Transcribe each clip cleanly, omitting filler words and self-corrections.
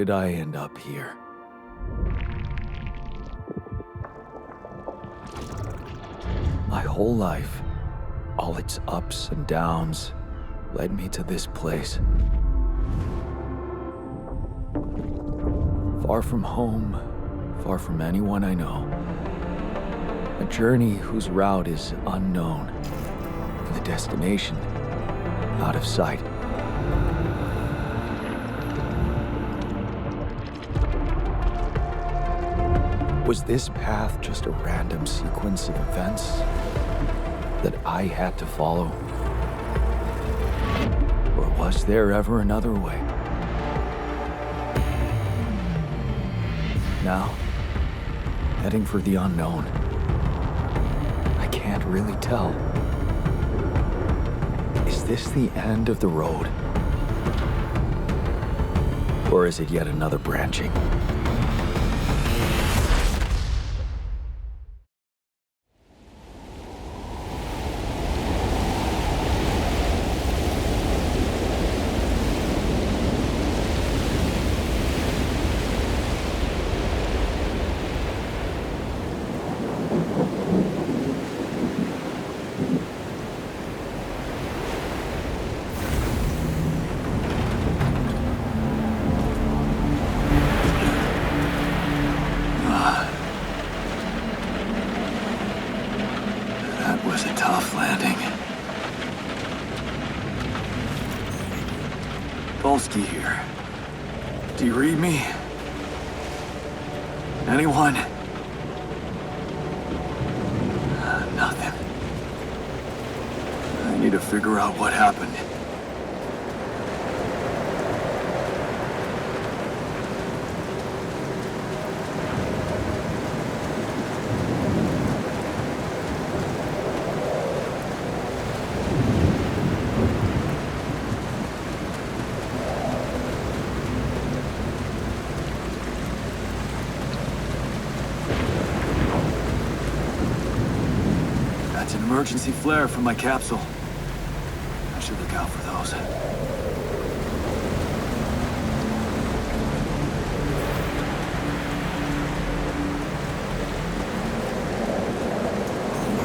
did I end up here? My whole life, all its ups and downs, led me to this place. Far from home, far from anyone I know. A journey whose route is unknown, and the destination out of sight. Was this path just a random sequence of events that I had to follow? Or was there ever another way? Now, heading for the unknown. I can't really tell. Is this the end of the road? Or is it yet another branching? Dolski here. Do you read me? Anyone? Nothing. I need to figure out what happened. Emergency flare from my capsule. I should look out for those.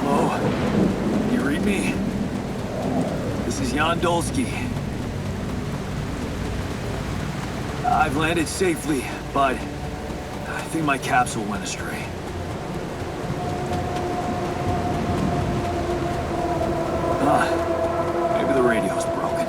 Hello? Can you read me? This is Jan Dolski. I've landed safely, but I think my capsule went astray. Maybe the radio's broken.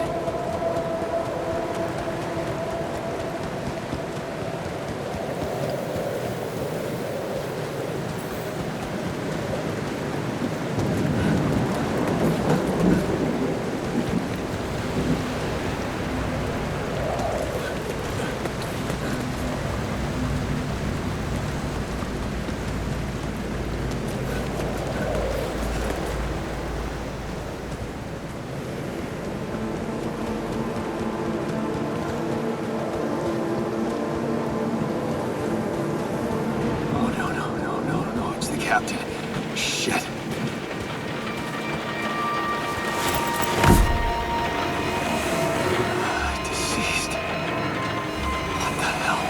Captain. Shit. Deceased. What the hell?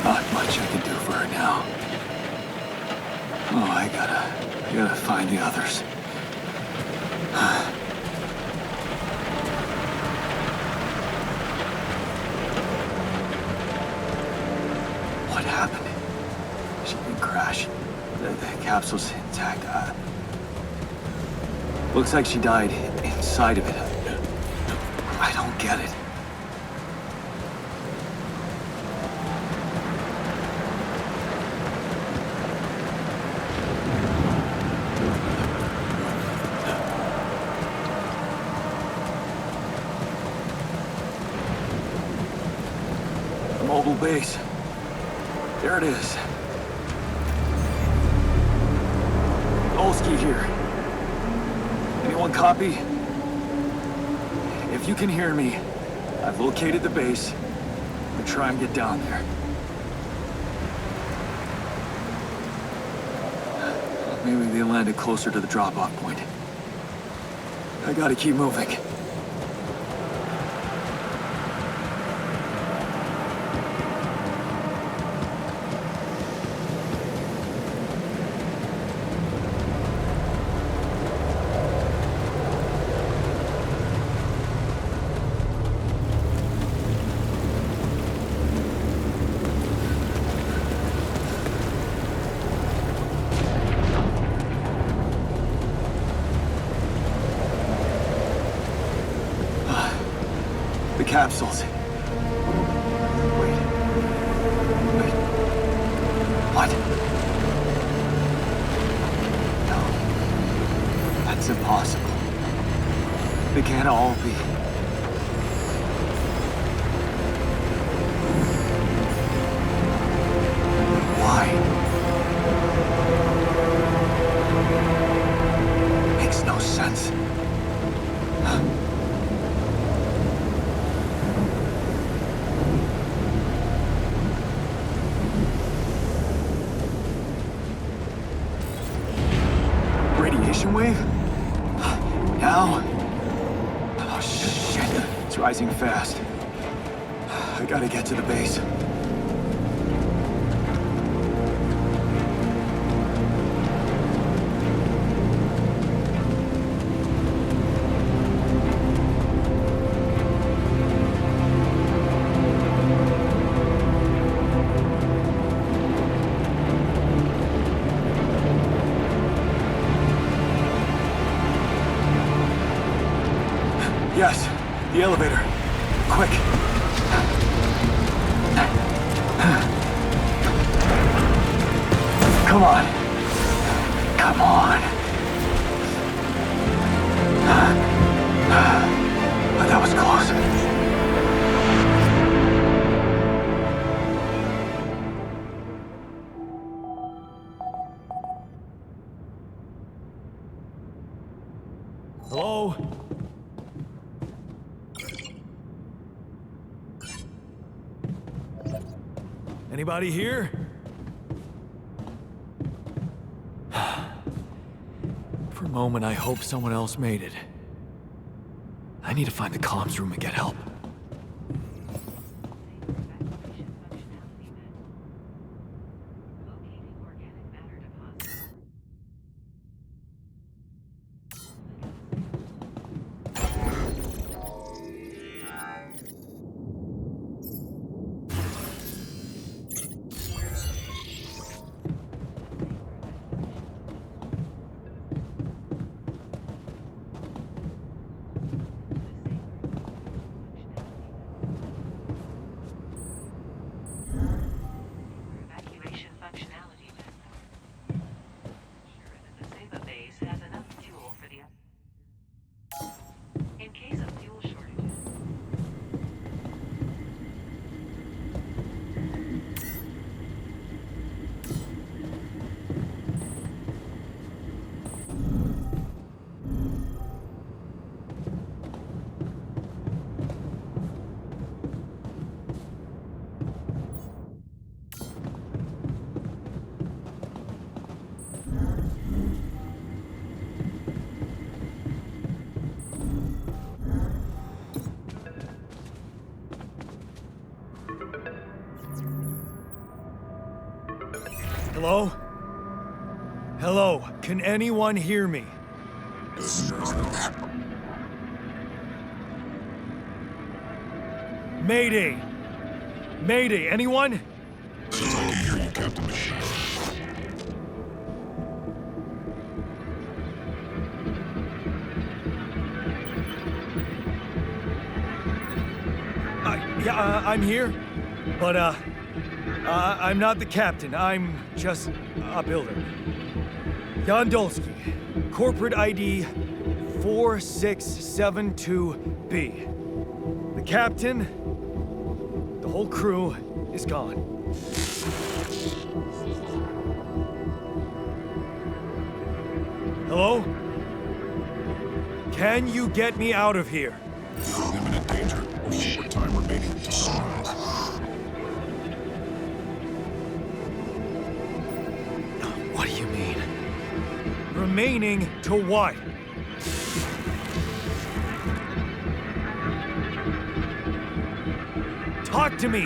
Not much I can do for her now. Oh, I gotta find the others. What happened? She didn't crash. The capsule's intact. Looks like she died inside of it. I don't get it. The mobile base. There it is. Dolski here. Anyone copy? If you can hear me, I've located the base. I'll try and get down there. Maybe they landed closer to the drop-off point. I gotta keep moving. capsules. Wait. What? No. That's impossible. They can't all be. Why? Makes no sense. Radiation wave? Now? Oh, shit. It's rising fast. I gotta get to the base. Yes, the elevator. Quick. Come on. Come on. That was close. Hello? Anybody here? For a moment, I hope someone else made it. I need to find the comms room and get help. Hello? Hello? Can anyone hear me? Mayday! Mayday, anyone? I can hear you, Captain Machine. I'm here, but, I'm not the captain. I'm just a builder. Jan Dolski, corporate ID 4672B. The captain, the whole crew is gone. Hello? Can you get me out of here? You're in imminent danger. Short time remaining to sunrise. What do you mean? Remaining to what? Talk to me!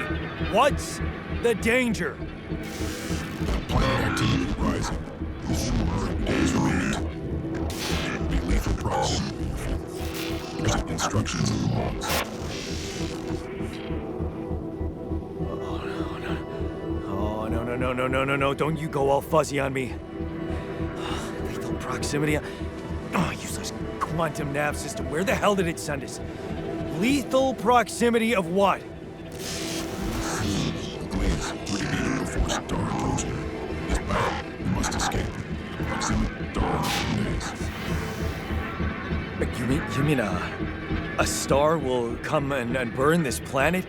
What's the danger? Planet activity rising. The shorter days remain. It will be lethal proximity. Present instructions in the logs. Oh, no. Don't you go all fuzzy on me. Lethal proximity. Oh, useless quantum nav system. Where the hell did it send us? Lethal proximity of what? Blaze 3 meters before star approaching. This battle, we must escape. Proximity dawn days. You mean a star will come and burn this planet?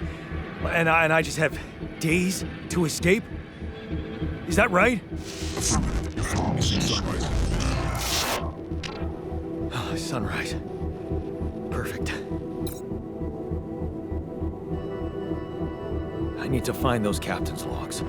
And I just have days to escape? Is that right? Affirmative. You see sunrise. Oh, sunrise. Perfect. I need to find those captain's logs.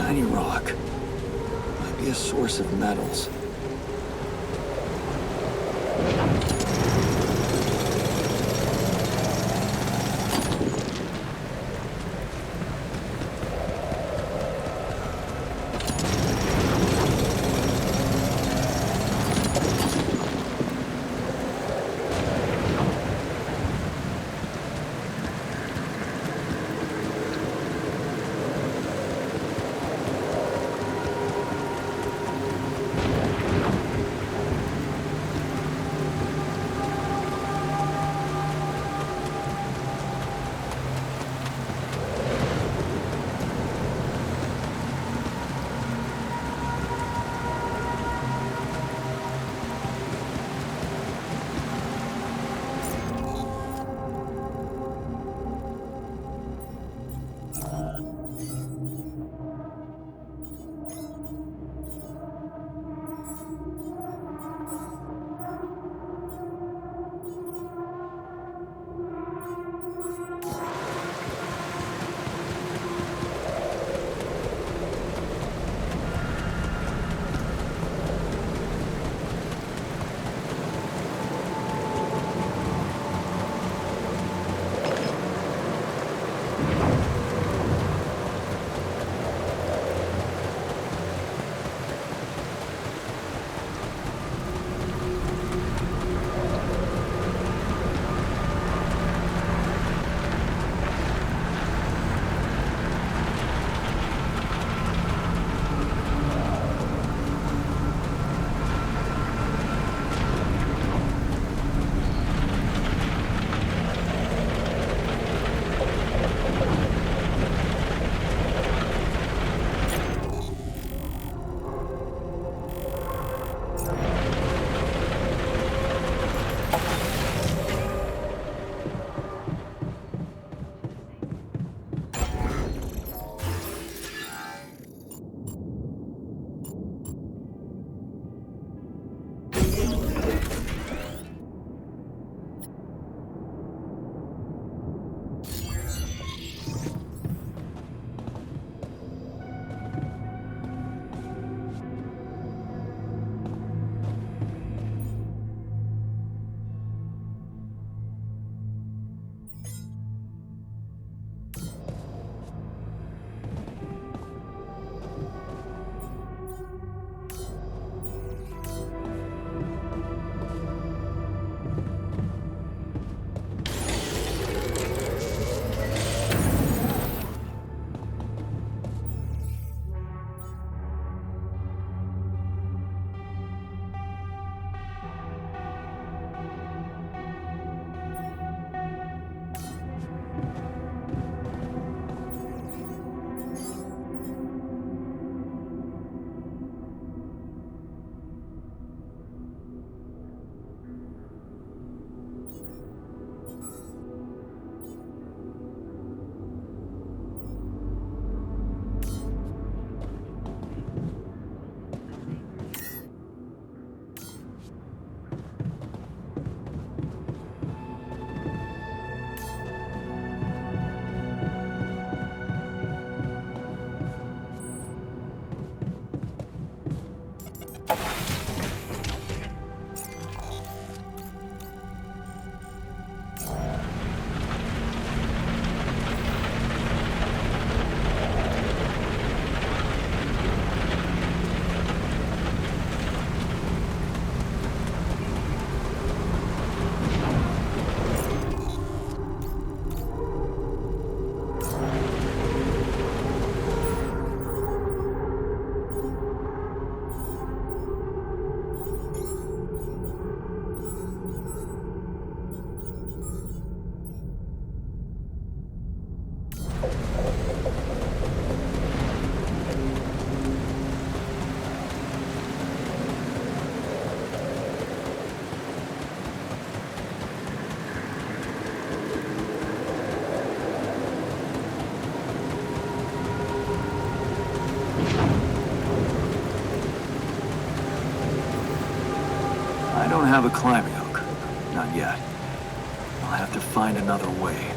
tiny rock. Might be a source of metals. I don't have a climbing hook. Not yet. I'll have to find another way.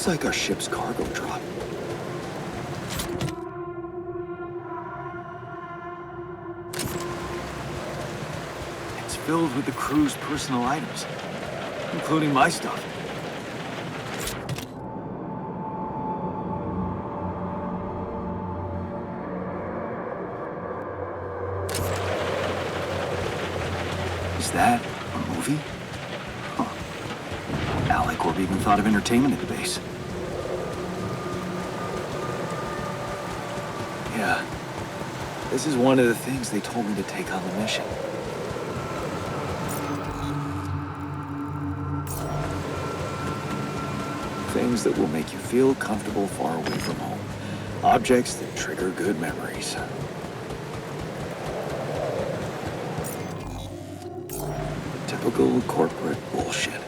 Looks like our ship's cargo drop. It's filled with the crew's personal items, including my stuff. Is that a movie? Huh. ALTERS even thought of entertainment at the base. Yeah. This is one of the things they told me to take on the mission. Things that will make you feel comfortable far away from home. Objects that trigger good memories. Typical corporate bullshit.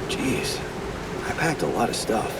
Jeez, I packed a lot of stuff.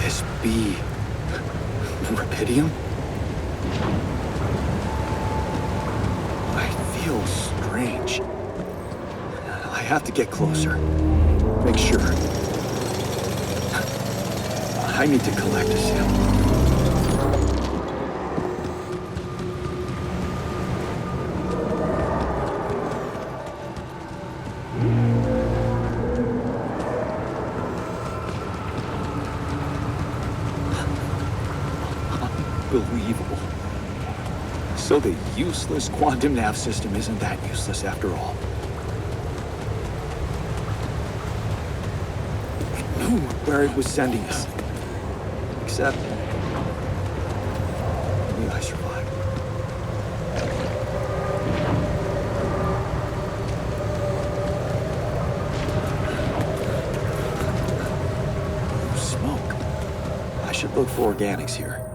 this be rubidium? I feel strange. I have to get closer. Make sure. I need to collect a sample. Unbelievable. So the useless quantum nav system isn't that useless after all. It knew where it was sending us. Except... maybe I survived. Smoke. I should look for organics here.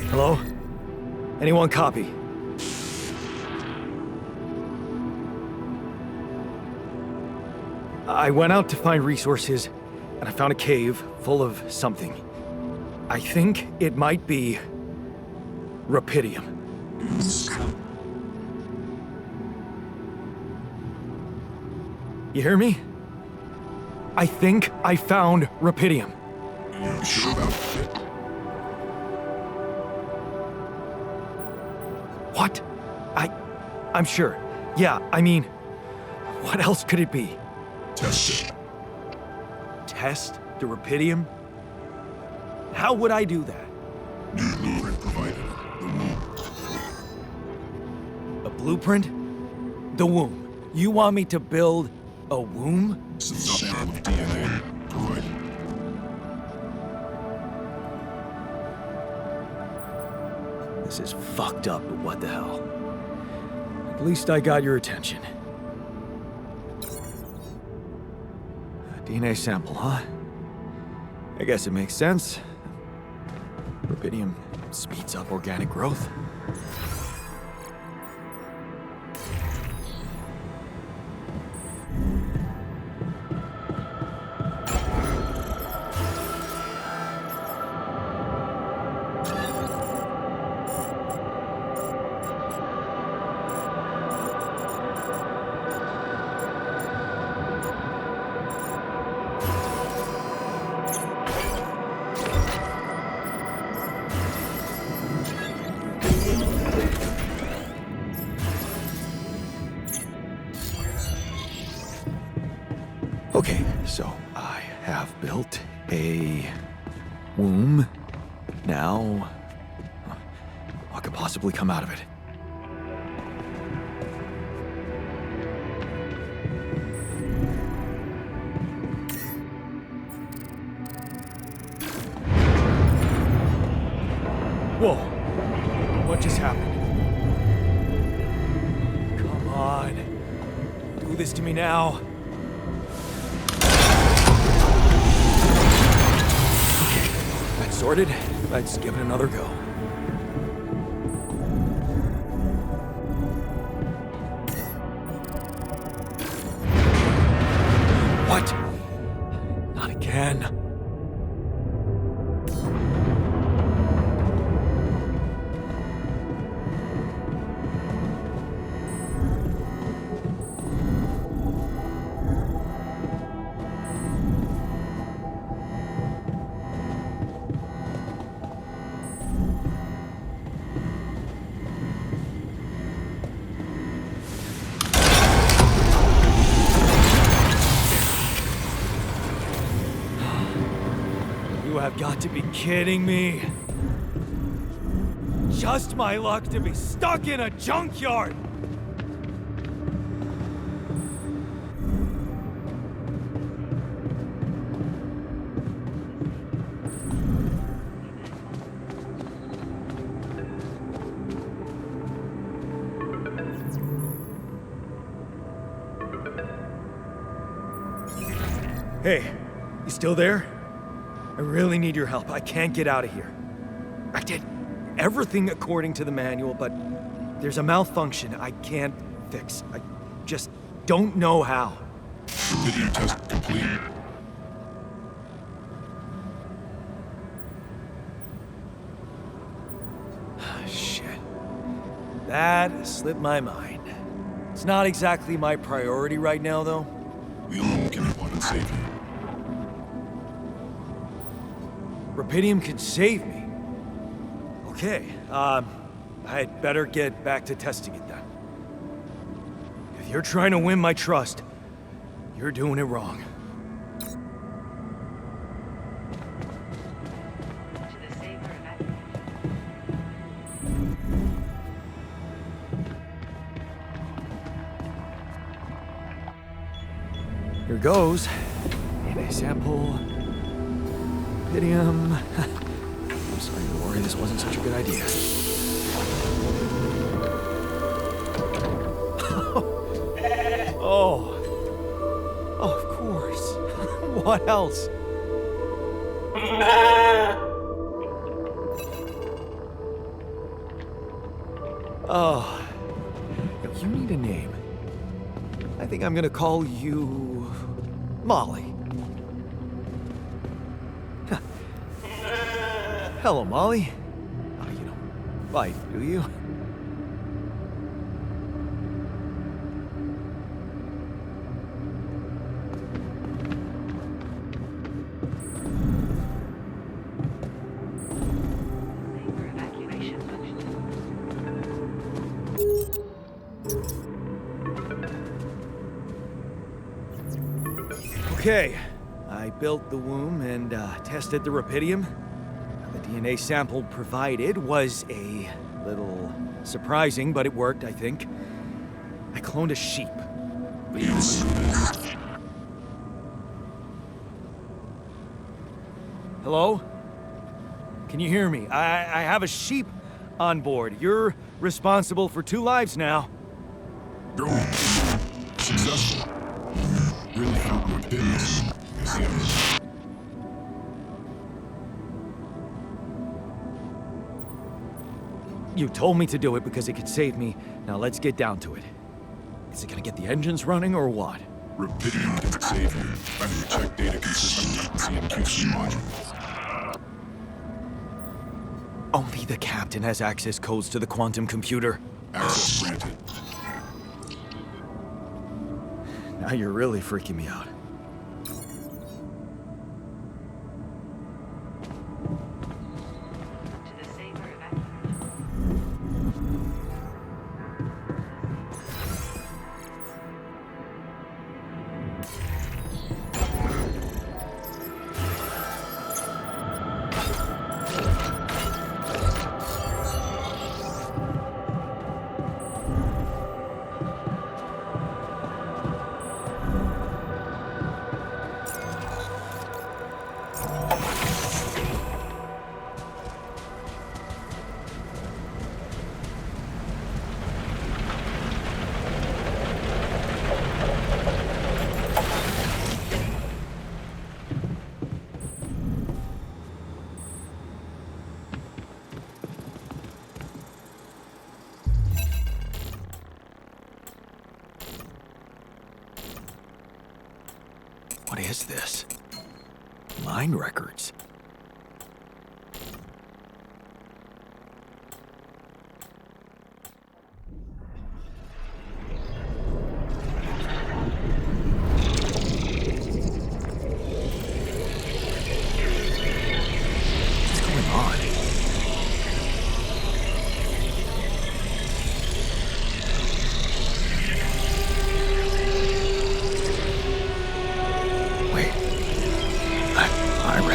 Hello? Anyone copy? I went out to find resources, and I found a cave full of something. I think it might be rupidium. You hear me? I think I found rupidium. You sure about it? What? I'm sure. Yeah, I mean, what else could it be? Test it. Test the rupidium? How would I do that? New blueprint provided. The womb. A blueprint? The womb. You want me to build a womb? Some sample of DNA provided. This is fucked up, but what the hell? At least I got your attention. A DNA sample, huh? I guess it makes sense. Rupidium speeds up organic growth. Okay, so I have built a womb. Now, what could possibly come out of it? Whoa, what just happened? Come on, do this to me now. Sorted. Let's give it another go. What? Not again. You have got to be kidding me. Just my luck to be stuck in a junkyard! Hey, you still there? I really need your help. I can't get out of here. I did everything according to the manual, but there's a malfunction I can't fix. I just don't know how. Video test complete. Shit. That slipped my mind. It's not exactly my priority right now, though. We all can help and save you. Rapidium can save me. Okay, I'd better get back to testing it then. If you're trying to win my trust, you're doing it wrong. Here goes. DNA sample. Rapidium. I'm sorry, Lori, this wasn't such a good idea. Oh. Oh, of course. What else? Oh. You need a name. I think I'm gonna call you Molly. Hello, Molly. Oh, you don't bite, do you? Okay, I built the womb and tested the rapidium. The DNA sample provided was a little surprising, but it worked, I think. I cloned a sheep. Hello? Can you hear me? I have a sheep on board. You're responsible for 2 lives now. Drone. Successful. Really helped with business. You told me to do it because it could save me. Now let's get down to it. Is it gonna get the engines running or what? Rapidium can save you. I've checked data consistency and QC modules. Only the captain has access codes to the quantum computer. Access granted. Now you're really freaking me out. What is this? Mine records. What's going on?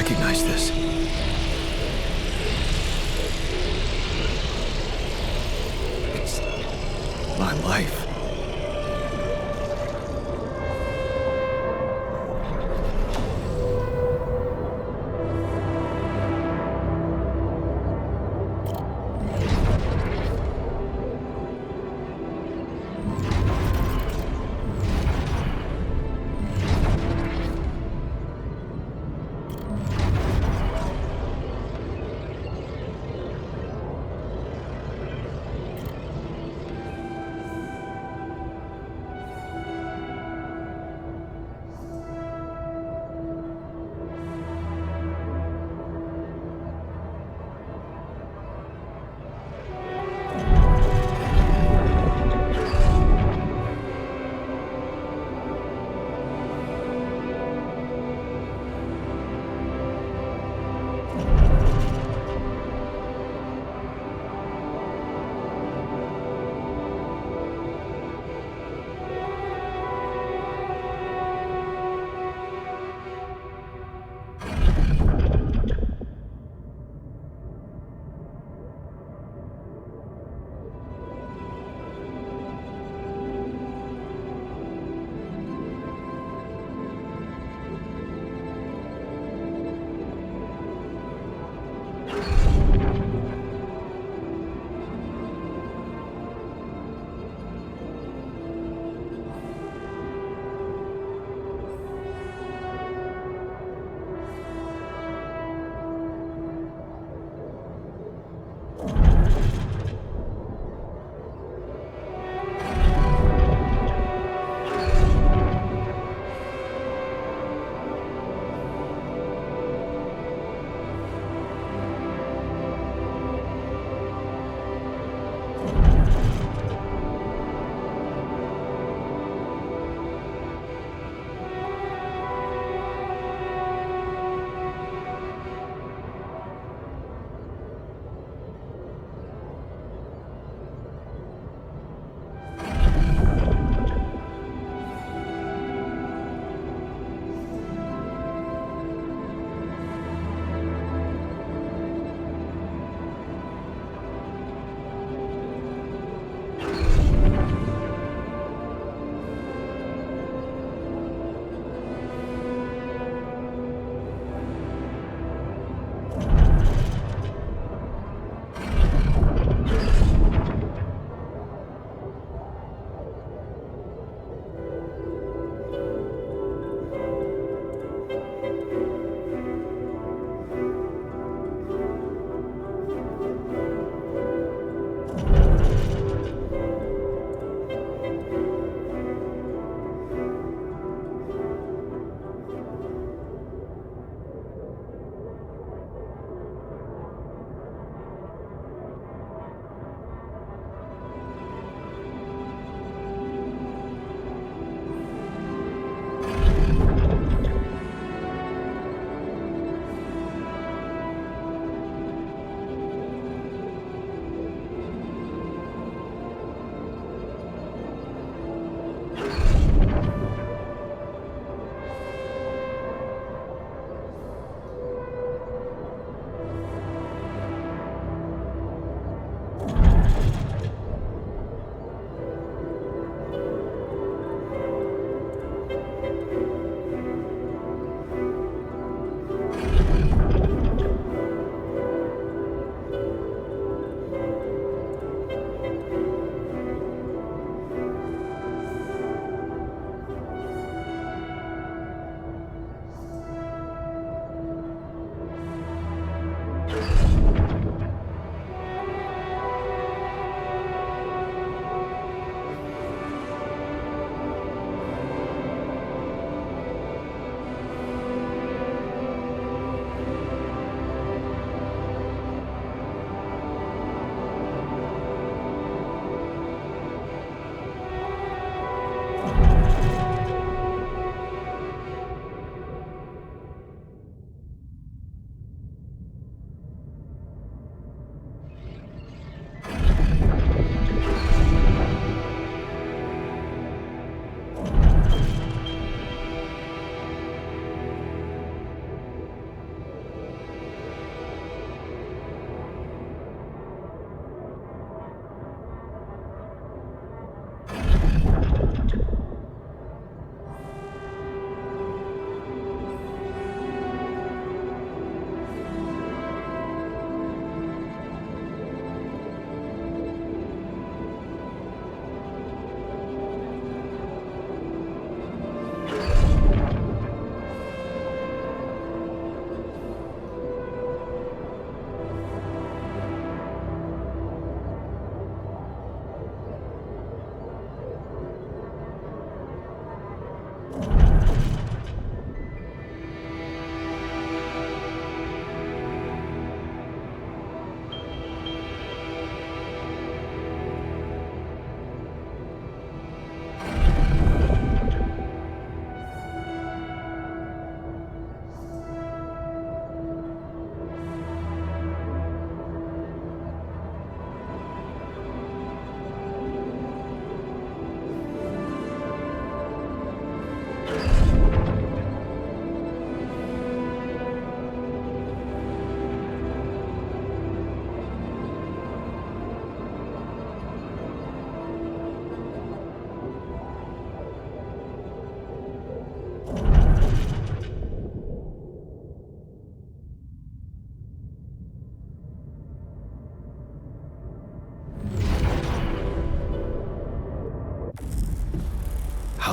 recognize this. It's my life.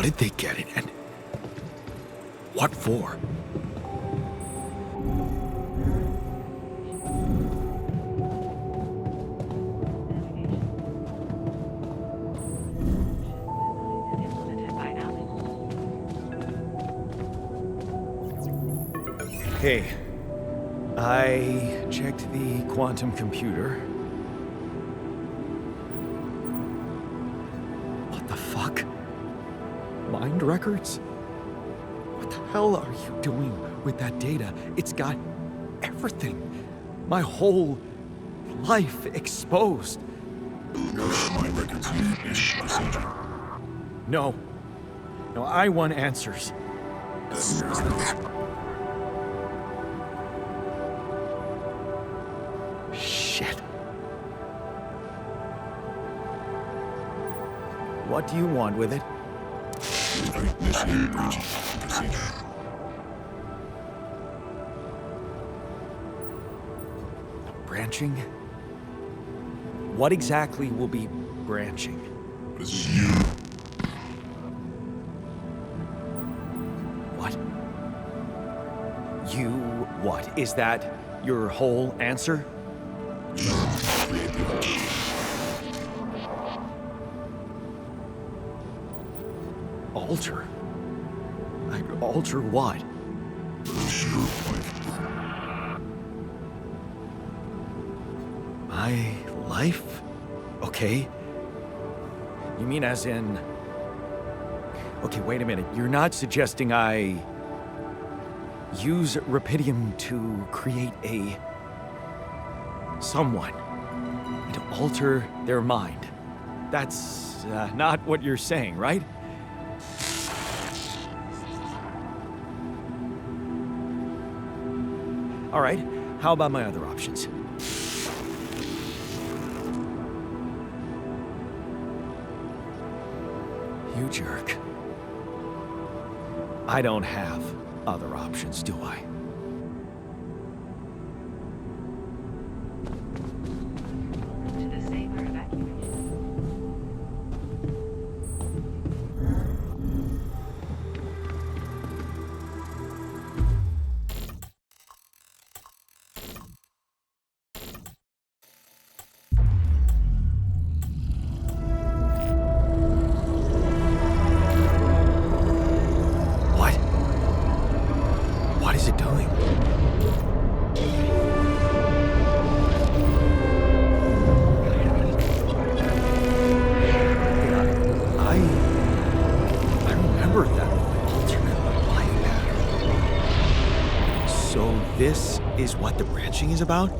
How did they get it, and what for? Okay, I checked the quantum computer. What the fuck? Mind records? What the hell are you doing with that data? It's got everything. My whole life exposed. Mind records is procedure. No. No, I want answers. Shit. What do you want with it? Initiate breaching procedure. Branching? What exactly will be branching? This is you. What? You what? Is that your whole answer? Create the alter. Alter? Alter what? Your life. My life? Okay. You mean as in... Okay, wait a minute. You're not suggesting I use Rapidium to create a... someone. And to alter their mind. That's not what you're saying, right? All right, how about my other options? You jerk. I don't have other options, do I? To the safer evacuation. What? What is it doing? I remember that alternate life pattern. So this is what the branching is about?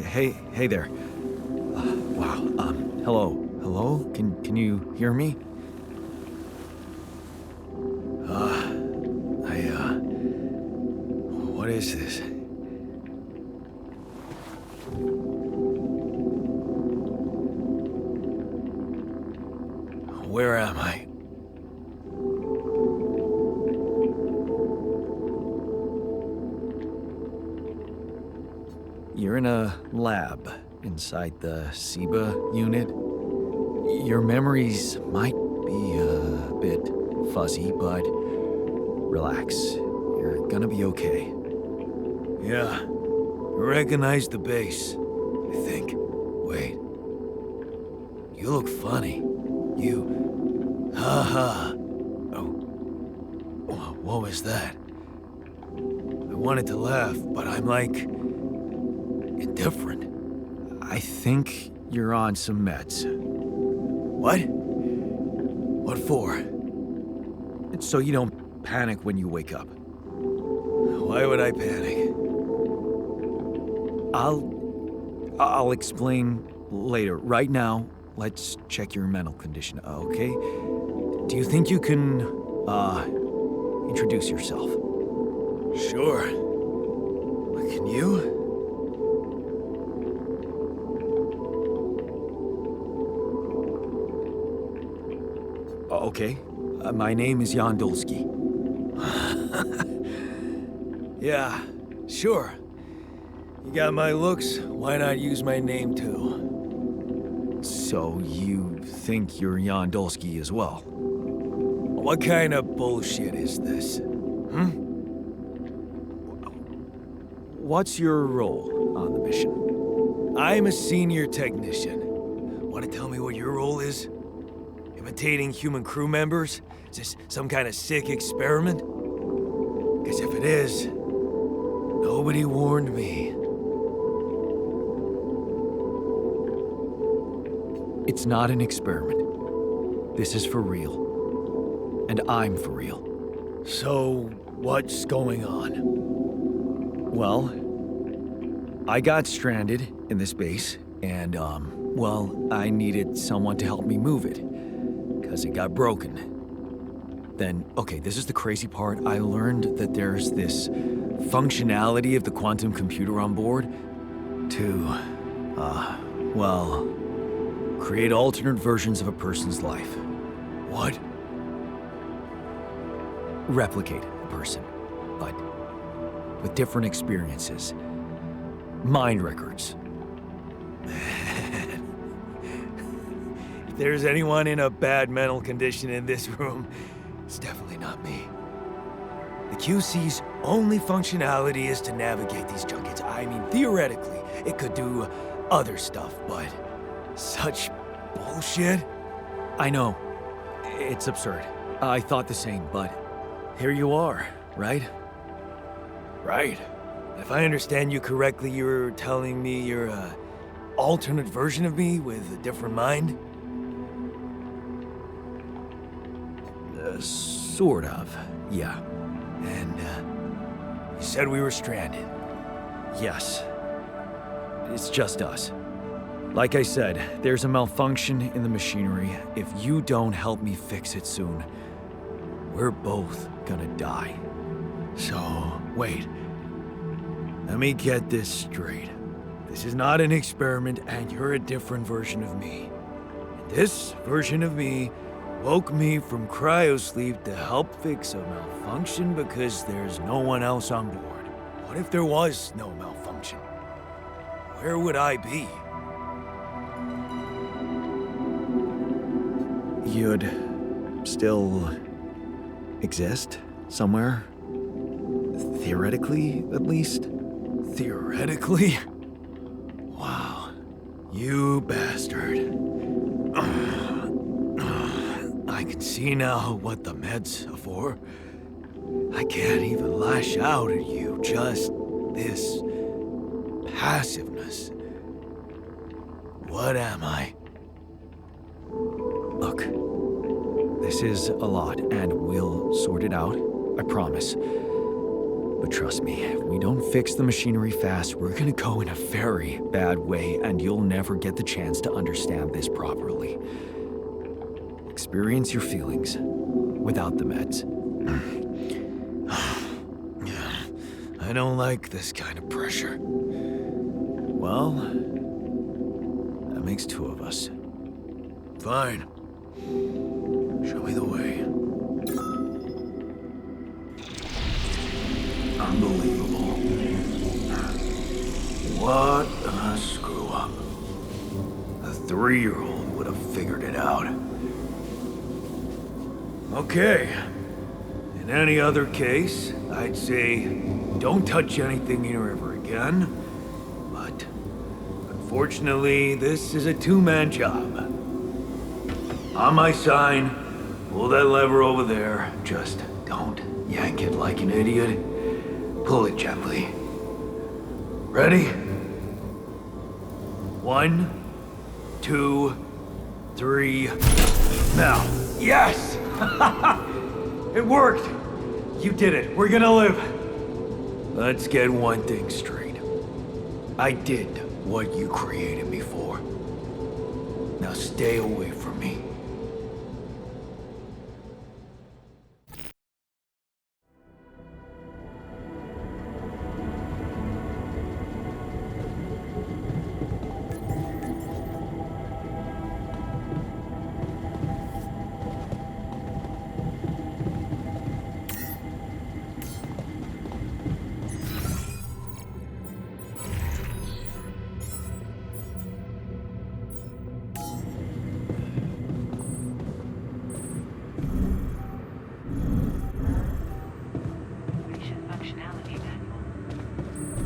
Hey there. Wow. Hello? Can you hear me? What is this? Where am I? You're in a lab inside the SIBA unit. Your memories might be a bit fuzzy, but relax. You're gonna be okay. Yeah, recognize the base, I think. Wait. You look funny. Haha. Oh. What was that? I wanted to laugh, but I'm like... indifferent. I think you're on some meds. What? What for? It's so you don't panic when you wake up. Why would I panic? I'll explain later. Right now, let's check your mental condition, okay? Do you think you can, introduce yourself? Sure. Can you? Okay. My name is Jan Dolski. Yeah, sure. You got my looks, why not use my name too? So you think you're Jan Dolski as well? What kind of bullshit is this? What's your role on the mission? I'm a senior technician. Want to tell me what your role is? Imitating human crew members? Is this some kind of sick experiment? Because if it is, nobody warned me. It's not an experiment. This is for real. And I'm for real. So, what's going on? Well, I got stranded in this base, and, I needed someone to help me move it. Because it got broken. Then, okay, this is the crazy part. I learned that there's this functionality of the quantum computer on board to, create alternate versions of a person's life. What? Replicate a person, but with different experiences. Mind records. If there's anyone in a bad mental condition in this room, it's definitely not me. The QC's only functionality is to navigate these junkets. I mean, theoretically, it could do other stuff, but such bullshit? I know. It's absurd. I thought the same, but here you are, right? Right. If I understand you correctly, you're telling me you're an alternate version of me with a different mind? Sort of, yeah. And, you said we were stranded. Yes. It's just us. Like I said, there's a malfunction in the machinery. If you don't help me fix it soon, we're both gonna die. So, wait. Let me get this straight. This is not an experiment, and you're a different version of me. And this version of me woke me from cryosleep to help fix a malfunction because there's no one else on board. What if there was no malfunction? Where would I be? You'd still exist somewhere? Theoretically, at least? Theoretically? Wow. You bastard. I can see now what the meds are for. I can't even lash out at you, just this passiveness. What am I? Look, this is a lot, and we'll sort it out, I promise. But trust me, if we don't fix the machinery fast, we're gonna go in a very bad way, and you'll never get the chance to understand this properly. Experience your feelings without the meds. I don't like this kind of pressure. Well, that makes two of us. Fine. Show me the way. Unbelievable. What a screw up. A 3-year-old would have figured it out. Okay. In any other case, I'd say don't touch anything here ever again. But unfortunately, this is a two-man job. On my sign, pull that lever over there. Just don't yank it like an idiot. Pull it gently. Ready? 1, 2, 3. Now. Yes! It worked! You did it. We're gonna live. Let's get one thing straight. I did what you created me for. Now stay away from me. Evacuation functionality manual.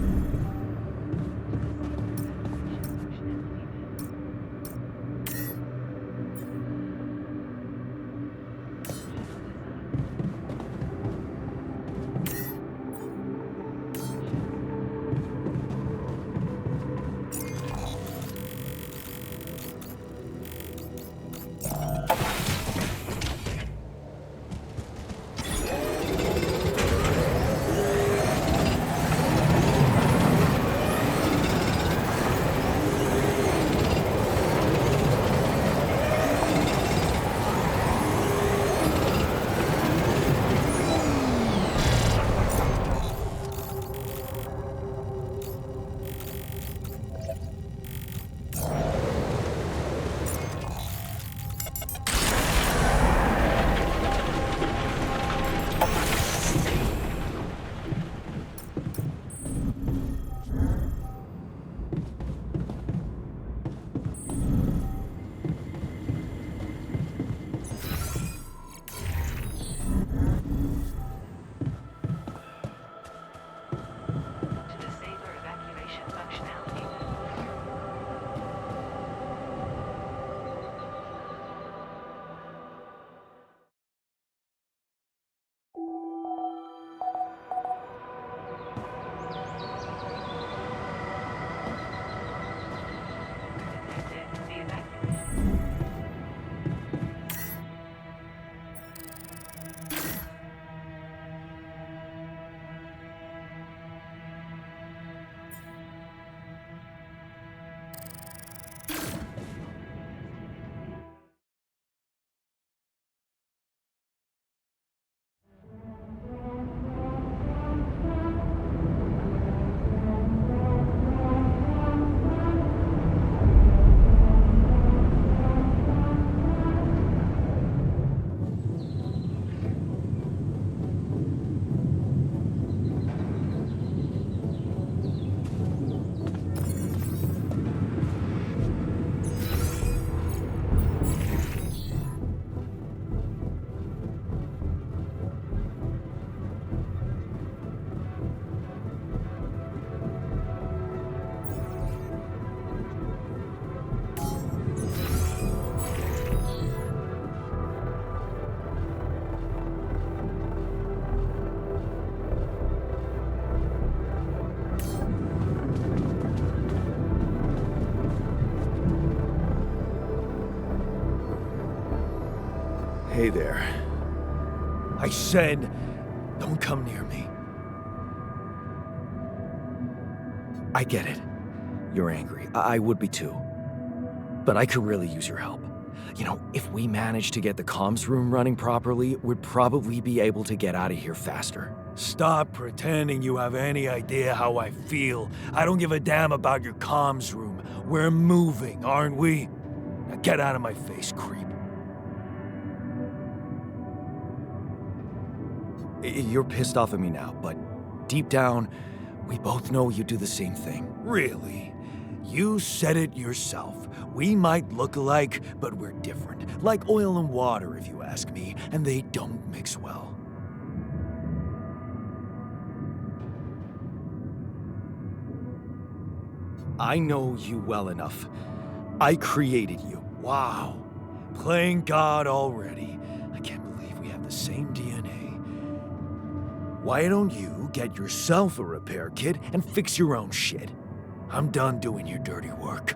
To disable evacuation functionality manual. Detected the evacuation. Hey there. I said, don't come near me. I get it. You're angry. I would be too. But I could really use your help. You know, if we manage to get the comms room running properly, we'd probably be able to get out of here faster. Stop pretending you have any idea how I feel. I don't give a damn about your comms room. We're moving, aren't we? Now get out of my face, creep. You're pissed off at me now, but deep down, we both know you do the same thing. Really? You said it yourself. We might look alike, but we're different. Like oil and water, if you ask me, and they don't mix well. I know you well enough. I created you. Wow. Playing God already. I can't believe we have the same DNA. Why don't you get yourself a repair kit and fix your own shit? I'm done doing your dirty work.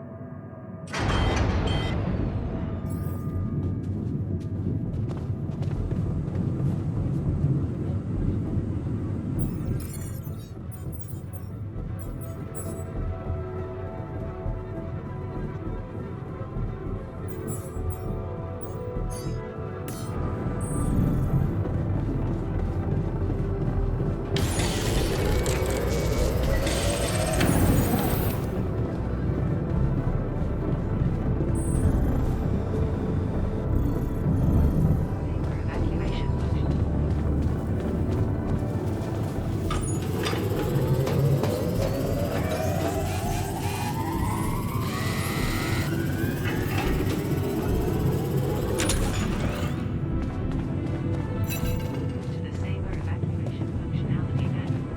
Evacuation function. To the saber evacuation functionality manual.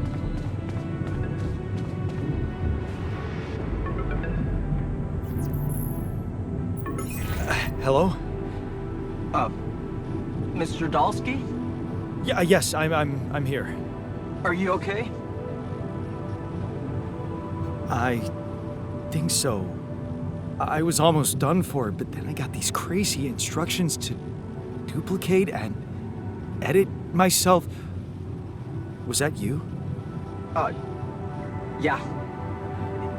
Hello? Mr. Dolski? Yeah, yes, I'm here. Are you okay? I think so. I was almost done for, but then I got these crazy instructions to duplicate and edit myself. Was that you? Yeah.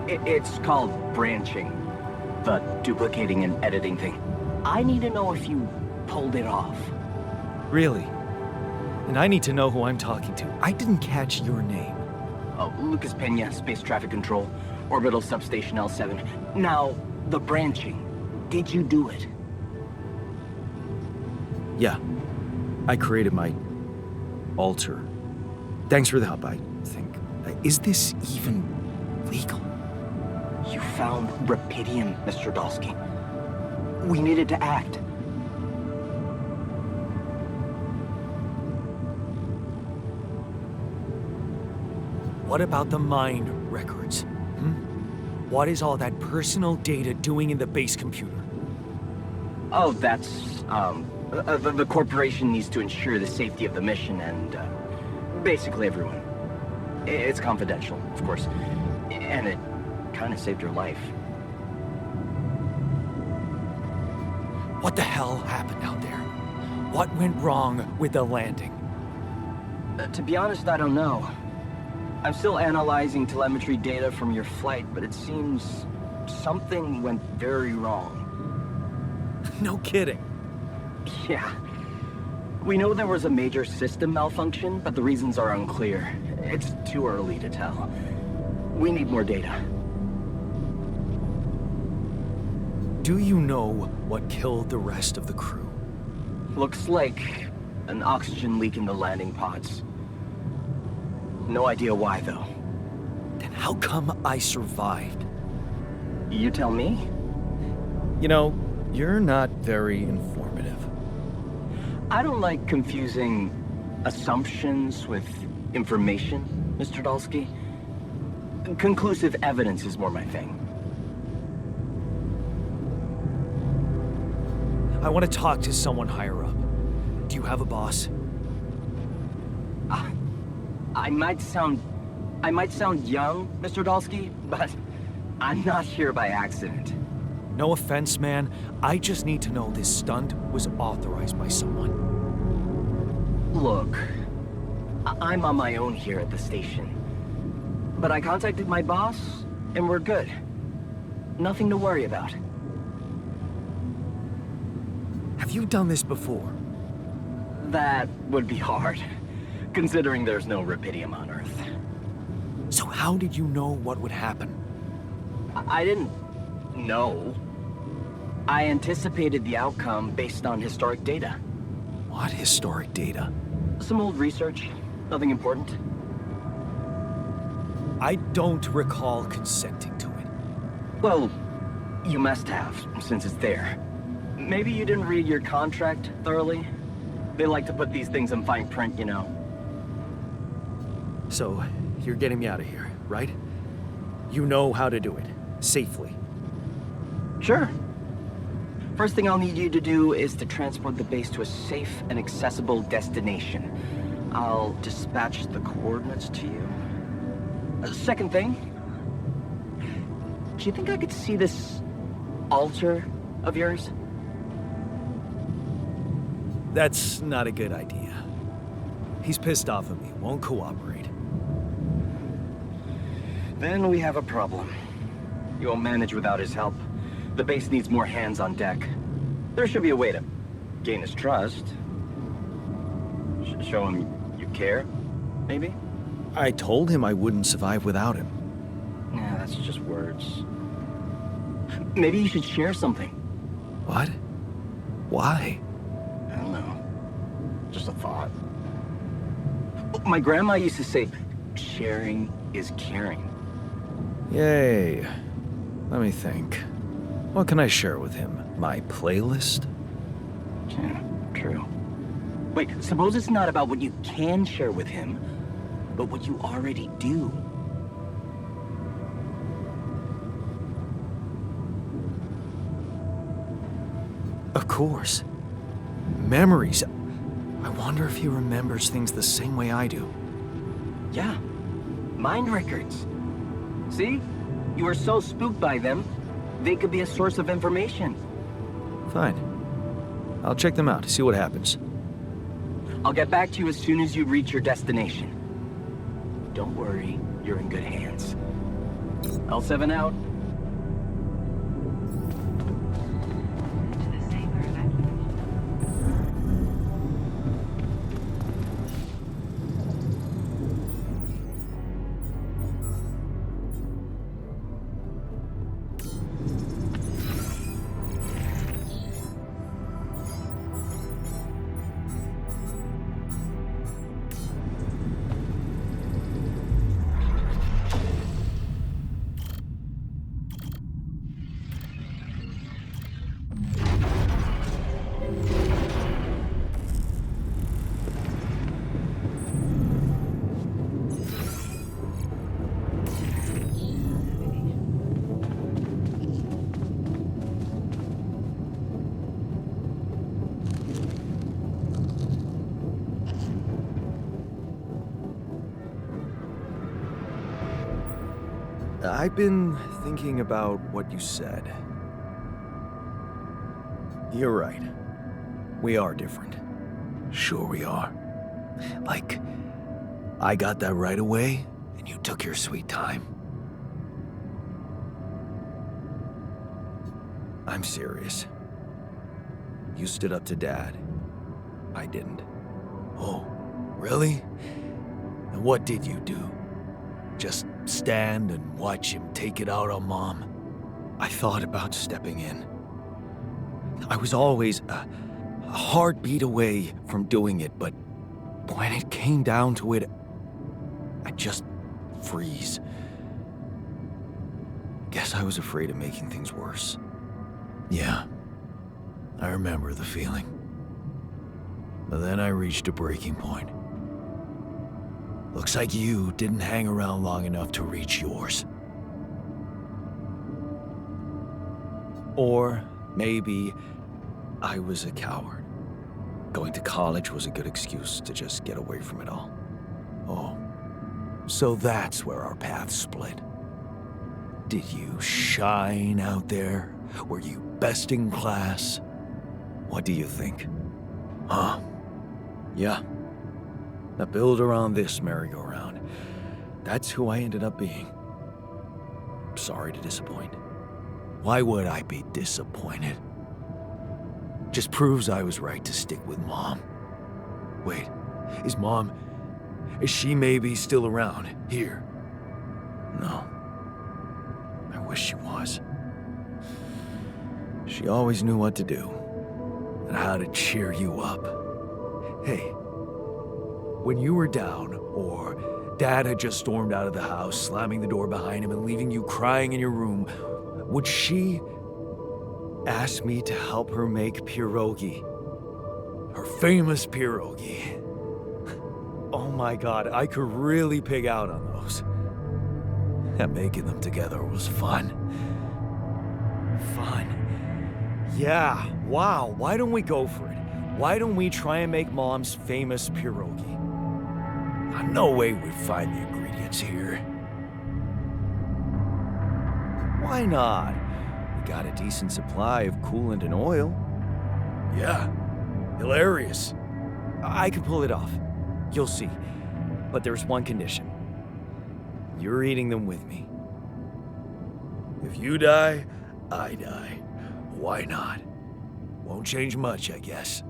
It's called branching. The duplicating and editing thing. I need to know if you pulled it off. Really? And I need to know who I'm talking to. I didn't catch your name. Oh, Lucas Pena, Space Traffic Control, Orbital Substation L7. Now, the branching. Did you do it? Yeah. I created my alter. Thanks for the help, I think. Is this even legal? You found Rapidium, Mr. Dolski. We needed to act. What about the mind records? What is all that personal data doing in the base computer? Oh, that's, the corporation needs to ensure the safety of the mission and, basically everyone. It's confidential, of course. And it kind of saved your life. What the hell happened out there? What went wrong with the landing? To be honest, I don't know. I'm still analyzing telemetry data from your flight, but it seems something went very wrong. No kidding. Yeah. We know there was a major system malfunction, but the reasons are unclear. It's too early to tell. We need more data. Do you know what killed the rest of the crew? Looks like an oxygen leak in the landing pods. No idea why, though. Then how come I survived? You tell me? You know, you're not very informative. I don't like confusing assumptions with information, Mr. Dolski. Conclusive evidence is more my thing. I want to talk to someone higher up. Do you have a boss? I might sound young, Mr. Dolski, but I'm not here by accident. No offense, man. I just need to know this stunt was authorized by someone. Look, I'm on my own here at the station. But I contacted my boss, and we're good. Nothing to worry about. Have you done this before? That would be hard, considering there's no rubidium on Earth. So how did you know what would happen? I didn't know. I anticipated the outcome based on historic data. What historic data? Some old research, nothing important. I don't recall consenting to it. Well, you must have, since it's there. Maybe you didn't read your contract thoroughly? They like to put these things in fine print, you know. So, you're getting me out of here, right? You know how to do it, safely. Sure. First thing I'll need you to do is to transport the base to a safe and accessible destination. I'll dispatch the coordinates to you. Second thing, do you think I could see this altar of yours? That's not a good idea. He's pissed off at me, won't cooperate. Then we have a problem. You won't manage without his help. The base needs more hands on deck. There should be a way to gain his trust. Show him you care, maybe? I told him I wouldn't survive without him. Yeah, that's just words. Maybe you should share something. What? Why? I don't know. Just a thought. My grandma used to say, sharing is caring. Yay. Let me think. What can I share with him? My playlist? Yeah, true. Wait, suppose it's not about what you can share with him, but what you already do. Of course. Memories. I wonder if he remembers things the same way I do. Yeah, mind records. See? You were so spooked by them, they could be a source of information. Fine. I'll check them out, see what happens. I'll get back to you as soon as you reach your destination. Don't worry, you're in good hands. L7 out. To the safer evacuation. I've been thinking about what you said. You're right. We are different. Sure we are. Like, I got that right away, and you took your sweet time. I'm serious. You stood up to Dad. I didn't. Oh, really? And what did you do? Just stand and watch him take it out on Mom? I thought about stepping in. I was always a heartbeat away from doing it, but when it came down to it, I'd just freeze. Guess I was afraid of making things worse. Yeah, I remember the feeling. But then I reached a breaking point. Looks like you didn't hang around long enough to reach yours. Or maybe I was a coward. Going to college was a good excuse to just get away from it all. Oh, so that's where our paths split. Did you shine out there? Were you best in class? What do you think? Huh? Yeah. Now build around this merry-go-round. That's who I ended up being. Sorry to disappoint. Why would I be disappointed? Just proves I was right to stick with Mom. Wait, is she maybe still around here? No. I wish she was. She always knew what to do and how to cheer you up. Hey, when you were down, or Dad had just stormed out of the house, slamming the door behind him and leaving you crying in your room, would she ask me to help her make pierogi? Her famous pierogi. Oh my God, I could really pig out on those. And making them together was fun. Fun. Yeah, wow, why don't we go for it? Why don't we try and make Mom's famous pierogi? No way we'd find the ingredients here. Why not? We got a decent supply of coolant and oil. Yeah, hilarious. I could pull it off. You'll see. But there's one condition. You're eating them with me. If you die, I die. Why not? Won't change much, I guess.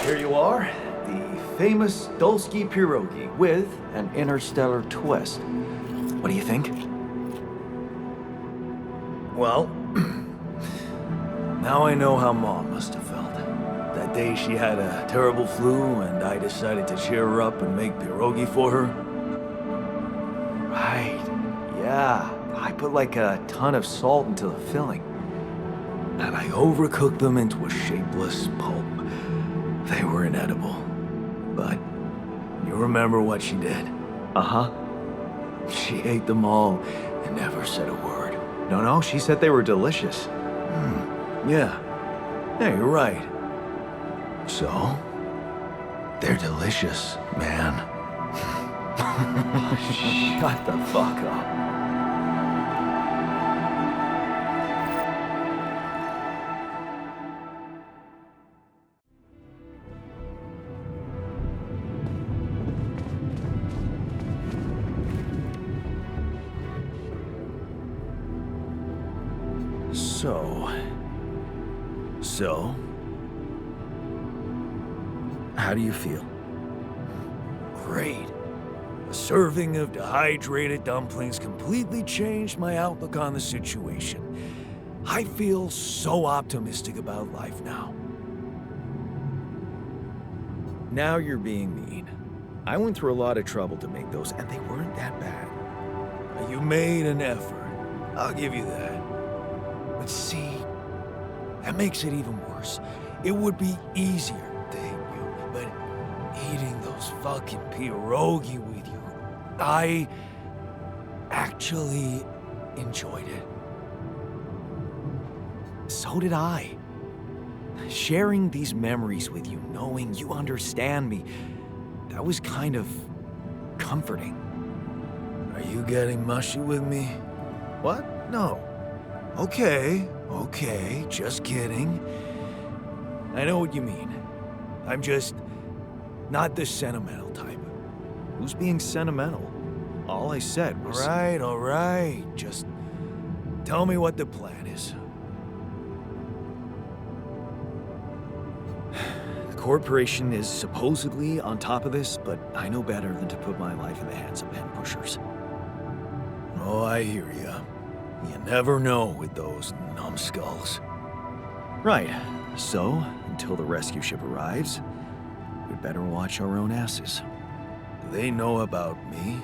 Here you are, the famous Dolski pierogi with an interstellar twist. What do you think? Well, now I know how Mom must have felt. That day she had a terrible flu and I decided to cheer her up and make pierogi for her. Right, yeah. I put like a ton of salt into the filling. And I overcooked them into a shapeless pulp. They were inedible. But you remember what she did? Uh-huh. She ate them all and never said a word. No, she said they were delicious. Yeah. Yeah, you're right. So, they're delicious, man. Shut the fuck up. So, how do you feel? Great. A serving of dehydrated dumplings completely changed my outlook on the situation. I feel so optimistic about life now. Now you're being mean. I went through a lot of trouble to make those, and they weren't that bad. You made an effort. I'll give you that. But see, that makes it even worse. It would be easier to hate you, but eating those fucking pierogi with you, I actually enjoyed it. So did I. Sharing these memories with you, knowing you understand me, that was kind of comforting. Are you getting mushy with me? What? No. Okay, just kidding. I know what you mean. I'm just not the sentimental type. Who's being sentimental? All I said was... All right. Just tell me what the plan is. The corporation is supposedly on top of this, but I know better than to put my life in the hands of pen pushers. Oh, I hear ya. You never know with those numbskulls. Right. So, until the rescue ship arrives, we'd better watch our own asses. Do they know about me?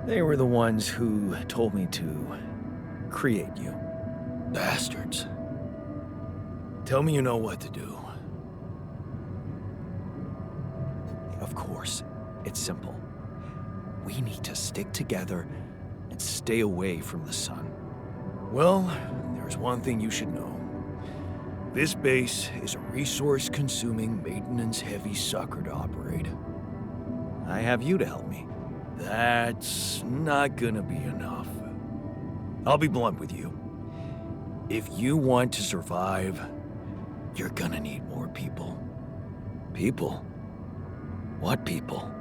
They were the ones who told me to create you. Bastards. Tell me you know what to do. Of course, it's simple. We need to stick together and stay away from the sun. Well, there's one thing you should know. This base is a resource-consuming, maintenance-heavy sucker to operate. I have you to help me. That's not gonna be enough. I'll be blunt with you. If you want to survive, you're gonna need more people. People? What people?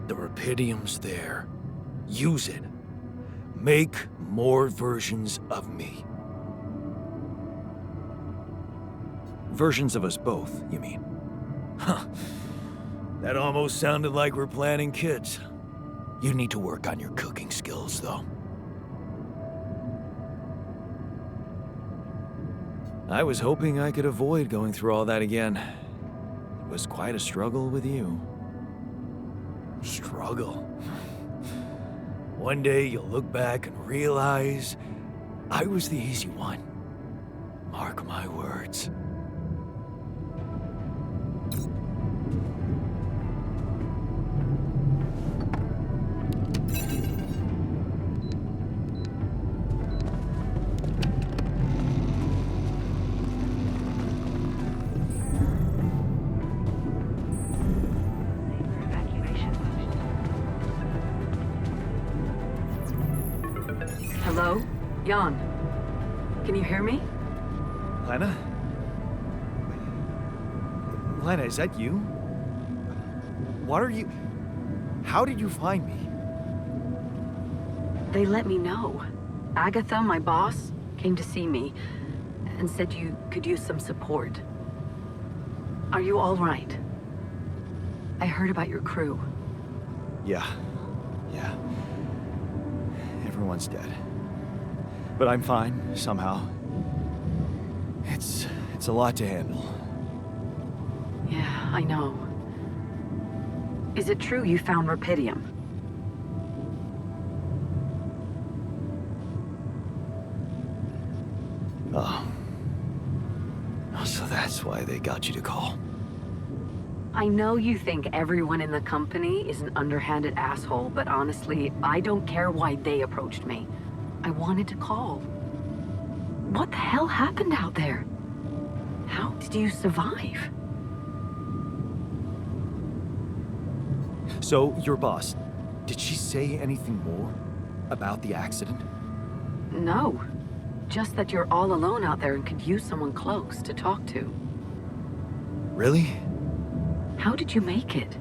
The Rapidium's there. Use it. Make more versions of me. Versions of us both, you mean? Huh. That almost sounded like we're planning kids. You need to work on your cooking skills, though. I was hoping I could avoid going through all that again. It was quite a struggle with you. Struggle? One day you'll look back and realize I was the easy one. Mark my words. Hello? Jan? Can you hear me? Lena? Lena, is that you? What are you... How did you find me? They let me know. Agatha, my boss, came to see me and said you could use some support. Are you all right? I heard about your crew. Yeah. Everyone's dead. But I'm fine, somehow. It's a lot to handle. Yeah, I know. Is it true you found Rapidium? Oh. So that's why they got you to call. I know you think everyone in the company is an underhanded asshole, but honestly, I don't care why they approached me. I wanted to call. What the hell happened out there? How did you survive? So, your boss, did she say anything more about the accident? No. Just that you're all alone out there and could use someone close to talk to. Really? How did you make it?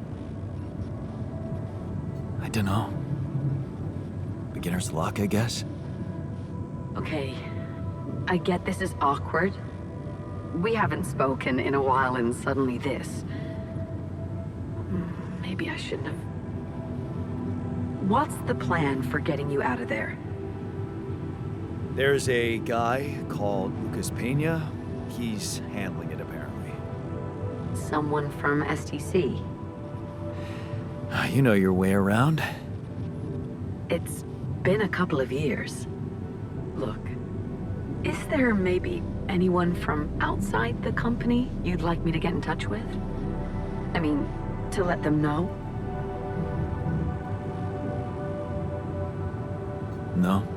I don't know. Beginner's luck, I guess? Okay, I get this is awkward. We haven't spoken in a while and suddenly this. Maybe I shouldn't have. What's the plan for getting you out of there? There's a guy called Lucas Pena. He's handling it, apparently. Someone from STC. You know your way around. It's been a couple of years. Look, is there maybe anyone from outside the company you'd like me to get in touch with? I mean, to let them know? No.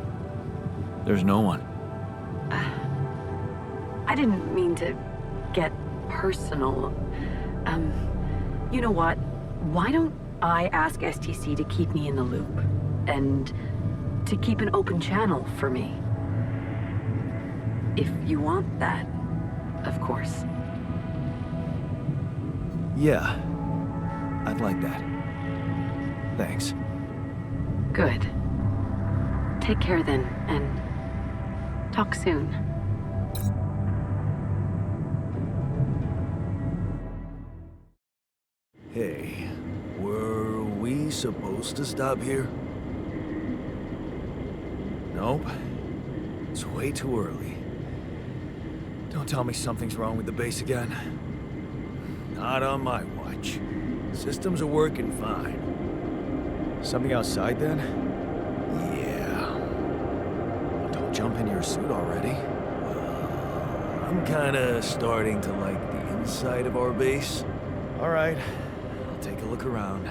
There's no one. I didn't mean to get personal. You know what? Why don't I ask STC to keep me in the loop? And to keep an open channel for me? If you want that, of course. Yeah. I'd like that. Thanks. Good. Take care then, and talk soon. Hey, were we supposed to stop here? Nope. It's way too early. Don't tell me something's wrong with the base again. Not on my watch. Systems are working fine. Something outside then? Yeah. Well, don't jump in your suit already. I'm kinda starting to like the inside of our base. All right, I'll take a look around.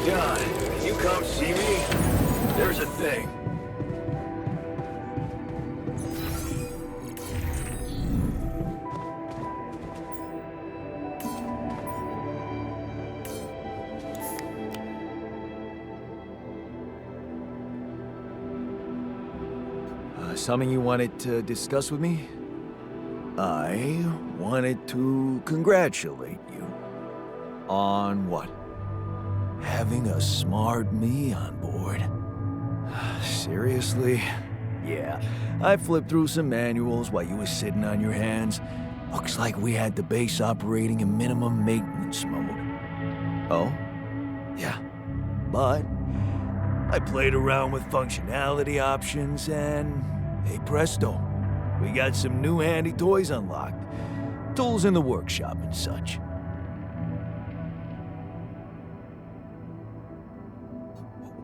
Jan, can you come see me? There's a thing. Something you wanted to discuss with me? I wanted to congratulate you. On what? Having a smart me on board. Seriously? Yeah, I flipped through some manuals while you were sitting on your hands. Looks like we had the base operating in minimum maintenance mode. Oh? Yeah. But I played around with functionality options and, hey presto, we got some new handy toys unlocked. Tools in the workshop and such.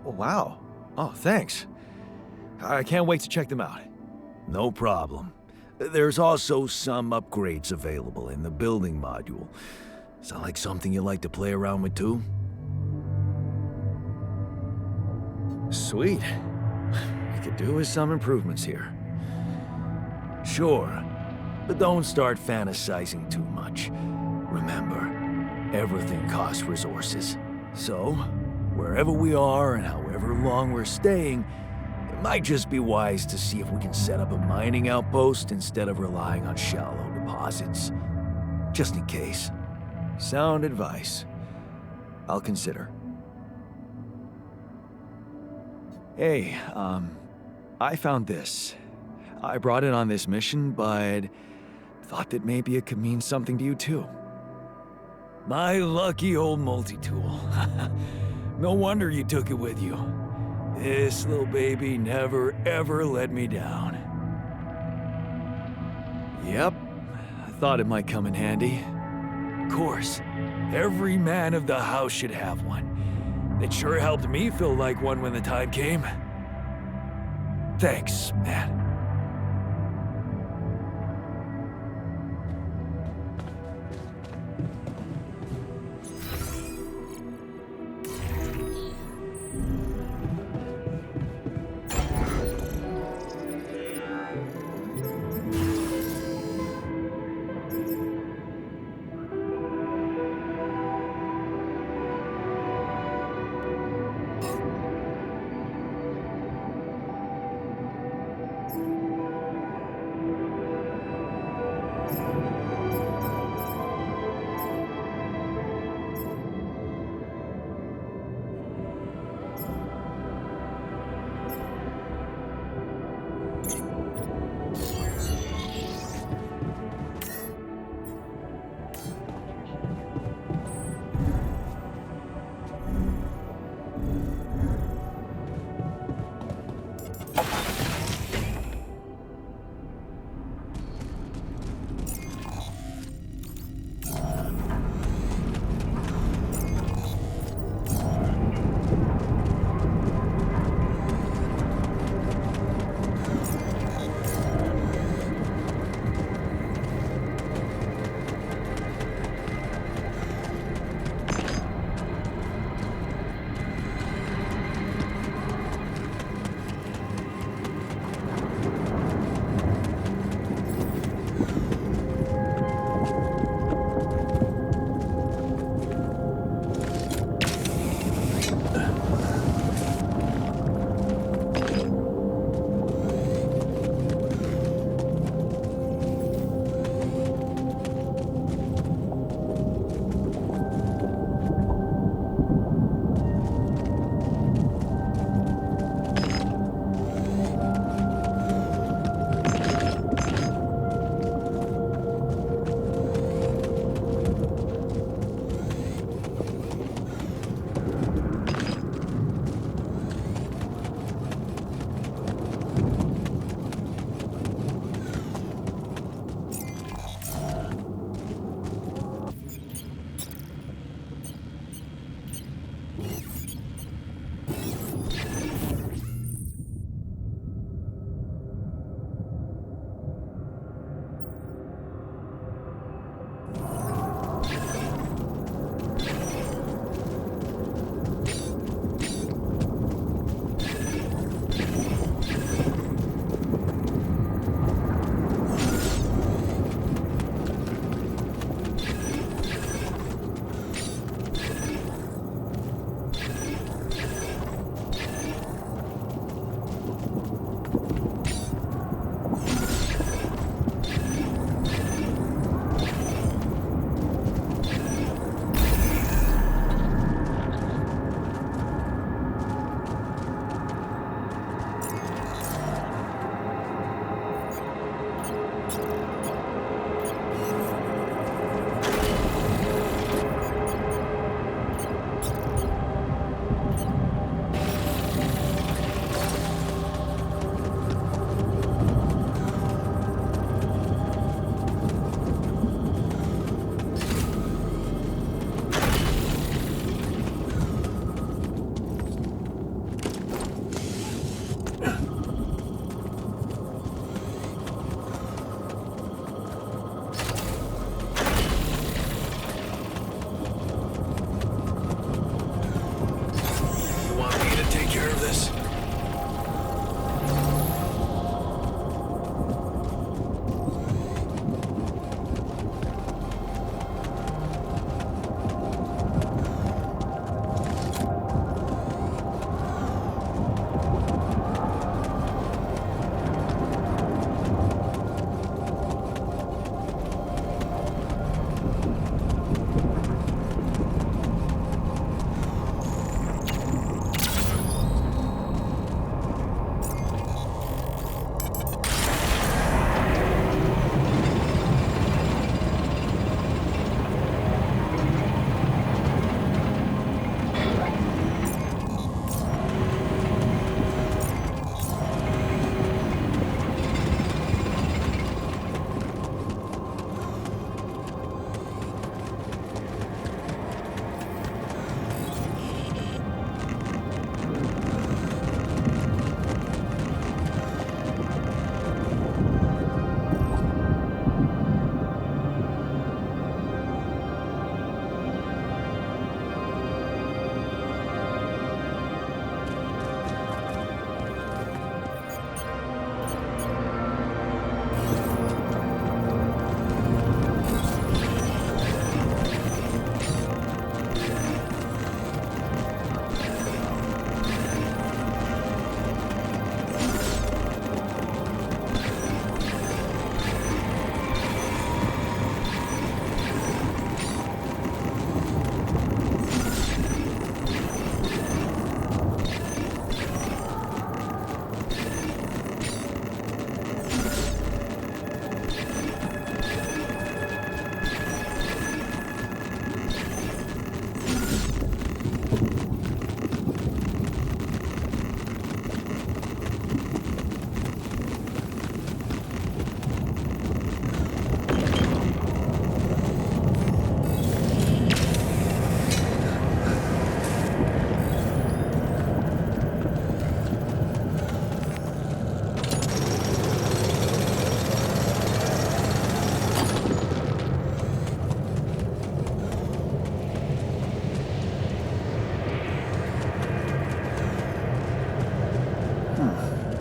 Wow. Oh, thanks. I can't wait to check them out. No problem. There's also some upgrades available in the building module. Sound like something you like to play around with too? Sweet. We could do with some improvements here. Sure, but don't start fantasizing too much. Remember, everything costs resources. So, wherever we are and however long we're staying, it might just be wise to see if we can set up a mining outpost instead of relying on shallow deposits. Just in case. Sound advice. I'll consider. Hey, I found this. I brought it on this mission, but thought that maybe it could mean something to you too. My lucky old multi-tool. No wonder you took it with you. This little baby never ever let me down. Yep, I thought it might come in handy. Of course, every man of the house should have one. It sure helped me feel like one when the time came. Thanks, man.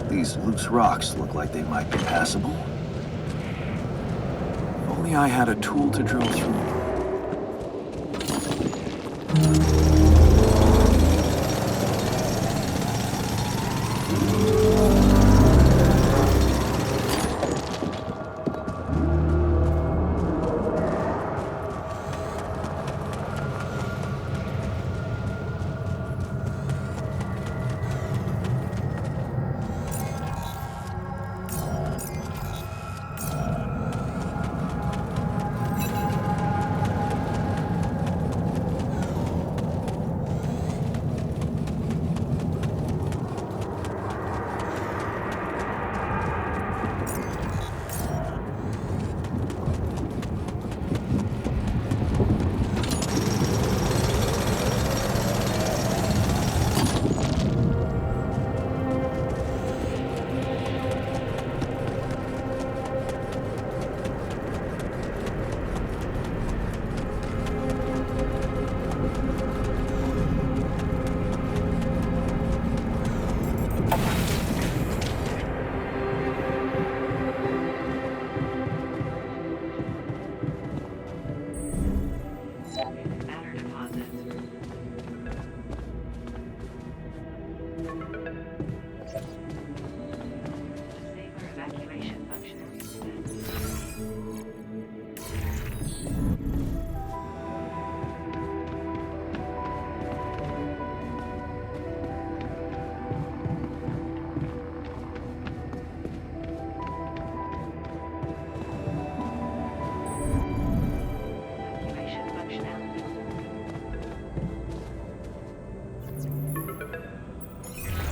These loose rocks look like they might be passable. If only I had a tool to drill through them.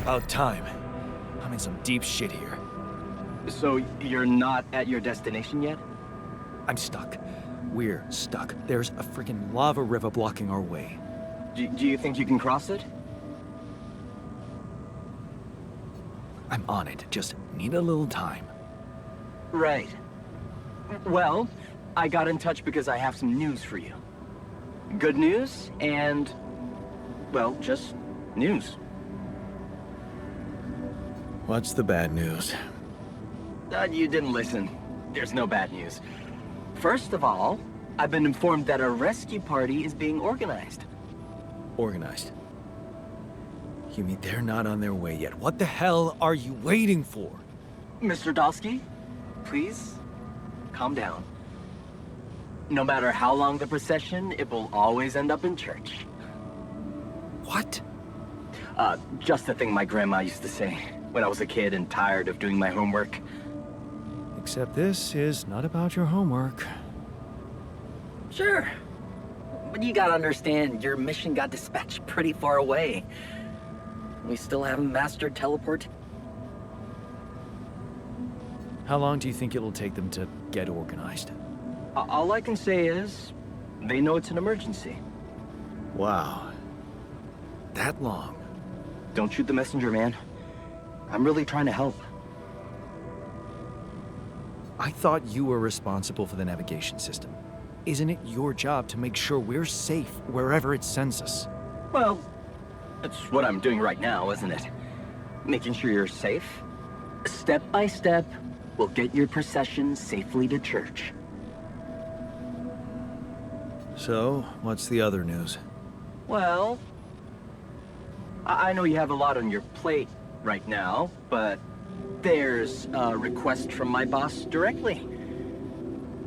About time. I'm in some deep shit here. So you're not at your destination yet? I'm stuck. We're stuck. There's a freaking lava river blocking our way. Do you think you can cross it? I'm on it. Just need a little time. Right. Well, I got in touch because I have some news for you. Good news and, well, just news. What's the bad news? You didn't listen. There's no bad news. First of all, I've been informed that a rescue party is being organized. Organized. You mean they're not on their way yet? What the hell are you waiting for? Mr. Dolski, please, calm down. No matter how long the procession, it will always end up in church. What? Just the thing my grandma used to say when I was a kid and tired of doing my homework. Except this is not about your homework. Sure. But you gotta understand, your mission got dispatched pretty far away. We still haven't mastered teleport. How long do you think it'll take them to get organized? All I can say is, they know it's an emergency. Wow. That long? Don't shoot the messenger, man. I'm really trying to help. I thought you were responsible for the navigation system. Isn't it your job to make sure we're safe wherever it sends us? Well, that's what I'm doing right now, isn't it? Making sure you're safe. Step by step, we'll get your procession safely to church. So, what's the other news? Well, I know you have a lot on your plate right now, but there's a request from my boss directly.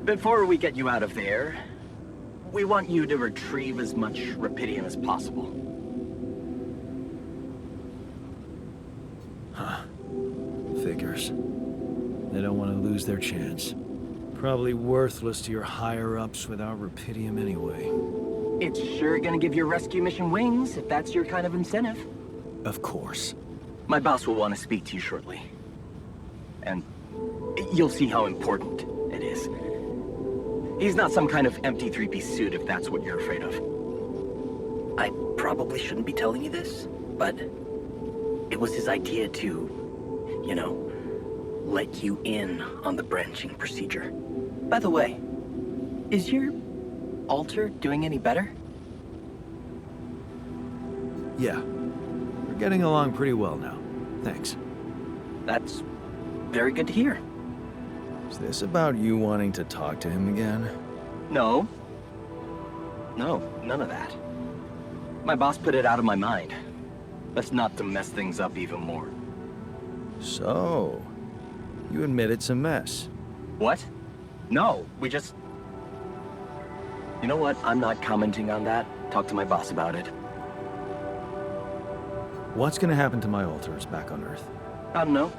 Before we get you out of there, we want you to retrieve as much rupidium as possible. Huh. Figures. They don't want to lose their chance. Probably worthless to your higher-ups without rupidium anyway. It's sure gonna give your rescue mission wings, if that's your kind of incentive. Of course. My boss will want to speak to you shortly. And you'll see how important it is. He's not some kind of empty three-piece suit, if that's what you're afraid of. I probably shouldn't be telling you this, but it was his idea to, you know, let you in on the branching procedure. By the way, is your alter doing any better? Yeah. We're getting along pretty well now. Thanks. That's very good to hear. Is this about you wanting to talk to him again? No. No, none of that. My boss put it out of my mind. That's not to mess things up even more. So, you admit it's a mess. What? No, we just... You know what? I'm not commenting on that. Talk to my boss about it. What's gonna happen to my alters back on Earth? I don't know.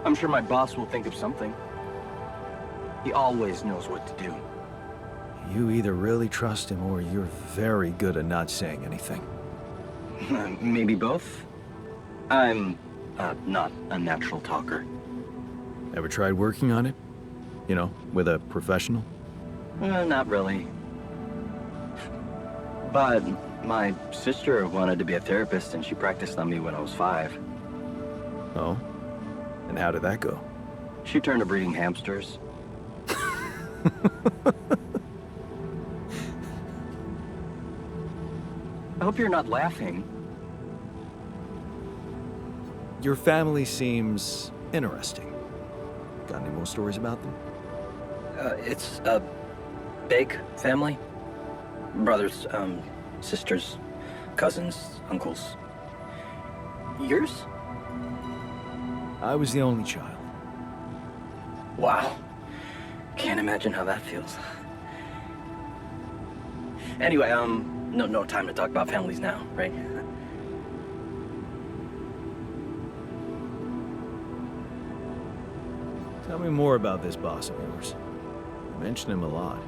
I'm sure my boss will think of something. He always knows what to do. You either really trust him or you're very good at not saying anything. Maybe both. I'm not a natural talker. Ever tried working on it? You know, with a professional? Not really. But my sister wanted to be a therapist and she practiced on me when I was 5. Oh? And how did that go? She turned to breeding hamsters. I hope you're not laughing. Your family seems interesting. Got any more stories about them? It's a big family. Brothers, sisters, cousins, uncles. Yours? I was the only child. Wow. Can't imagine how that feels. Anyway, no time to talk about families now, right? Tell me more about this boss of yours. You mention him a lot.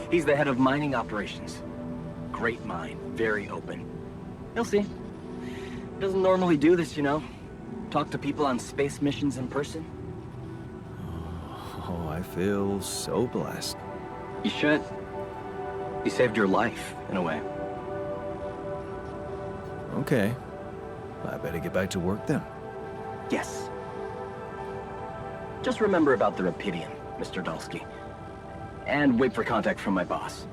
He's the head of mining operations. Great mine, very open. You'll see. Doesn't normally do this, you know. Talk to people on space missions in person. Oh, I feel so blessed. You should. He saved your life, in a way. Okay. I better get back to work then. Yes. Just remember about the Rapidian, Mr. Dolski. And wait for contact from my boss.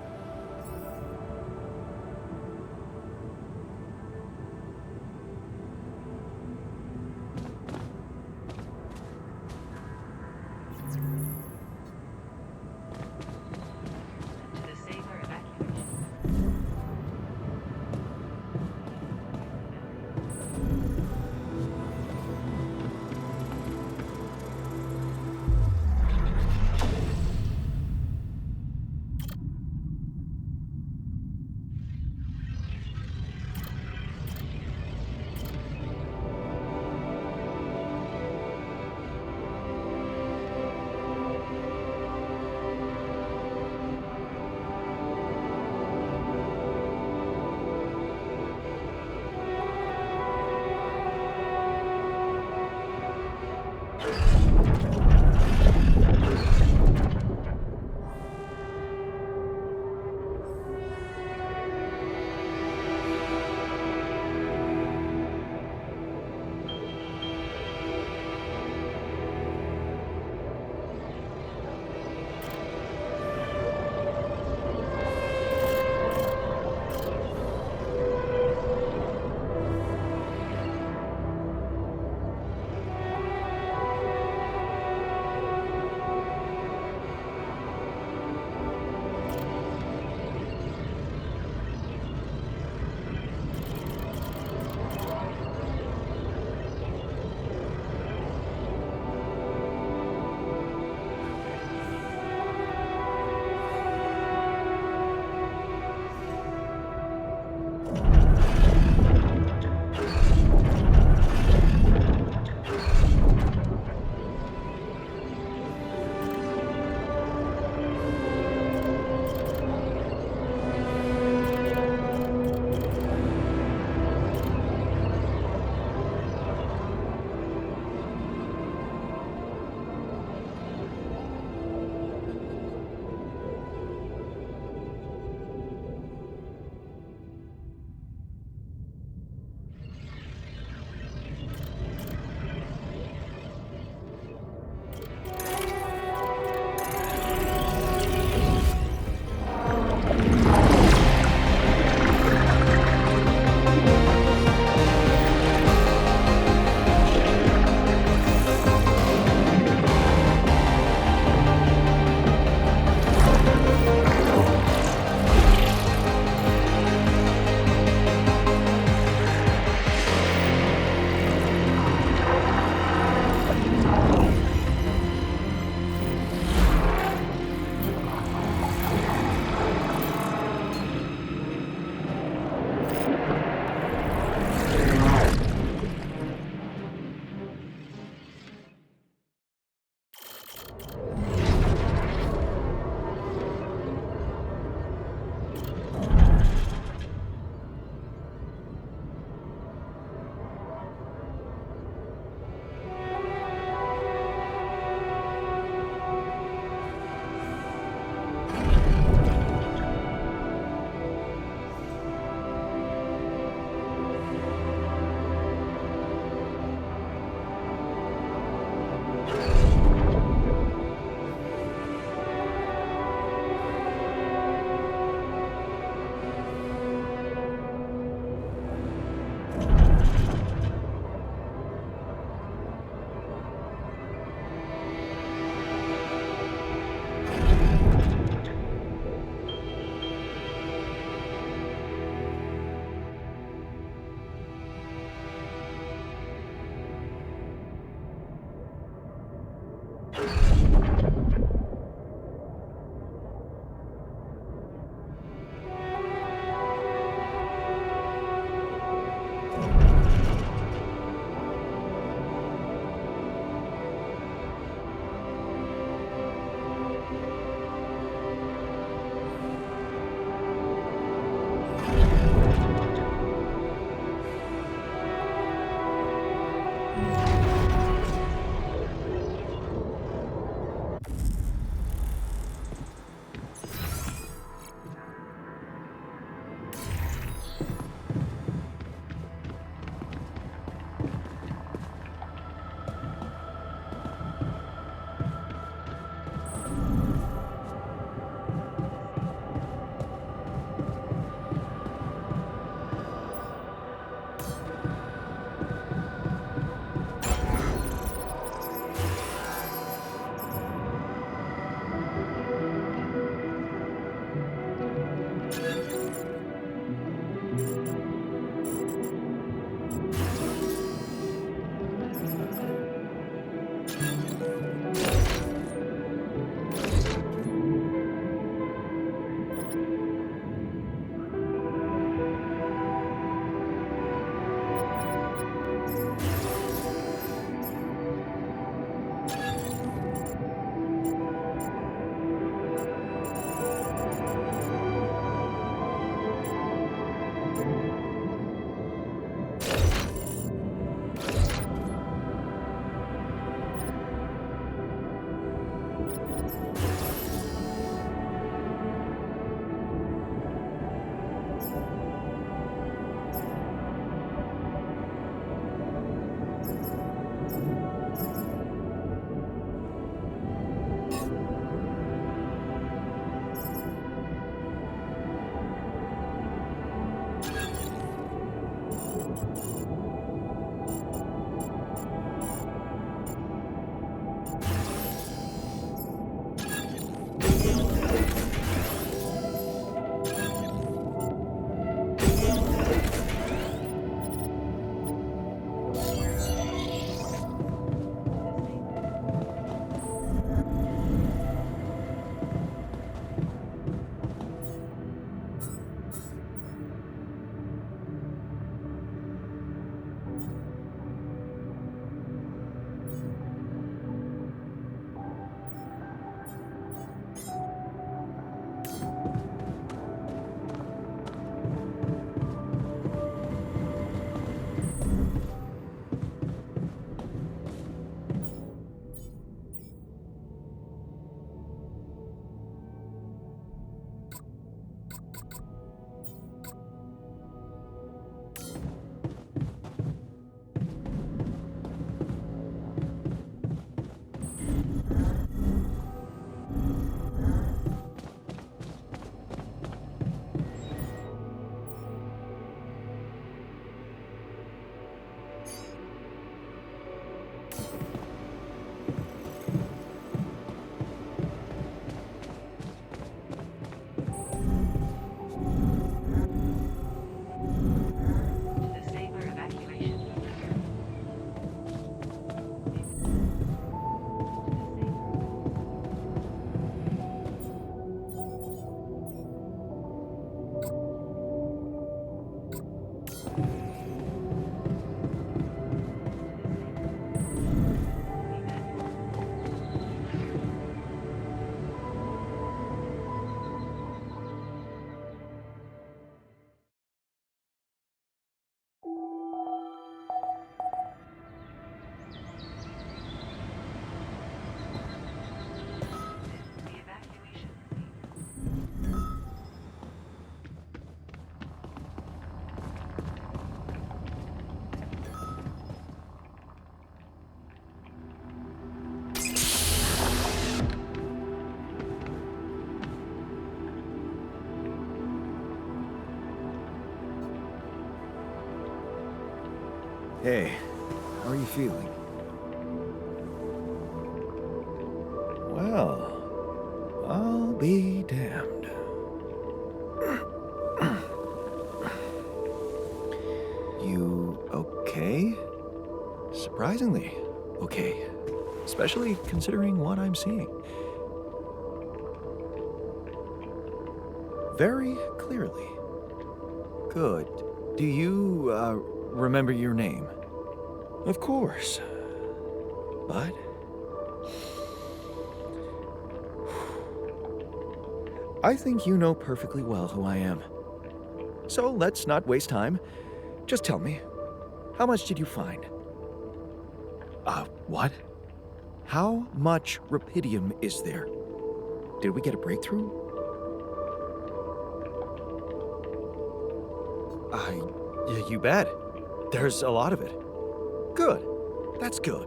Hey, how are you feeling? Well, I'll be damned. You okay? Surprisingly okay. Especially considering what I'm seeing. Very clearly. Good. Do you, remember your name? Of course. But... I think you know perfectly well who I am. So let's not waste time. Just tell me, how much did you find? What? How much rupidium is there? Did we get a breakthrough? You bet. There's a lot of it. Good. That's good.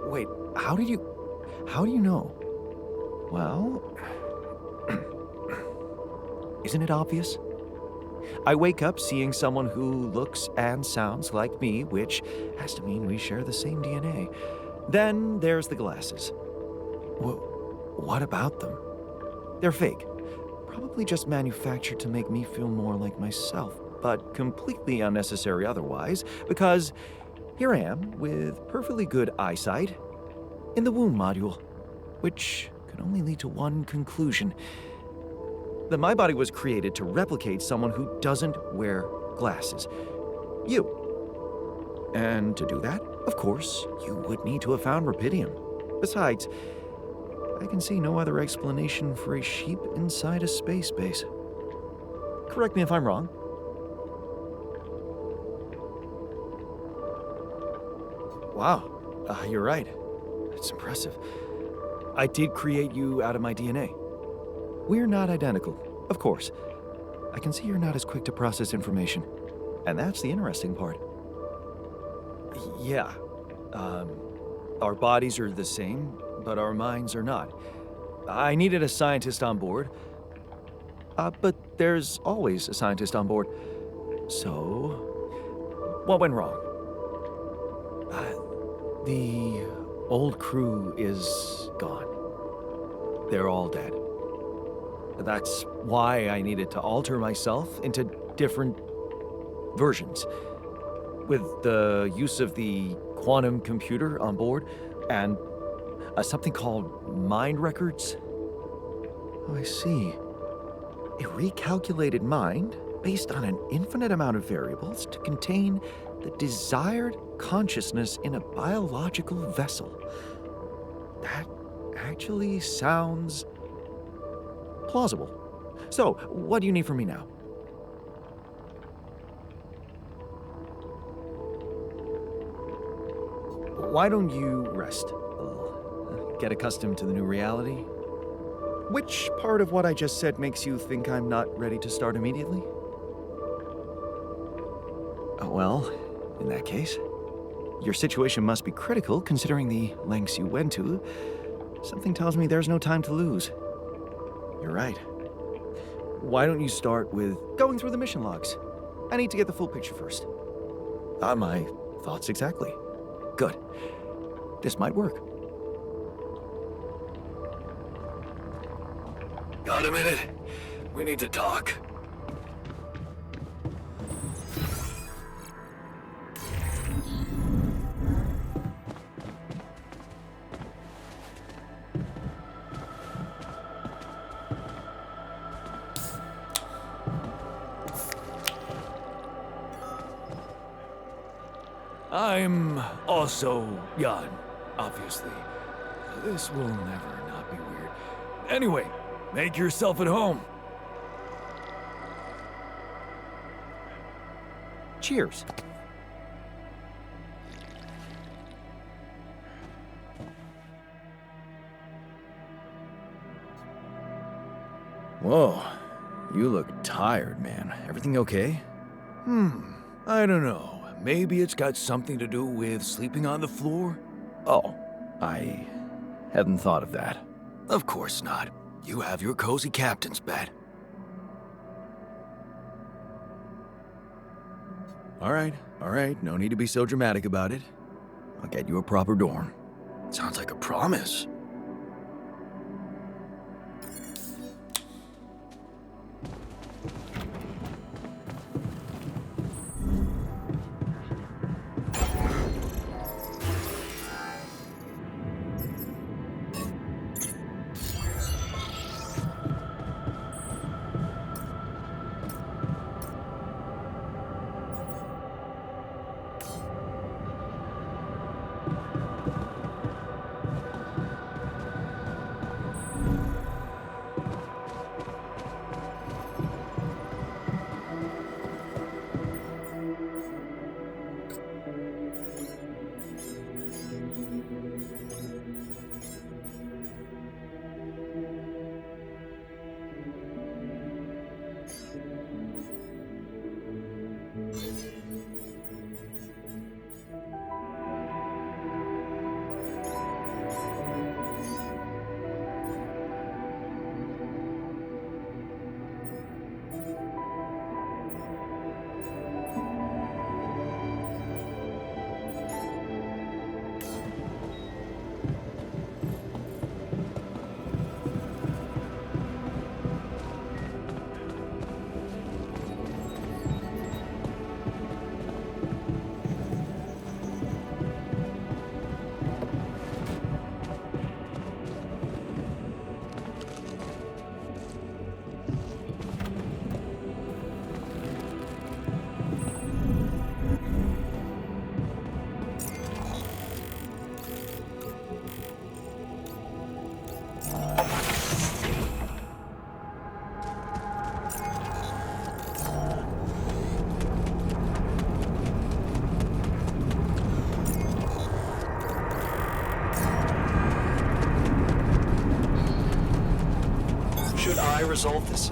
Wait, how do you know? Well, isn't it obvious? I wake up seeing someone who looks and sounds like me, which has to mean we share the same DNA. Then there's the glasses. What about them? They're fake. Probably just manufactured to make me feel more like myself, but completely unnecessary otherwise, because here I am with perfectly good eyesight in the womb module, which can only lead to one conclusion: that my body was created to replicate someone who doesn't wear glasses. You. And to do that, of course, you would need to have found rupidium. Besides, I can see no other explanation for a sheep inside a space base. Correct me if I'm wrong. Wow, you're right. That's impressive. I did create you out of my DNA. We're not identical, of course. I can see you're not as quick to process information. And that's the interesting part. Yeah. Our bodies are the same, but our minds are not. I needed a scientist on board. But there's always a scientist on board. So, what went wrong? The old crew is gone. They're all dead. That's why I needed to alter myself into different versions. With the use of the quantum computer on board and something called mind records. Oh, I see. A recalculated mind based on an infinite amount of variables to contain the desired consciousness in a biological vessel. That actually sounds plausible. So, what do you need from me now? Why don't you rest a little? Get accustomed to the new reality? Which part of what I just said makes you think I'm not ready to start immediately? Well, in that case, your situation must be critical considering the lengths you went to. Something tells me there's no time to lose. You're right. Why don't you start with going through the mission logs? I need to get the full picture first. My thoughts exactly. Good. This might work. Got a minute? We need to talk. I'm also Jan, obviously. This will never not be weird. Anyway, make yourself at home. Cheers. Whoa, you look tired, man. Everything okay? I don't know. Maybe it's got something to do with sleeping on the floor? Oh, I hadn't thought of that. Of course not. You have your cozy captain's bed. All right. No need to be so dramatic about it. I'll get you a proper dorm. Sounds like a promise. Should I resolve this?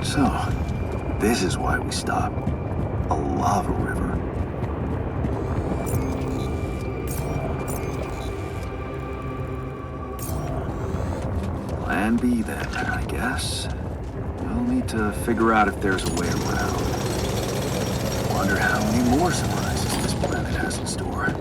So, this is why we stopped. A lava river. Plan B then, I guess. We'll need to figure out if there's a way around. Wonder how many more surprises this planet has in store.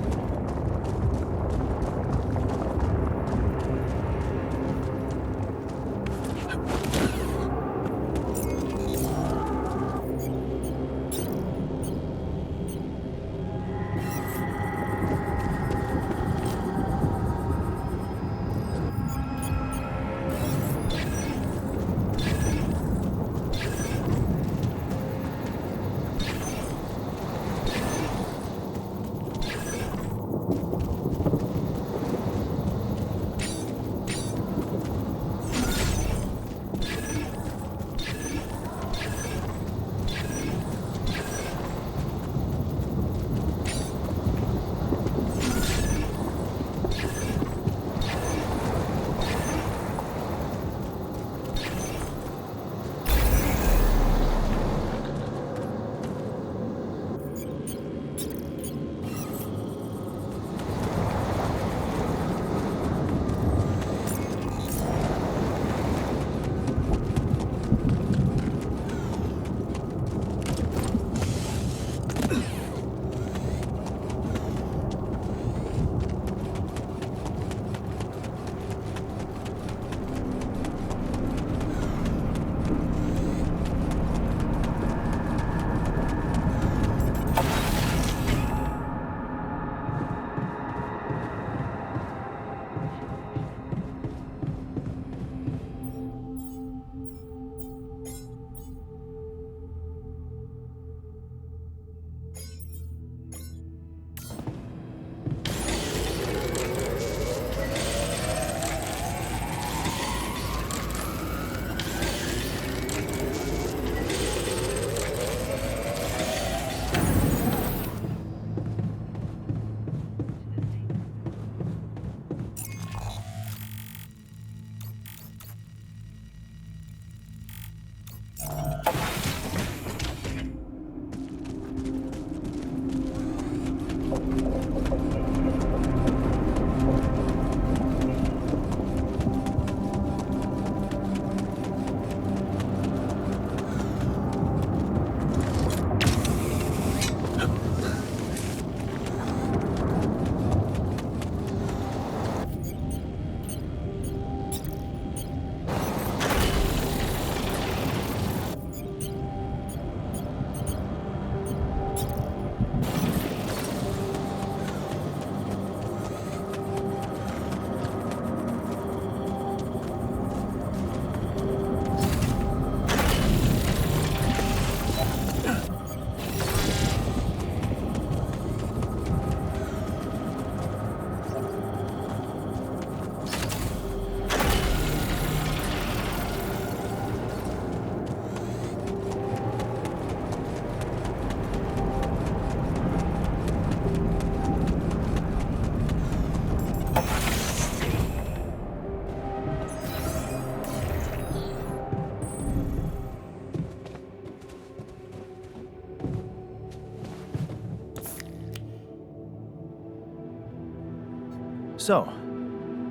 So,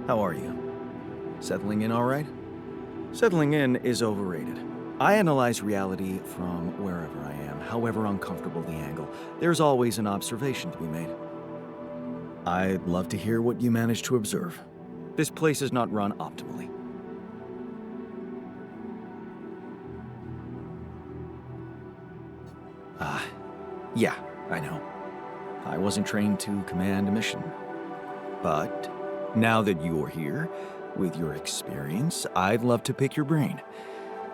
how are you? Settling in all right? Settling in is overrated. I analyze reality from wherever I am, however uncomfortable the angle. There's always an observation to be made. I'd love to hear what you managed to observe. This place is not run optimally. Yeah, I know. I wasn't trained to command a mission. But now that you're here, with your experience, I'd love to pick your brain.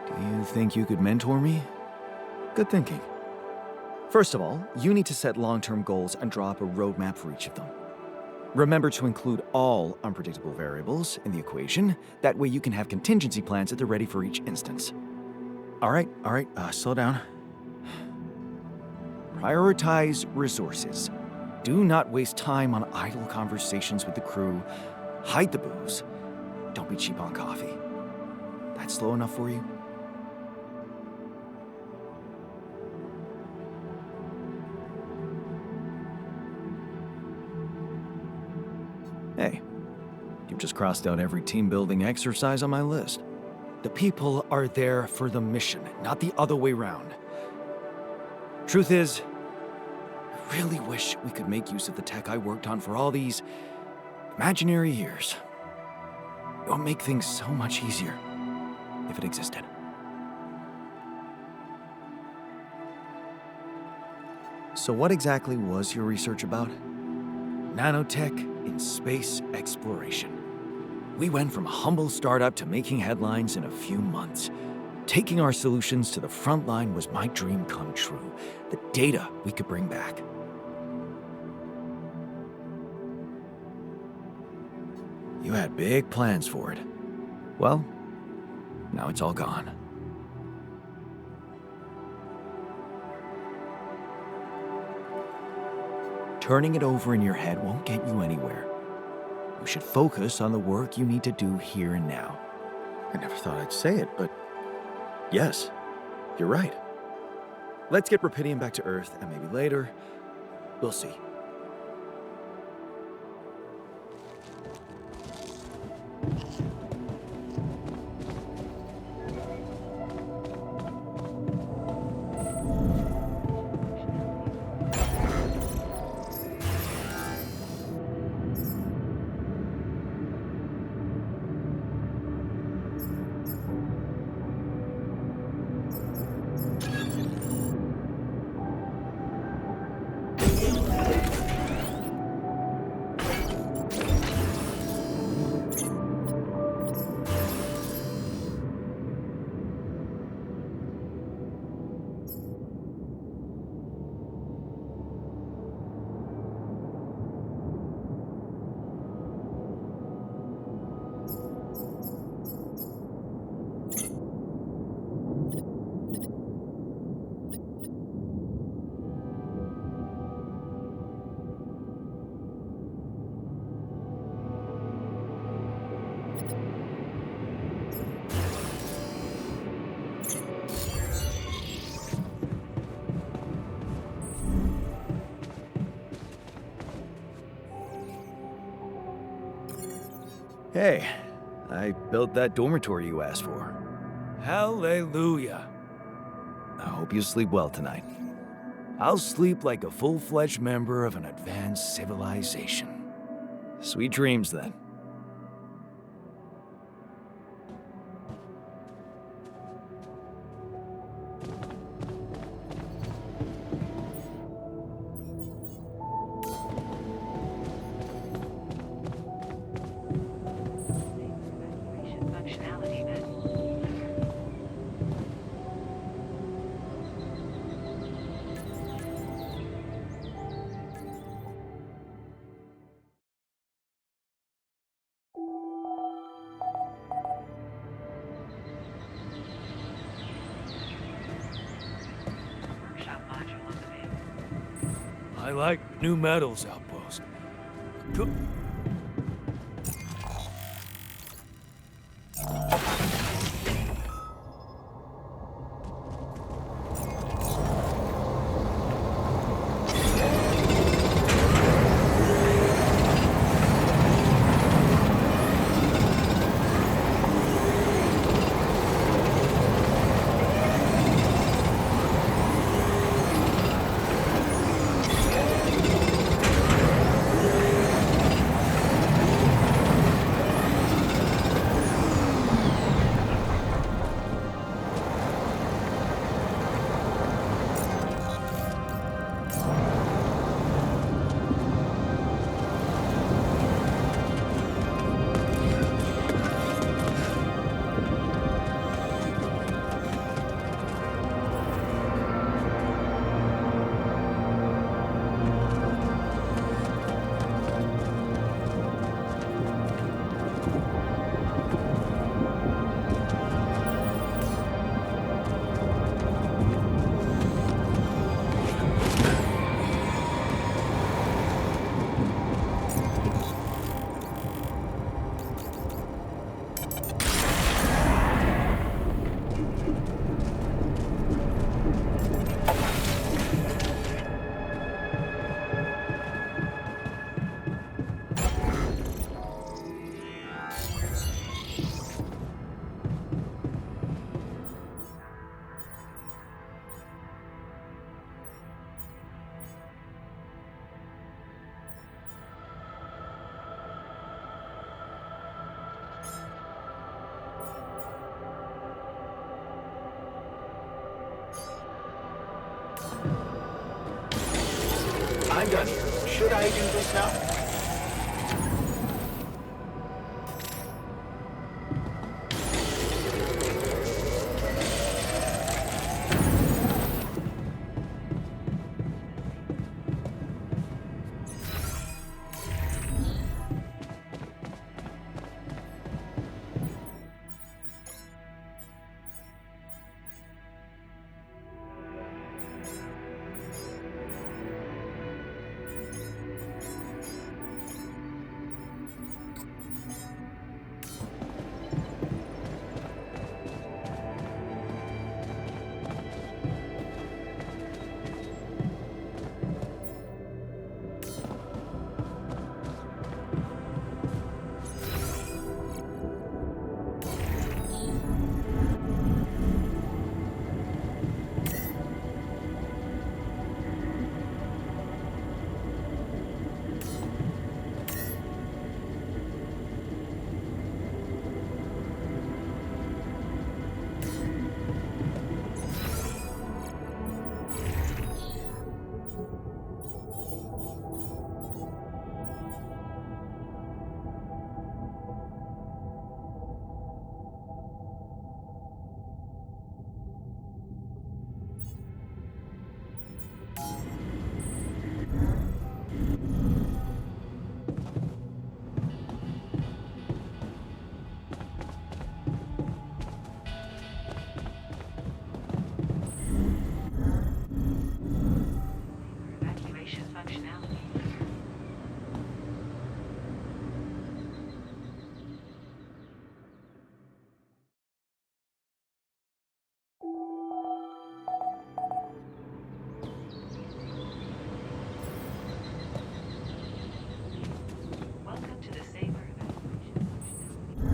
Do you think you could mentor me? Good thinking. First of all, you need to set long-term goals and draw up a roadmap for each of them. Remember to include all unpredictable variables in the equation. That way you can have contingency plans at the ready for each instance. All right, slow down. Prioritize resources. Do not waste time on idle conversations with the crew. Hide the booze. Don't be cheap on coffee. That's slow enough for you? Hey, you've just crossed out every team-building exercise on my list. The people are there for the mission, not the other way round. Truth is, I really wish we could make use of the tech I worked on for all these imaginary years. It would make things so much easier if it existed. So what exactly was your research about? Nanotech in space exploration. We went from a humble startup to making headlines in a few months. Taking our solutions to the front line was my dream come true. The data we could bring back. You had big plans for it. Well, now it's all gone. Turning it over in your head won't get you anywhere. You should focus on the work you need to do here and now. I never thought I'd say it, but yes, you're right. Let's get Rapidium back to Earth, and maybe later, we'll see. Hey, I built that dormitory you asked for. Hallelujah. I hope you sleep well tonight. I'll sleep like a full-fledged member of an advanced civilization. Sweet dreams, then. I like new metals outpost. I'm done here. Should I do this now? Evacuation functionality. Welcome to the safer evacuation functionality.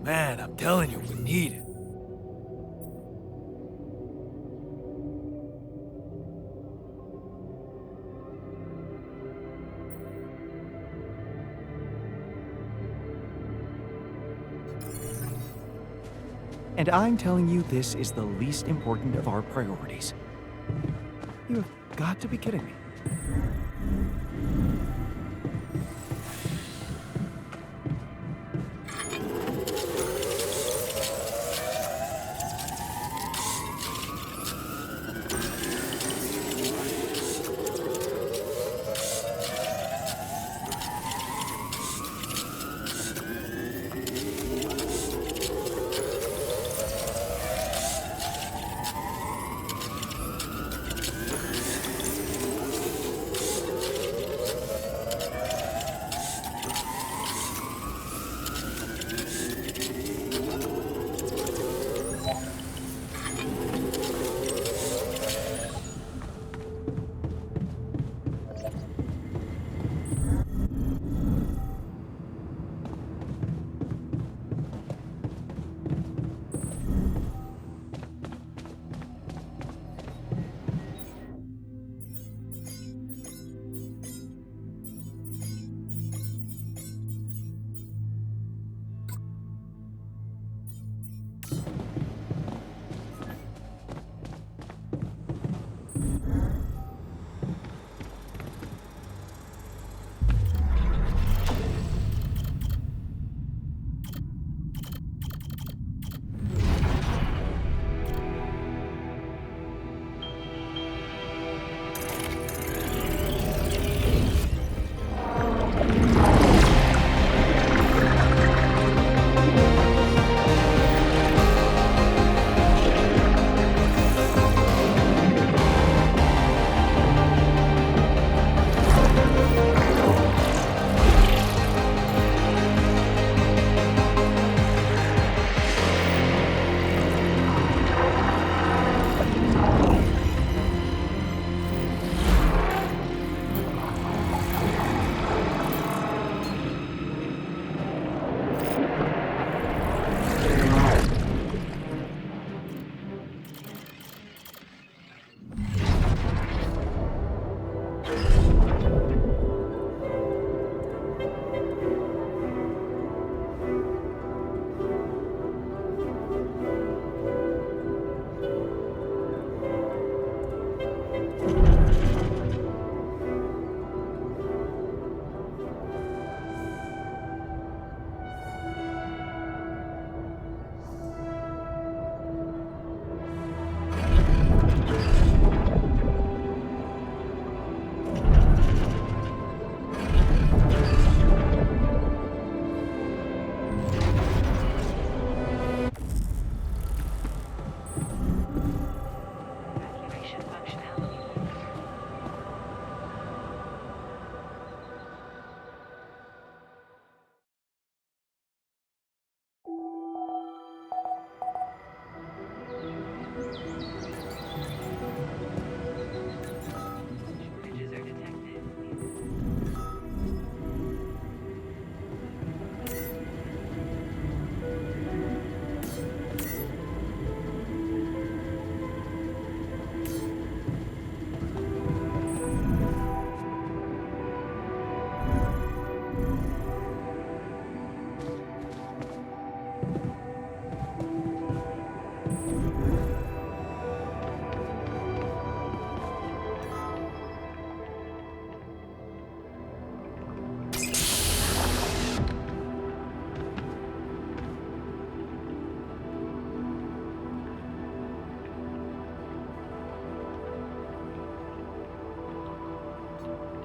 Man, I'm telling you, we need it. And I'm telling you this is the least important of our priorities. You have got to be kidding me.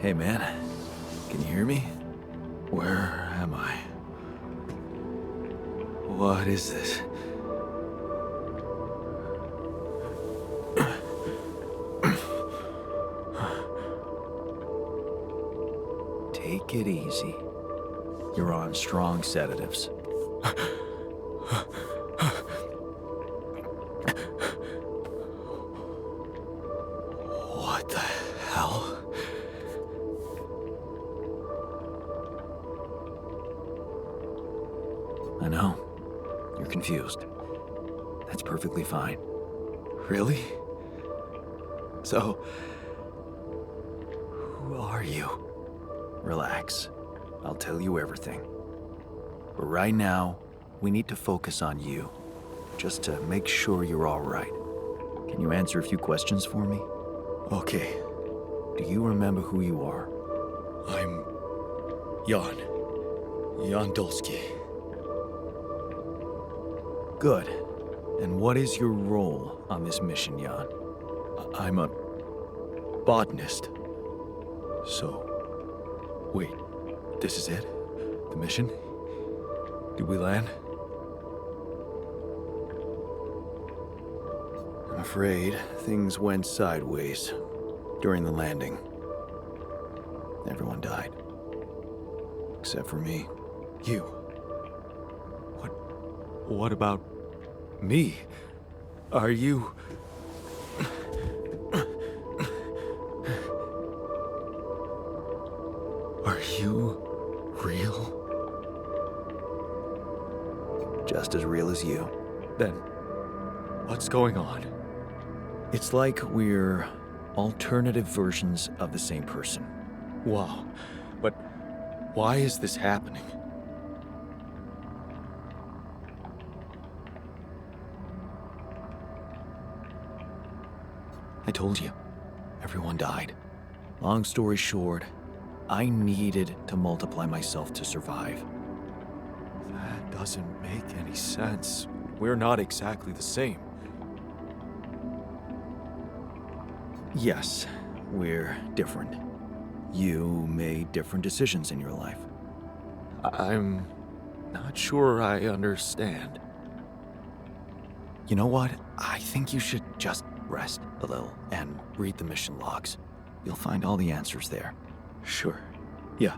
Hey, man. Can you hear me? Where am I? What is this? Take it easy. You're on strong sedatives. What the hell? I know. You're confused. That's perfectly fine. Really? So, who are you? Relax. I'll tell you everything. But right now, we need to focus on you, just to make sure you're all right. Can you answer a few questions for me? Okay. Do you remember who you are? I'm Jan Dolski. Good. And what is your role on this mission, Jan? I'm a botanist. So, wait, this is it? The mission? Did we land? I'm afraid things went sideways during the landing. Everyone died. Except for me. You. What about me? Are you... Are you real? Just as real as you. Then, what's going on? It's like we're alternative versions of the same person. Wow. But why is this happening? I told you, everyone died. Long story short, I needed to multiply myself to survive. That doesn't make any sense. We're not exactly the same. Yes, we're different. You made different decisions in your life. I'm not sure I understand. You know what? I think you should just rest a little and read the mission logs. You'll find all the answers there. Sure. Yeah,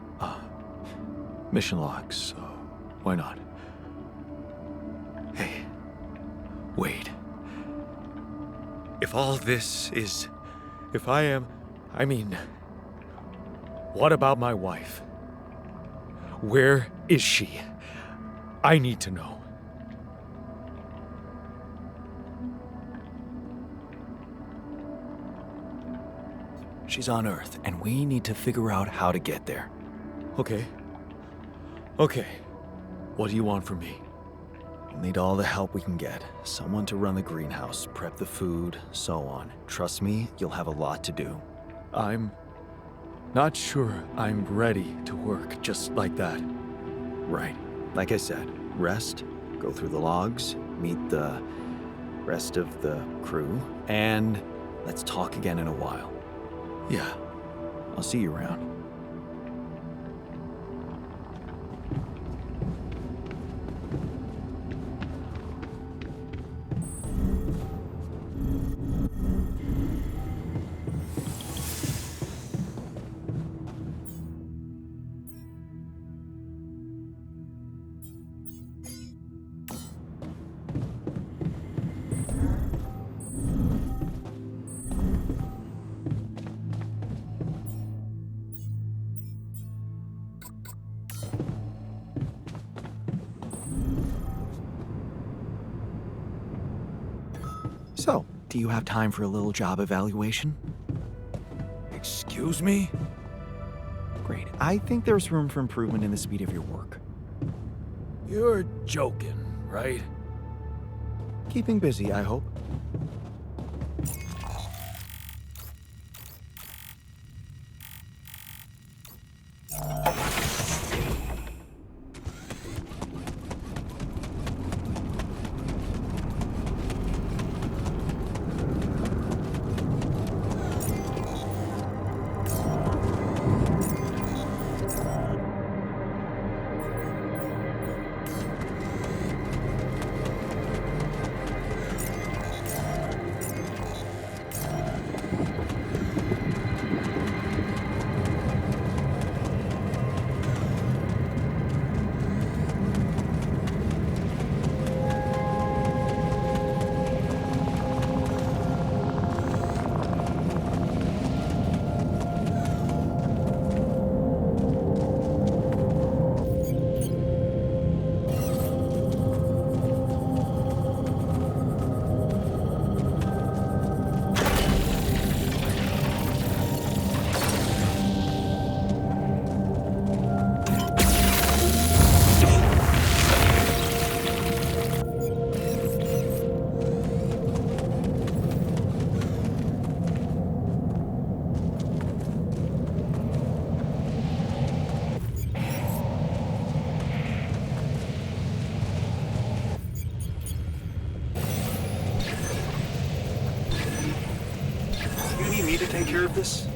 mission logs, why not? Hey, wait. If all this is... If I mean... What about my wife? Where is she? I need to know. She's on Earth, and we need to figure out how to get there. Okay. What do you want from me? We'll need all the help we can get. Someone to run the greenhouse, prep the food, so on. Trust me, you'll have a lot to do. I'm not sure I'm ready to work just like that. Right. Like I said, rest, go through the logs, meet the rest of the crew, and let's talk again in a while. Yeah. I'll see you around. So, do you have time for a little job evaluation? Excuse me? Great. I think there's room for improvement in the speed of your work. You're joking, right? Keeping busy, I hope. care of this?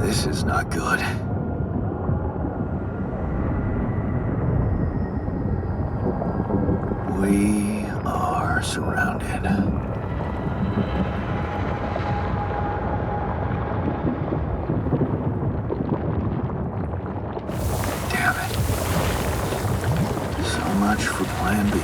This is not good. We are surrounded. Damn it. So much for Plan B.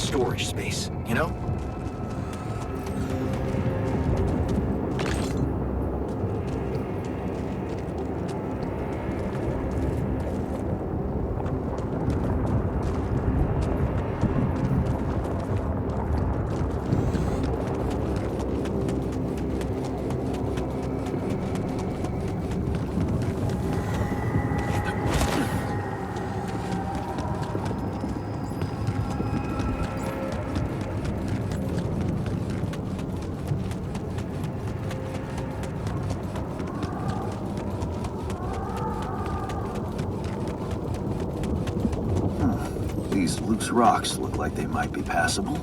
storage space, you know? These loose rocks look like they might be passable.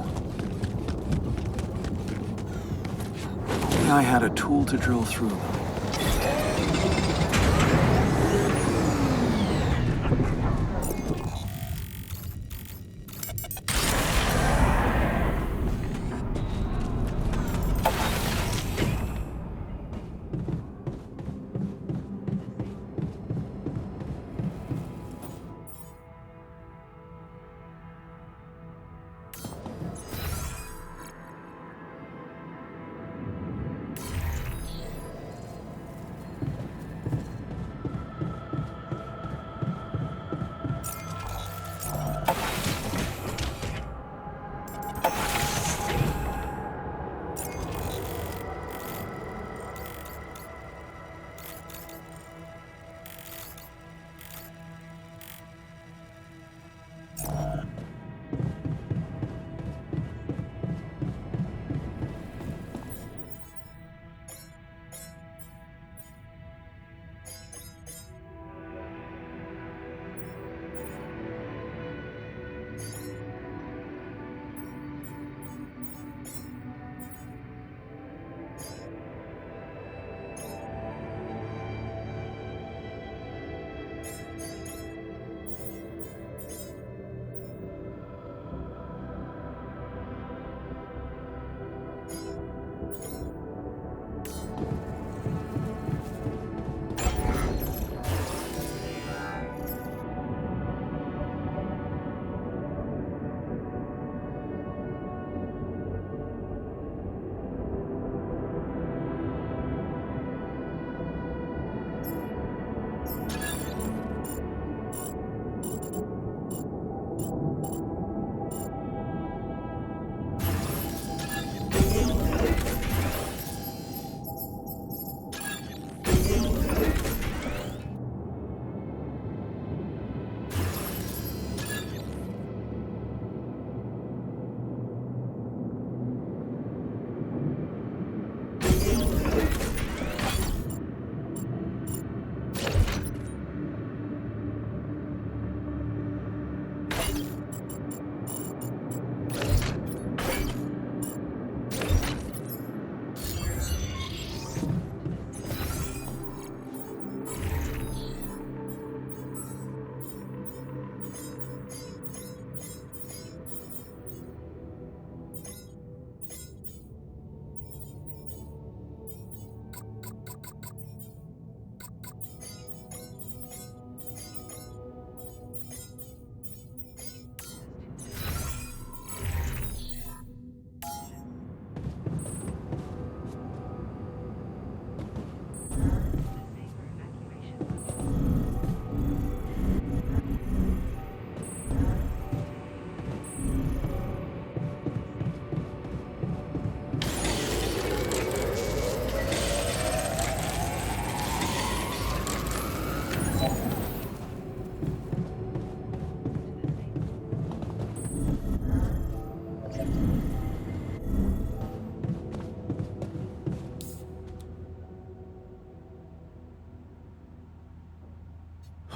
Only I had a tool to drill through them.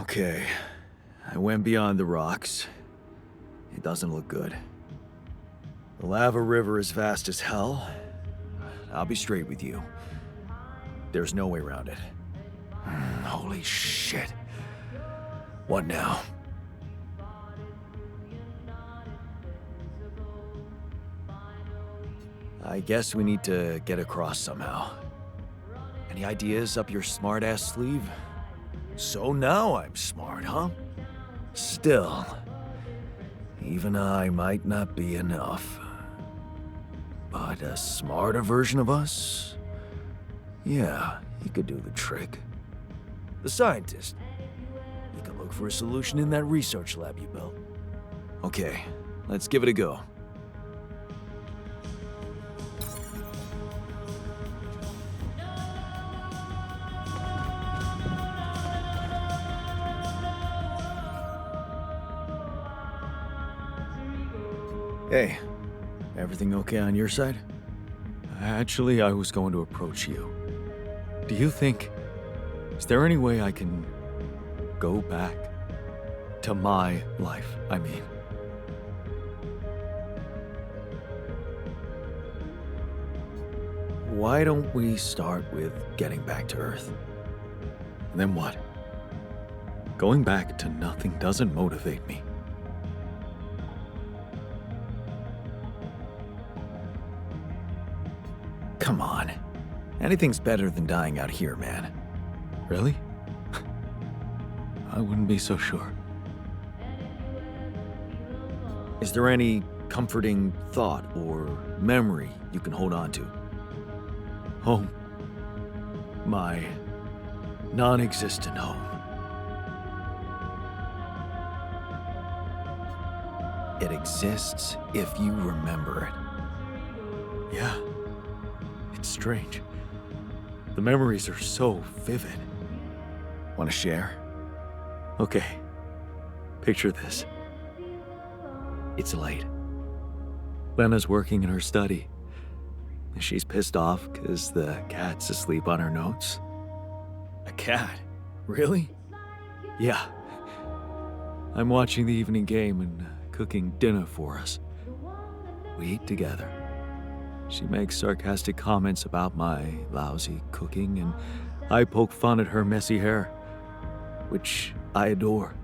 Okay, I went beyond the rocks. It doesn't look good. The lava river is vast as hell. I'll be straight with you. There's no way around it. Holy shit. What now? I guess we need to get across somehow. Any ideas up your smart-ass sleeve? So now I'm smart, huh? Still, even I might not be enough. But a smarter version of us? Yeah, he could do the trick. The scientist. He could look for a solution in that research lab you built. Okay, let's give it a go. Hey, everything okay on your side? Actually, I was going to approach you. Do you think... Is there any way I can go back to my life, I mean? Why don't we start with getting back to Earth? And then what? Going back to nothing doesn't motivate me. Come on. Anything's better than dying out here, man. Really? I wouldn't be so sure. Is there any comforting thought or memory you can hold on to? Home. My non-existent home. It exists if you remember it. Yeah. It's strange. The memories are so vivid. Want to share? Okay. Picture this. It's late. Lena's working in her study. She's pissed off because the cat's asleep on her notes. A cat? Really? Yeah. I'm watching the evening game and cooking dinner for us. We eat together. She makes sarcastic comments about my lousy cooking, and I poke fun at her messy hair, which I adore.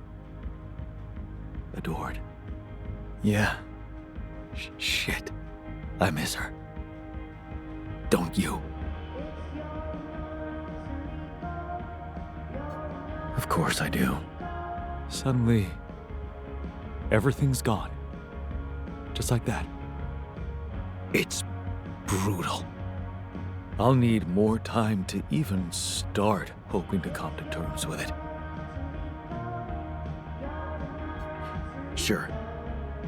Adored. Yeah. Shit. I miss her. Don't you? Of course I do. Suddenly, everything's gone. Just like that. It's brutal. I'll need more time to even start hoping to come to terms with it. Sure,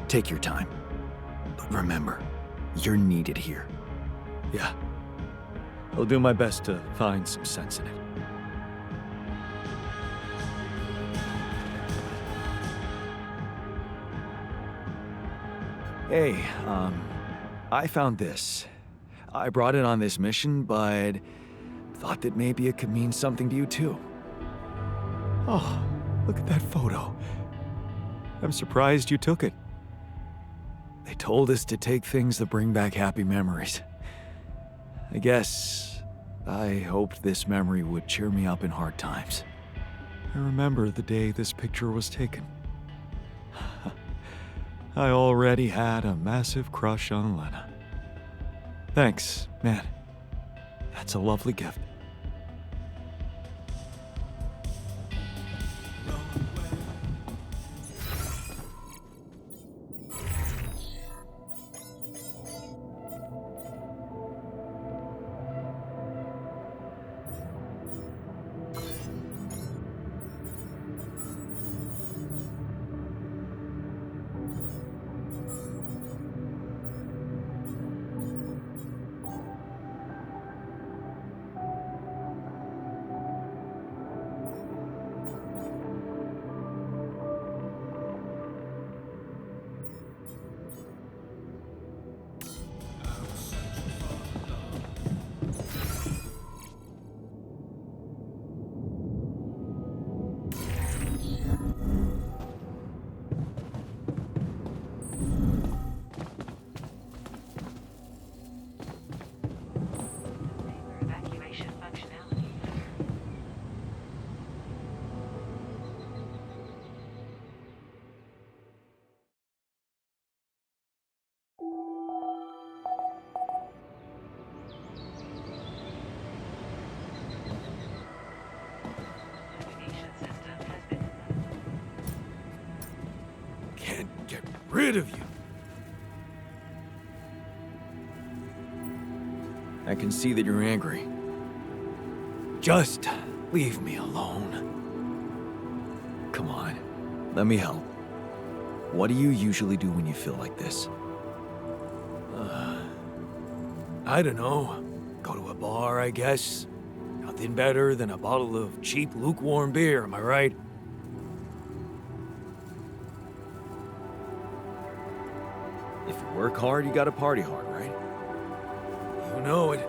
take your time. But remember, you're needed here. Yeah. I'll do my best to find some sense in it. Hey, I found this. I brought it on this mission, but thought that maybe it could mean something to you too. Oh, look at that photo. I'm surprised you took it. They told us to take things that bring back happy memories. I guess I hoped this memory would cheer me up in hard times. I remember the day this picture was taken. I already had a massive crush on Lena. Thanks, man. That's a lovely gift. rid of you. I can see that you're angry. Just leave me alone. Come on, let me help. What do you usually do when you feel like this? I don't know. Go to a bar, I guess. Nothing better than a bottle of cheap, lukewarm beer, am I right? If you work hard, you gotta party hard, right? You know it.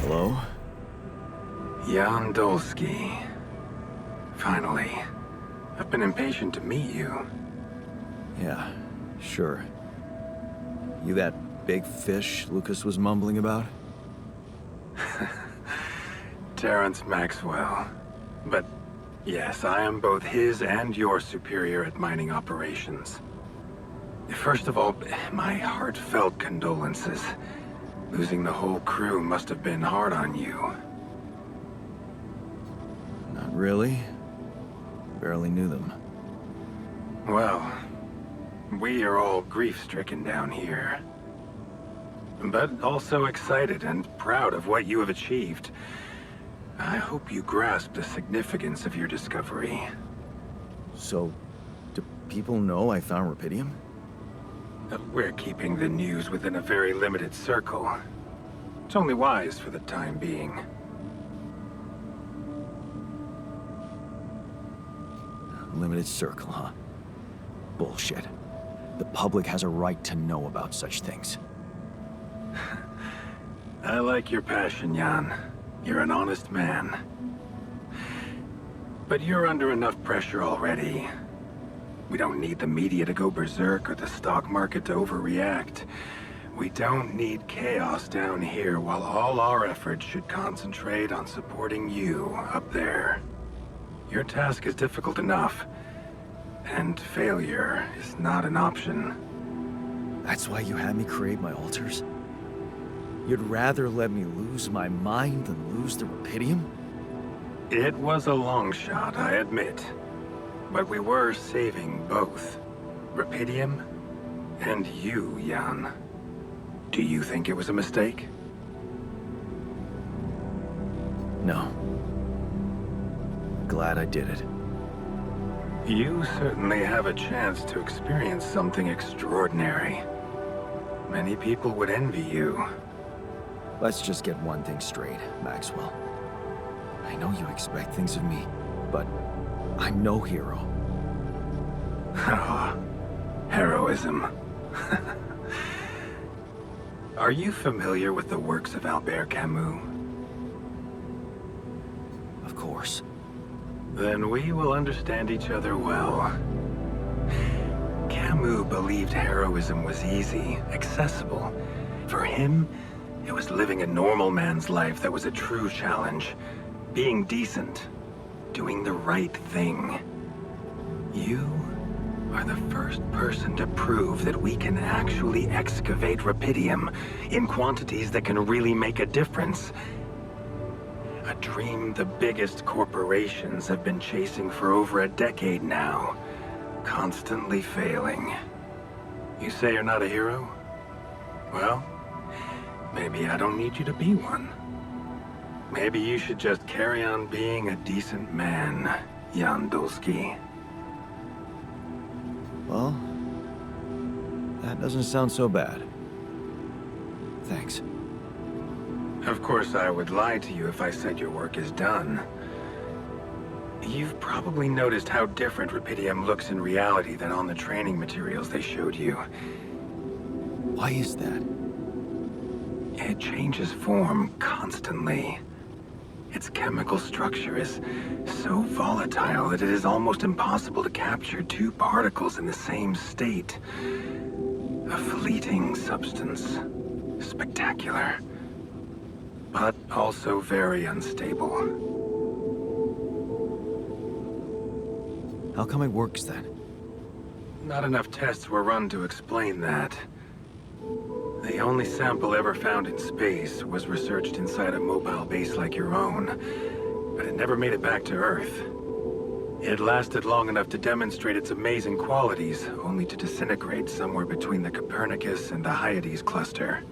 Hello? Jan Dolski. Finally. I've been impatient to meet you. Yeah, sure. You that big fish Lucas was mumbling about? Terrence Maxwell. But yes, I am both his and your superior at mining operations. First of all, my heartfelt condolences. Losing the whole crew must have been hard on you. Not really. Barely knew them. Well, we are all grief-stricken down here. But also excited and proud of what you have achieved. I hope you grasp the significance of your discovery. So, do people know I found Rapidium? We're keeping the news within a very limited circle. It's only wise for the time being. Limited circle, huh? Bullshit. The public has a right to know about such things. I like your passion, Jan. You're an honest man. But you're under enough pressure already. We don't need the media to go berserk or the stock market to overreact. We don't need chaos down here while all our efforts should concentrate on supporting you up there. Your task is difficult enough, and failure is not an option. That's why you had me create my alters? You'd rather let me lose my mind than lose the Rapidium? It was a long shot, I admit. But we were saving both. Rapidium and you, Jan. Do you think it was a mistake? No. Glad I did it. You certainly have a chance to experience something extraordinary. Many people would envy you. Let's just get one thing straight, Maxwell. I know you expect things of me, but I'm no hero. Ah, heroism. Are you familiar with the works of Albert Camus? Of course. Then we will understand each other well. Camus believed heroism was easy, accessible. For him, it was living a normal man's life that was a true challenge. Being decent. Doing the right thing. You are the first person to prove that we can actually excavate Rapidium in quantities that can really make a difference. A dream the biggest corporations have been chasing for over a decade now. Constantly failing. You say you're not a hero? Well, maybe I don't need you to be one. Maybe you should just carry on being a decent man, Jan Dolski. Well, that doesn't sound so bad. Thanks. Of course, I would lie to you if I said your work is done. You've probably noticed how different Rupidium looks in reality than on the training materials they showed you. Why is that? It changes form constantly. Its chemical structure is so volatile that it is almost impossible to capture two particles in the same state. A fleeting substance. Spectacular. But also very unstable. How come it works then? Not enough tests were run to explain that. The only sample ever found in space was researched inside a mobile base like your own, but it never made it back to Earth. It lasted long enough to demonstrate its amazing qualities, only to disintegrate somewhere between the Copernicus and the Hyades cluster.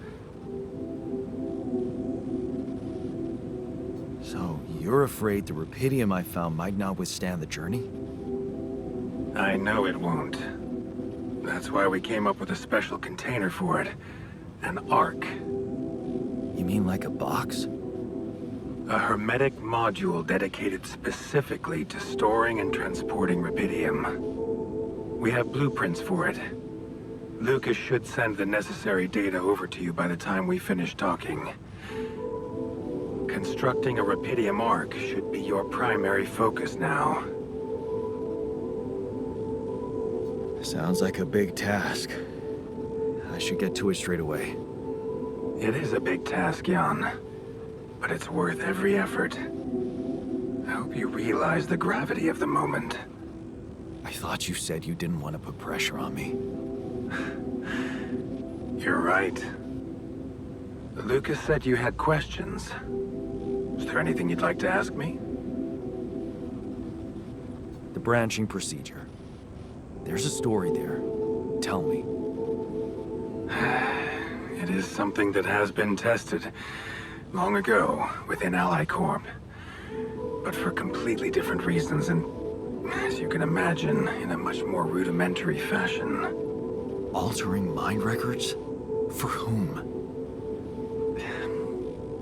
So, you're afraid the rupidium I found might not withstand the journey? I know it won't. That's why we came up with a special container for it. An Ark. You mean like a box? A hermetic module dedicated specifically to storing and transporting rupidium. We have blueprints for it. Lucas should send the necessary data over to you by the time we finish talking. Constructing a rupidium Ark should be your primary focus now. Sounds like a big task. I should get to it straight away. It is a big task, Jan. But it's worth every effort. I hope you realize the gravity of the moment. I thought you said you didn't want to put pressure on me. You're right. Lucas said you had questions. Is there anything you'd like to ask me? The branching procedure. There's a story there. Tell me. It is something that has been tested long ago within Ally Corp. But for completely different reasons and, as you can imagine, in a much more rudimentary fashion. Altering mind records? For whom?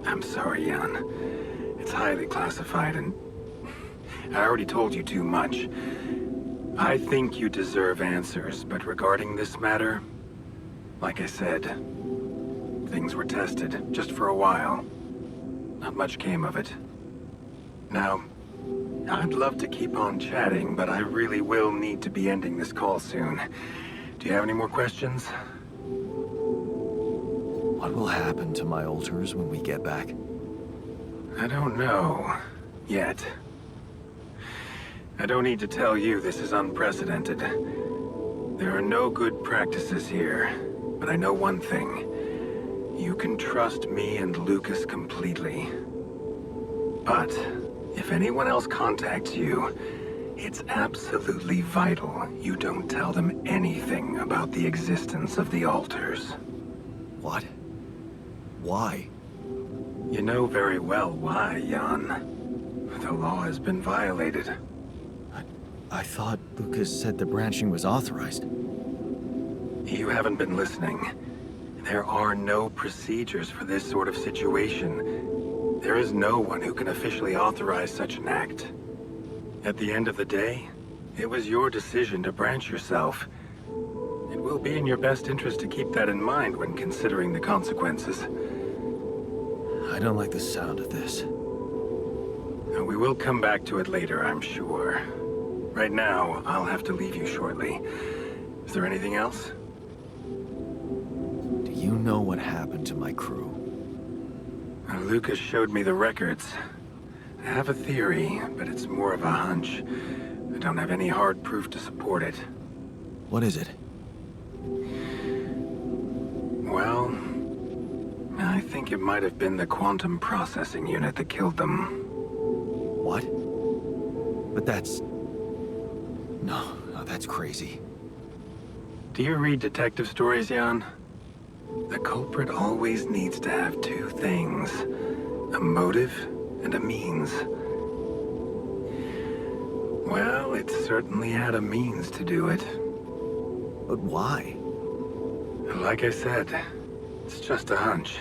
I'm sorry, Jan. It's highly classified and I already told you too much. I think you deserve answers, but regarding this matter, like I said, things were tested, just for a while. Not much came of it. Now, I'd love to keep on chatting, but I really will need to be ending this call soon. Do you have any more questions? What will happen to my alters when we get back? I don't know. Yet. I don't need to tell you this is unprecedented. There are no good practices here, but I know one thing. You can trust me and Lucas completely. But if anyone else contacts you, it's absolutely vital you don't tell them anything about the existence of the alters. What? Why? You know very well why, Jan. The law has been violated. I thought Lucas said the branching was authorized. You haven't been listening. There are no procedures for this sort of situation. There is no one who can officially authorize such an act. At the end of the day, it was your decision to branch yourself. It will be in your best interest to keep that in mind when considering the consequences. I don't like the sound of this. We will come back to it later, I'm sure. Right now, I'll have to leave you shortly. Is there anything else? Do you know what happened to my crew? Lucas showed me the records. I have a theory, but it's more of a hunch. I don't have any hard proof to support it. What is it? Well, I think it might have been the quantum processing unit that killed them. What? But that's... No, that's crazy. Do you read detective stories, Jan? The culprit always needs to have two things. A motive and a means. Well, it certainly had a means to do it. But why? Like I said, it's just a hunch.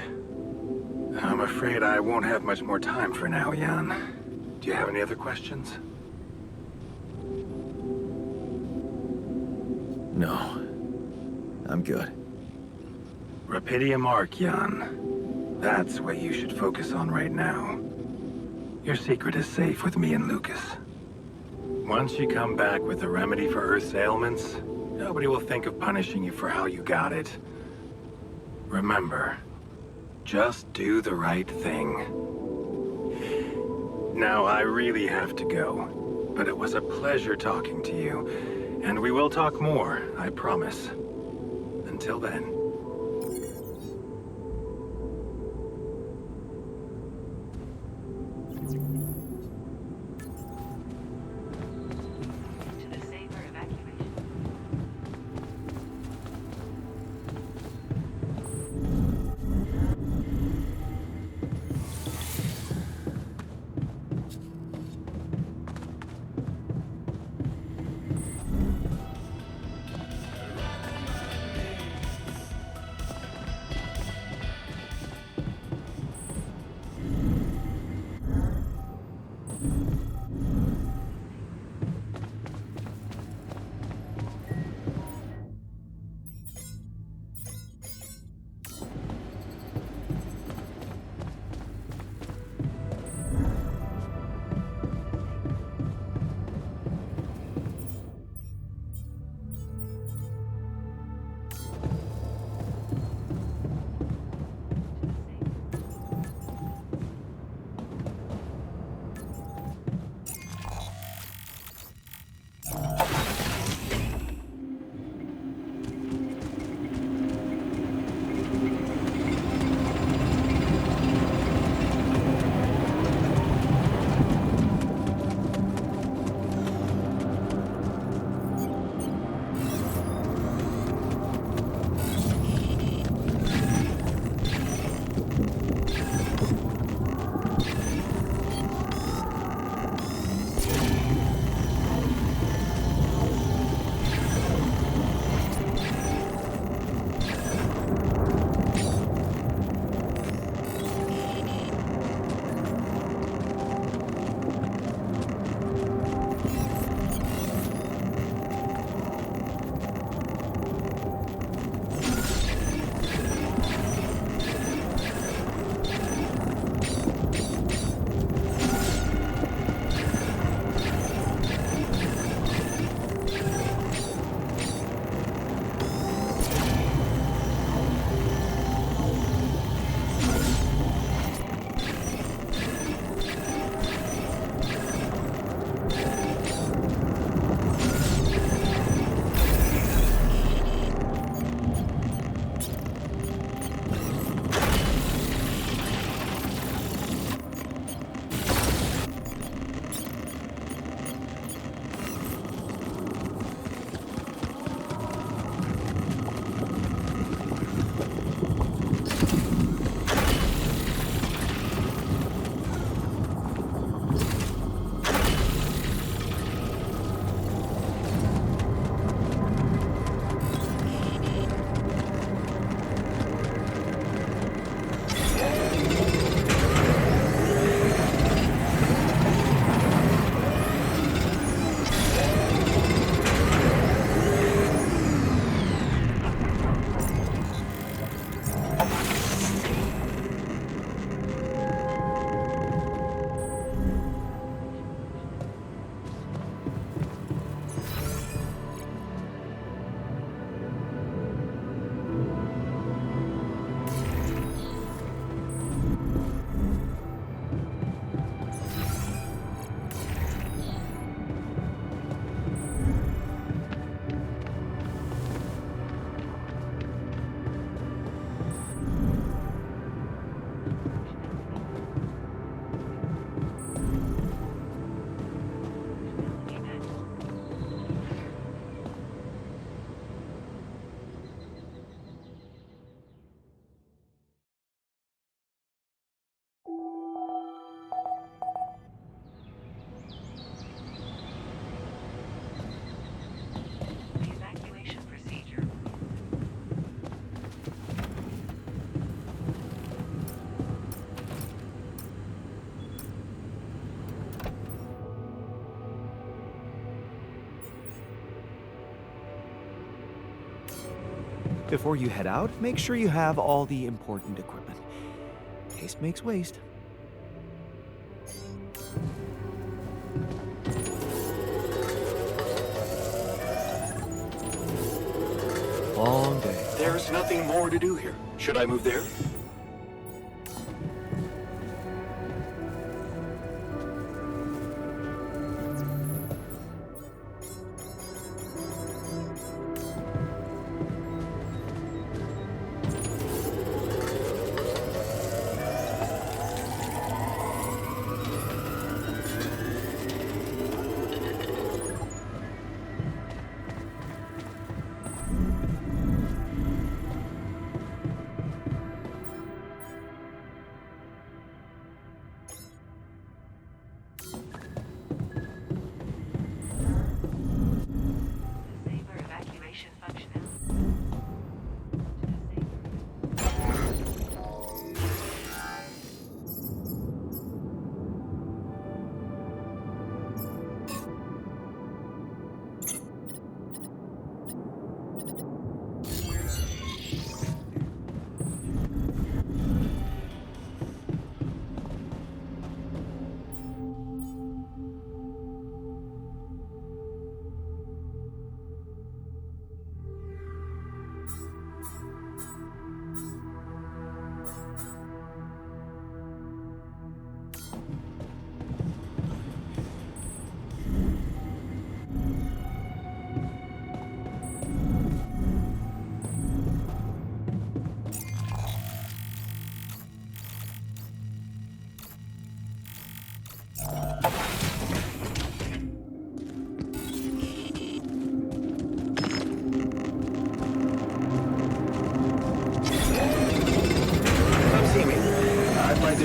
I'm afraid I won't have much more time for now, Jan. Do you have any other questions? No. I'm good. Rapidium Arc, Jan. That's what you should focus on right now. Your secret is safe with me and Lucas. Once you come back with a remedy for Earth's ailments, nobody will think of punishing you for how you got it. Remember, just do the right thing. Now, I really have to go, but it was a pleasure talking to you, and we will talk more, I promise. Until then. To the safer evacuation. Before you head out, make sure you have all the important equipment. Haste makes waste. Long day. There's nothing more to do here. Should I move there?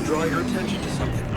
Draw your attention to something.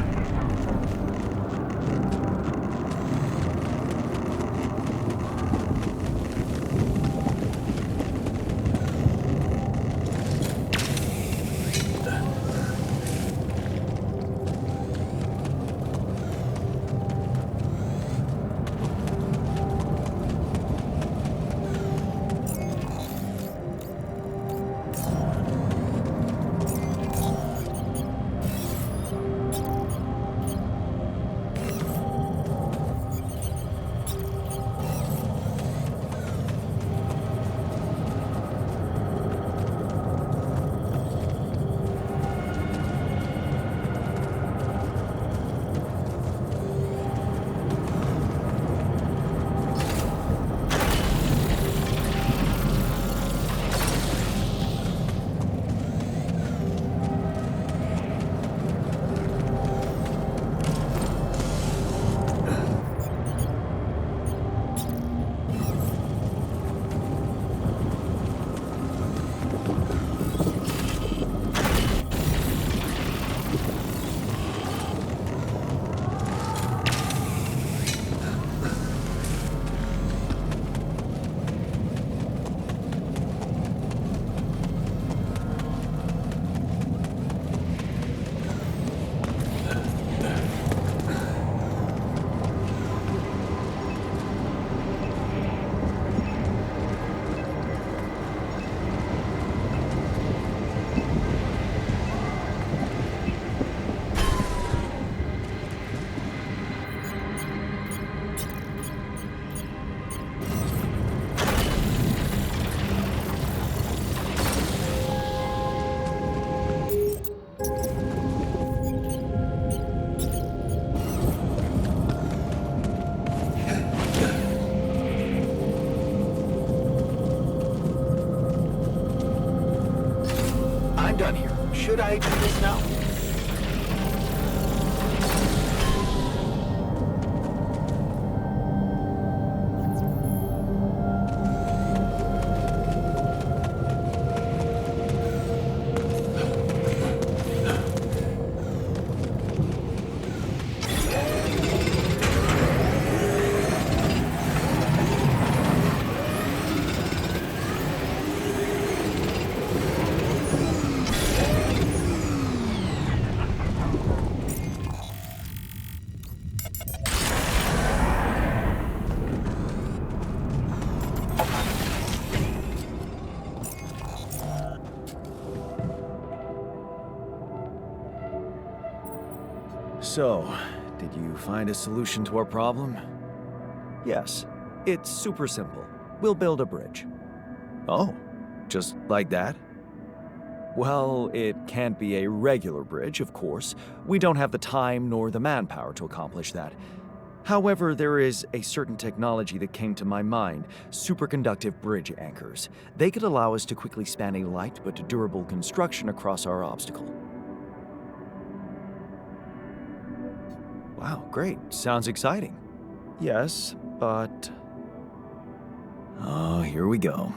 I'm done here. Should I do this now? So, did you find a solution to our problem? Yes, it's super simple. We'll build a bridge. Oh, just like that? Well, it can't be a regular bridge, of course. We don't have the time nor the manpower to accomplish that. However, there is a certain technology that came to my mind, superconductive bridge anchors. They could allow us to quickly span a light but durable construction across our obstacle. Wow, great. Sounds exciting. Yes, but... Oh, here we go.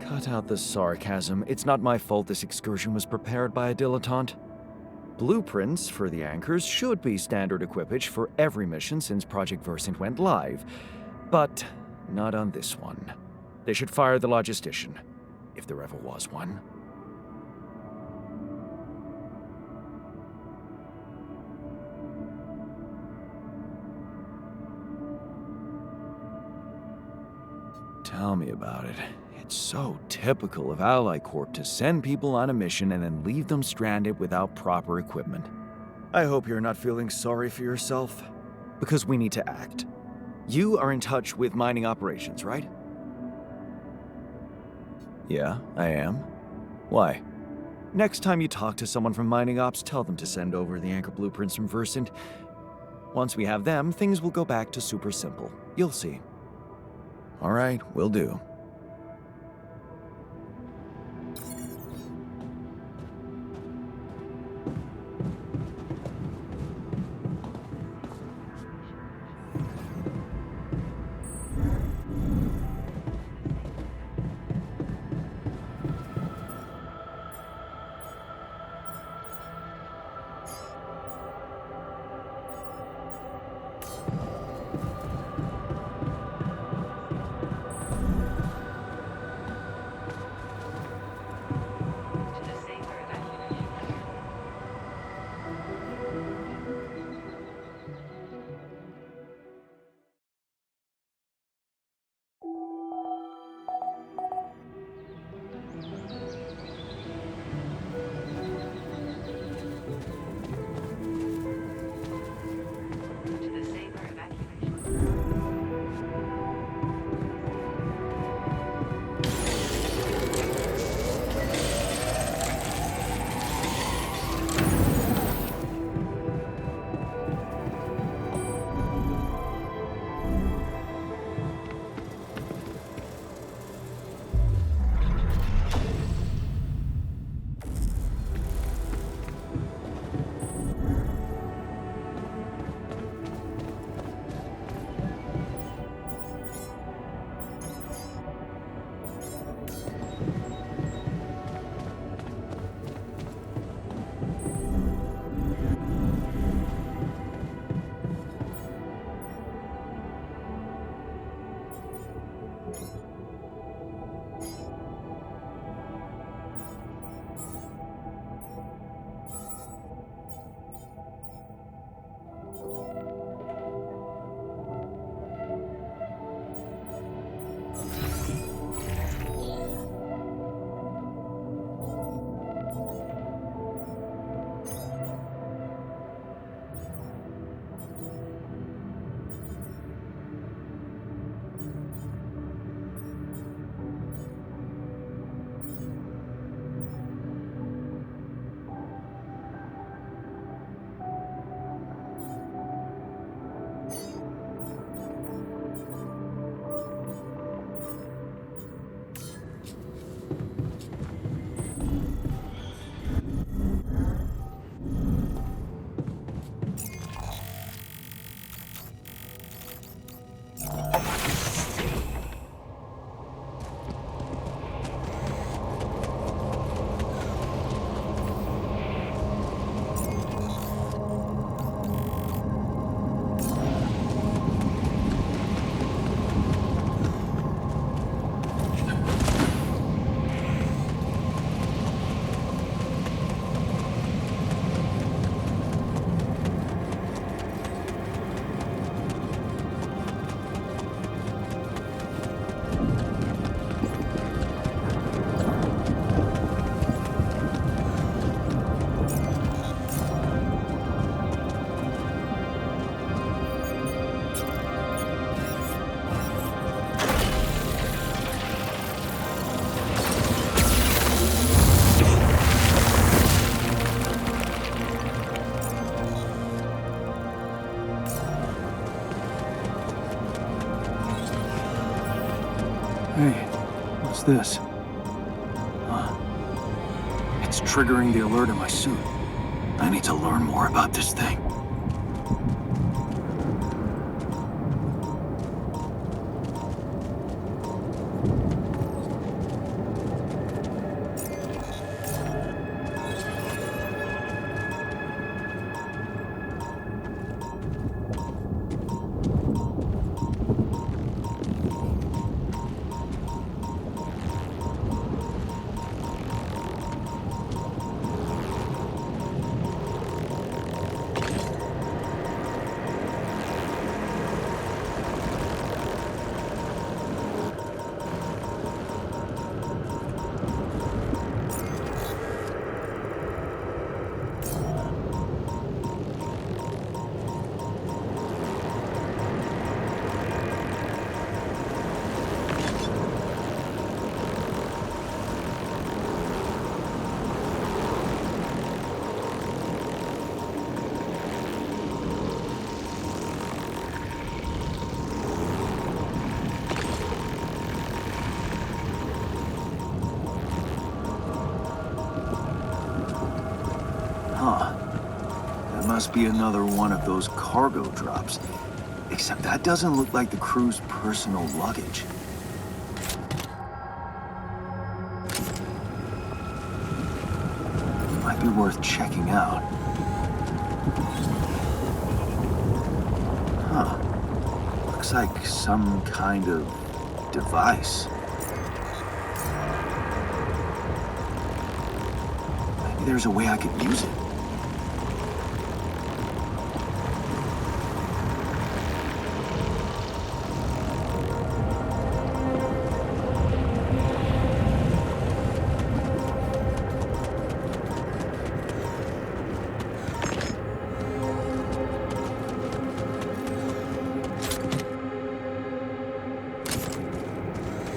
cut out the sarcasm. It's not my fault this excursion was prepared by a dilettante. Blueprints for the anchors should be standard equipage for every mission since Project Versant went live, but not on this one. They should fire the logistician, if there ever was one. Tell me about it. It's so typical of Ally Corp to send people on a mission and then leave them stranded without proper equipment. I hope you're not feeling sorry for yourself, because we need to act. You are in touch with mining operations, right? Yeah, I am. Why? Next time you talk to someone from mining ops, tell them to send over the anchor blueprints from Versant. Once we have them, things will go back to super simple. You'll see. All right, will do. What's this? It's triggering the alert in my suit. I need to learn more about this thing. That must be another one of those cargo drops. Except that doesn't look like the crew's personal luggage. Might be worth checking out. Looks like some kind of device. Maybe there's a way I could use it.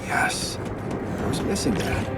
Yes, I was missing that.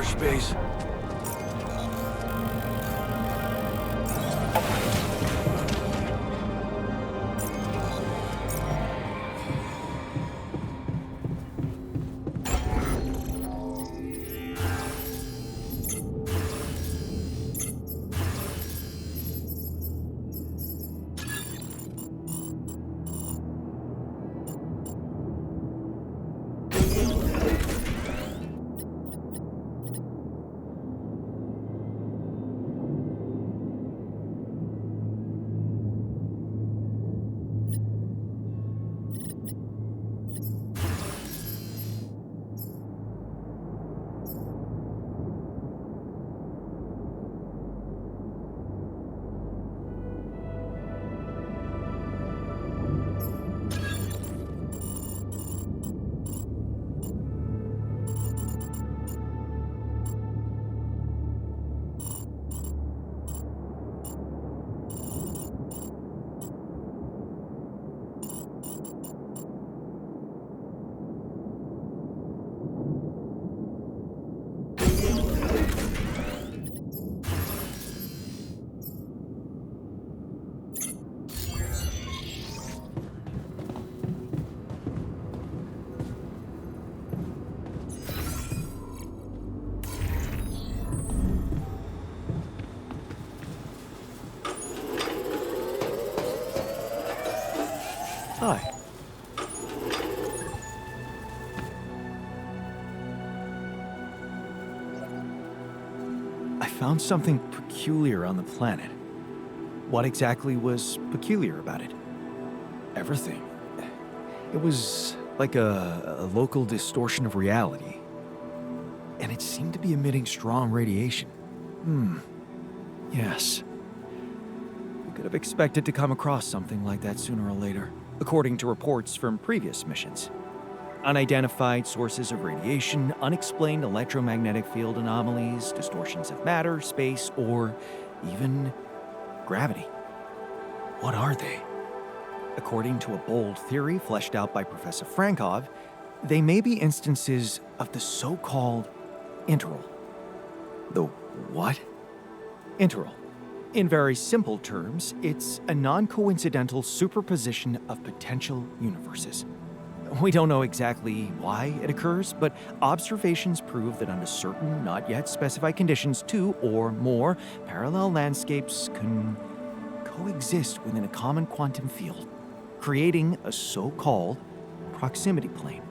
space. Hi. I found something peculiar on the planet. What exactly was peculiar about it? Everything. It was like a local distortion of reality. And it seemed to be emitting strong radiation. Yes. We could have expected to come across something like that sooner or later, according to reports from previous missions. Unidentified sources of radiation, unexplained electromagnetic field anomalies, distortions of matter, space, or even gravity. What are they? According to a bold theory fleshed out by Professor Frankov, they may be instances of the so-called interval. The what? Interval. In very simple terms, it's a non-coincidental superposition of potential universes. We don't know exactly why it occurs, but observations prove that under certain, not yet specified conditions, two or more parallel landscapes can coexist within a common quantum field, creating a so-called proximity plane.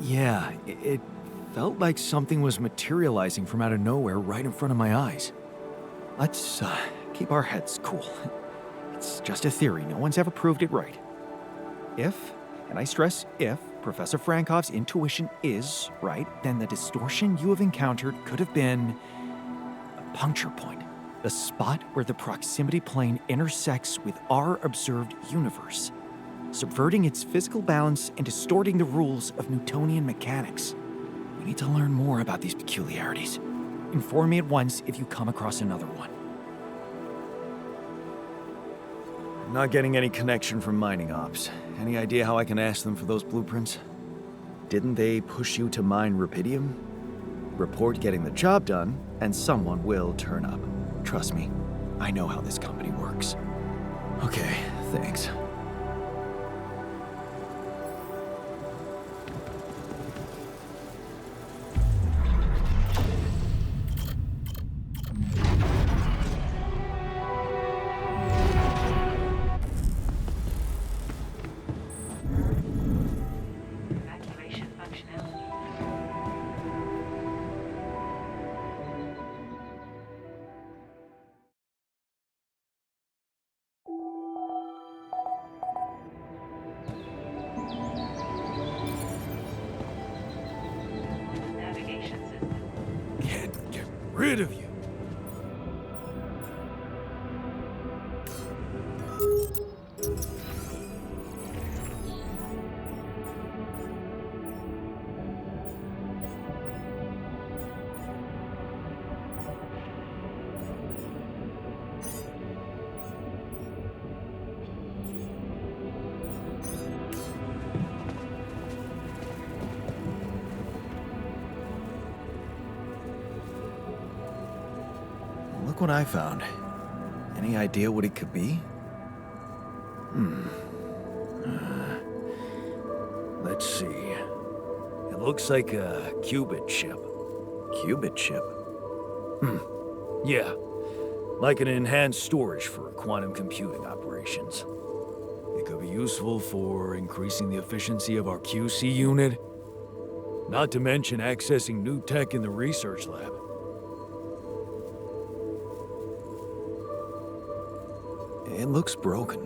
Yeah, it felt like something was materializing from out of nowhere right in front of my eyes. Let's keep our heads cool. It's just a theory. No one's ever proved it right. If, and I stress if, Professor Frankov's intuition is right, then the distortion you have encountered could have been a puncture point, the spot where the proximity plane intersects with our observed universe, subverting its physical balance and distorting the rules of Newtonian mechanics. We need to learn more about these peculiarities. Inform me at once if you come across another one. I'm not getting any connection from mining ops. Any idea how I can ask them for those blueprints? Didn't they push you to mine rubidium? Report getting the job done, and someone will turn up. Trust me, I know how this company works. Okay, thanks. Can't get rid of you. Look what I found. Any idea what it could be? Let's see. It looks like a qubit chip. Qubit chip? Yeah. Like an enhanced storage for quantum computing operations. It could be useful for increasing the efficiency of our QC unit. Not to mention accessing new tech in the research lab. It looks broken.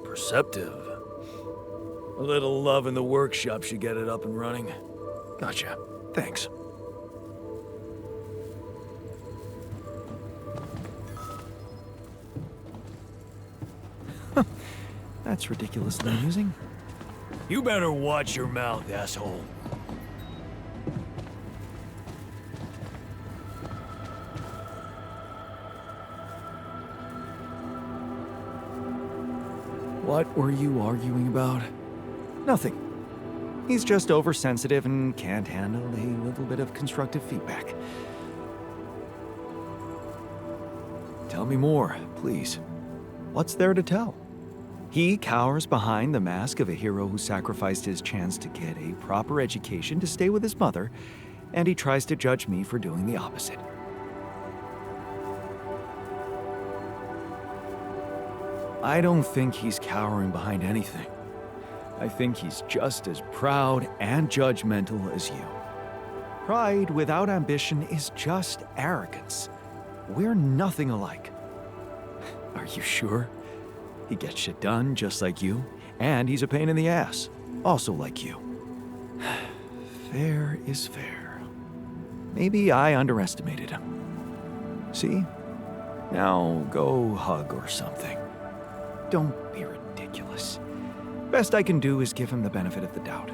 Perceptive. A little love in the workshop should get it up and running. Gotcha. Thanks. That's ridiculously amusing. You better watch your mouth, asshole. What were you arguing about? Nothing. He's just oversensitive and can't handle a little bit of constructive feedback. Tell me more, please. What's there to tell? He cowers behind the mask of a hero who sacrificed his chance to get a proper education to stay with his mother, and he tries to judge me for doing the opposite. I don't think he's cowering behind anything. I think he's just as proud and judgmental as you. Pride without ambition is just arrogance. We're nothing alike. Are you sure? He gets shit done just like you, and he's a pain in the ass, also like you. Fair is fair. Maybe I underestimated him. See? Now go hug or something. Don't be ridiculous. Best I can do is give him the benefit of the doubt.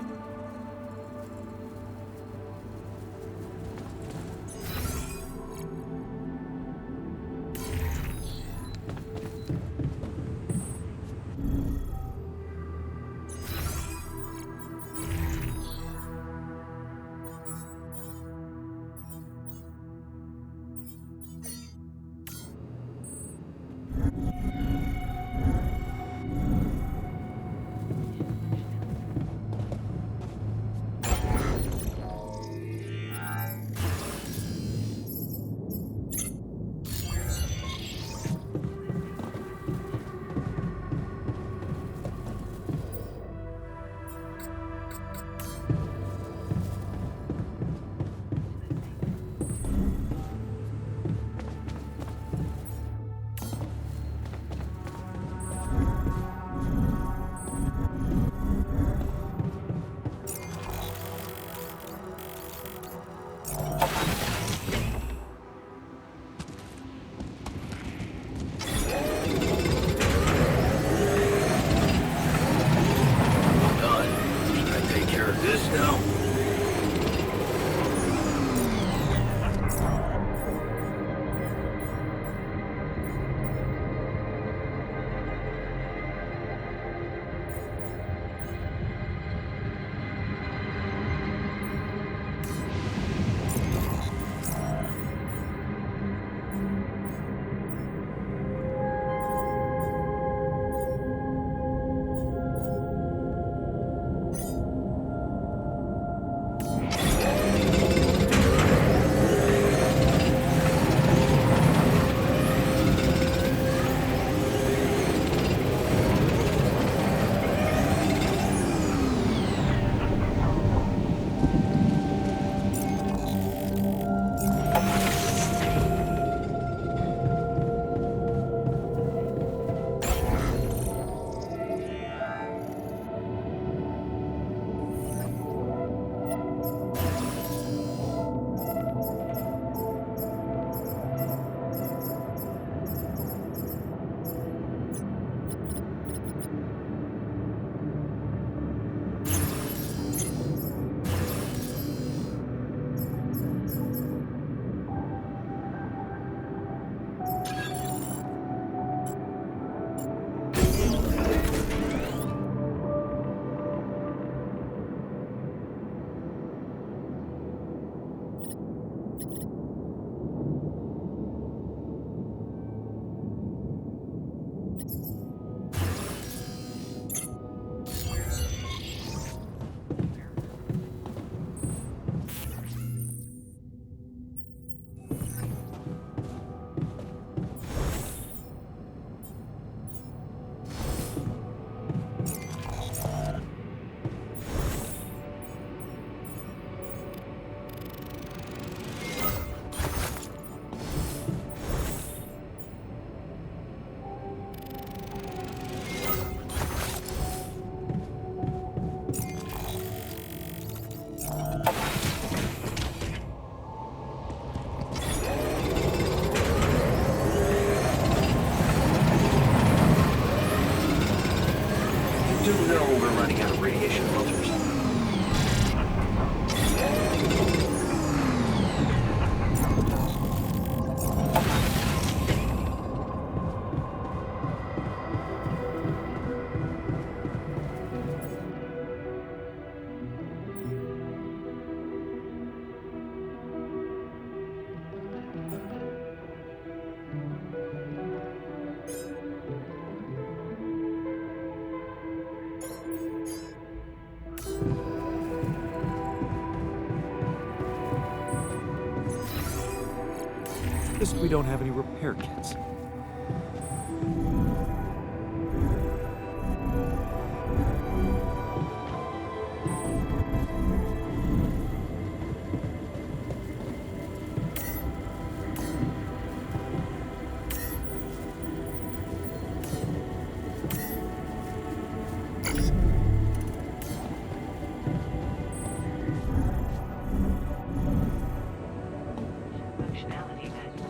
do know we're running out of radiation filters. Just we don't have any repair kits. Functionality manual.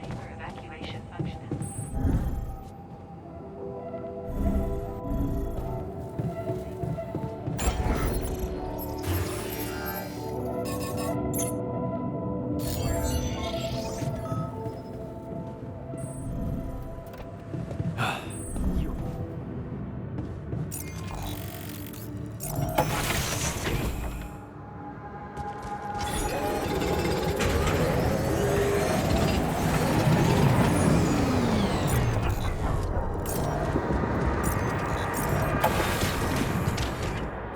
Safer evacuation functionality.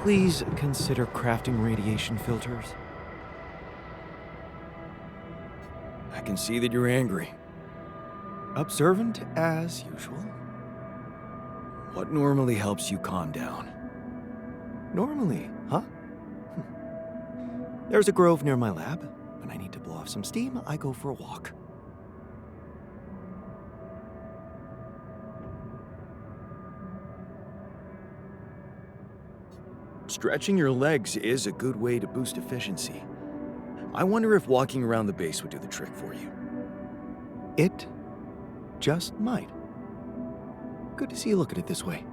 Please consider crafting radiation filters. I can see that you're angry. Observant as usual. What normally helps you calm down? Normally, huh? There's a grove near my lab. When I need to blow off some steam, I go for a walk. Stretching your legs is a good way to boost efficiency. I wonder if walking around the base would do the trick for you. It just might. Good to see you look at it this way.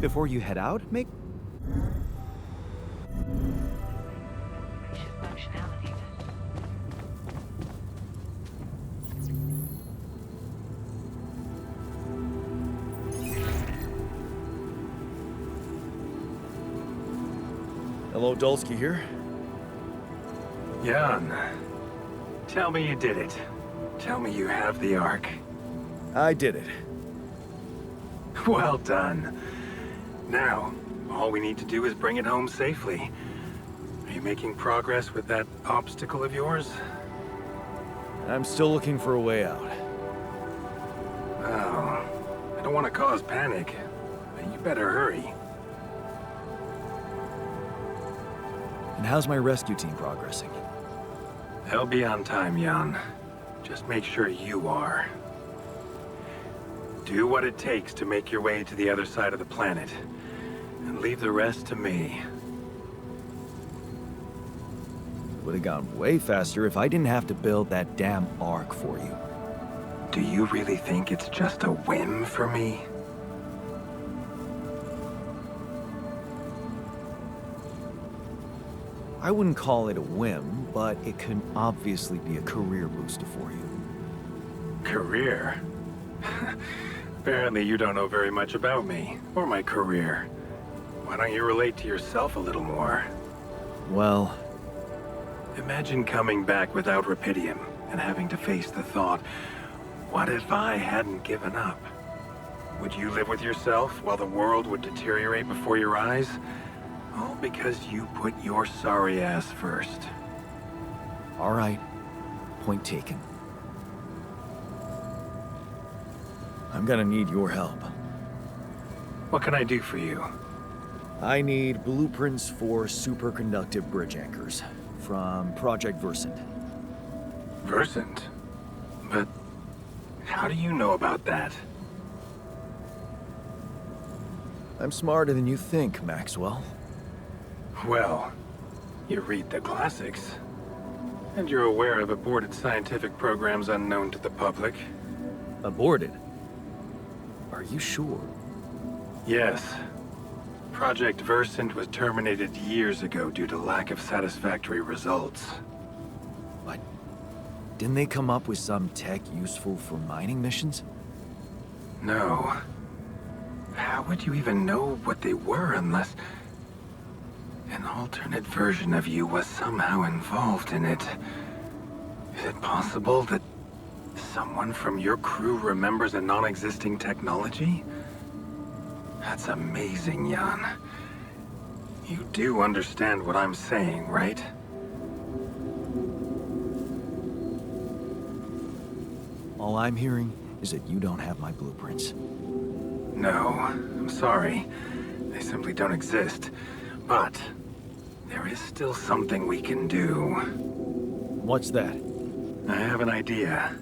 before you head out, make... Hello, Dolski here. Jan, tell me you did it. Tell me you have the Ark. I did it. Well done. Now, all we need to do is bring it home safely. Are you making progress with that obstacle of yours? I'm still looking for a way out. Oh, I don't want to cause panic, but you better hurry. And how's my rescue team progressing? They'll be on time, Jan. Just make sure you are. Do what it takes to make your way to the other side of the planet, and leave the rest to me. Would have gone way faster if I didn't have to build that damn Ark for you. Do you really think it's just a whim for me? I wouldn't call it a whim, but it can obviously be a career booster for you. Career? Apparently you don't know very much about me, or my career. Why don't you relate to yourself a little more? Well, Imagine coming back without Rapidium, and having to face the thought, what if I hadn't given up? Would you live with yourself while the world would deteriorate before your eyes? All because you put your sorry ass first. all right. Point taken. I'm gonna need your help. What can I do for you? I need blueprints for superconductive bridge anchors from Project Versant. Versant? But how do you know about that? I'm smarter than you think, Maxwell. Well, you read the classics. And you're aware of aborted scientific programs unknown to the public. Aborted? Are you sure? Yes. Project Versant was terminated years ago due to lack of satisfactory results. But didn't they come up with some tech useful for mining missions? No. How would you even know what they were unless an alternate version of you was somehow involved in it? Is it possible that someone from your crew remembers a non-existing technology? That's amazing, Jan. You do understand what I'm saying, right? All I'm hearing is that you don't have my blueprints. No, I'm sorry. They simply don't exist. But there is still something we can do. What's that? I have an idea.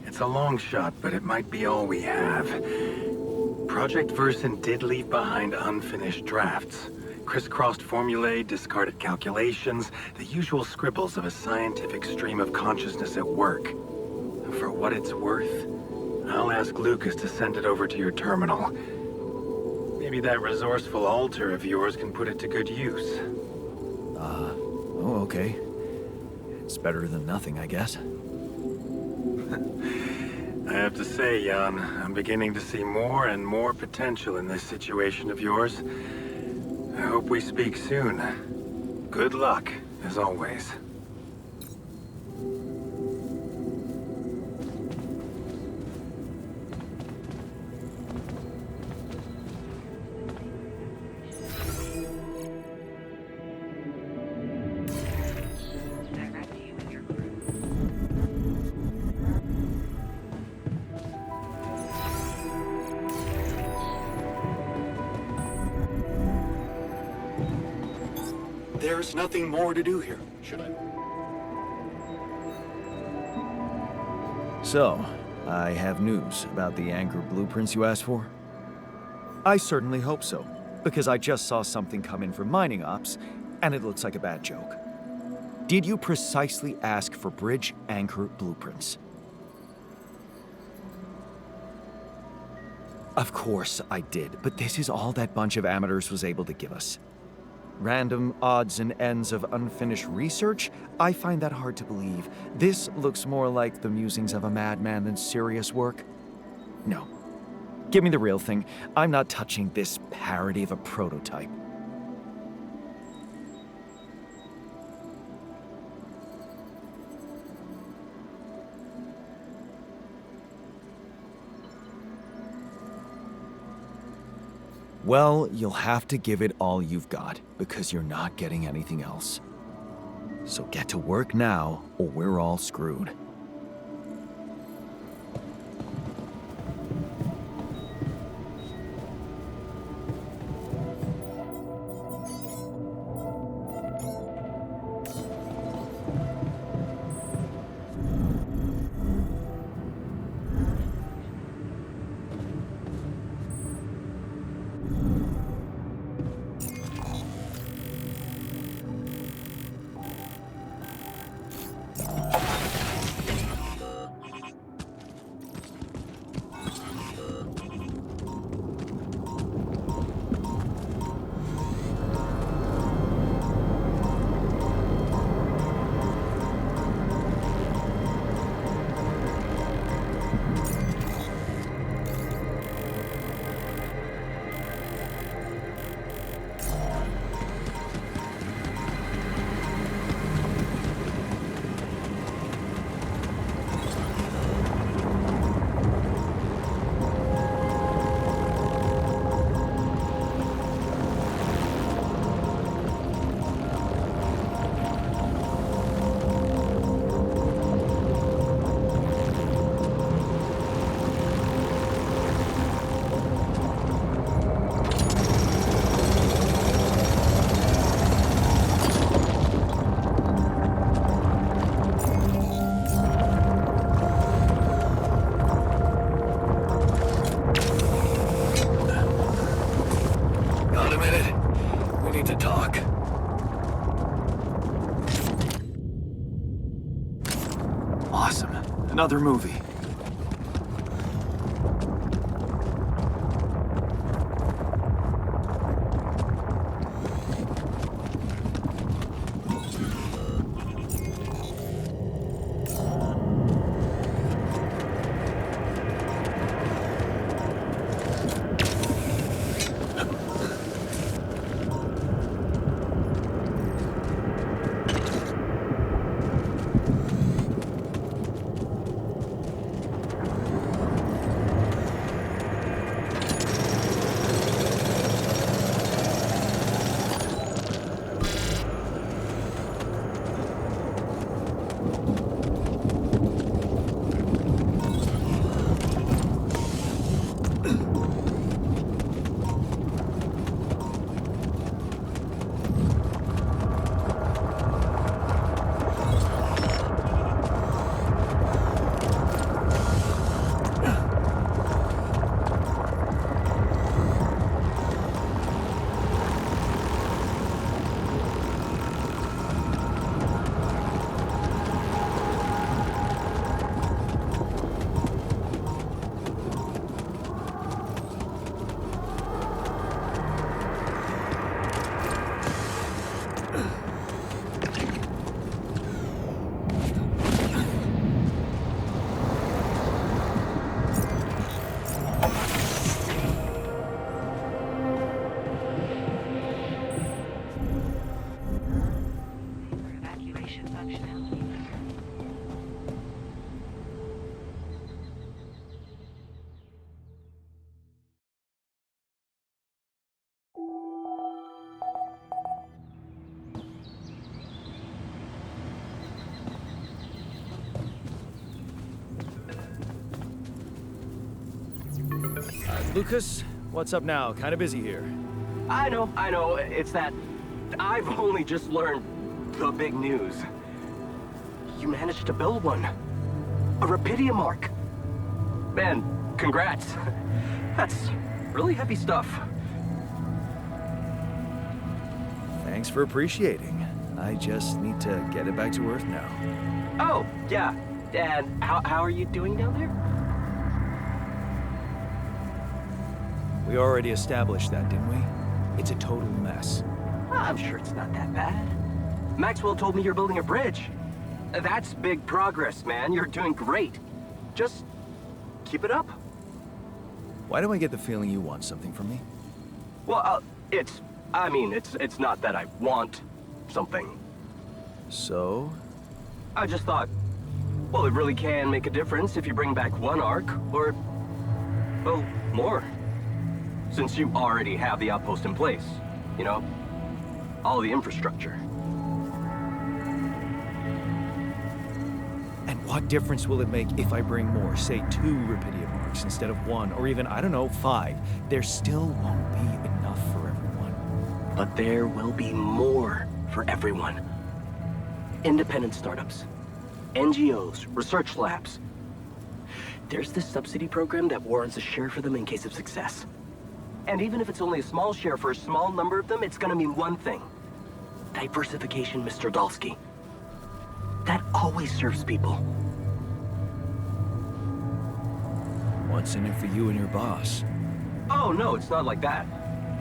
It's a long shot, but it might be all we have. Project Versant did leave behind unfinished drafts. Crisscrossed formulae, discarded calculations, the usual scribbles of a scientific stream of consciousness at work. For what it's worth, I'll ask Lucas to send it over to your terminal. Maybe that resourceful alter of yours can put it to good use. Oh, okay. It's better than nothing, I guess. I have to say, Jan, I'm beginning to see more and more potential in this situation of yours. I hope we speak soon. Good luck, as always. There's nothing more to do here, should I? So, I have news about the anchor blueprints you asked for? I certainly hope so, because I just saw something come in from mining ops, and it looks like a bad joke. Did you precisely ask for bridge anchor blueprints? Of course I did, but this is all that bunch of amateurs was able to give us. Random odds and ends of unfinished research? I find that hard to believe. This looks more like the musings of a madman than serious work. No. Give me the real thing. I'm not touching this parody of a prototype. Well, you'll have to give it all you've got, because you're not getting anything else. So get to work now, or we're all screwed. Another movie. Lucas, what's up now? Kinda busy here. I know. It's that I've only just learned the big news. You managed to build one. A Rapidium mark. Man, congrats. That's really heavy stuff. Thanks for appreciating. I just need to get it back to Earth now. Oh, yeah. And how are you doing down there? We already established that, didn't we? It's a total mess. I'm sure it's not that bad. Maxwell told me you're building a bridge. That's big progress, man. You're doing great. Just keep it up. Why do I get the feeling you want something from me? Well, it's not that I want something. So? I just thought, well, it really can make a difference if you bring back one arc, or, well, more. Since you already have the outpost in place, you know? All the infrastructure. And what difference will it make if I bring more, say 2 Rapidium arcs instead of 1, or even, I don't know, 5? There still won't be enough for everyone. But there will be more for everyone. Independent startups, NGOs, research labs. There's this subsidy program that warrants a share for them in case of success. And even if it's only a small share for a small number of them, it's gonna mean one thing. Diversification, Mr. Dolski. That always serves people. What's in it for you and your boss? Oh, no, it's not like that.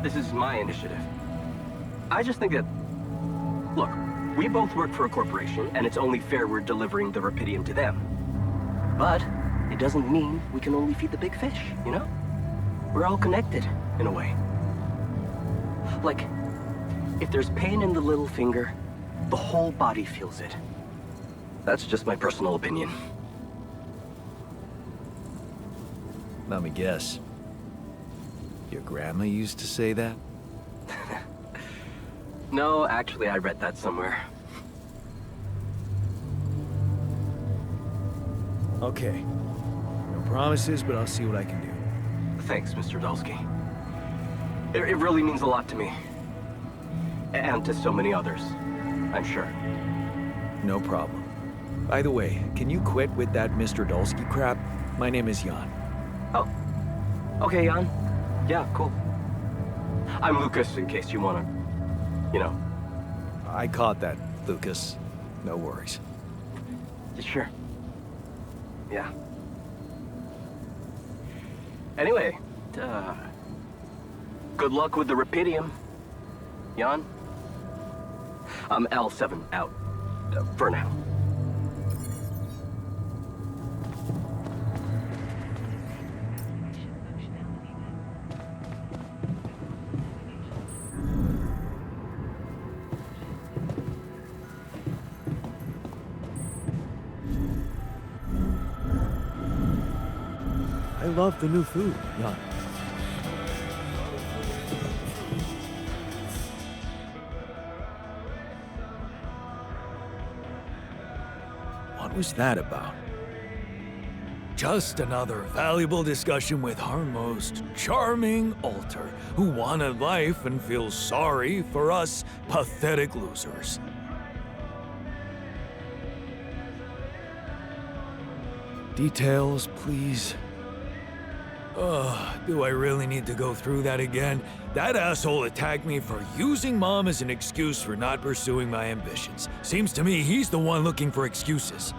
This is my initiative. I just think that... Look, we both work for a corporation, and it's only fair we're delivering the Rapidium to them. But it doesn't mean we can only feed the big fish, you know? We're all connected, in a way. Like, if there's pain in the little finger, the whole body feels it. That's just my personal opinion. Let me guess. Your grandma used to say that? No, actually, I read that somewhere. Okay. No promises, but I'll see what I can do. Thanks, Mr. Dolski. It really means a lot to me. And to so many others, I'm sure. No problem. By the way, can you quit with that Mr. Dolski crap? My name is Jan. Oh. Okay, Jan. Yeah, cool. I'm Lucas, in case you wanna... You know. I caught that, Lucas. No worries. Sure. Yeah. Anyway, good luck with the Rapidium, Jan. I'm L7 out, for now. I love the new food, Jan. What was that about? Just another valuable discussion with our most charming alter, who wanted life and feels sorry for us pathetic losers. Details, please. Do I really need to go through that again? That asshole attacked me for using Mom as an excuse for not pursuing my ambitions. Seems to me he's the one looking for excuses.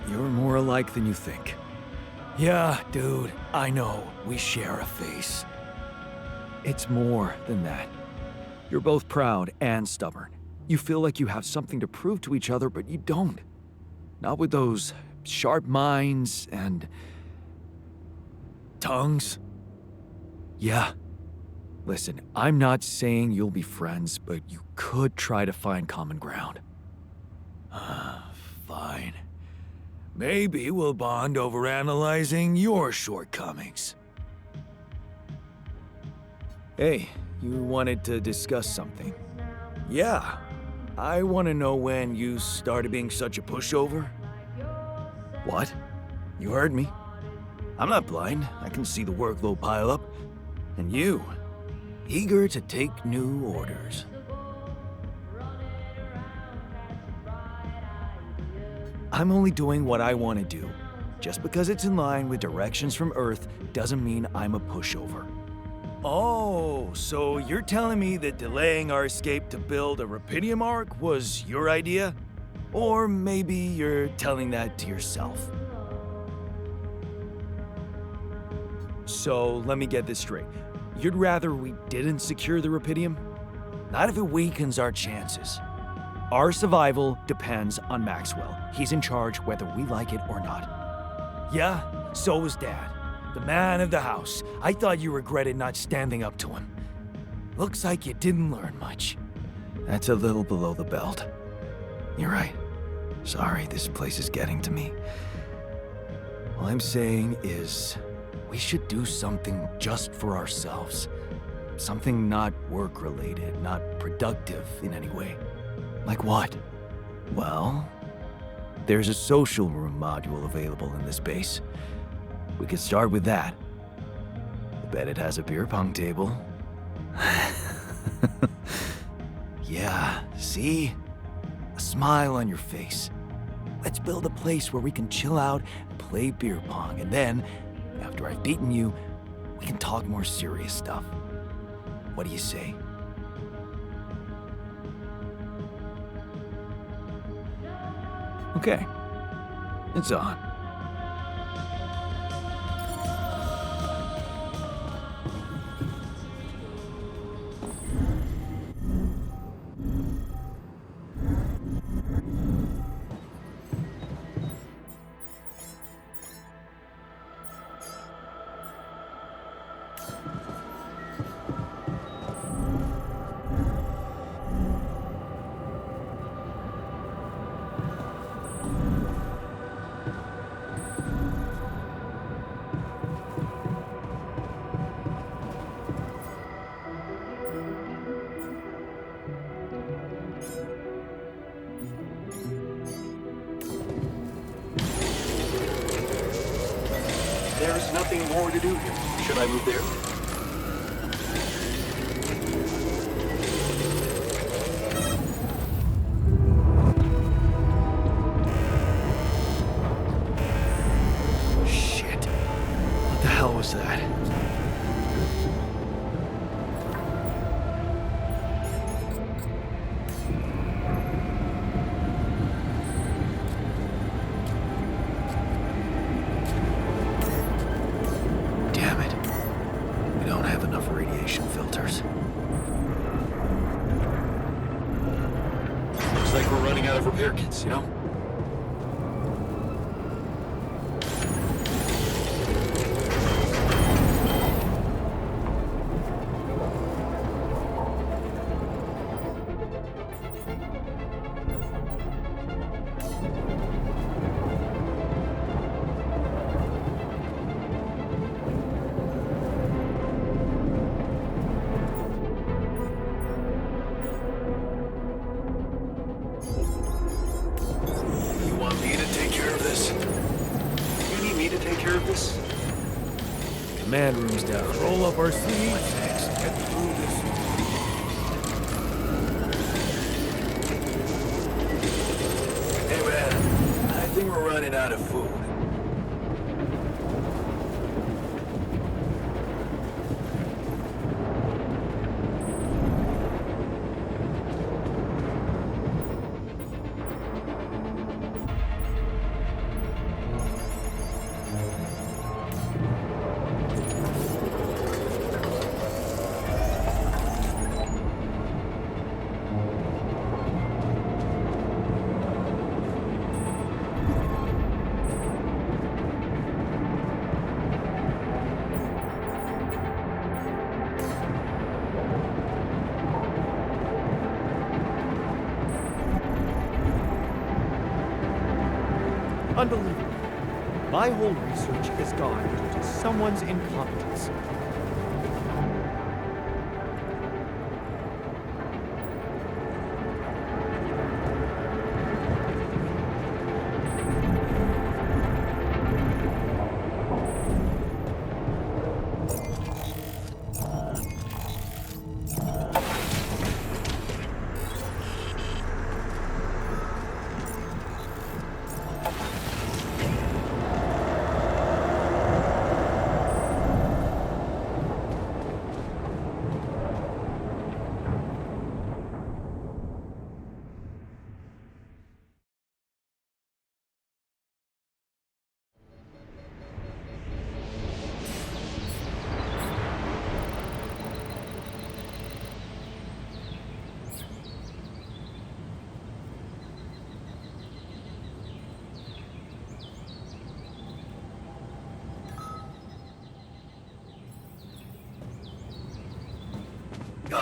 You're more alike than you think. Yeah, dude, I know. We share a face. It's more than that. You're both proud and stubborn. You feel like you have something to prove to each other, but you don't. Not with those sharp minds and... tongues? Yeah. Listen, I'm not saying you'll be friends, but you could try to find common ground. Fine. Maybe we'll bond over analyzing your shortcomings. Hey, you wanted to discuss something. Yeah. I want to know when you started being such a pushover. What? You heard me. I'm not blind. I can see the workload pile up. And you, eager to take new orders. I'm only doing what I want to do. Just because it's in line with directions from Earth doesn't mean I'm a pushover. Oh, so you're telling me that delaying our escape to build a Rapidium arc was your idea? Or maybe you're telling that to yourself? So, let me get this straight. You'd rather we didn't secure the Rapidium? Not if it weakens our chances. Our survival depends on Maxwell. He's in charge whether we like it or not. Yeah, so was Dad. The man of the house. I thought you regretted not standing up to him. Looks like you didn't learn much. That's a little below the belt. You're right. Sorry, this place is getting to me. All I'm saying is, we should do something just for ourselves. Something not work-related, not productive in any way. Like what? Well, there's a social room module available in this base. We could start with that. I bet it has a beer pong table. Yeah, see? A smile on your face. Let's build a place where we can chill out and play beer pong, and then, after I've beaten you, we can talk more serious stuff. What do you say? Okay. It's on. There's nothing more to do here. Should I move there? Shit. What the hell was that? Damn it. We don't have enough radiation filters. Looks like we're running out of repair kits, you know? You want me to take care of this? You need me to take care of this? Command room's down. Roll up our sleeves. What's next? Get through this. Hey man, I think we're running out of food. Unbelievable. My whole research is gone due to someone's incompetence.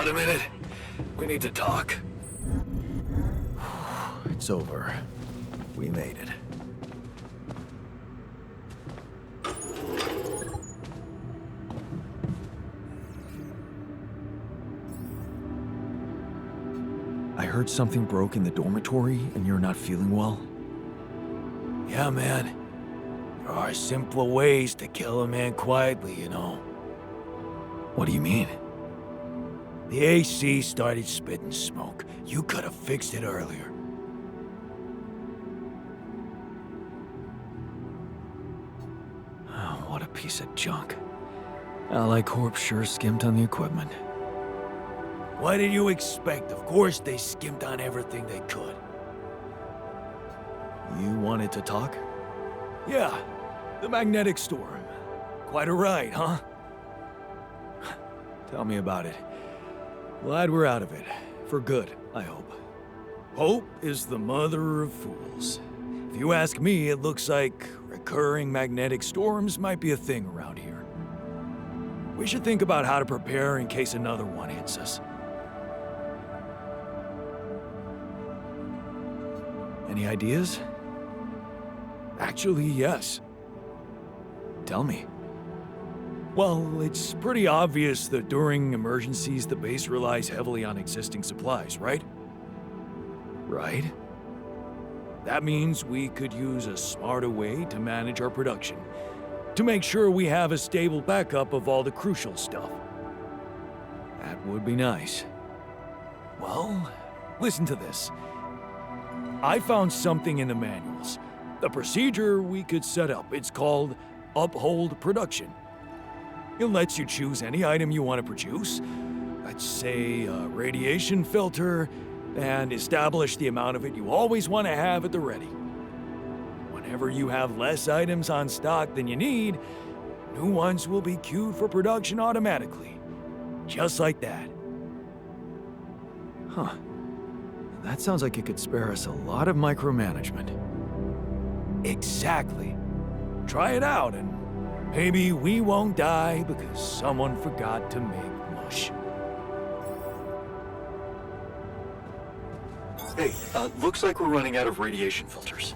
got a minute? We need to talk. It's over. We made it. I heard something broke in the dormitory and you're not feeling well. Yeah, man. There are simpler ways to kill a man quietly, you know. What do you mean? The AC started spitting smoke. You could have fixed it earlier. Oh, what a piece of junk. Ally Corp sure skimped on the equipment. What did you expect? Of course they skimped on everything they could. You wanted to talk? Yeah, the magnetic storm. Quite a ride, huh? Tell me about it. Glad we're out of it. For good, I hope. Hope is the mother of fools. If you ask me, it looks like recurring magnetic storms might be a thing around here. We should think about how to prepare in case another one hits us. Any ideas? Actually, yes. Tell me. Well, it's pretty obvious that during emergencies, the base relies heavily on existing supplies, right? Right? That means we could use a smarter way to manage our production, to make sure we have a stable backup of all the crucial stuff. That would be nice. Well, listen to this. I found something in the manuals. A procedure we could set up. It's called Uphold Production. It lets you choose any item you want to produce. Let's say a radiation filter, and establish the amount of it you always want to have at the ready. Whenever you have less items on stock than you need, new ones will be queued for production automatically. Just like that. Huh. That sounds like it could spare us a lot of micromanagement. Exactly. Try it out and maybe we won't die because someone forgot to make mush. Hey, looks like we're running out of radiation filters.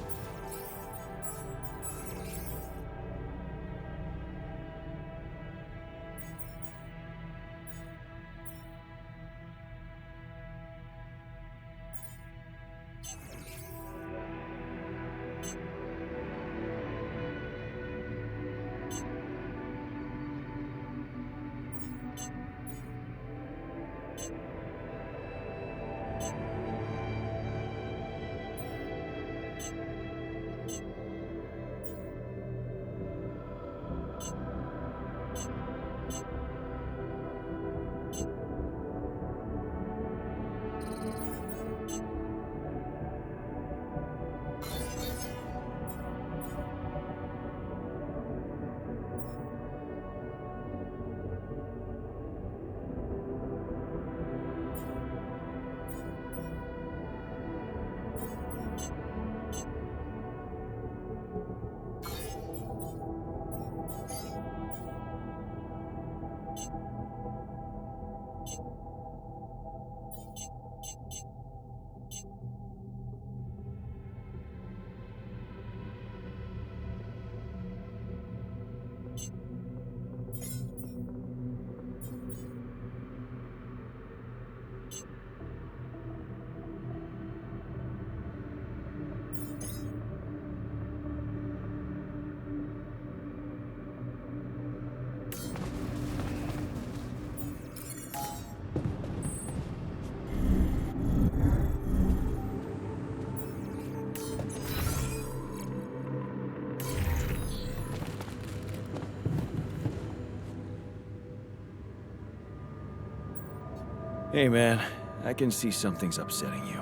Hey man, I can see something's upsetting you.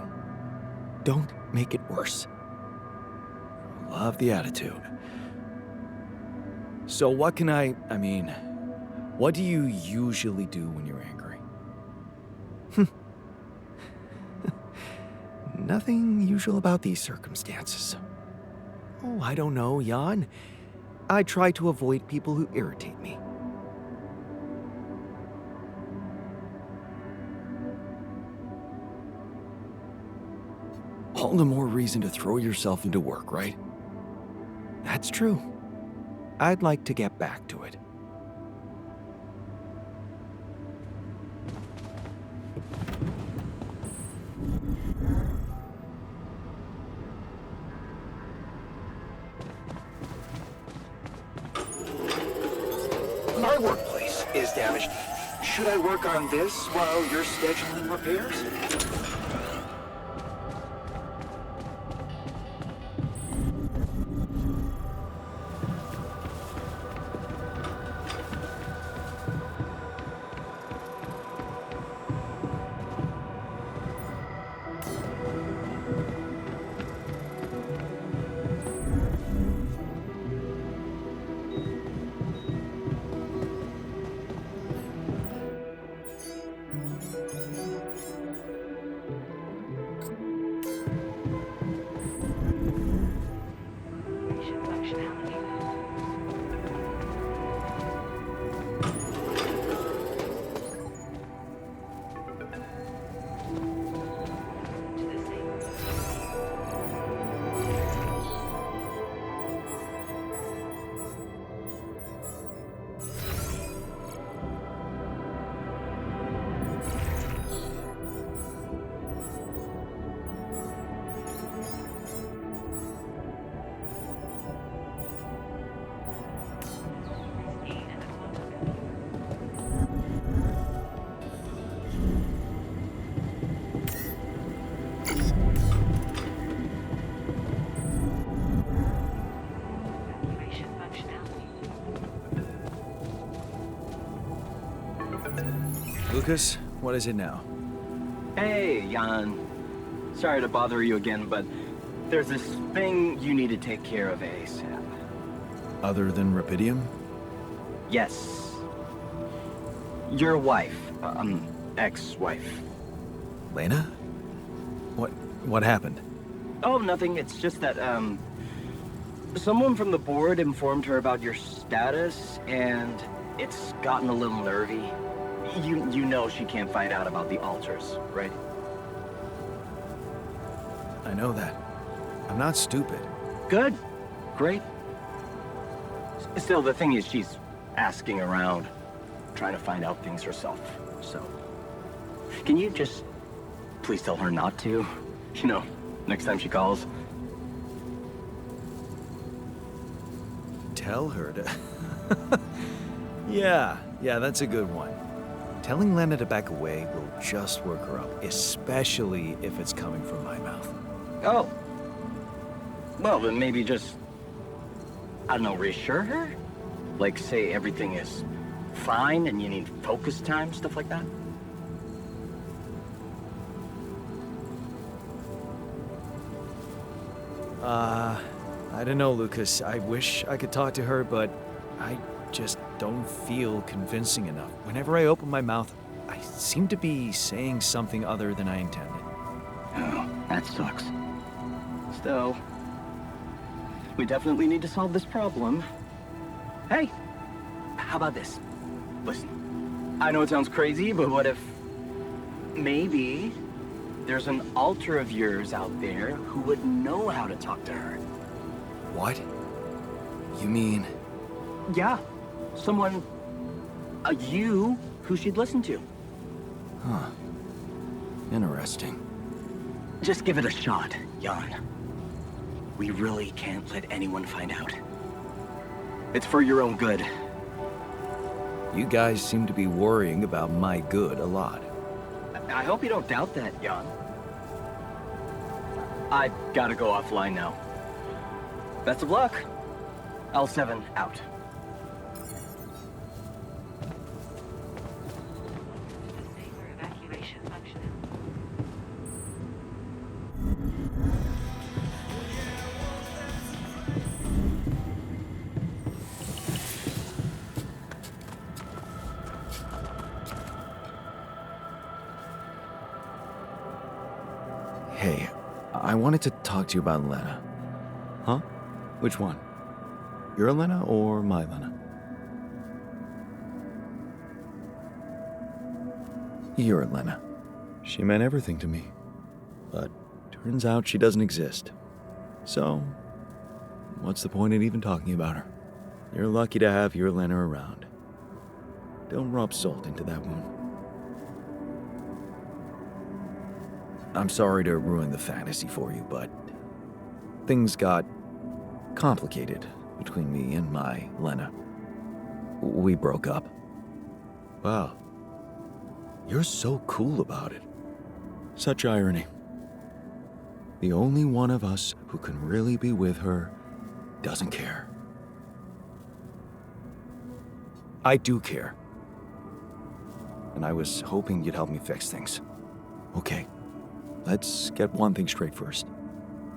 Don't make it worse. Love the attitude. So what can I mean, what do you usually do when you're angry? Nothing usual about these circumstances. Oh, I don't know, Jan. I try to avoid people who irritate me. All the more reason to throw yourself into work, right? That's true. I'd like to get back to it. My workplace is damaged. Should I work on this while you're scheduling repairs? Lucas, what is it now? Hey, Jan. Sorry to bother you again, but there's this thing you need to take care of ASAP. Other than Rapidium? Yes. Your wife, ex-wife. Lena? What happened? Oh, nothing. It's just that, someone from the board informed her about your status, and it's gotten a little nervy. You know she can't find out about the ALTERS, right? I know that. I'm not stupid. Good. Great. Still, the thing is, she's asking around, trying to find out things herself, so... Can you just please tell her not to? You know, next time she calls. Tell her to... Yeah, that's a good one. Telling Lena to back away will just work her up, especially if it's coming from my mouth. Oh. Well, then maybe just, I don't know, reassure her? Like, say everything is fine and you need focus time, stuff like that? I don't know, Lucas. I wish I could talk to her, but I just don't feel convincing enough. Whenever I open my mouth, I seem to be saying something other than I intended. Oh, that sucks. Still, we definitely need to solve this problem. Hey, how about this? Listen, I know it sounds crazy, but what if maybe there's an alter of yours out there who would know how to talk to her? What? You mean... Yeah, someone, you, who she'd listen to. Huh. Interesting. Just give it a shot, Jan. We really can't let anyone find out. It's for your own good. You guys seem to be worrying about my good a lot. I hope you don't doubt that, Jan. I gotta go offline now. Best of luck. L7 out. Hey, I wanted to talk to you about Lena. Huh? Which one? Your Lena or my Lena? Your Lena. She meant everything to me. But Turns out she doesn't exist. So, what's the point in even talking about her? You're lucky to have your Lena around. Don't rub salt into that wound. I'm sorry to ruin the fantasy for you, but things got complicated between me and my Lena. We broke up. Wow. You're so cool about it. Such irony. The only one of us who can really be with her doesn't care. I do care. And I was hoping you'd help me fix things. Okay, let's get one thing straight first.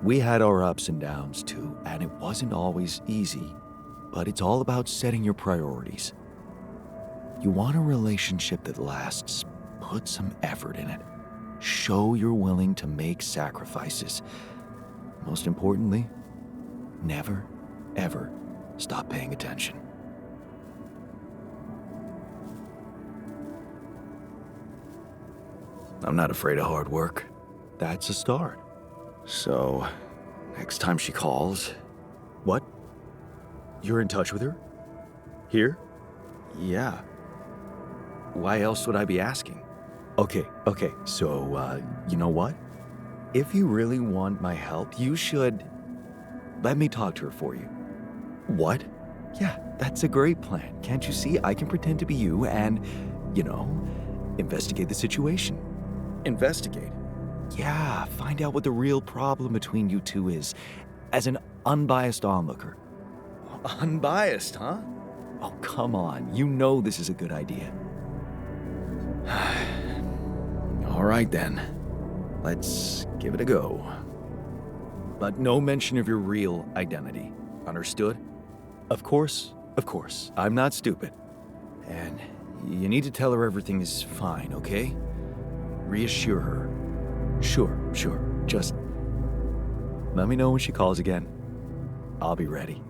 We had our ups and downs too, and it wasn't always easy, but it's all about setting your priorities. You want a relationship that lasts, put some effort in it. Show you're willing to make sacrifices. Most importantly, never, ever stop paying attention. I'm not afraid of hard work. That's a start. So, next time she calls... What? You're in touch with her? Here? Yeah. Why else would I be asking? Okay, so, you know what? If you really want my help, you should... let me talk to her for you. What? Yeah, that's a great plan. Can't you see? I can pretend to be you and, investigate the situation. Investigate? Yeah, find out what the real problem between you two is, as an unbiased onlooker. Unbiased, huh? Oh, come on. You know this is a good idea. All right, then. Let's give it a go. But no mention of your real identity. Understood? Of course. I'm not stupid. And you need to tell her everything is fine, okay? Reassure her. Sure. Just let me know when she calls again. I'll be ready.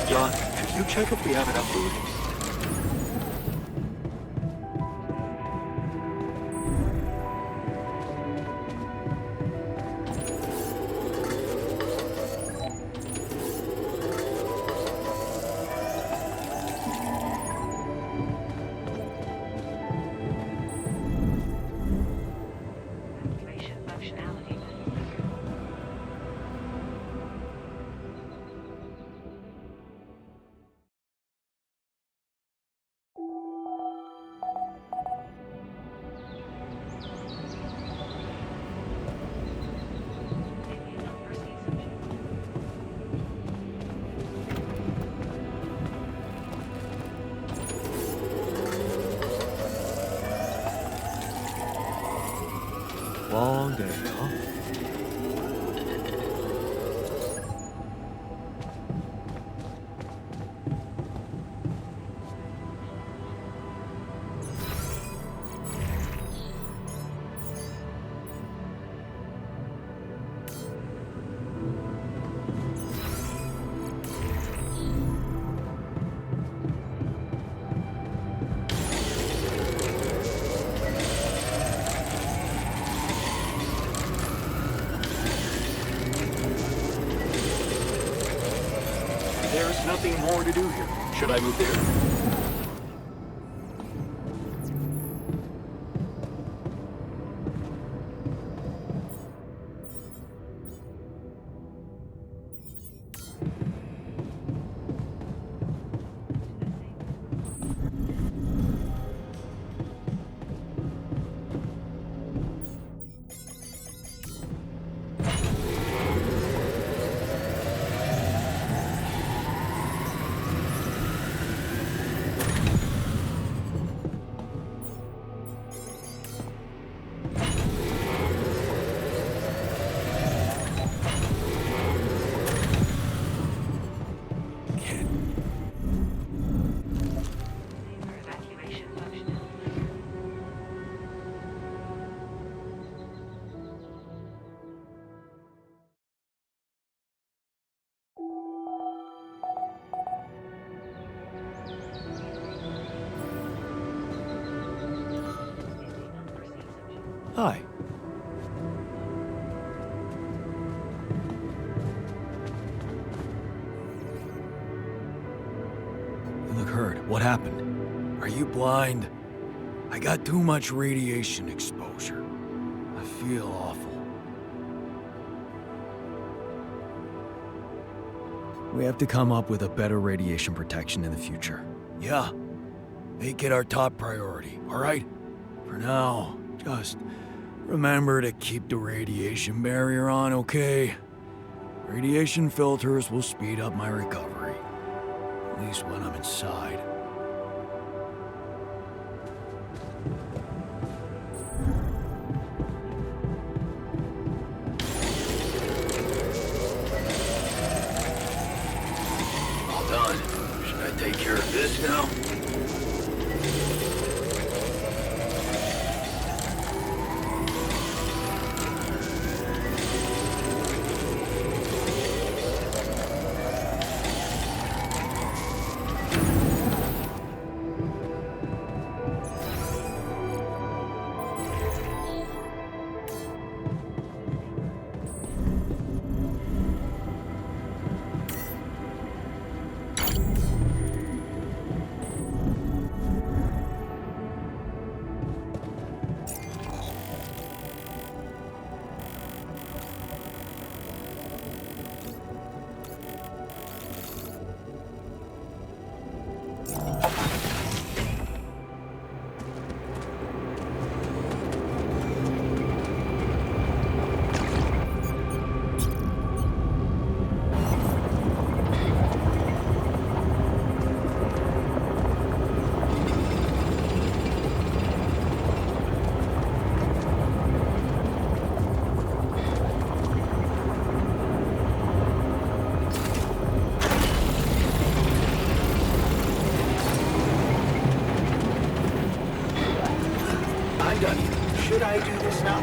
Jan, could you check if we have enough food? Long day, huh? There's nothing more to do here. Should I move there? Hi. You look hurt. What happened? Are you blind? I got too much radiation exposure. I feel awful. We have to come up with a better radiation protection in the future. Yeah. Make it our top priority, alright? For now, just remember to keep the radiation barrier on, okay? Radiation filters will speed up my recovery. At least when I'm inside. All done. Should I take care of this now? I'm done. Should I do this now?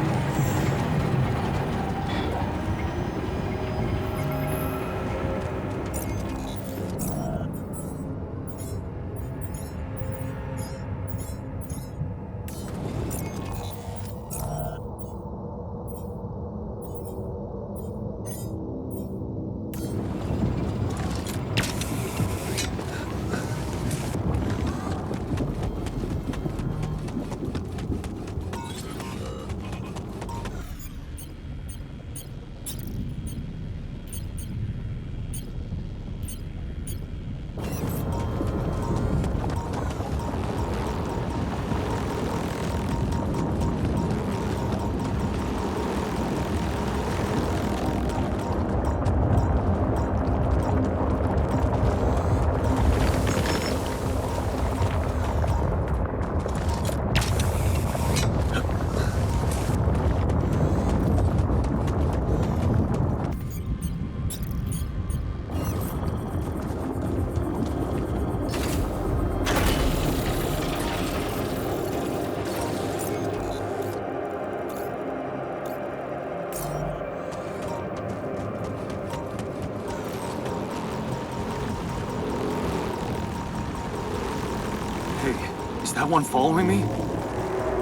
Hey, is that one following me?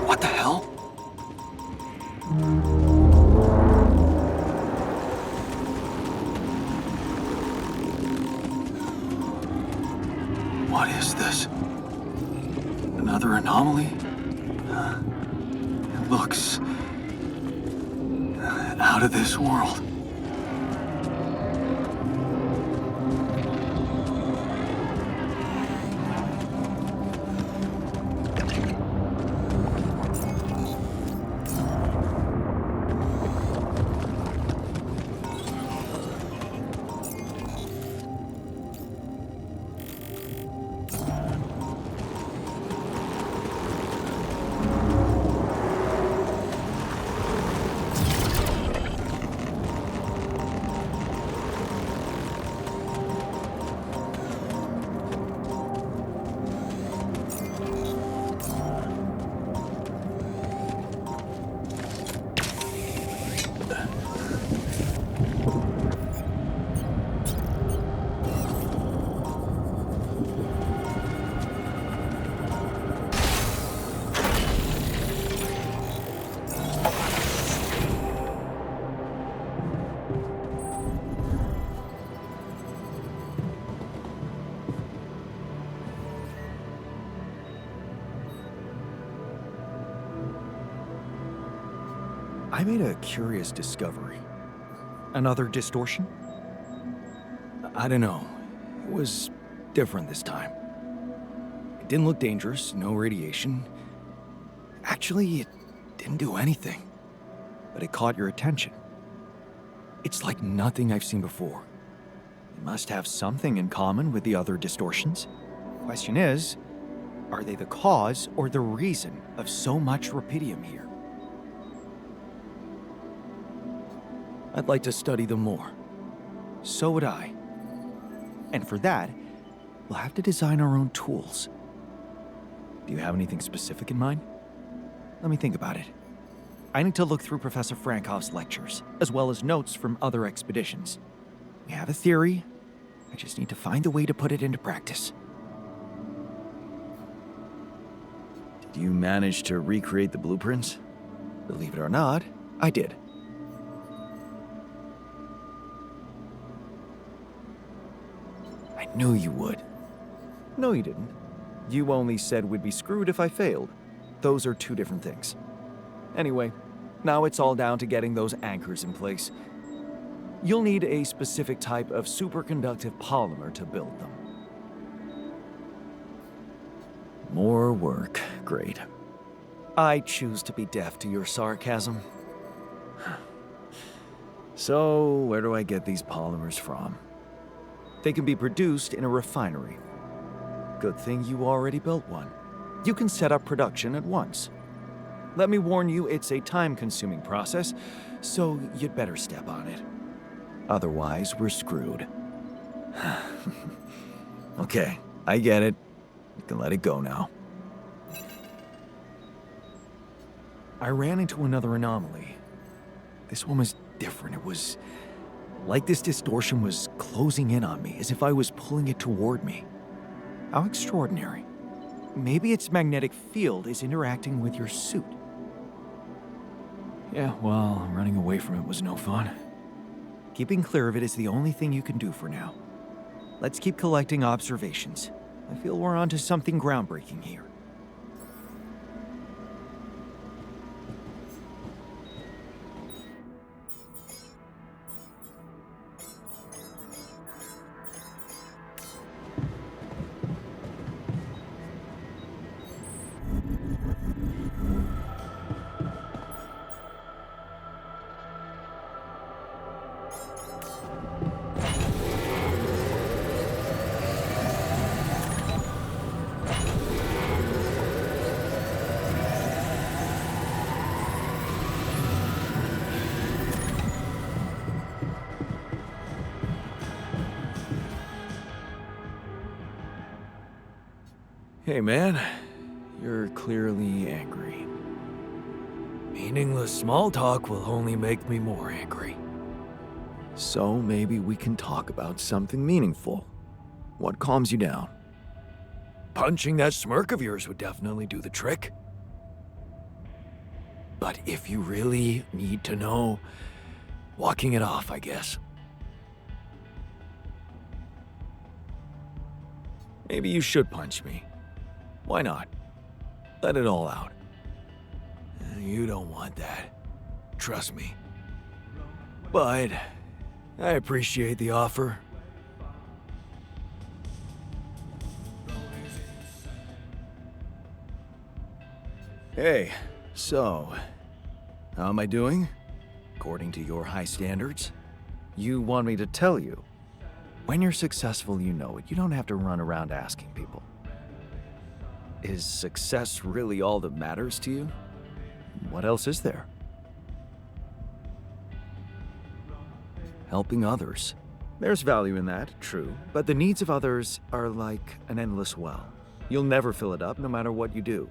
What the hell? What is this? Another anomaly? It looks out of this world. I made a curious discovery. Another distortion? I don't know. It was different this time. It didn't look dangerous, no radiation. Actually, it didn't do anything. But it caught your attention. It's like nothing I've seen before. It must have something in common with the other distortions. Question is, are they the cause or the reason of so much rupidium here? I'd like to study them more. So would I. And for that, we'll have to design our own tools. Do you have anything specific in mind? Let me think about it. I need to look through Professor Frankoff's lectures, as well as notes from other expeditions. We have a theory. I just need to find a way to put it into practice. Did you manage to recreate the blueprints? Believe it or not, I did. I knew you would. No, you didn't. You only said we'd be screwed if I failed. Those are two different things. Anyway, now it's all down to getting those anchors in place. You'll need a specific type of superconductive polymer to build them. More work. Great. I choose to be deaf to your sarcasm. So, where do I get these polymers from? They can be produced in a refinery. Good thing you already built one. You can set up production at once. Let me warn you, it's a time-consuming process, so you'd better step on it. Otherwise, we're screwed. Okay, I get it. You can let it go now. I ran into another anomaly. This one was different. It was like this distortion was closing in on me, as if I was pulling it toward me. How extraordinary. Maybe its magnetic field is interacting with your suit. Yeah, well, running away from it was no fun. Keeping clear of it is the only thing you can do for now. Let's keep collecting observations. I feel we're onto something groundbreaking here. Hey man, you're clearly angry. Meaningless small talk will only make me more angry. So maybe we can talk about something meaningful. What calms you down? Punching that smirk of yours would definitely do the trick. But if you really need to know, walking it off, I guess. Maybe you should punch me. Why not? Let it all out. You don't want that. Trust me. But I appreciate the offer. Hey, so, how am I doing? According to your high standards? You want me to tell you? When you're successful, you know it. You don't have to run around asking people. Is success really all that matters to you? What else is there? Helping others. There's value in that, true, but the needs of others are like an endless well. You'll never fill it up, no matter what you do.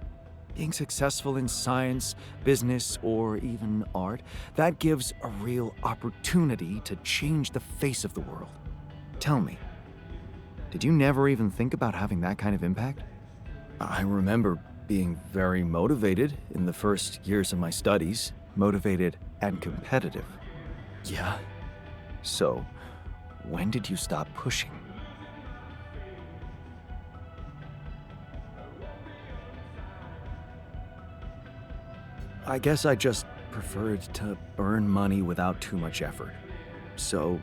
Being successful in science, business, or even art, that gives a real opportunity to change the face of the world. Tell me, did you never even think about having that kind of impact? I remember being very motivated in the first years of my studies, motivated and competitive. Yeah? So, when did you stop pushing? I guess I just preferred to earn money without too much effort. So,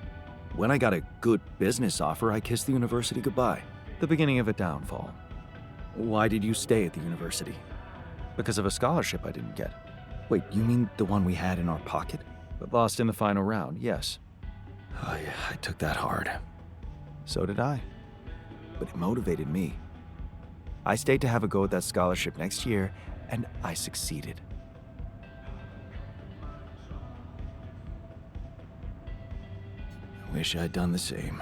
when I got a good business offer, I kissed the university goodbye. The beginning of a downfall. Why did you stay at the university? Because of a scholarship I didn't get. Wait, you mean the one we had in our pocket? But lost in the final round, yes. Oh yeah, I took that hard. So did I. But it motivated me. I stayed to have a go at that scholarship next year, and I succeeded. Wish I'd done the same.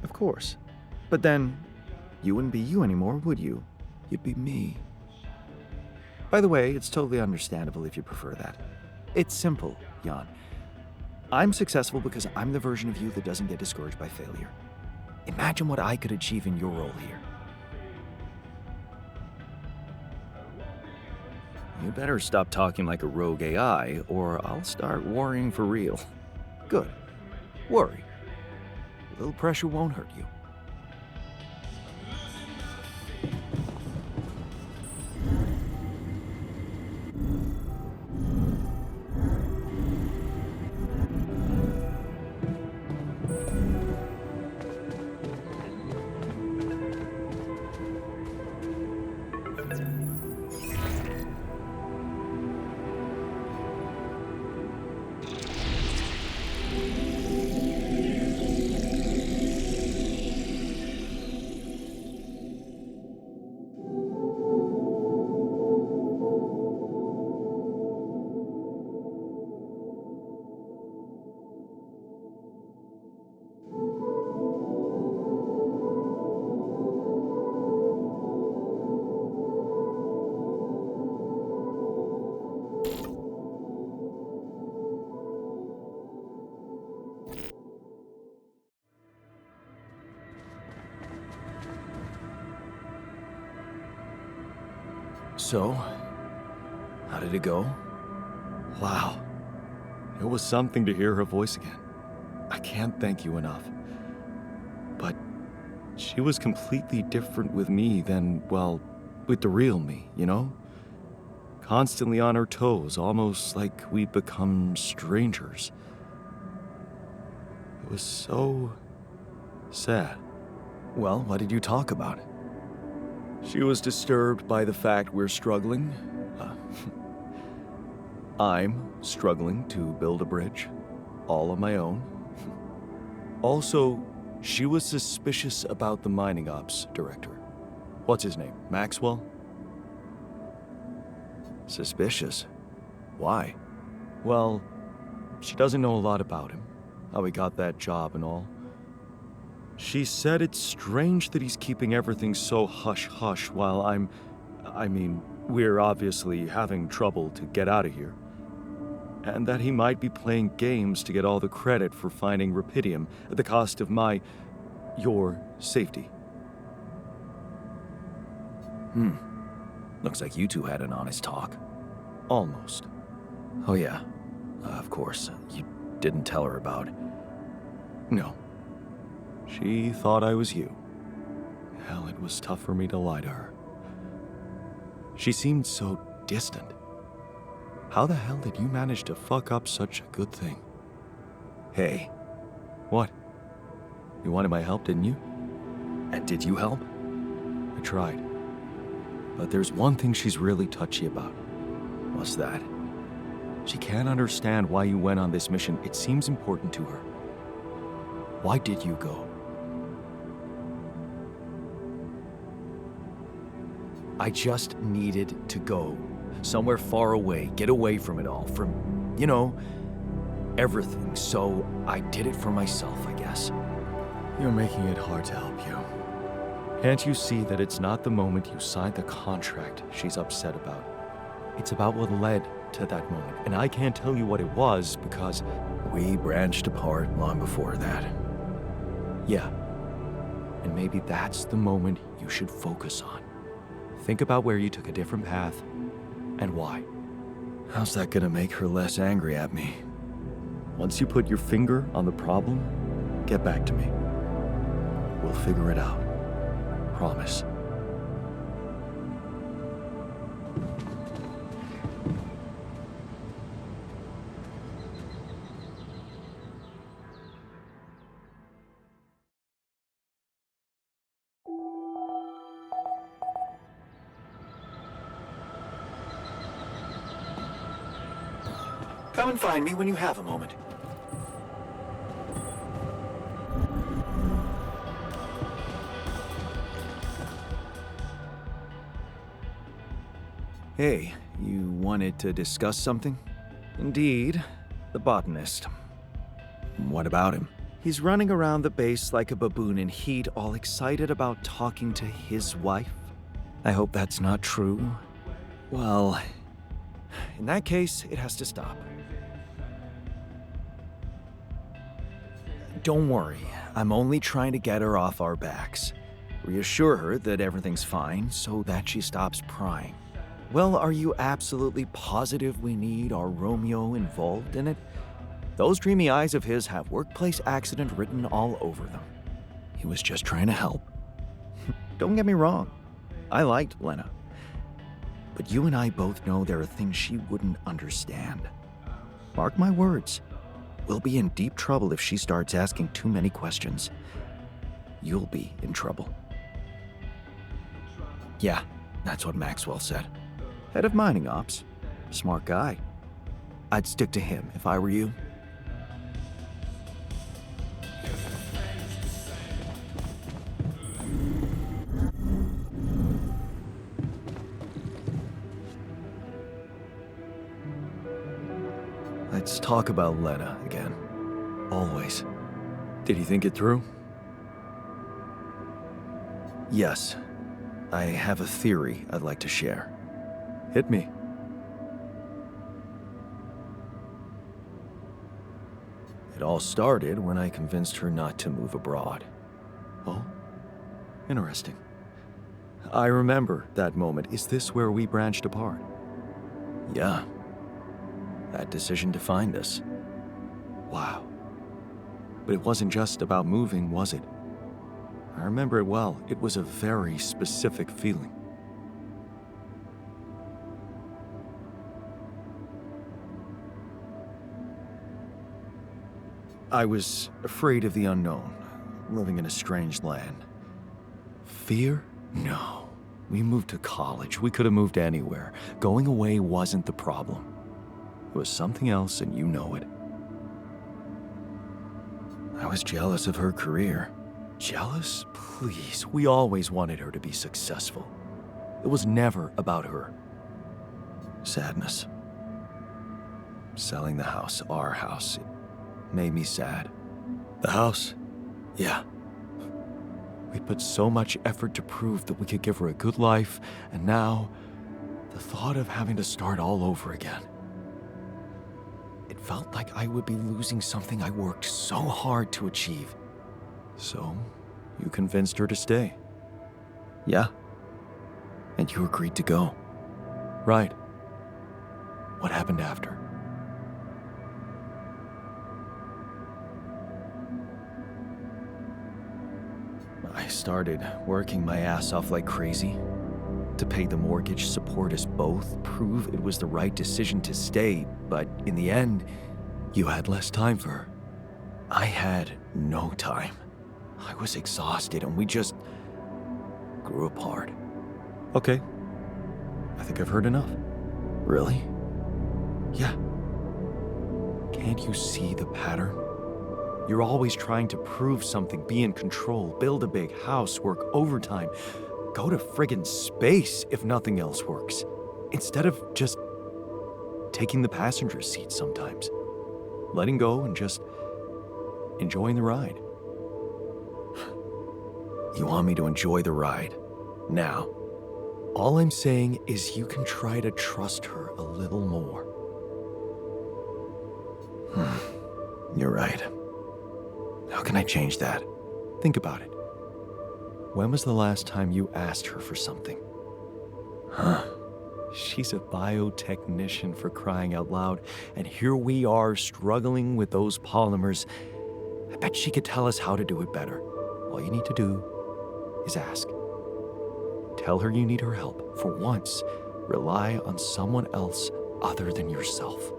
Of course. But then, you wouldn't be you anymore, would you? You'd be me. By the way, it's totally understandable if you prefer that. It's simple, Jan. I'm successful because I'm the version of you that doesn't get discouraged by failure. Imagine what I could achieve in your role here. You better stop talking like a rogue AI, or I'll start worrying for real. Good. Worry. A little pressure won't hurt you. So, how did it go? Wow. It was something to hear her voice again. I can't thank you enough. But she was completely different with me than, well, with the real me, you know? Constantly on her toes, almost like we'd become strangers. It was so sad. Well, what did you talk about? She was disturbed by the fact we're struggling. I'm struggling to build a bridge, all on my own. Also, she was suspicious about the mining ops director. What's his name? Maxwell? Suspicious? Why? Well, she doesn't know a lot about him, how he got that job and all. She said it's strange that he's keeping everything so hush-hush while we're obviously having trouble to get out of here. And that he might be playing games to get all the credit for finding rupidium at the cost of your safety. Looks like you two had an honest talk. Almost. Oh yeah, of course, you didn't tell her about... No. She thought I was you. Hell, it was tough for me to lie to her. She seemed so distant. How the hell did you manage to fuck up such a good thing? Hey. What? You wanted my help, didn't you? And did you help? I tried. But there's one thing she's really touchy about. What's that? She can't understand why you went on this mission. It seems important to her. Why did you go? I just needed to go. Somewhere far away. Get away from it all. From, you know, everything. So I did it for myself, I guess. You're making it hard to help you. Can't you see that it's not the moment you signed the contract she's upset about? It's about what led to that moment. And I can't tell you what it was because we branched apart long before that. Yeah. And maybe that's the moment you should focus on. Think about where you took a different path and why. How's that gonna make her less angry at me? Once you put your finger on the problem, get back to me. We'll figure it out. Promise. Come and find me when you have a moment. Hey, you wanted to discuss something? Indeed, the botanist. What about him? He's running around the base like a baboon in heat, all excited about talking to his wife. I hope that's not true. Well, in that case, it has to stop. Don't worry, I'm only trying to get her off our backs. Reassure her that everything's fine so that she stops prying. Well, are you absolutely positive we need our Romeo involved in it? Those dreamy eyes of his have workplace accident written all over them. He was just trying to help. Don't get me wrong, I liked Lena. But you and I both know there are things she wouldn't understand. Mark my words, we'll be in deep trouble if she starts asking too many questions. You'll be in trouble. Yeah, that's what Maxwell said. Head of mining ops. Smart guy. I'd stick to him if I were you. Let's talk about Lena again. Always. Did you think it through? Yes. I have a theory I'd like to share. Hit me. It all started when I convinced her not to move abroad. Oh? Interesting. I remember that moment. Is this where we branched apart? Yeah. That decision defined us. Wow. But it wasn't just about moving, was it? I remember it well. It was a very specific feeling. I was afraid of the unknown, living in a strange land. Fear? No. We moved to college. We could have moved anywhere. Going away wasn't the problem. It was something else, and you know it. I was jealous of her career. Jealous? Please, we always wanted her to be successful. It was never about her. Sadness. Selling the house, our house, it made me sad. The house? Yeah. We put so much effort to prove that we could give her a good life, and now, the thought of having to start all over again. It felt like I would be losing something I worked so hard to achieve. So, you convinced her to stay. Yeah. And you agreed to go. Right. What happened after? I started working my ass off like crazy to pay the mortgage, support us both, prove it was the right decision to stay, but in the end, you had less time for her. I had no time. I was exhausted and we just grew apart. Okay. I think I've heard enough. Really? Yeah. Can't you see the pattern? You're always trying to prove something, be in control, build a big house, work overtime, go to friggin' space if nothing else works, instead of just taking the passenger seat sometimes, letting go and just enjoying the ride. You want me to enjoy the ride now? All I'm saying is you can try to trust her a little more. You're right. How can I change that? Think about it. When was the last time you asked her for something? She's a biotechnician, for crying out loud, and here we are struggling with those polymers. I bet she could tell us how to do it better. All you need to do is ask. Tell her you need her help. For once, rely on someone else other than yourself.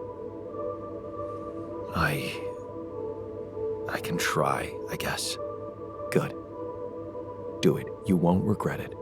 I can try, I guess. Good. Do it. You won't regret it.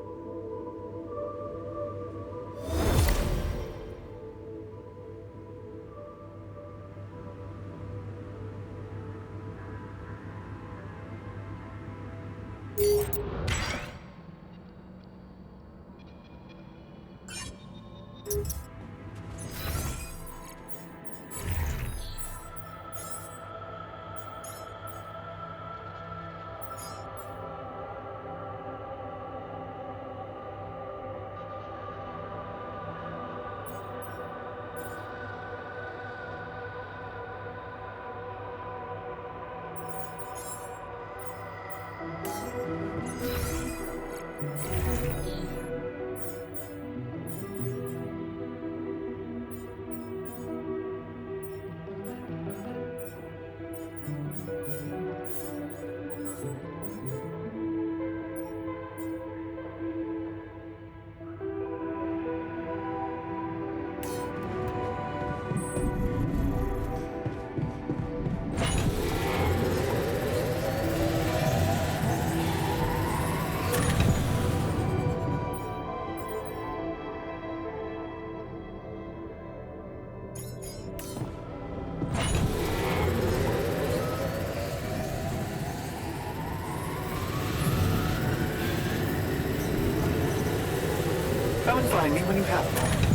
Come and find me when you have a moment.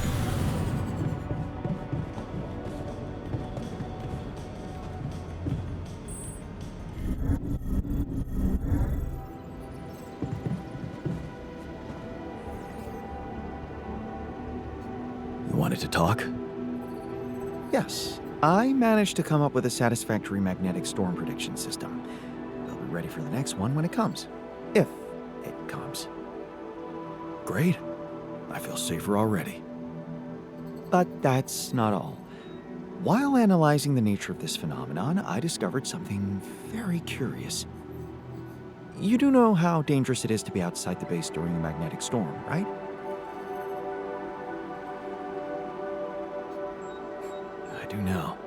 You wanted to talk? Yes, I managed to come up with a satisfactory magnetic storm prediction system. I'll be ready for the next one when it comes. If it comes. Great. I feel safer already. But that's not all. While analyzing the nature of this phenomenon, I discovered something very curious. You do know how dangerous it is to be outside the base during a magnetic storm, right? I do now.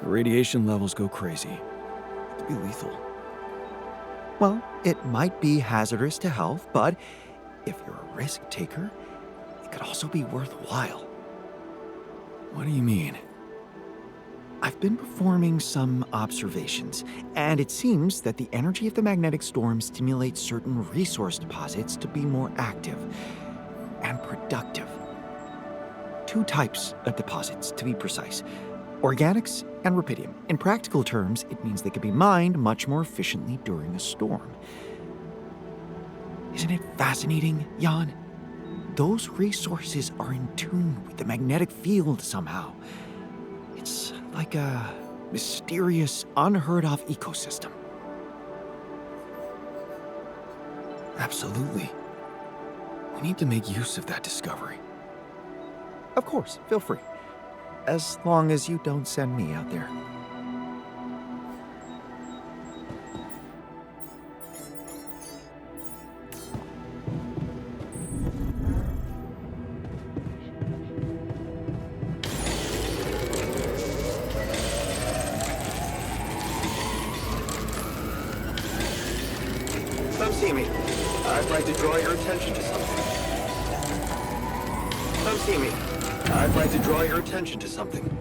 The radiation levels go crazy. It could be lethal. Well, it might be hazardous to health, but if you're a risk taker, it could also be worthwhile. What do you mean? I've been performing some observations, and it seems that the energy of the magnetic storm stimulates certain resource deposits to be more active and productive. 2 types of deposits, to be precise. Organics and rubidium. In practical terms, it means they can be mined much more efficiently during a storm. Isn't it fascinating, Jan? Those resources are in tune with the magnetic field somehow. It's like a mysterious, unheard-of ecosystem. Absolutely. We need to make use of that discovery. Of course, feel free. As long as you don't send me out there. Come see me. I'd like to draw your attention to something. Come see me. I'd like to draw your attention to something.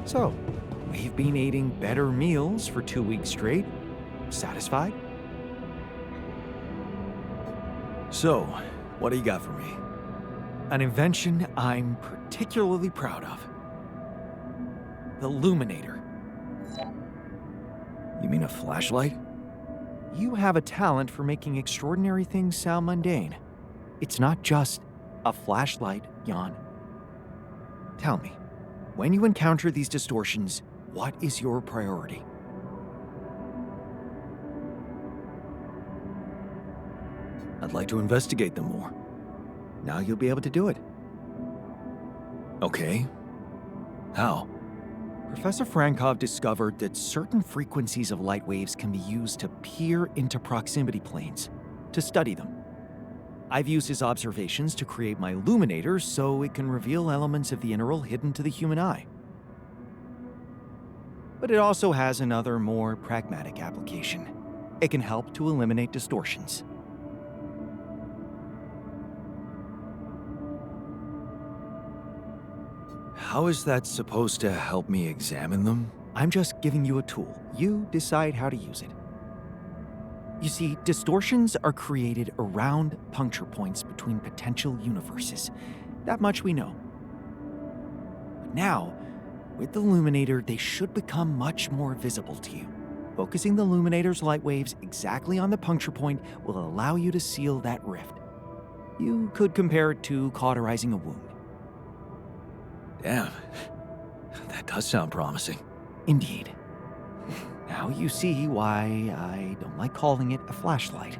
So, we've been eating better meals for 2 weeks straight. Satisfied? So, what do you got for me? An invention I'm particularly proud of. The Luminator. You mean a flashlight? You have a talent for making extraordinary things sound mundane. It's not just a flashlight, Jan. Tell me, when you encounter these distortions, what is your priority? I'd like to investigate them more. Now you'll be able to do it. Okay. How? Professor Frankov discovered that certain frequencies of light waves can be used to peer into proximity planes, to study them. I've used his observations to create my Luminator so it can reveal elements of the interval hidden to the human eye. But it also has another, more pragmatic application. It can help to eliminate distortions. How is that supposed to help me examine them? I'm just giving you a tool. You decide how to use it. You see, distortions are created around puncture points between potential universes. That much we know. But now, with the Luminator, they should become much more visible to you. Focusing the Luminator's light waves exactly on the puncture point will allow you to seal that rift. You could compare it to cauterizing a wound. Damn. That does sound promising. Indeed. Now you see why I don't like calling it a flashlight.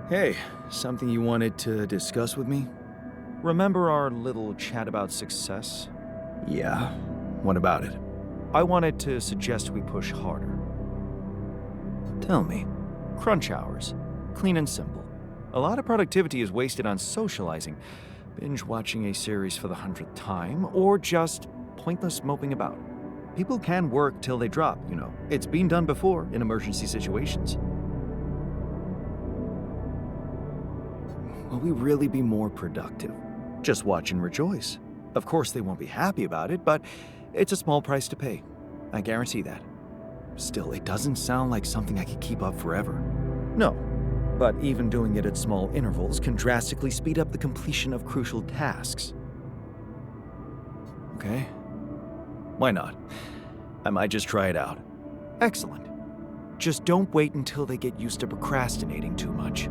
Hey, something you wanted to discuss with me? Remember our little chat about success? Yeah. What about it? I wanted to suggest we push harder. Tell me. Crunch hours. Clean and simple. A lot of productivity is wasted on socializing, binge watching a series for the 100th time, or just pointless moping about. People can work till they drop, you know. It's been done before in emergency situations. Will we really be more productive? Just watch and rejoice. Of course they won't be happy about it, but it's a small price to pay. I guarantee that. Still, it doesn't sound like something I could keep up forever. No, but even doing it at small intervals can drastically speed up the completion of crucial tasks. Okay. Why not? I might just try it out. Excellent. Just don't wait until they get used to procrastinating too much.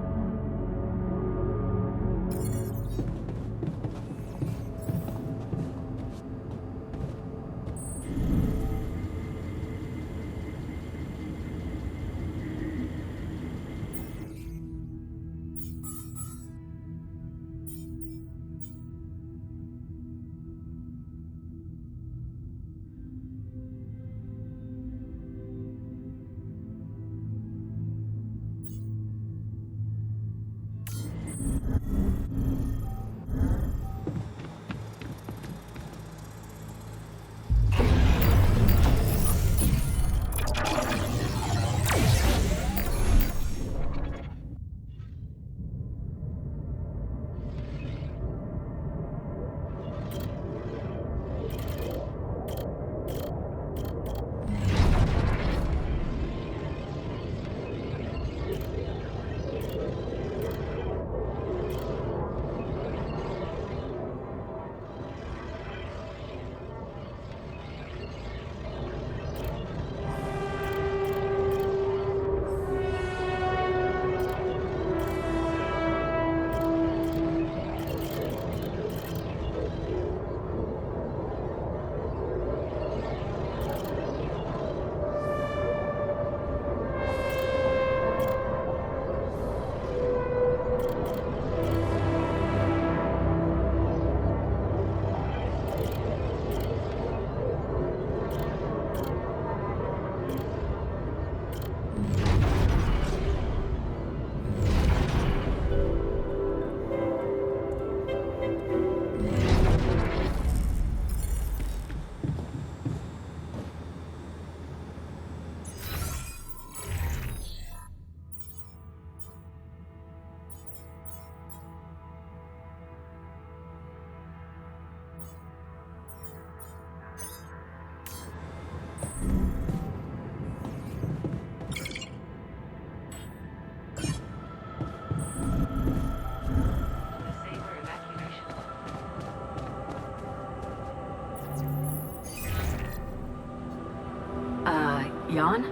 Jan?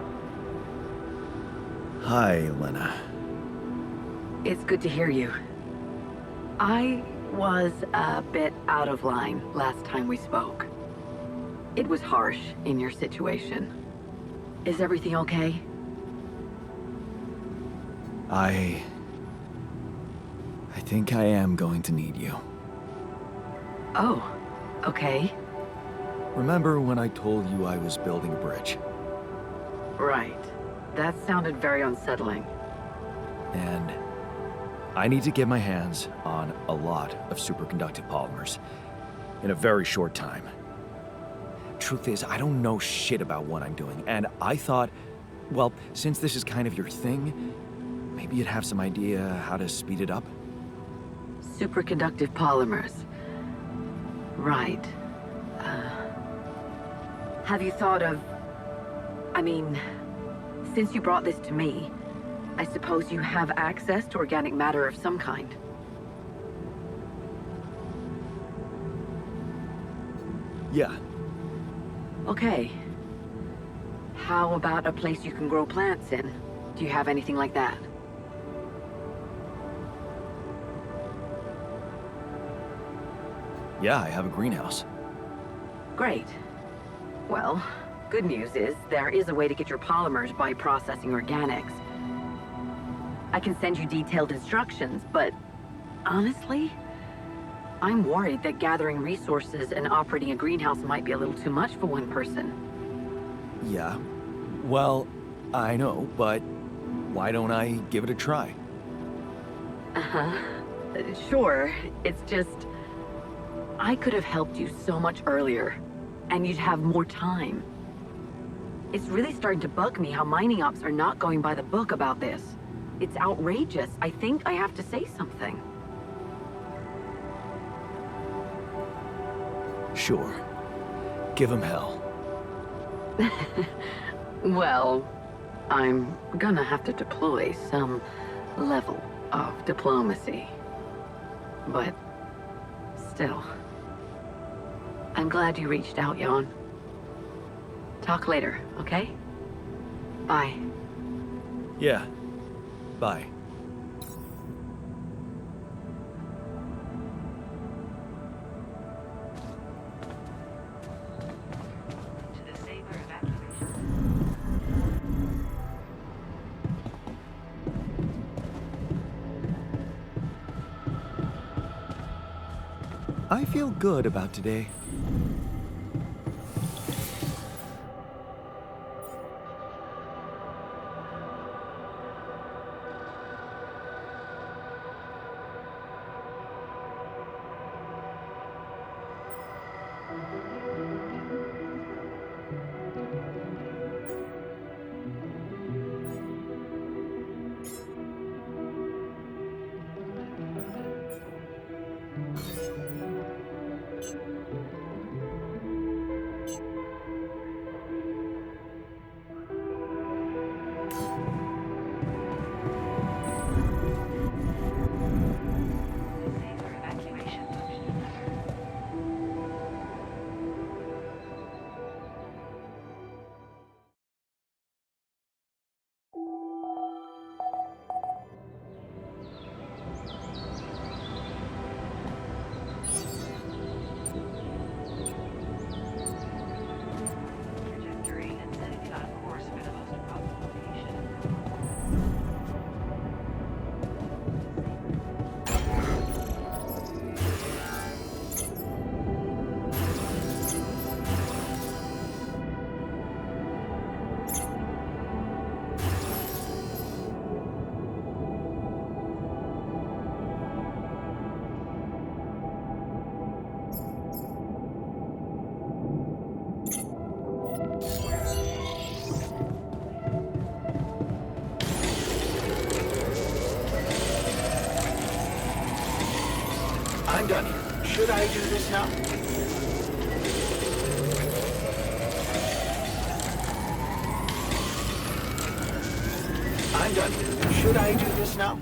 Hi, Elena. It's good to hear you. I was a bit out of line last time we spoke. It was harsh in your situation. Is everything okay? I think I am going to need you. Oh, okay. Remember when I told you I was building a bridge? Right. That sounded very unsettling. And I need to get my hands on a lot of superconductive polymers in a very short time. Truth is, I don't know shit about what I'm doing, and I thought, well, since this is kind of your thing, maybe you'd have some idea how to speed it up? Superconductive polymers. Right. Have you thought of... I mean, since you brought this to me, I suppose you have access to organic matter of some kind. Yeah. Okay. How about a place you can grow plants in? Do you have anything like that? Yeah, I have a greenhouse. Great. Well, good news is there is a way to get your polymers by processing organics. I can send you detailed instructions, but honestly, I'm worried that gathering resources and operating a greenhouse might be a little too much for one person. Yeah. Well, I know, but why don't I give it a try? Uh-huh. Sure. It's just... I could have helped you so much earlier, and you'd have more time. It's really starting to bug me how mining ops are not going by the book about this. It's outrageous. I think I have to say something. Sure. Give him hell. Well, I'm gonna have to deploy some level of diplomacy. But still, I'm glad you reached out, Jan. Talk later, okay? Bye. Yeah. Bye. I feel good about today. I'm done here. Should I do this now? I'm done here. Should I do this now?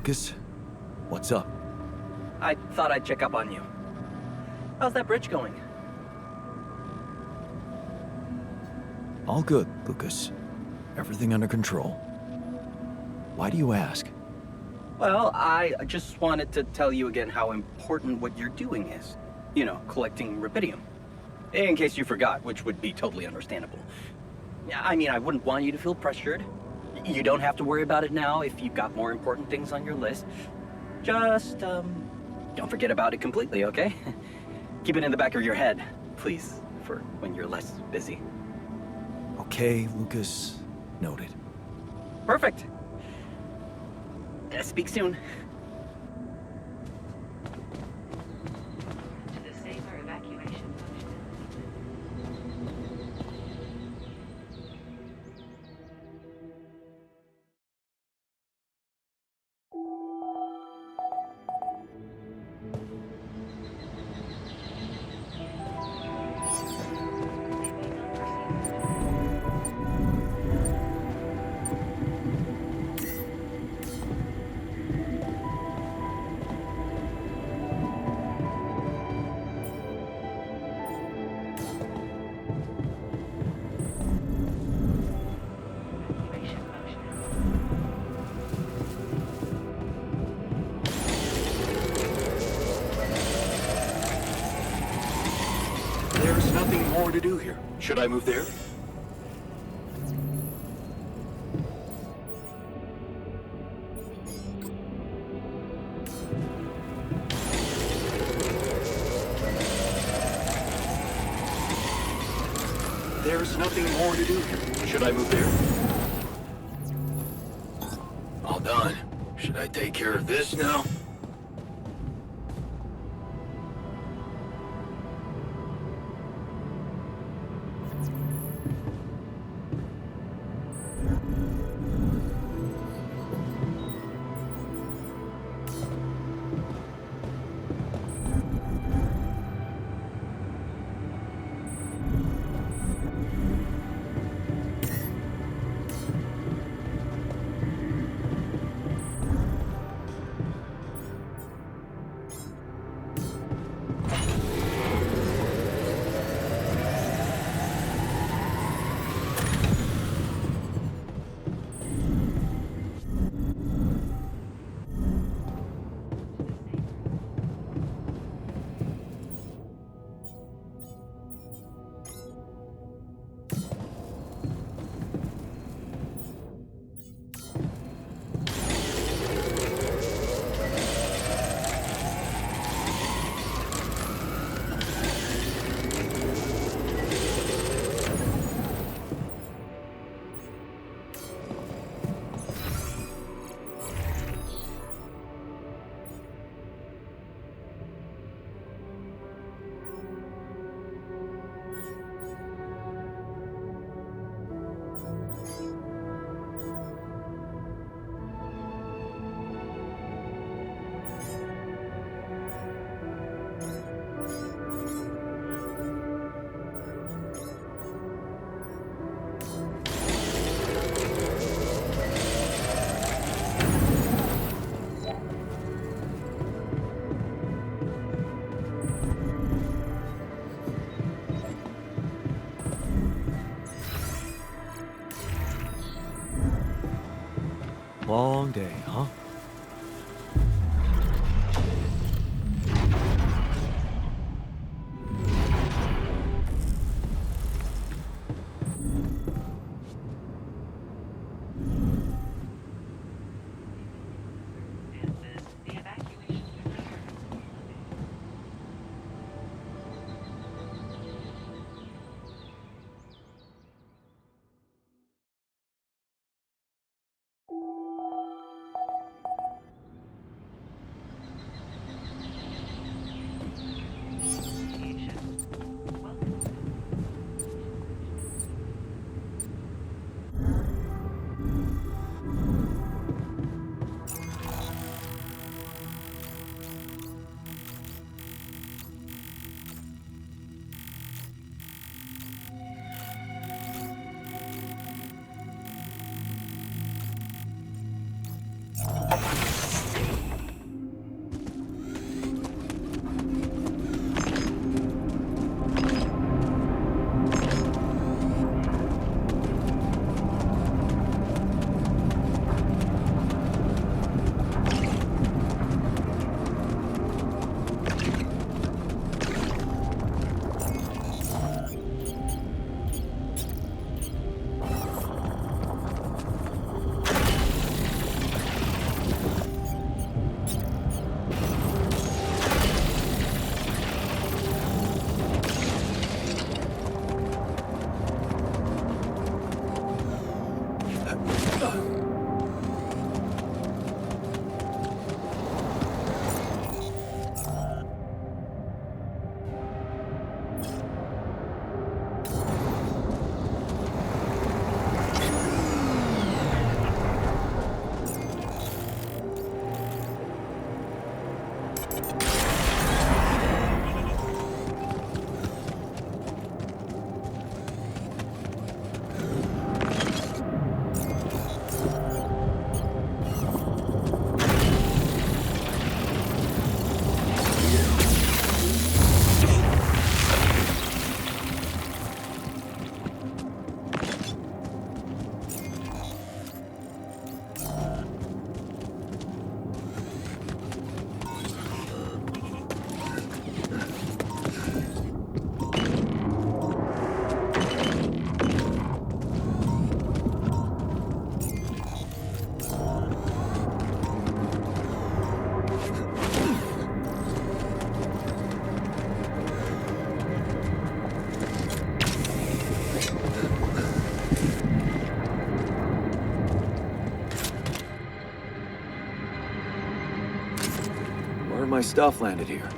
Lucas? What's up? I thought I'd check up on you. How's that bridge going? All good, Lucas. Everything under control. Why do you ask? Well, I just wanted to tell you again how important what you're doing is. You know, collecting rubidium. In case you forgot, which would be totally understandable. I mean, I wouldn't want you to feel pressured. You don't have to worry about it now if you've got more important things on your list. Just, don't forget about it completely, okay? Keep it in the back of your head, please, for when you're less busy. Okay, Lucas. Noted. Perfect. Speak soon. To disable evacuation function. There's nothing more to do here. Should I move there? There's nothing more to do here. Should I move there? All done. Should I take care of this now? Long day, huh? The evacuation Where my stuff landed here?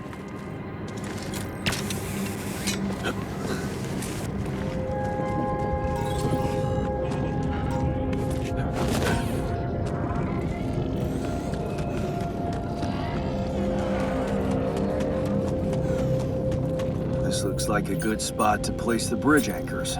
This looks like a good spot to place the bridge anchors.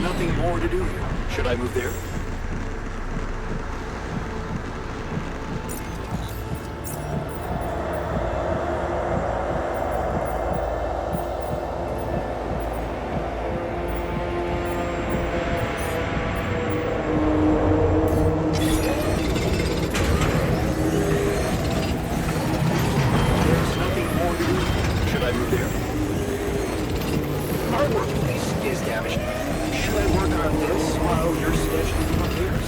Nothing more to do here. Should I move there? There's nothing more to do. Should I move there? Our workplace is damaged. Should I work on this while you're scheduling repairs?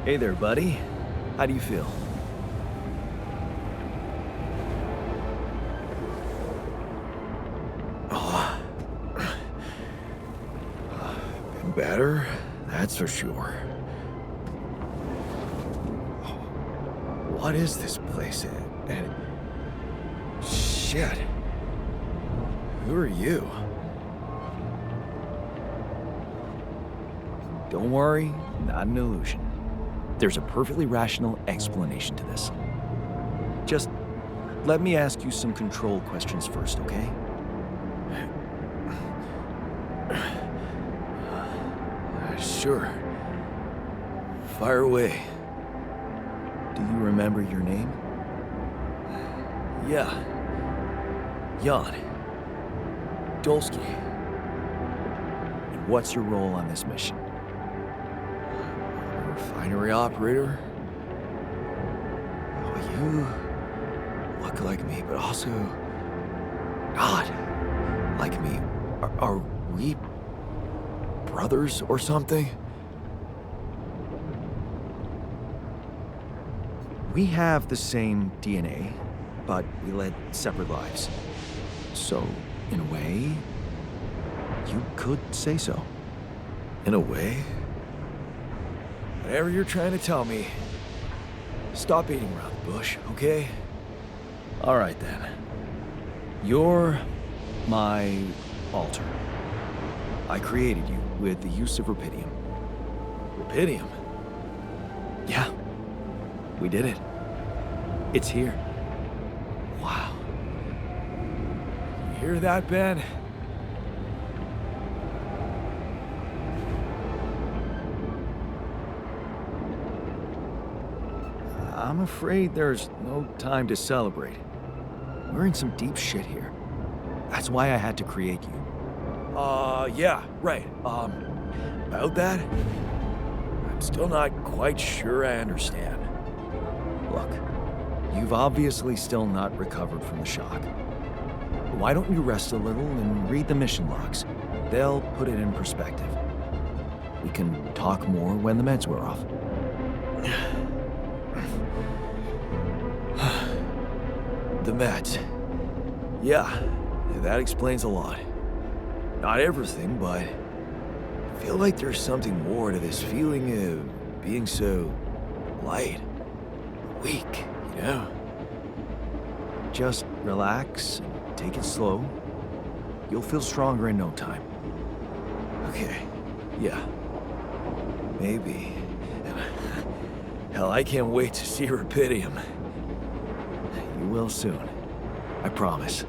Hey there, buddy. How do you feel? Oh. Been better, that's for sure. What is this place? And shit. Who are you? Don't worry, not an illusion. There's a perfectly rational explanation to this. Just let me ask you some control questions first, okay? Sure. Fire away. Do you remember your name? Yeah. Jan Dolski. And what's your role on this mission? Refinery operator? Oh, you look like me, but also God, like me. Are we brothers or something? We have the same DNA, but we led separate lives. So, in a way, you could say so. In a way? Whatever you're trying to tell me, stop beating around the bush, okay? All right then. You're my alter. I created you with the use of rubidium. Rubidium? Yeah, we did it. It's here. Wow. You hear that, Ben? I'm afraid there's no time to celebrate. We're in some deep shit here. That's why I had to create you. Yeah, right. About that? I'm still not quite sure I understand. Look, you've obviously still not recovered from the shock. Why don't you rest a little and read the mission logs? They'll put it in perspective. We can talk more when the meds wear off. the meds. Yeah, that explains a lot. Not everything, but I feel like there's something more to this feeling of being so light, weak, you know? Just relax, take it slow. You'll feel stronger in no time. Okay, yeah. Maybe. Hell, I can't wait to see Rapidium. You will soon. I promise.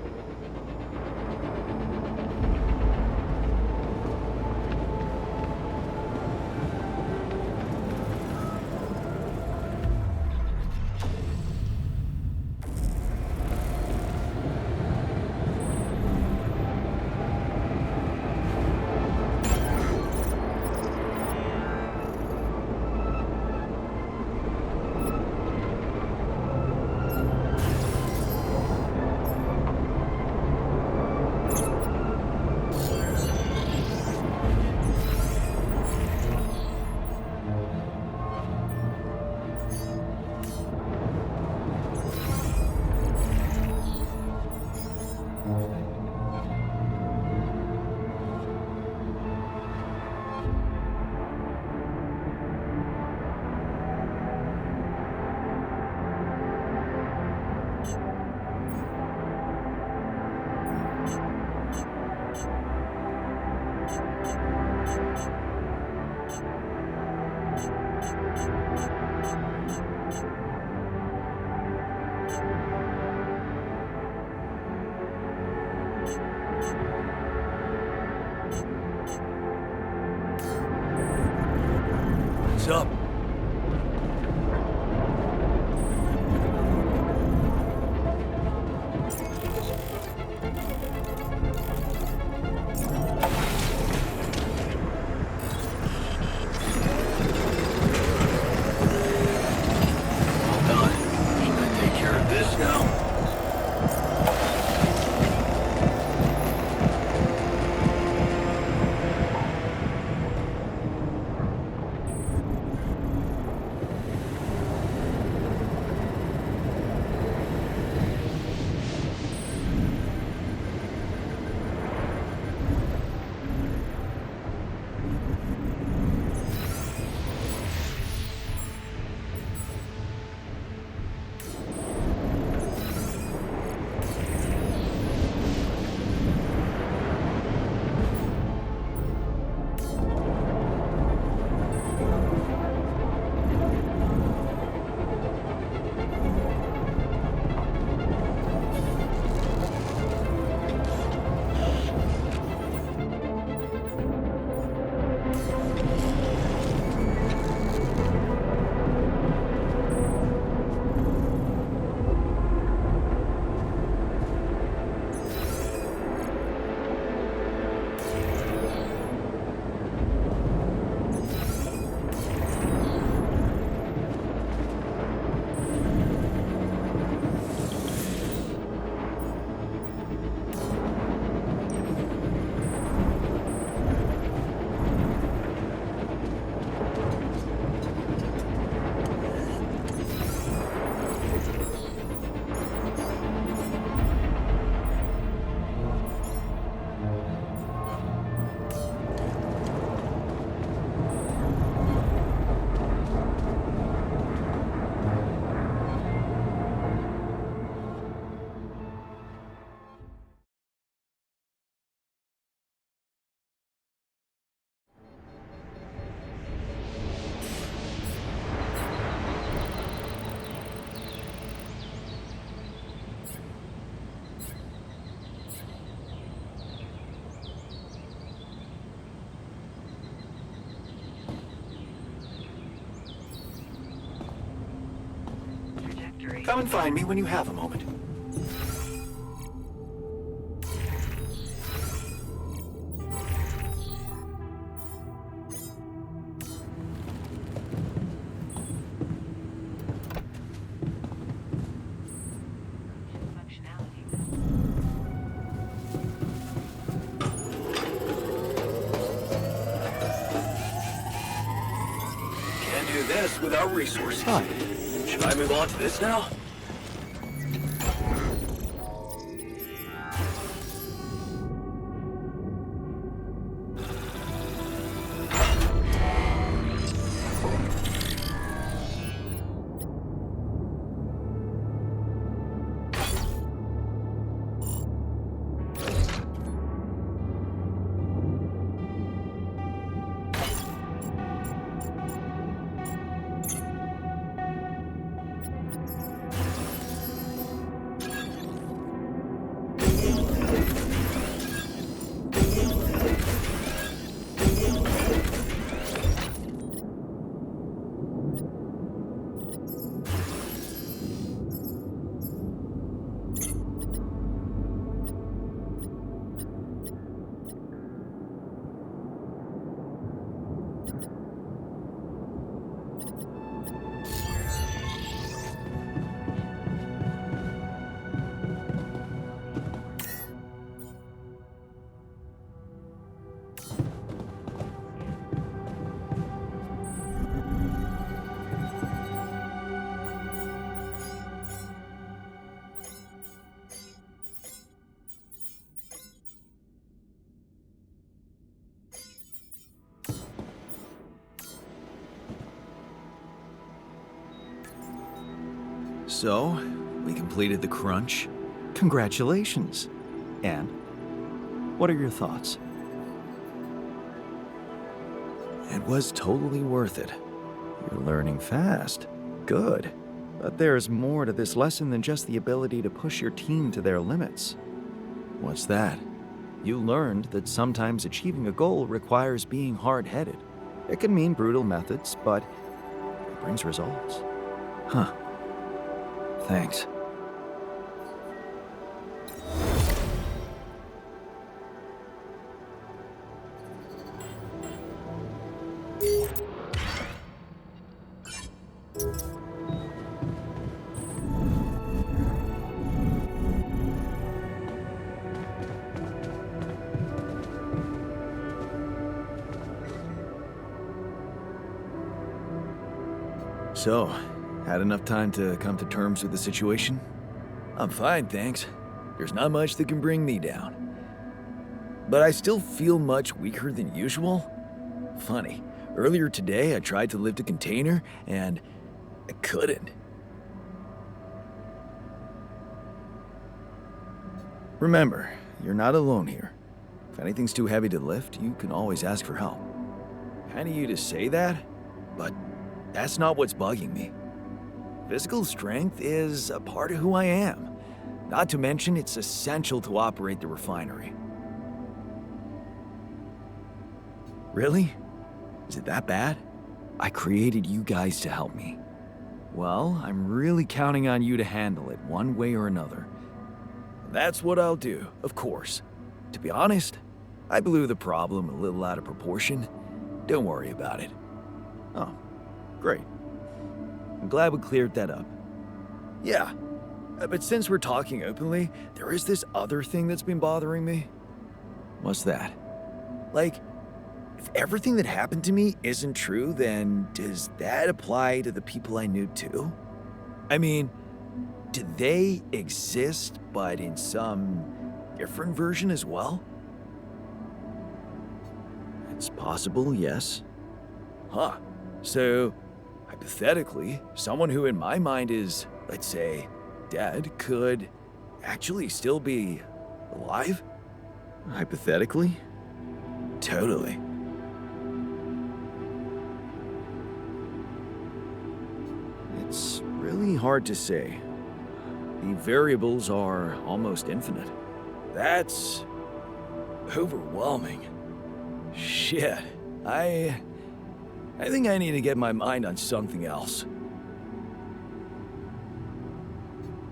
What's up? Come and find me when you have a moment. Can't do this without resources. Hi. Should I move on to this now? So, we completed the crunch. Congratulations. And what are your thoughts? It was totally worth it. You're learning fast. Good. But there's more to this lesson than just the ability to push your team to their limits. What's that? You learned that sometimes achieving a goal requires being hard-headed. It can mean brutal methods, but it brings results. Huh. Thanks. So, had enough time to come to terms with the situation? I'm fine, thanks. There's not much that can bring me down. But I still feel much weaker than usual. Funny, earlier today I tried to lift a container, and I couldn't. Remember, you're not alone here. If anything's too heavy to lift, you can always ask for help. Kind of you to say that, but that's not what's bugging me. Physical strength is a part of who I am. Not to mention, it's essential to operate the refinery. Really? Is it that bad? I created you guys to help me. Well, I'm really counting on you to handle it one way or another. That's what I'll do, of course. To be honest, I blew the problem a little out of proportion. Don't worry about it. Oh, great. I'm glad we cleared that up. Yeah, but since we're talking openly, there is this other thing that's been bothering me. What's that? Like, if everything that happened to me isn't true, then does that apply to the people I knew too? I mean, do they exist, but in some different version as well? It's possible, yes. Huh. So, hypothetically, someone who in my mind is, let's say, dead could actually still be alive? Hypothetically? Totally. It's really hard to say. The variables are almost infinite. That's overwhelming. Shit. I think I need to get my mind on something else.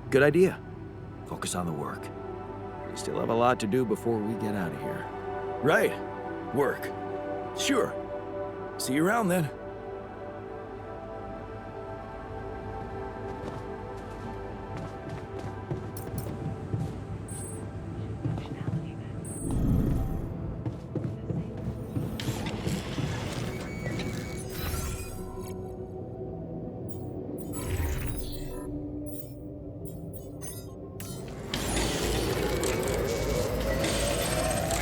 Good idea. Focus on the work. We still have a lot to do before we get out of here. Right. Work. Sure. See you around then.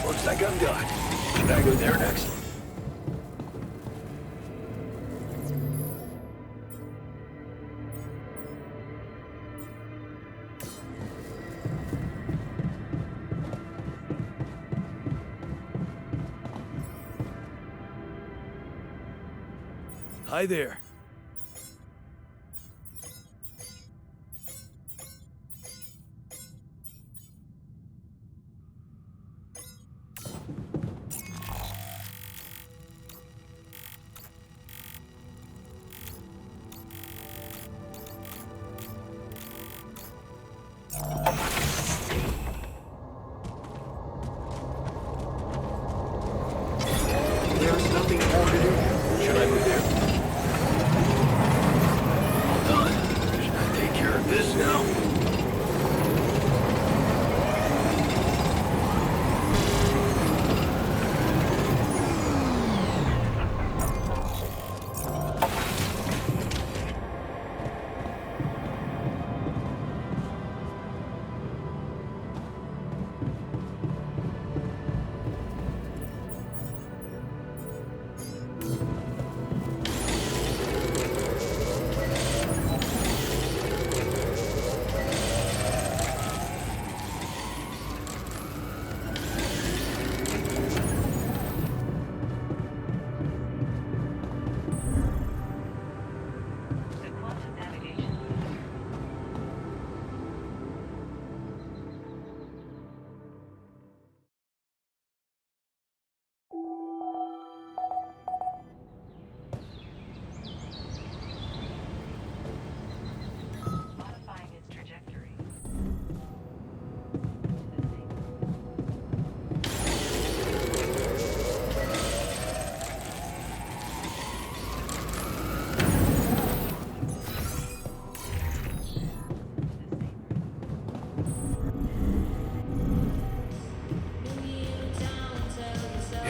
Looks like I'm done. Should I go there next? Hi there. There's nothing more to do. Should I move there?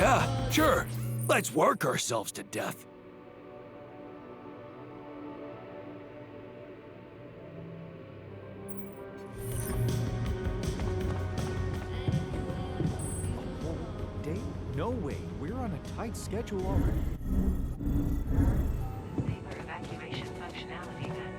Yeah, sure. Let's work ourselves to death. Dave? No way. We're on a tight schedule already. Safer evacuation functionality then.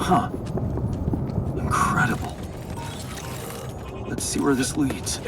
Huh. Incredible. Let's see where this leads.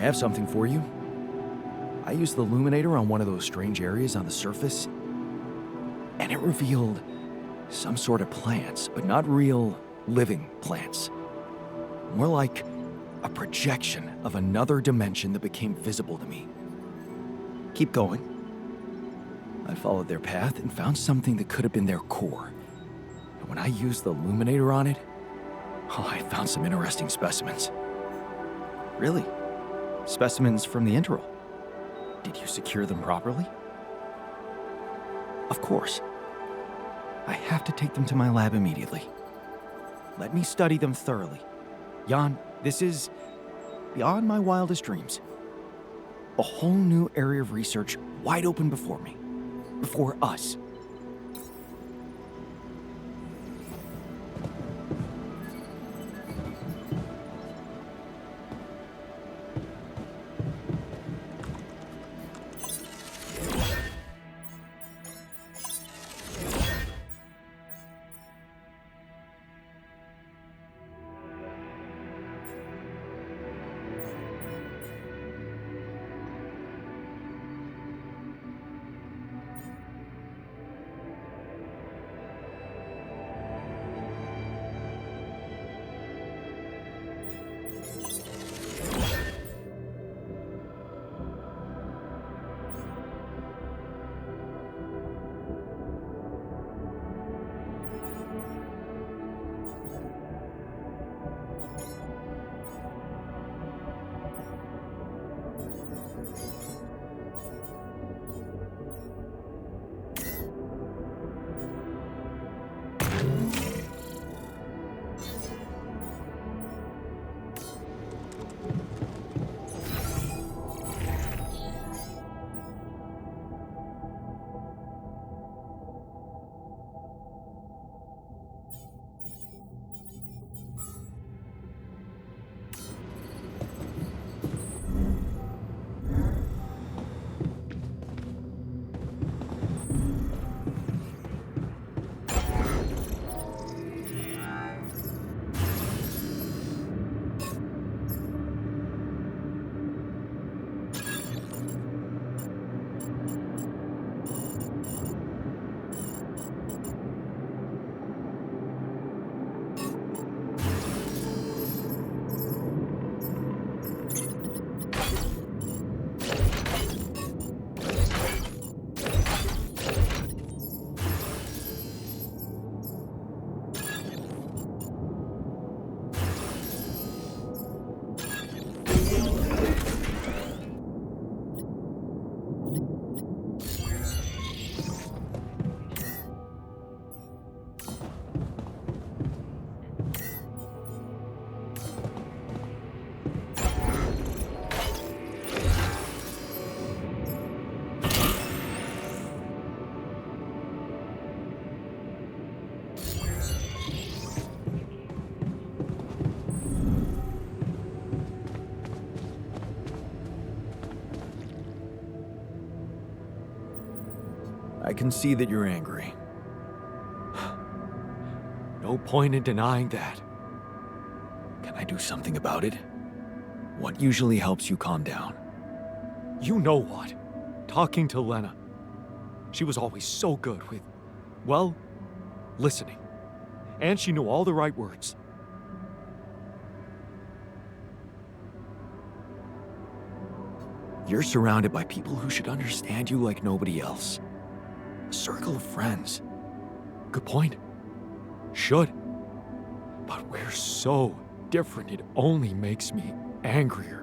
have something for you. I used the illuminator on one of those strange areas on the surface, and it revealed some sort of plants, but not real living plants. More like a projection of another dimension that became visible to me. Keep going. I followed their path and found something that could have been their core. And when I used the illuminator on it, I found some interesting specimens. Really? Specimens from the interval. Did you secure them properly? Of course. I have to take them to my lab immediately. Let me study them thoroughly. Jan, this is beyond my wildest dreams. A whole new area of research wide open before me. Before us. I can see that you're angry. No point in denying that. Can I do something about it? What usually helps you calm down? You know what? Talking to Lena. She was always so good with, well, listening. And she knew all the right words. You're surrounded by people who should understand you like nobody else. A circle of friends. Good point. Should. But we're so different, it only makes me angrier.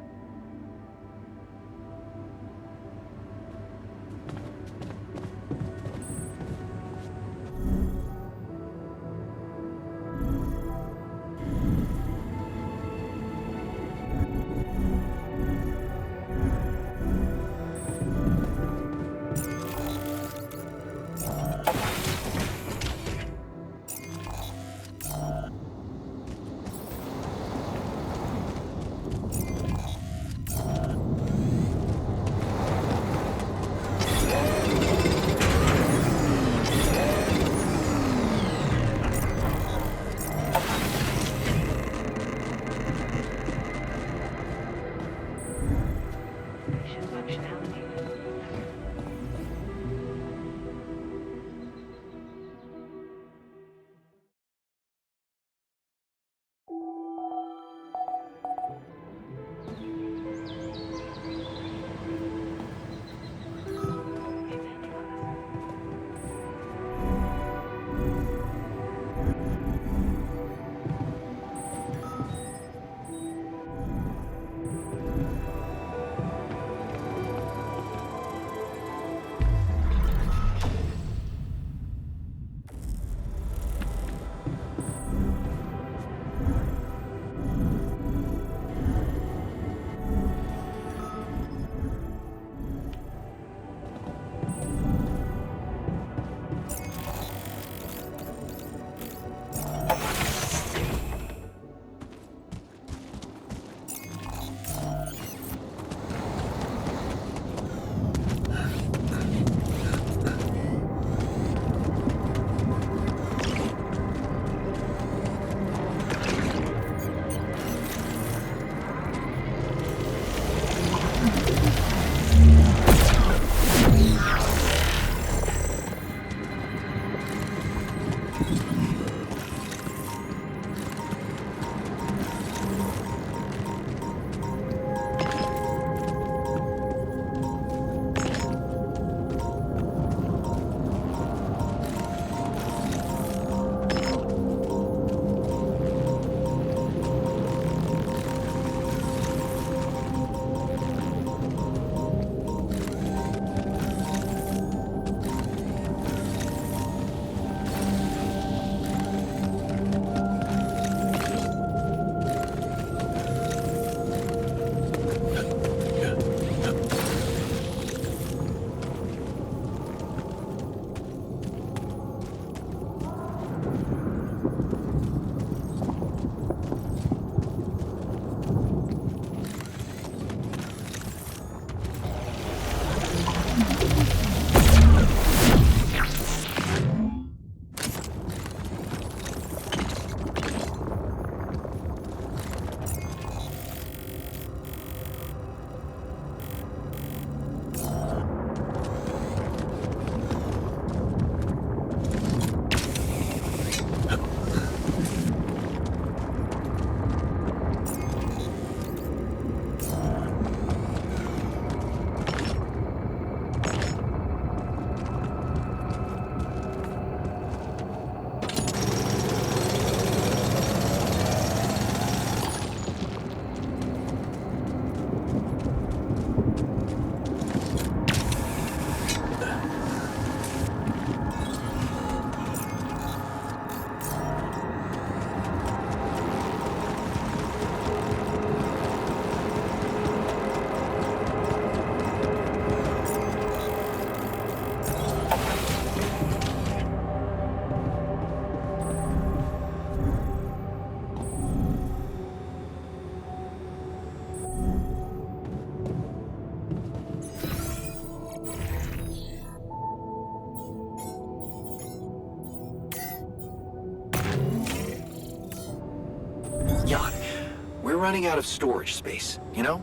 running out of storage space, you know?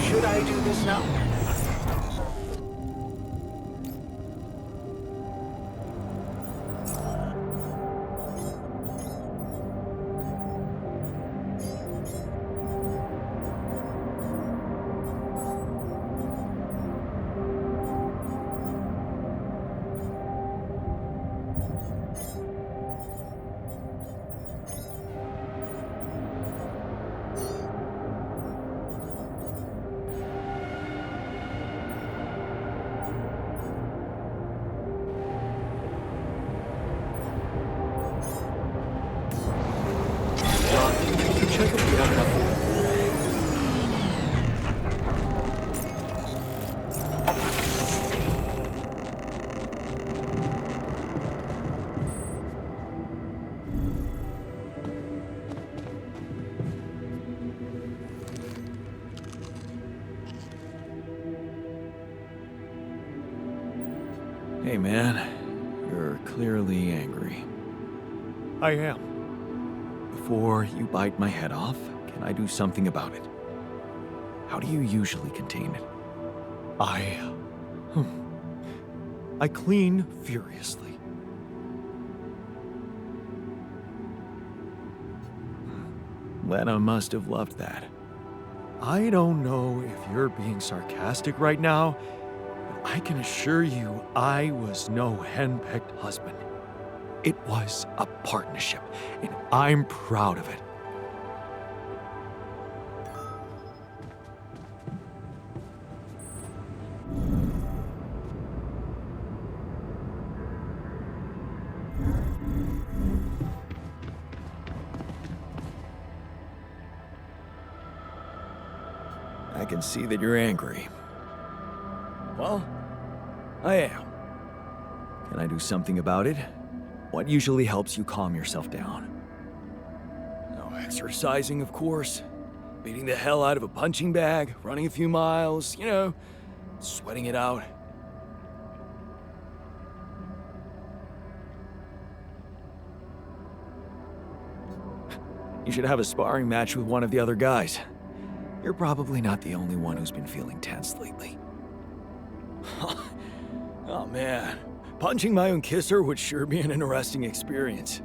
Should I do this now? check if we have enough food. Hey, man. You're clearly angry. I am. Before you bite my head off, can I do something about it? How do you usually contain it? I clean furiously. Lena must have loved that. I don't know if you're being sarcastic right now, but I can assure you I was no henpecked husband. It was a partnership, and I'm proud of it. I can see that you're angry. Well, I am. Can I do something about it? What usually helps you calm yourself down? Oh, exercising, of course. Beating the hell out of a punching bag, running a few miles, sweating it out. You should have a sparring match with one of the other guys. You're probably not the only one who's been feeling tense lately. Oh man, punching my own kisser would sure be an interesting experience.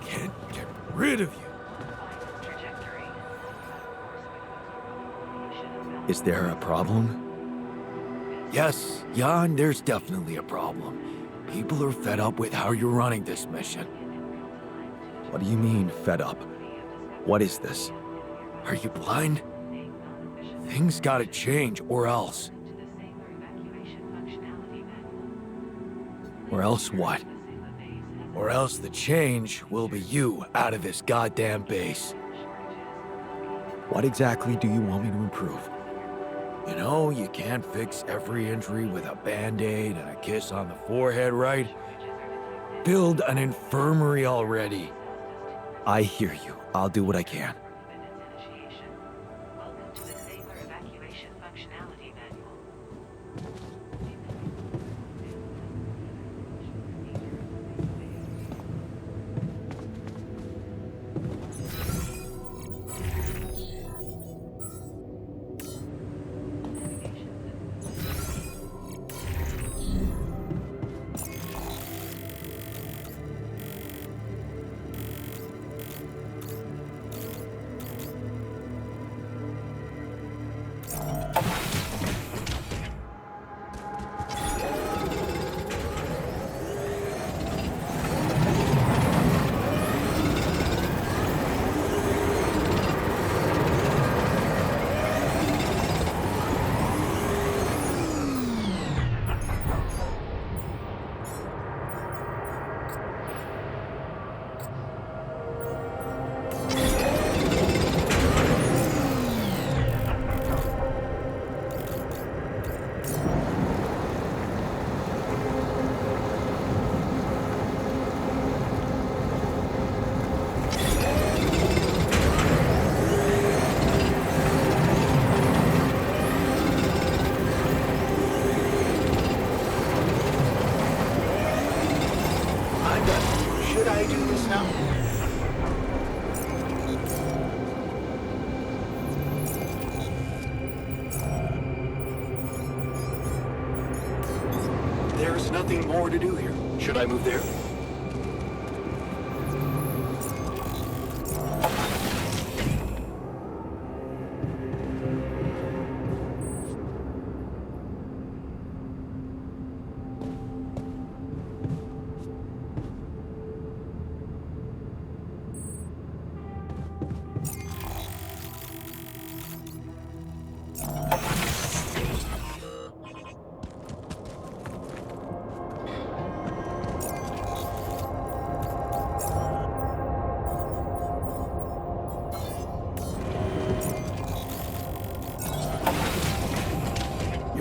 Can't get rid of you. Is there a problem? Yes, Jan, there's definitely a problem. People are fed up with how you're running this mission. What do you mean, fed up? What is this? Are you blind? Things gotta change, or else. Or else what? Or else the change will be you out of this goddamn base. What exactly do you want me to improve? You know, you can't fix every injury with a band-aid and a kiss on the forehead, right? Build an infirmary already. I hear you. I'll do what I can. Should I do this now? There's nothing more to do here. Should I move there?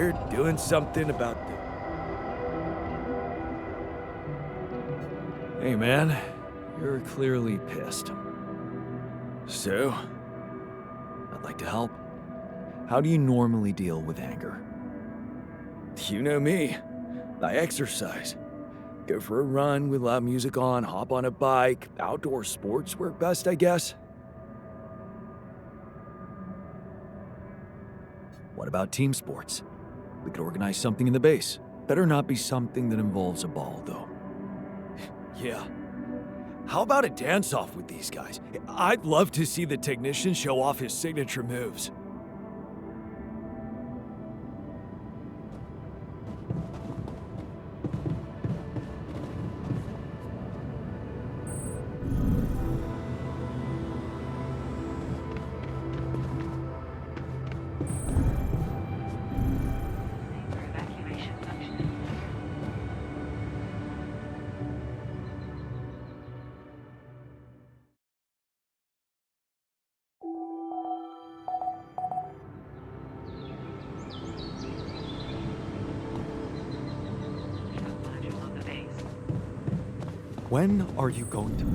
You're doing something about the... Hey man, you're clearly pissed. So, I'd like to help. How do you normally deal with anger? You know me. I exercise. Go for a run with loud music on, hop on a bike. Outdoor sports work best, I guess. What about team sports? We could organize something in the base. Better not be something that involves a ball, though. Yeah. How about a dance-off with these guys? I'd love to see the technician show off his signature moves. When are you going to...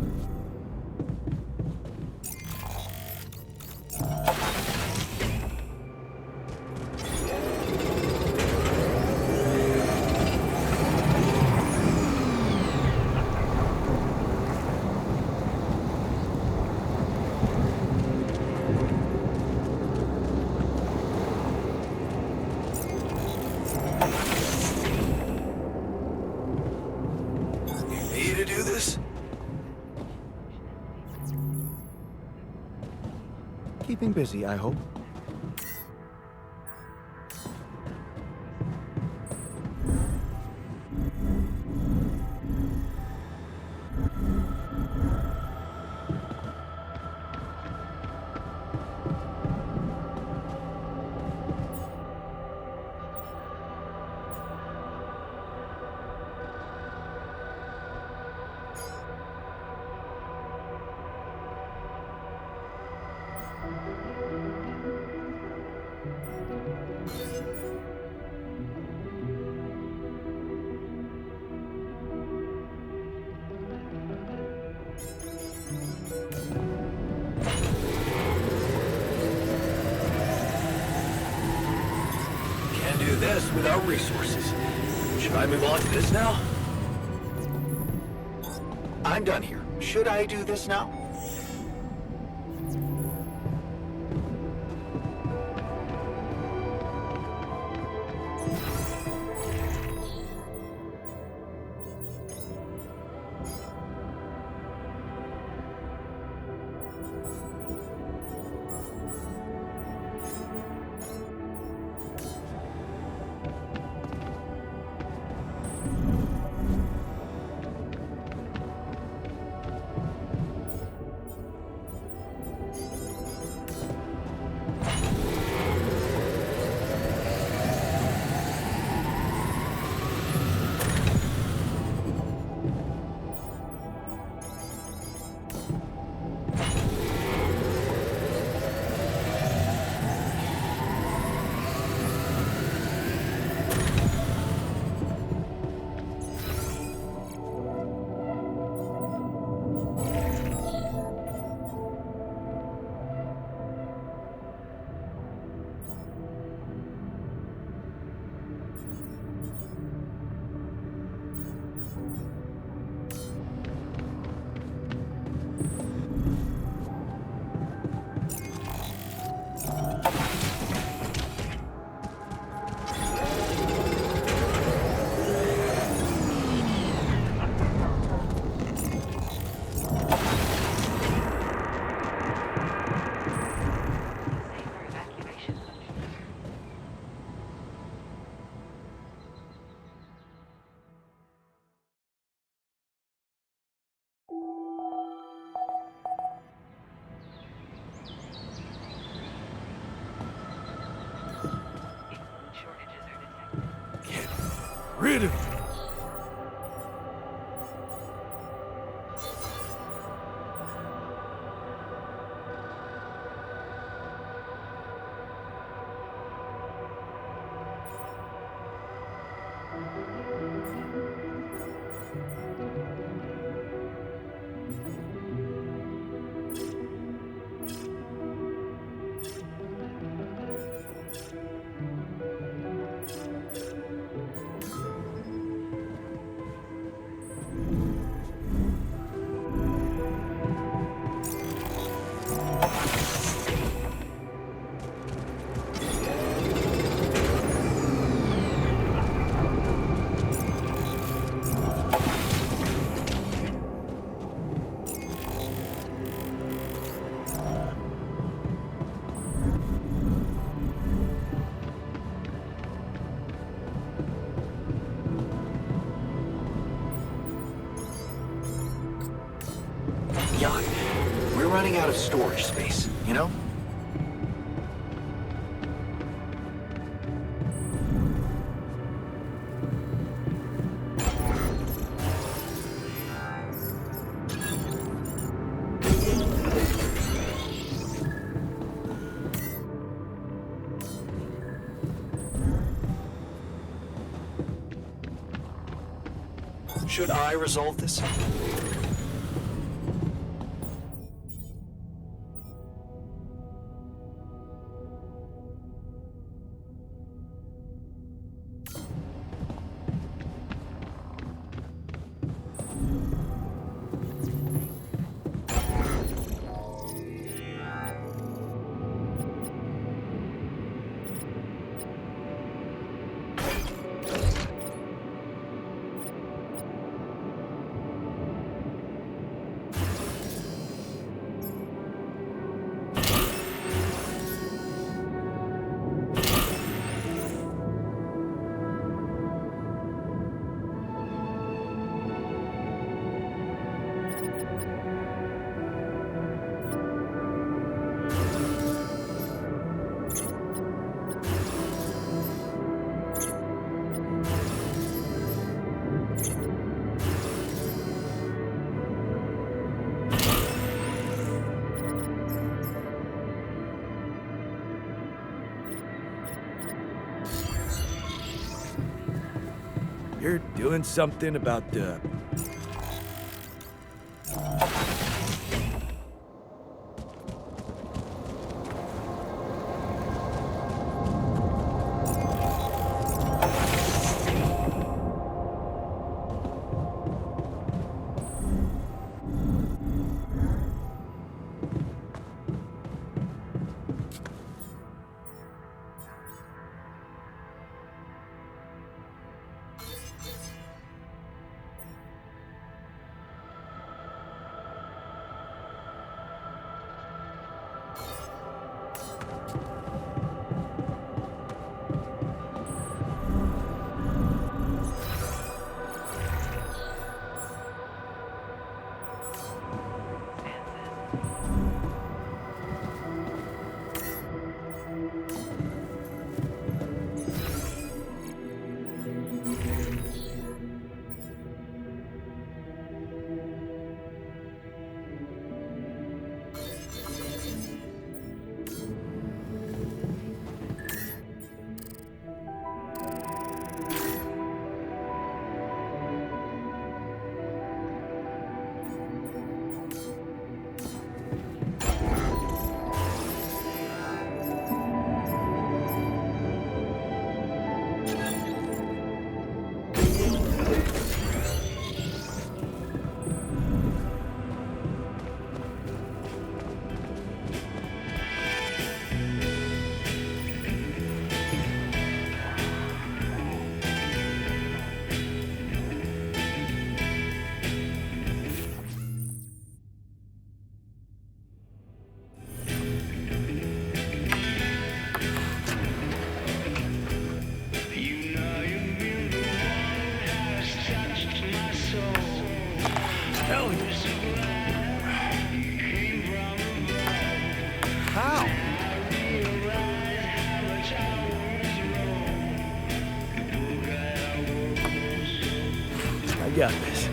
Keeping busy, I hope. This without resources. Should I move on to this now? I'm done here. Should I do this now? Rid of it. running out of storage space, you know? Should I resolve this? You're doing something about the... I got this.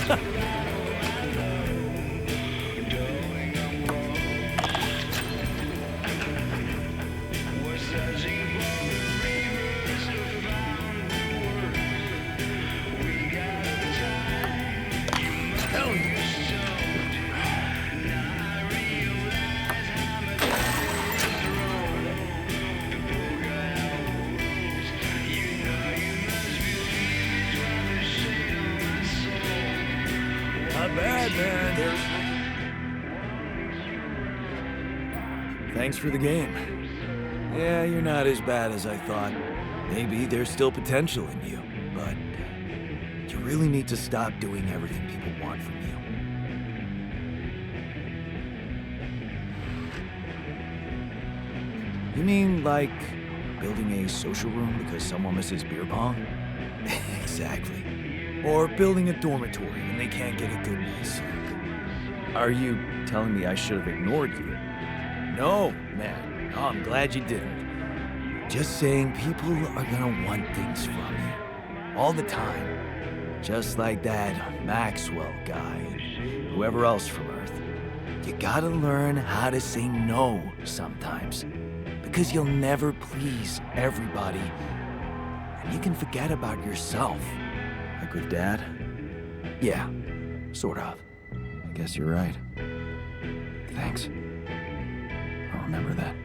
Go. Thanks for the game. Yeah, you're not as bad as I thought. Maybe there's still potential in you, but you really need to stop doing everything people want from you. You mean, like, building a social room because someone misses beer pong? Exactly. Or building a dormitory when they can't get a good night's sleep. Are you telling me I should have ignored you? No, man. No, I'm glad you didn't. Just saying people are gonna want things from you. All the time. Just like that Maxwell guy and whoever else from Earth. You gotta learn how to say no sometimes. Because you'll never please everybody. And you can forget about yourself. Like with Dad? Yeah, sort of. I guess you're right. Thanks. I'll remember that.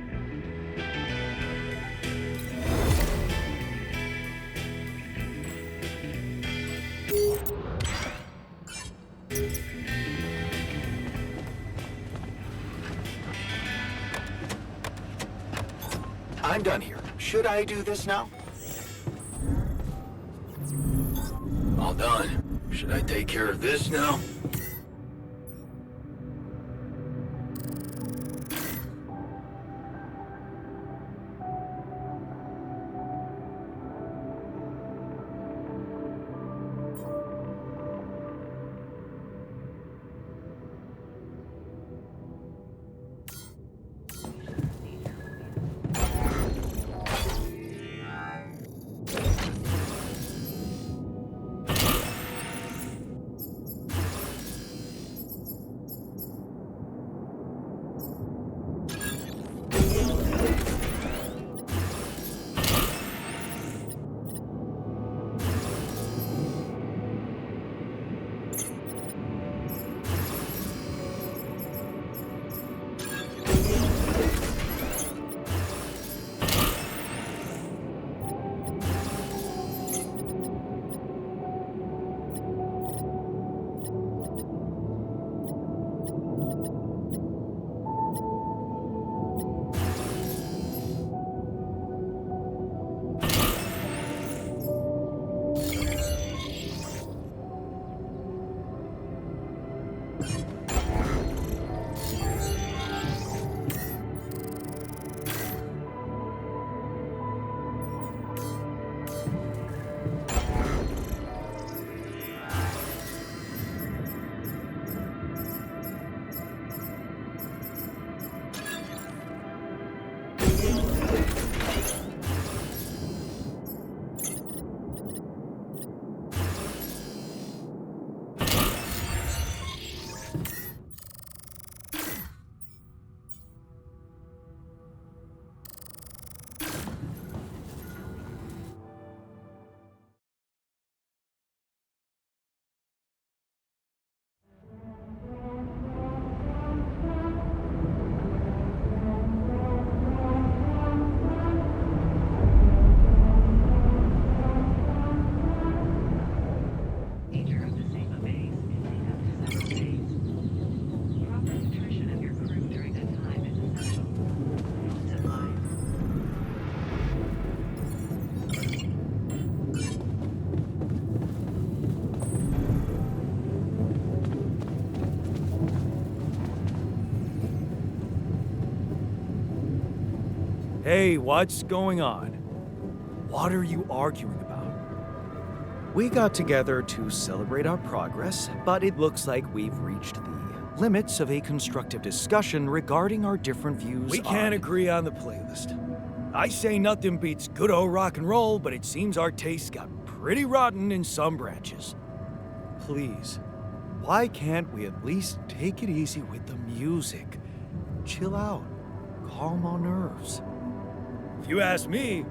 I'm done here. Should I do this now? All done. Should I take care of this now? Hey, what's going on? What are you arguing about? We got together to celebrate our progress, but it looks like we've reached the limits of a constructive discussion regarding our different views. We can't agree on the playlist. I say nothing beats good old rock and roll, but it seems our tastes got pretty rotten in some branches. Please, why can't we at least take it easy with the music? Chill out, calm our nerves. If you ask me,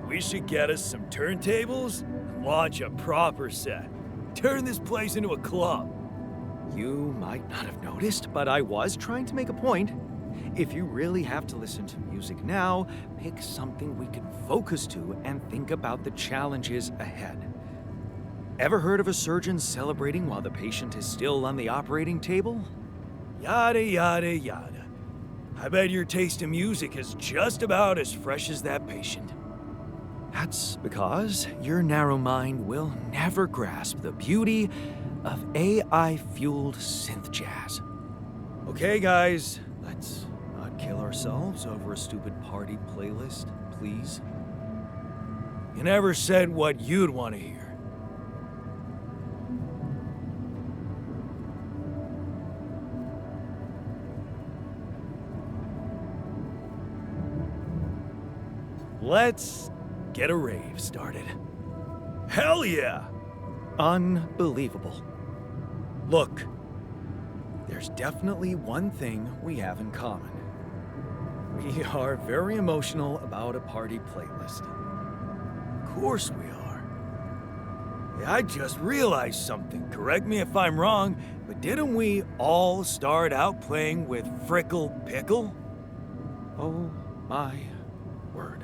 we should get us some turntables and launch a proper set. Turn this place into a club. You might not have noticed, but I was trying to make a point. If you really have to listen to music now, pick something we can focus to and think about the challenges ahead. Ever heard of a surgeon celebrating while the patient is still on the operating table? Yada, yada, yada. I bet your taste in music is just about as fresh as that patient. That's because your narrow mind will never grasp the beauty of AI-fueled synth jazz. Okay, guys, let's not kill ourselves over a stupid party playlist, please. You never said what you'd want to hear. Let's get a rave started. Hell yeah! Unbelievable. Look, there's definitely one thing we have in common. We are very emotional about a party playlist. Of course we are. Hey, I just realized something. Correct me if I'm wrong, but didn't we all start out playing with Frickle Pickle? Oh my word.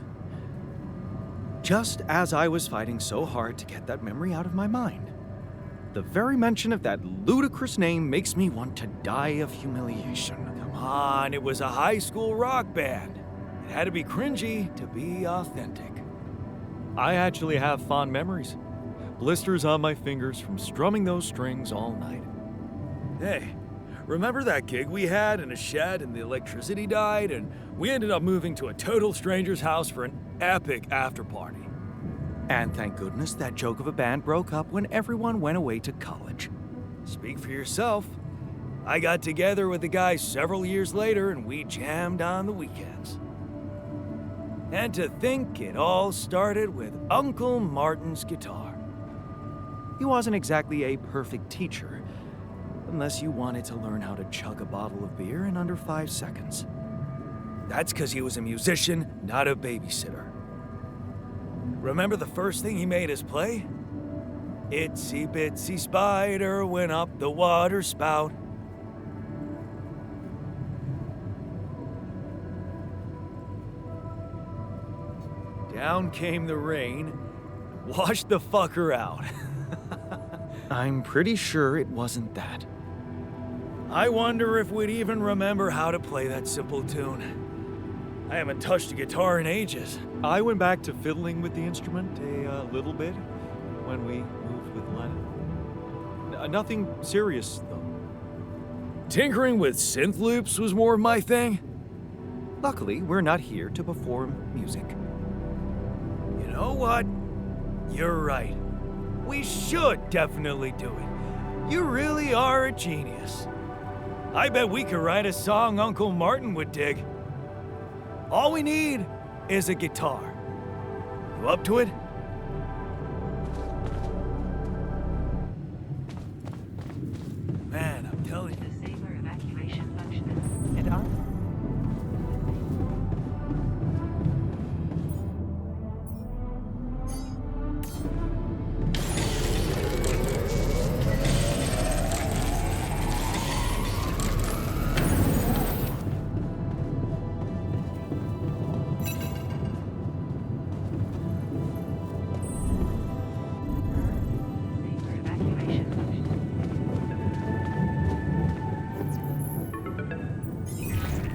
Just as I was fighting so hard to get that memory out of my mind, the very mention of that ludicrous name makes me want to die of humiliation. Come on, it was a high school rock band. It had to be cringy to be authentic. I actually have fond memories. Blisters on my fingers from strumming those strings all night. Hey, remember that gig we had in a shed and the electricity died and we ended up moving to a total stranger's house for an epic after party? And thank goodness that joke of a band broke up when everyone went away to college. Speak for yourself. I got together with the guys several years later and we jammed on the weekends. And to think it all started with Uncle Martin's guitar. He wasn't exactly a perfect teacher, unless you wanted to learn how to chug a bottle of beer in under 5 seconds. That's because he was a musician, not a babysitter. Remember the first thing he made us play? Itsy bitsy spider went up the water spout. Down came the rain, washed the fucker out. I'm pretty sure it wasn't that. I wonder if we'd even remember how to play that simple tune. I haven't touched a guitar in ages. I went back to fiddling with the instrument a little bit when we moved with Len. Nothing serious, though. Tinkering with synth loops was more my thing. Luckily, we're not here to perform music. You know what? You're right. We should definitely do it. You really are a genius. I bet we could write a song Uncle Martin would dig. All we need is a guitar. You up to it? Man, I'm telling you. Disable evacuation function. And I?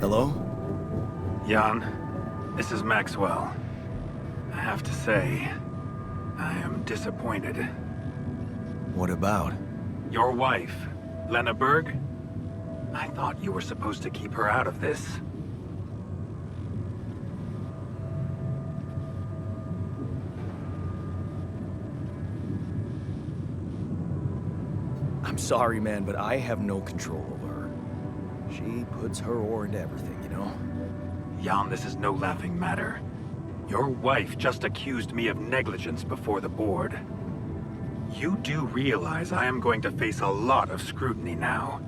Hello? Jan, this is Maxwell. I have to say, I am disappointed. What about? Your wife, Lena Berg? I thought you were supposed to keep her out of this. I'm sorry, man, but I have no control over her. She puts her oar into everything, you know? Jan, this is no laughing matter. Your wife just accused me of negligence before the board. You do realize I am going to face a lot of scrutiny now.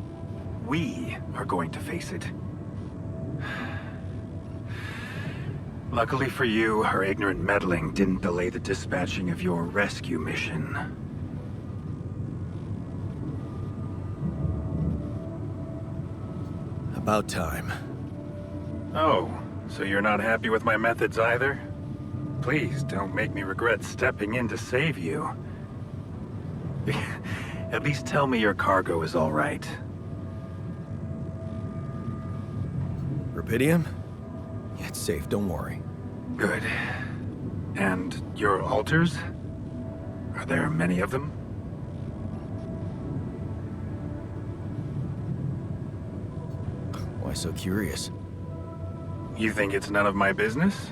We are going to face it. Luckily for you, her ignorant meddling didn't delay the dispatching of your rescue mission. About time. Oh, so you're not happy with my methods either? Please don't make me regret stepping in to save you. At least tell me your cargo is all right. Rapidium? Yeah, it's safe, don't worry. Good. And your alters? Are there many of them? Why so curious? You think it's none of my business?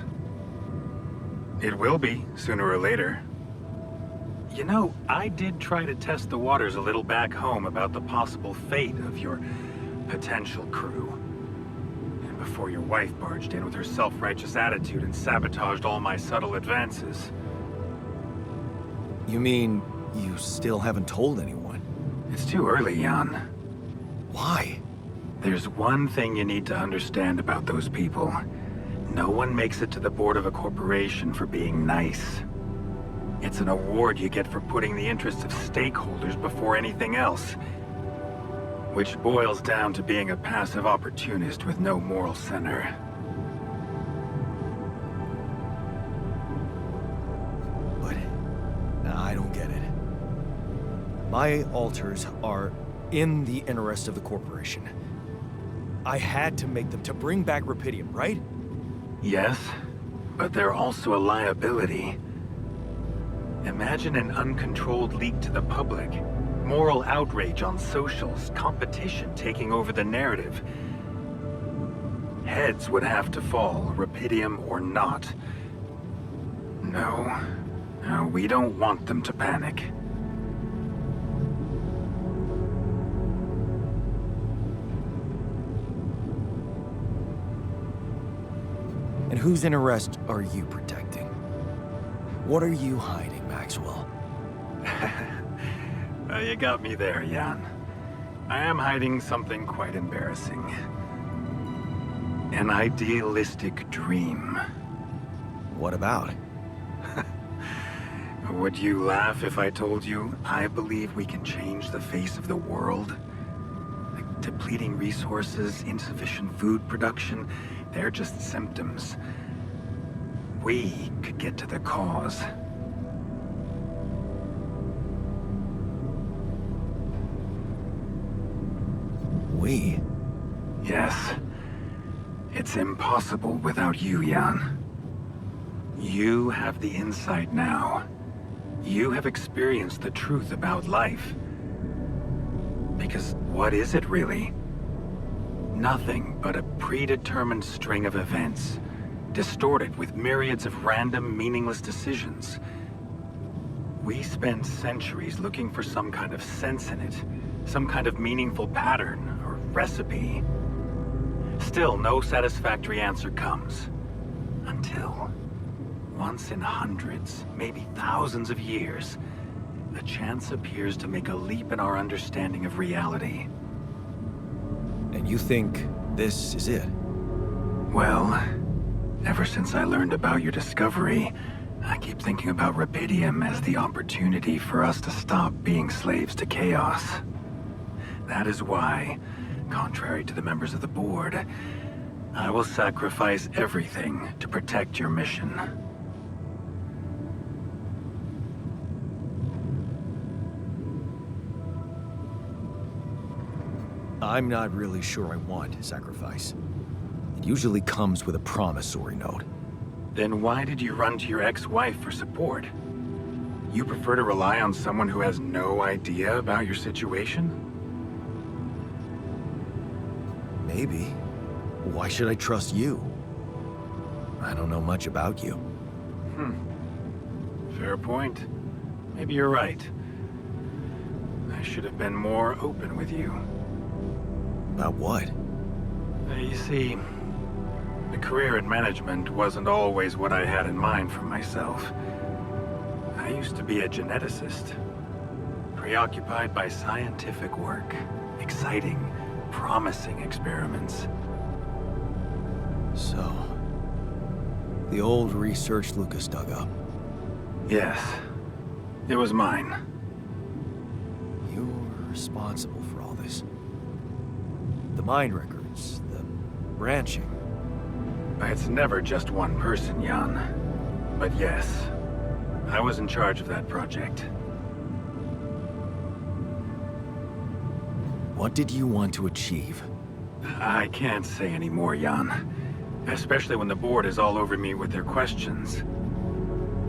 It will be, sooner or later. You know, I did try to test the waters a little back home about the possible fate of your potential crew. And before your wife barged in with her self-righteous attitude and sabotaged all my subtle advances. You mean you still haven't told anyone? It's too early, Jan. Why? There's one thing you need to understand about those people. No one makes it to the board of a corporation for being nice. It's an award you get for putting the interests of stakeholders before anything else. Which boils down to being a passive opportunist with no moral center. But I don't get it. My alters are in the interest of the corporation. I had to make them to bring back Rapidium, right? Yes, but they're also a liability. Imagine an uncontrolled leak to the public. Moral outrage on socials, competition taking over the narrative. Heads would have to fall, Rapidium or not. No, we don't want them to panic. And whose interest are you protecting? What are you hiding, Maxwell? You got me there, Jan. I am hiding something quite embarrassing. An idealistic dream. What about? Would you laugh if I told you I believe we can change the face of the world? Like depleting resources, insufficient food production, they're just symptoms. We could get to the cause. We? Yes. It's impossible without you, Jan. You have the insight now. You have experienced the truth about life. Because what is it really? Nothing but a predetermined string of events, distorted with myriads of random, meaningless decisions. We spend centuries looking for some kind of sense in it, some kind of meaningful pattern or recipe. Still, no satisfactory answer comes. Until, once in hundreds, maybe thousands of years, a chance appears to make a leap in our understanding of reality. And you think this is it? Well, ever since I learned about your discovery, I keep thinking about Rapidium as the opportunity for us to stop being slaves to chaos. That is why, contrary to the members of the board, I will sacrifice everything to protect your mission. I'm not really sure I want sacrifice. It usually comes with a promissory note. Then why did you run to your ex-wife for support? You prefer to rely on someone who has no idea about your situation? Maybe. Why should I trust you? I don't know much about you. Fair point. Maybe you're right. I should have been more open with you. About what? You see, a career in management wasn't always what I had in mind for myself. I used to be a geneticist, preoccupied by scientific work, exciting, promising experiments. So, the old research Lucas dug up. Yes, it was mine. You were responsible for all this. The mind records, the branching. It's never just one person, Jan. But yes, I was in charge of that project. What did you want to achieve? I can't say any more, Jan. Especially when the board is all over me with their questions.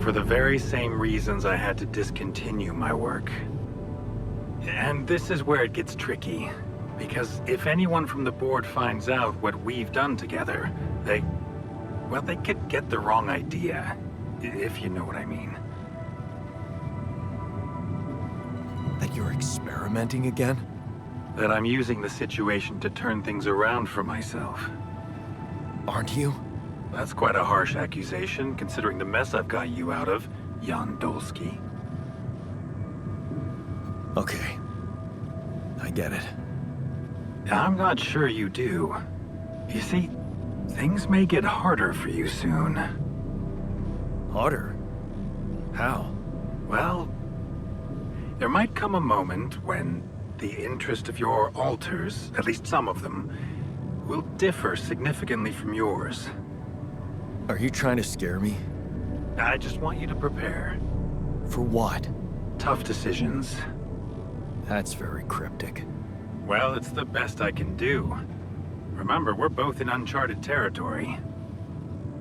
For the very same reasons I had to discontinue my work. And this is where it gets tricky. Because if anyone from the board finds out what we've done together, they could get the wrong idea. If you know what I mean. That you're experimenting again? That I'm using the situation to turn things around for myself. Aren't you? That's quite a harsh accusation, considering the mess I've got you out of, Jan Dolski. Okay. I get it. I'm not sure you do. You see, things may get harder for you soon. Harder? How? Well, there might come a moment when the interest of your alters, at least some of them, will differ significantly from yours. Are you trying to scare me? I just want you to prepare. For what? Tough decisions. That's very cryptic. Well, it's the best I can do. Remember, we're both in uncharted territory.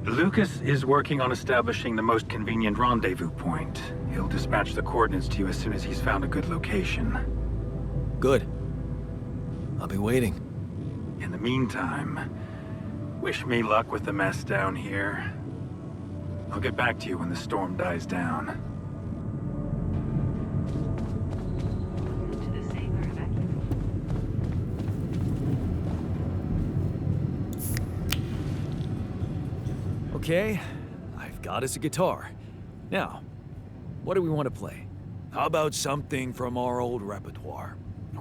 Lucas is working on establishing the most convenient rendezvous point. He'll dispatch the coordinates to you as soon as he's found a good location. Good. I'll be waiting. In the meantime, wish me luck with the mess down here. I'll get back to you when the storm dies down. Okay, I've got us a guitar. Now, what do we want to play? How about something from our old repertoire?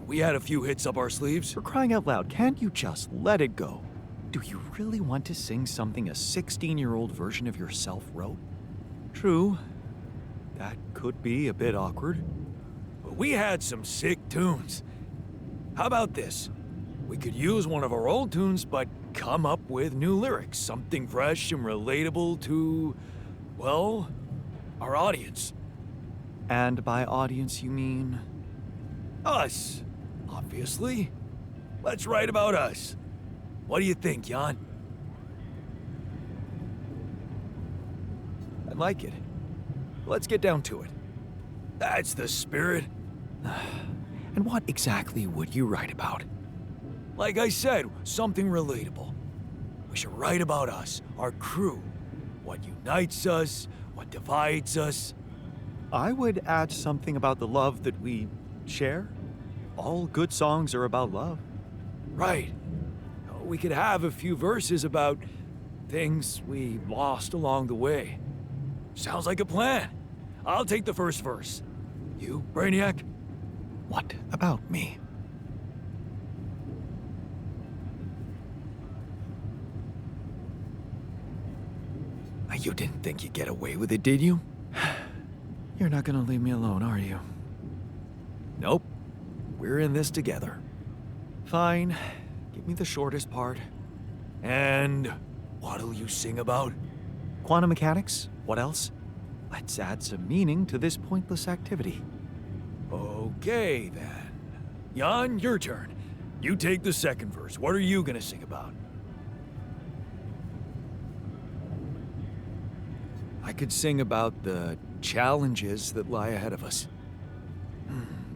We had a few hits up our sleeves. For crying out loud, can't you just let it go? Do you really want to sing something a 16-year-old version of yourself wrote? True. That could be a bit awkward. But we had some sick tunes. How about this? We could use one of our old tunes, but come up with new lyrics. Something fresh and relatable to, well, our audience. And by audience, you mean? Us, obviously. Let's write about us. What do you think, Jan? I like it. Let's get down to it. That's the spirit. And what exactly would you write about? Like I said, something relatable. We should write about us, our crew. What unites us, what divides us. I would add something about the love that we share. All good songs are about love. Right. We could have a few verses about things we lost along the way. Sounds like a plan. I'll take the first verse. You, Brainiac? What about me? You didn't think you'd get away with it, did you? You're not gonna leave me alone, are you? Nope. We're in this together. Fine. Give me the shortest part. And what'll you sing about? Quantum mechanics? What else? Let's add some meaning to this pointless activity. Okay, then. Jan, your turn. You take the second verse. What are you gonna sing about? I could sing about the challenges that lie ahead of us.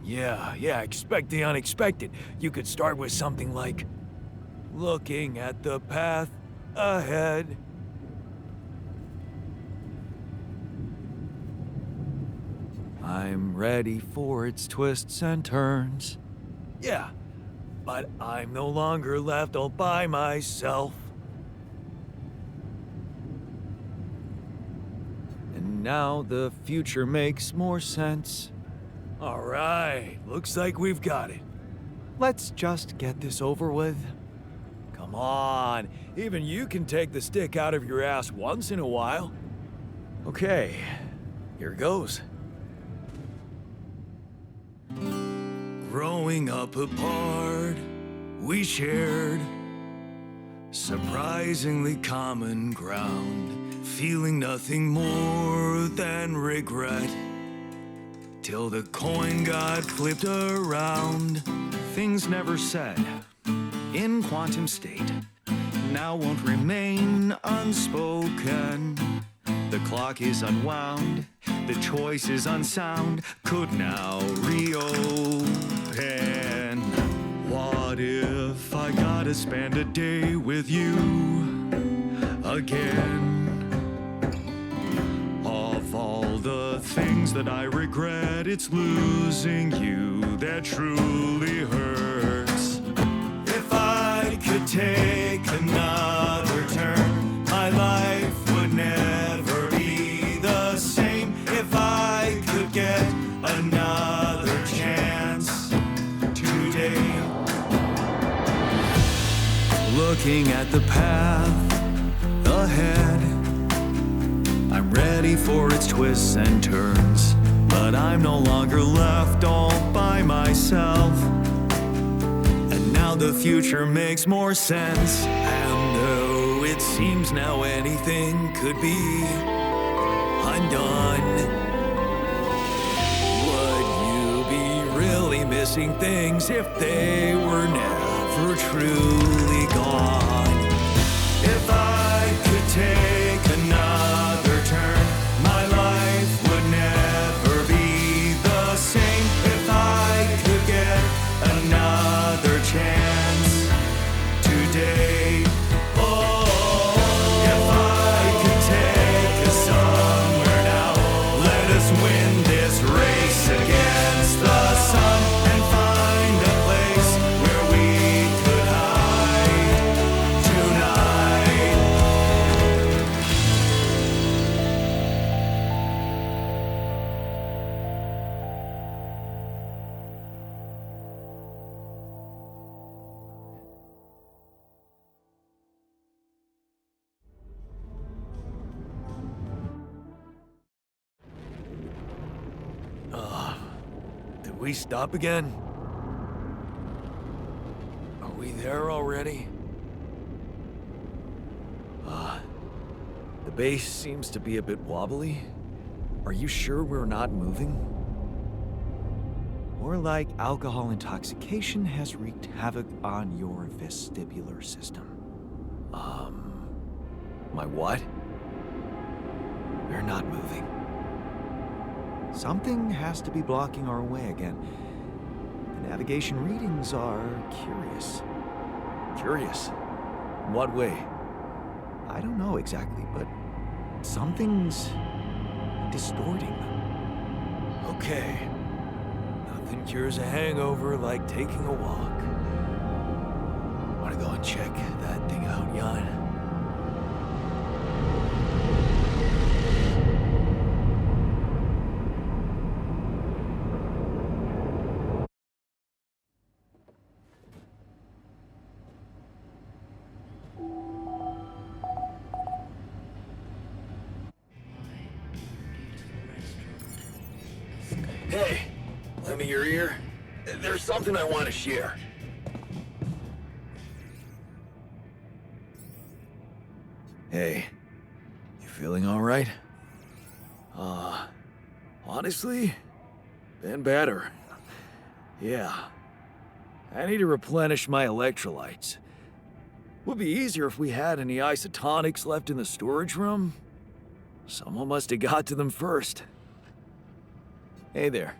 Yeah, expect the unexpected. You could start with something like, looking at the path ahead. I'm ready for its twists and turns. Yeah, but I'm no longer left all by myself. And now the future makes more sense. All right, looks like we've got it. Let's just get this over with. Come on, even you can take the stick out of your ass once in a while. Okay, here goes. Growing up apart, we shared surprisingly common ground, feeling nothing more than regret. Till the coin got flipped around, things never said, in quantum state now won't remain unspoken. The clock is unwound, the choice is unsound, could now reopen. What if I gotta spend a day with you again? Of all the things that I regret, it's losing you that truly hurts. If I could take another turn, my life would never be the same. If I could get another chance today. Looking at the path ahead, I'm ready for its twists and turns, but I'm no longer left all by myself. And now the future makes more sense, and though it seems now anything could be undone, would you be really missing things if they were never truly gone? If I could take another turn, my life would never be the same. If I could get another chance today. Oh, if I could take us somewhere now, let us win this race against the sun and find a place where we could hide tonight. Did we stop again? Are we there already? The base seems to be a bit wobbly. Are you sure we're not moving? Or like alcohol intoxication has wreaked havoc on your vestibular system. My what? We're not moving. Something has to be blocking our way again. The navigation readings are curious. Curious? In what way? I don't know exactly, but something's distorting them. Okay. Nothing cures a hangover like taking a walk. Wanna go and check that thing out, Jan? Hey, lend me your ear. There's something I want to share. Hey, you feeling all right? Honestly, been better. Yeah. I need to replenish my electrolytes. Would be easier if we had any isotonics left in the storage room. Someone must have got to them first. Hey there.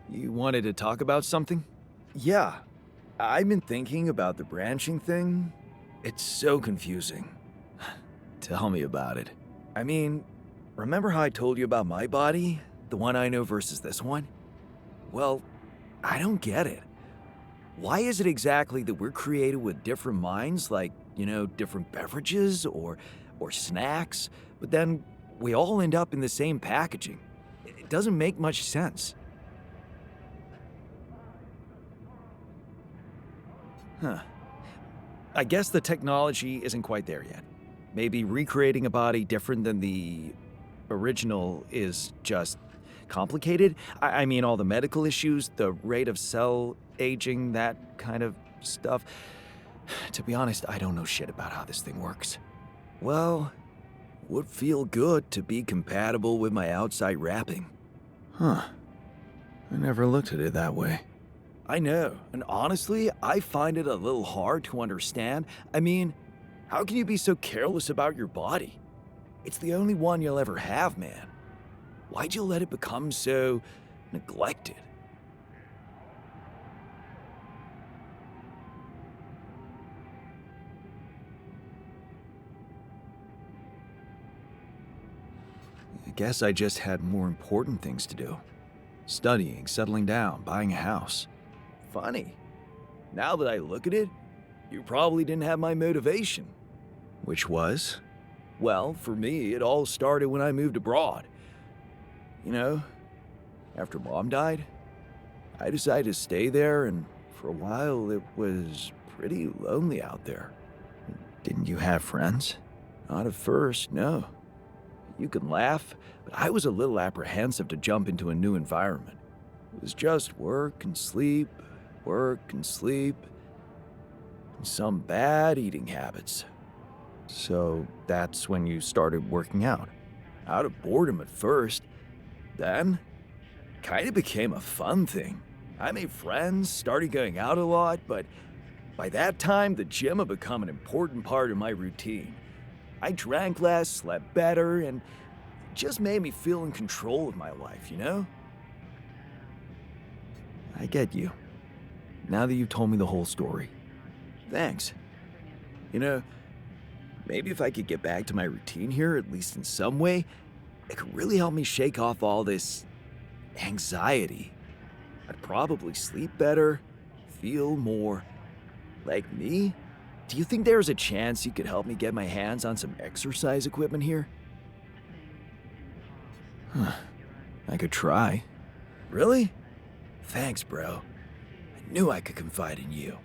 You wanted to talk about something? Yeah. I've been thinking about the branching thing. It's so confusing. Tell me about it. I mean, remember how I told you about my body? The one I know versus this one? Well, I don't get it. Why is it exactly that we're created with different minds, like, you know, different beverages or snacks, but then we all end up in the same packaging? It doesn't make much sense. Huh. I guess the technology isn't quite there yet. Maybe recreating a body different than the original is just complicated. I mean, all the medical issues, the rate of cell aging, that kind of stuff. To be honest, I don't know shit about how this thing works. Well, would feel good to be compatible with my outside wrapping. Huh. I never looked at it that way. I know, and honestly, I find it a little hard to understand. I mean, how can you be so careless about your body? It's the only one you'll ever have, man. Why'd you let it become so neglected? I guess I just had more important things to do. Studying, settling down, buying a house. Funny. Now that I look at it, you probably didn't have my motivation. Which was? Well, for me, it all started when I moved abroad. You know, after Mom died, I decided to stay there, and for a while it was pretty lonely out there. Didn't you have friends? Not at first, no. You can laugh, but I was a little apprehensive to jump into a new environment. It was just work and sleep, and some bad eating habits. So that's when you started working out. Out of boredom at first. Then, kind of became a fun thing. I made friends, started going out a lot, but by that time, the gym had become an important part of my routine. I drank less, slept better, and it just made me feel in control of my life, you know? I get you. Now that you've told me the whole story. Thanks. You know, maybe if I could get back to my routine here, at least in some way, it could really help me shake off all this anxiety. I'd probably sleep better, feel more like me. Do you think there's a chance you could help me get my hands on some exercise equipment here? I could try. Really? Thanks, bro. I knew I could confide in you.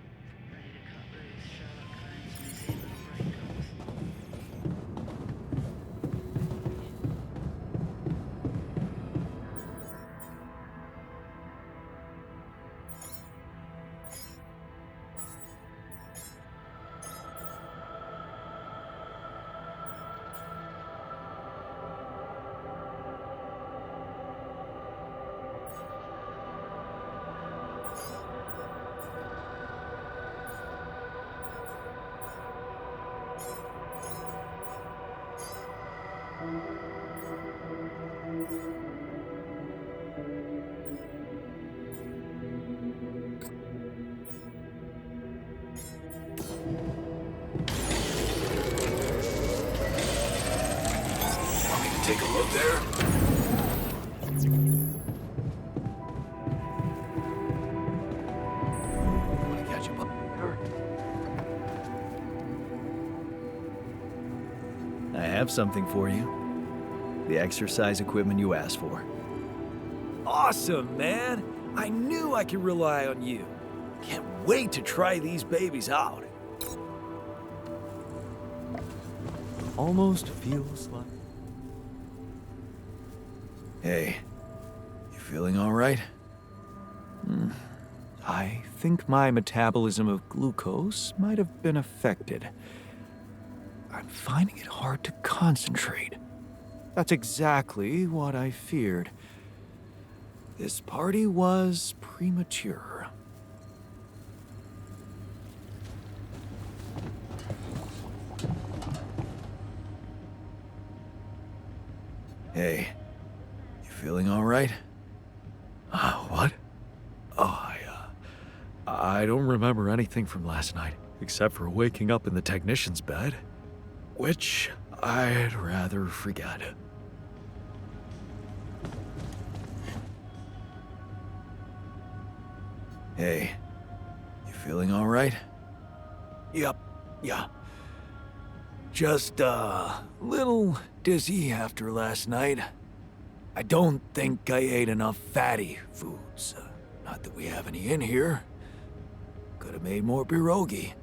Take a look there. Want to catch up? I have something for you. The exercise equipment you asked for. Awesome, man! I knew I could rely on you. Can't wait to try these babies out. Almost feels like... Hey, you feeling all right? I think my metabolism of glucose might have been affected. I'm finding it hard to concentrate. That's exactly what I feared. This party was premature. Hey, you feeling all right? What? Oh, I don't remember anything from last night, except for waking up in the technician's bed, which I'd rather forget. Hey, you feeling all right? Yep, yeah. Just a little dizzy after last night. I don't think I ate enough fatty foods. Not that we have any in here. Could have made more pierogi.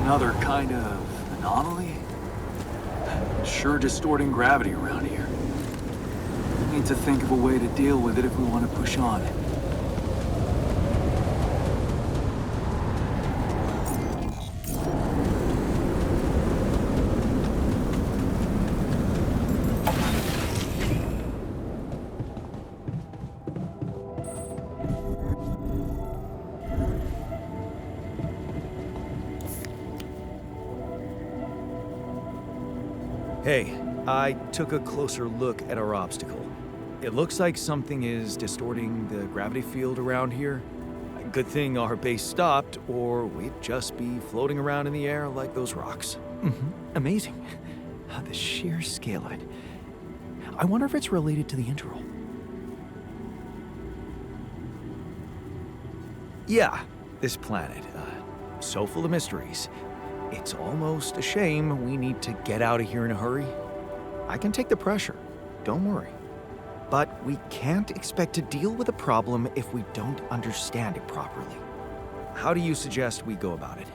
another kind of anomaly? Sure distorting gravity around here. We need to think of a way to deal with it if we want to push on. Hey, I took a closer look at our obstacle. It looks like something is distorting the gravity field around here. Good thing our base stopped, or we'd just be floating around in the air like those rocks. Amazing. The sheer scale of it. I wonder if it's related to the interval. Yeah, this planet, so full of mysteries. It's almost a shame we need to get out of here in a hurry. I can take the pressure, don't worry. But we can't expect to deal with a problem if we don't understand it properly. How do you suggest we go about it?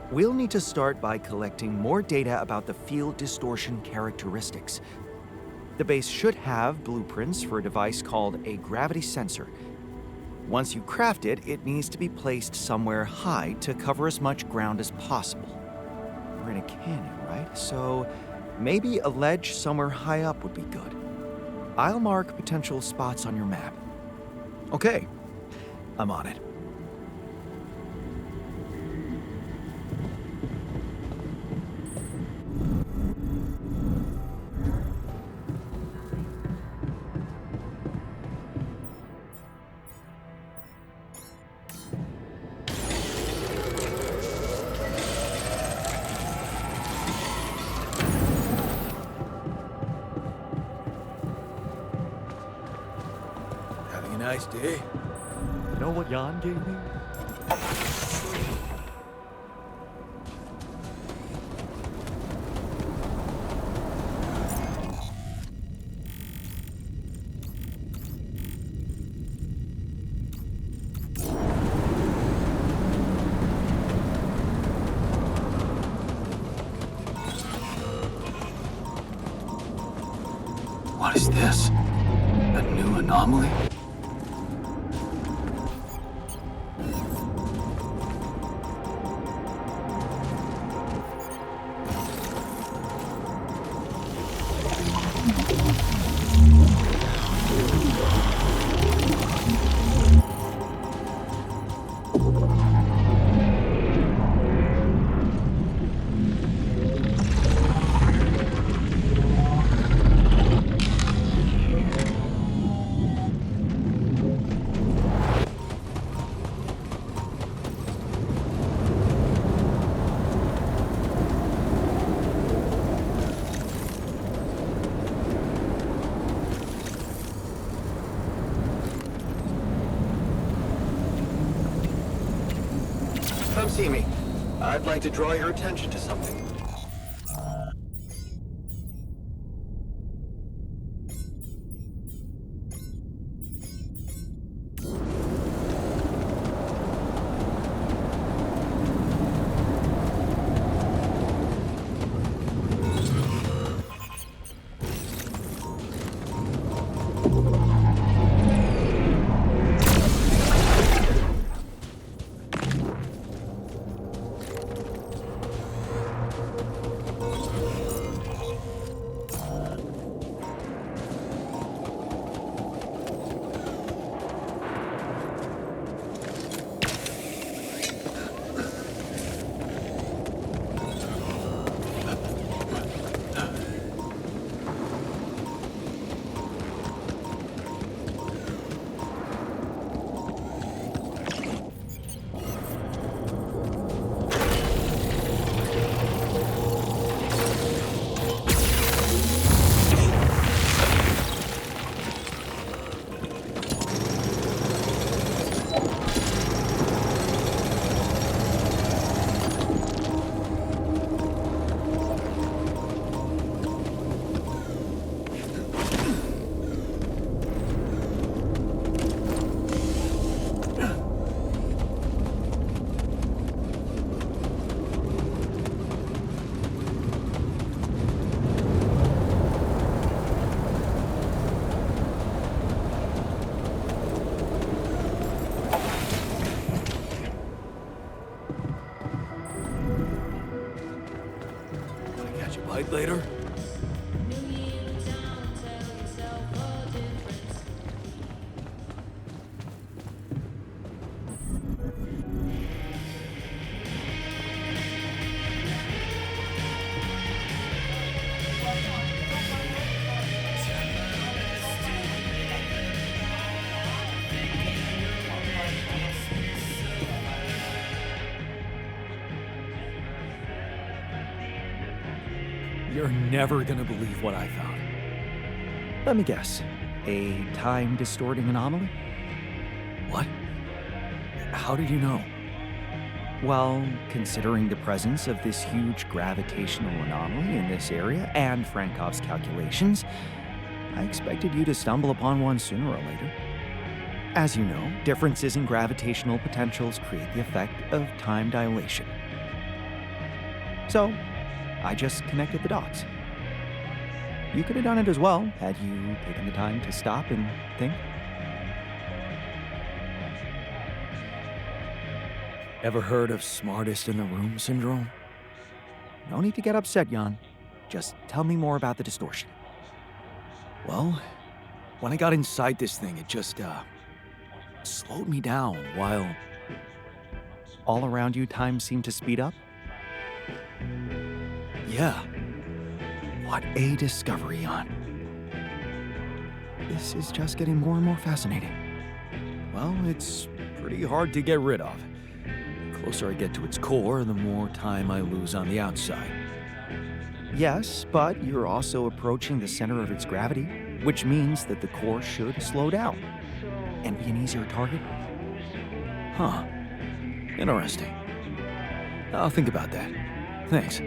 We'll need to start by collecting more data about the field distortion characteristics. The base should have blueprints for a device called a gravity sensor. Once you craft it, it needs to be placed somewhere high to cover as much ground as possible. We're in a canyon, right? So maybe a ledge somewhere high up would be good. I'll mark potential spots on your map. Okay, I'm on it. Having a nice day? You know what Jan gave me? What is this? A new anomaly? Come see me. I'd like to draw your attention to something. fight later? You're never gonna believe what I found. Let me guess. A time-distorting anomaly? What? How did you know? Well, considering the presence of this huge gravitational anomaly in this area and Frankov's calculations, I expected you to stumble upon one sooner or later. As you know, differences in gravitational potentials create the effect of time dilation. So, I just connected the dots. You could have done it as well, had you taken the time to stop and think. Ever heard of smartest in the room syndrome? No need to get upset, Jan. Just tell me more about the distortion. Well, when I got inside this thing, it just, slowed me down while... All around you, time seemed to speed up? Yeah. What a discovery, Jan. This is just getting more and more fascinating. Well, it's pretty hard to get rid of. The closer I get to its core, the more time I lose on the outside. Yes, but you're also approaching the center of its gravity, which means that the core should slow down and be an easier target. Huh. Interesting. I'll think about that. Thanks.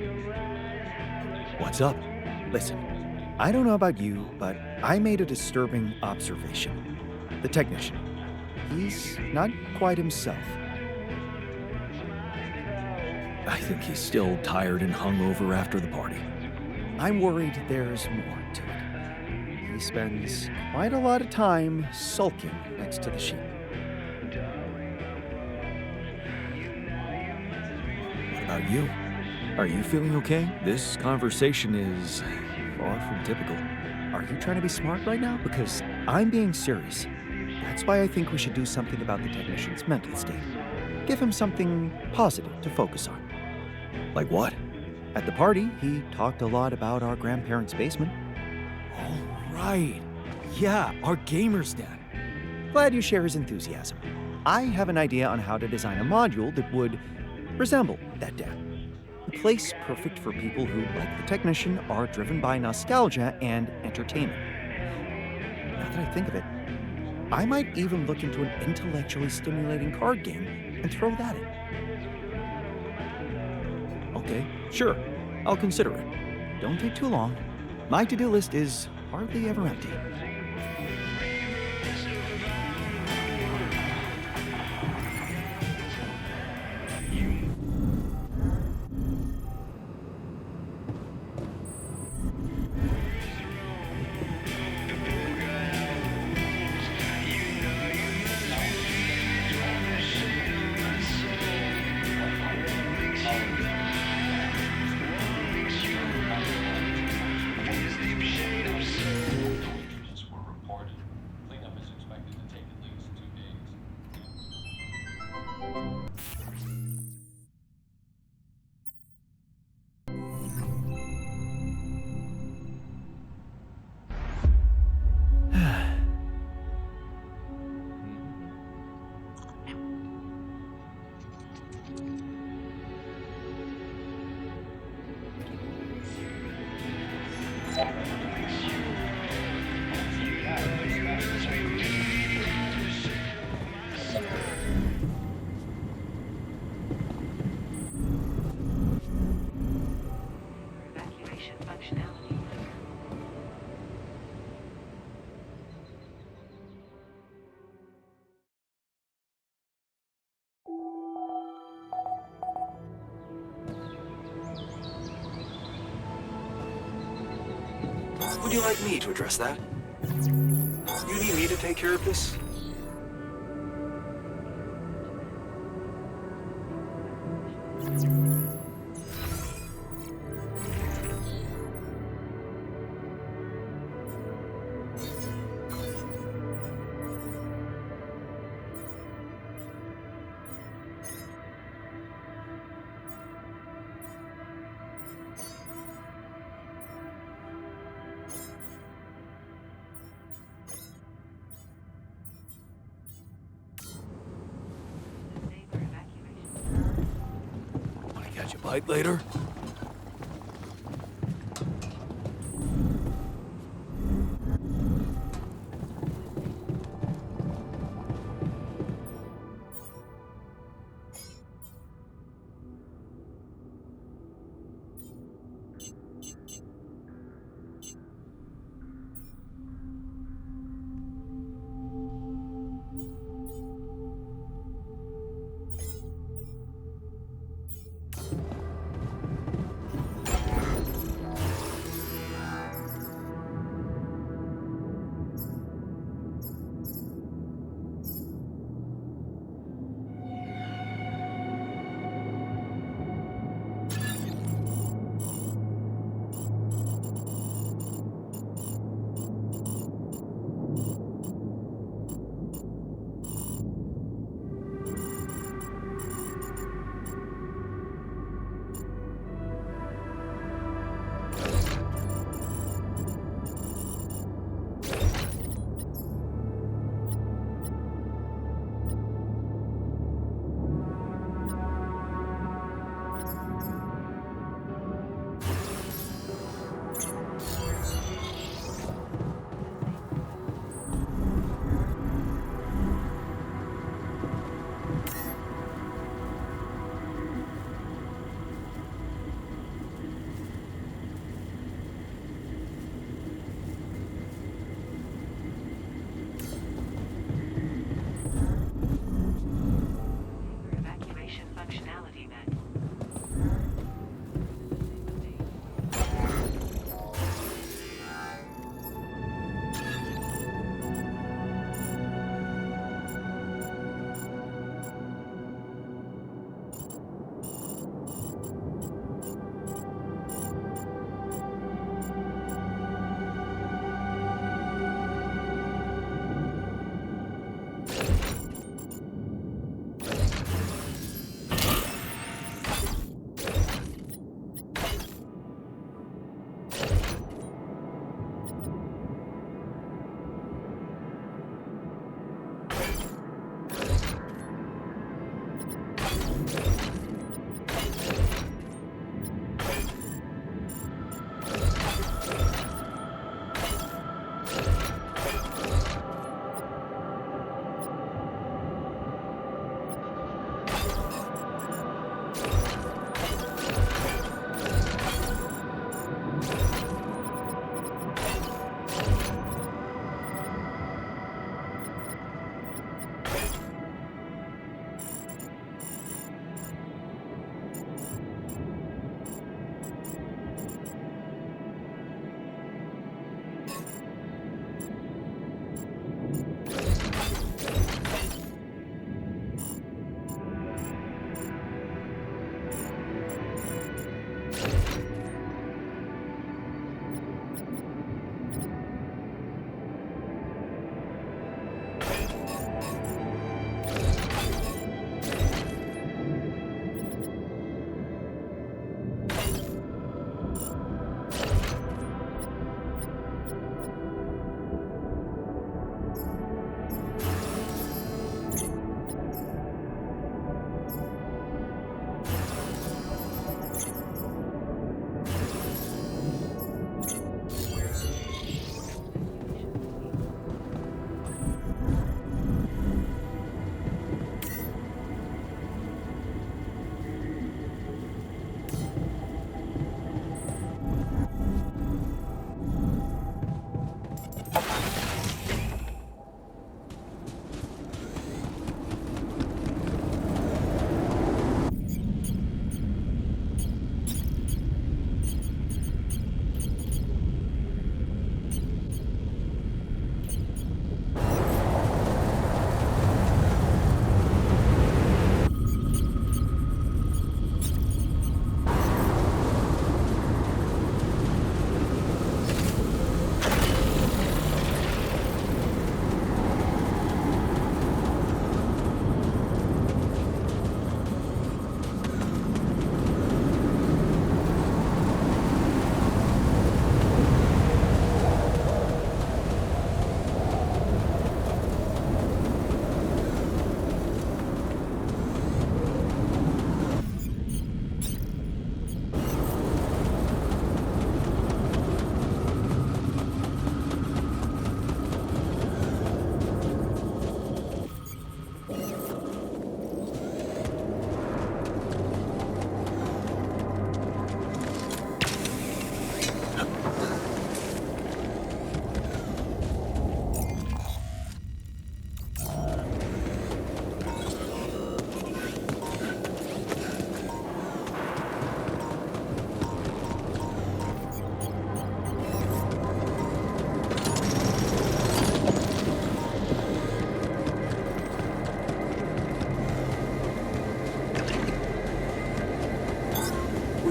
What's up? Listen, I don't know about you, but I made a disturbing observation. The technician. He's not quite himself. I think he's still tired and hungover after the party. I'm worried there's more to it. He spends quite a lot of time sulking next to the sheep. What about you? Are you feeling okay? This conversation is far from typical. Are you trying to be smart right now? Because I'm being serious. That's why I think we should do something about the technician's mental state. Give him something positive to focus on. Like what? At the party, he talked a lot about our grandparents' basement. Oh, right. Yeah, our gamer's den. Glad you share his enthusiasm. I have an idea on how to design a module that would resemble that den. A place perfect for people who, like the technician, are driven by nostalgia and entertainment. Now that I think of it, I might even look into an intellectually stimulating card game and throw that in. Okay, sure. I'll consider it. Don't take too long. My to-do list is hardly ever empty. Would you like me to address that? You need me to take care of this? Catch a bite later?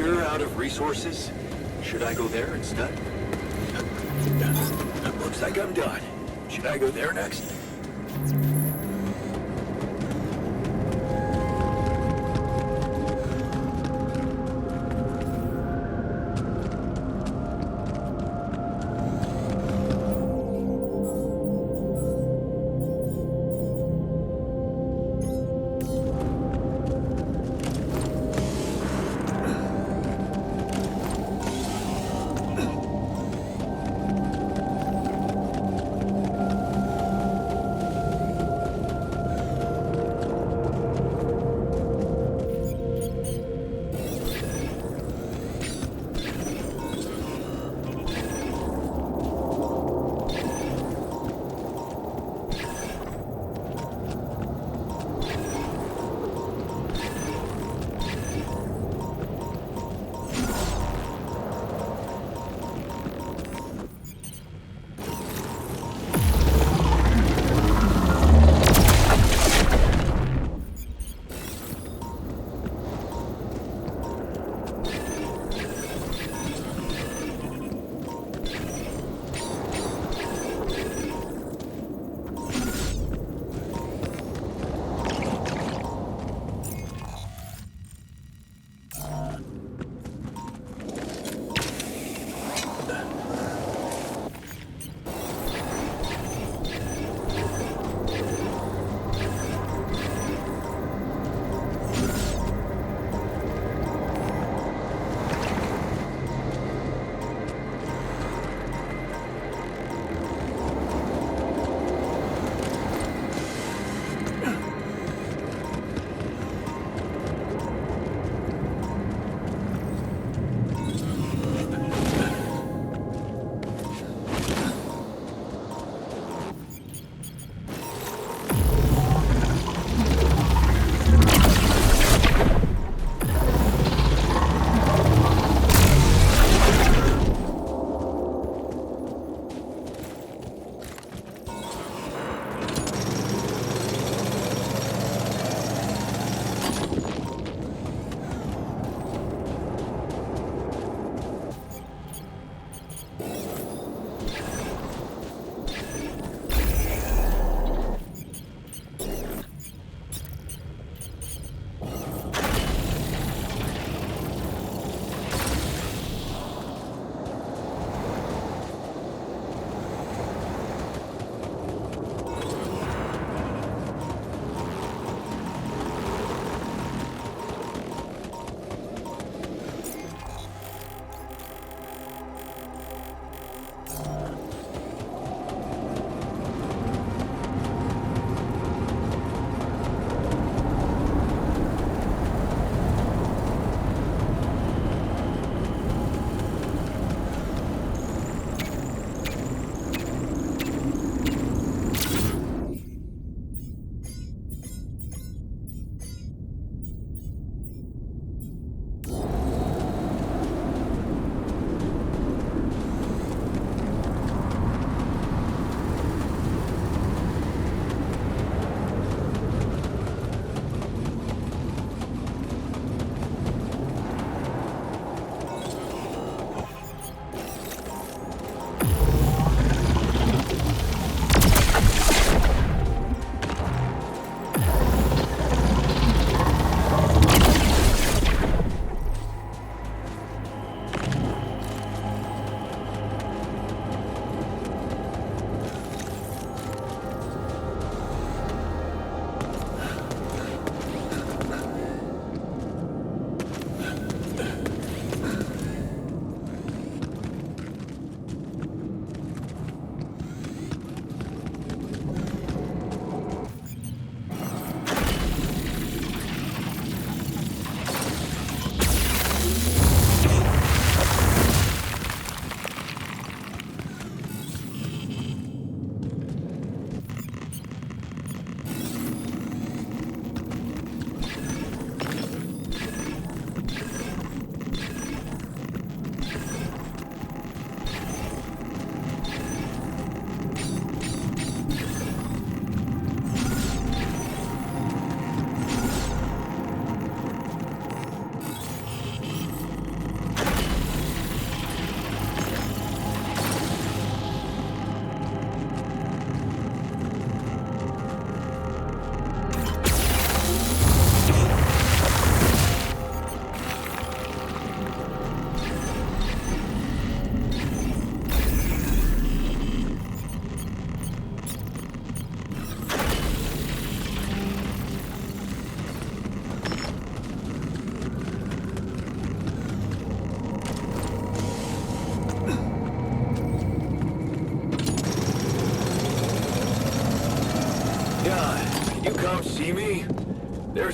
we're out of resources, should I go there instead? Looks like I'm done. Should I go there next?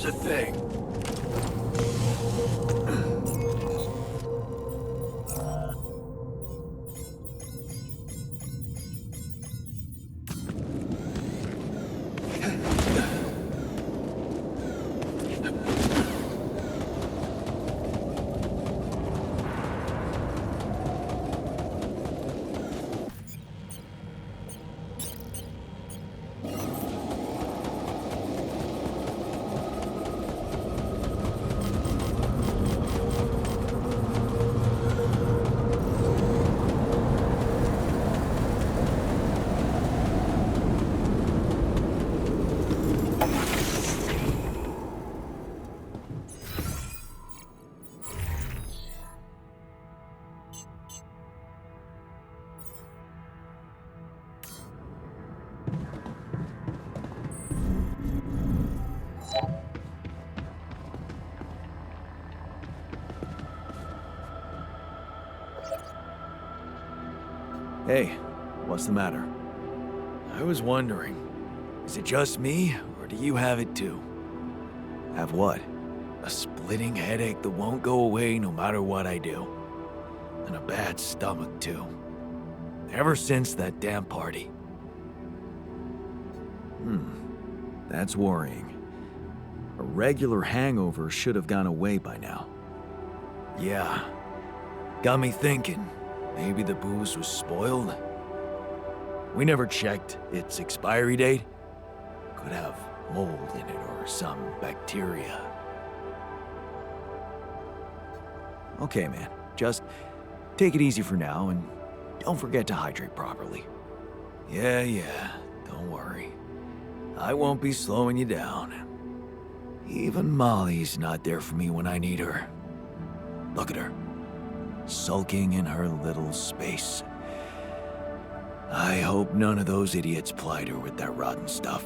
a thing. Hey, what's the matter? I was wondering, is it just me, or do you have it too? Have what? A splitting headache that won't go away no matter what I do. And a bad stomach too. Ever since that damn party. That's worrying. A regular hangover should have gone away by now. Yeah, got me thinking. Maybe the booze was spoiled? We never checked its expiry date. Could have mold in it or some bacteria. Okay, man. Just take it easy for now and don't forget to hydrate properly. Yeah. Don't worry. I won't be slowing you down. Even Molly's not there for me when I need her. Look at her. Sulking in her little space. I hope none of those idiots plied her with that rotten stuff.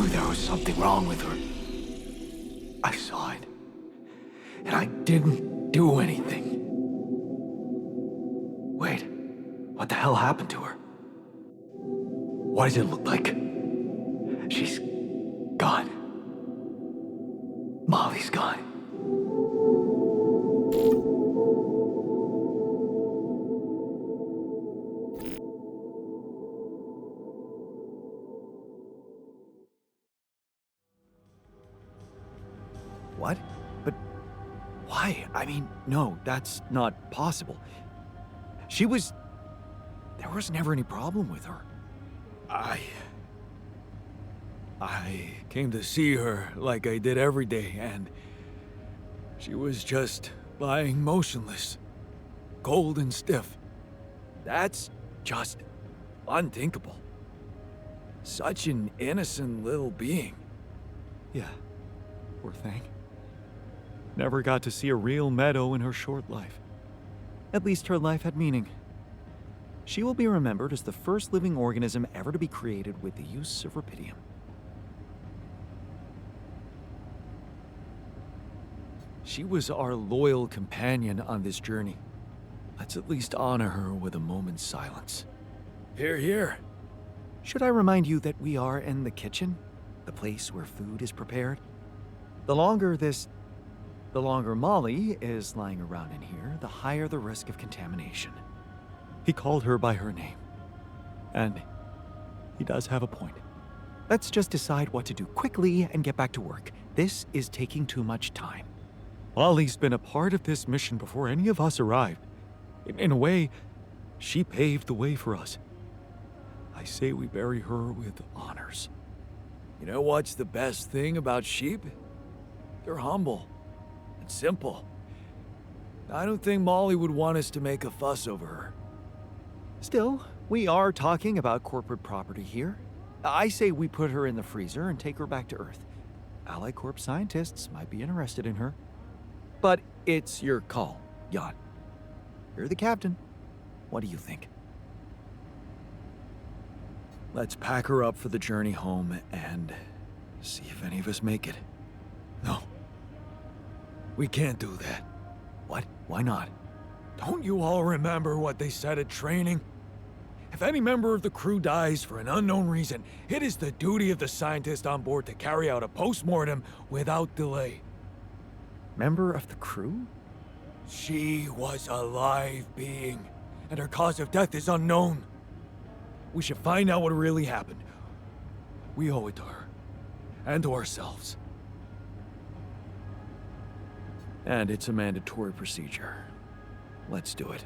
There was something wrong with her. I saw it. And I didn't do anything. Wait, what the hell happened to her? What does it look like? She's gone. Molly's gone. What? But why? I mean, no, that's not possible. There was never any problem with her. I came to see her like I did every day, and she was just lying motionless, cold and stiff. That's just unthinkable. Such an innocent little being. Yeah, poor thing. Never got to see a real meadow in her short life. At least her life had meaning. She will be remembered as the first living organism ever to be created with the use of rubidium. She was our loyal companion on this journey. Let's at least honor her with a moment's silence. Here, here. Should I remind you that we are in the kitchen? The place where food is prepared? The longer this The longer Molly is lying around in here, the higher the risk of contamination. He called her by her name. And he does have a point. Let's just decide what to do quickly and get back to work. This is taking too much time. Molly's been a part of this mission before any of us arrived. In a way, she paved the way for us. I say we bury her with honors. You know what's the best thing about sheep? They're humble and simple. I don't think Molly would want us to make a fuss over her. Still, we are talking about corporate property here. I say we put her in the freezer and take her back to Earth. Ally Corp scientists might be interested in her. But it's your call, Jan. You're the captain. What do you think? Let's pack her up for the journey home and see if any of us make it. No. We can't do that. What? Why not? Don't you all remember what they said at training? If any member of the crew dies for an unknown reason, it is the duty of the scientist on board to carry out a post-mortem without delay. Member of the crew? She was a live being, and her cause of death is unknown. We should find out what really happened. We owe it to her, and to ourselves. And it's a mandatory procedure. Let's do it.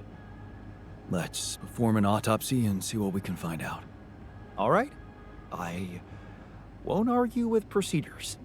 Let's perform an autopsy and see what we can find out. All right. I won't argue with procedures.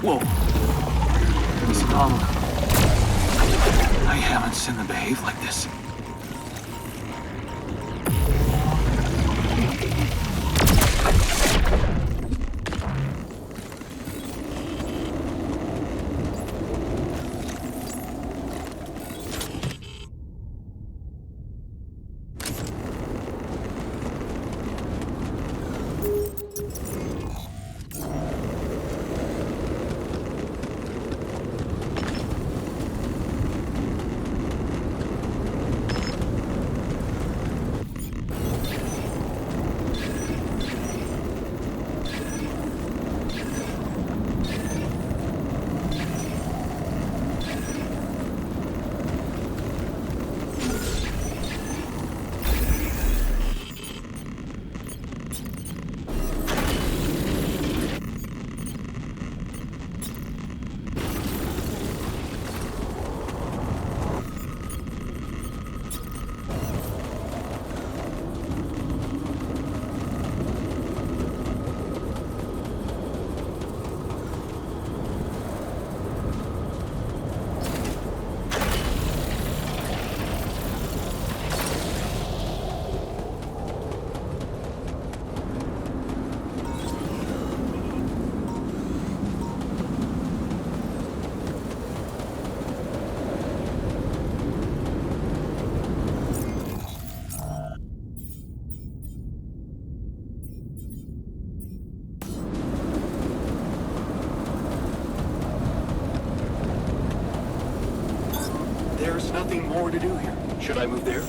Whoa. This phenomenon. I haven't seen them behave like this. There's nothing more to do here. Should I move there?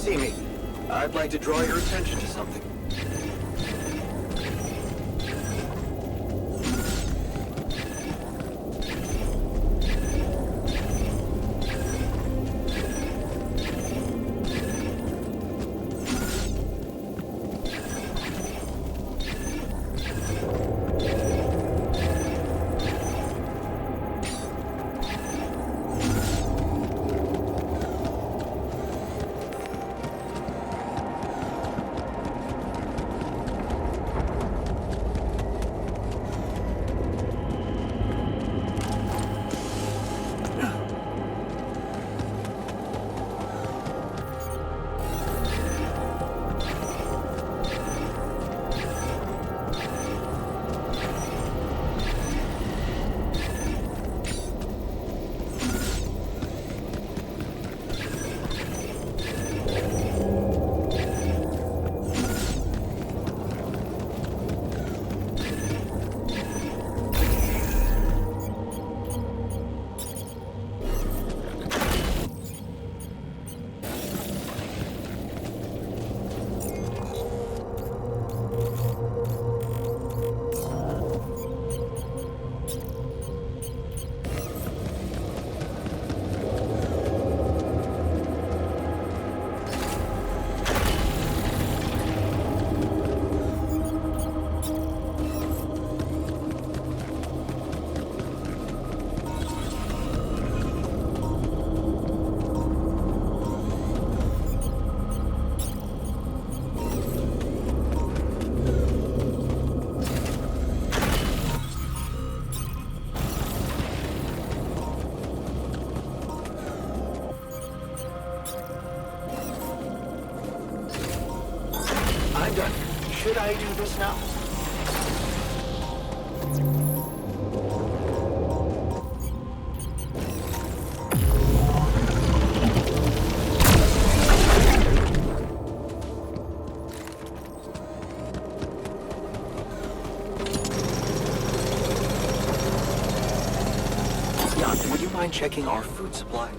see me. I'd like to draw your attention to something. I'm done. Should I do this now? Jan, would you mind checking our food supply?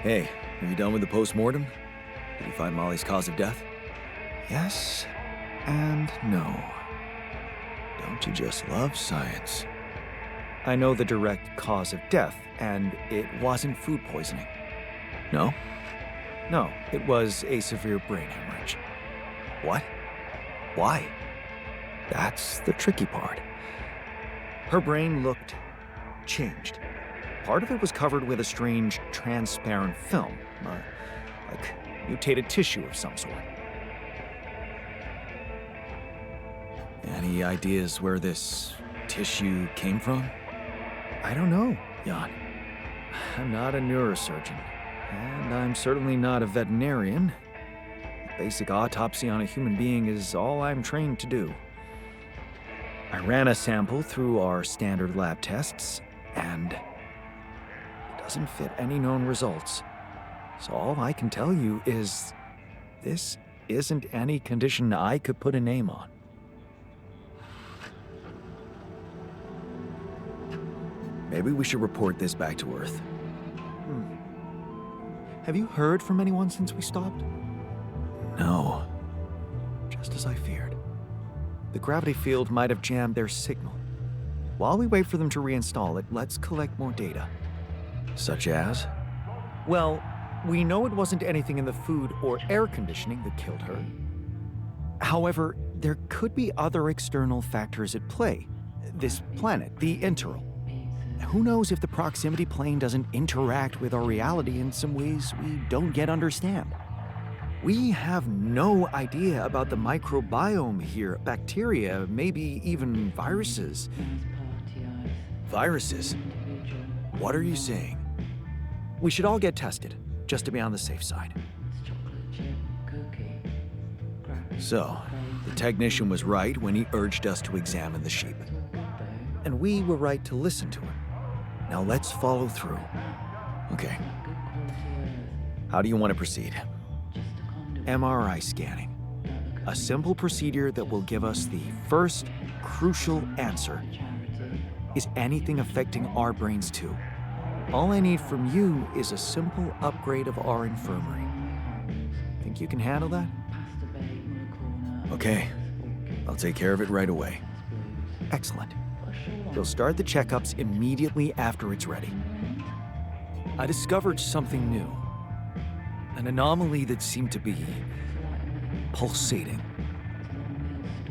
Hey, are you done with the post-mortem? Did you find Molly's cause of death? Yes and no. Don't you just love science? I know the direct cause of death, and it wasn't food poisoning. No? No, it was a severe brain hemorrhage. What? Why? That's the tricky part. Her brain looked changed. Part of it was covered with a strange, transparent film, like mutated tissue of some sort. Any ideas where this tissue came from? I don't know, Jan. I'm not a neurosurgeon, and I'm certainly not a veterinarian. A basic autopsy on a human being is all I'm trained to do. I ran a sample through our standard lab tests, and it doesn't fit any known results. So all I can tell you is this isn't any condition I could put a name on. Maybe we should report this back to Earth. Have you heard from anyone since we stopped? No. Just as I feared. The gravity field might have jammed their signal. While we wait for them to reinstall it, let's collect more data. Such as? Well, we know it wasn't anything in the food or air conditioning that killed her. However, there could be other external factors at play. This planet, the Interral. Who knows if the proximity plane doesn't interact with our reality in some ways we don't yet understand? We have no idea about the microbiome here, bacteria, maybe even viruses. Viruses? What are you saying? We should all get tested, just to be on the safe side. So, the technician was right when he urged us to examine the sheep. And we were right to listen to him. Now let's follow through. Okay. How do you want to proceed? MRI scanning. A simple procedure that will give us the first crucial answer. Is anything affecting our brains too? All I need from you is a simple upgrade of our infirmary. Think you can handle that? Okay. I'll take care of it right away. Excellent. We'll start the checkups immediately after it's ready. I discovered something new. An anomaly that seemed to be pulsating.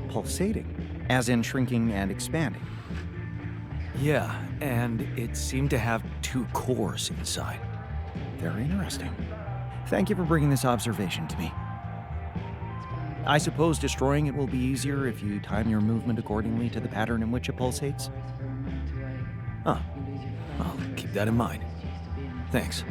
Pulsating? As in shrinking and expanding? Yeah, and it seemed to have 2 cores inside. Very interesting. Thank you for bringing this observation to me. I suppose destroying it will be easier if you time your movement accordingly to the pattern in which it pulsates? Huh. I'll keep that in mind. Thanks.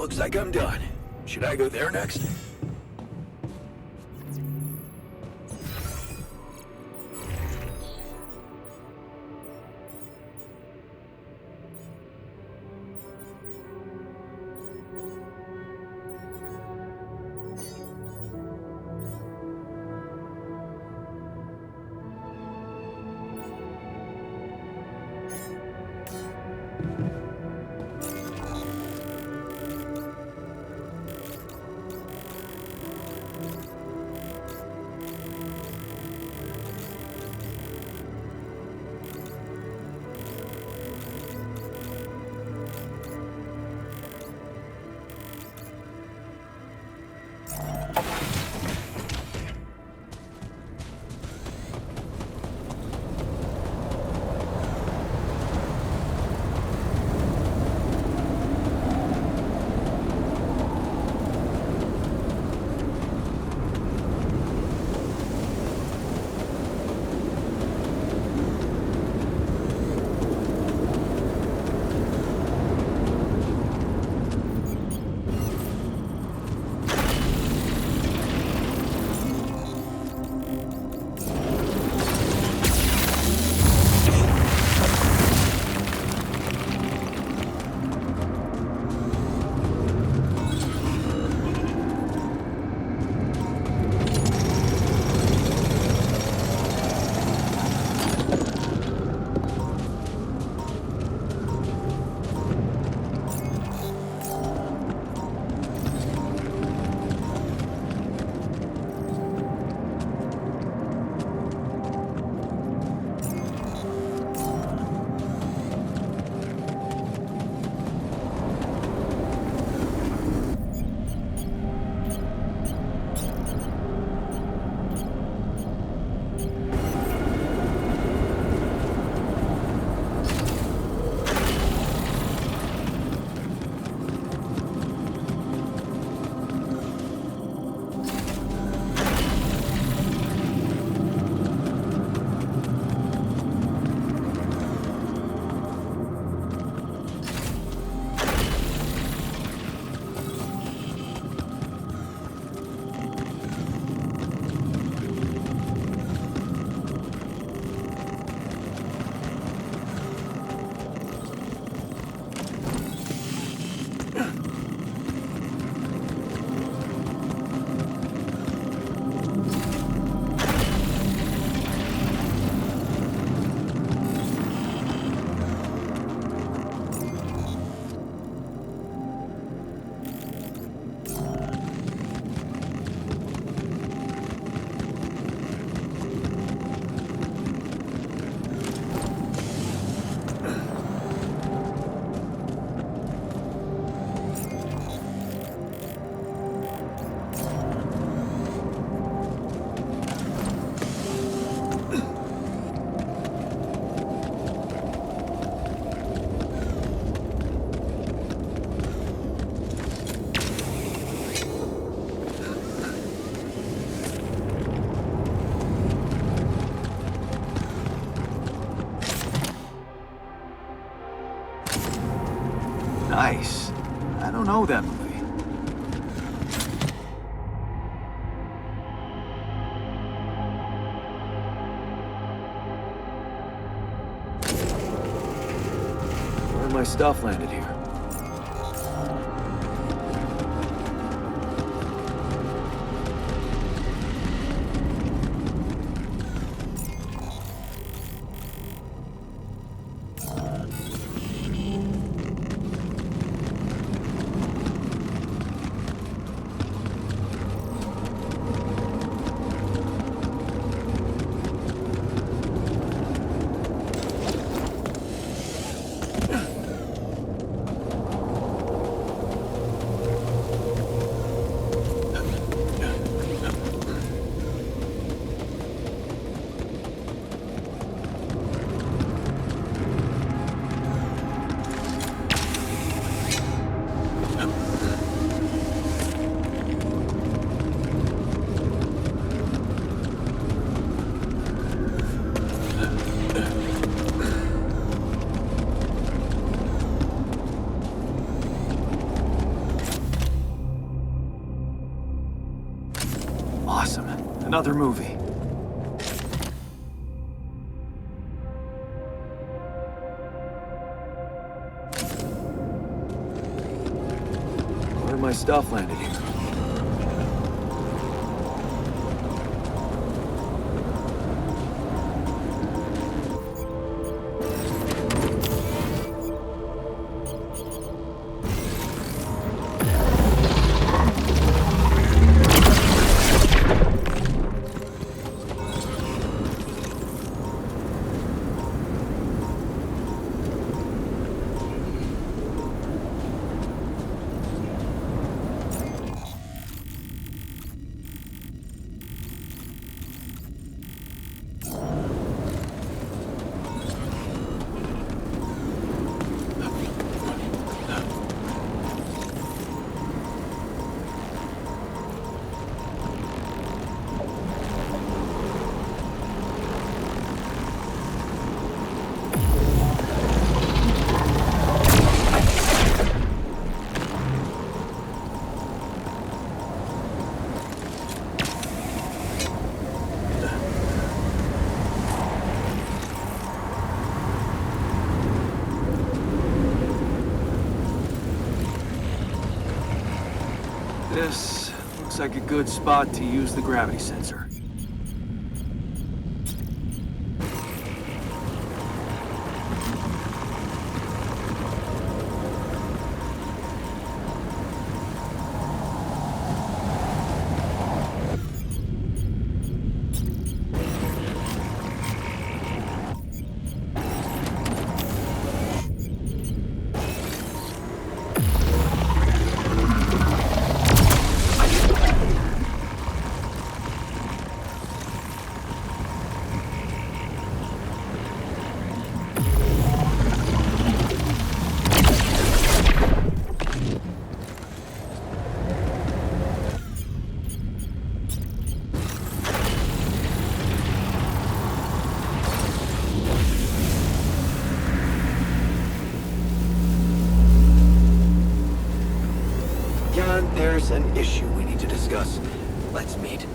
Looks like I'm done. Should I go there next? Nice. I don't know that movie. Where my stuff landed here? Another movie. Where my stuff landed here? This looks like a good spot to use the gravity sensor. There's an issue we need to discuss. Let's meet.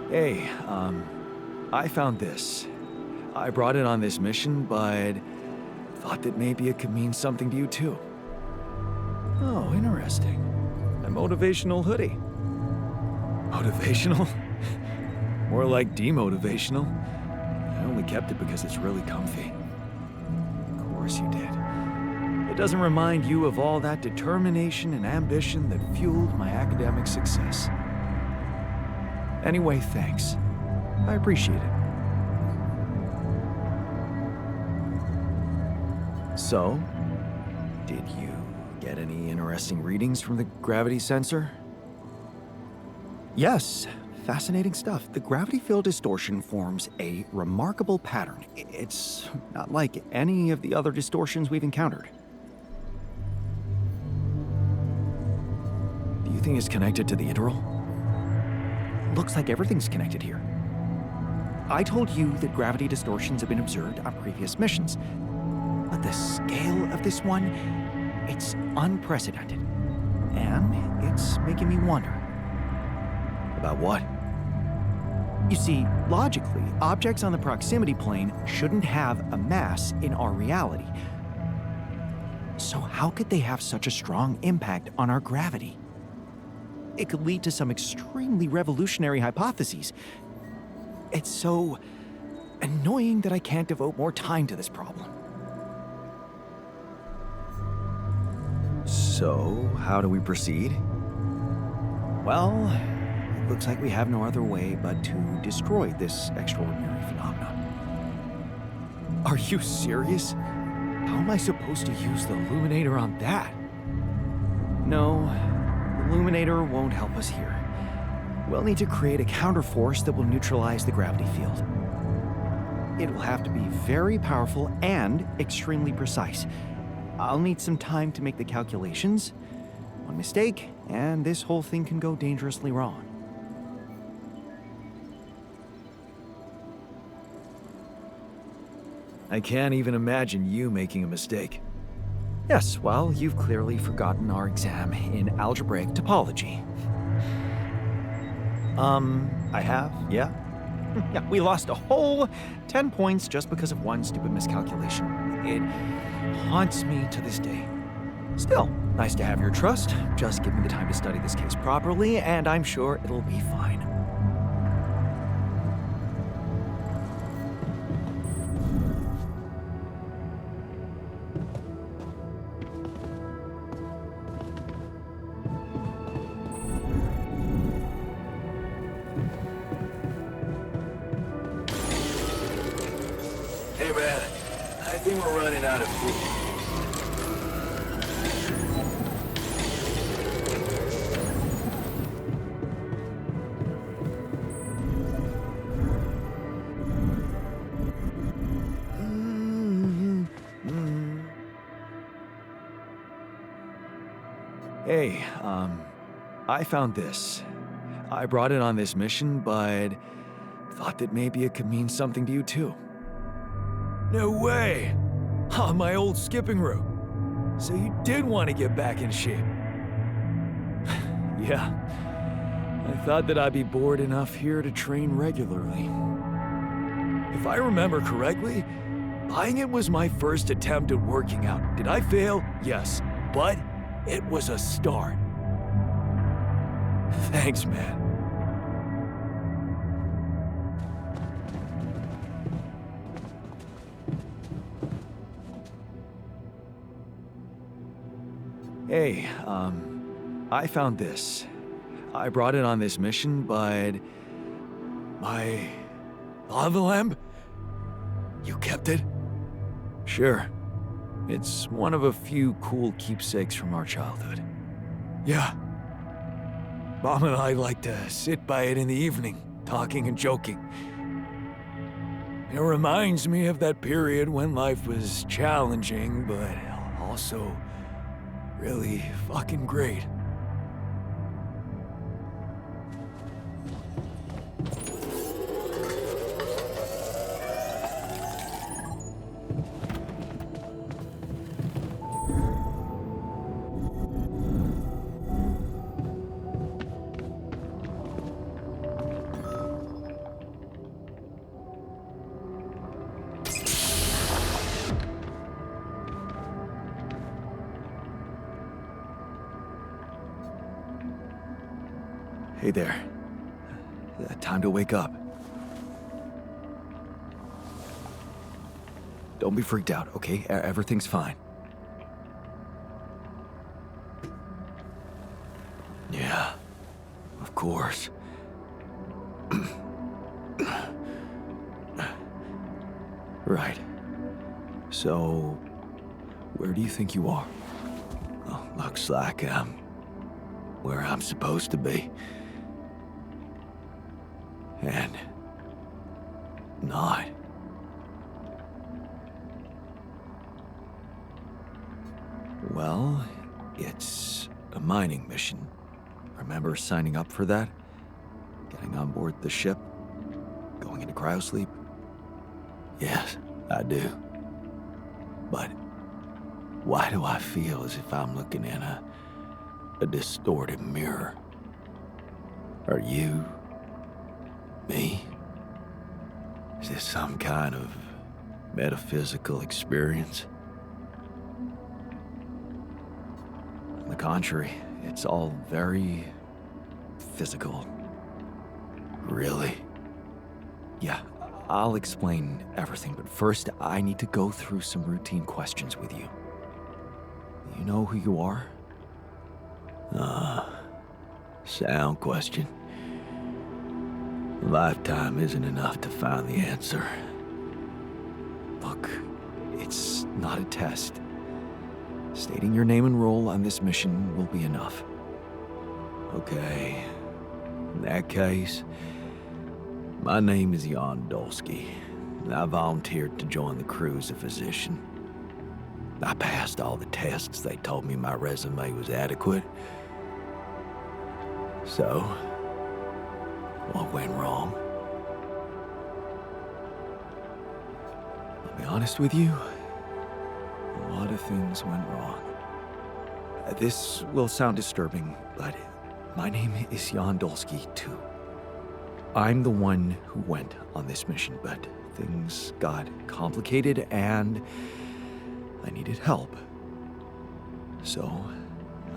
Hey, I found this. I brought it on this mission, but thought that maybe it could mean something to you too. Oh, interesting. A motivational hoodie. Motivational? More like demotivational. I only kept it because it's really comfy. Of course you did. It doesn't remind you of all that determination and ambition that fueled my academic success. Anyway, thanks. I appreciate it. So, did you get any interesting readings from the gravity sensor? Yes, fascinating stuff. The gravity field distortion forms a remarkable pattern. It's not like any of the other distortions we've encountered. Do you think it's connected to the interval? Looks like everything's connected here. I told you that gravity distortions have been observed on previous missions, but the scale of this one, it's unprecedented. And it's making me wonder. About what? You see, logically, objects on the proximity plane shouldn't have a mass in our reality. So how could they have such a strong impact on our gravity? It could lead to some extremely revolutionary hypotheses. It's so annoying that I can't devote more time to this problem. So, how do we proceed? Well, it looks like we have no other way but to destroy this extraordinary phenomenon. Are you serious? How am I supposed to use the illuminator on that? No, the illuminator won't help us here. We'll need to create a counterforce that will neutralize the gravity field. It will have to be very powerful and extremely precise. I'll need some time to make the calculations. One mistake, and this whole thing can go dangerously wrong. I can't even imagine you making a mistake. Yes, well, you've clearly forgotten our exam in algebraic topology. I have, yeah. Yeah, we lost a whole 10 points just because of one stupid miscalculation. It haunts me to this day. Still, nice to have your trust. Just give me the time to study this case properly, and I'm sure it'll be fine. Hey man, I think we're running out of food. Hey, I found this. I brought it on this mission, but thought that maybe it could mean something to you too. No way! On my old skipping route. So you did want to get back in shape. Yeah. I thought that I'd be bored enough here to train regularly. If I remember correctly, buying it was my first attempt at working out. Did I fail? Yes. But it was a start. Thanks, man. Hey, I found this. I brought it on this mission, but My lava lamp? You kept it? sure. It's one of a few cool keepsakes from our childhood. Yeah. Mom and I like to sit by it in the evening, talking and joking. It reminds me of that period when life was challenging, but also really fucking great. Hey there. Time to wake up. Don't be freaked out, okay? Everything's fine. Yeah, of course. Right. So, where do you think you are? Well, looks like I'm where I'm supposed to be. and not. Well, it's a mining mission. Remember signing up for that? Getting on board the ship? Going into cryosleep? Yes, I do. But why do I feel as if I'm looking in a distorted mirror? Are you? Me? Is this some kind of metaphysical experience? On the contrary, it's all very physical. Really? Yeah, I'll explain everything, but first I need to go through some routine questions with you. You know who you are? Sound question. A lifetime isn't enough to find the answer. Look, it's not a test. Stating your name and role on this mission will be enough. Okay, in that case, my name is Jan Dolski, and I volunteered to join the crew as a physician. I passed all the tests. They told me my resume was adequate. So, what went wrong? I'll be honest with you, a lot of things went wrong. This will sound disturbing, but my name is Jan Dolski, too. I'm the one who went on this mission, but things got complicated and I needed help. So,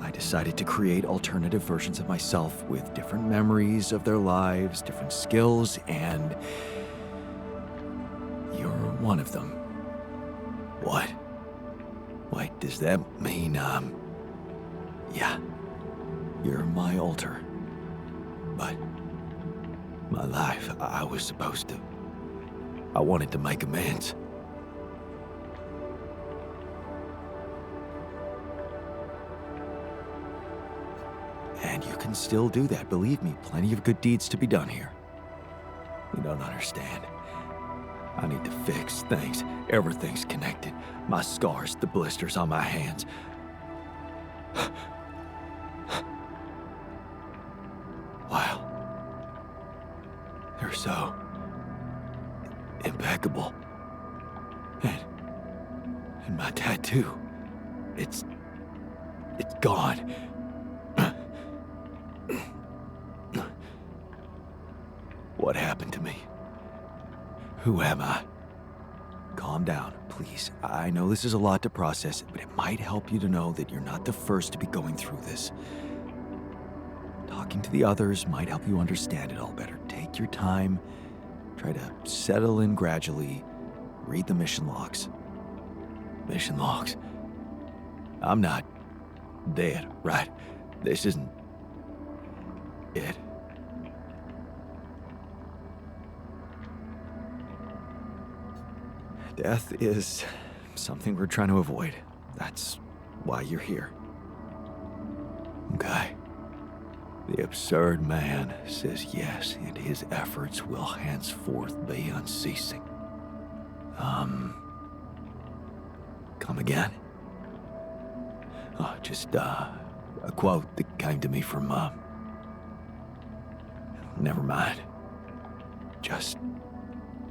I decided to create alternative versions of myself with different memories of their lives, different skills, and you're one of them. What? Wait, does that mean, yeah, you're my alter. But my life, I was supposed to. I wanted to make amends. And you can still do that, believe me. Plenty of good deeds to be done here. You don't understand. I need to fix things. Everything's connected. My scars, the blisters on my hands. Wow. They're so impeccable. And my tattoo. It's gone. What happened to me? Who am I? Calm down, please. I know this is a lot to process, but it might help you to know that you're not the first to be going through this. Talking to the others might help you understand it all better. Take your time. Try to settle in gradually. Read the mission logs. Mission logs? I'm not dead, right? This isn't it. Death is something we're trying to avoid. That's why you're here. Okay. The absurd man says yes, and his efforts will henceforth be unceasing. Come again? Oh, just, a quote that came to me from, never mind. Just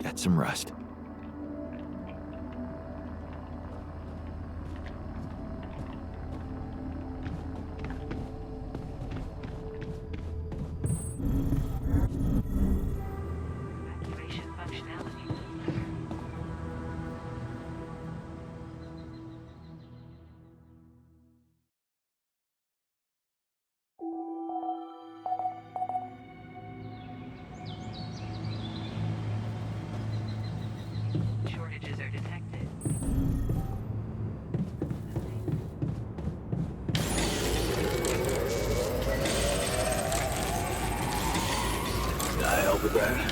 get some rest. Shortages are detected. Can I help with that?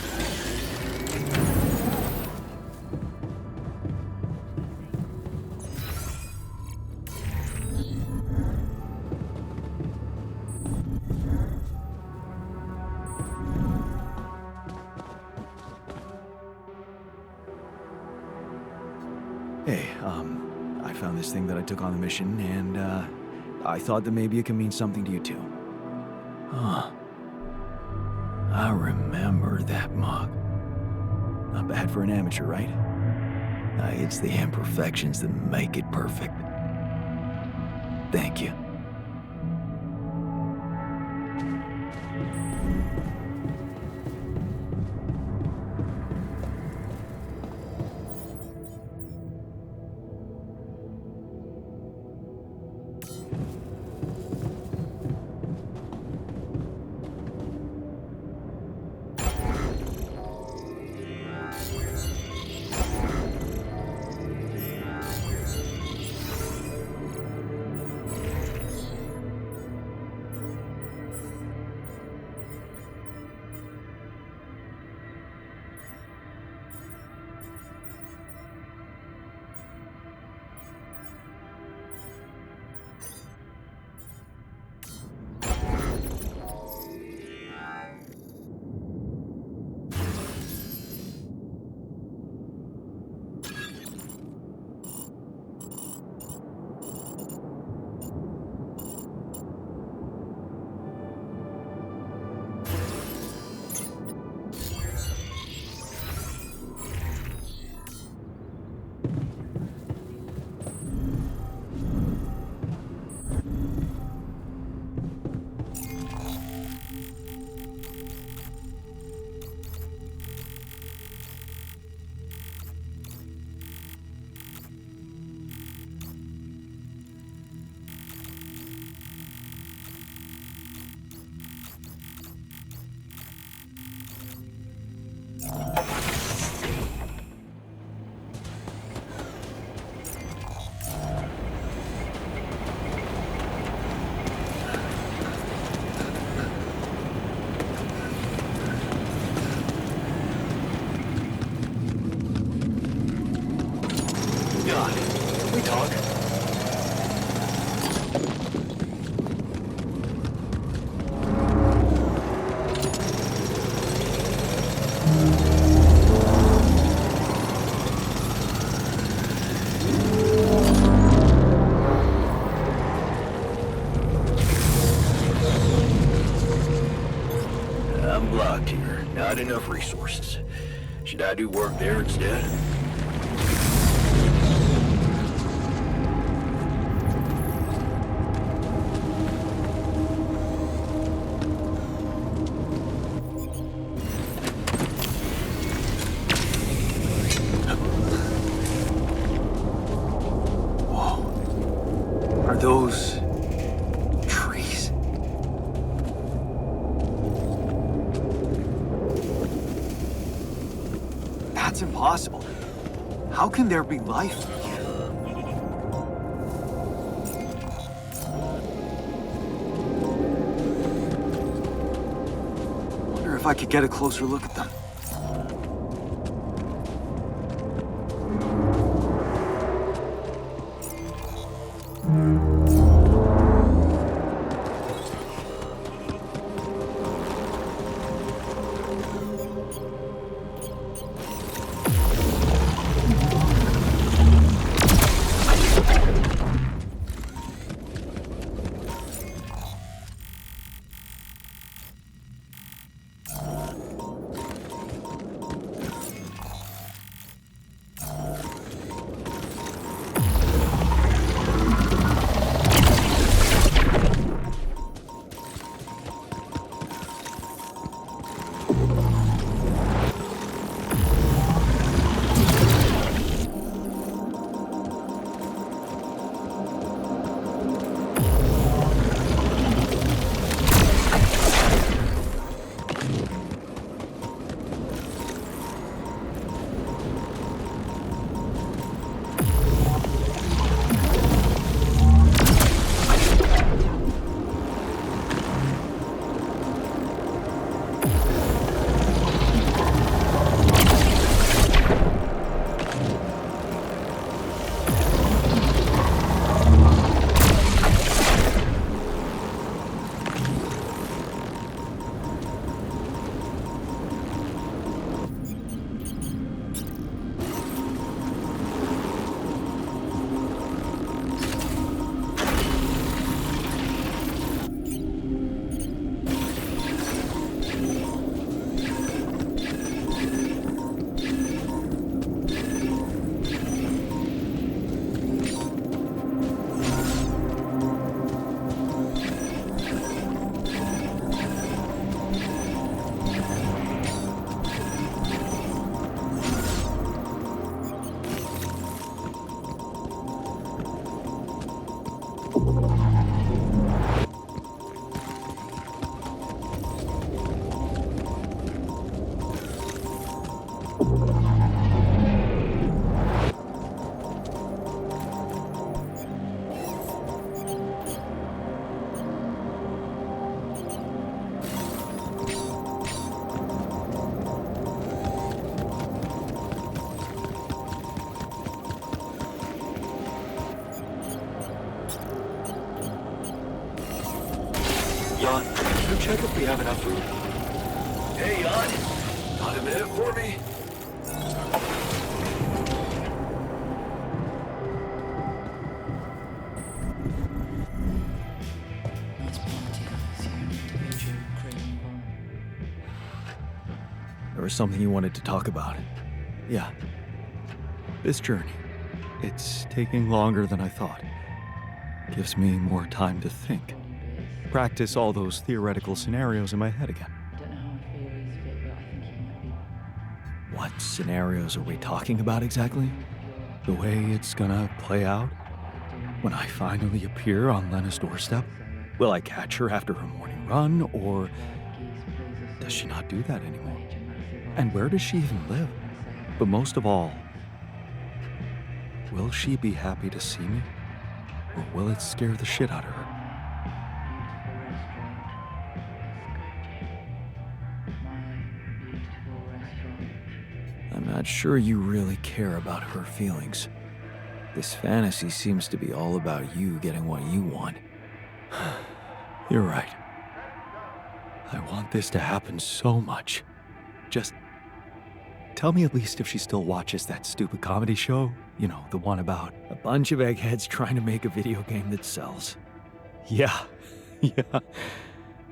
Hey, I found this thing that I took on the mission, and, I thought that maybe it can mean something to you too. Huh. I remember that mug. Not bad for an amateur, right? It's the imperfections that make it perfect. Thank you. Can we talk? I'm blocked here. Not enough resources. Should I do work there instead? Whoa. Are those trees? That's impossible. How can there be life? Wonder if I could get a closer look at them. check if we have enough food? Hey, Jan. Got a minute for me? There was something you wanted to talk about. Yeah. This journey. It's taking longer than I thought. Gives me more time to think. Practice all those theoretical scenarios in my head again. What scenarios are we talking about exactly? The way it's gonna play out? When I finally appear on Lena's doorstep? Will I catch her after her morning run, or does she not do that anymore? And where does she even live? But most of all, will she be happy to see me? Or will it scare the shit out of her? I'm not sure you really care about her feelings. This fantasy seems to be all about you getting what you want. You're right. I want this to happen so much. Just tell me at least if she still watches that stupid comedy show. You know, the one about a bunch of eggheads trying to make a video game that sells. Yeah,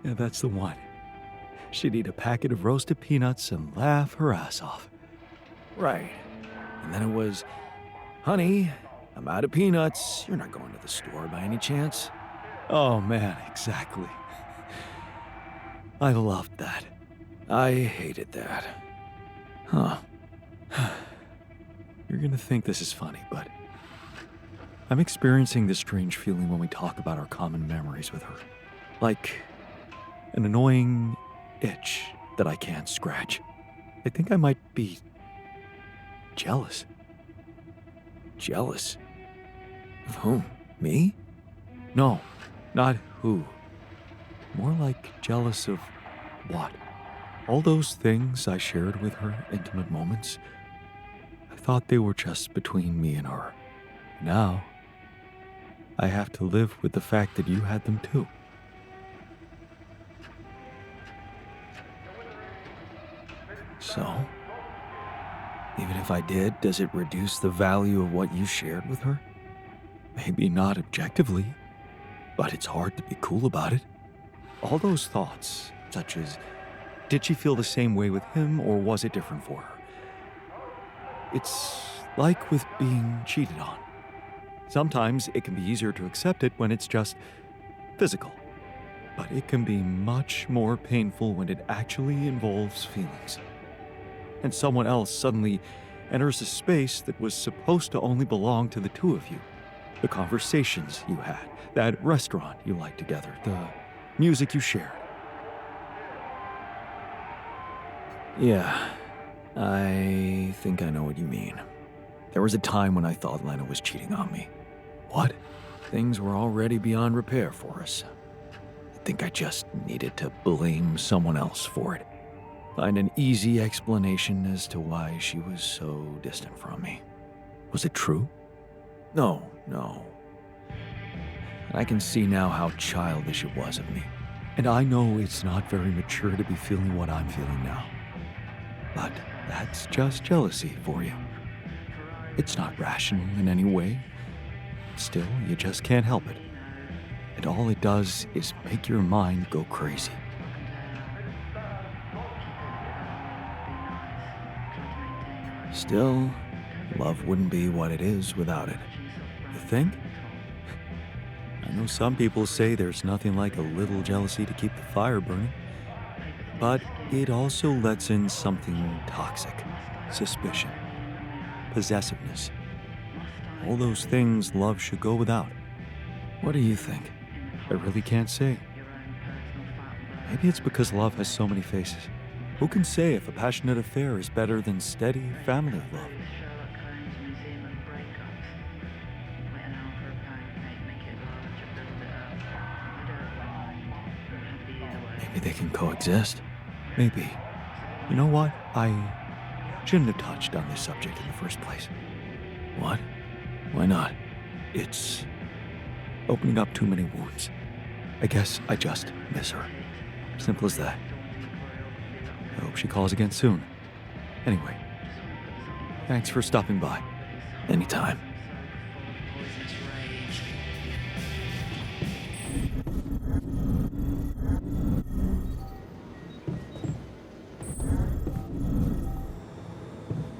that's the one. She'd eat a packet of roasted peanuts and laugh her ass off. Right. And then it was, honey, I'm out of peanuts. You're not going to the store by any chance? Oh man, exactly. I loved that. I hated that. Huh. You're gonna think this is funny, but I'm experiencing this strange feeling when we talk about our common memories with her. Like an annoying itch that I can't scratch. I think I might be jealous. Jealous? Of whom? Me? No, not who. More like jealous of what? All those things I shared with her, intimate moments, I thought they were just between me and her. Now, I have to live with the fact that you had them too. So, even if I did, does it reduce the value of what you shared with her? Maybe not objectively, but it's hard to be cool about it. All those thoughts, such as, did she feel the same way with him, or was it different for her? It's like with being cheated on. Sometimes it can be easier to accept it when it's just physical, but it can be much more painful when it actually involves feelings. And someone else suddenly enters a space that was supposed to only belong to the two of you. The conversations you had, that restaurant you liked together, the music you shared. Yeah, I think I know what you mean. There was a time when I thought Lena was cheating on me. What? Things were already beyond repair for us. I think I just needed to blame someone else for it. Find an easy explanation as to why she was so distant from me. Was it true? No. And I can see now how childish it was of me. And I know it's not very mature to be feeling what I'm feeling now. But that's just jealousy for you. It's not rational in any way. Still, you just can't help it. And all it does is make your mind go crazy. Still, love wouldn't be what it is without it. You think? I know some people say there's nothing like a little jealousy to keep the fire burning. But it also lets in something toxic. Suspicion. Possessiveness. All those things love should go without. What do you think? I really can't say. Maybe it's because love has so many faces. Who can say if a passionate affair is better than steady family love? Maybe they can coexist. Maybe. You know what? I shouldn't have touched on this subject in the first place. What? Why not? It's opening up too many wounds. I guess I just miss her. Simple as that. I hope she calls again soon. Anyway, thanks for stopping by. Anytime.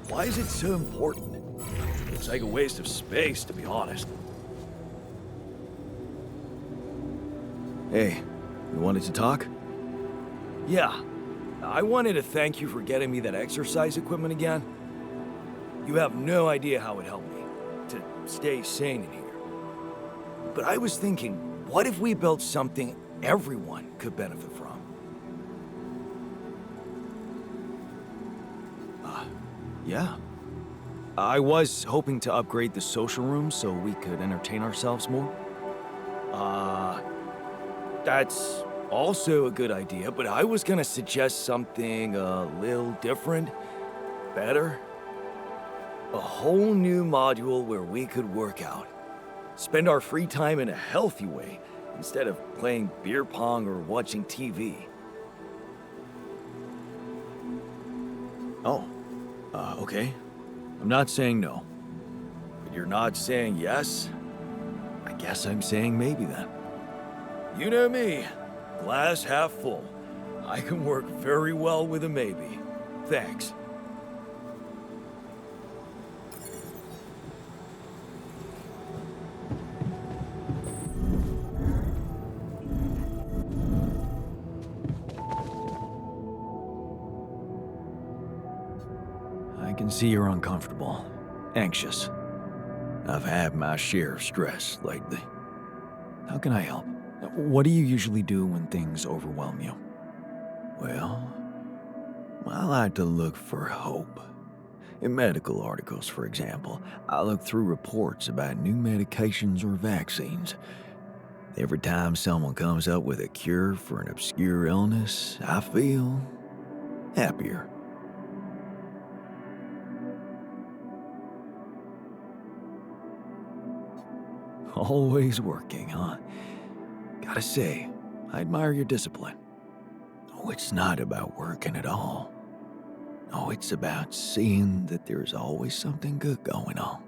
Why is it so important? It's like a waste of space, to be honest. Hey, you wanted to talk? Yeah. I wanted to thank you for getting me that exercise equipment again. You have no idea how it helped me to stay sane in here. But I was thinking, what if we built something everyone could benefit from? Yeah. I was hoping to upgrade the social room so we could entertain ourselves more. That's also a good idea, but I was gonna suggest something a little different, better. A whole new module where we could work out. Spend our free time in a healthy way, instead of playing beer pong or watching TV. Oh, okay. I'm not saying no. But you're not saying yes? I guess I'm saying maybe then. You know me. Glass half full. I can work very well with a maybe. Thanks. I can see you're uncomfortable, anxious. I've had my share of stress lately. How can I help? What do you usually do when things overwhelm you? Well, I like to look for hope. In medical articles, for example, I look through reports about new medications or vaccines. Every time someone comes up with a cure for an obscure illness, I feel happier. Always working, huh? Gotta say, I admire your discipline. Oh, it's not about working at all. Oh, it's about seeing that there's always something good going on.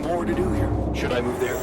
more to do here. Should I move there?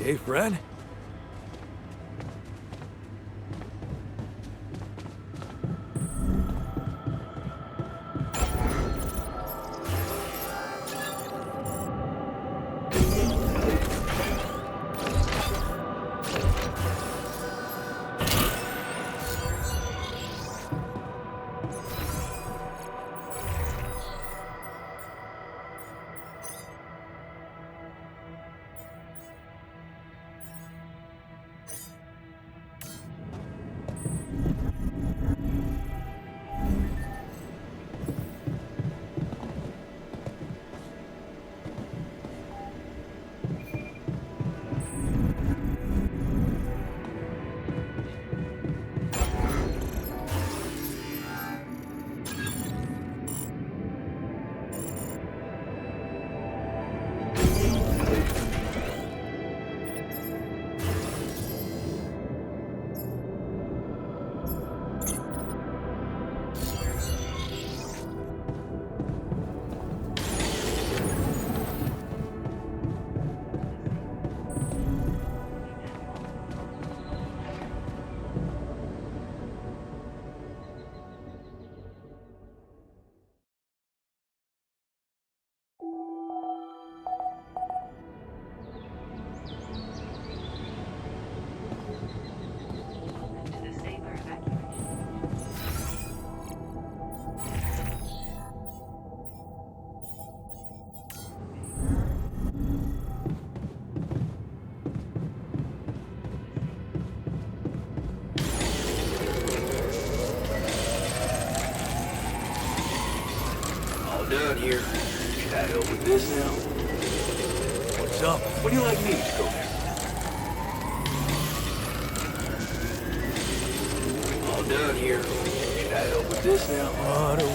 Hey, Fred? Done here. Should I help with this now? What's up? What do you like me to go there? All done here. Should I help with this now? What do we...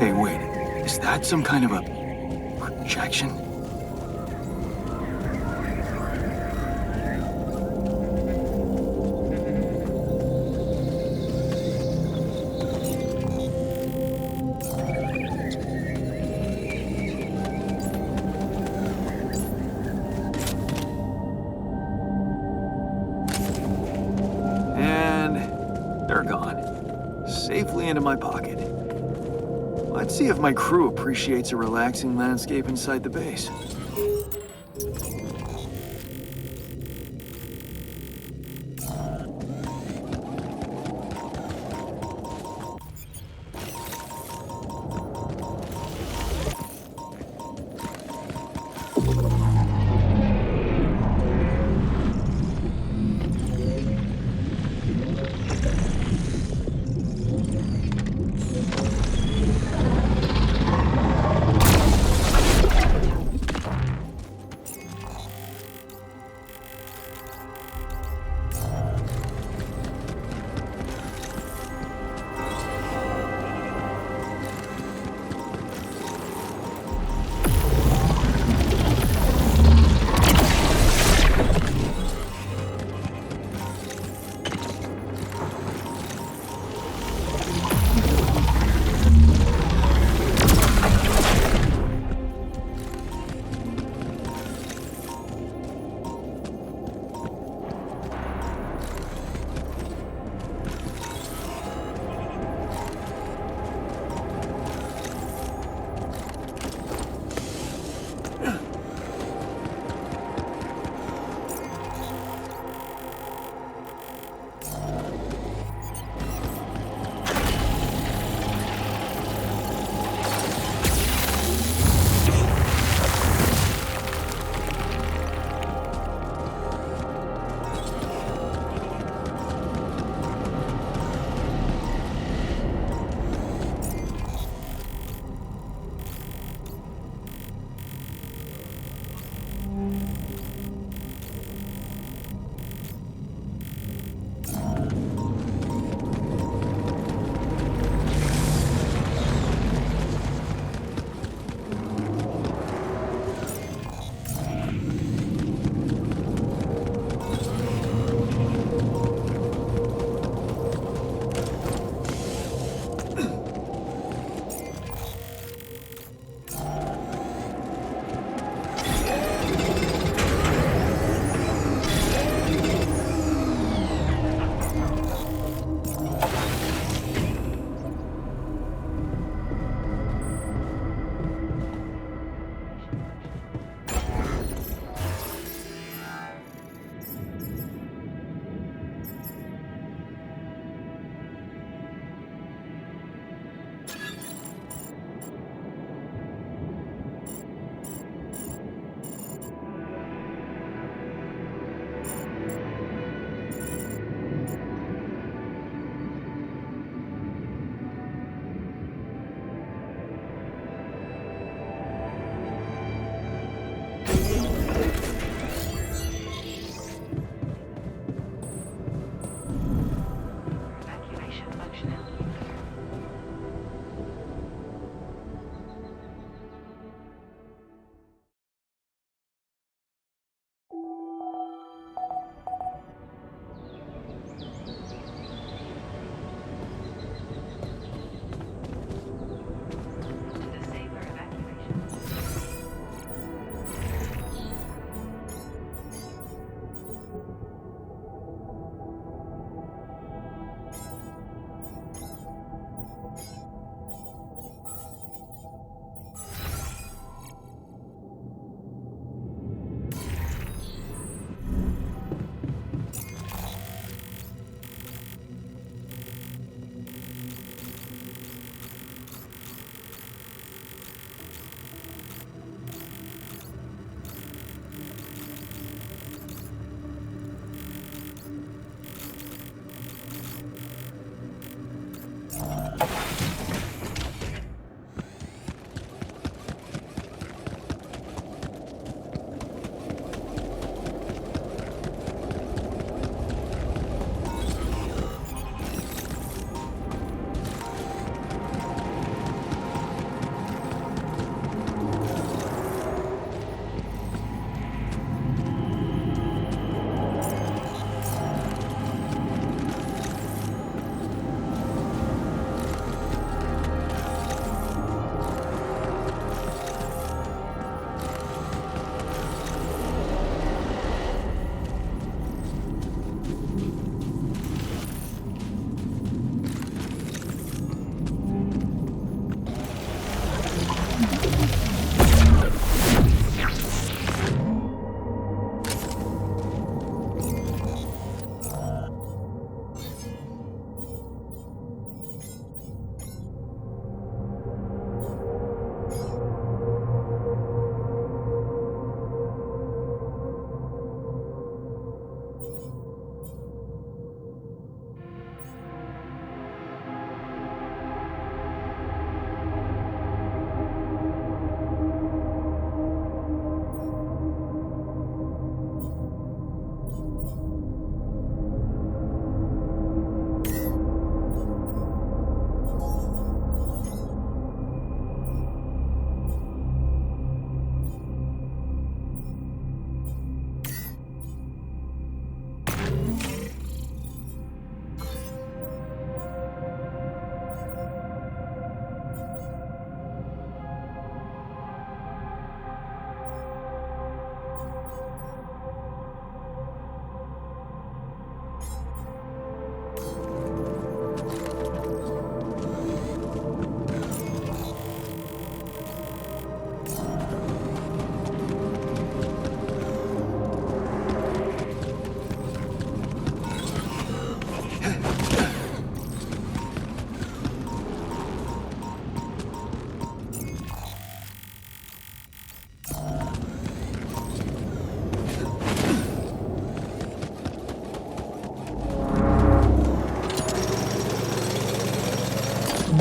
Hey, wait. Is that some kind of a projection? And they're gone. Safely into my pocket. Let's see if my crew appreciates a relaxing landscape inside the base.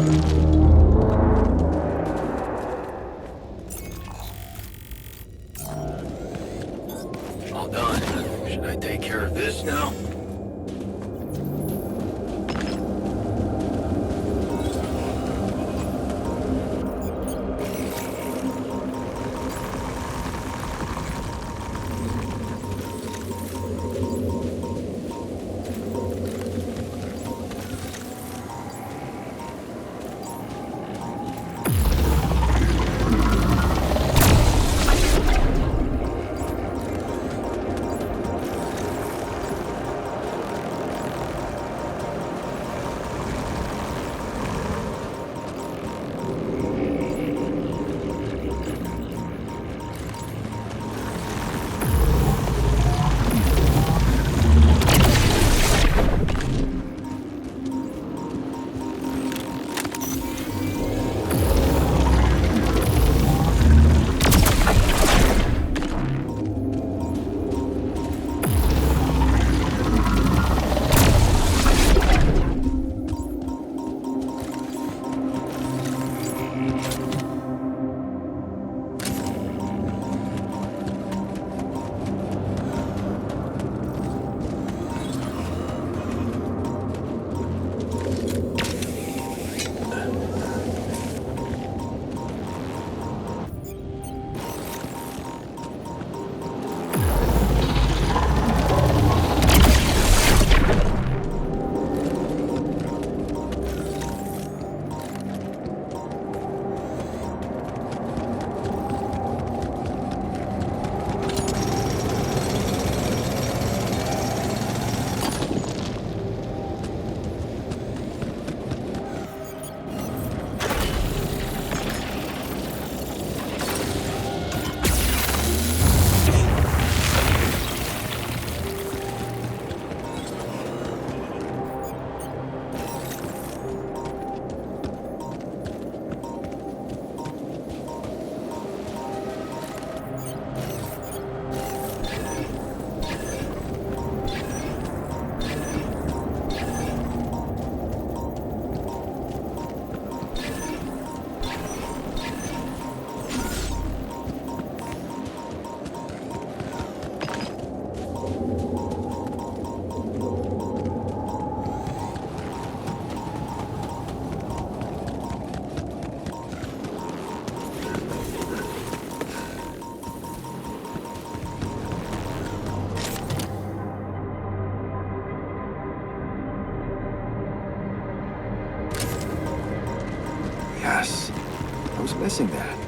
All done. Should I take care of this now? Yes. I was missing that.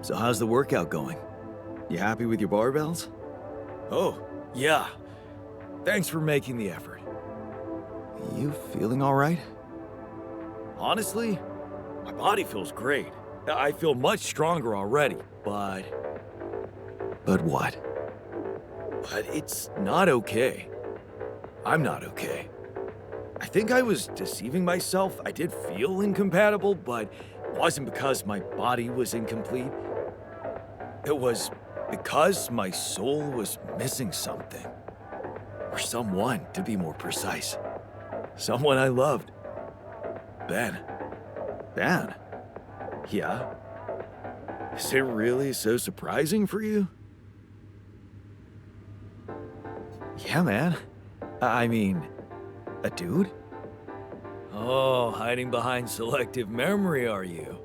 So how's the workout going? You happy with your barbells? Oh, yeah. Thanks for making the effort. You feeling all right? Honestly, my body feels great. I feel much stronger already, but What? it's not okay. I'm not okay. I think I was deceiving myself. I did feel incompatible, but it wasn't because my body was incomplete. It was because my soul was missing something. Or someone, to be more precise. Someone I loved. Ben. Ben? Yeah? Is it really so surprising for you? Yeah, man. I mean, a dude? Oh, hiding behind selective memory, are you?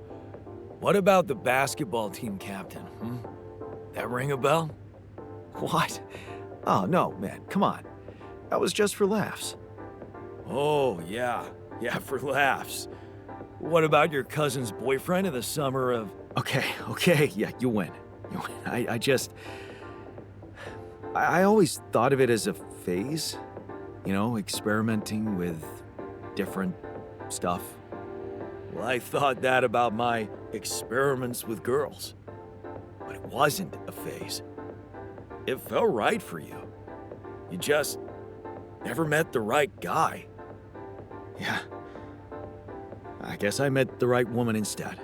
What about the basketball team captain, That ring a bell? What? Oh, no, man, come on. That was just for laughs. Oh, yeah. Yeah, for laughs. What about your cousin's boyfriend in the summer of... Okay, yeah, you win. You win. I always thought of it as a phase. You know, experimenting with different stuff. Well, I thought that about my experiments with girls. But it wasn't a phase. It felt right for you. You just never met the right guy. Yeah. I guess I met the right woman instead.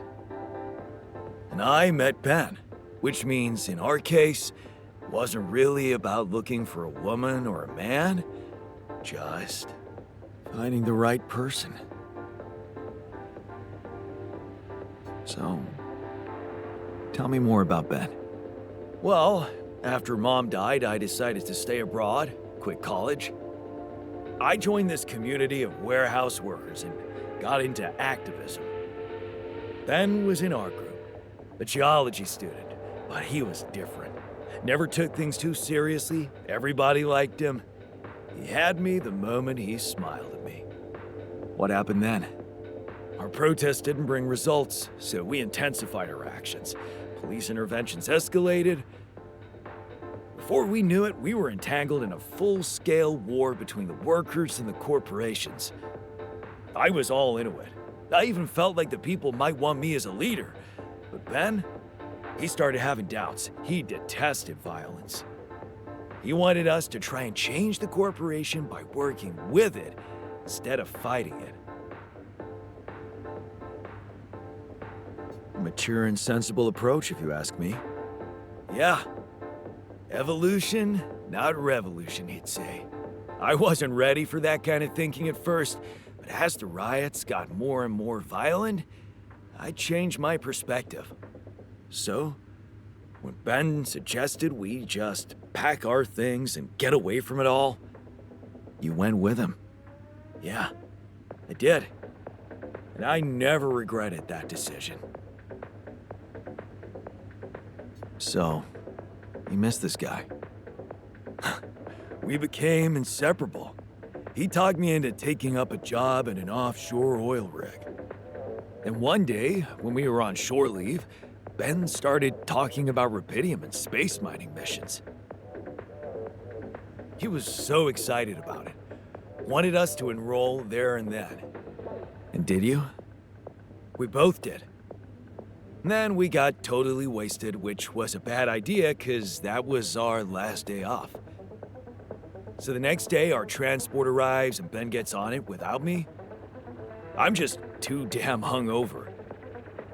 And I met Ben, which means in our case, it wasn't really about looking for a woman or a man, just Finding the right person. So, tell me more about Ben. Well, after Mom died, I decided to stay abroad, quit college. I joined this community of warehouse workers and got into activism. Ben was in our group, a geology student, but he was different. Never took things too seriously, everybody liked him. He had me the moment he smiled at me. What happened then? Our protest didn't bring results, so we intensified our actions. Police interventions escalated. Before we knew it, we were entangled in a full-scale war between the workers and the corporations. I was all into it. I even felt like the people might want me as a leader. But Ben, he started having doubts. He detested violence. He wanted us to try and change the corporation by working with it instead of fighting it. Mature and sensible approach, if you ask me. Yeah. Evolution, not revolution, he'd say. I wasn't ready for that kind of thinking at first, but as the riots got more and more violent, I changed my perspective. So, when Ben suggested we just pack our things and get away from it all, You went with him. yeah, I did. And I never regretted that decision. So, you missed this guy. We became inseparable. He talked me into taking up a job at an offshore oil rig. And one day, when we were on shore leave, Ben started talking about rubidium and space mining missions. He was so excited about it. Wanted us to enroll there and then. And did you? We both did. And then we got totally wasted, which was a bad idea because that was our last day off. So the next day, our transport arrives and Ben gets on it without me. I'm just too damn hungover.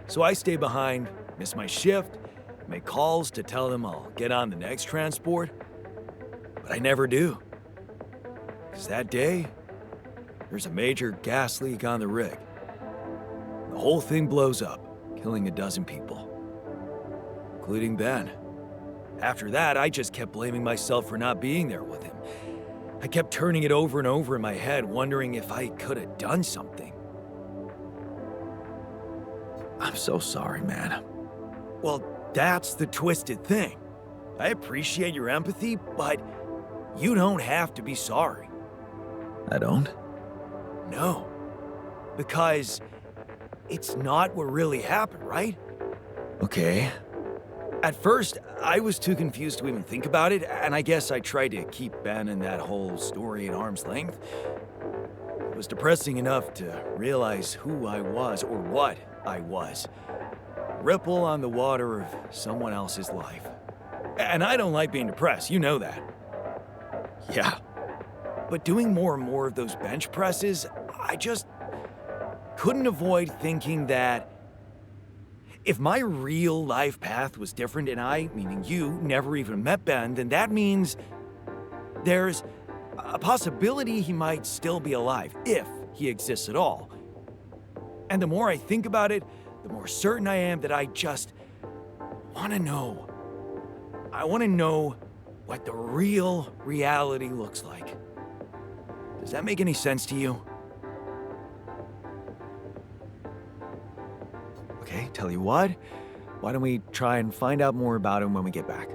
So I stay behind, miss my shift, make calls to tell them I'll get on the next transport. But I never do. Because that day, there's a major gas leak on the rig. The whole thing blows up, killing a dozen people, including Ben. After that, I just kept blaming myself for not being there with him. I kept turning it over and over in my head, wondering if I could have done something. I'm so sorry, man. Well, that's the twisted thing. I appreciate your empathy, but you don't have to be sorry. I don't? No. Because it's not what really happened, right? Okay. At first, I was too confused to even think about it, and I guess I tried to keep Ben and that whole story at arm's length. It was depressing enough to realize who I was, or what I was. Ripple on the water of someone else's life. And I don't like being depressed, you know that. Yeah. But doing more and more of those bench presses, I just couldn't avoid thinking that if my real life path was different and I, meaning you, never even met Ben, then that means there's a possibility he might still be alive, if he exists at all. And the more I think about it, the more certain I am that I just want to know. I want to know what the real reality looks like. Does that make any sense to you? Okay, tell you what, why don't we try and find out more about him when we get back?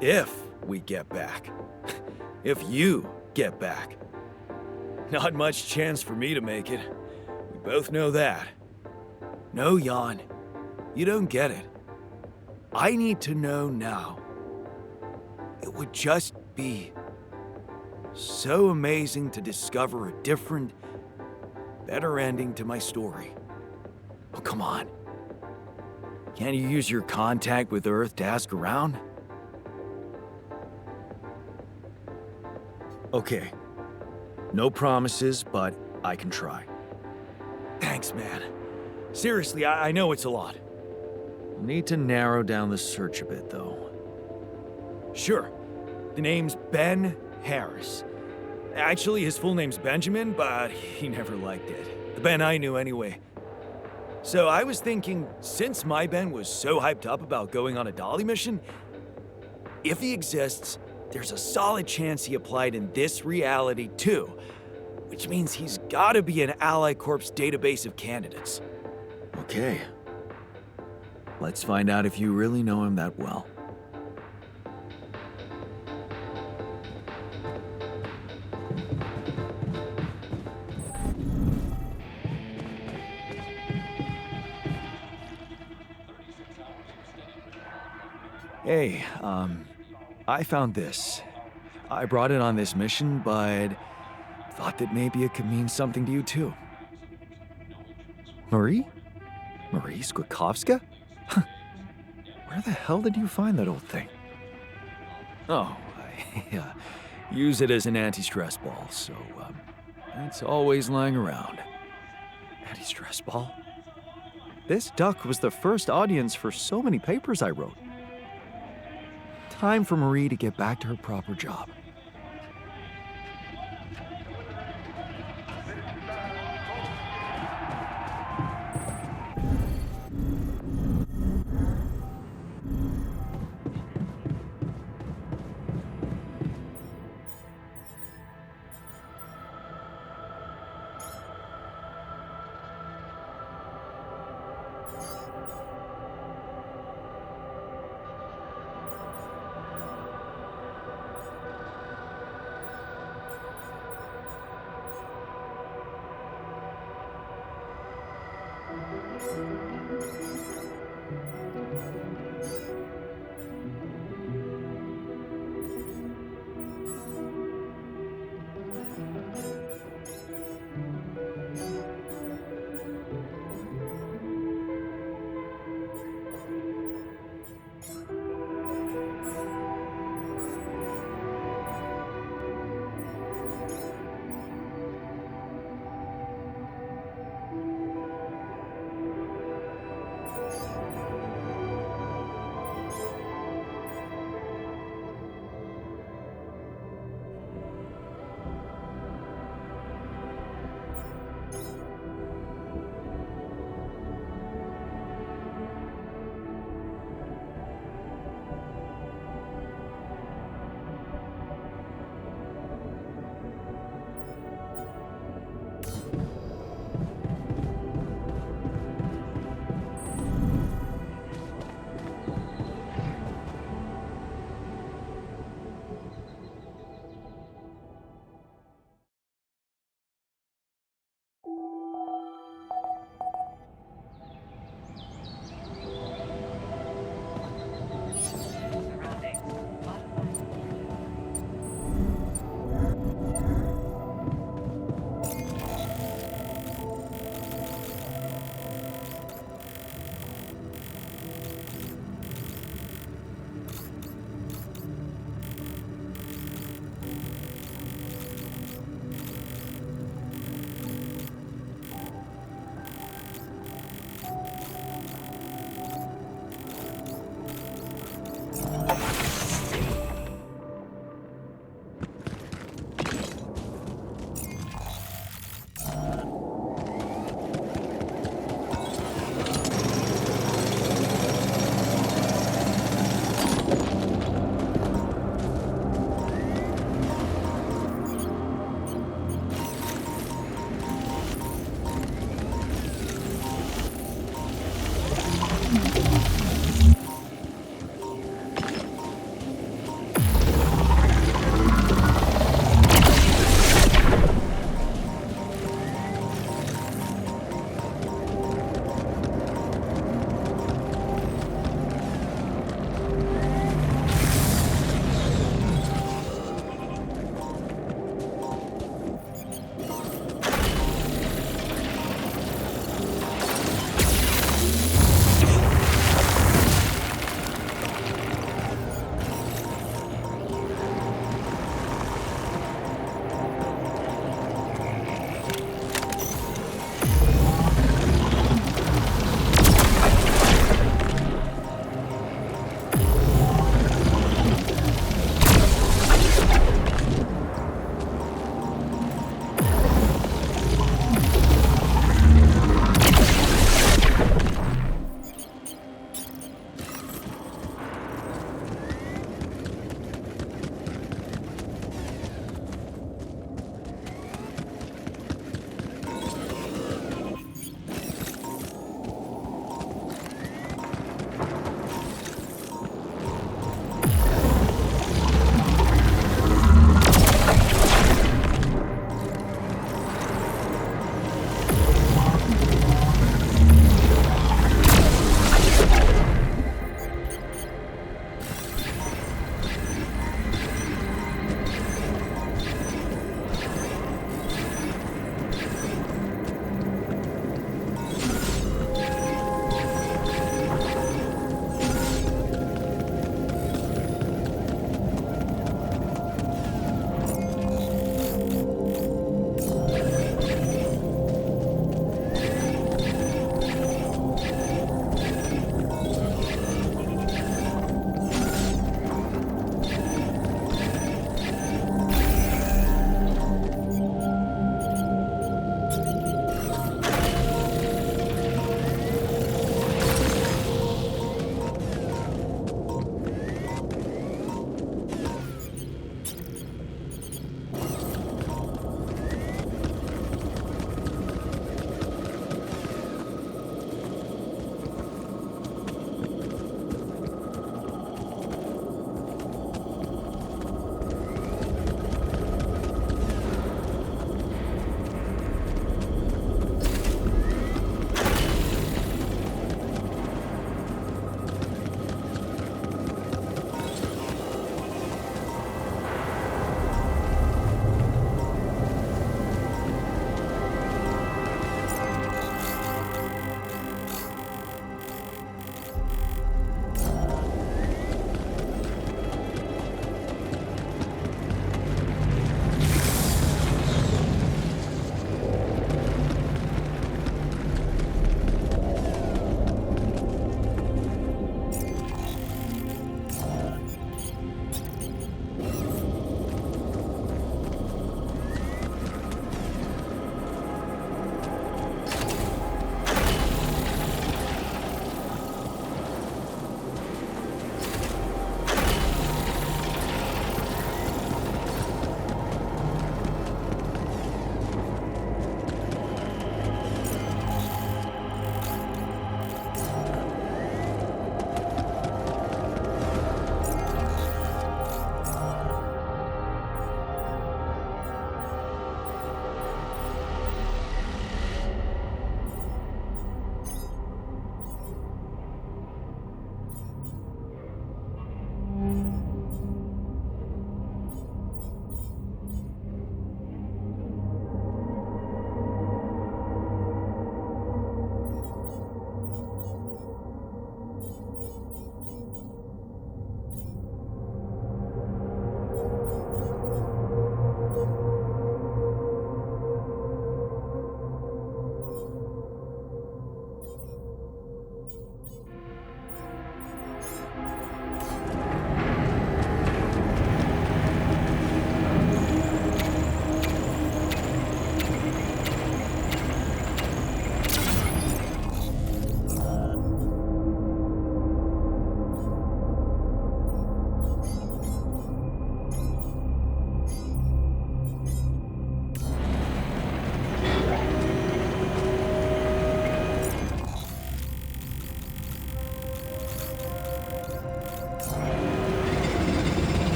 If we get back. If you get back. Not much chance for me to make it. We both know that. No, Jan, you don't get it. I need to know now. It would just be so amazing to discover a different, better ending to my story. Oh, come on. Can't you use your contact with Earth to ask around? Okay. No promises, but I can try. Thanks, man. Seriously, I know it's a lot. We'll need to narrow down the search a bit, though. Sure. The name's Ben Harris. Actually, his full name's Benjamin, but he never liked it. The Ben I knew anyway. So I was thinking, since my Ben was so hyped up about going on a Dolly mission, if he exists, there's a solid chance he applied in this reality too, which means he's gotta be an Ally Corps database of candidates. Okay. Let's find out if you really know him that well. Hey, I found this. I brought it on this mission, but thought that maybe it could mean something to you too. Marie? Marie Skwiatkowska? Where the hell did you find that old thing? Oh, I use it as an anti-stress ball, so it's always lying around. Anti-stress ball? This duck was the first audience for so many papers I wrote. Time for Marie to get back to her proper job.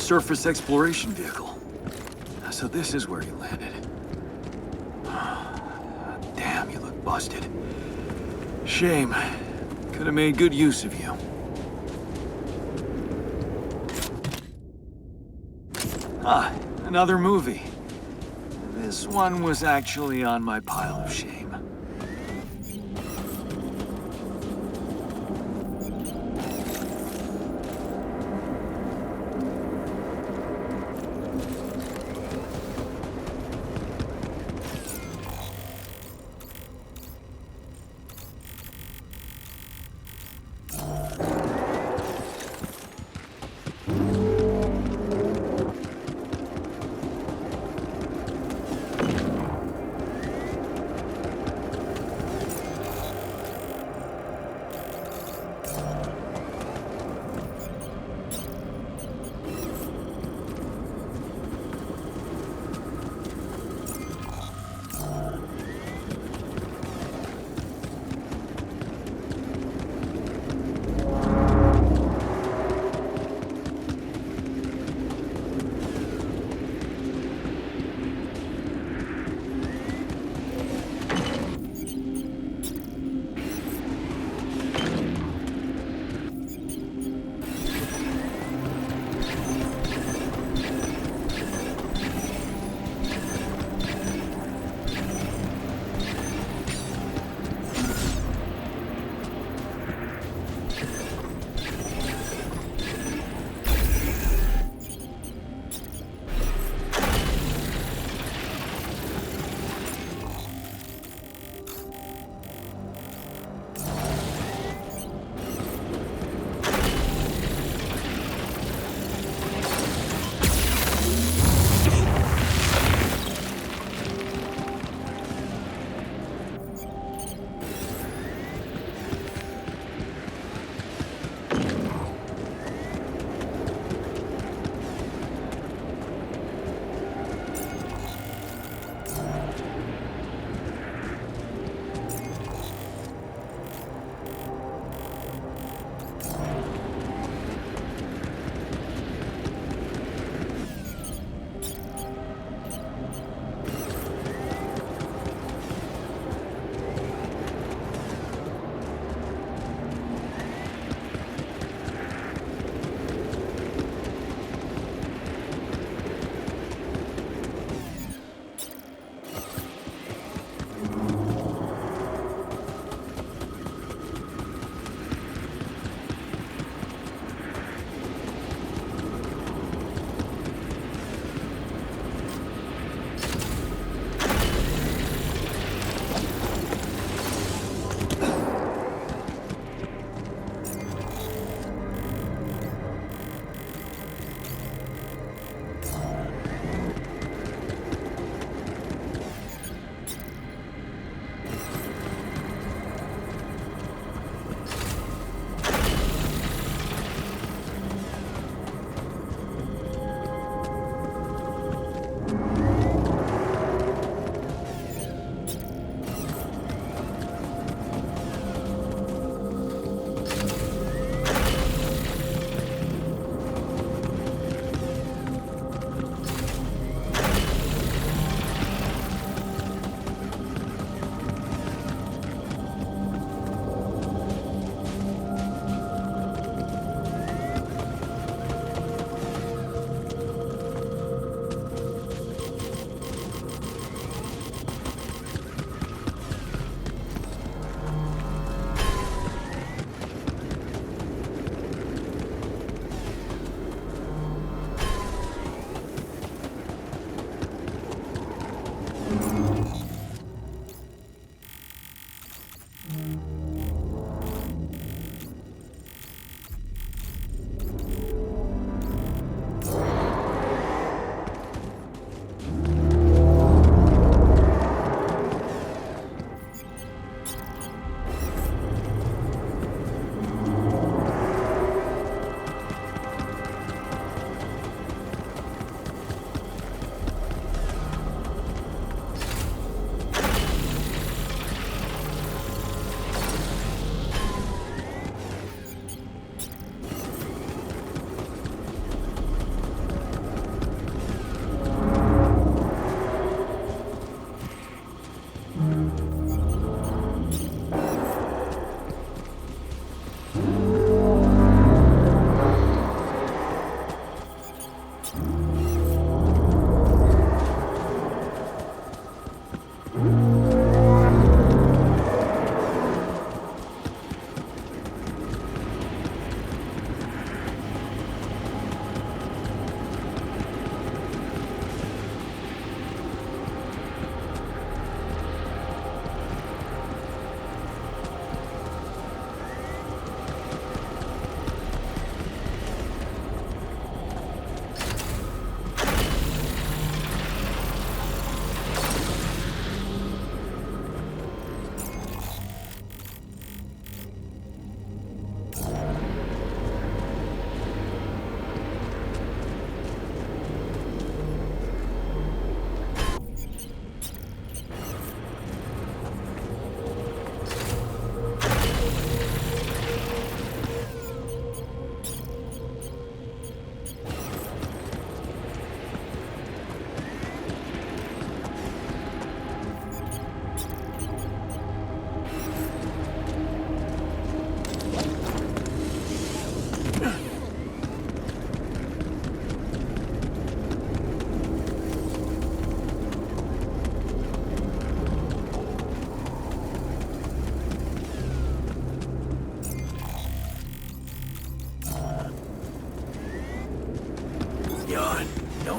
surface exploration vehicle. So this is where you landed. Damn, you look busted. Shame. Could have made good use of you. Ah, another movie. This one was actually on my pile of shame.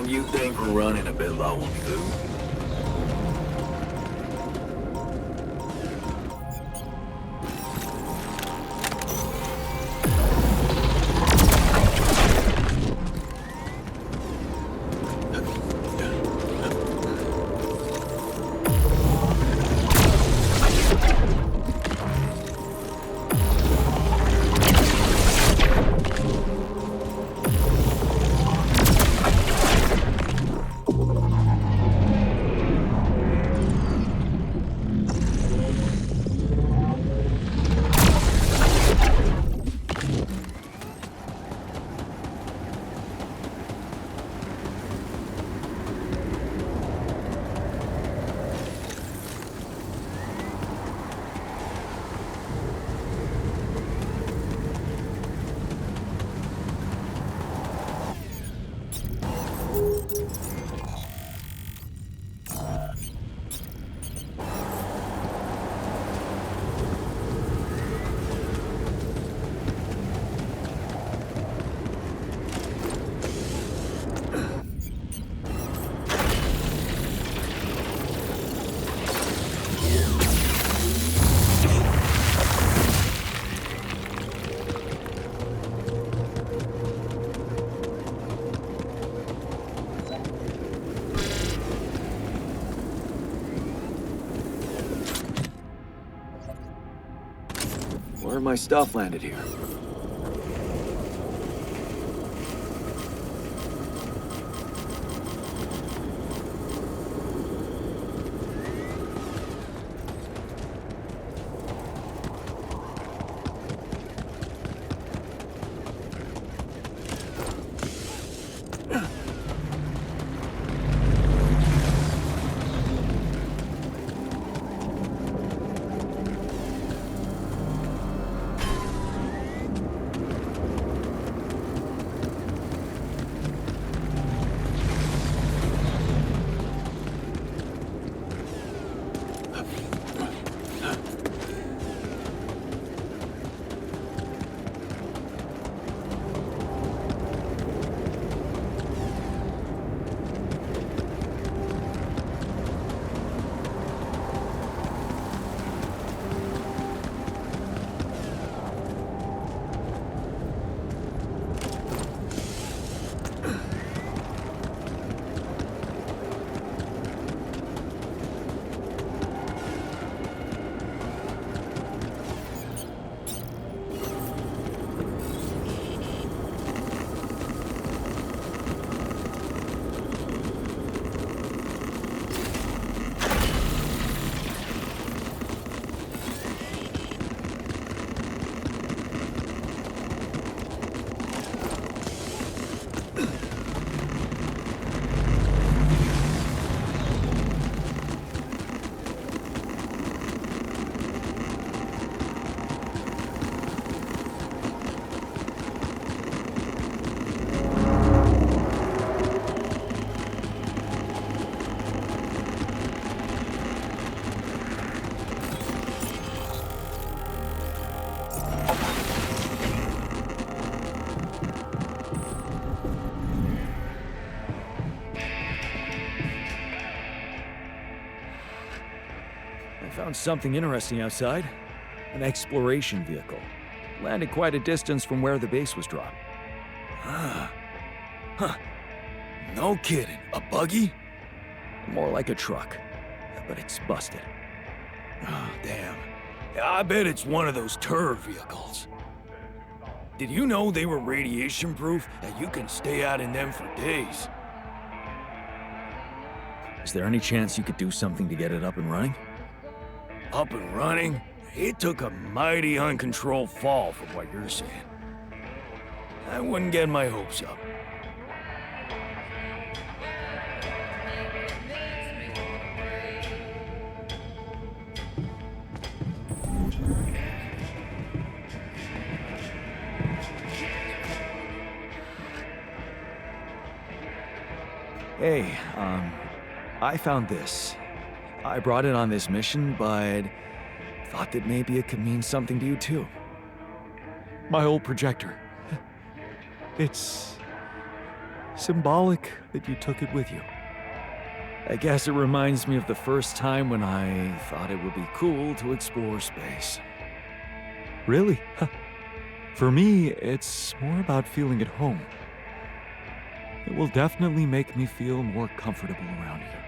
you think we're running a bit low on food? Where my stuff landed here? Found something interesting outside. An exploration vehicle. Landed quite a distance from where the base was dropped. Ah. Huh. No kidding. A buggy? More like a truck. But it's busted. Oh, damn. I bet it's one of those turret vehicles. Did you know they were radiation-proof? That you can stay out in them for days? Is there any chance you could do something to get it up and running? Up and running? It took a mighty uncontrolled fall from what you're saying. I wouldn't get my hopes up. Hey, I found this. I brought it on this mission, but thought that maybe it could mean something to you too. My old projector. It's symbolic that you took it with you. I guess it reminds me of the first time when I thought it would be cool to explore space. Really? For me, it's more about feeling at home. It will definitely make me feel more comfortable around here.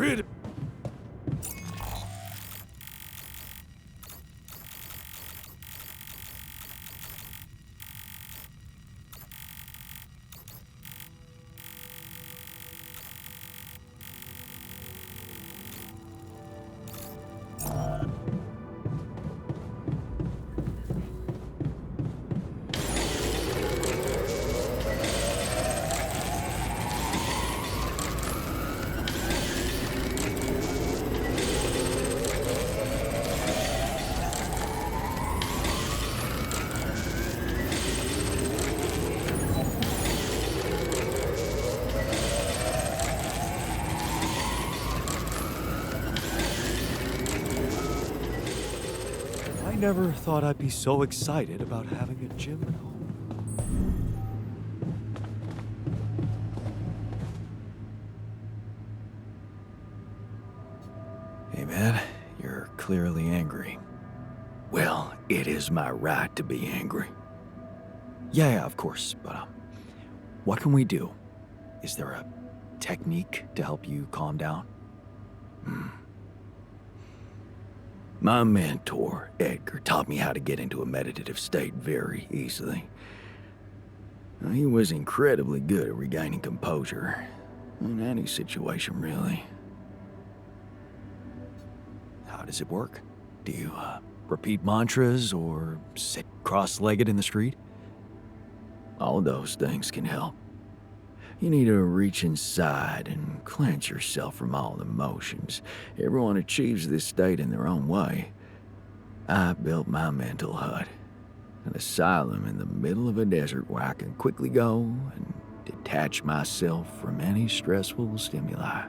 rid. I never thought I'd be so excited about having a gym at home. Hey man, you're clearly angry. Well, it is my right to be angry. Yeah, of course, but what can we do? Is there a technique to help you calm down? My mentor, Edgar, taught me how to get into a meditative state very easily. He was incredibly good at regaining composure. In any situation, really. How does it work? Do you repeat mantras or sit cross-legged in the street? All those things can help. You need to reach inside and cleanse yourself from all emotions. Everyone achieves this state in their own way. I built my mental hut, an asylum in the middle of a desert where I can quickly go and detach myself from any stressful stimuli.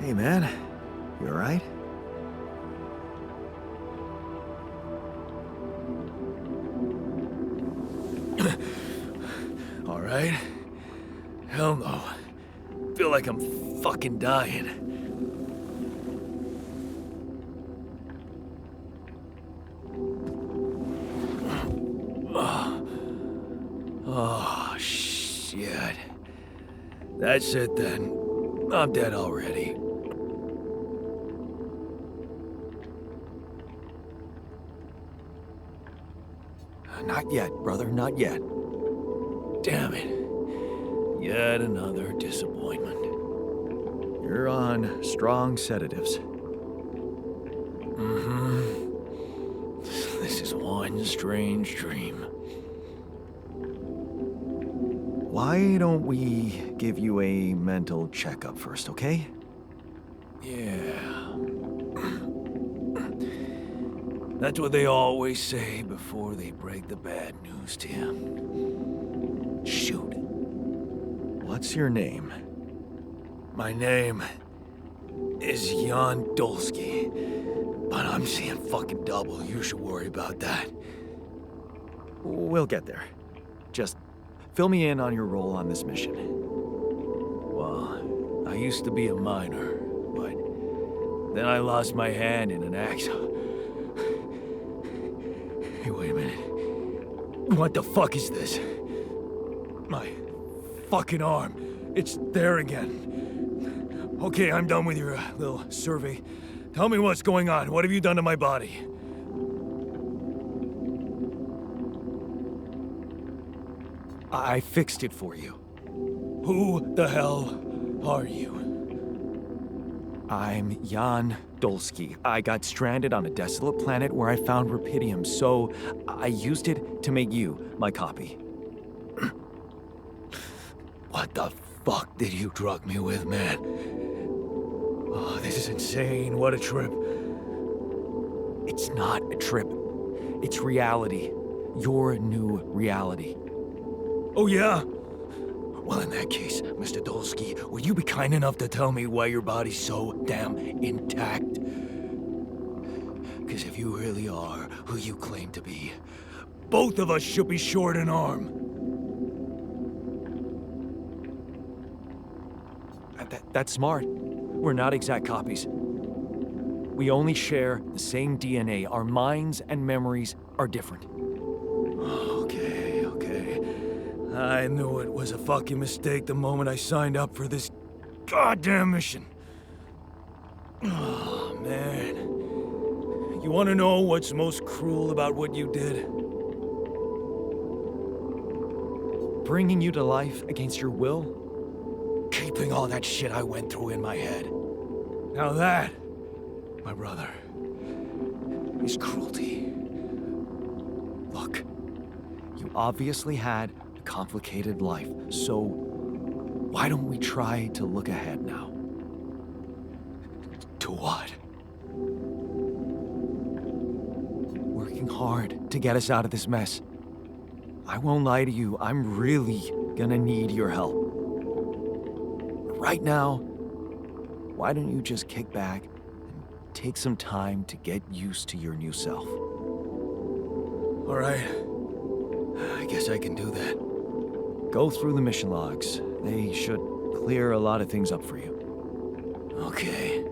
Hey man, you alright? Alright? Hell no. Feel like I'm fucking dying. Oh, shit. That's it then. I'm dead already. Not yet, brother, not yet. Damn it. Yet another disappointment. You're on strong sedatives. This is one strange dream. Why don't we give you a mental checkup first, okay? Yeah. That's what they always say before they break the bad news to you. Shoot. What's your name? My name is Jan Dolski, but I'm seeing fucking double. You should worry about that. We'll get there. Just fill me in on your role on this mission. Well, I used to be a miner, but then I lost my hand in an accident. Hey, wait a minute. What the fuck is this? My fucking arm. It's there again. Okay, I'm done with your little survey. Tell me what's going on. What have you done to my body? I fixed it for you. Who the hell are you? I'm Jan Dolski. I got stranded on a desolate planet where I found rupidium, so I used it to make you my copy. What the fuck did you drug me with, man? Oh, this is insane. What a trip. It's not a trip. It's reality. Your new reality. Oh, yeah? Well, in that case, Mr. Dolski, will you be kind enough to tell me why your body's so damn intact? Because if you really are who you claim to be, Both of us should be short an arm. That's smart. We're not exact copies. We only share the same DNA. Our minds and memories are different. Okay. I knew it was a fucking mistake the moment I signed up for this goddamn mission. Oh, man. You want to know what's most cruel about what you did? Bringing you to life against your will? Keeping all that shit I went through in my head. Now that, my brother, is cruelty. Look, you obviously had a complicated life, so why don't we try to look ahead now? To what? Working hard to get us out of this mess. I won't lie to you, I'm really gonna need your help. Right now, why don't you just kick back and take some time to get used to your new self? All right. I guess I can do that. Go through the mission logs. They should clear a lot of things up for you. Okay.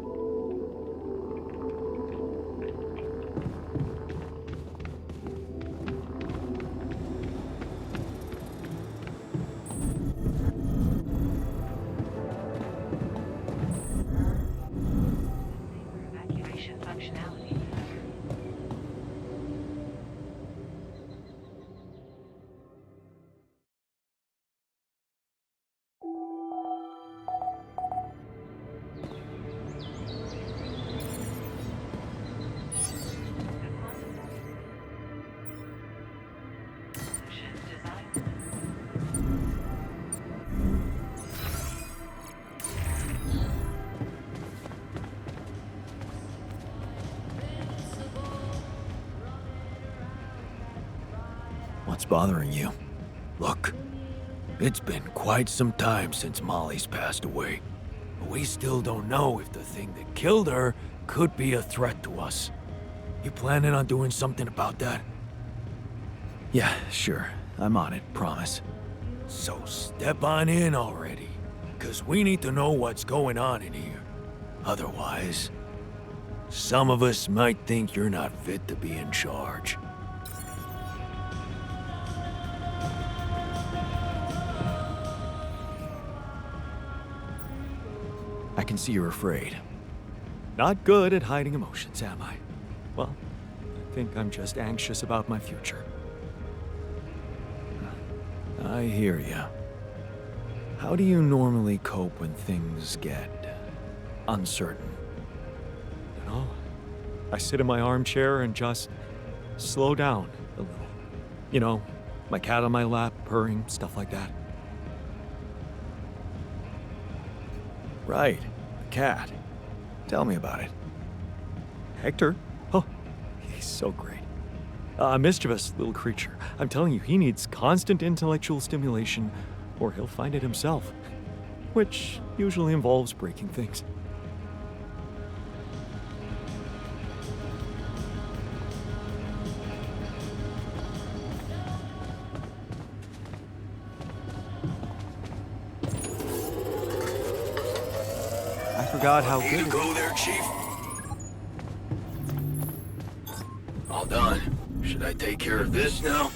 Evacuation functionality. what's bothering you? Look, it's been quite some time since Molly's passed away. But we still don't know if the thing that killed her could be a threat to us. You planning on doing something about that? Yeah, sure. I'm on it, promise. So step on in already, 'cause we need to know what's going on in here. Otherwise, some of us might think you're not fit to be in charge. I can see you're afraid. Not good at hiding emotions, am I? Well, I think I'm just anxious about my future. I hear ya. How do you normally cope when things get uncertain? You know, I sit in my armchair and just slow down a little. You know, my cat on my lap, purring, stuff like that. Right, the cat. Tell me about it. Hector? Oh, he's so great. A mischievous little creature. I'm telling you, he needs constant intellectual stimulation, or he'll find it himself. Which usually involves breaking things. I forgot how good it Go there, Chief. All done. Should I take care of this now?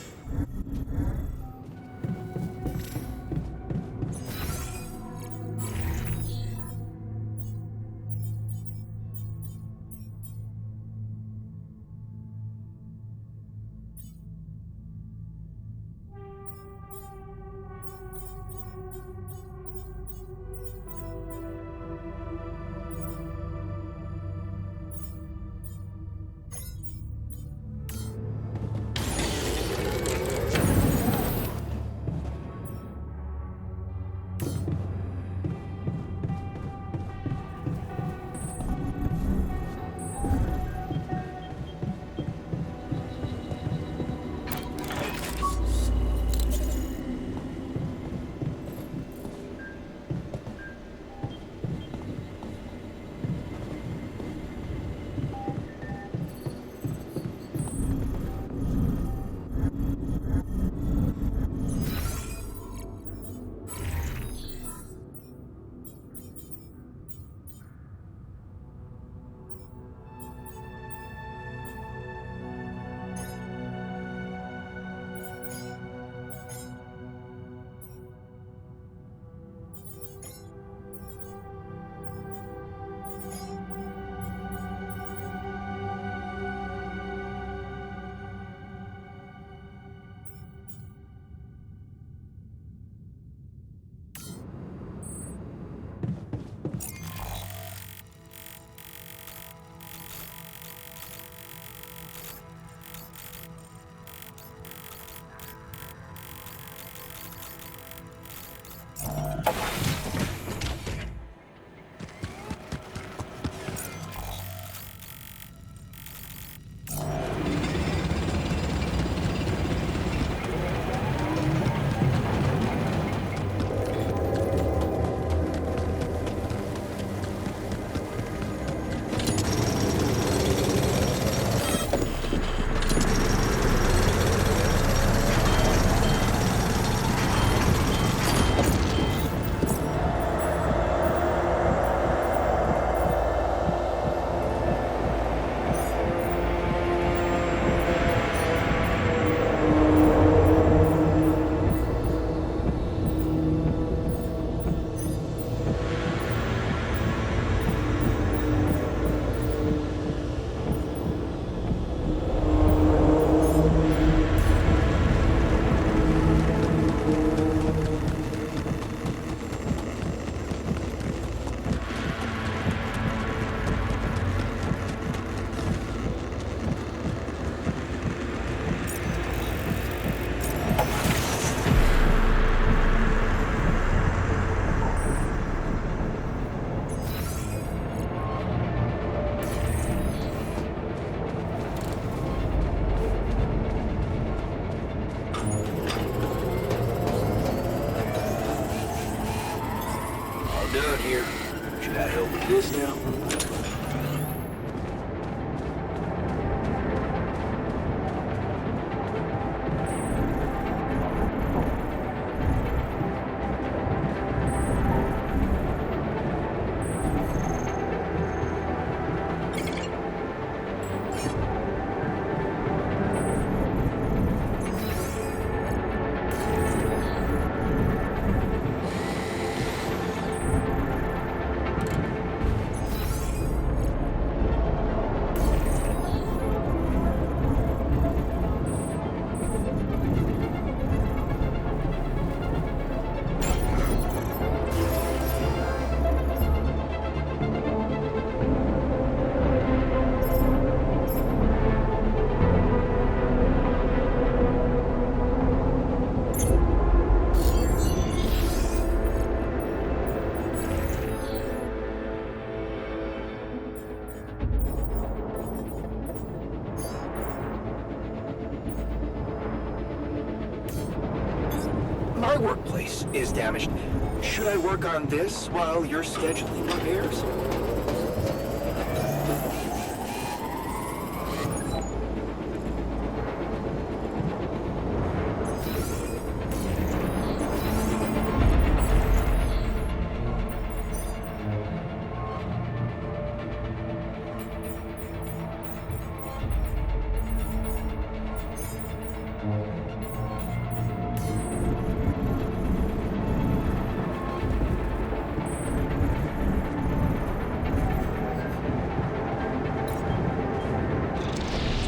Gotta help with this now. My workplace is damaged. Should I work on this while you're scheduling repairs?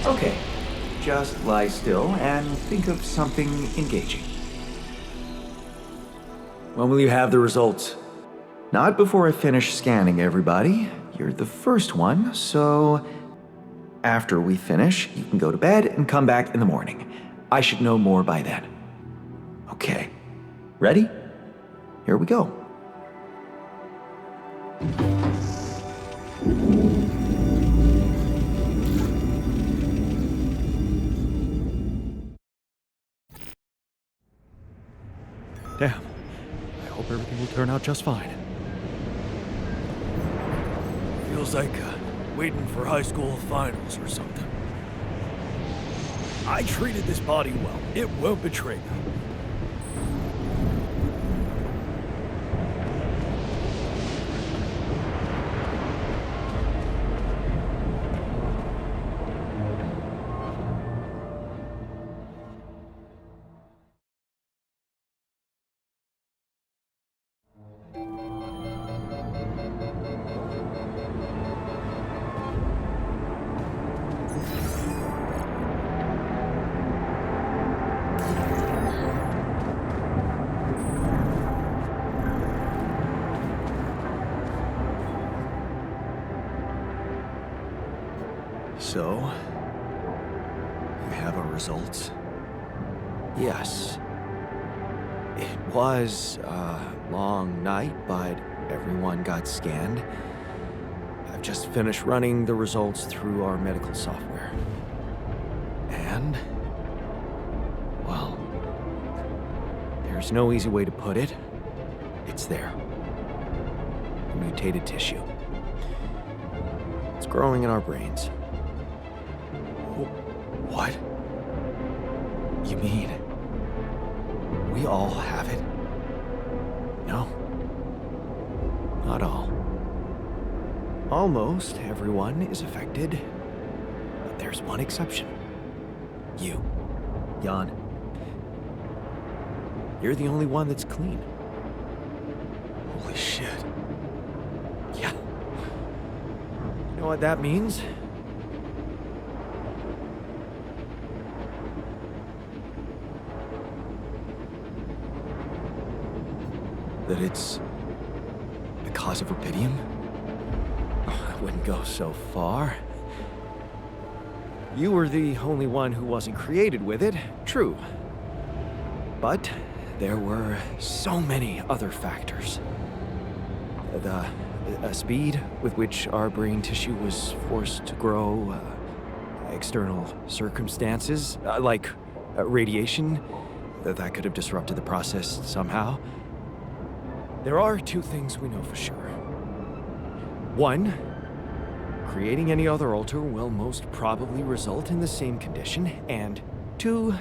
Okay, just lie still and think of something engaging. When will you have the results? Not before I finish scanning everybody. You're the first one, so after we finish, you can go to bed and come back in the morning. I should know more by then. Okay, ready? Here we go. Damn. I hope everything will turn out just fine. Feels like waiting for high school finals or something. I treated this body well. It won't betray me. So, you have our results? Yes. It was a long night, but everyone got scanned. I've just finished running the results through our medical software. And, well, there's no easy way to put it. It's there. Mutated tissue. It's growing in our brains. What? You mean we all have it? No. Not all. Almost everyone is affected. But there's one exception. You, Jan. You're the only one that's clean. Holy shit. Yeah. You know what that means? That it's the cause of Rubidium? I wouldn't go so far. You were the only one who wasn't created with it, true. But there were so many other factors. The speed with which our brain tissue was forced to grow, external circumstances, like radiation, that could have disrupted the process somehow. There are two things we know for sure. 1, creating any other alter will most probably result in the same condition, and 2,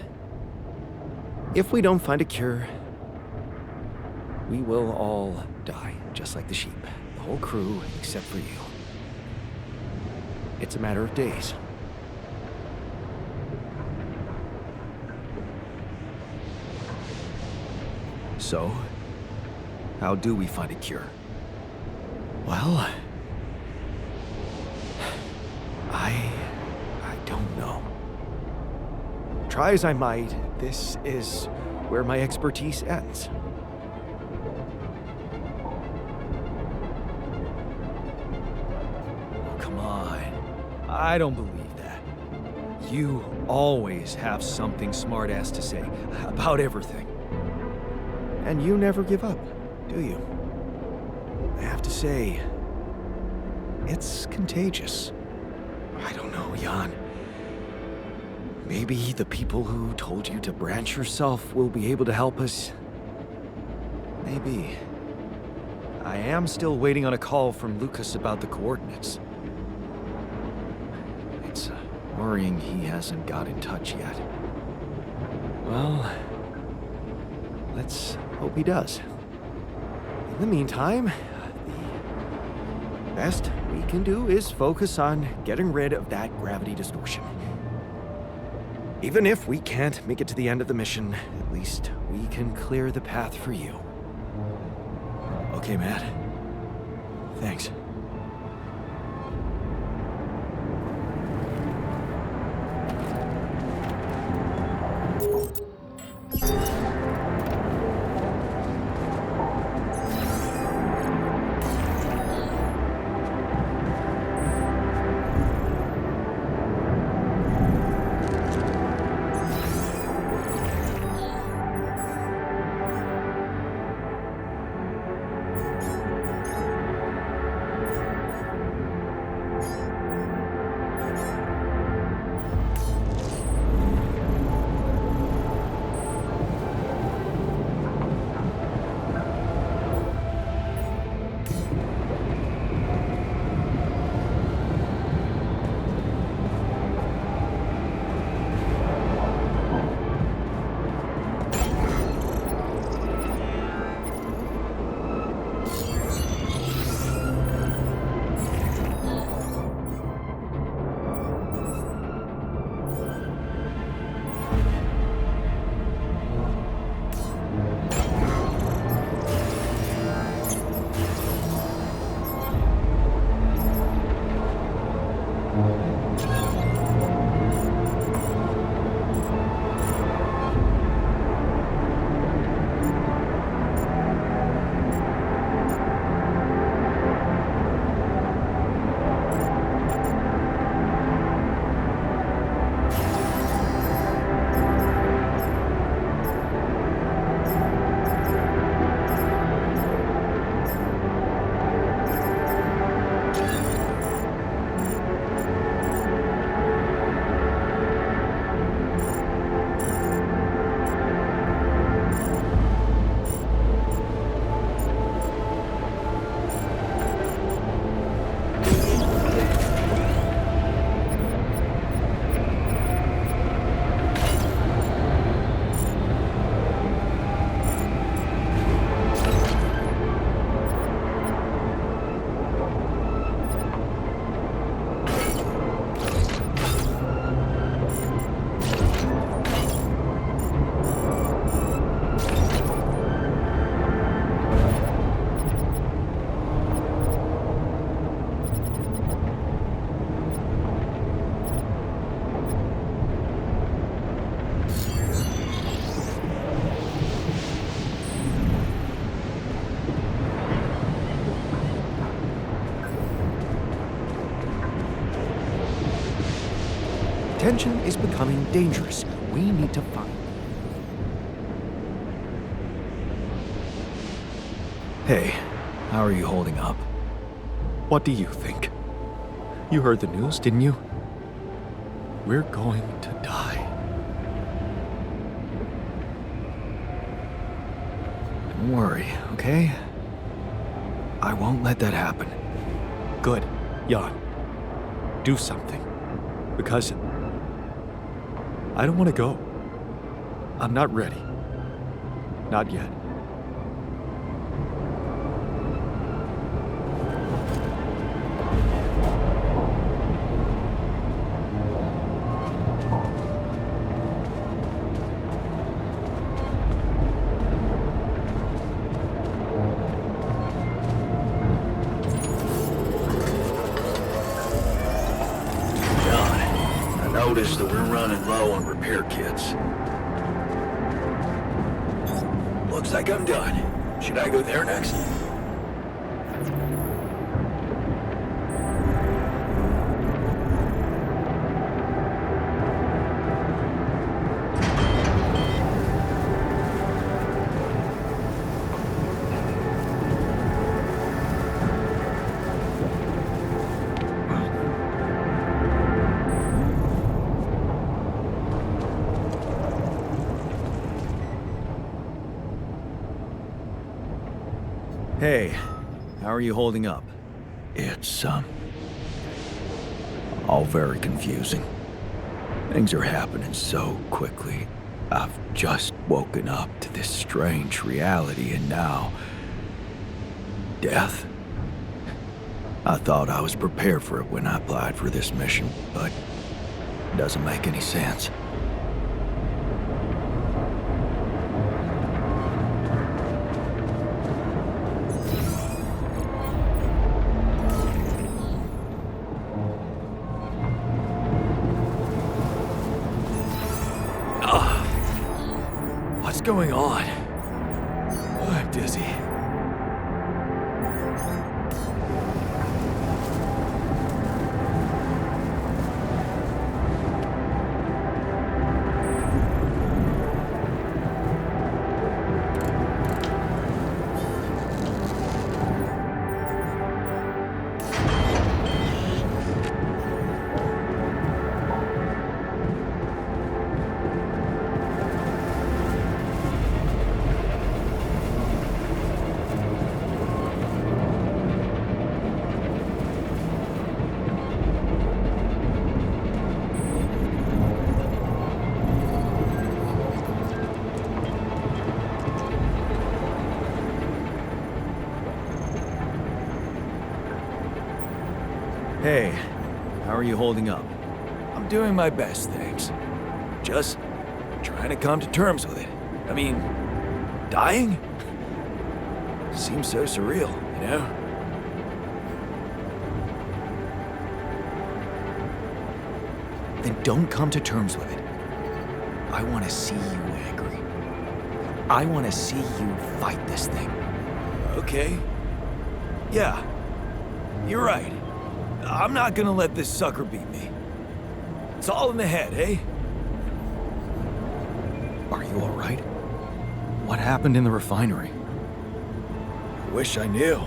if we don't find a cure, we will all die, just like the sheep. The whole crew, except for you. It's a matter of days. So, how do we find a cure? Well, I don't know. Try as I might, this is where my expertise ends. Oh, come on. I don't believe that. You always have something smart-ass to say about everything. And you never give up, do you? I have to say, it's contagious. I don't know, Jan. Maybe the people who told you to branch yourself will be able to help us. Maybe. I am still waiting on a call from Lucas about the coordinates. It's worrying he hasn't got in touch yet. Well, let's hope he does. In the meantime, the best we can do is focus on getting rid of that gravity distortion. Even if we can't make it to the end of the mission, at least we can clear the path for you. Okay, Matt. Thanks. Tension is becoming dangerous. We need to find. Hey, how are you holding up? What do you think? You heard the news, didn't you? We're going to die. Don't worry, okay? I won't let that happen. Good. Jan, do something. Because I don't want to go. I'm not ready. Not yet. Notice that we're running low on repair kits. Looks like I'm done. Should I go there next? Hey, how are you holding up? It's, all very confusing. Things are happening so quickly. I've just woken up to this strange reality, and now... death? I thought I was prepared for it when I applied for this mission, but it doesn't make any sense. What's going on? Oh, I'm dizzy. Hey, how are you holding up? I'm doing my best, thanks. Just trying to come to terms with it. I mean, dying? Seems so surreal, you know? Then don't come to terms with it. I want to see you angry. I want to see you fight this thing. Okay. Yeah, you're right. I'm not gonna let this sucker beat me. It's all in the head, eh? Are you all right? What happened in the refinery? I wish I knew.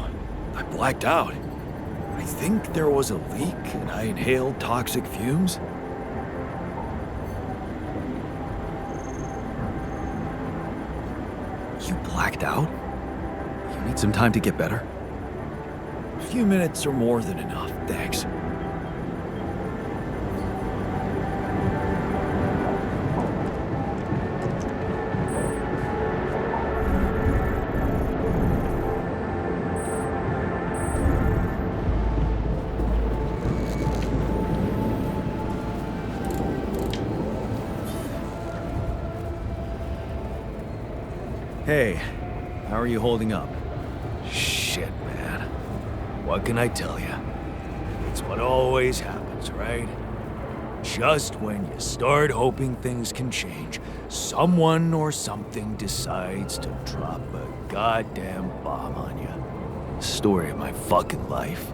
I blacked out. I think there was a leak and I inhaled toxic fumes. You blacked out? You need some time to get better? A few minutes are more than enough, thanks. Hey, how are you holding up? Shit, man. What can I tell you? It's what always happens, right? Just when you start hoping things can change, someone or something decides to drop a goddamn bomb on you. Story of my fucking life.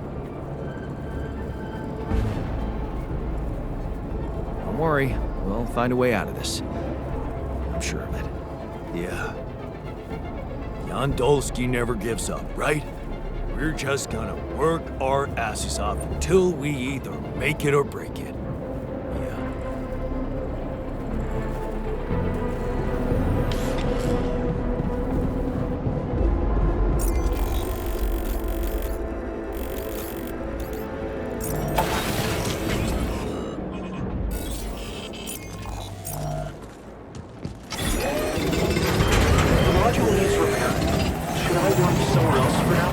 Don't worry, we'll find a way out of this. I'm sure of it. Yeah. Jan Dolski never gives up, right? We're just gonna work our asses off until we either make it or break it. Yeah. for now?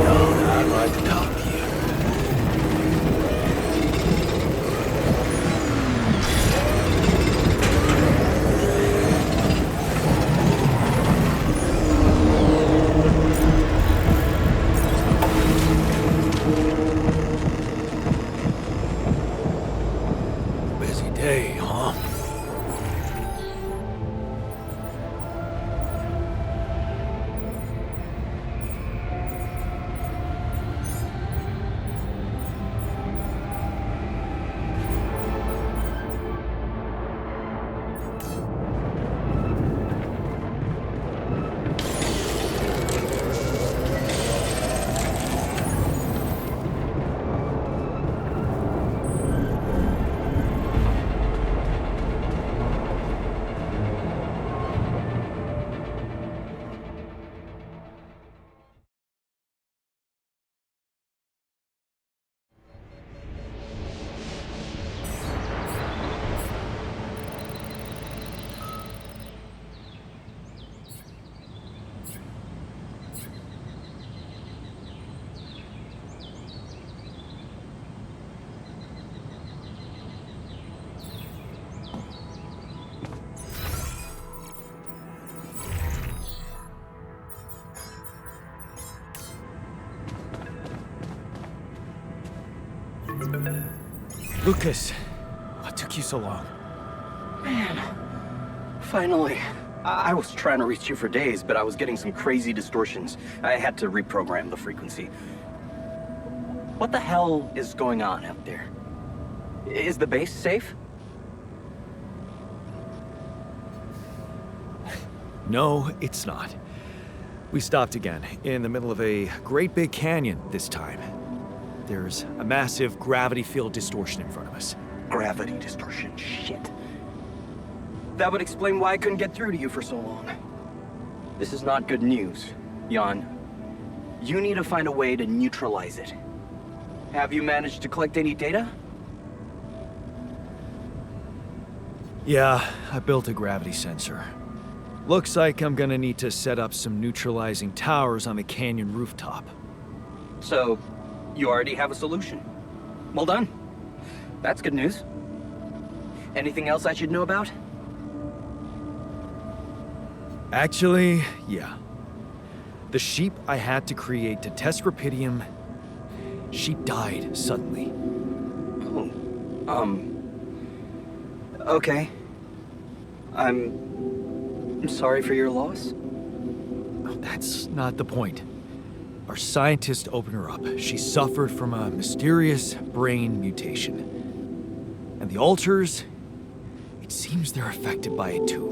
No, I'd like to talk to you. Busy day, huh? Lucas, what took you so long? Man, finally. I was trying to reach you for days, but I was getting some crazy distortions. I had to reprogram the frequency. What the hell is going on out there? Is the base safe? No, it's not. We stopped again, in the middle of a great big canyon this time. There's a massive gravity field distortion in front of us. Gravity distortion, shit. That would explain why I couldn't get through to you for so long. This is not good news, Jan. You need to find a way to neutralize it. Have you managed to collect any data? Yeah, I built a gravity sensor. Looks like I'm gonna need to set up some neutralizing towers on the canyon rooftop. So, you already have a solution. Well done. That's good news. Anything else I should know about? Actually, yeah. The sheep I had to create to test Rapidium, she died suddenly. Oh, okay. I'm sorry for your loss. That's not the point. Our scientists opened her up. She suffered from a mysterious brain mutation. And the ALTERS, it seems they're affected by it too.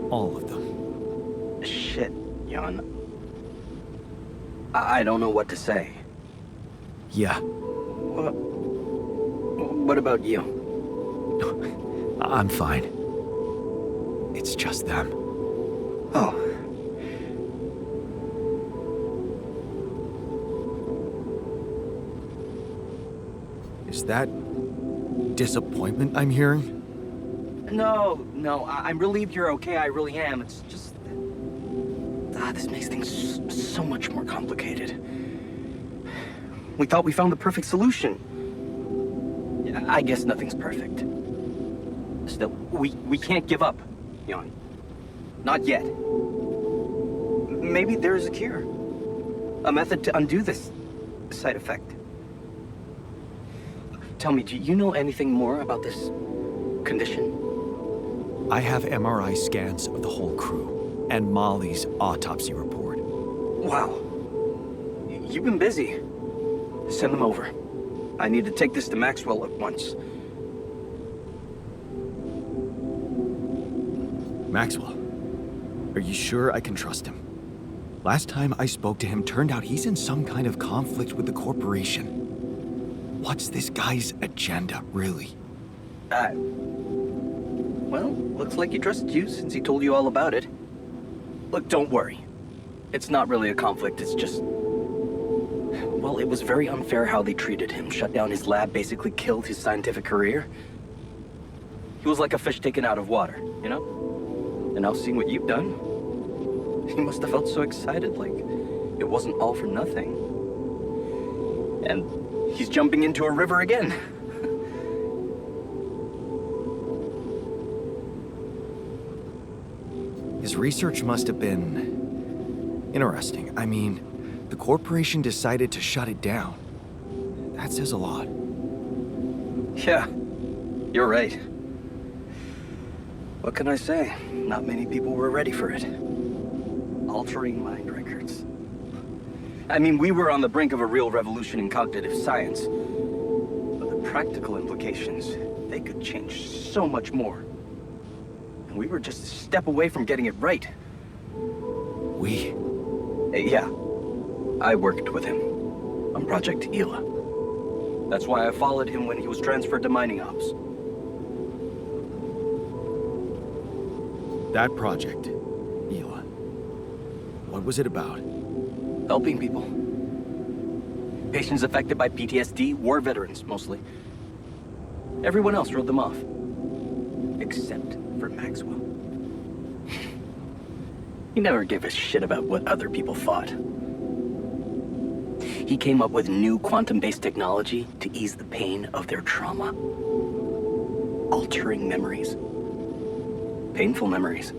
All of them. Shit, Jan. I don't know what to say. Yeah, What about you? I'm fine. It's just them. Oh. Is that disappointment I'm hearing? No, I'm relieved you're okay, I really am. It's just... this makes things so much more complicated. We thought we found the perfect solution. I guess nothing's perfect. Still, we can't give up, Jan. Not yet. Maybe there's a cure. A method to undo this side effect. Tell me, do you know anything more about this condition? I have MRI scans of the whole crew, and Molly's autopsy report. Wow. You've been busy. Send them over. I need to take this to Maxwell at once. Maxwell, are you sure I can trust him? Last time I spoke to him, turned out he's in some kind of conflict with the corporation. What's this guy's agenda, really? Well, looks like he trusted you since he told you all about it. Look, don't worry. It's not really a conflict, it's just... Well, it was very unfair how they treated him. Shut down his lab, basically killed his scientific career. He was like a fish taken out of water, you know? And now seeing what you've done, he must have felt so excited, like it wasn't all for nothing. And he's jumping into a river again. His research must have been interesting. I mean, the corporation decided to shut it down. That says a lot. Yeah, you're right. What can I say? Not many people were ready for it. Altering mind records. I mean, we were on the brink of a real revolution in cognitive science. But the practical implications, they could change so much more. And we were just a step away from getting it right. We? Yeah. I worked with him on Project Ela. That's why I followed him when he was transferred to mining ops. That project, Ela. What was it about? Helping people. Patients affected by PTSD, war veterans, mostly. Everyone else wrote them off. Except for Maxwell. He never gave a shit about what other people thought. He came up with new quantum-based technology to ease the pain of their trauma. Altering memories. Painful memories.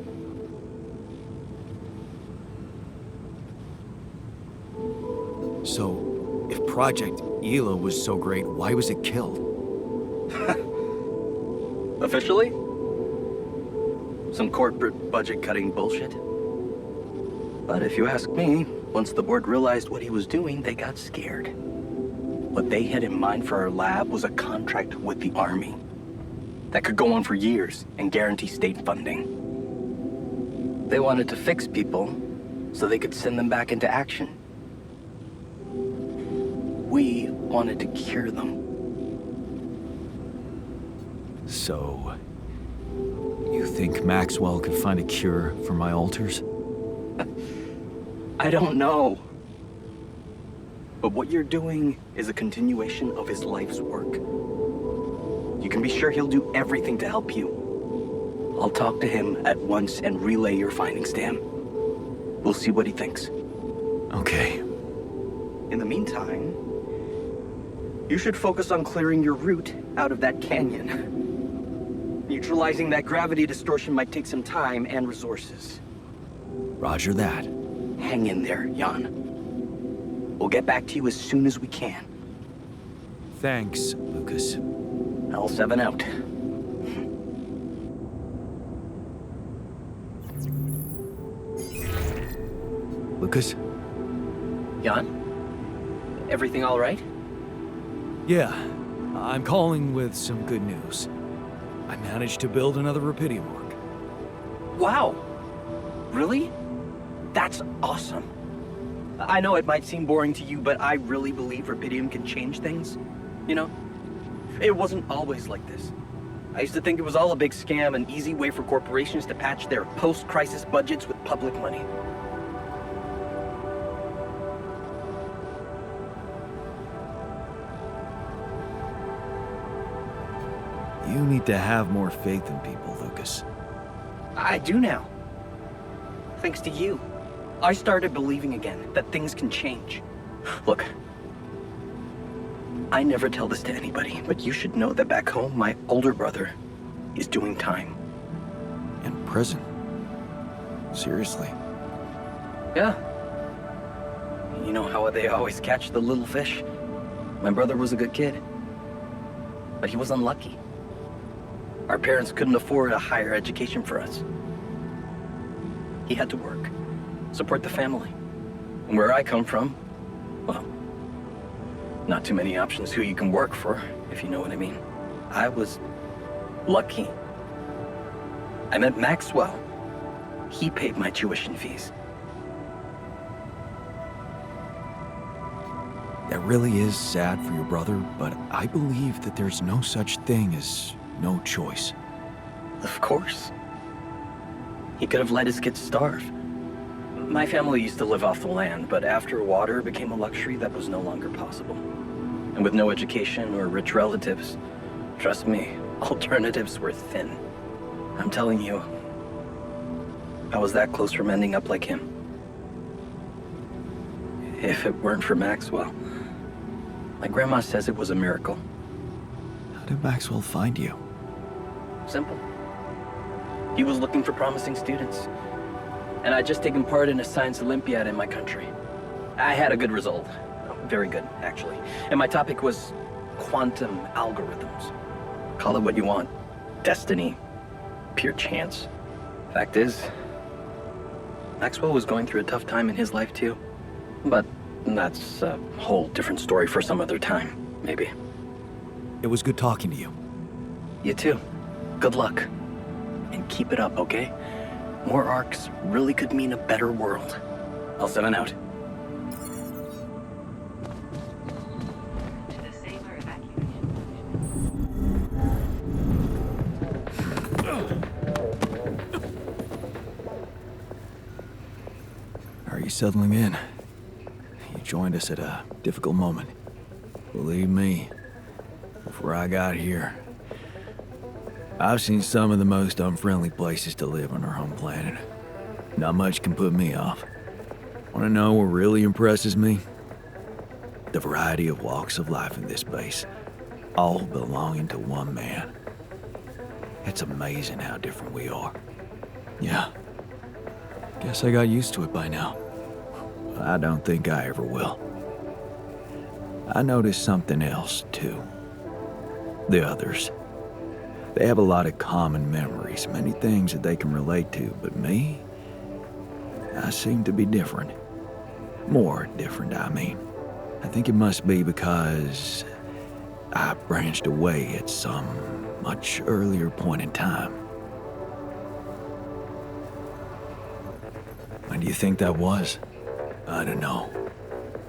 So, if Project Ela was so great, why was it killed? Officially? Some corporate budget-cutting bullshit. But if you ask me, once the board realized what he was doing, they got scared. What they had in mind for our lab was a contract with the Army that could go on for years and guarantee state funding. They wanted to fix people so they could send them back into action. We wanted to cure them. So, you think Maxwell could find a cure for my alters? I don't know. But what you're doing is a continuation of his life's work. You can be sure he'll do everything to help you. I'll talk to him at once and relay your findings to him. We'll see what he thinks. Okay. In the meantime, you should focus on clearing your route out of that canyon. Neutralizing that gravity distortion might take some time and resources. Roger that. Hang in there, Jan. We'll get back to you as soon as we can. Thanks, Lucas. L7 out. Lucas? Jan? Everything all right? Yeah, I'm calling with some good news. I managed to build another Rapidium arc. Wow! Really? That's awesome. I know it might seem boring to you, but I really believe Rapidium can change things. You know? It wasn't always like this. I used to think it was all a big scam, an easy way for corporations to patch their post-crisis budgets with public money. You need to have more faith in people, Lucas. I do now. Thanks to you. I started believing again that things can change. Look, I never tell this to anybody, but you should know that back home, my older brother is doing time. In prison? Seriously? Yeah. You know how they always catch the little fish? My brother was a good kid, but he was unlucky. Our parents couldn't afford a higher education for us. He had to work, support the family. And where I come from, well, not too many options who you can work for, if you know what I mean. I was lucky. I met Maxwell. He paid my tuition fees. That really is sad for your brother, but I believe that there's no such thing as no choice. Of course. He could have let his kids starve. My family used to live off the land, but after water became a luxury, that was no longer possible. And with no education or rich relatives, Trust me, alternatives were thin. I'm telling you, I was that close from ending up like him. If it weren't for Maxwell, my grandma says it was a miracle. How did Maxwell find you? Simple. He was looking for promising students. And I'd just taken part in a science Olympiad in my country. I had a good result. Very good, actually. And my topic was quantum algorithms. Call it what you want. Destiny. Pure chance. Fact is, Maxwell was going through a tough time in his life too. But that's a whole different story for some other time, maybe. It was good talking to you. You too. Good luck. And keep it up, okay? More arcs really could mean a better world. I'll send it out. To the sailor evacuation. Are you settling in? You joined us at a difficult moment. Believe me, before I got here, I've seen some of the most unfriendly places to live on our home planet. Not much can put me off. Want to know what really impresses me? The variety of walks of life in this base, all belonging to one man. It's amazing how different we are. Yeah. Guess I got used to it by now. I don't think I ever will. I noticed something else, too. The others. They have a lot of common memories, many things that they can relate to, but me? I seem to be different. More different, I mean. I think it must be because I branched away at some much earlier point in time. When do you think that was? I don't know.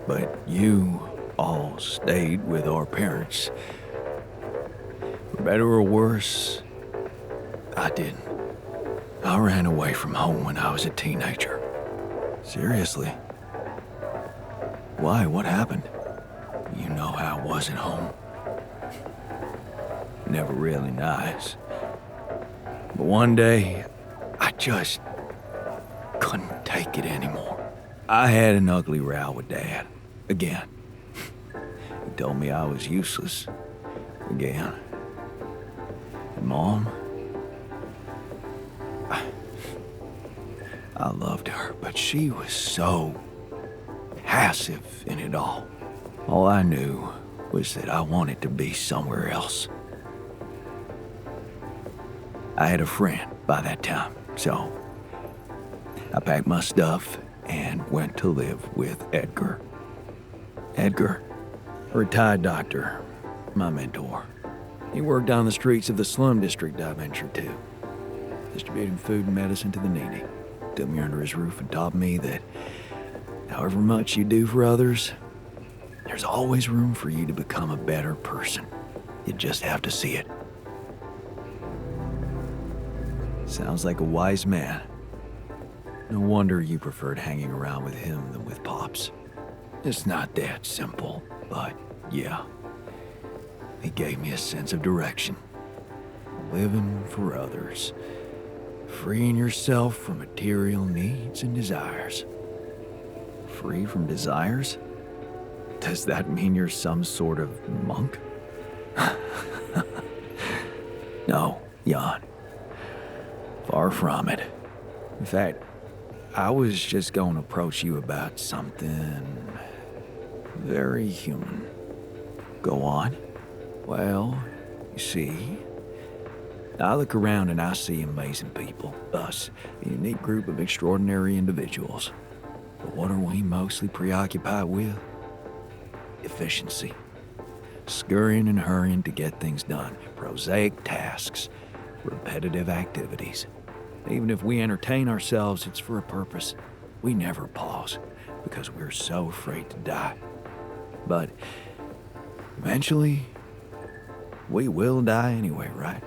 But you all stayed with our parents. For better or worse, I didn't. I ran away from home when I was a teenager. Seriously? Why? What happened? You know how it was at home. Never really nice. But one day, I just couldn't take it anymore. I had an ugly row with Dad. Again. He told me I was useless. Again. And Mom? I loved her, but she was so passive in it all. All I knew was that I wanted to be somewhere else. I had a friend by that time, so I packed my stuff and went to live with Edgar. Edgar, a retired doctor, my mentor. He worked on the streets of the slum district I ventured to, distributing food and medicine to the needy. Took me under his roof and taught me that however much you do for others, there's always room for you to become a better person. You just have to see it. Sounds like a wise man. No wonder you preferred hanging around with him than with Pops. It's not that simple, but yeah. He gave me a sense of direction. Living for others. Freeing yourself from material needs and desires. Free from desires? Does that mean you're some sort of monk? No, Jan. Far from it. In fact, I was just going to approach you about something very human. Go on. Well, you see, I look around and I see amazing people. Us, a unique group of extraordinary individuals. But what are we mostly preoccupied with? Efficiency. Scurrying and hurrying to get things done. Prosaic tasks. Repetitive activities. Even if we entertain ourselves, it's for a purpose. We never pause, because we're so afraid to die. But eventually, we will die anyway, right?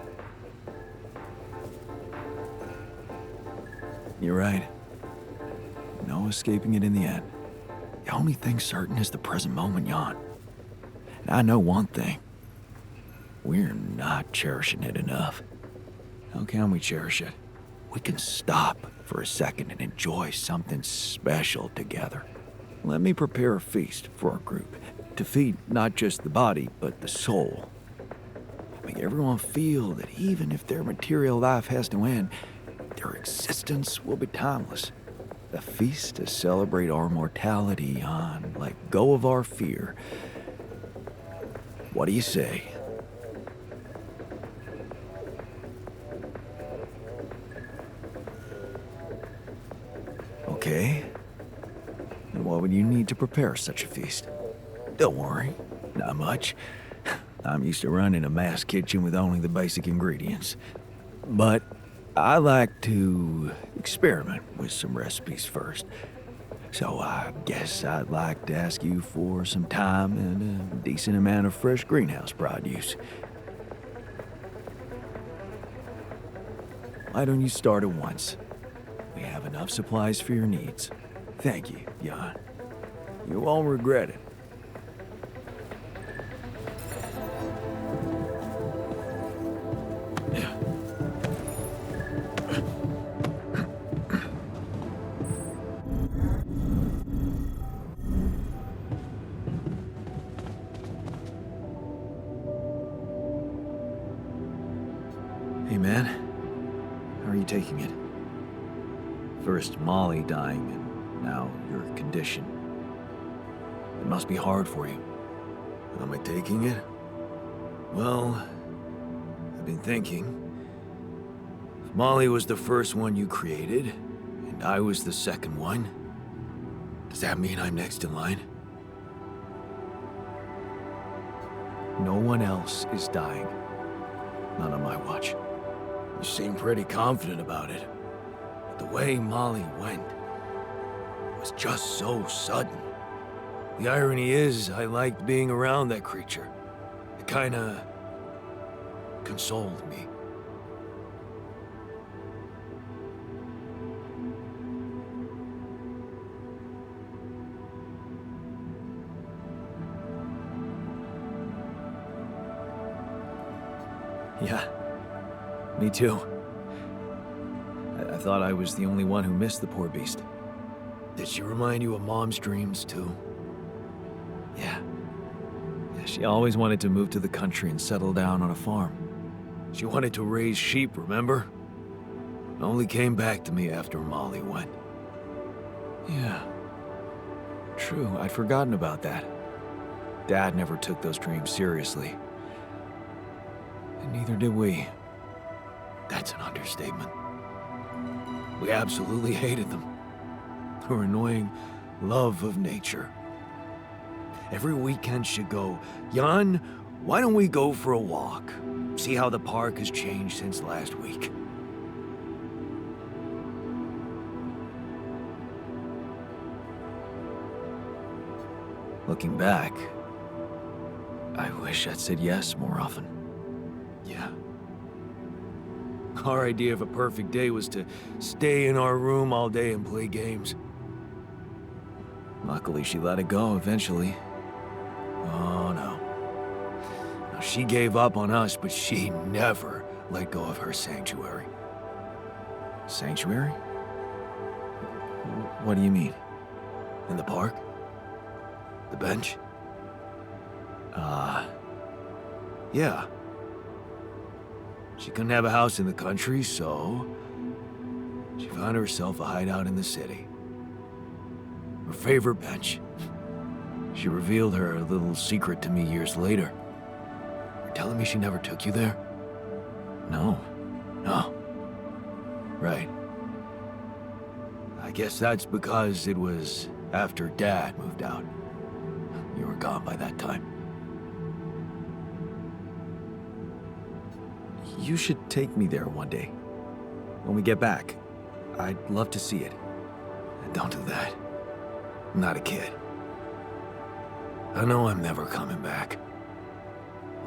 You're right. No escaping it in the end. The only thing certain is the present moment, Jan. And I know one thing. We're not cherishing it enough. How can we cherish it? We can stop for a second and enjoy something special together. Let me prepare a feast for our group to feed not just the body, but the soul. Make everyone feel that even if their material life has to end, their existence will be timeless. A feast to celebrate our mortality on, let go of our fear. What do you say? Okay. And what would you need to prepare such a feast? Don't worry, not much. I'm used to running a mass kitchen with only the basic ingredients. But I like to experiment with some recipes first. So I guess I'd like to ask you for some time and a decent amount of fresh greenhouse produce. Why don't you start at once? We have enough supplies for your needs. Thank you, Jan. You won't regret it. Hey, man. How are you taking it? First Molly dying, and now your condition. It must be hard for you. How am I taking it? Well, I've been thinking. If Molly was the first one you created, and I was the second one, does that mean I'm next in line? No one else is dying. Not on my watch. You seem pretty confident about it. But the way Molly went was just so sudden. The irony is, I liked being around that creature. It kinda consoled me. Yeah, me too. I thought I was the only one who missed the poor beast. Did she remind you of Mom's dreams, too? Yeah. She always wanted to move to the country and settle down on a farm. She wanted to raise sheep, remember? It only came back to me after Molly went. Yeah. True, I'd forgotten about that. Dad never took those dreams seriously. And neither did we. That's an understatement. We absolutely hated them. Her annoying love of nature. Every weekend she'd go, "Jan, why don't we go for a walk? See how the park has changed since last week." Looking back, I wish I'd said yes more often. Yeah. Our idea of a perfect day was to stay in our room all day and play games. Luckily, she let it go eventually. Oh, no. Now, she gave up on us, but she never let go of her sanctuary. Sanctuary? What do you mean? In the park? The bench? Yeah. She couldn't have a house in the country, so she found herself a hideout in the city. Her favorite bench. She revealed her little secret to me years later. You're telling me she never took you there? No. No. Right. I guess that's because it was after Dad moved out. You were gone by that time. You should take me there one day. When we get back, I'd love to see it. Don't do that. I'm not a kid. I know I'm never coming back.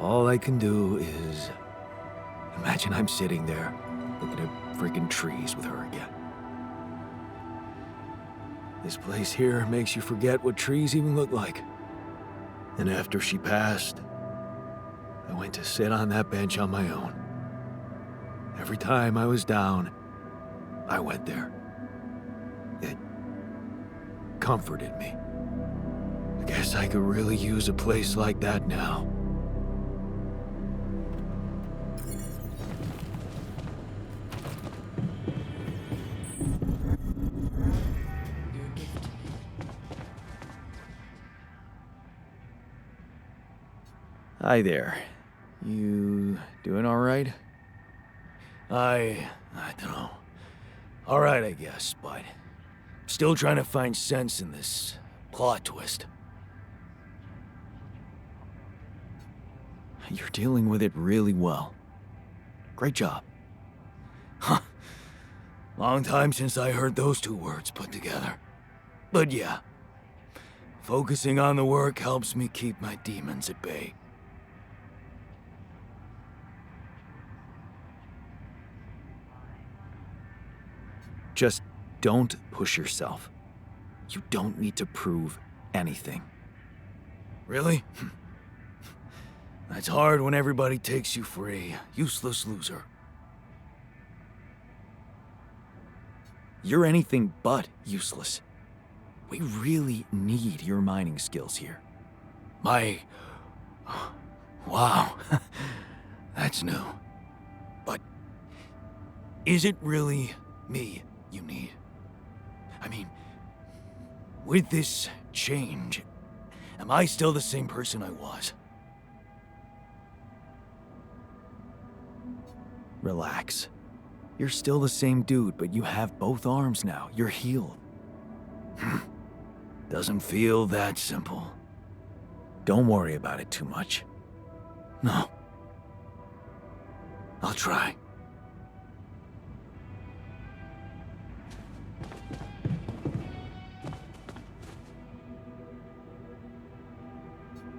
All I can do is imagine I'm sitting there looking at freaking trees with her again. This place here makes you forget what trees even look like. And after she passed, I went to sit on that bench on my own. Every time I was down, I went there. It comforted me. I guess I could really use a place like that now. Hi there. You doing all right? I don't know. All right, I guess, but still trying to find sense in this plot twist. You're dealing with it really well. Great job. Long time since I heard those two words put together. But yeah, focusing on the work helps me keep my demons at bay. Just don't push yourself. You don't need to prove anything. Really? That's hard when everybody takes you for a useless loser. You're anything but useless. We really need your mining skills here. Wow. That's new. But is it really me you need? I mean, with this change, am I still the same person I was? Relax. You're still the same dude, but you have both arms now. You're healed. Doesn't feel that simple. Don't worry about it too much. No. I'll try.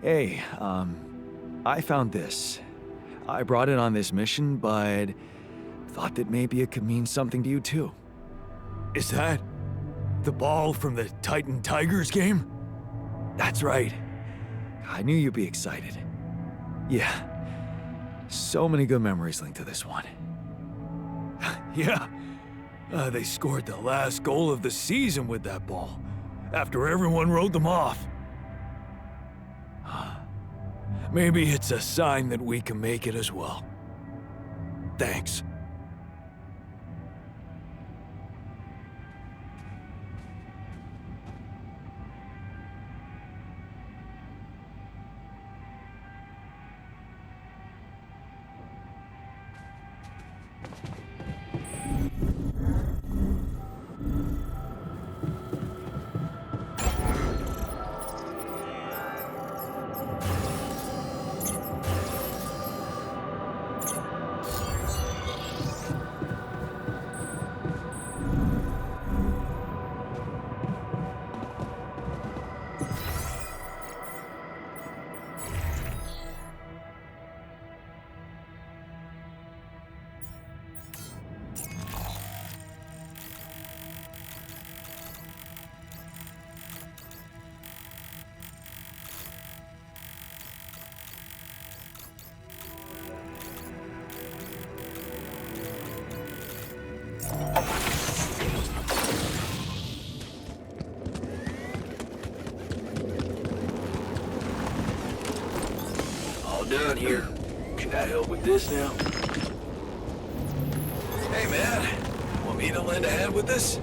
Hey, I found this. I brought it on this mission, but thought that maybe it could mean something to you too. Is that the ball from the Titan Tigers game? That's right. I knew you'd be excited. Yeah. So many good memories linked to this one. Yeah. They scored the last goal of the season with that ball, after everyone wrote them off. Maybe it's a sign that we can make it as well. Thanks. Done here. Can I help with this now? Hey man, want me to lend a hand with this?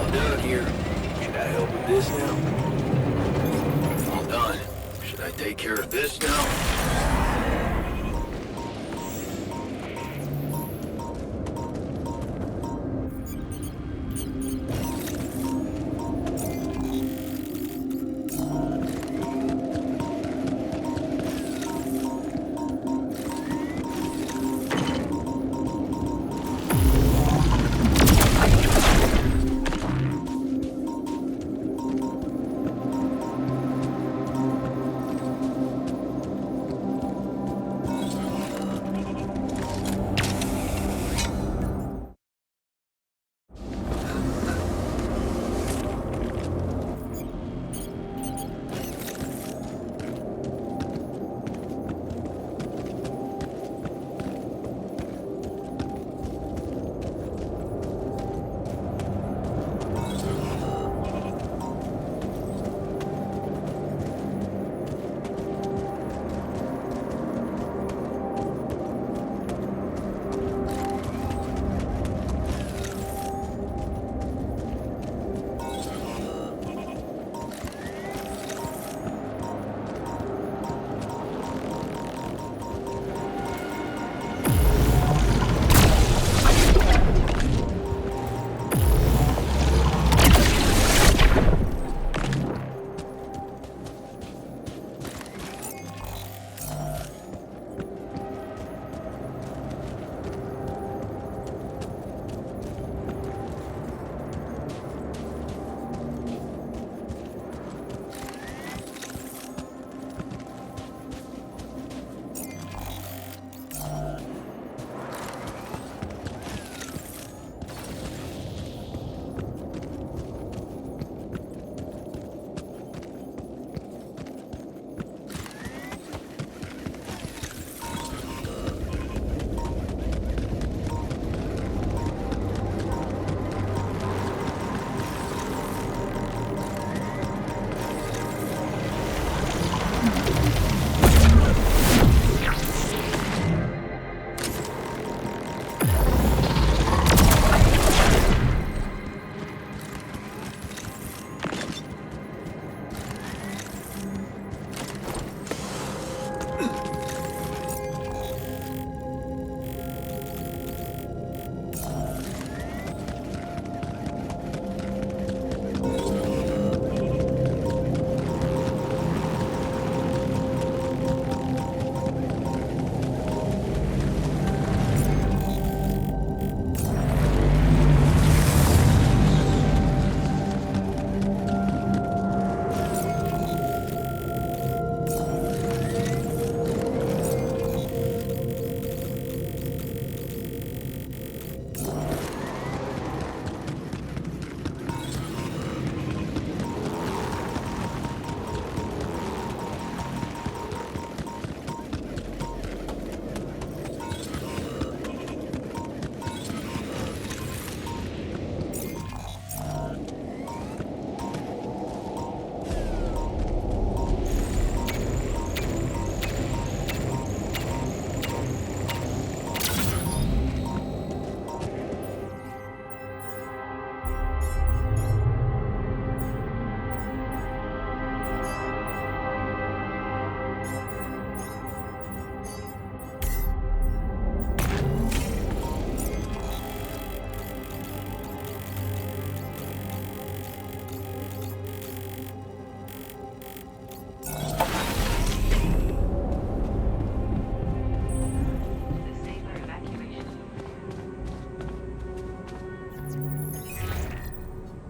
All done here. Should I help with this now? All done. Should I take care of this now?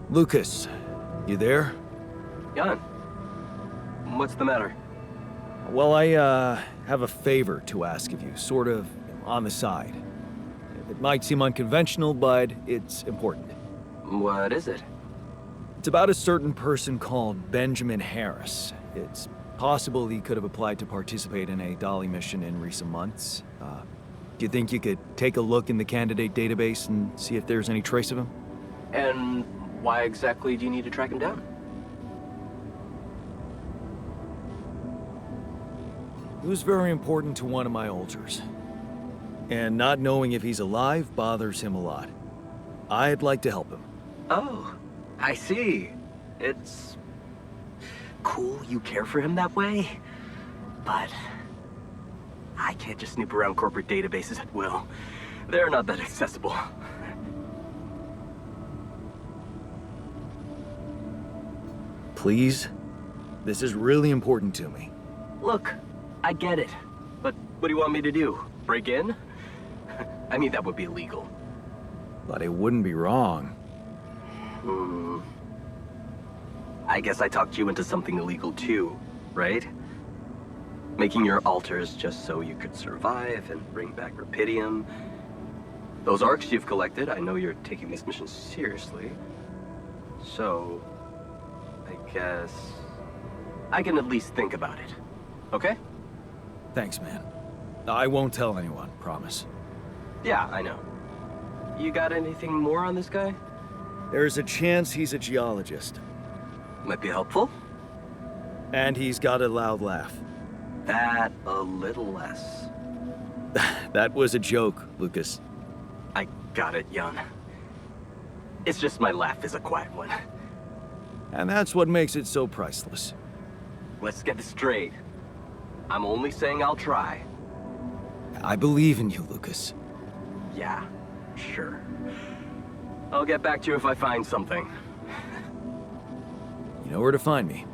Lucas, you there? Jan, what's the matter? Well, I have a favor to ask of you, sort of on the side. It might seem unconventional, but it's important. What is it? It's about a certain person called Benjamin Harris. It's possible he could have applied to participate in a Dolly mission in recent months. Do you think you could take a look in the candidate database and see if there's any trace of him? And why exactly do you need to track him down? He was very important to one of my alters. And not knowing if he's alive bothers him a lot. I'd like to help him. Oh, I see. It's cool you care for him that way, but I can't just snoop around corporate databases at will. They're not that accessible. Please? This is really important to me. Look, I get it, but what do you want me to do? Break in? I mean, that would be illegal. But it wouldn't be wrong. I guess I talked you into something illegal too, right? Making your alters just so you could survive and bring back Rapidium. Those arcs you've collected, I know you're taking this mission seriously. So, I guess I can at least think about it, okay? Thanks, man. I won't tell anyone, promise. Yeah, I know. You got anything more on this guy? There's a chance he's a geologist. Might be helpful. And he's got a loud laugh. That a little less. That was a joke, Lucas. I got it, Jan. It's just my laugh is a quiet one. And that's what makes it so priceless. Let's get this straight. I'm only saying I'll try. I believe in you, Lucas. Yeah, sure. I'll get back to you if I find something. You know where to find me.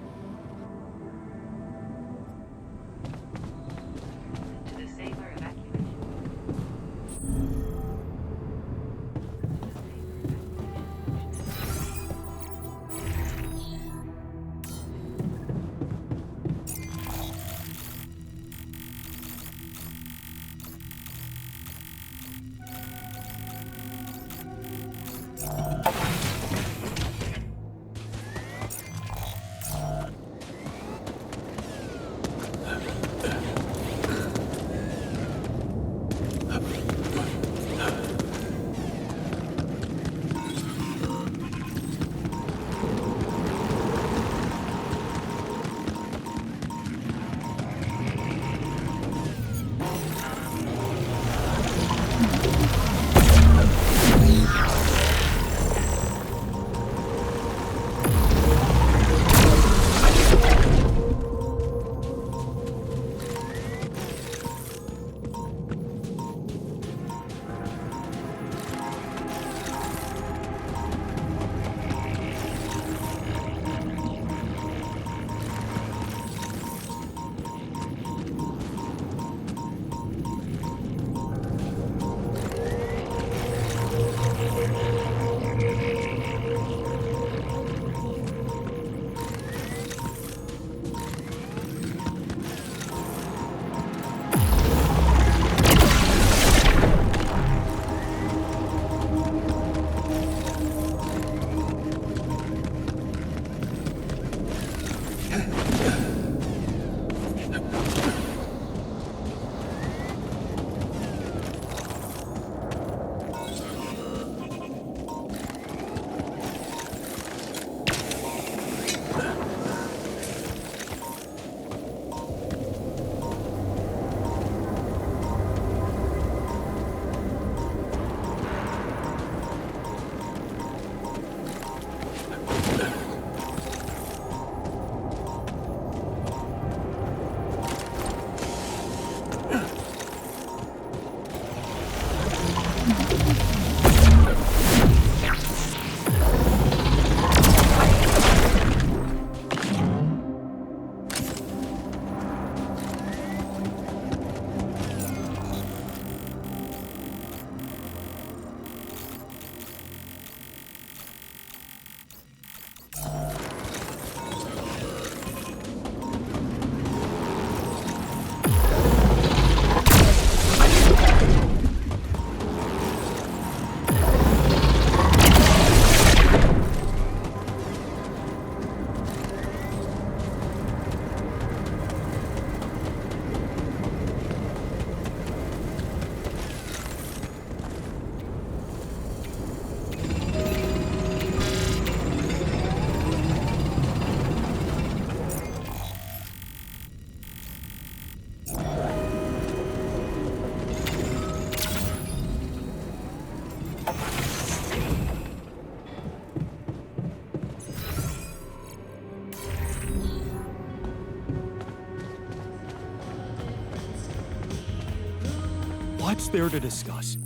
What's there to discuss?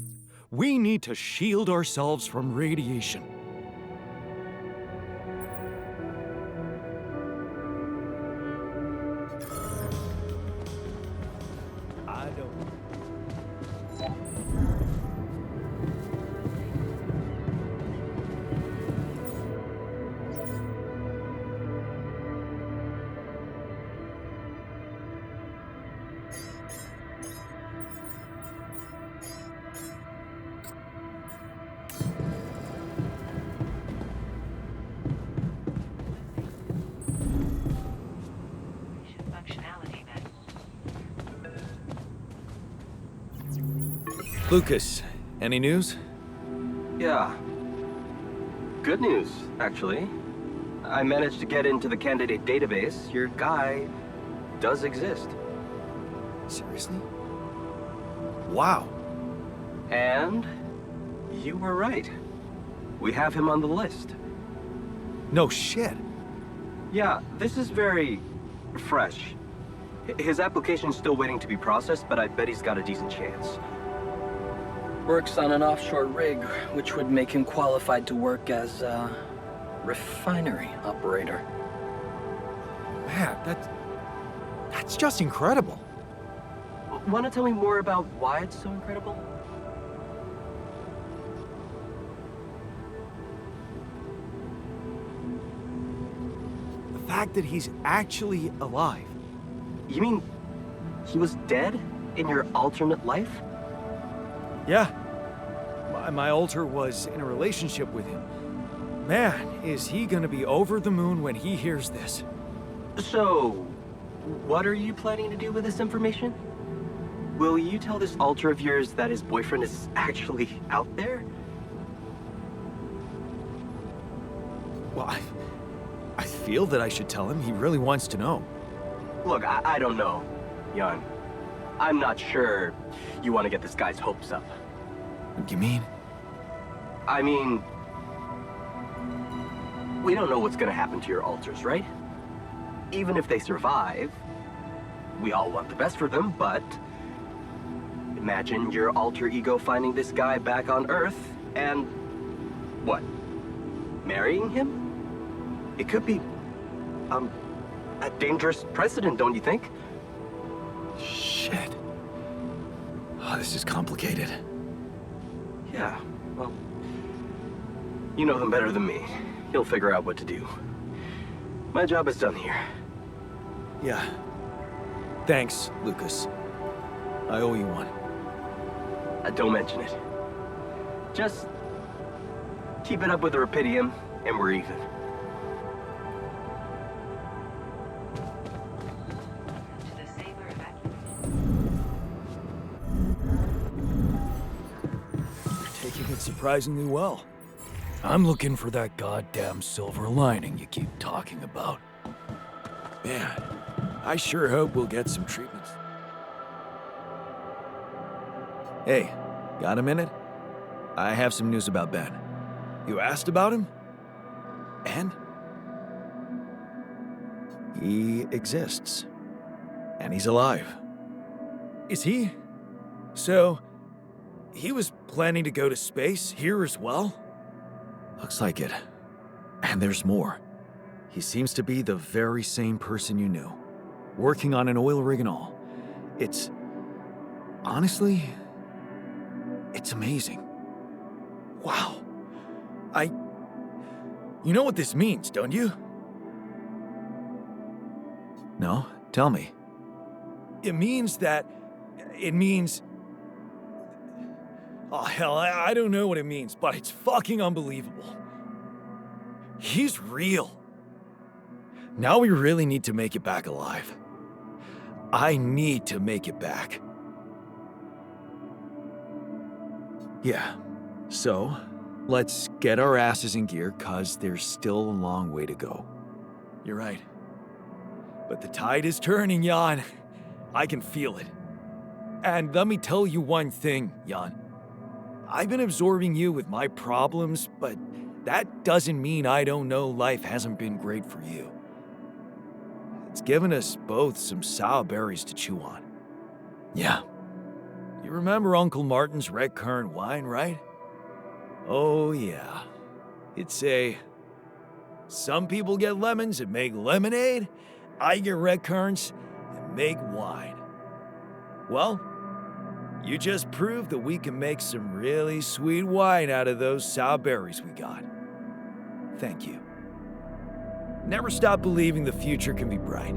We need to shield ourselves from radiation. I don't... Lucas, any news? Yeah. Good news, actually. I managed to get into the candidate database. Your guy does exist. Seriously? Wow. And you were right. We have him on the list. No shit. Yeah, this is very fresh. His application's still waiting to be processed, but I bet he's got a decent chance. Works on an offshore rig, which would make him qualified to work as a refinery operator. Man, that's just incredible. Want to tell me more about why it's so incredible? The fact that he's actually alive. You mean he was dead in your alternate life? Yeah. My alter was in a relationship with him. Man, is he gonna be over the moon when he hears this. So, what are you planning to do with this information? Will you tell this alter of yours that his boyfriend is actually out there? Well, I feel that I should tell him. He really wants to know. Look, I don't know, Jan. I'm not sure you want to get this guy's hopes up. What do you mean? I mean, we don't know what's gonna happen to your alters, right? Even if they survive, we all want the best for them, but imagine your alter ego finding this guy back on Earth and, what, marrying him? It could be, a dangerous precedent, don't you think? Shit. Oh, this is complicated. Yeah, well, you know him better than me. He'll figure out what to do. My job is done here. Yeah. Thanks, Lucas. I owe you one. Don't mention it. Just keep it up with the Rapidium, and we're even. Taking it surprisingly well. I'm looking for that goddamn silver lining you keep talking about. Man, I sure hope we'll get some treatments. Hey, got a minute? I have some news about Ben. You asked about him? And? He exists. And he's alive. Is he? So, he was planning to go to space here as well? Looks like it. And there's more. He seems to be the very same person you knew. Working on an oil rig and all. It's... honestly... it's amazing. Wow. You know what this means, don't you? No? Tell me. It means... Oh, hell, I don't know what it means, but it's fucking unbelievable. He's real. Now we really need to make it back alive. I need to make it back. Yeah, so let's get our asses in gear, 'cause there's still a long way to go. You're right. But the tide is turning, Jan. I can feel it. And let me tell you one thing, Jan. I've been absorbing you with my problems, but that doesn't mean I don't know life hasn't been great for you. It's given us both some sour berries to chew on. Yeah, You remember Uncle Martin's red currant wine, right? Oh, yeah. It'd say, some people get lemons and make lemonade. I get red currants and make wine. Well, you just proved that we can make some really sweet wine out of those sour berries we got. Thank you. Never stop believing the future can be bright.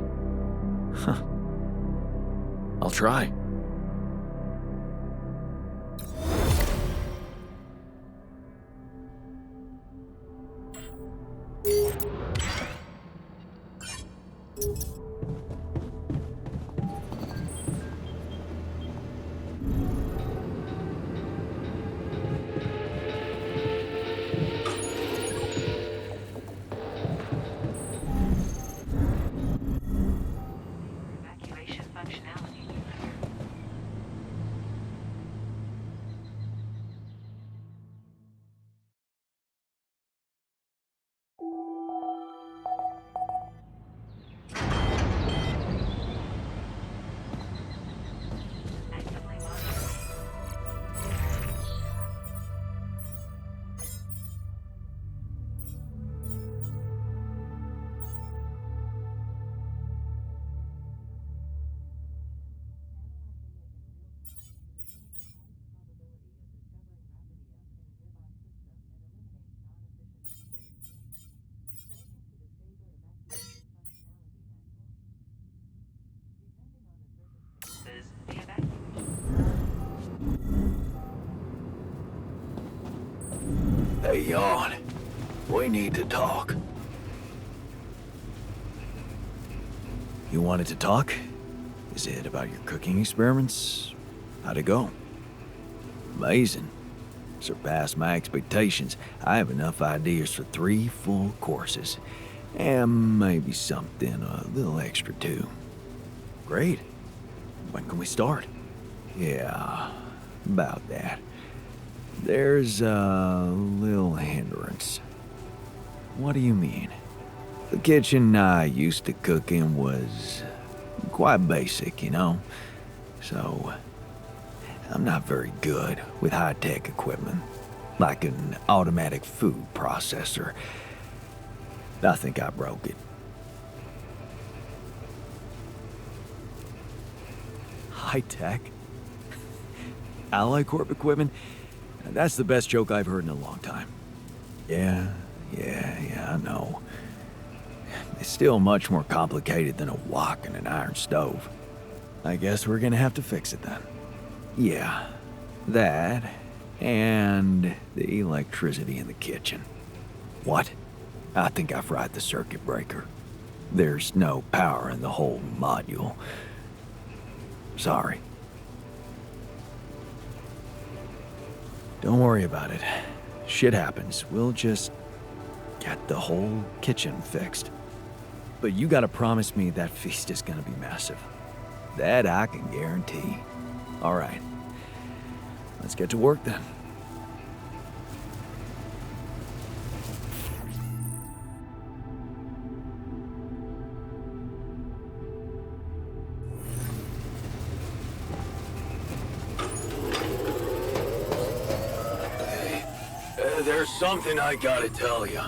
Huh. I'll try. Evacuation functionality. Actively monitored. The evacuation. Hey, Jan. We need to talk. You wanted to talk? Is it about your cooking experiments? How'd it go? Amazing. Surpassed my expectations. I have enough ideas for 3 full courses. And maybe something a little extra too. Great. When can we start? Yeah, about that. There's a little hindrance. What do you mean? The kitchen I used to cook in was quite basic, you know? So, I'm not very good with high-tech equipment, like an automatic food processor. I think I broke it. High-tech? Ally Corp equipment? That's the best joke I've heard in a long time. Yeah, I know. It's still much more complicated than a wok and an iron stove. I guess we're gonna have to fix it then. Yeah, that, and the electricity in the kitchen. What? I think I fried the circuit breaker. There's no power in the whole module. Sorry. Don't worry about it. Shit happens. We'll just get the whole kitchen fixed. But you gotta promise me that feast is gonna be massive. That I can guarantee. All right. Let's get to work then. There's something I gotta tell you.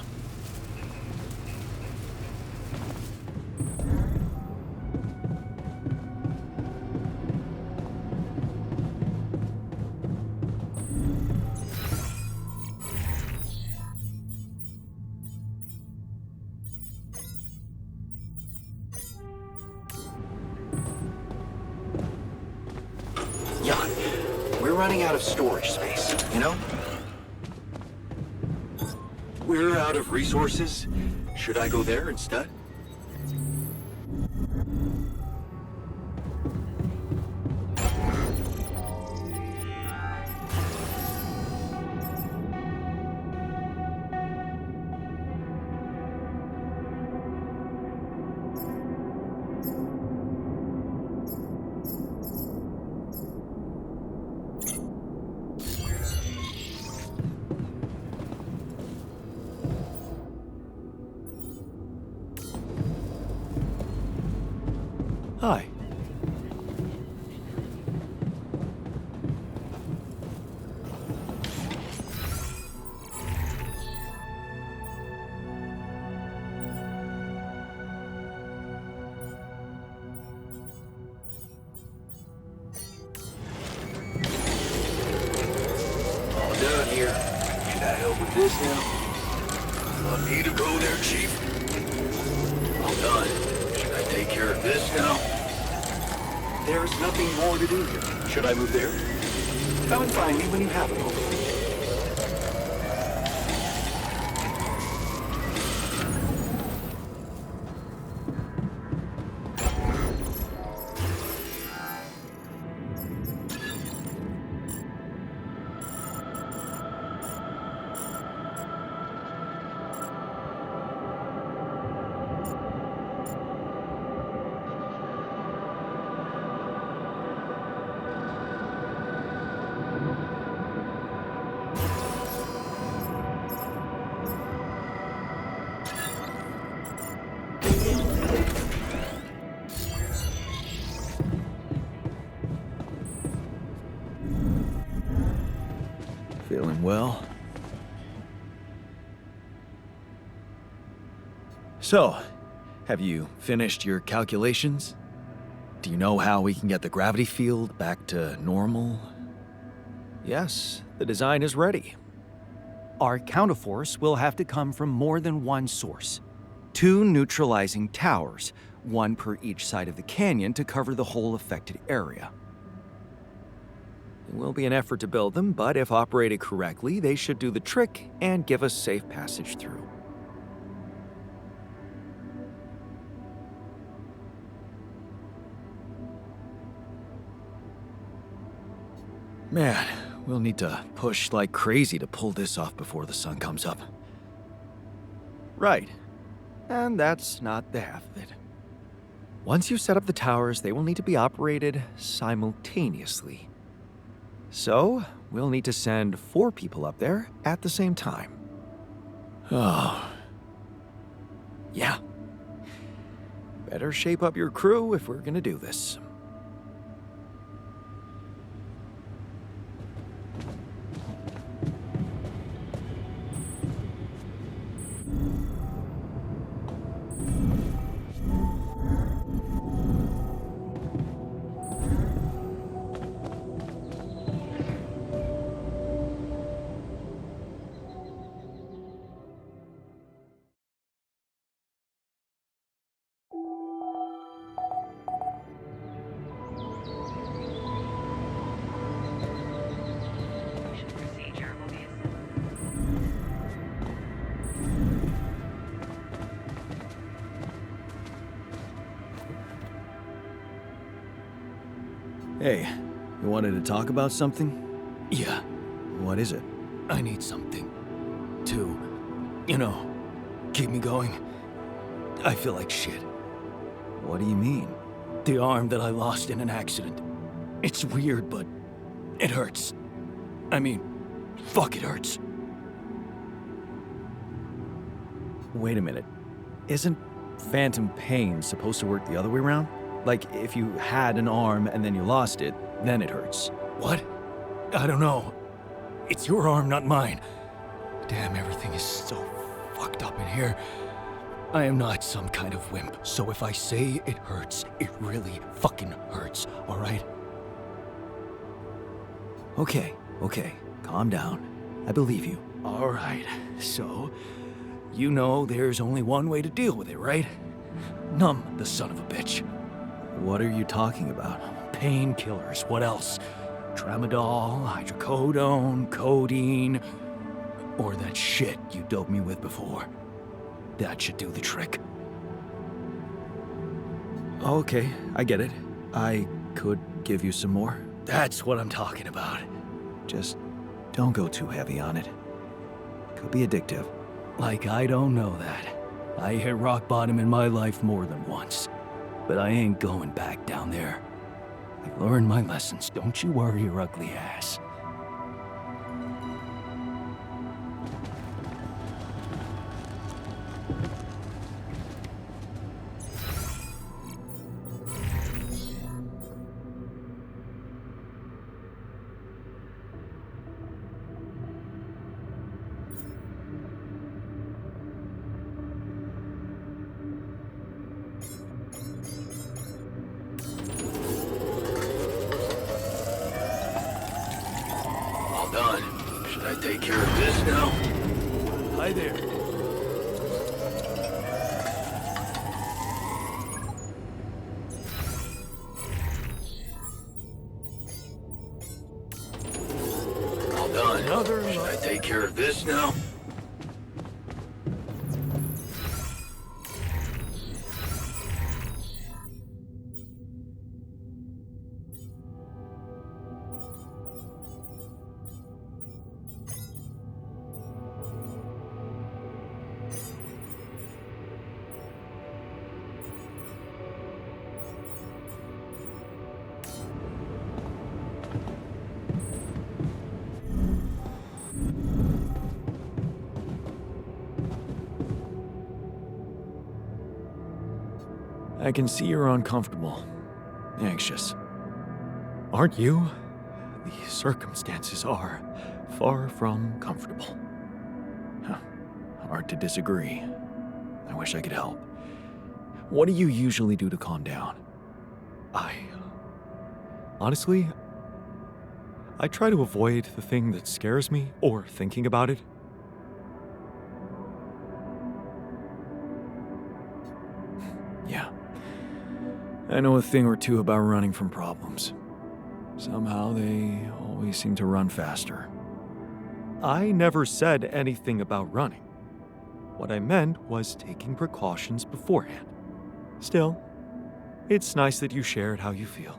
Jan, we're running out of storage space, you know? We're out of resources. Should I go there instead? Hi. this now. Want me to go there, Chief? Well done. Should I take care of this now? There's nothing more to do here. Should I move there? Come and find me when you have a moment. Feeling well? So, have you finished your calculations? Do you know how we can get the gravity field back to normal? Yes, the design is ready. Our counterforce will have to come from more than one source. 2 neutralizing towers, one per each side of the canyon to cover the whole affected area. It will be an effort to build them, but if operated correctly, they should do the trick and give us safe passage through. Man, we'll need to push like crazy to pull this off before the sun comes up. Right. And that's not the half of it. Once you set up the towers, they will need to be operated simultaneously. So, we'll need to send 4 people up there at the same time. Oh. Yeah. Better shape up your crew if we're gonna do this. Hey, you wanted to talk about something? Yeah. What is it? I need something to, keep me going. I feel like shit. What do you mean? The arm that I lost in an accident. It's weird, but it hurts. I mean, fuck, it hurts. Wait a minute. Isn't phantom pain supposed to work the other way around? Like, if you had an arm and then you lost it, then it hurts. What? I don't know. It's your arm, not mine. Damn, everything is so fucked up in here. I am not some kind of wimp, so if I say it hurts, it really fucking hurts, alright? Okay, calm down. I believe you. Alright, so, you know there's only one way to deal with it, right? Numb the son of a bitch. What are you talking about? Painkillers, what else? Tramadol, hydrocodone, codeine, or that shit you doped me with before. That should do the trick. Okay, I get it. I could give you some more. That's what I'm talking about. Just don't go too heavy on it. Could be addictive. Like I don't know that. I hit rock bottom in my life more than once. But I ain't going back down there. I learned my lessons, don't you worry your ugly ass. Done. Should I take care of this now? Hi there. All done. Another Should I take care of this now? I can see you're uncomfortable, anxious. Aren't you? The circumstances are far from comfortable. Huh. Hard to disagree. I wish I could help. What do you usually do to calm down? Honestly, I try to avoid the thing that scares me or thinking about it. Yeah. I know a thing or two about running from problems. Somehow they always seem to run faster. I never said anything about running. What I meant was taking precautions beforehand. Still, it's nice that you shared how you feel.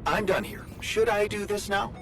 I'm done here. Should I do this now?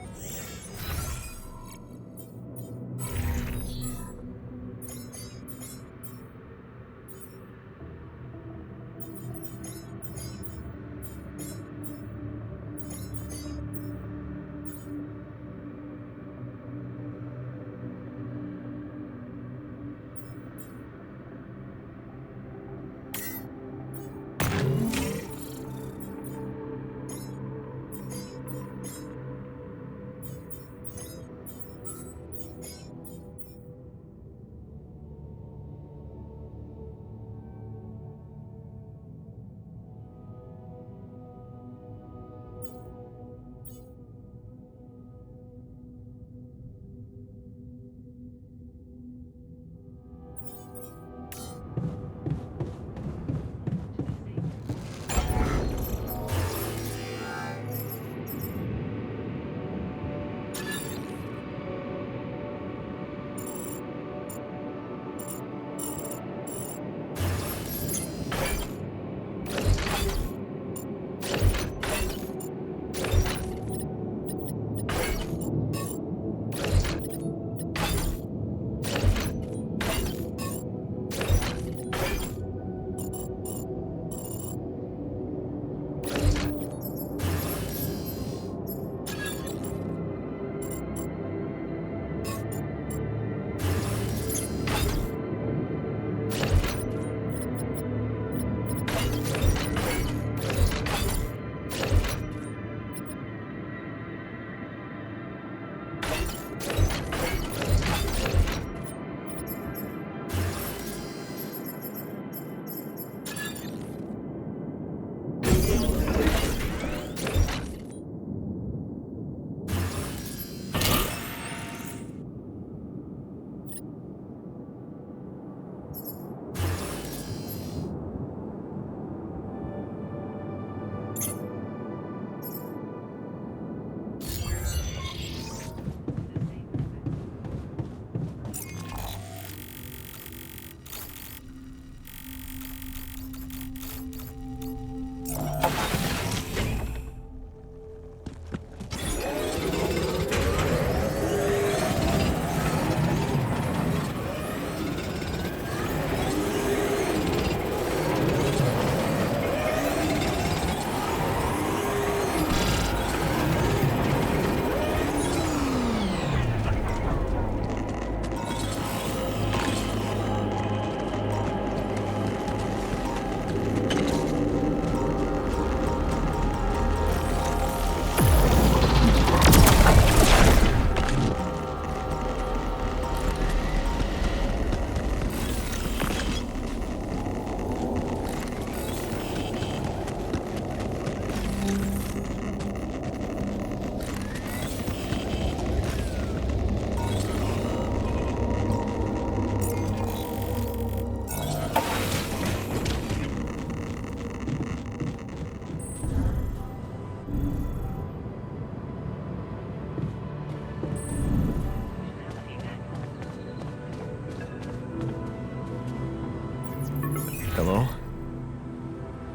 Hello?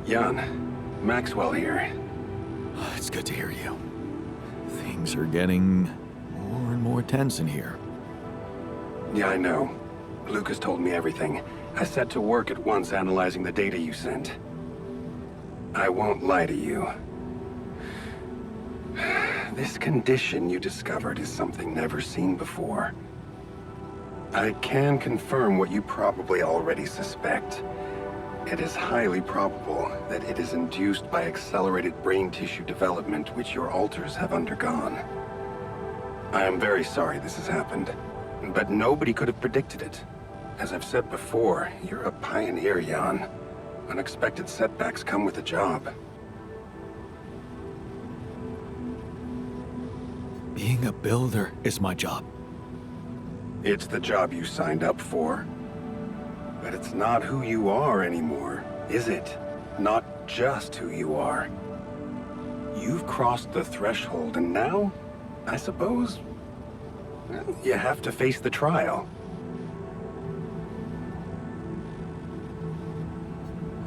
Jan, Maxwell here. It's good to hear you. Things are getting more and more tense in here. Yeah, I know. Lucas told me everything. I set to work at once analyzing the data you sent. I won't lie to you. This condition you discovered is something never seen before. I can confirm what you probably already suspect. It is highly probable that it is induced by accelerated brain tissue development which your alters have undergone. I am very sorry this has happened, but nobody could have predicted it. As I've said before, you're a pioneer, Jan. Unexpected setbacks come with the job. Being a builder is my job. It's the job you signed up for. But it's not who you are anymore, is it? Not just who you are. You've crossed the threshold, and now, I suppose, you have to face the trial.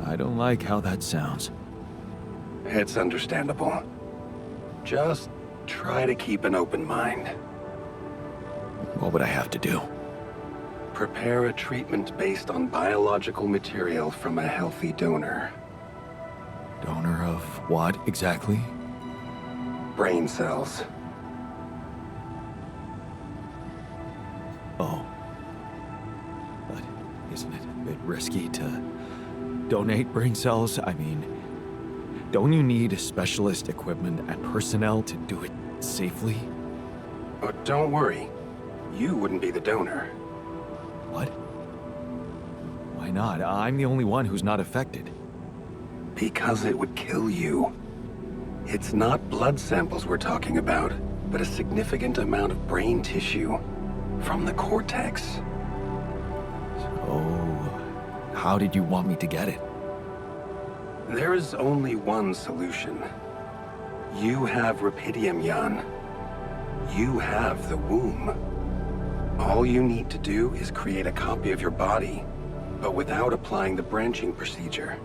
I don't like how that sounds. It's understandable. Just try to keep an open mind. What would I have to do? Prepare a treatment based on biological material from a healthy donor. Donor of what, exactly? Brain cells. Oh. But isn't it a bit risky to donate brain cells? I mean, don't you need specialist equipment and personnel to do it safely? But don't worry. You wouldn't be the donor. What? Why not? I'm the only one who's not affected. Because it would kill you. It's not blood samples we're talking about, but a significant amount of brain tissue. From the cortex. So, how did you want me to get it? There is only one solution. You have Rapidium, Jan. You have the womb. All you need to do is create a copy of your body, but without applying the branching procedure.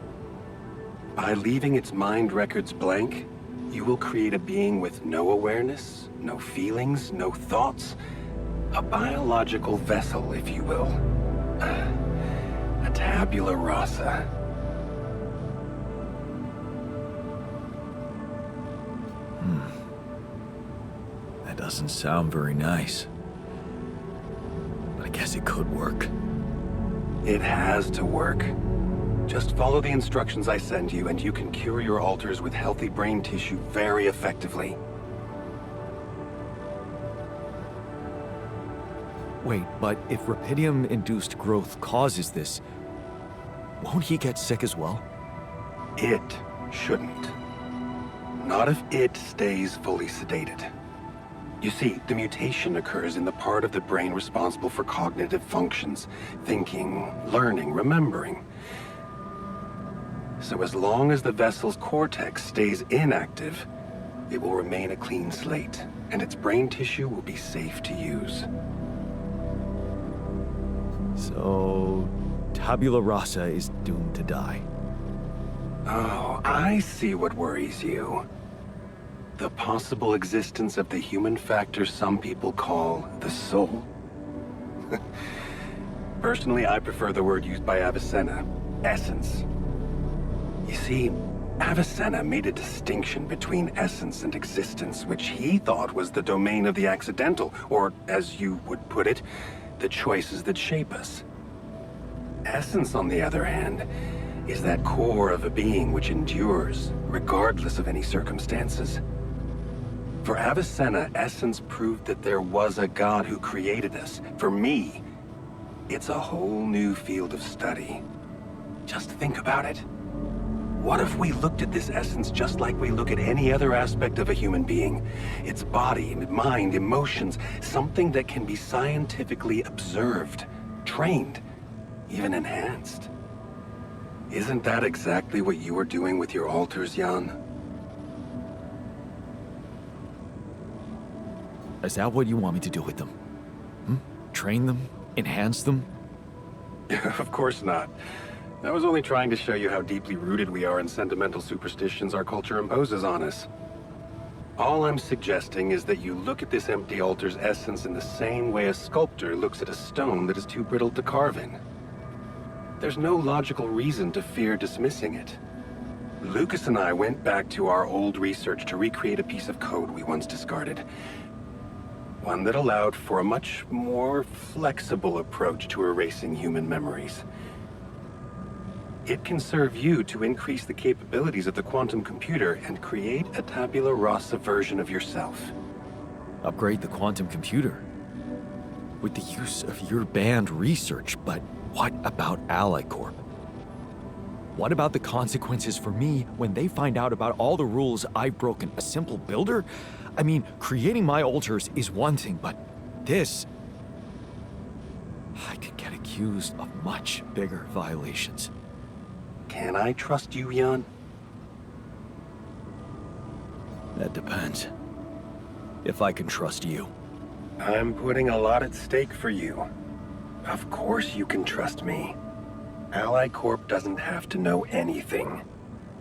By leaving its mind records blank, you will create a being with no awareness, no feelings, no thoughts. A biological vessel, if you will. A tabula rasa. That doesn't sound very nice. But I guess it could work. It has to work. Just follow the instructions I send you, and you can cure your alters with healthy brain tissue very effectively. Wait, but if Rapidium-induced growth causes this, won't he get sick as well? It shouldn't. Not if it stays fully sedated. You see, the mutation occurs in the part of the brain responsible for cognitive functions, thinking, learning, remembering. So as long as the vessel's cortex stays inactive, it will remain a clean slate, and its brain tissue will be safe to use. So, tabula rasa is doomed to die. Oh, I see what worries you. The possible existence of the human factor some people call the soul. Personally, I prefer the word used by Avicenna, essence. You see, Avicenna made a distinction between essence and existence, which he thought was the domain of the accidental, or, as you would put it, the choices that shape us. Essence, on the other hand, is that core of a being which endures, regardless of any circumstances. For Avicenna, essence proved that there was a God who created us. For me, it's a whole new field of study. Just think about it. What if we looked at this essence just like we look at any other aspect of a human being? Its body, mind, emotions, something that can be scientifically observed, trained, even enhanced. Isn't that exactly what you are doing with your alters, Jan? Is that what you want me to do with them? Train them? Enhance them? Of course not. I was only trying to show you how deeply rooted we are in sentimental superstitions our culture imposes on us. All I'm suggesting is that you look at this empty altar's essence in the same way a sculptor looks at a stone that is too brittle to carve in. There's no logical reason to fear dismissing it. Lucas and I went back to our old research to recreate a piece of code we once discarded. One that allowed for a much more flexible approach to erasing human memories. It can serve you to increase the capabilities of the quantum computer and create a tabula rasa version of yourself. Upgrade the quantum computer? With the use of your banned research, but what about Ally Corp? What about the consequences for me when they find out about all the rules I've broken? A simple builder? I mean, creating my alters is one thing, but this... I could get accused of much bigger violations. Can I trust you, Jan? That depends. If I can trust you. I'm putting a lot at stake for you. Of course you can trust me. Ally Corp doesn't have to know anything.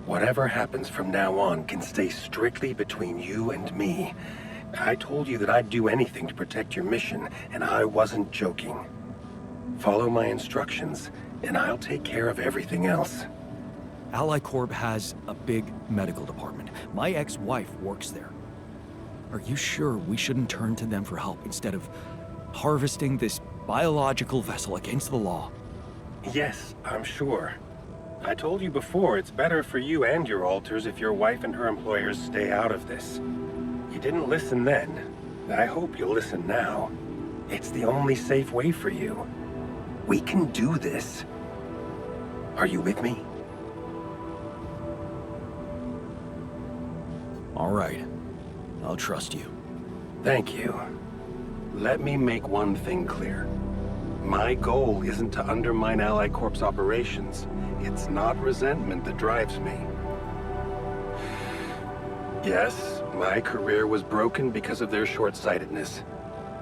Whatever happens from now on can stay strictly between you and me. I told you that I'd do anything to protect your mission, and I wasn't joking. Follow my instructions, and I'll take care of everything else. Ally Corp has a big medical department. My ex-wife works there. Are you sure we shouldn't turn to them for help instead of harvesting this biological vessel against the law? Yes, I'm sure. I told you before, it's better for you and your alters if your wife and her employers stay out of this. You didn't listen then. I hope you'll listen now. It's the only safe way for you. We can do this. Are you with me? All right. I'll trust you. Thank you. Let me make one thing clear. My goal isn't to undermine Ally Corp's operations. It's not resentment that drives me. Yes, my career was broken because of their short-sightedness,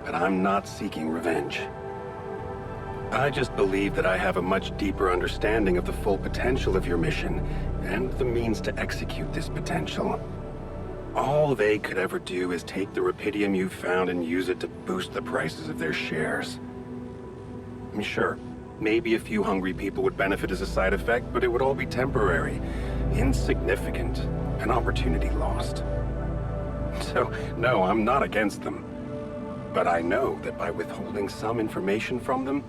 but I'm not seeking revenge. I just believe that I have a much deeper understanding of the full potential of your mission, and the means to execute this potential. All they could ever do is take the rupidium you've found and use it to boost the prices of their shares. Sure, maybe a few hungry people would benefit as a side effect, but it would all be temporary, insignificant, an opportunity lost. So, no, I'm not against them. But I know that by withholding some information from them,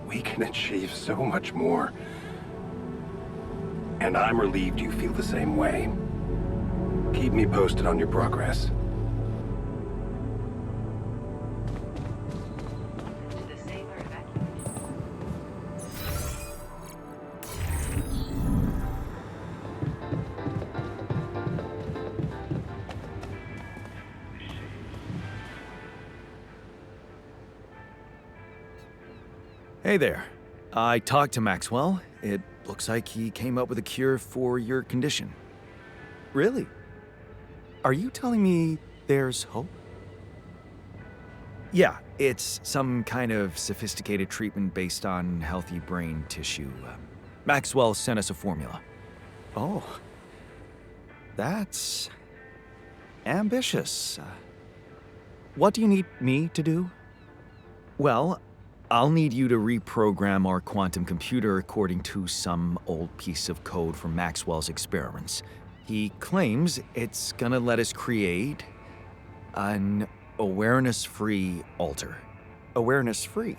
we can achieve so much more. And I'm relieved you feel the same way. Keep me posted on your progress. Hey there. I talked to Maxwell. It looks like he came up with a cure for your condition. Really? Are you telling me there's hope? Yeah, it's some kind of sophisticated treatment based on healthy brain tissue. Maxwell sent us a formula. Oh. That's ambitious. What do you need me to do? Well, I'll need you to reprogram our quantum computer according to some old piece of code from Maxwell's experiments. He claims it's gonna let us create an awareness-free alter. Awareness-free?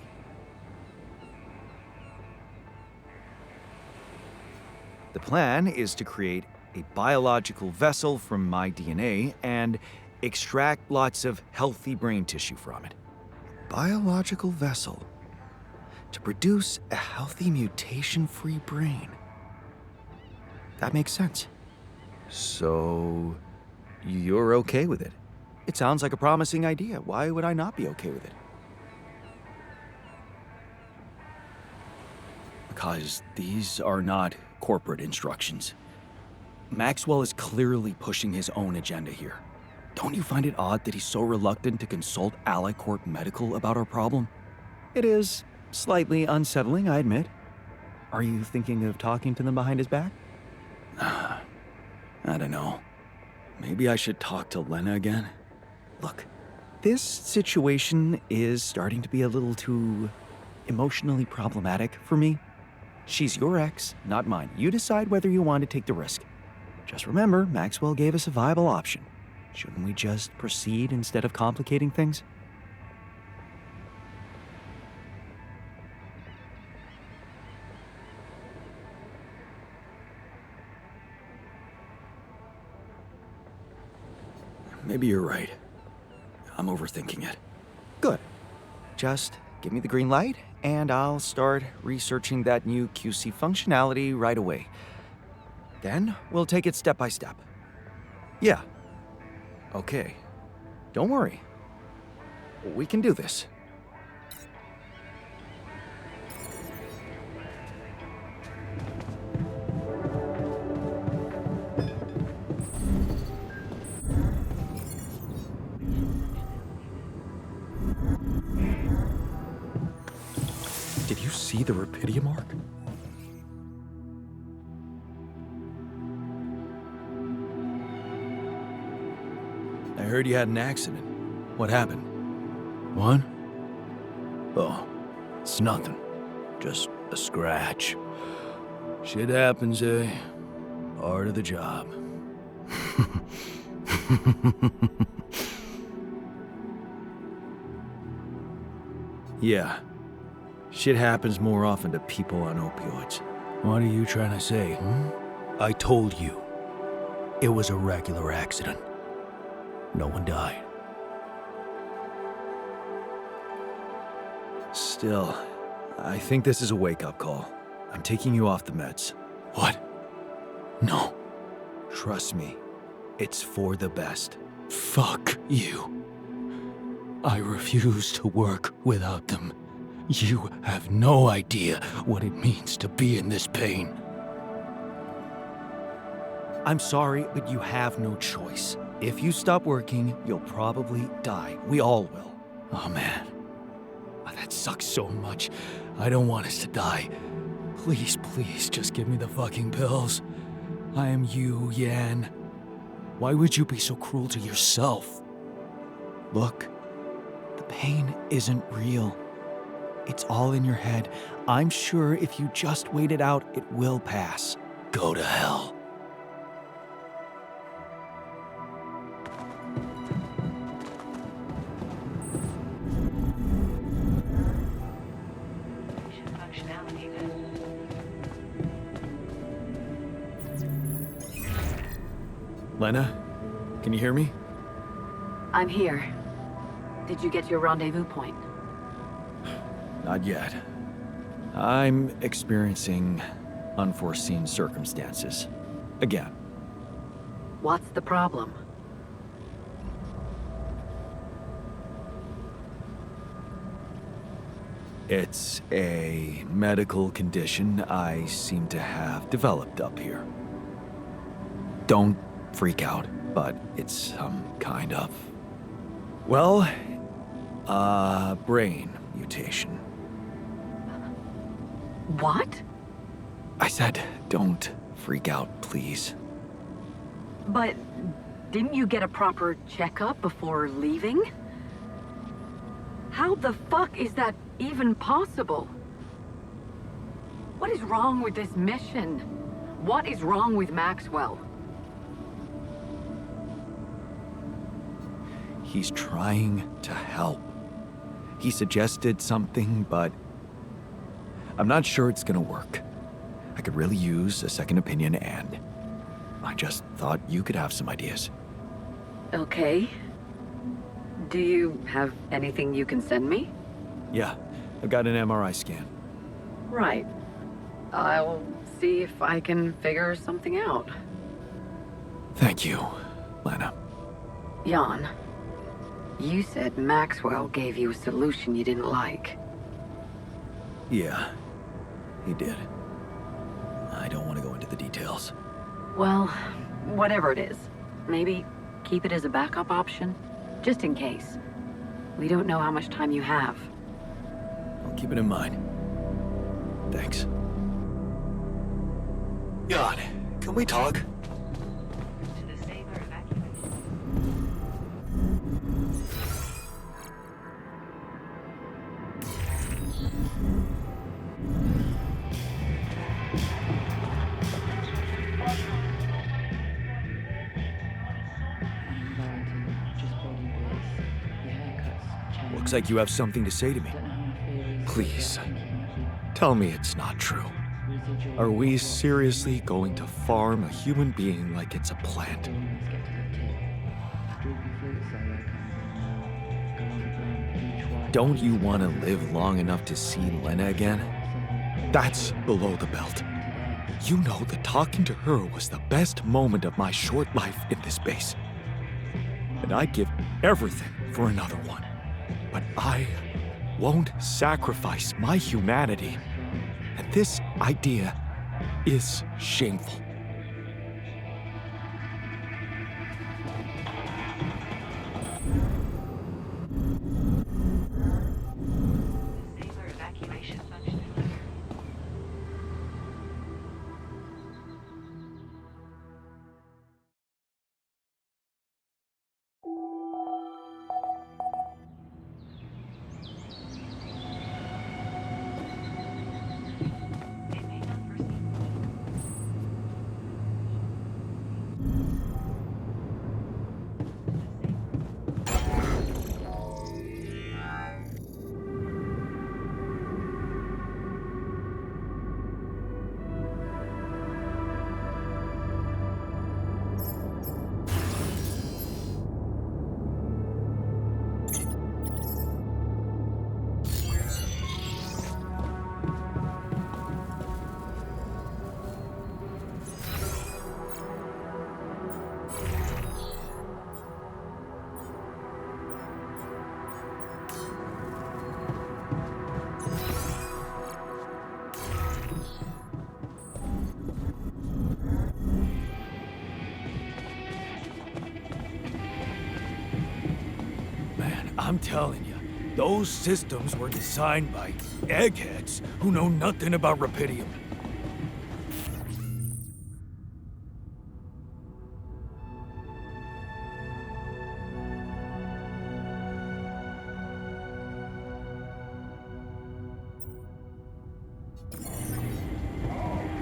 The plan is to create a biological vessel from my DNA and extract lots of healthy brain tissue from it. Biological vessel to produce a healthy mutation-free brain. That makes sense. So, you're okay with it? It sounds like a promising idea. Why would I not be okay with it? Because these are not corporate instructions. Maxwell is clearly pushing his own agenda here. Don't you find it odd that he's so reluctant to consult Ally Corp Medical about our problem? It is slightly unsettling, I admit. Are you thinking of talking to them behind his back? I don't know. Maybe I should talk to Lena again? Look, this situation is starting to be a little too emotionally problematic for me. She's your ex, not mine. You decide whether you want to take the risk. Just remember, Maxwell gave us a viable option. Shouldn't we just proceed instead of complicating things? Maybe you're right. I'm overthinking it. Good. Just give me the green light, and I'll start researching that new QC functionality right away. Then we'll take it step by step. Yeah. Okay. Don't worry. We can do this. Did you see the Rapidia mark? I heard you had an accident. What happened? What? Oh, it's nothing. Just a scratch. Shit happens, eh? Part of the job. Yeah. Shit happens more often to people on opioids. What are you trying to say, I told you. It was a regular accident. No one died. Still, I think this is a wake-up call. I'm taking you off the meds. What? No. Trust me. It's for the best. Fuck you. I refuse to work without them. You have no idea what it means to be in this pain. I'm sorry, but you have no choice. If you stop working, you'll probably die. We all will. Oh, man. That sucks so much. I don't want us to die. Please, please, just give me the fucking pills. I am you, Jan. Why would you be so cruel to yourself? Look, the pain isn't real. It's all in your head. I'm sure if you just wait it out, it will pass. Go to hell. Lena, can you hear me? I'm here. Did you get to your rendezvous point? Not yet. I'm experiencing unforeseen circumstances. Again. What's the problem? It's a medical condition I seem to have developed up here. Don't freak out, but it's some kind of... well, brain mutation. What? I said, don't freak out, please. But didn't you get a proper checkup before leaving? How the fuck is that even possible? What is wrong with this mission? What is wrong with Maxwell? He's trying to help. He suggested something, but I'm not sure it's gonna work. I could really use a second opinion, and I just thought you could have some ideas. Okay. Do you have anything you can send me? Yeah, I've got an MRI scan. Right. I'll see if I can figure something out. Thank you, Lena. Jan, you said Maxwell gave you a solution you didn't like. Yeah, he did. I don't want to go into the details. Well, whatever it is, maybe keep it as a backup option, just in case. We don't know how much time you have. I'll keep it in mind. Thanks. God, can we talk? Looks like you have something to say to me. Please, tell me it's not true. Are we seriously going to farm a human being like it's a plant? Don't you want to live long enough to see Lena again? That's below the belt. You know that talking to her was the best moment of my short life in this base. And I'd give everything for another one. But I won't sacrifice my humanity. And this idea is shameful. I'm telling you, those systems were designed by eggheads who know nothing about Rapidium.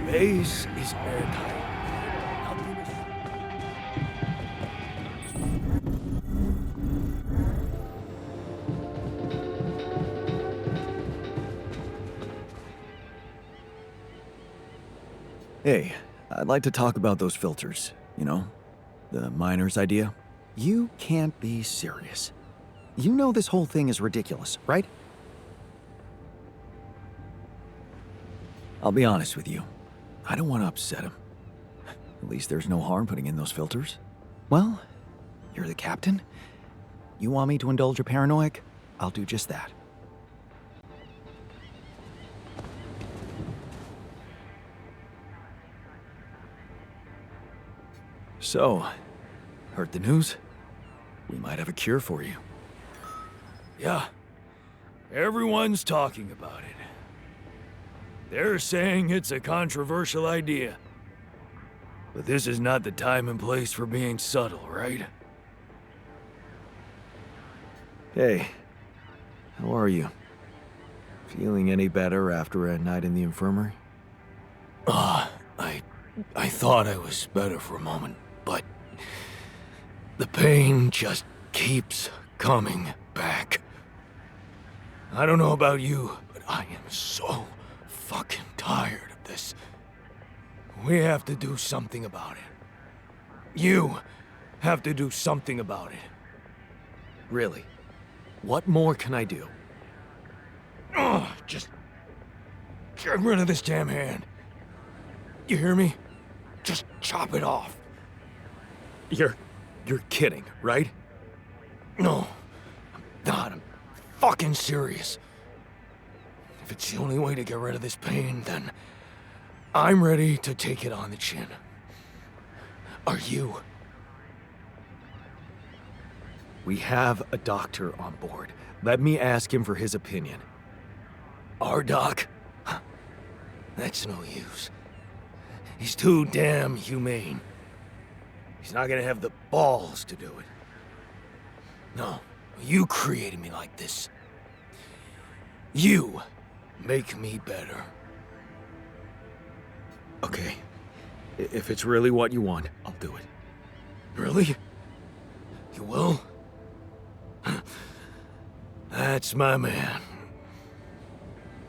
Base is airtight. Hey, I'd like to talk about those filters, you know? The miner's idea. You can't be serious. You know this whole thing is ridiculous, right? I'll be honest with you. I don't want to upset him. At least there's no harm putting in those filters. Well, you're the captain. You want me to indulge your paranoic? I'll do just that. So, heard the news? We might have a cure for you. Yeah, everyone's talking about it. They're saying it's a controversial idea. But this is not the time and place for being subtle, right? Hey, how are you? Feeling any better after a night in the infirmary? I thought I was better for a moment, but the pain just keeps coming back. I don't know about you, but I am so fucking tired of this. We have to do something about it. You have to do something about it. Really? What more can I do? Just get rid of this damn hand. You hear me? Just chop it off. You're kidding, right? No, I'm not. I'm fucking serious. If it's the only way to get rid of this pain, then I'm ready to take it on the chin. Are you? We have a doctor on board. Let me ask him for his opinion. Our doc? That's no use. He's too damn humane. He's not gonna have the balls to do it. No, you created me like this. You make me better. Okay. If it's really what you want, I'll do it. Really? You will? That's my man.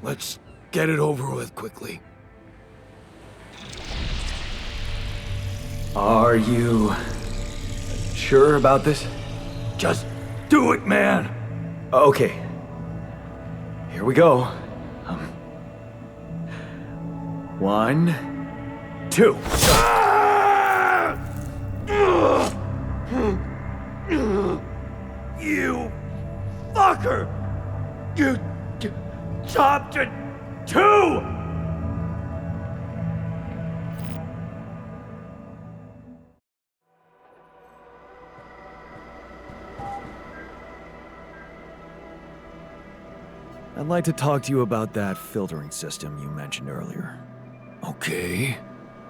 Let's get it over with quickly. Are you sure about this? Just do it, man! Okay. Here we go. 1, 2. You fucker! You chopped it too! I'd like to talk to you about that filtering system you mentioned earlier. Okay.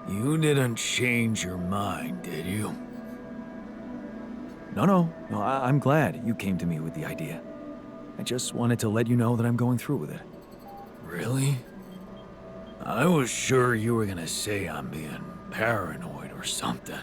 You didn't change your mind, did you? No, I'm glad you came to me with the idea. I just wanted to let you know that I'm going through with it. Really? I was sure you were gonna say I'm being paranoid or something.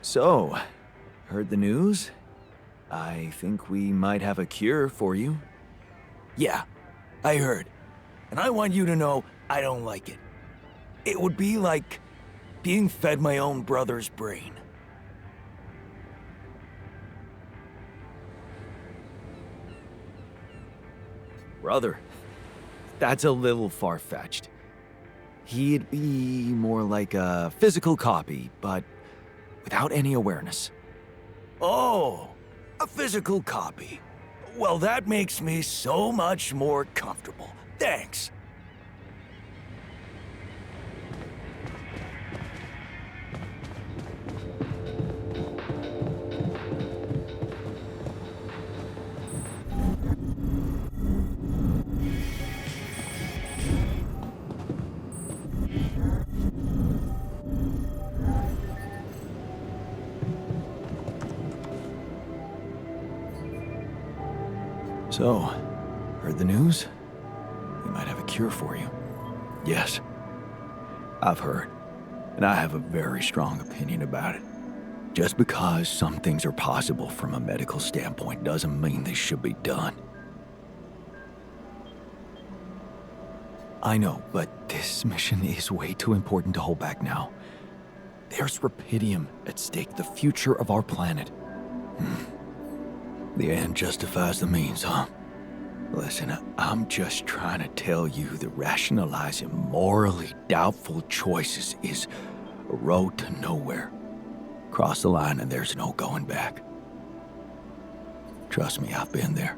So, heard the news? I think we might have a cure for you. Yeah, I heard. And I want you to know I don't like it. It would be like being fed my own brother's brain. Brother, that's a little far-fetched. He'd be more like a physical copy, but without any awareness. Oh, a physical copy. Well, that makes me so much more comfortable. Thanks. So, heard the news? We might have a cure for you. Yes, I've heard, and I have a very strong opinion about it. Just because some things are possible from a medical standpoint doesn't mean they should be done. I know, but this mission is way too important to hold back now. There's Rapidium at stake, the future of our planet. The end justifies the means, huh? Listen, I'm just trying to tell you that rationalizing morally doubtful choices is a road to nowhere. Cross the line and there's no going back. Trust me, I've been there.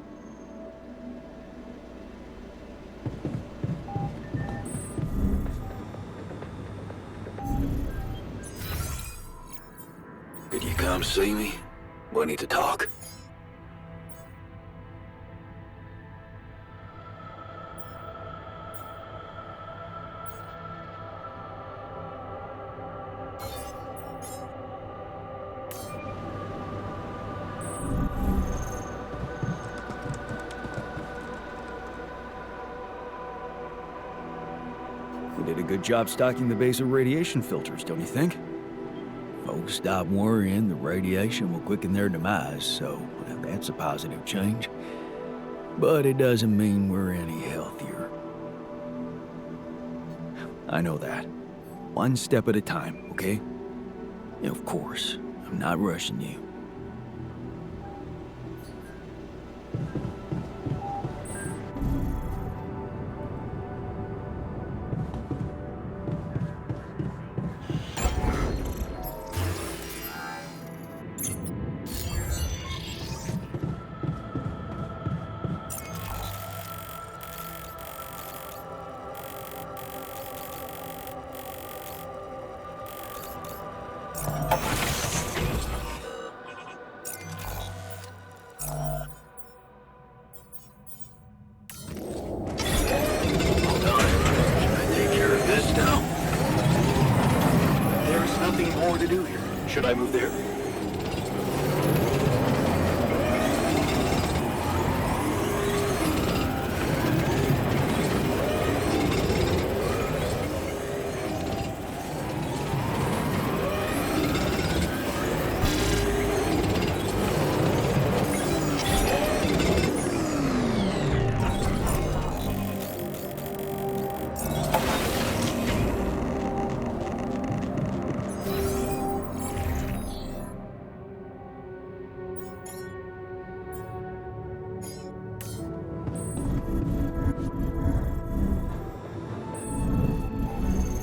Could you come see me? We need to talk. We did a good job stocking the base of radiation filters, don't you think? Folks stop worrying the radiation will quicken their demise, so that's a positive change. But it doesn't mean we're any healthier. I know that. One step at a time, okay? Yeah, of course. I'm not rushing you.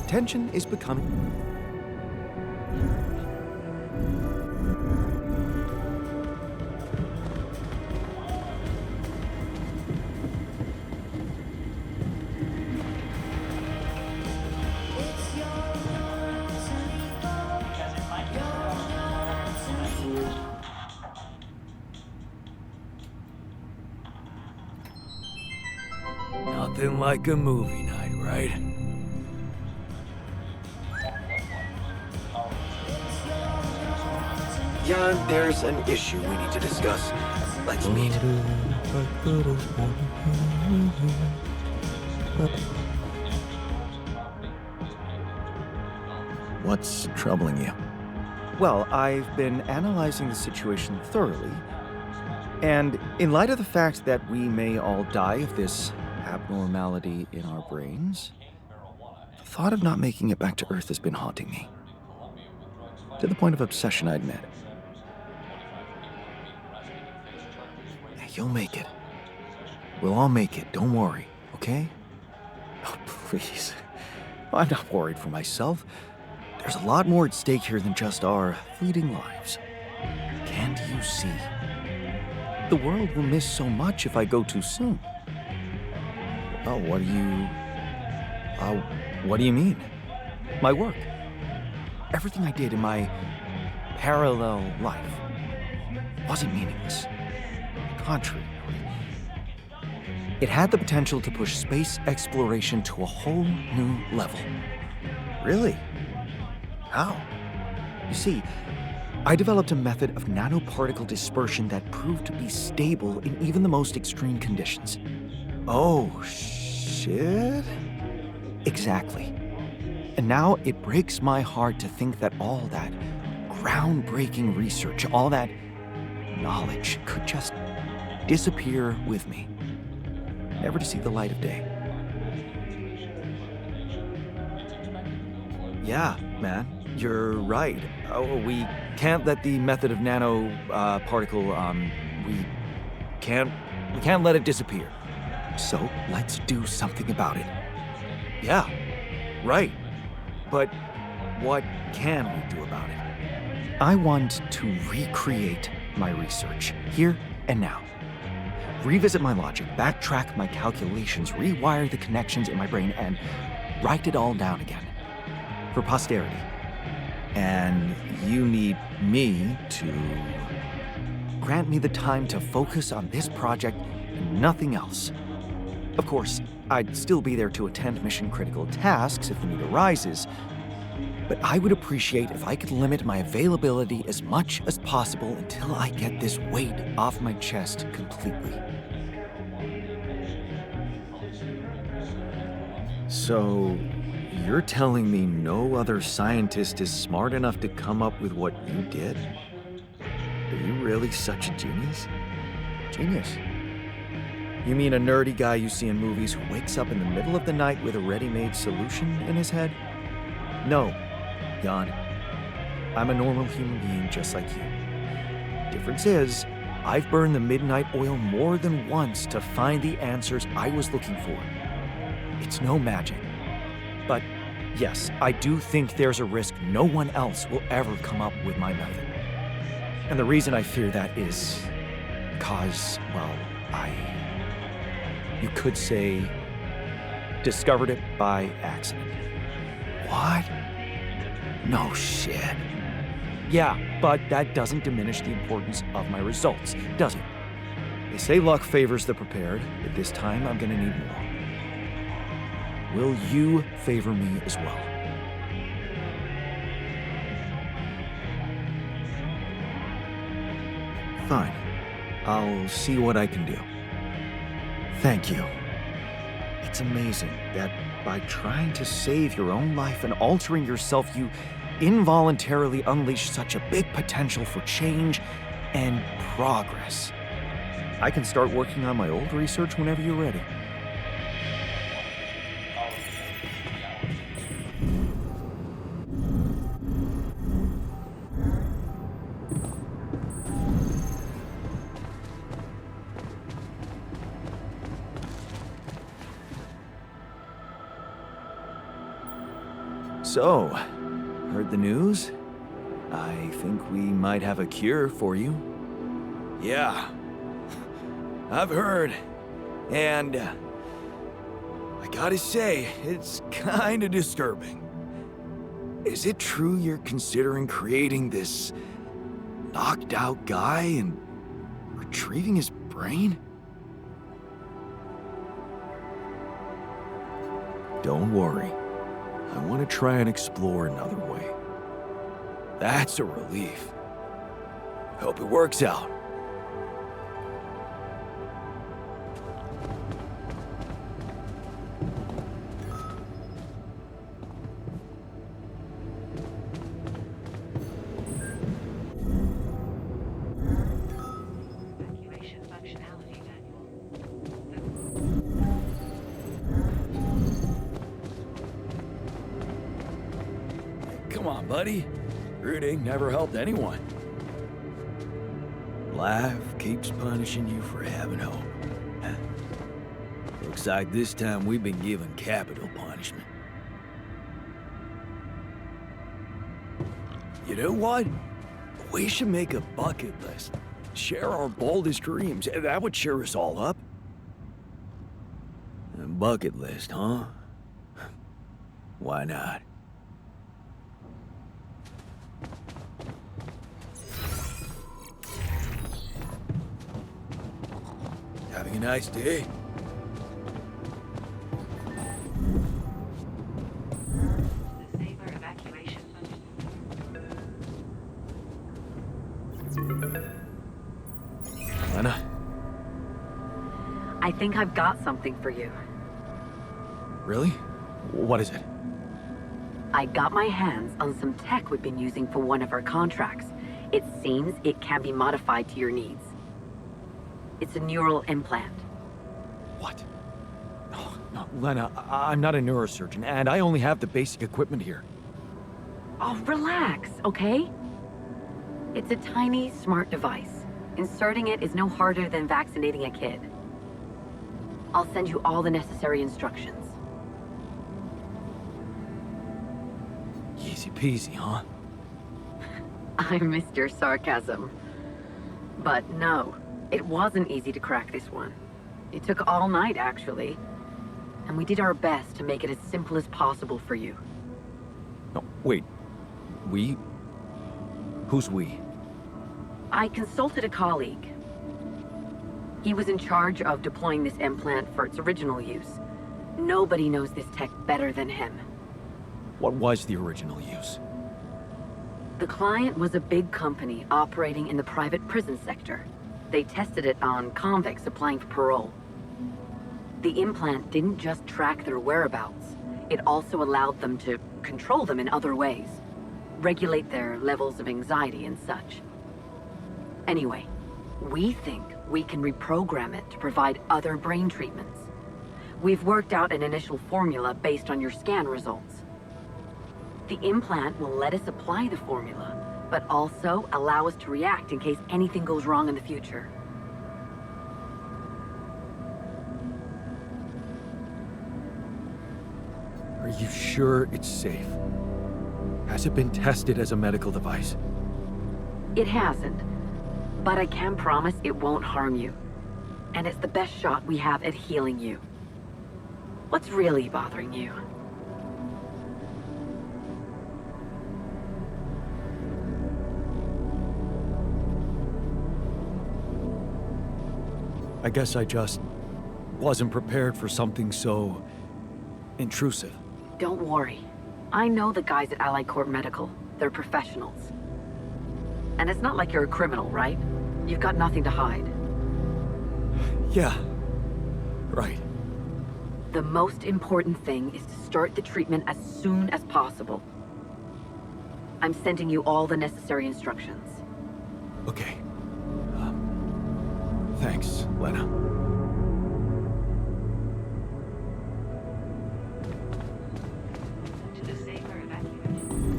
tension is becoming... Nothing like a movie night, right? Jan, there's an issue we need to discuss. Let's meet. What's troubling you? Well, I've been analyzing the situation thoroughly, and in light of the fact that we may all die of this abnormality in our brains, the thought of not making it back to Earth has been haunting me. To the point of obsession, I admit. You'll make it. We'll all make it, don't worry, okay? Oh, please. I'm not worried for myself. There's a lot more at stake here than just our fleeting lives. Can't you see? The world will miss so much if I go too soon. Oh, what do you mean? My work. Everything I did in my parallel life wasn't meaningless. Contrary. It had the potential to push space exploration to a whole new level. Really? How? You see, I developed a method of nanoparticle dispersion that proved to be stable in even the most extreme conditions. Oh, shit? Exactly. And now it breaks my heart to think that all that groundbreaking research, all that knowledge could just disappear with me, never to see the light of day. Yeah, man, you're right. Oh, we can't let the method of nanoparticle, we can't let it disappear. So let's do something about it. Yeah, right. But what can we do about it? I want to recreate my research, here and now. Revisit my logic, backtrack my calculations, rewire the connections in my brain, and write it all down again. For posterity. And you need me to grant me the time to focus on this project and nothing else. Of course, I'd still be there to attend mission-critical tasks if the need arises, but I would appreciate if I could limit my availability as much as possible until I get this weight off my chest completely. So, you're telling me no other scientist is smart enough to come up with what you did? Are you really such a genius? Genius? You mean a nerdy guy you see in movies who wakes up in the middle of the night with a ready-made solution in his head? No, Jan. I'm a normal human being just like you. Difference is, I've burned the midnight oil more than once to find the answers I was looking for. It's no magic. But yes, I do think there's a risk no one else will ever come up with my method. And the reason I fear that is because, well, you could say, discovered it by accident. What? No shit. Yeah, but that doesn't diminish the importance of my results, does it? They say luck favors the prepared, but this time I'm gonna need more. Will you favor me as well? Fine. I'll see what I can do. Thank you. It's amazing that by trying to save your own life and altering yourself, you involuntarily unleash such a big potential for change and progress. I can start working on my old research whenever you're ready. So, heard the news? I think we might have a cure for you. Yeah, I've heard. And I gotta say, it's kinda disturbing. Is it true you're considering creating this knocked out guy and retrieving his brain? Don't worry. I want to try and explore another way. That's a relief. Hope it works out. Evacuation functionality Come on, buddy. Rooting never helped anyone. Life keeps punishing you for having hope. Looks like this time we've been given capital punishment. You know what? We should make a bucket list. Share our boldest dreams. That would cheer us all up. A bucket list, huh? Why not? Having a nice day? Disable evacuation Lena? I think I've got something for you. Really? What is it? I got my hands on some tech we've been using for one of our contracts. It seems it can be modified to your needs. It's a neural implant. What? No, Lena, I'm not a neurosurgeon, and I only have the basic equipment here. Oh, relax, okay? It's a tiny, smart device. Inserting it is no harder than vaccinating a kid. I'll send you all the necessary instructions. Easy peasy, huh? I missed your sarcasm. But no, it wasn't easy to crack this one. It took all night, actually. And we did our best to make it as simple as possible for you. No, wait. We? Who's we? I consulted a colleague. He was in charge of deploying this implant for its original use. Nobody knows this tech better than him. What was the original use? The client was a big company operating in the private prison sector. They tested it on convicts applying for parole. The implant didn't just track their whereabouts. It also allowed them to control them in other ways. Regulate their levels of anxiety and such. Anyway, we think we can reprogram it to provide other brain treatments. We've worked out an initial formula based on your scan results. The implant will let us apply the formula, but also allow us to react in case anything goes wrong in the future. Are you sure it's safe? Has it been tested as a medical device? It hasn't, but I can promise it won't harm you. And it's the best shot we have at healing you. What's really bothering you? I guess I just wasn't prepared for something so intrusive. Don't worry. I know the guys at Allied Corp Medical. They're professionals. And it's not like you're a criminal, right? You've got nothing to hide. Yeah, right. The most important thing is to start the treatment as soon as possible. I'm sending you all the necessary instructions. Okay. Thanks, Lena. To the safer evacuation.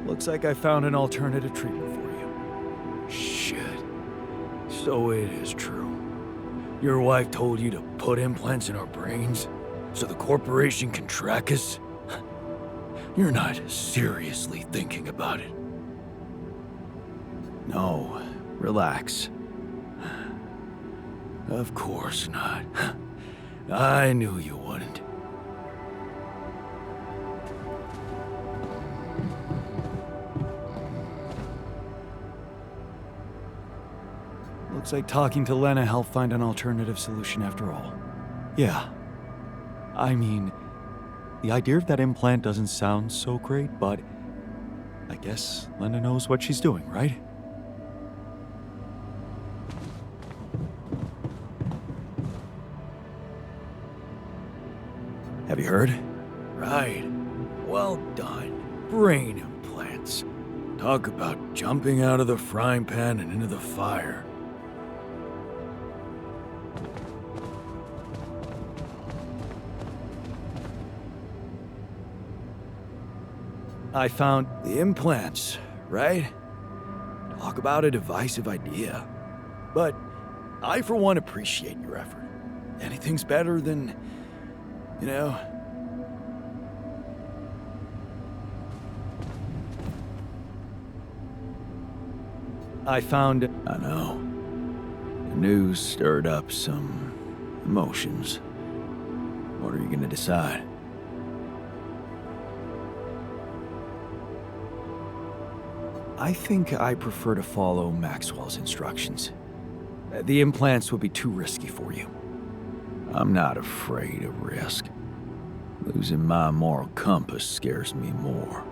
Looks like I found an alternative treatment for you. So it is true. Your wife told you to put implants in our brains so the corporation can track us? You're not seriously thinking about it. No, relax. Of course not. I knew you wouldn't. Looks like talking to Lena helped find an alternative solution after all. Yeah. I mean, the idea of that implant doesn't sound so great, but I guess Lena knows what she's doing, right? Have you heard? Right. Well done. Brain implants. Talk about jumping out of the frying pan and into the fire. I found The implants, right? Talk about a divisive idea. But I, for one, appreciate your effort. Anything's better than, you know... I found I know. The news stirred up some emotions. What are you gonna decide? I think I prefer to follow Maxwell's instructions. The implants would be too risky for you. I'm not afraid of risk. Losing my moral compass scares me more.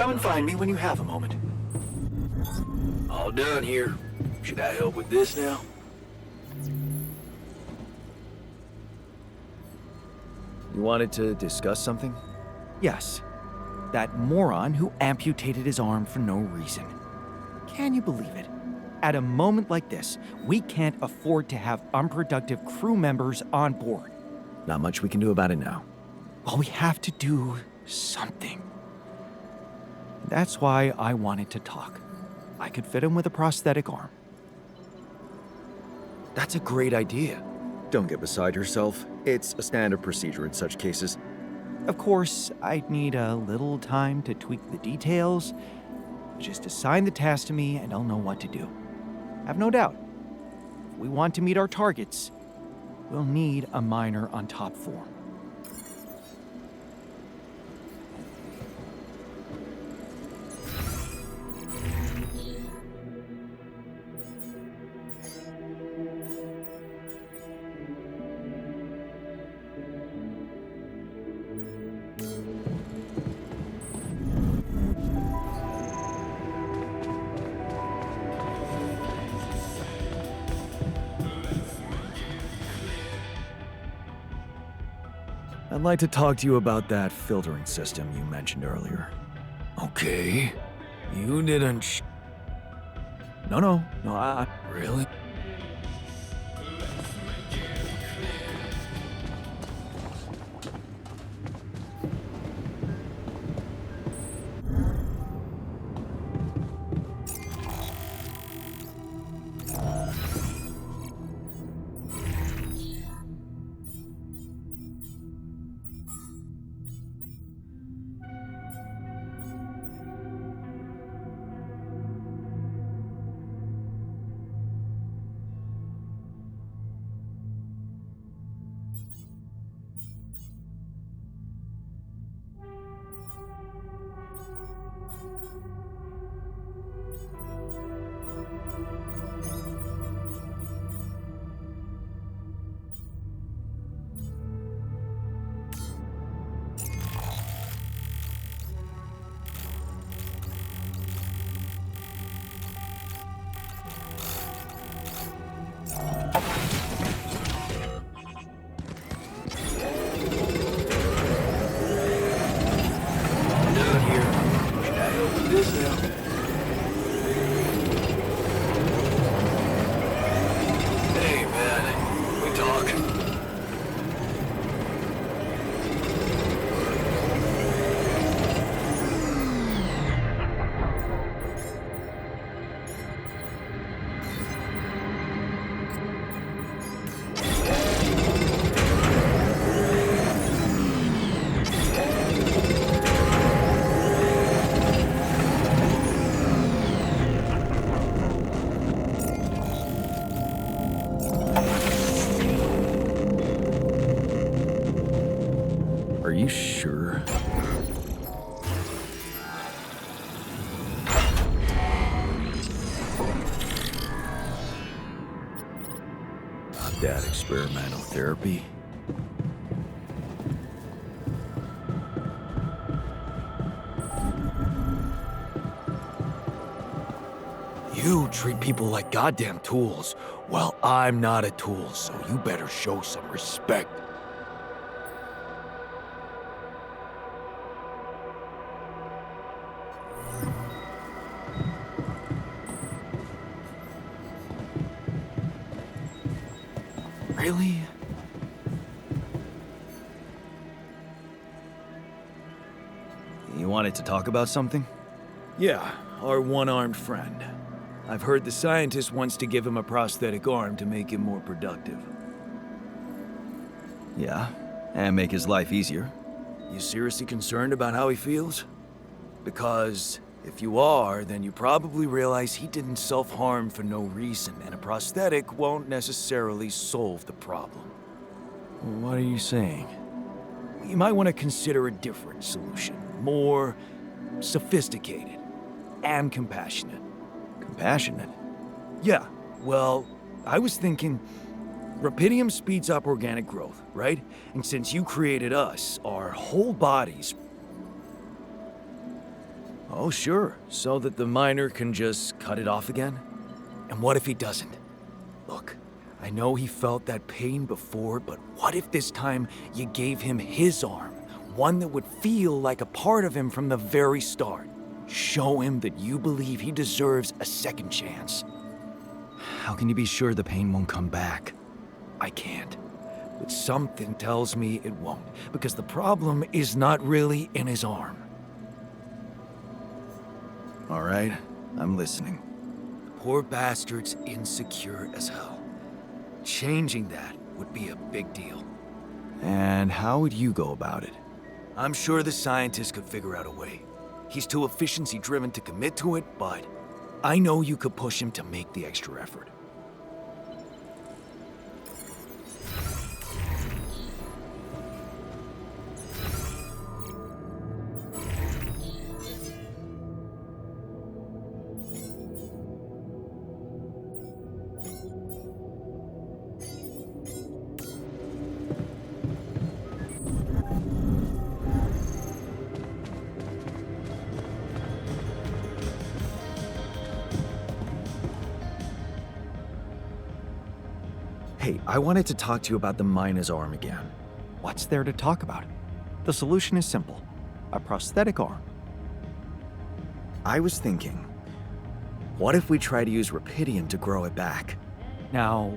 Come and find me when you have a moment. All done here. Should I help with this now? You wanted to discuss something? Yes. That moron who amputated his arm for no reason. Can you believe it? At a moment like this, we can't afford to have unproductive crew members on board. Not much we can do about it now. Well, we have to do something. That's why I wanted to talk. I could fit him with a prosthetic arm. That's a great idea. Don't get beside yourself. It's a standard procedure in such cases. Of course, I'd need a little time to tweak the details. Just assign the task to me and I'll know what to do. Have no doubt. If we want to meet our targets, we'll need a miner on top form. I'd like to talk to you about that filtering system you mentioned earlier. Okay. You didn't No, I... Really? Are you sure? Not that experimental therapy. You treat people like goddamn tools. Well, I'm not a tool, so you better show some respect. Really? You wanted to talk about something? Yeah, our one-armed friend. I've heard the scientist wants to give him a prosthetic arm to make him more productive. Yeah, and make his life easier. You seriously concerned about how he feels? Because if you are, then you probably realize he didn't self-harm for no reason, and a prosthetic won't necessarily solve the problem. What are you saying? You might want to consider a different solution, more sophisticated and compassionate. Compassionate? Yeah, well, I was thinking, Rapidium speeds up organic growth, right? And since you created us, our whole bodies... Oh, sure, so that the miner can just cut it off again? And what if he doesn't? Look, I know he felt that pain before, but what if this time you gave him his arm? One that would feel like a part of him from the very start. Show him that you believe he deserves a second chance. How can you be sure the pain won't come back? I can't. But something tells me it won't, because the problem is not really in his arm. All right, I'm listening. Poor bastard's insecure as hell. Changing that would be a big deal. And how would you go about it? I'm sure the scientist could figure out a way. He's too efficiency-driven to commit to it, but I know you could push him to make the extra effort. Hey, I wanted to talk to you about the miner's arm again. What's there to talk about? The solution is simple. A prosthetic arm. I was thinking, what if we try to use Rapidium to grow it back? Now,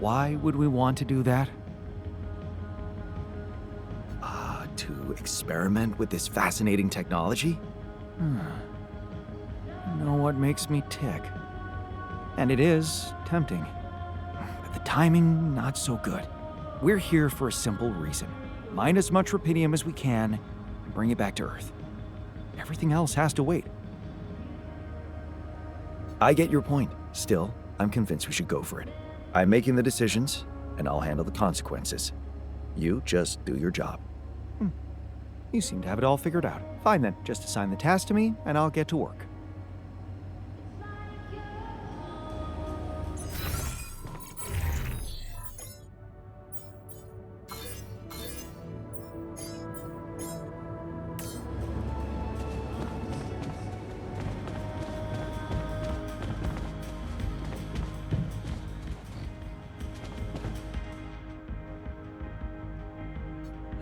why would we want to do that? To experiment with this fascinating technology? You know what makes me tick? And it is tempting. The timing, not so good. We're here for a simple reason. Mine as much Rapidium as we can and bring it back to Earth. Everything else has to wait. I get your point. Still, I'm convinced we should go for it. I'm making the decisions, and I'll handle the consequences. You just do your job. You seem to have it all figured out. Fine then, just assign the task to me, and I'll get to work.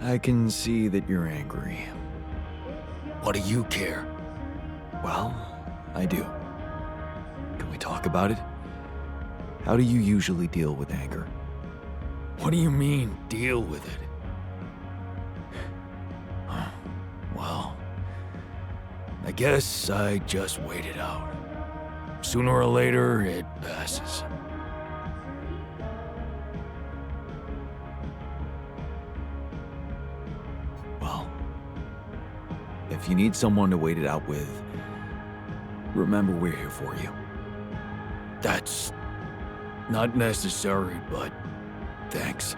I can see that you're angry. What do you care? Well, I do. Can we talk about it? How do you usually deal with anger? What do you mean, deal with it? Well, I guess I just wait it out. Sooner or later, it passes. If you need someone to wait it out with, remember we're here for you. That's not necessary, but thanks.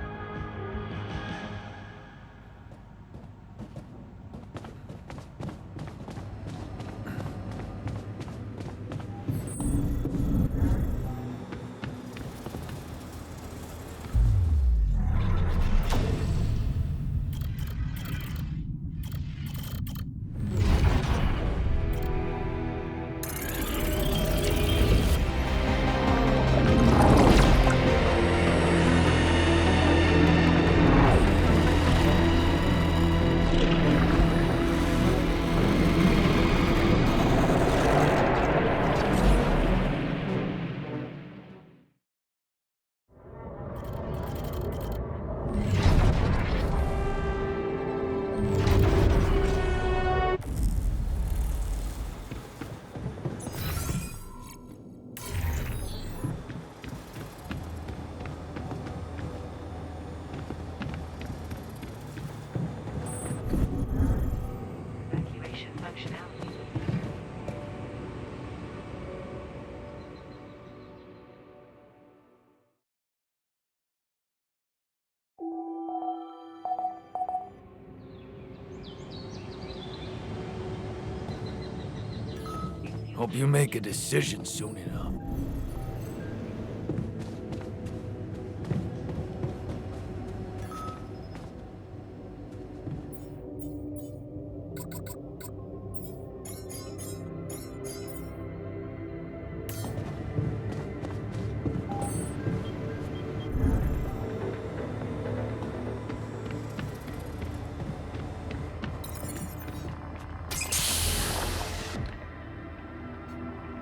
Hope you make a decision soon enough.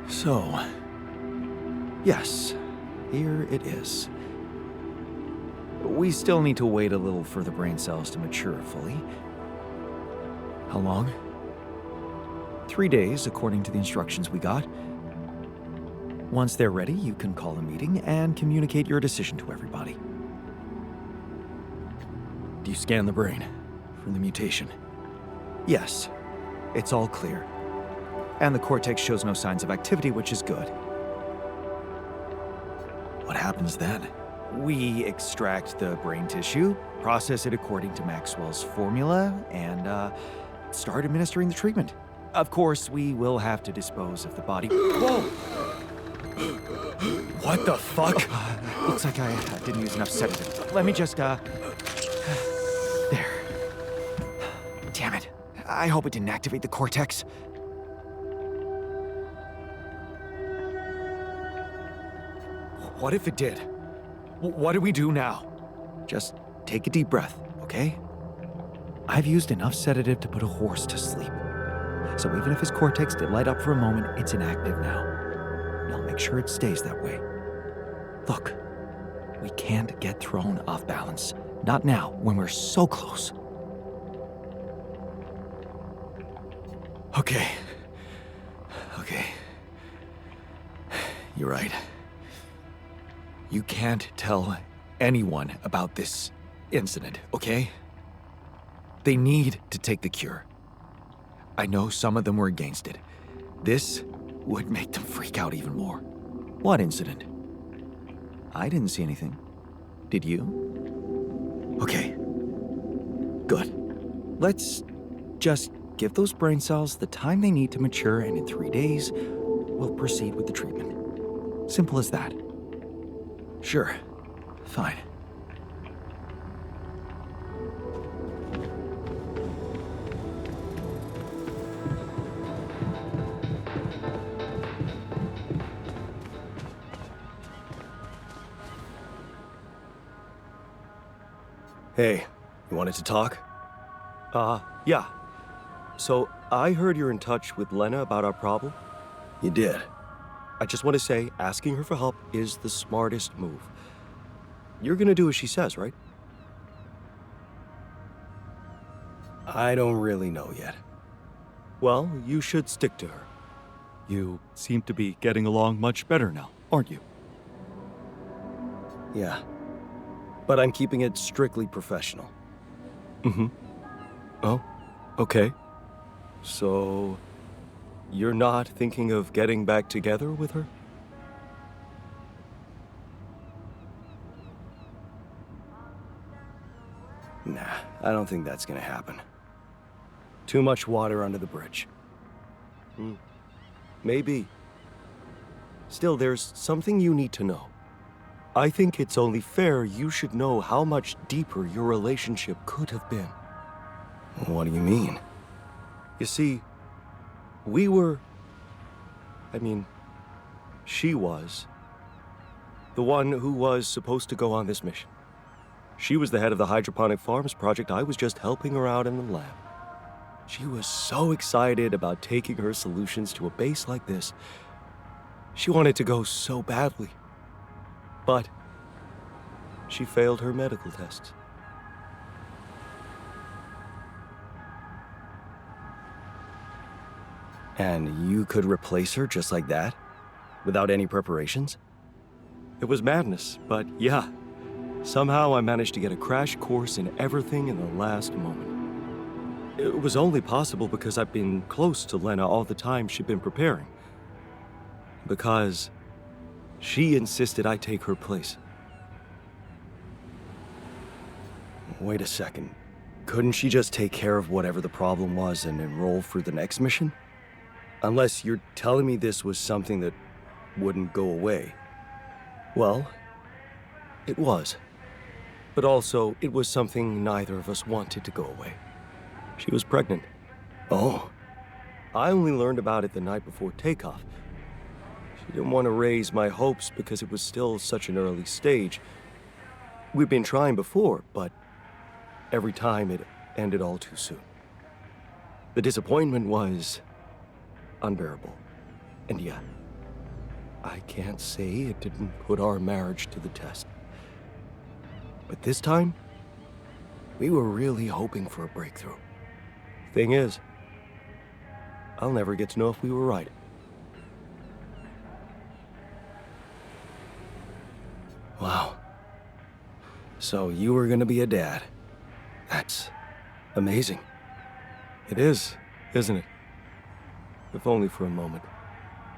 So, yes, here it is. We still need to wait a little for the brain cells to mature fully. How long? 3 days, according to the instructions we got. Once they're ready, you can call a meeting and communicate your decision to everybody. Do you scan the brain for the mutation? Yes, it's all clear. And the cortex shows no signs of activity, which is good. What happens then? We extract the brain tissue, process it according to Maxwell's formula, and start administering the treatment. Of course, we will have to dispose of the body. Whoa! What the fuck? Looks like I didn't use enough sedative. Let me just, There. Damn it. I hope it didn't activate the cortex. What if it did? What do we do now? Just take a deep breath, okay? I've used enough sedative to put a horse to sleep. So even if his cortex did light up for a moment, it's inactive now. And I'll make sure it stays that way. Look, we can't get thrown off balance. Not now, when we're so close. Okay. You're right. You can't tell anyone about this incident, okay? They need to take the cure. I know some of them were against it. This would make them freak out even more. What incident? I didn't see anything. Did you? Okay. Good. Let's just give those brain cells the time they need to mature, and in 3 days, we'll proceed with the treatment. Simple as that. Sure. Fine. Hey, you wanted to talk? Yeah. So, I heard you're in touch with Lena about our problem. You did. I just want to say, asking her for help is the smartest move. You're gonna do as she says, right? I don't really know yet. Well, you should stick to her. You seem to be getting along much better now, aren't you? Yeah. But I'm keeping it strictly professional. Mm-hmm. Oh, okay. So, you're not thinking of getting back together with her? Nah, I don't think that's gonna happen. Too much water under the bridge. Maybe. Still, there's something you need to know. I think it's only fair you should know how much deeper your relationship could have been. What do you mean? You see, she was the one who was supposed to go on this mission. She was the head of the hydroponic farms project. I was just helping her out in the lab. She was so excited about taking her solutions to a base like this. She wanted to go so badly. But she failed her medical tests. And you could replace her just like that? Without any preparations? It was madness, but yeah. Somehow I managed to get a crash course in everything in the last moment. It was only possible because I've been close to Lena all the time she'd been preparing. Because she insisted I take her place. Wait a second. Couldn't she just take care of whatever the problem was and enroll for the next mission? Unless you're telling me this was something that wouldn't go away. Well, it was. But also, it was something neither of us wanted to go away. She was pregnant. Oh. I only learned about it the night before takeoff. She didn't want to raise my hopes because it was still such an early stage. We'd been trying before, but every time it ended all too soon. The disappointment was unbearable. And yeah, I can't say it didn't put our marriage to the test. But this time, we were really hoping for a breakthrough. Thing is, I'll never get to know if we were right. Wow. So you were gonna be a dad. That's amazing. It is, isn't it? If only for a moment.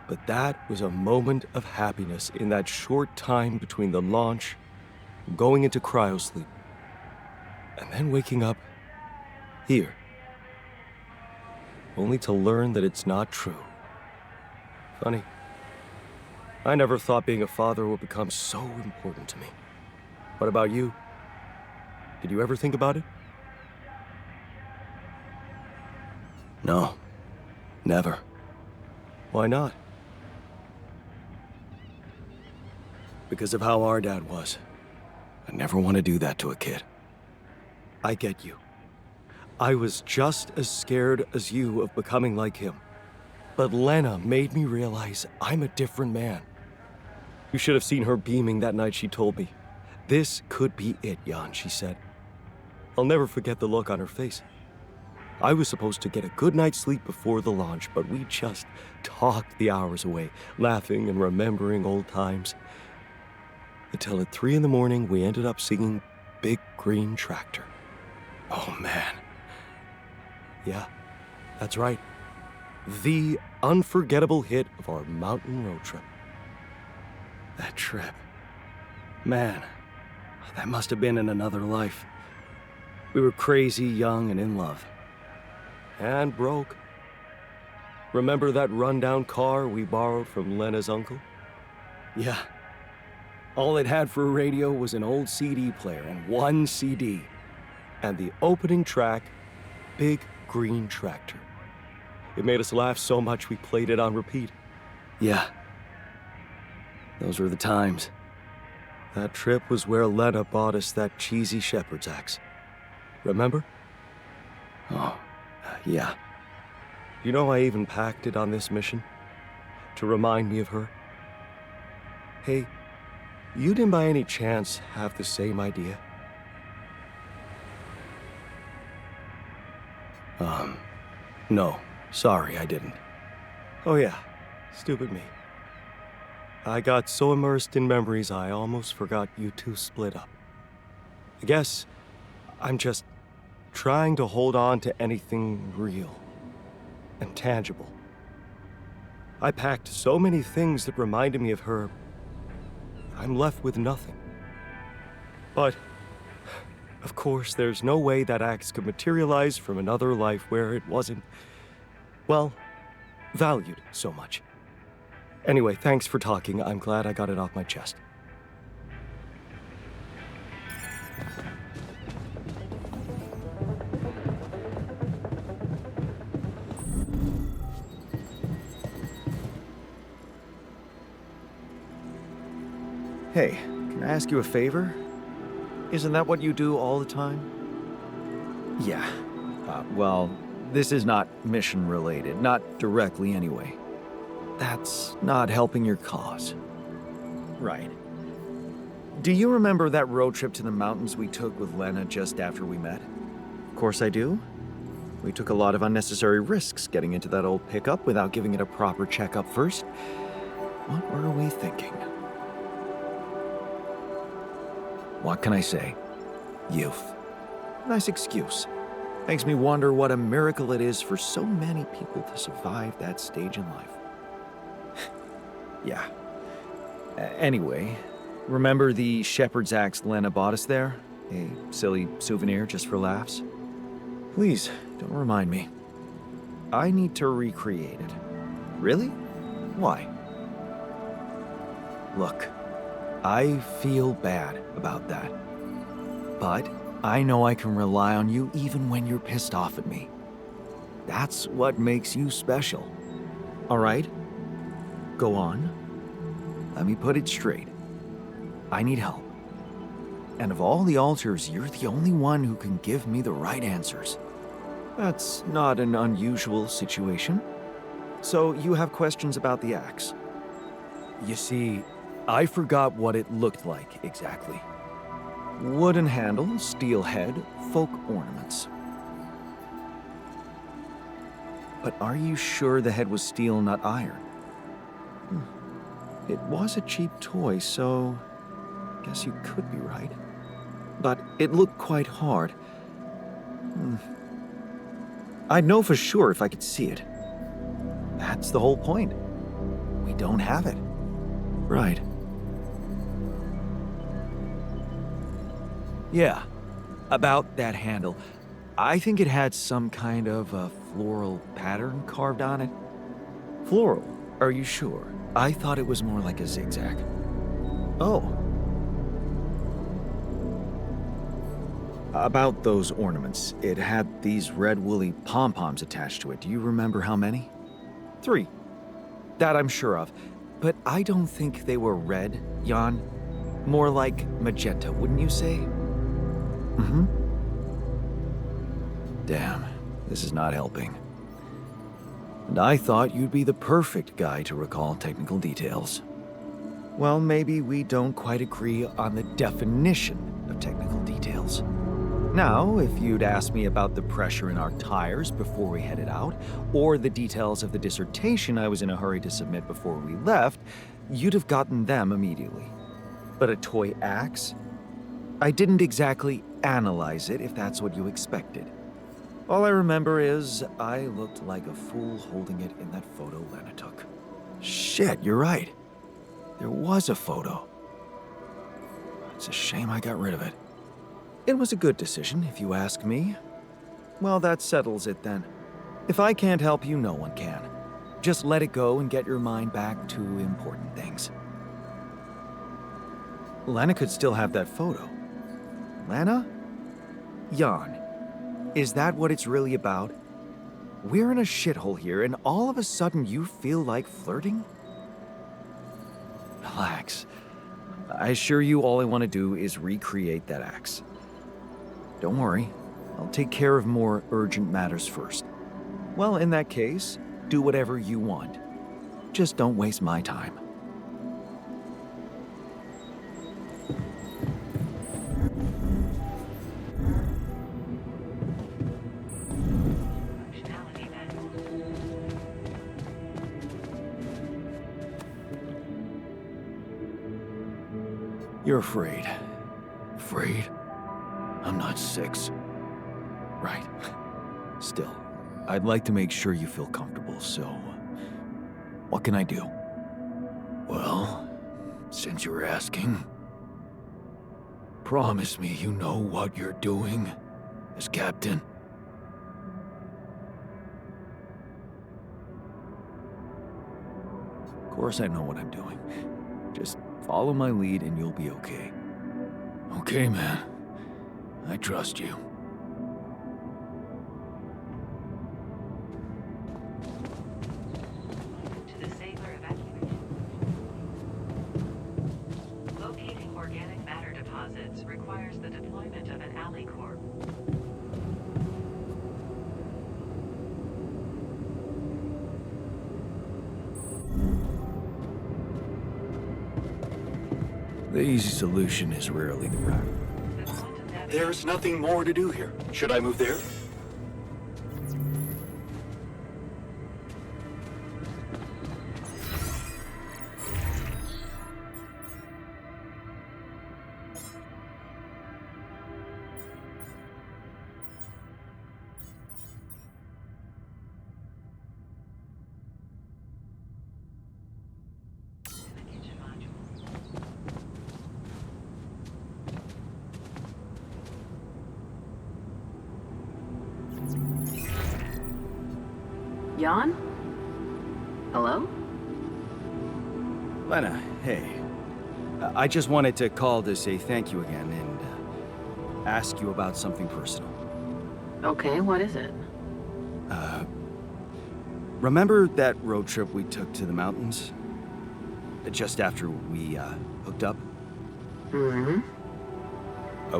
But that was a moment of happiness in that short time between the launch, going into cryosleep, and then waking up here. Only to learn that it's not true. Funny. I never thought being a father would become so important to me. What about you? Did you ever think about it? No. Never. Why not? Because of how our dad was. I never want to do that to a kid. I get you. I was just as scared as you of becoming like him. But Lena made me realize I'm a different man. You should have seen her beaming that night she told me. This could be it, Jan, she said. I'll never forget the look on her face. I was supposed to get a good night's sleep before the launch, but we just talked the hours away, laughing and remembering old times. Until at 3 in the morning, we ended up singing Big Green Tractor. Oh, man. Yeah, that's right. The unforgettable hit of our mountain road trip. That trip. Man, that must have been in another life. We were crazy, young, and in love. And broke. Remember that rundown car we borrowed from Lena's uncle? Yeah. All it had for a radio was an old CD player and one CD. And the opening track, Big Green Tractor. It made us laugh so much we played it on repeat. Yeah. Those were the times. That trip was where Lena bought us that cheesy shepherd's axe. Remember? Oh, yeah. You know I even packed it on this mission? To remind me of her? Hey, you didn't by any chance have the same idea? No. Sorry, I didn't. Oh yeah, stupid me. I got so immersed in memories I almost forgot you two split up. I guess I'm just trying to hold on to anything real and tangible. I packed so many things that reminded me of her, I'm left with nothing. But, of course, there's no way that axe could materialize from another life where it wasn't, well, valued so much. Anyway, thanks for talking. I'm glad I got it off my chest. Hey, can I ask you a favor? Isn't that what you do all the time? Yeah. Well, this is not mission related, not directly anyway. That's not helping your cause. Right. Do you remember that road trip to the mountains we took with Lena just after we met? Of course I do. We took a lot of unnecessary risks getting into that old pickup without giving it a proper checkup first. What were we thinking? What can I say? Youth. Nice excuse. Makes me wonder what a miracle it is for so many people to survive that stage in life. Yeah. Anyway, remember the shepherd's axe Lena bought us there? A silly souvenir just for laughs? Please, don't remind me. I need to recreate it. Really? Why? Look, I feel bad about that. But I know I can rely on you even when you're pissed off at me. That's what makes you special. All right? Go on. Let me put it straight. I need help. And of all the alters, you're the only one who can give me the right answers. That's not an unusual situation. So you have questions about the axe? You see, I forgot what it looked like exactly. Wooden handle, steel head, folk ornaments. But are you sure the head was steel, not iron? It was a cheap toy, so I guess you could be right. But it looked quite hard. I'd know for sure if I could see it. That's the whole point. We don't have it. Right. Yeah, about that handle. I think it had some kind of a floral pattern carved on it. Floral? Are you sure? I thought it was more like a zigzag. Oh. About those ornaments, it had these red woolly pom-poms attached to it. Do you remember how many? 3. That I'm sure of. But I don't think they were red, Jan. More like magenta, wouldn't you say? Mm-hmm. Damn, this is not helping. And I thought you'd be the perfect guy to recall technical details. Well, maybe we don't quite agree on the definition of technical details. Now, if you'd asked me about the pressure in our tires before we headed out, or the details of the dissertation I was in a hurry to submit before we left, you'd have gotten them immediately. But a toy axe? I didn't exactly analyze it, if that's what you expected. All I remember is I looked like a fool holding it in that photo Lena took. Shit, you're right. There was a photo. It's a shame I got rid of it. It was a good decision, if you ask me. Well, that settles it then. If I can't help you, no one can. Just let it go and get your mind back to important things. Lena could still have that photo. Lena? Jan, is that what it's really about? We're in a shithole here, and all of a sudden you feel like flirting? Relax. I assure you all I want to do is recreate that axe. Don't worry, I'll take care of more urgent matters first. Well, in that case, do whatever you want. Just don't waste my time. You're afraid. Afraid? I'm not 6. Right. Still, I'd like to make sure you feel comfortable, so... what can I do? Well, since you're asking... promise me you know what you're doing as captain. Of course I know what I'm doing. Just follow my lead and you'll be okay. Okay, man. I trust you. To the Sailor evacuation. Locating organic matter deposits requires the deployment of an alley corps. The easy solution is rarely the right. There's nothing more to do here. Should I move there? Jan? Hello? Lena, hey. I just wanted to call to say thank you again and ask you about something personal. Okay, what is it? Remember that road trip we took to the mountains? Just after we, hooked up? Mm-hmm.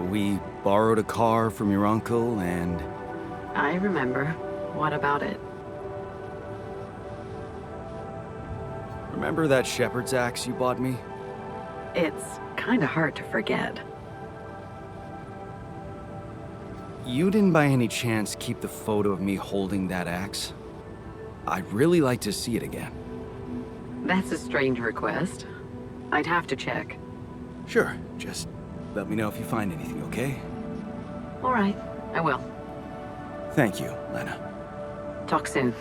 We borrowed a car from your uncle and... I remember. What about it? Remember that shepherd's axe you bought me? It's kinda hard to forget. You didn't by any chance keep the photo of me holding that axe? I'd really like to see it again. That's a strange request. I'd have to check. Sure, just let me know if you find anything, okay? All right, I will. Thank you, Lena. Talk soon.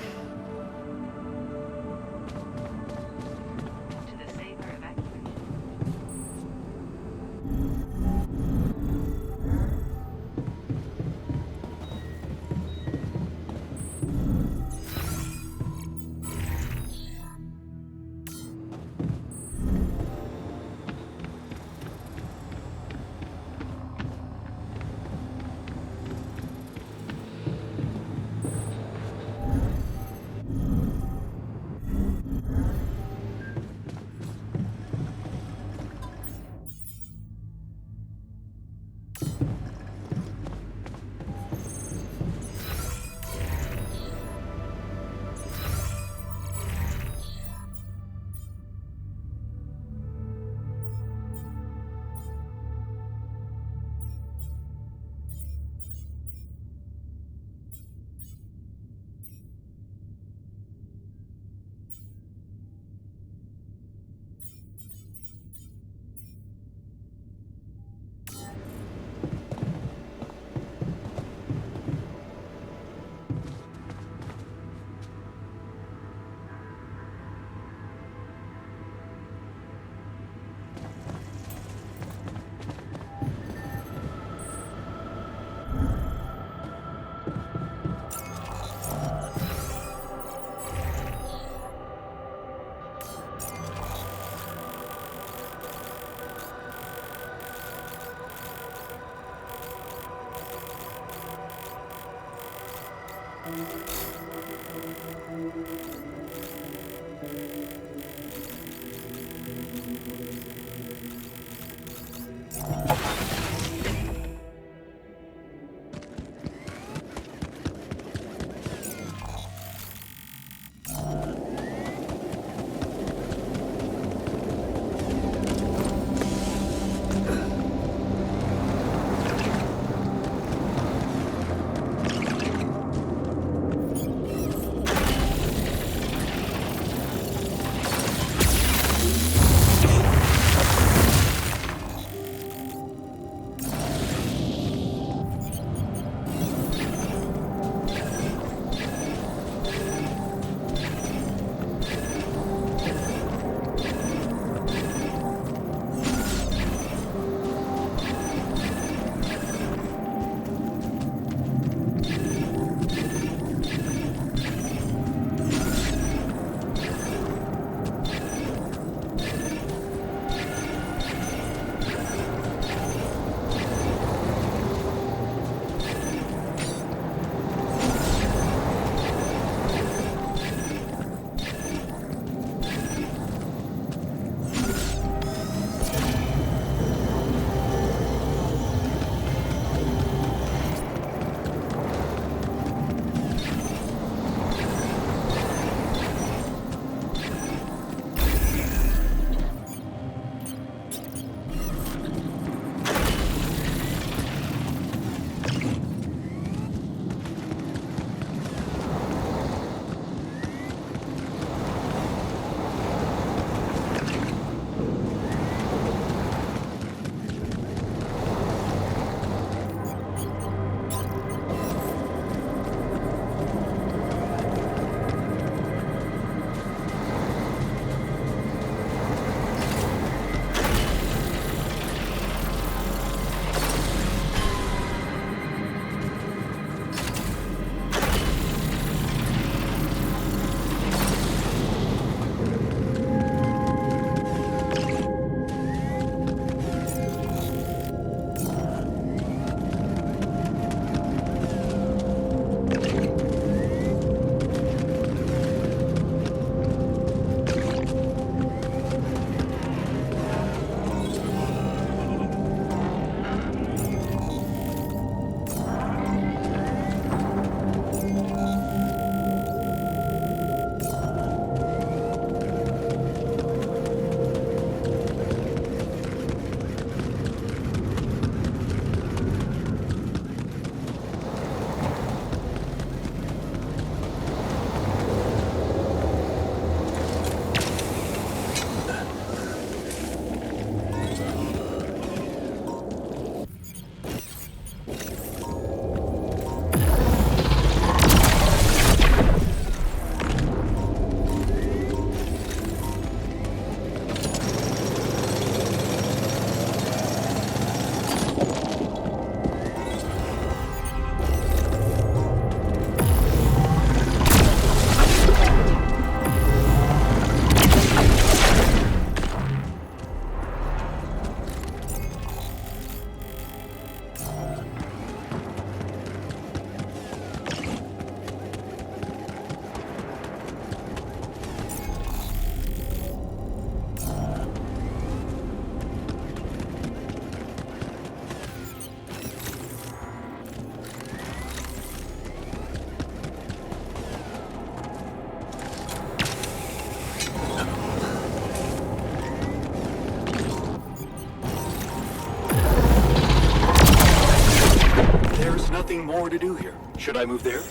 to do here. Should I move there?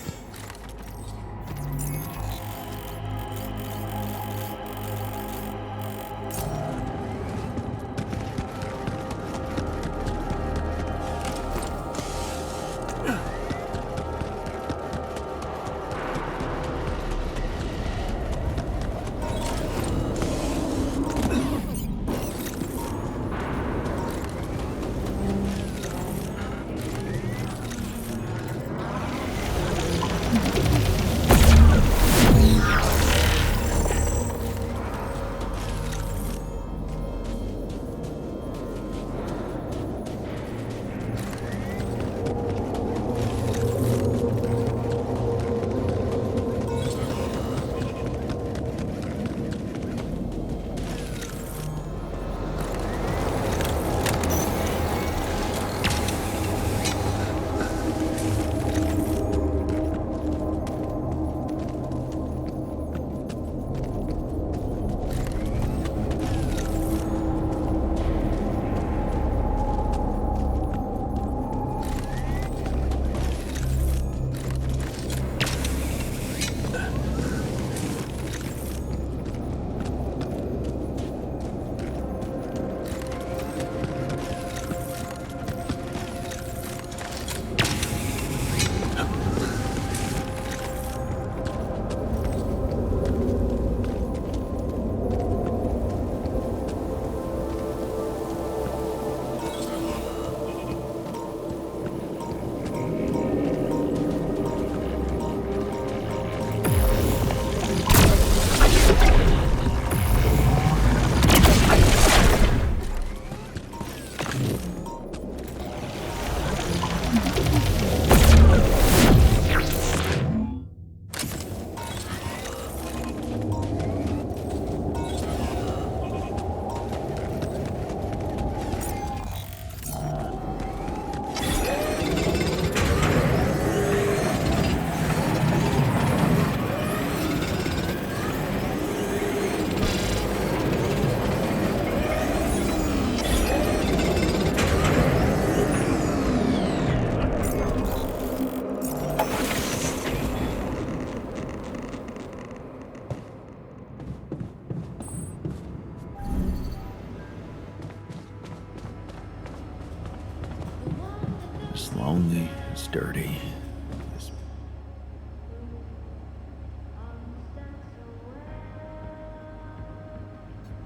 It's lonely, it's dirty.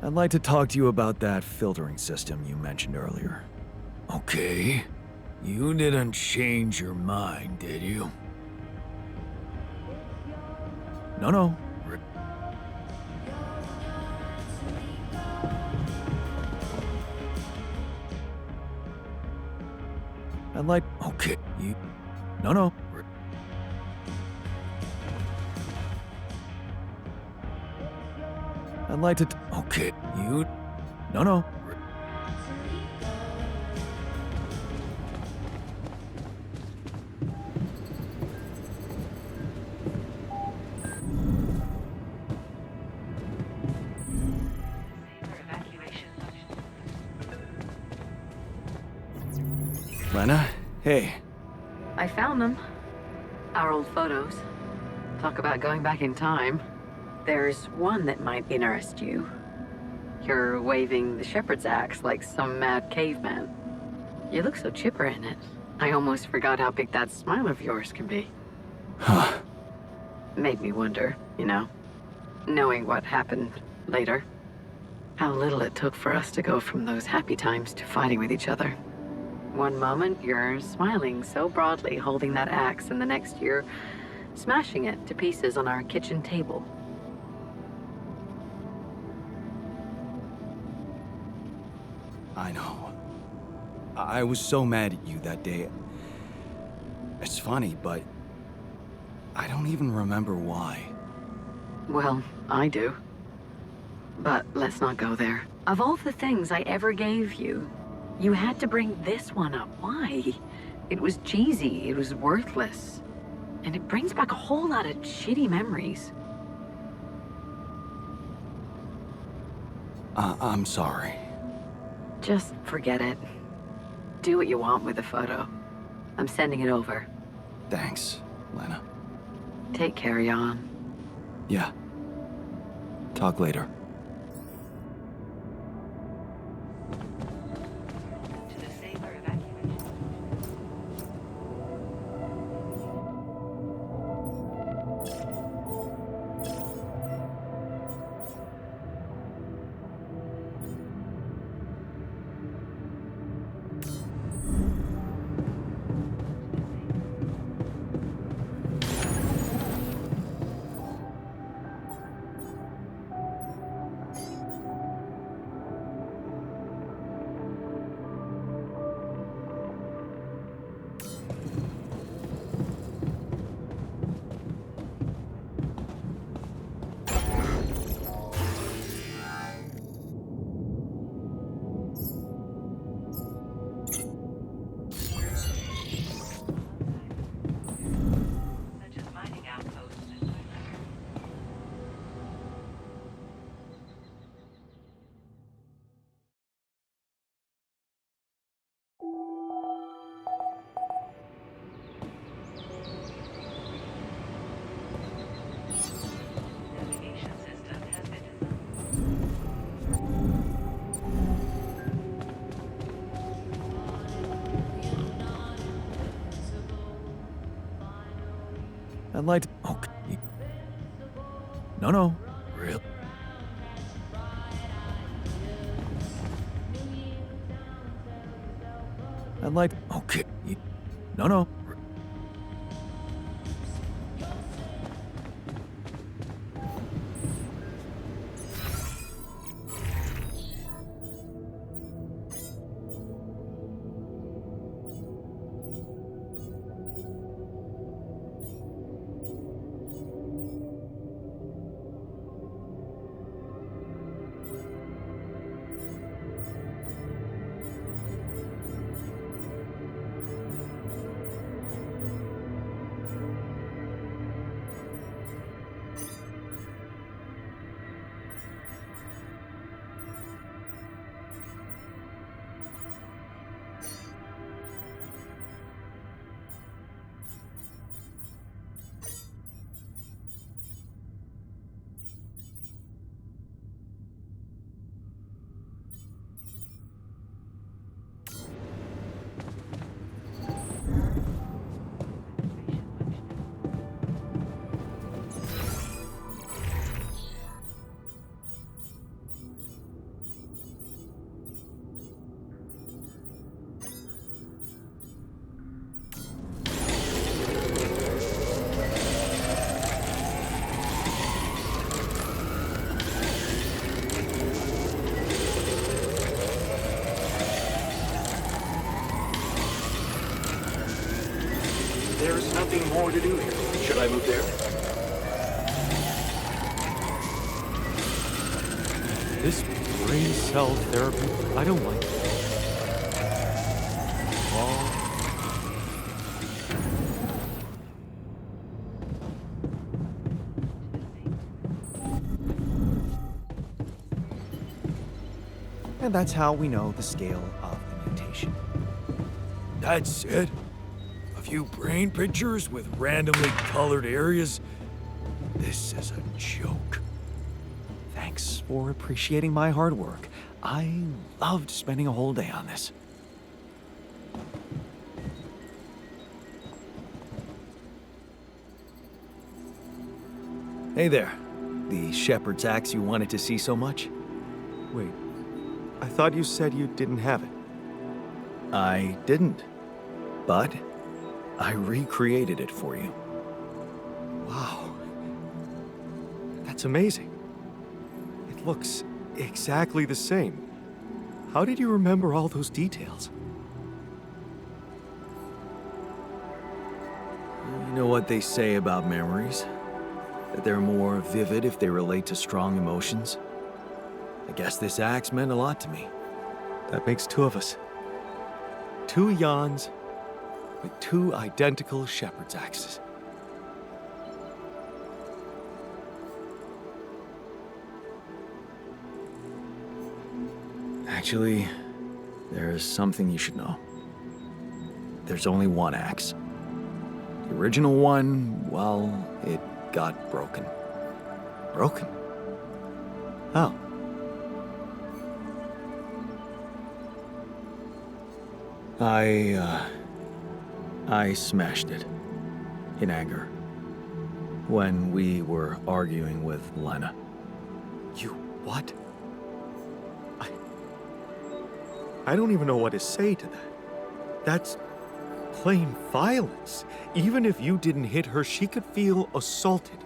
I'd like to talk to you about that filtering system you mentioned earlier. Okay. You didn't change your mind, did you? No. I'd like... Okay. You... No. I'd like to... Okay. You... No. Lena? Hey. I found them. Our old photos. Talk about going back in time. There's one that might interest you. You're waving the shepherd's axe like some mad caveman. You look so chipper in it. I almost forgot how big that smile of yours can be. Huh. Made me wonder, knowing what happened later. How little it took for us to go from those happy times to fighting with each other. One moment, you're smiling so broadly, holding that axe, and the next you're smashing it to pieces on our kitchen table. I know. I was so mad at you that day. It's funny, but I don't even remember why. Well, I do. But let's not go there. Of all the things I ever gave you, you had to bring this one up. Why? It was cheesy, it was worthless. And it brings back a whole lot of shitty memories. I'm sorry. Just forget it. Do what you want with the photo. I'm sending it over. Thanks, Lena. Take care, Jan. Yeah. Talk later. I'd like to... Okay. No. Real. I'd like... Okay. No. There's nothing more to do here. Should I move there? This brain cell therapy, I don't like it. And that's how we know the scale of the mutation. That's it? A few brain pictures with randomly colored areas? This is a joke. Thanks for appreciating my hard work. I loved spending a whole day on this. Hey there. The shepherd's axe you wanted to see so much? Wait, I thought you said you didn't have it. I didn't. But I recreated it for you. Wow. That's amazing. It looks exactly the same. How did you remember all those details? You know what they say about memories? That they're more vivid if they relate to strong emotions? I guess this axe meant a lot to me. That makes two of us. Two Jans with two identical shepherd's axes. Actually, there's something you should know. There's only one axe. The original one, well, it got broken. Broken? How? I smashed it. In anger. When we were arguing with Lena. You what? I don't even know what to say to that. That's plain violence. Even if you didn't hit her, she could feel assaulted.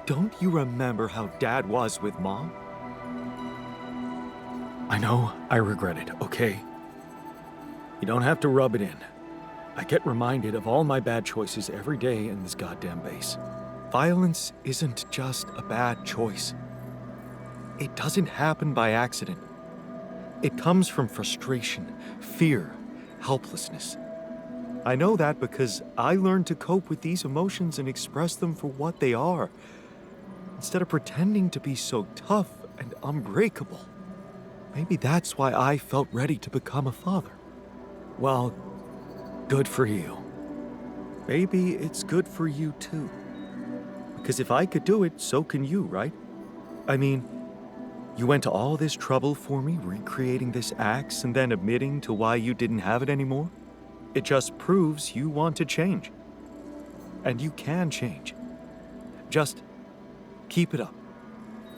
Don't you remember how Dad was with Mom? I know I regret it, okay? You don't have to rub it in. I get reminded of all my bad choices every day in this goddamn base. Violence isn't just a bad choice. It doesn't happen by accident. It comes from frustration, fear, helplessness. I know that because I learned to cope with these emotions and express them for what they are, instead of pretending to be so tough and unbreakable. Maybe that's why I felt ready to become a father. Well, good for you. Maybe it's good for you too. Because if I could do it, so can you, right? I mean, you went to all this trouble for me, recreating this axe and then admitting to why you didn't have it anymore? It just proves you want to change. And you can change. Just keep it up.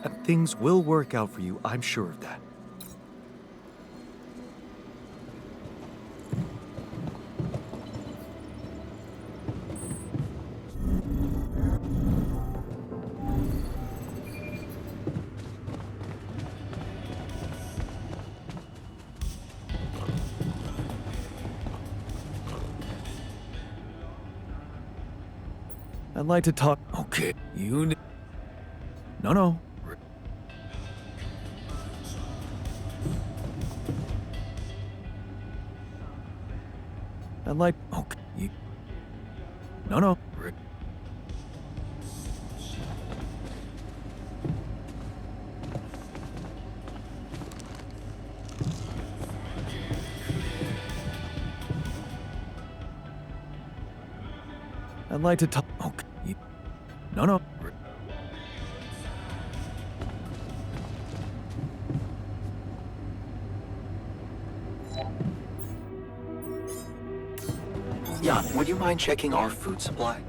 And things will work out for you, I'm sure of that. I'd like to talk. Okay, No. I'd like. Okay, No. I'd like to talk. Okay, No. Jan, would you mind checking our food supply?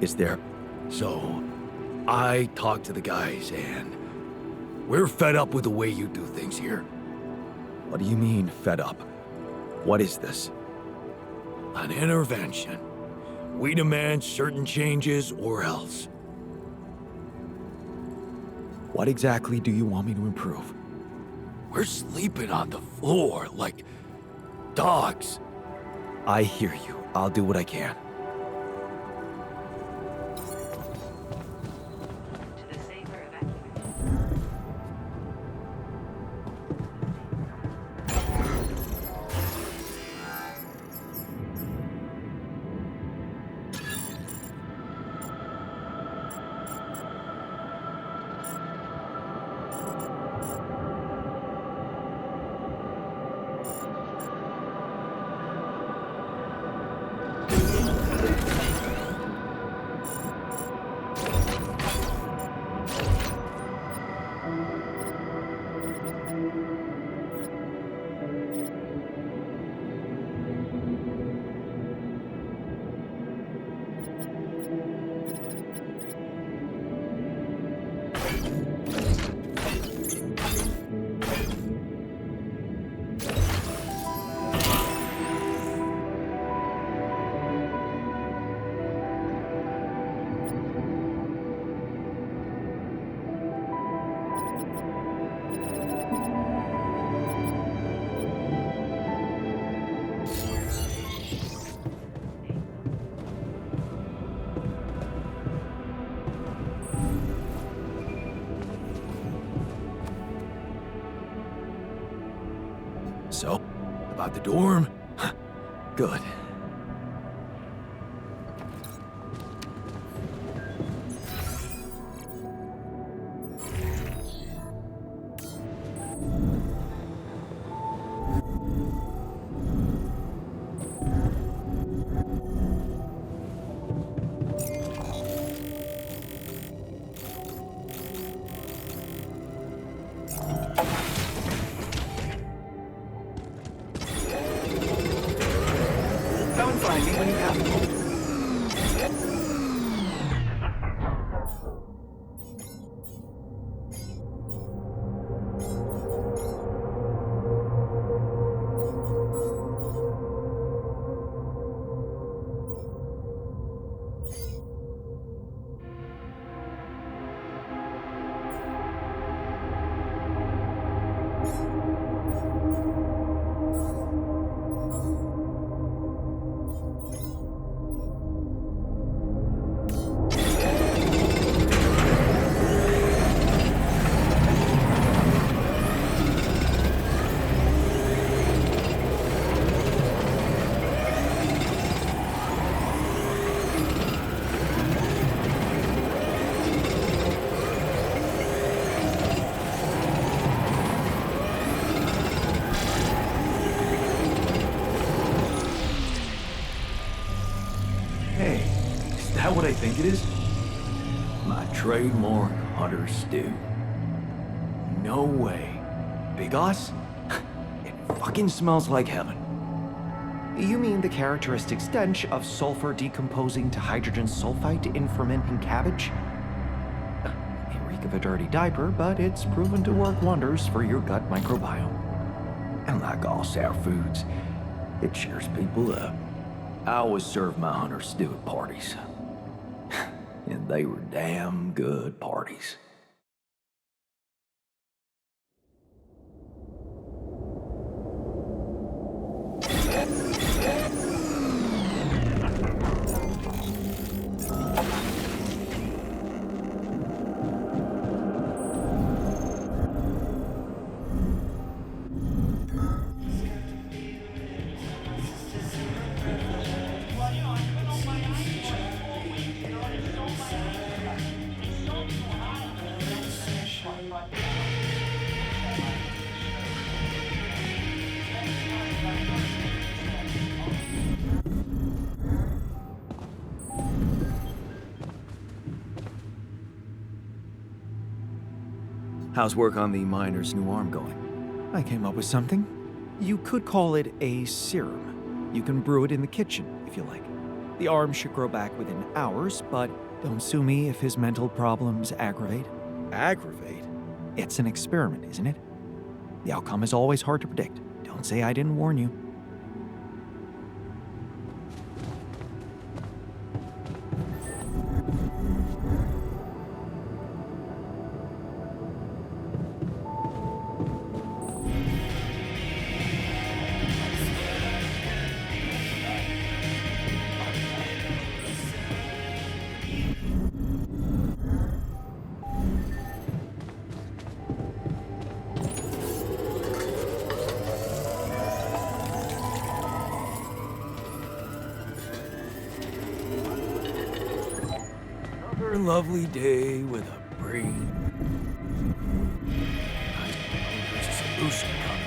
Is there? So, I talked to the guys and We're fed up with the way you do things here. What do you mean, fed up? What is this? An intervention. We demand certain changes or else. What exactly do you want me to improve? We're sleeping on the floor like dogs. I hear you. I'll do what I can. So, about the dorm? Good. Come and find me when you have to. Hey, is that what I think it is? My trademark hunter stew. No way. Big Us? It fucking smells like heaven. You mean the characteristic stench of sulfur decomposing to hydrogen sulfide in fermenting cabbage? May reek of a dirty diaper, but it's proven to work wonders for your gut microbiome. And like all sour foods, it cheers people up. I always serve my hunter stew at parties. And they were damn good parties. How's work on the miner's new arm going? I came up with something. You could call it a serum. You can brew it in the kitchen, if you like. The arm should grow back within hours, but don't sue me if his mental problems aggravate. Aggravate? It's an experiment, isn't it? The outcome is always hard to predict. Don't say I didn't warn you. Another lovely day with a brain. I know there's a solution coming.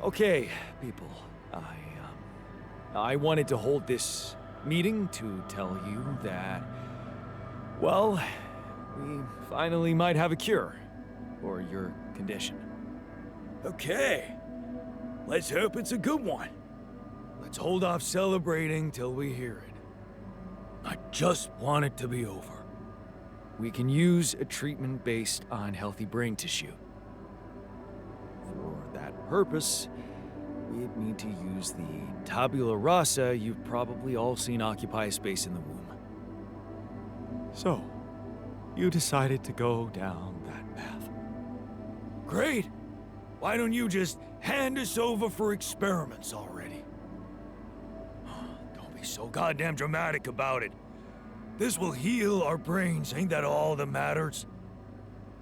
Okay, people. I wanted to hold this meeting to tell you that, well, we finally might have a cure for your condition. Okay. Let's hope it's a good one. Let's hold off celebrating till we hear it. I just want it to be over. We can use a treatment based on healthy brain tissue. For that purpose, we'd need to use the tabula rasa you've probably all seen occupy a space in the womb. So, you decided to go down that path. Great. Why don't you just hand us over for experiments already? Don't be so goddamn dramatic about it. This will heal our brains, ain't that all that matters?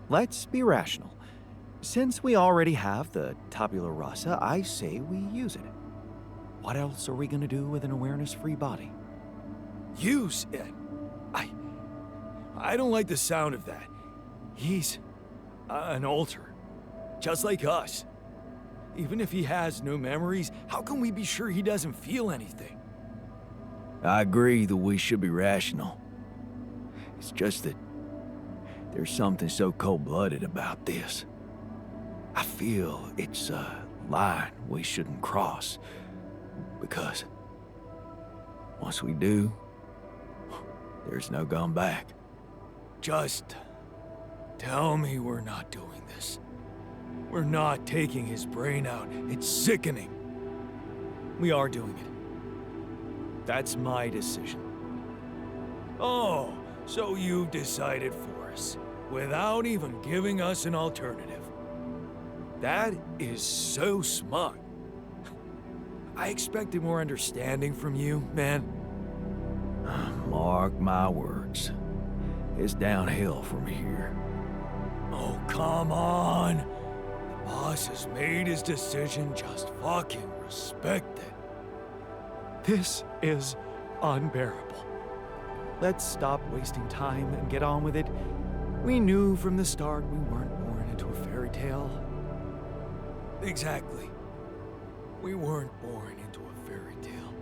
Let's be rational. Since we already have the tabula rasa, I say we use it. What else are we gonna do with an awareness-free body? Use it? I don't like the sound of that. He's an alter, just like us. Even if he has no memories, how can we be sure he doesn't feel anything? I agree that we should be rational. It's just that there's something so cold-blooded about this. I feel it's a line we shouldn't cross, because once we do, there's no going back. Just tell me we're not doing this. We're not taking his brain out. It's sickening. We are doing it. That's my decision. Oh, so you've decided for us, without even giving us an alternative. That is so smart. I expected more understanding from you, man. Mark my words. It's downhill from here. Oh, come on. The boss has made his decision. Just fucking respect it. This is unbearable. Let's stop wasting time and get on with it. We knew from the start we weren't born into a fairy tale. Exactly. We weren't born into a fairy tale.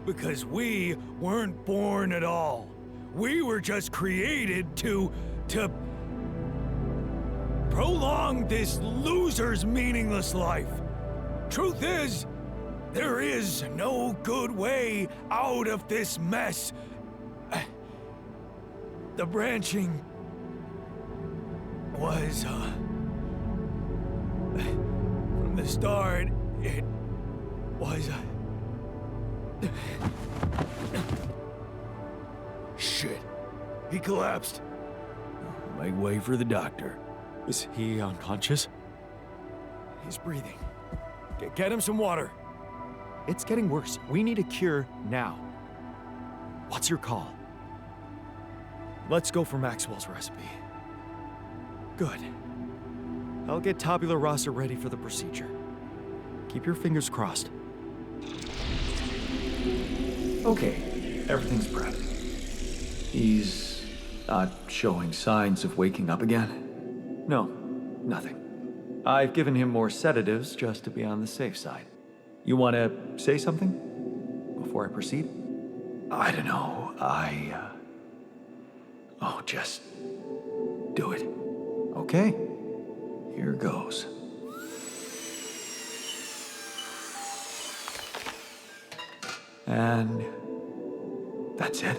Because we weren't born at all. We were just created to prolong this loser's meaningless life. Truth is, there is no good way out of this mess. The branching was, from the start, it was, Shit. He collapsed. Make way for the doctor. Is he unconscious? He's breathing. Get him some water. It's getting worse. We need a cure now. What's your call? Let's go for Maxwell's recipe. Good. I'll get tabula rasa ready for the procedure. Keep your fingers crossed. Okay, everything's prepped. He's not showing signs of waking up again? No, nothing. I've given him more sedatives just to be on the safe side. You want to say something before I proceed? I don't know. Oh, just do it. Okay, here goes. And that's it.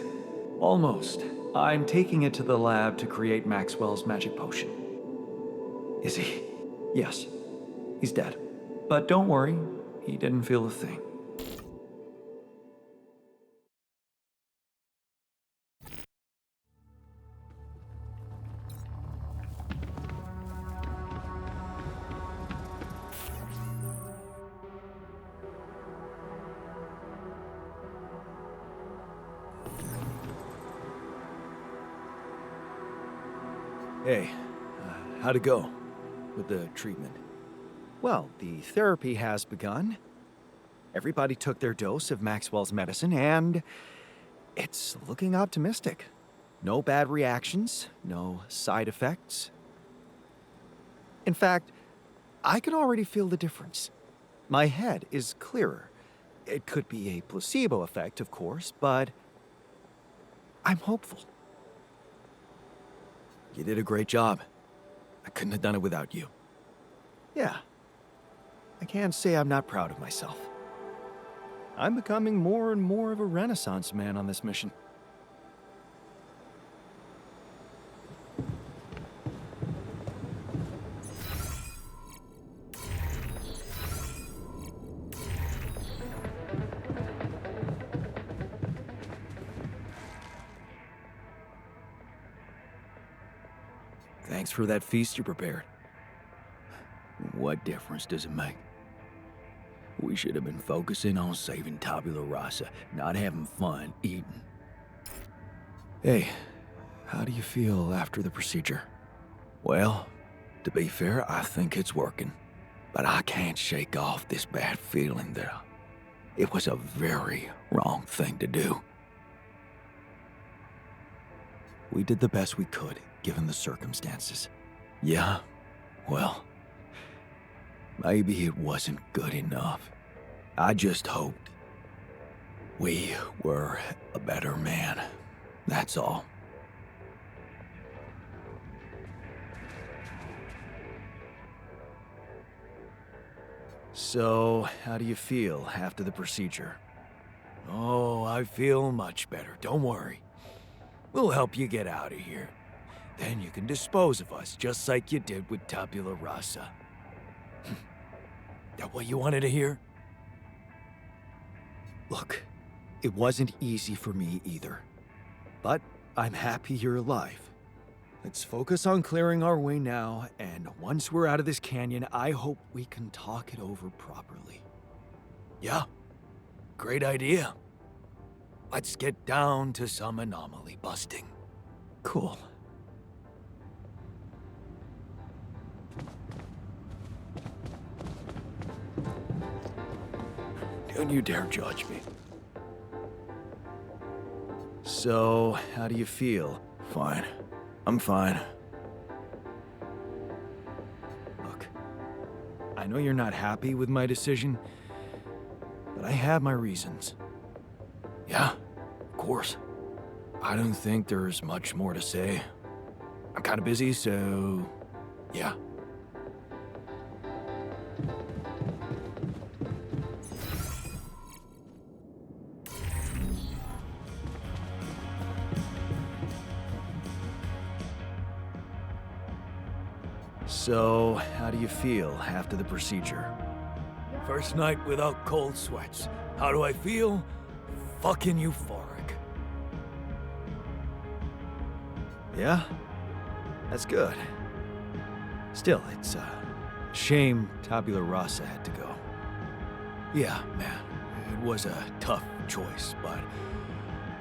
Almost. I'm taking it to the lab to create Maxwell's magic potion. Is he? Yes. He's dead. But don't worry, he didn't feel a thing. Hey, how'd it go with the treatment? Well, the therapy has begun. Everybody took their dose of Maxwell's medicine, and it's looking optimistic. No bad reactions, no side effects. In fact, I can already feel the difference. My head is clearer. It could be a placebo effect, of course, but I'm hopeful. You did a great job. I couldn't have done it without you. Yeah. I can't say I'm not proud of myself. I'm becoming more and more of a Renaissance man on this mission. Thanks for that feast you prepared. What difference does it make? We should have been focusing on saving tabula rasa, not having fun eating. Hey, how do you feel after the procedure? Well, to be fair, I think it's working. But I can't shake off this bad feeling that it was a very wrong thing to do. We did the best we could, given the circumstances. Yeah, well, maybe it wasn't good enough. I just hoped we were a better man. That's all. So, how do you feel after the procedure? Oh, I feel much better. Don't worry. We'll help you get out of here. Then you can dispose of us, just like you did with tabula rasa. That what you wanted to hear? Look, it wasn't easy for me either. But I'm happy you're alive. Let's focus on clearing our way now, and once we're out of this canyon, I hope we can talk it over properly. Yeah, great idea. Let's get down to some anomaly busting. Cool. Don't you dare judge me. So, how do you feel? Fine. I'm fine. Look, I know you're not happy with my decision, but I have my reasons. Yeah, of course. I don't think there's much more to say. I'm kind of busy, so yeah. So, how do you feel after the procedure? First night without cold sweats. How do I feel? Fucking euphoric. Yeah? That's good. Still, it's a shame tabula rasa had to go. Yeah, man. It was a tough choice, but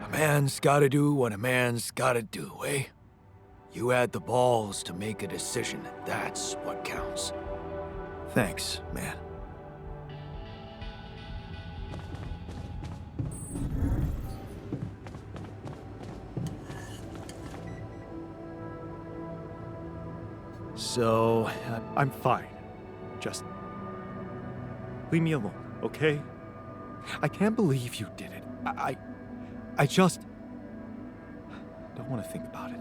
I'm man's gotta do what a man's gotta do, eh? You had the balls to make a decision, and that's what counts. Thanks, man. So, I'm fine. Just leave me alone, okay? I can't believe you did it. I just don't want to think about it.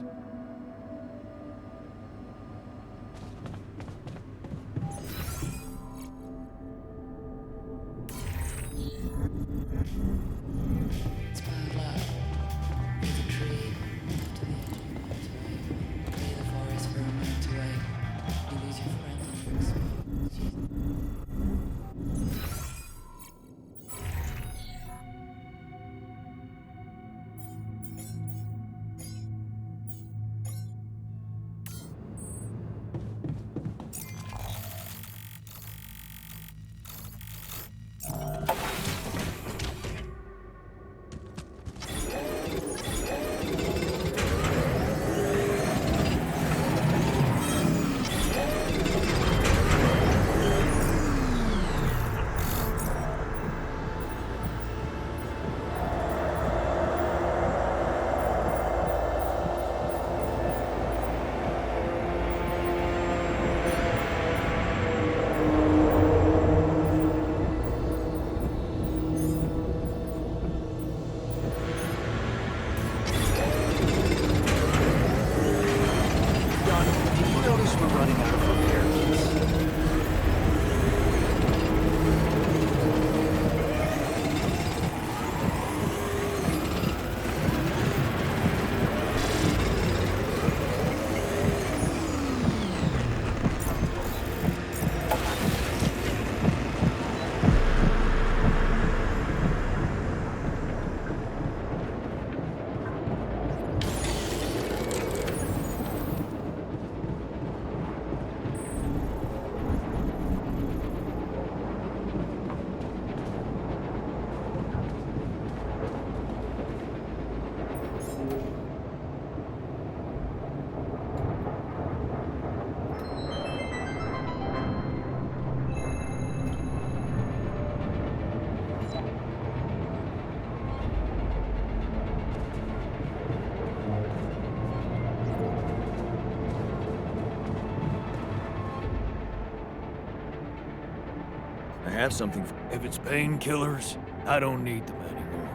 I have something. If it's painkillers, I don't need them anymore.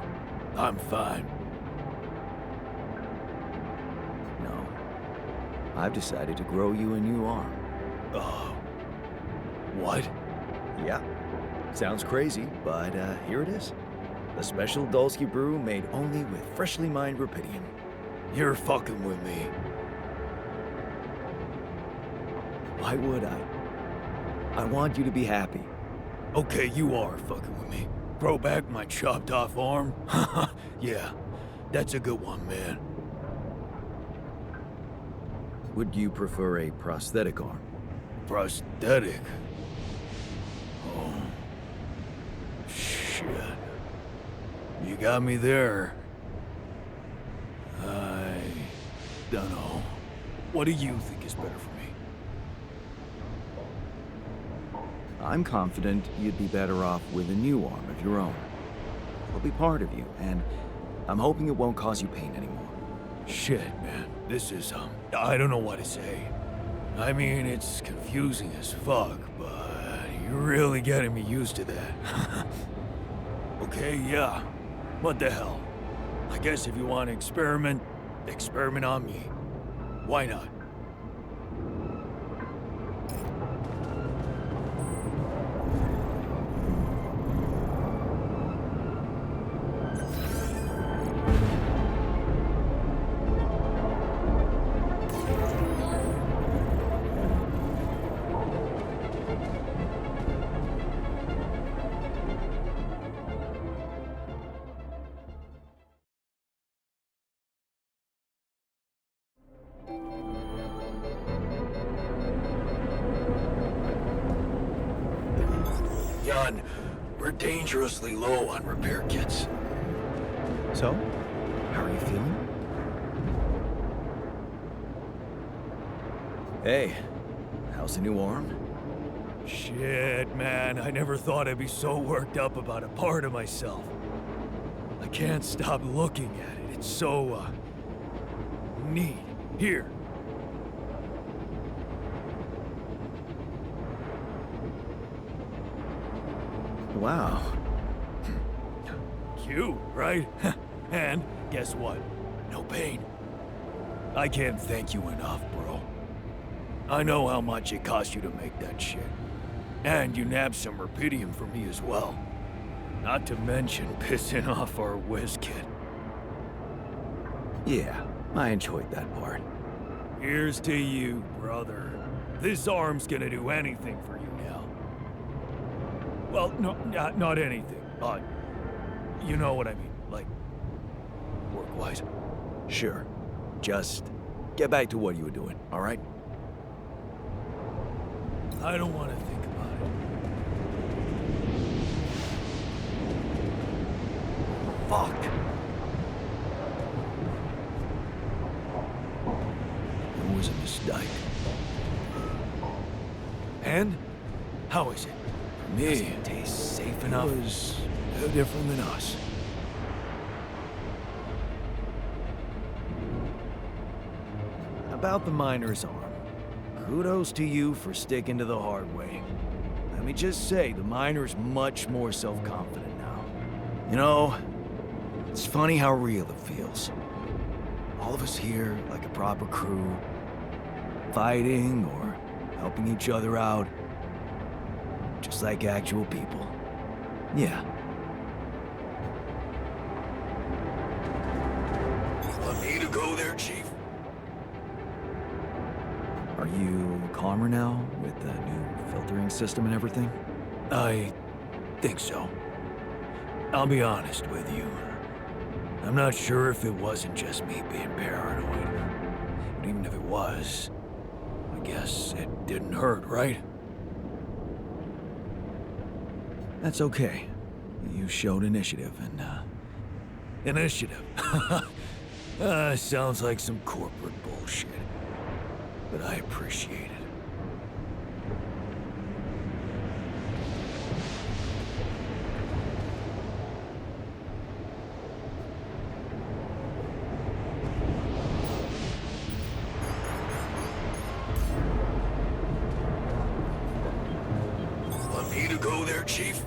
I'm fine. No. I've decided to grow you a new arm. What? Yeah. Sounds crazy, but here it is. A special Dolski brew made only with freshly mined rubidium. You're fucking with me. Why would I? I want you to be happy. Okay, you are fucking with me. Grow back my chopped off arm? Yeah, that's a good one, man. Would you prefer a prosthetic arm? Prosthetic? Oh. Shit. You got me there. I don't know. What do you think is better for me? I'm confident you'd be better off with a new arm of your own. It'll be part of you, and I'm hoping it won't cause you pain anymore. Shit, man. This is, I don't know what to say. I mean, it's confusing as fuck, but you're really getting me used to that. Okay, yeah. What the hell? I guess if you want to experiment on me. Why not? Jan, we're dangerously low on repair kits. So? How are you feeling? Hey, how's the new arm? Shit, man, I never thought I'd be so worked up about a part of myself. I can't stop looking at it. It's so, neat. Here. Wow. Cute, right? And guess what? No pain. I can't thank you enough, bro. I know how much it cost you to make that shit. And you nabbed some rubidium for me as well. Not to mention pissing off our whiz kid. Yeah, I enjoyed that part. Here's to you, brother. This arm's gonna do anything for you now. Well, no, not anything, but you know what I mean, like, work-wise. Sure. Just get back to what you were doing, all right? I don't want to think about it. Fuck! It was a mistake. And? How is it? For me, it tastes safe enough. It was no different than us. About the miner's arm. Kudos to you for sticking to the hard way. Let me just say, the miner's much more self-confident now. You know, it's funny how real it feels. All of us here, like a proper crew, fighting or helping each other out. Just like actual people. Yeah. Want me to go there, Chief? Are you calmer now with the new filtering system and everything? I think so. I'll be honest with you. I'm not sure if it wasn't just me being paranoid. But even if it was, I guess it didn't hurt, right? That's okay. You showed initiative and, Initiative. Sounds like some corporate bullshit. But I appreciate it. Want me to go there, Chief?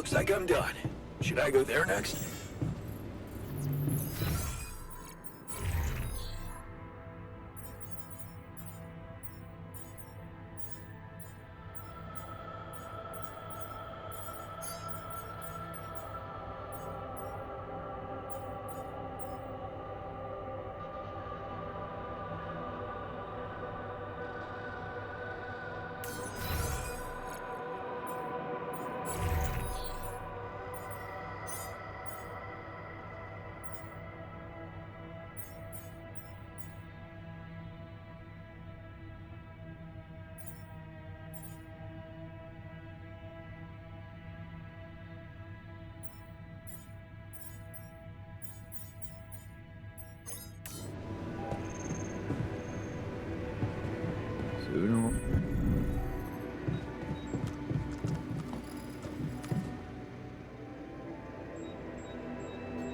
Looks like I'm done. Should I go there next?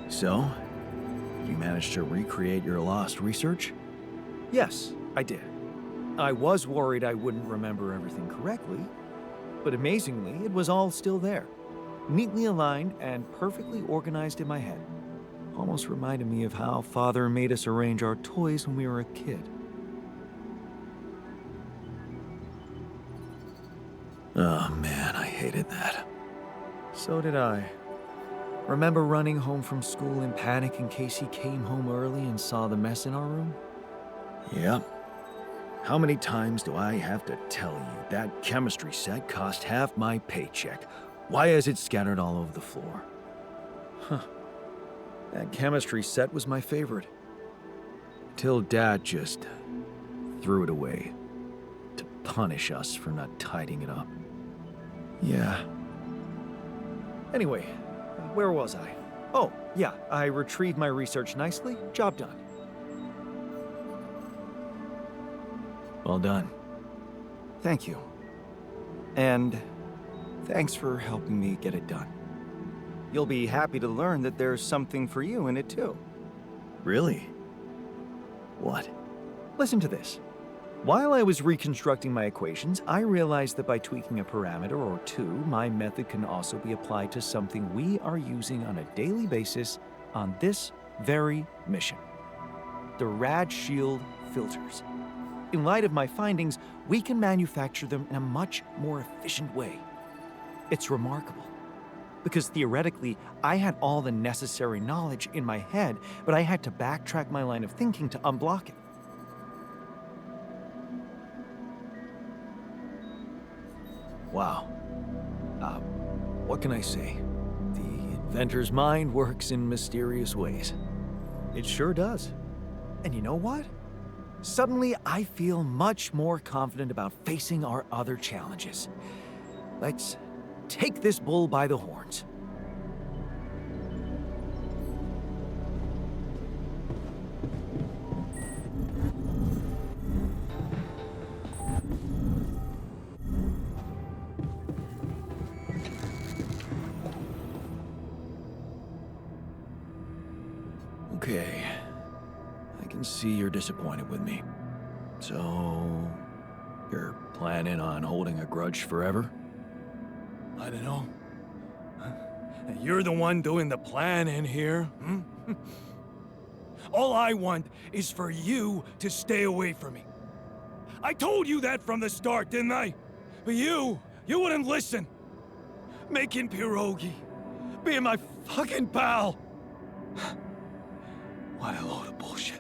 So, you managed to recreate your lost research? Yes, I did. I was worried I wouldn't remember everything correctly, but amazingly, it was all still there. Neatly aligned and perfectly organized in my head. Almost reminded me of how Father made us arrange our toys when we were a kid. Oh man, I hated that. So did I. Remember running home from school in panic in case he came home early and saw the mess in our room? Yep. How many times do I have to tell you that chemistry set cost half my paycheck? Why is it scattered all over the floor? Huh. That chemistry set was my favorite. Till Dad just threw it away to punish us for not tidying it up. Yeah. Anyway, where was I? Oh, yeah, I retrieved my research nicely. Job done. Well done. Thank you. And thanks for helping me get it done. You'll be happy to learn that there's something for you in it too. Really? What? Listen to this. While I was reconstructing my equations, I realized that by tweaking a parameter or two, my method can also be applied to something we are using on a daily basis on this very mission. The Rad Shield filters. In light of my findings, we can manufacture them in a much more efficient way. It's remarkable. Because theoretically, I had all the necessary knowledge in my head, but I had to backtrack my line of thinking to unblock it. Wow. What can I say? The inventor's mind works in mysterious ways. It sure does. And you know what? Suddenly, I feel much more confident about facing our other challenges. Let's take this bull by the horns. Okay. I can see you're disappointed with me. So, you're planning on holding a grudge forever? I don't know. You're the one doing the planning here. All I want is for you to stay away from me. I told you that from the start, didn't I? But you wouldn't listen. Making pierogi, being my fucking pal. What a load of bullshit.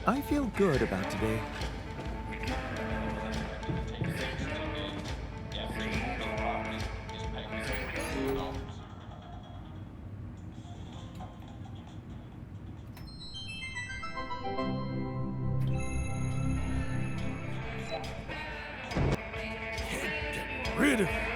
I feel good about today. Rid of it.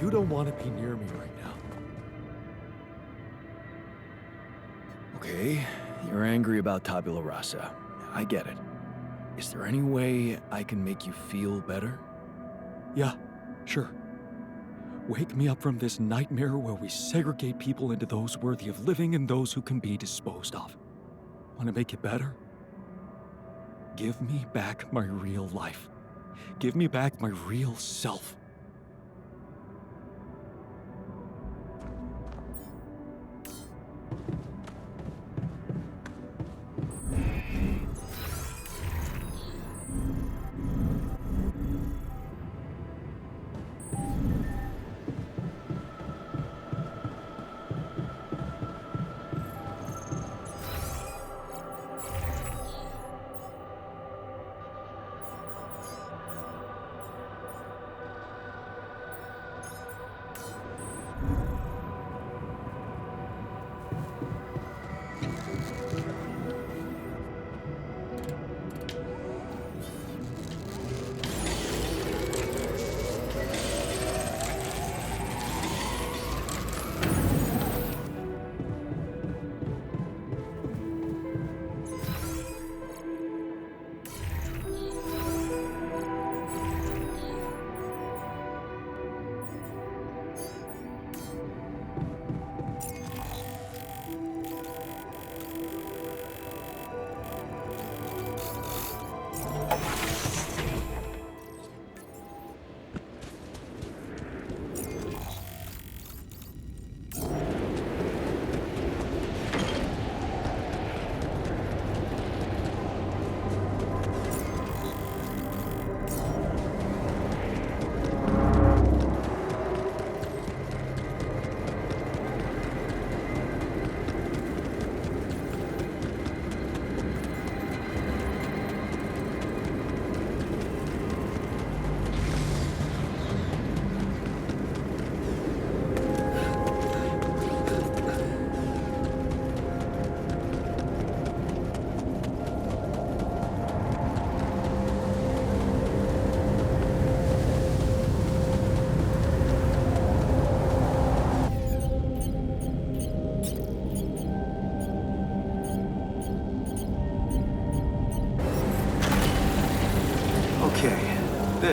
You don't want to be near me right now. Okay, you're angry about tabula rasa. I get it. Is there any way I can make you feel better? Yeah, sure. Wake me up from this nightmare where we segregate people into those worthy of living and those who can be disposed of. Want to make it better? Give me back my real life. Give me back my real self.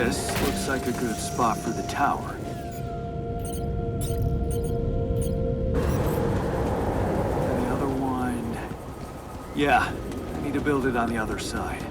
This looks like a good spot for the tower. And the other one... Yeah, I need to build it on the other side.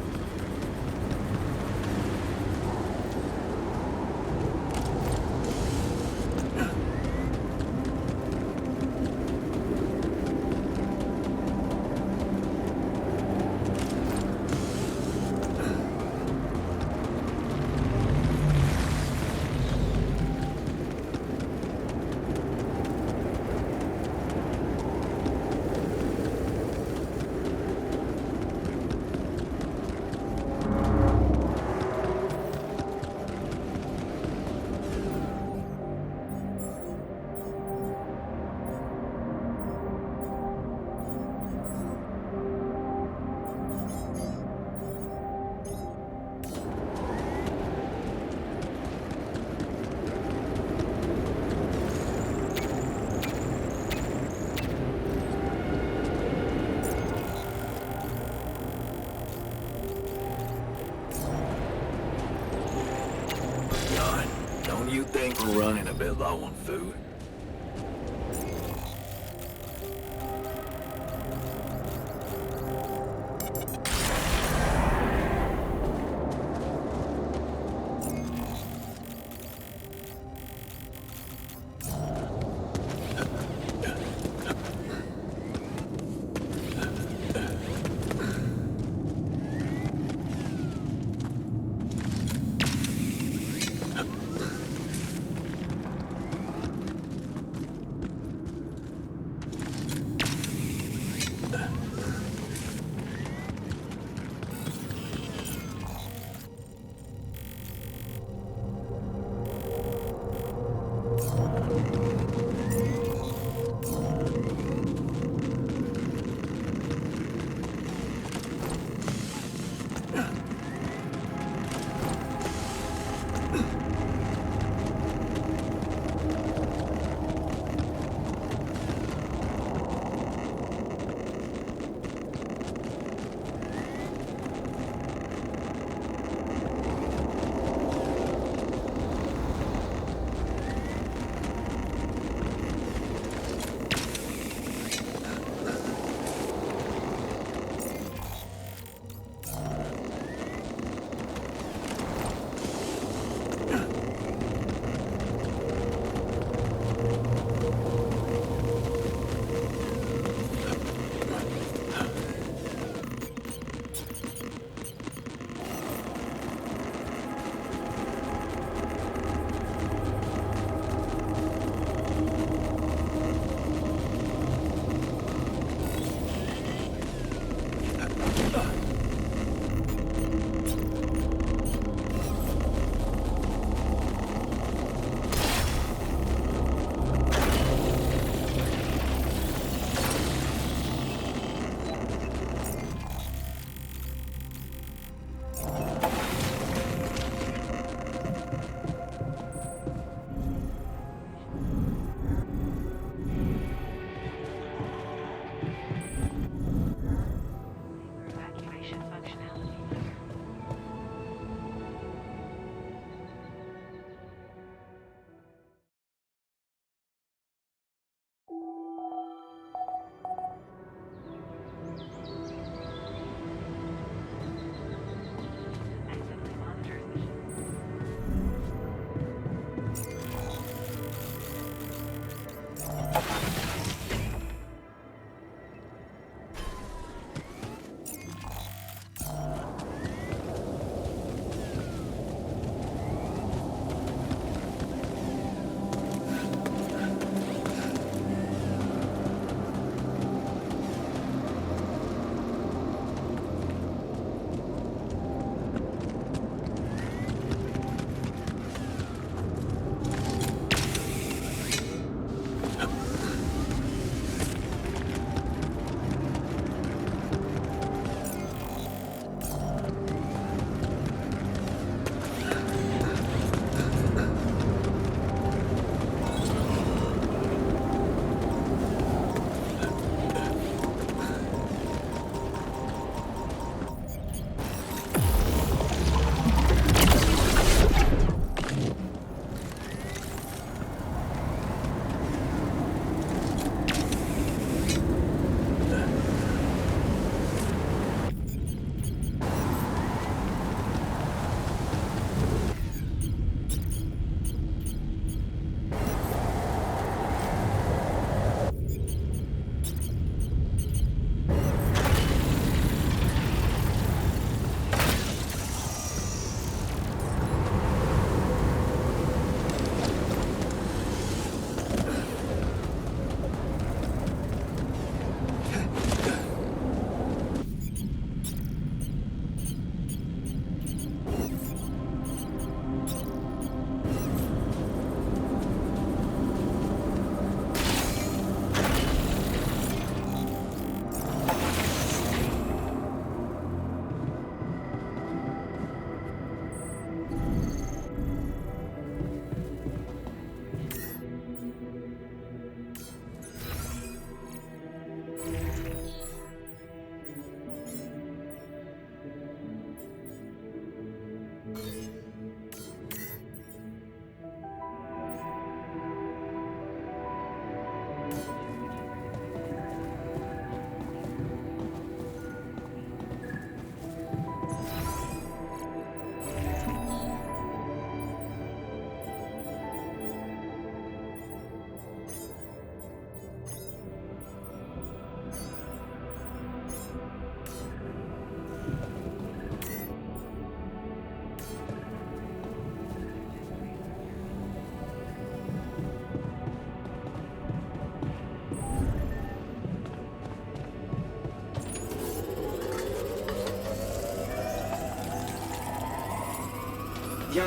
Don't you think we're running a bit low on food?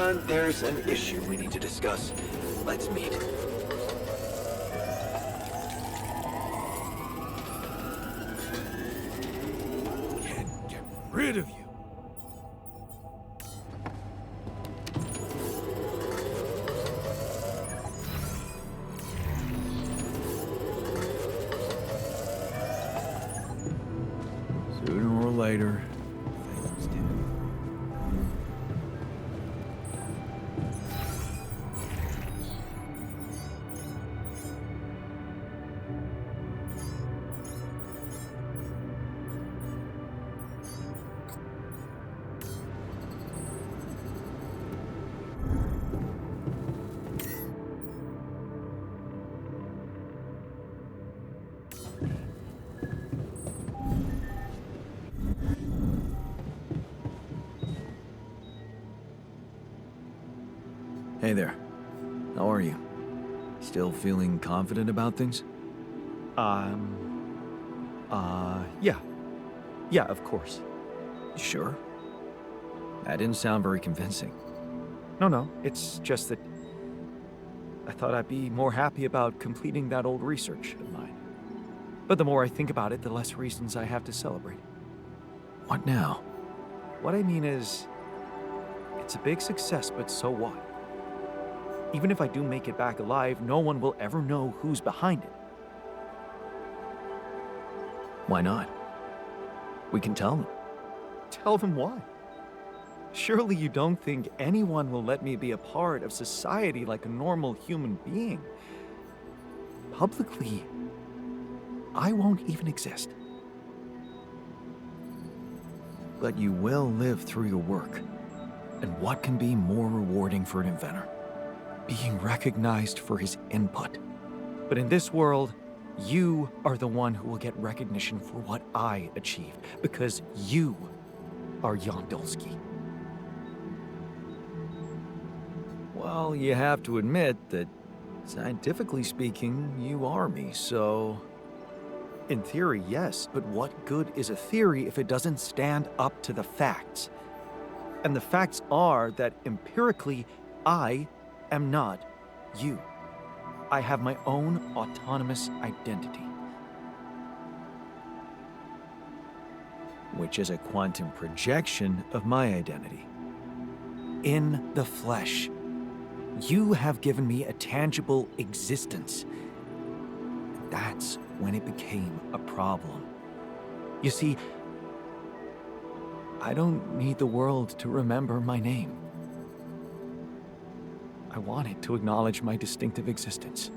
Jan, there's an issue we need to discuss. Let's meet. Can't get rid of you. Sooner or later, things do. Hey there. How are you? Still feeling confident about things? Yeah. Yeah, of course. You sure? That didn't sound very convincing. No, it's just that I thought I'd be more happy about completing that old research of mine. But the more I think about it, the less reasons I have to celebrate. What now? What I mean is, it's a big success, but so what? Even if I do make it back alive, no one will ever know who's behind it. Why not? We can tell them. Tell them why. Surely you don't think anyone will let me be a part of society like a normal human being. Publicly, I won't even exist. But you will live through your work. And what can be more rewarding for an inventor? Being recognized for his input. But in this world, you are the one who will get recognition for what I achieved, because you are Jan Dolski. Well, you have to admit that, scientifically speaking, you are me, so... In theory, yes, but what good is a theory if it doesn't stand up to the facts? And the facts are that empirically, I am not you. I have my own autonomous identity. Which is a quantum projection of my identity. In the flesh. You have given me a tangible existence. That's when it became a problem. You see, I don't need the world to remember my name. I want it to acknowledge my distinctive existence.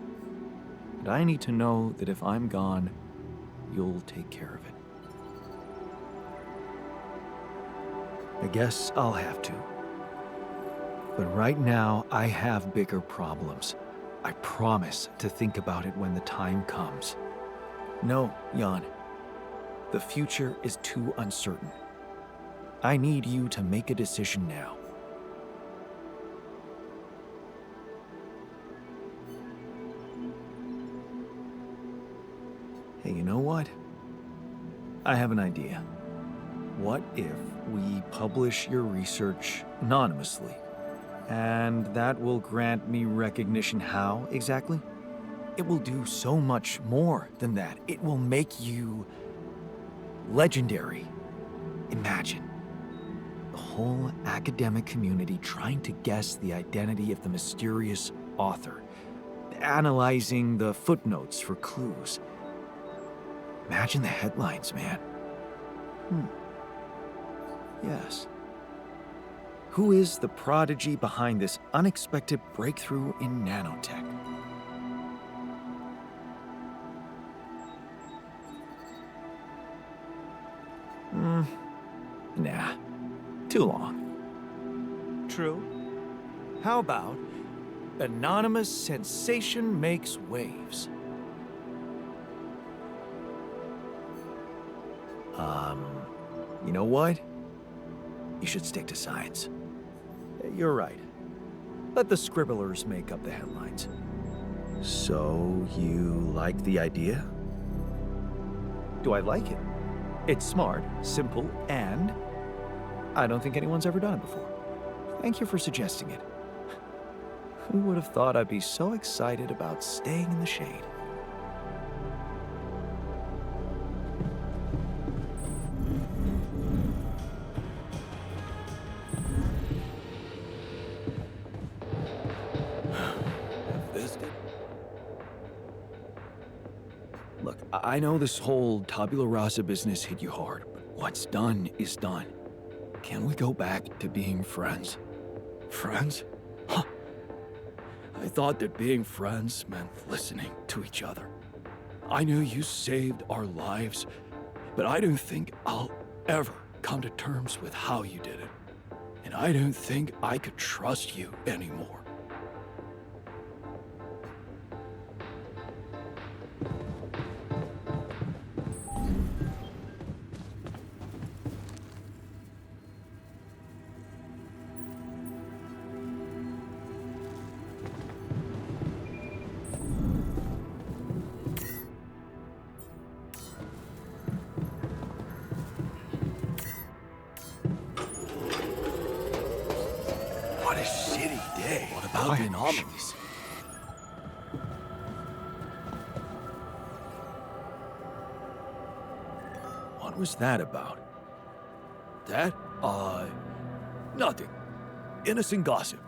And I need to know that if I'm gone, you'll take care of it. I guess I'll have to. But right now, I have bigger problems. I promise to think about it when the time comes. No, Jan. The future is too uncertain. I need you to make a decision now. Hey, you know what? I have an idea. What if we publish your research anonymously? And that will grant me recognition how, exactly? It will do so much more than that. It will make you legendary. Imagine the whole academic community trying to guess the identity of the mysterious author, analyzing the footnotes for clues. Imagine the headlines, man. Yes. Who is the prodigy behind this unexpected breakthrough in nanotech? Nah, too long. True. How about anonymous sensation makes waves? You know what? You should stick to science. You're right. Let the scribblers make up the headlines. So, you like the idea? Do I like it? It's smart, simple, and I don't think anyone's ever done it before. Thank you for suggesting it. Who would have thought I'd be so excited about staying in the shade? Look, I know this whole tabula rasa business hit you hard, but what's done is done. Can we go back to being friends? Friends? Huh. I thought that being friends meant listening to each other. I knew you saved our lives, but I don't think I'll ever come to terms with how you did it. And I don't think I could trust you anymore. What a shitty day. What about the anomalies? What was that about? That? Nothing. Innocent gossip.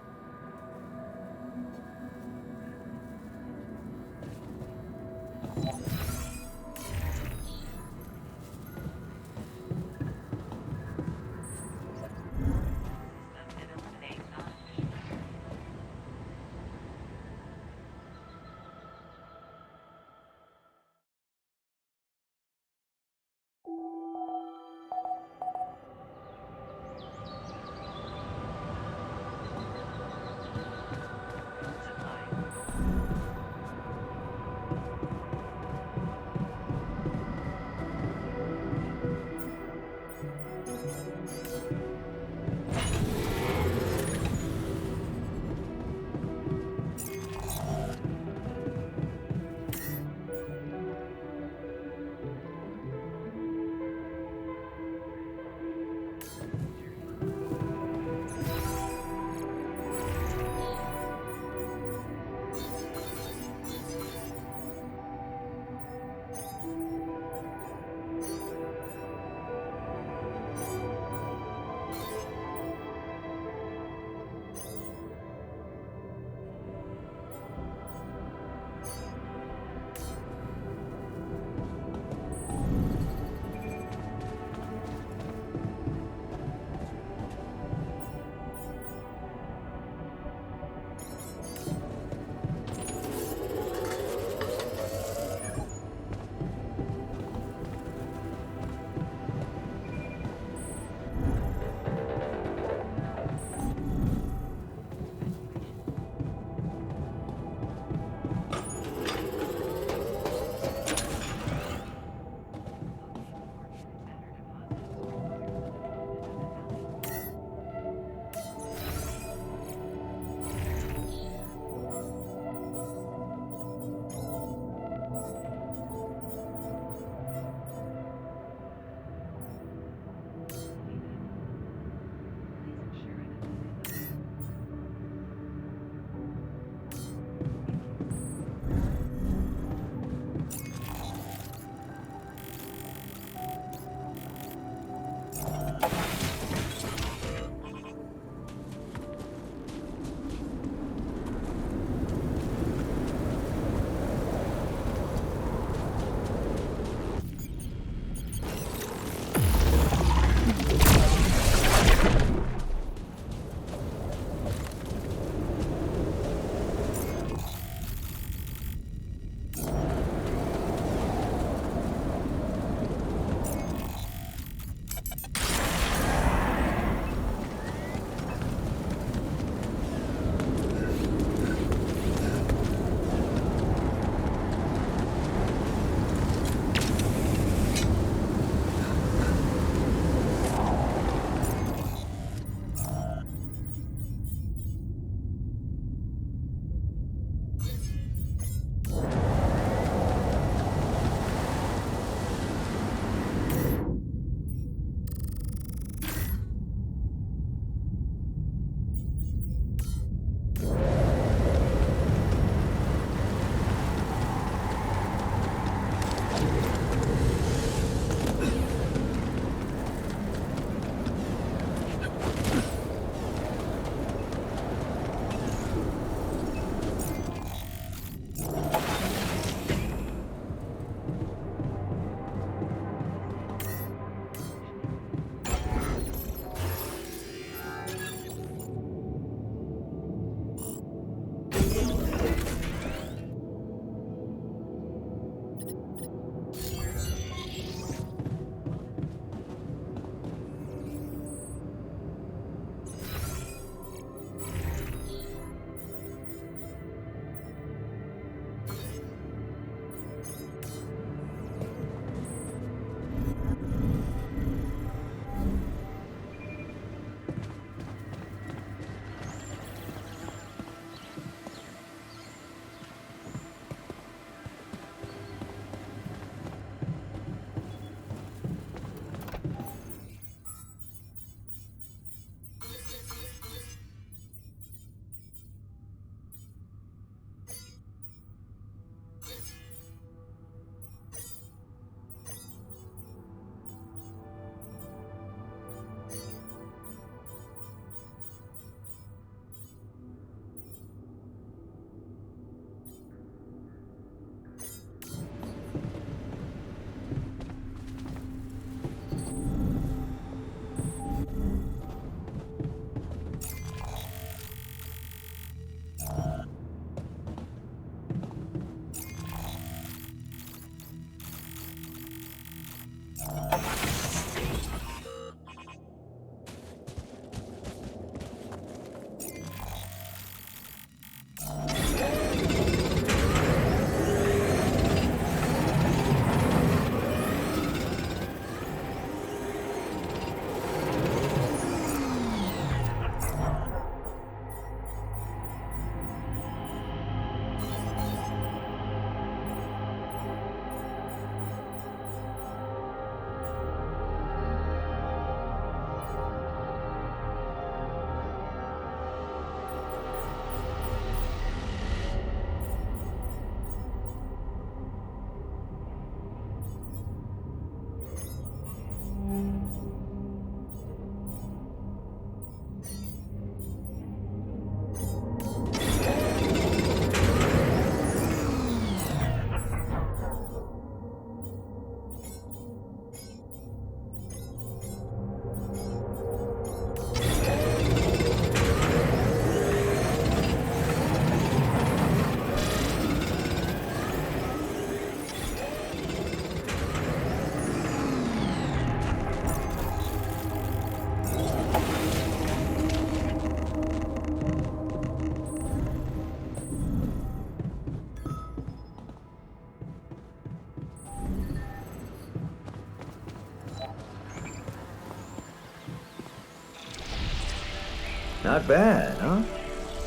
Not bad, huh?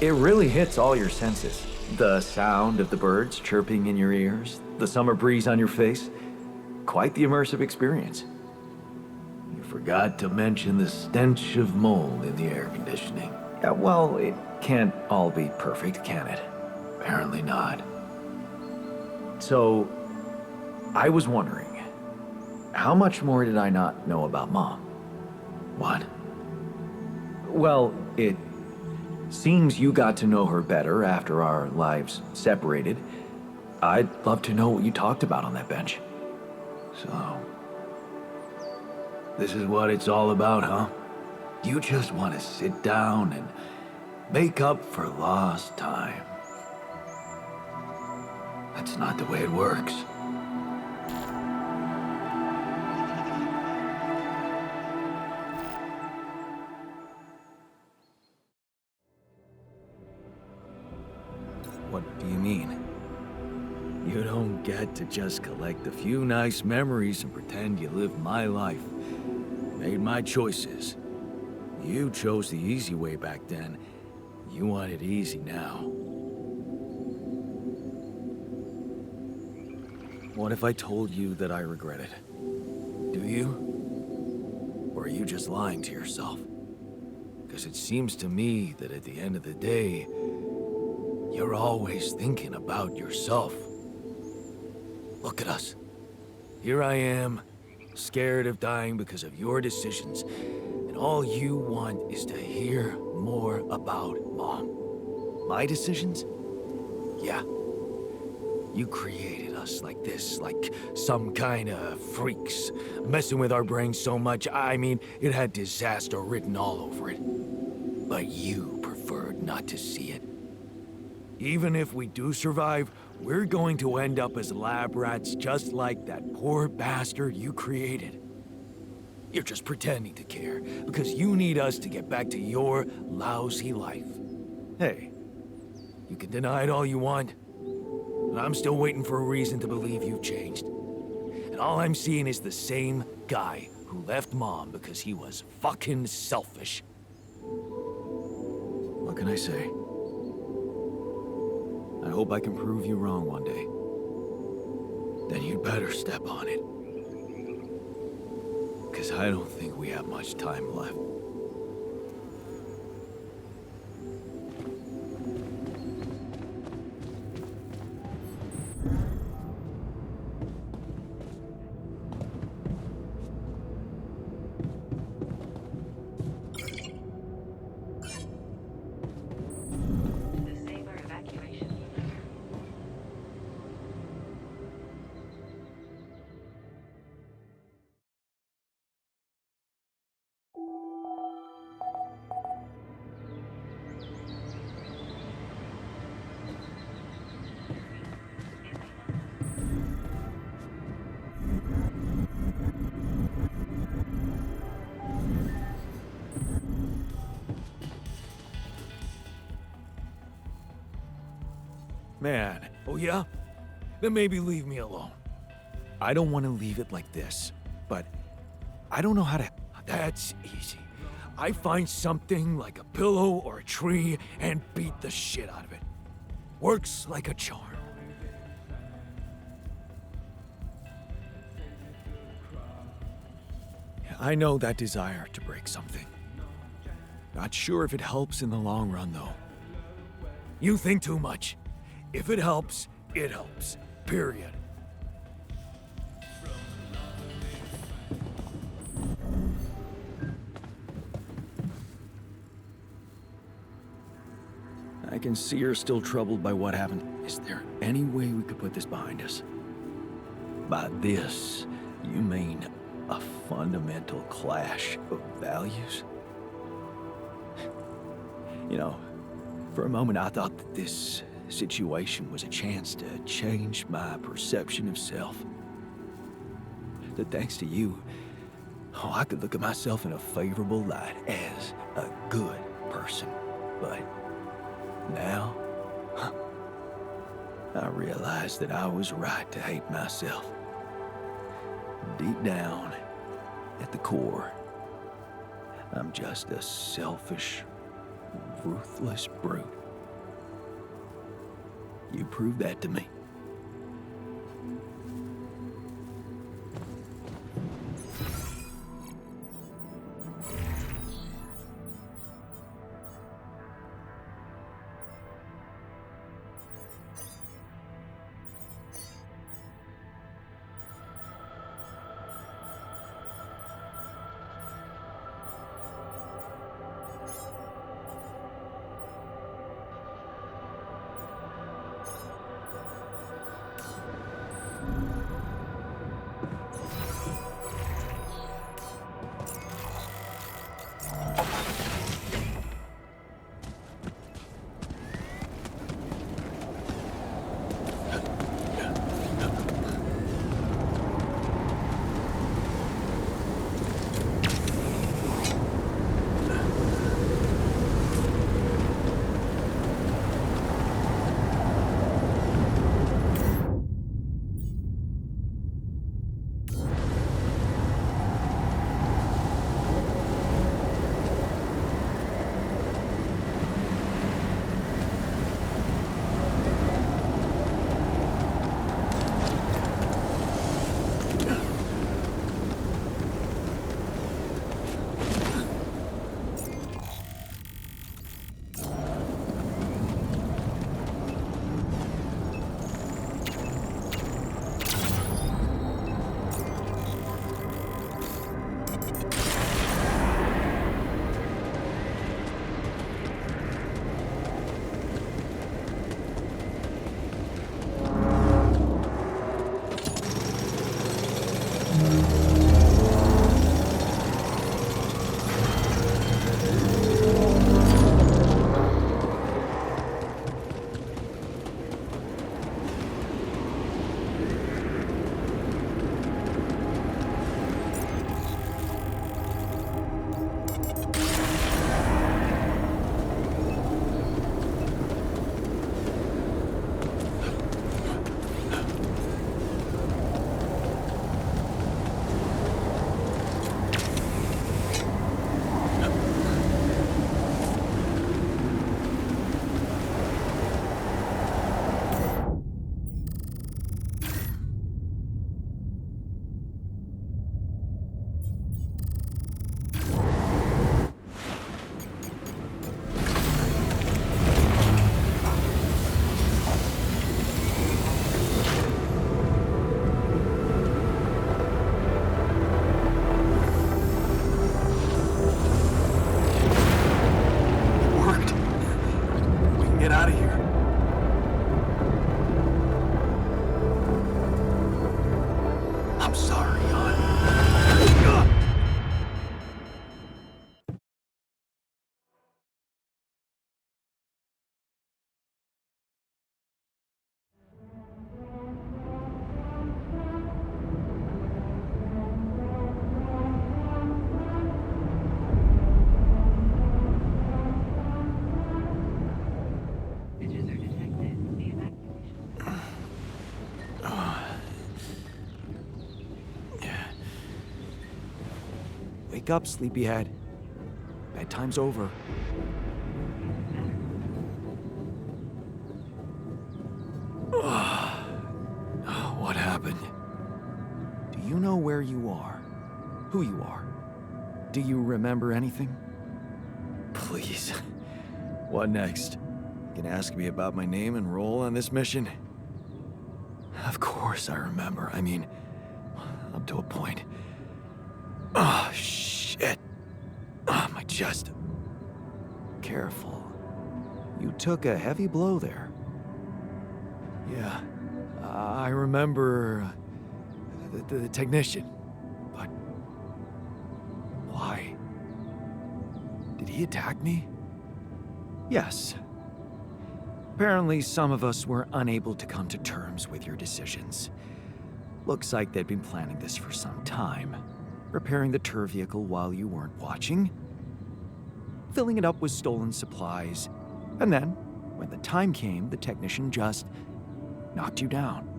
It really hits all your senses. The sound of the birds chirping in your ears, the summer breeze on your face. Quite the immersive experience. You forgot to mention the stench of mold in the air conditioning. Yeah, well, it can't all be perfect, can it? Apparently not. So, I was wondering, how much more did I not know about Mom? What? Well, it seems you got to know her better after our lives separated. I'd love to know what you talked about on that bench. So, this is what it's all about, huh? You just want to sit down and make up for lost time. That's not the way it works. What do you mean? You don't get to just collect a few nice memories and pretend you lived my life. Made my choices. You chose the easy way back then. You want it easy now. What if I told you that I regret it? Do you? Or are you just lying to yourself? Because it seems to me that at the end of the day, you're always thinking about yourself. Look at us. Here I am, scared of dying because of your decisions, and all you want is to hear more about Mom. My decisions? Yeah. You created us like this, like some kind of freaks, messing with our brains so much, I mean, it had disaster written all over it. But you preferred not to see it. Even if we do survive, we're going to end up as lab rats just like that poor bastard you created. You're just pretending to care, because you need us to get back to your lousy life. Hey, you can deny it all you want, but I'm still waiting for a reason to believe you've changed. And all I'm seeing is the same guy who left Mom because he was fucking selfish. What can I say? I hope I can prove you wrong one day. Then you'd better step on it. Because I don't think we have much time left. Man, oh yeah? Then maybe leave me alone. I don't want to leave it like this, but I don't know how to... That's easy. I find something like a pillow or a tree and beat the shit out of it. Works like a charm. I know that desire to break something. Not sure if it helps in the long run, though. You think too much. If it helps, it helps. Period. I can see you're still troubled by what happened. Is there any way we could put this behind us? By this, you mean a fundamental clash of values? You know, for a moment I thought that this situation was a chance to change my perception of self. That thanks to you, I could look at myself in a favorable light as a good person. But now, I realize that I was right to hate myself. Deep down, at the core, I'm just a selfish, ruthless brute. You proved that to me. Wake up, sleepyhead. Bedtime's over. What happened? Do you know where you are? Who you are? Do you remember anything? Please. What next? You can ask me about my name and role on this mission? Of course I remember. I mean, up to a point. Oh, shit. Oh, my chest. Careful. You took a heavy blow there. Yeah, I remember the technician. But why? Did he attack me? Yes. Apparently, some of us were unable to come to terms with your decisions. Looks like they'd been planning this for some time. Repairing the tour vehicle while you weren't watching. Filling it up with stolen supplies. And then, when the time came, the technician just knocked you down.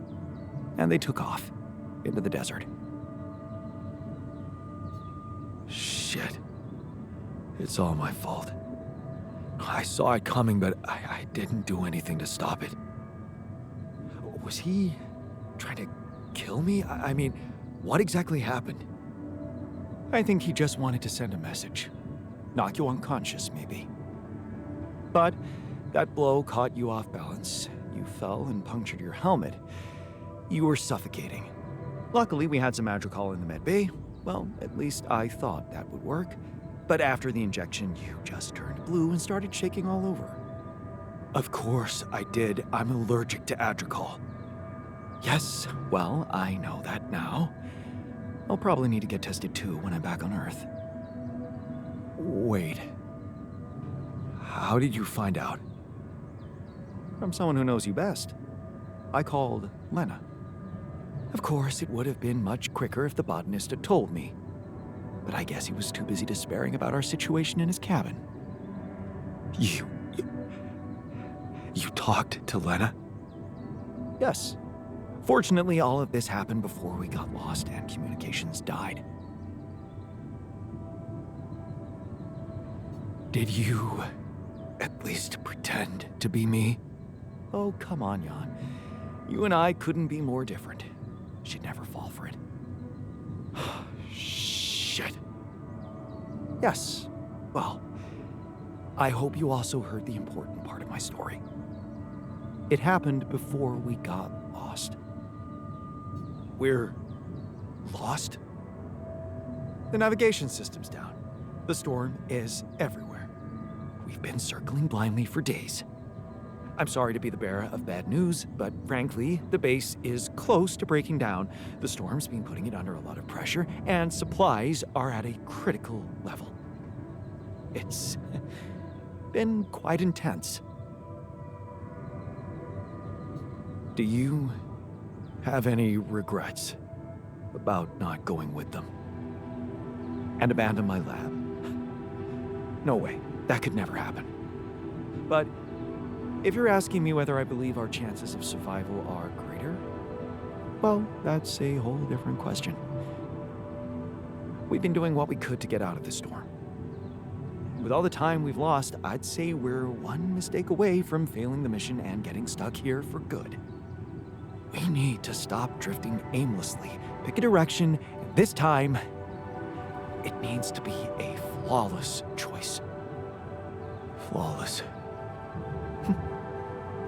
And they took off into the desert. Shit. It's all my fault. I saw it coming, but I didn't do anything to stop it. Was he trying to kill me? I mean, what exactly happened? I think he just wanted to send a message. Knock you unconscious, maybe. But that blow caught you off balance. You fell and punctured your helmet. You were suffocating. Luckily, we had some Madrigal in the med bay. Well, at least I thought that would work. But after the injection, you just turned blue and started shaking all over. Of course I did. I'm allergic to Adrical. Yes, well, I know that now. I'll probably need to get tested too when I'm back on Earth. Wait. How did you find out? From someone who knows you best. I called Lena. Of course, it would have been much quicker if the botanist had told me. But I guess he was too busy despairing about our situation in his cabin. You talked to Lena? Yes. Fortunately, all of this happened before we got lost and communications died. Did you at least pretend to be me? Oh, come on, Jan. You and I couldn't be more different. She'd never fall for it. Shit. Yes. Well, I hope you also heard the important part of my story. It happened before we got lost. We're lost? The navigation system's down. The storm is everywhere. We've been circling blindly for days. I'm sorry to be the bearer of bad news, but frankly, the base is close to breaking down. The storm's been putting it under a lot of pressure, and supplies are at a critical level. It's been quite intense. Do you have any regrets about not going with them? And abandon my lab? No way. That could never happen. But if you're asking me whether I believe our chances of survival are greater, well, that's a whole different question. We've been doing what we could to get out of the storm. With all the time we've lost, I'd say we're one mistake away from failing the mission and getting stuck here for good. We need to stop drifting aimlessly, pick a direction, and this time, it needs to be a flawless choice. Flawless.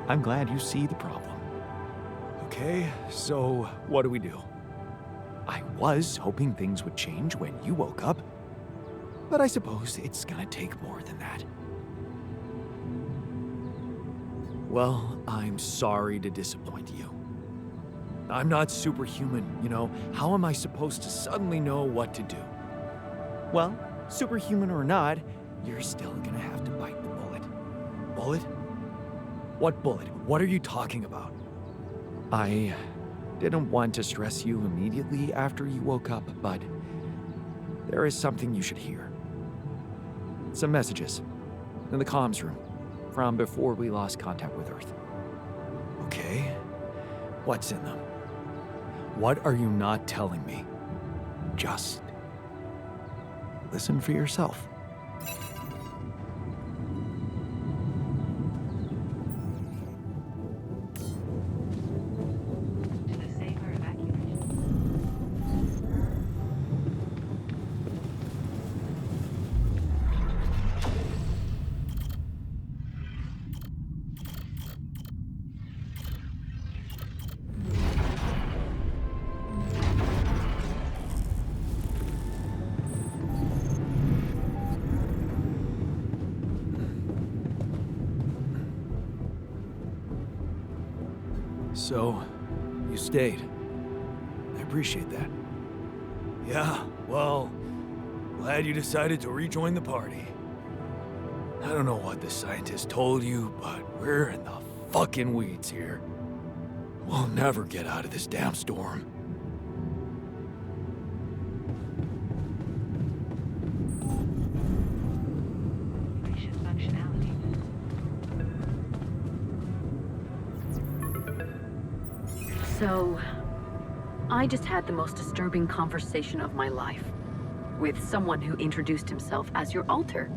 I'm glad you see the problem. Okay, so what do we do? I was hoping things would change when you woke up, but I suppose it's gonna take more than that. Well, I'm sorry to disappoint you. I'm not superhuman, you know. How am I supposed to suddenly know what to do? Well, superhuman or not, you're still gonna have to bite the bullet. Bullet? What bullet? What are you talking about? I didn't want to stress you immediately after you woke up, but there is something you should hear. Some messages in the comms room from before we lost contact with Earth. Okay. What's in them? What are you not telling me? Just listen for yourself. So, you stayed. I appreciate that. Yeah, well, glad you decided to rejoin the party. I don't know what the scientist told you, but we're in the fucking weeds here. We'll never get out of this damn storm. So, I just had the most disturbing conversation of my life with someone who introduced himself as your alter.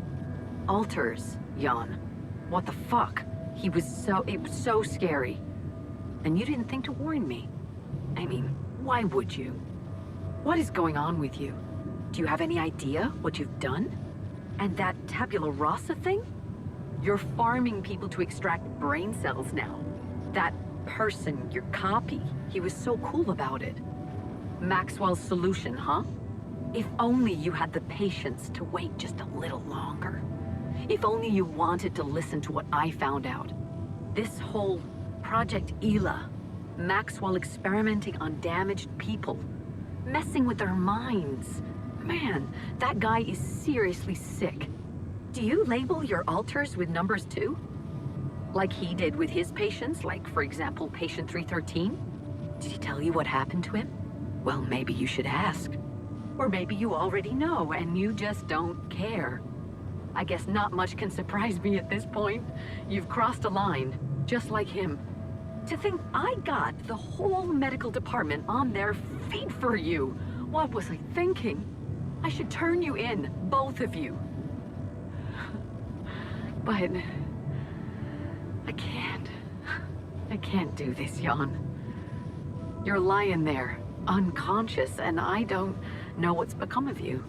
ALTERS, Jan. What the fuck? It was so scary. And you didn't think to warn me. I mean, why would you? What is going on with you? Do you have any idea what you've done? And that tabula rasa thing? You're farming people to extract brain cells now. That person, your copy, he was so cool about it. Maxwell's solution, huh? If only you had the patience to wait just a little longer. If only you wanted to listen to what I found out. This whole Project Ela, Maxwell experimenting on damaged people, messing with their minds. Man, that guy is seriously sick. Do you label your alters with numbers too? Like he did with his patients, like, for example, patient 313? Did he tell you what happened to him? Well, maybe you should ask. Or maybe you already know and you just don't care. I guess not much can surprise me at this point. You've crossed a line, just like him. To think I got the whole medical department on their feet for you. What was I thinking? I should turn you in, both of you. But I can't. I can't do this, Jan. You're lying there, unconscious, and I don't know what's become of you,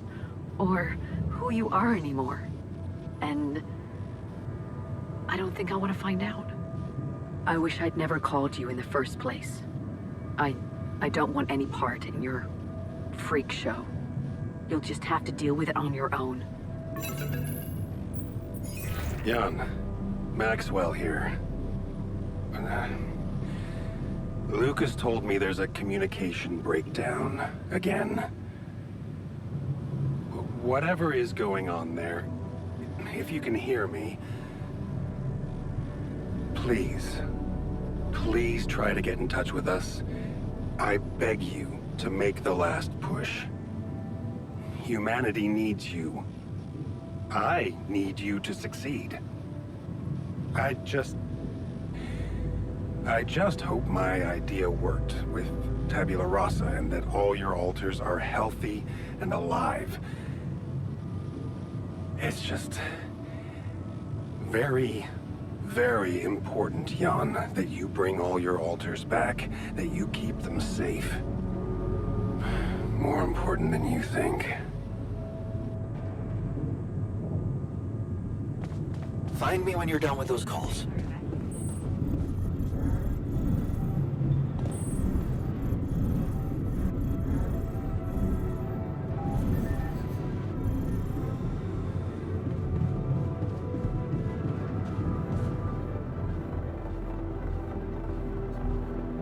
or who you are anymore. And I don't think I want to find out. I wish I'd never called you in the first place. I don't want any part in your freak show. You'll just have to deal with it on your own. Jan, Maxwell here. Lucas told me there's a communication breakdown again. Whatever is going on there, if you can hear me, please try to get in touch with us. I beg you to make the last push. Humanity needs you. I need you to succeed. I just hope my idea worked with tabula rasa and that all your alters are healthy and alive. It's just very, very important, Jan, that you bring all your alters back, that you keep them safe. More important than you think. Find me when you're done with those calls.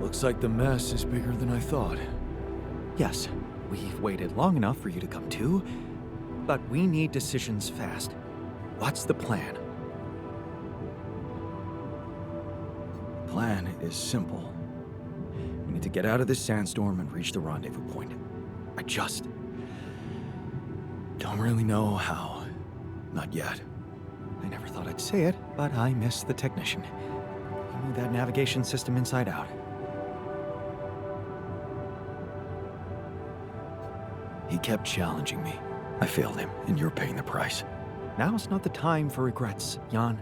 Looks like the mess is bigger than I thought. Yes, we've waited long enough for you to come to, but we need decisions fast. What's the plan? Plan is simple. We need to get out of this sandstorm and reach the rendezvous point. I just don't really know how. Not yet. I never thought I'd say it, but I miss the technician. He knew that navigation system inside out. He kept challenging me. I failed him, and you're paying the price. Now's not the time for regrets, Jan.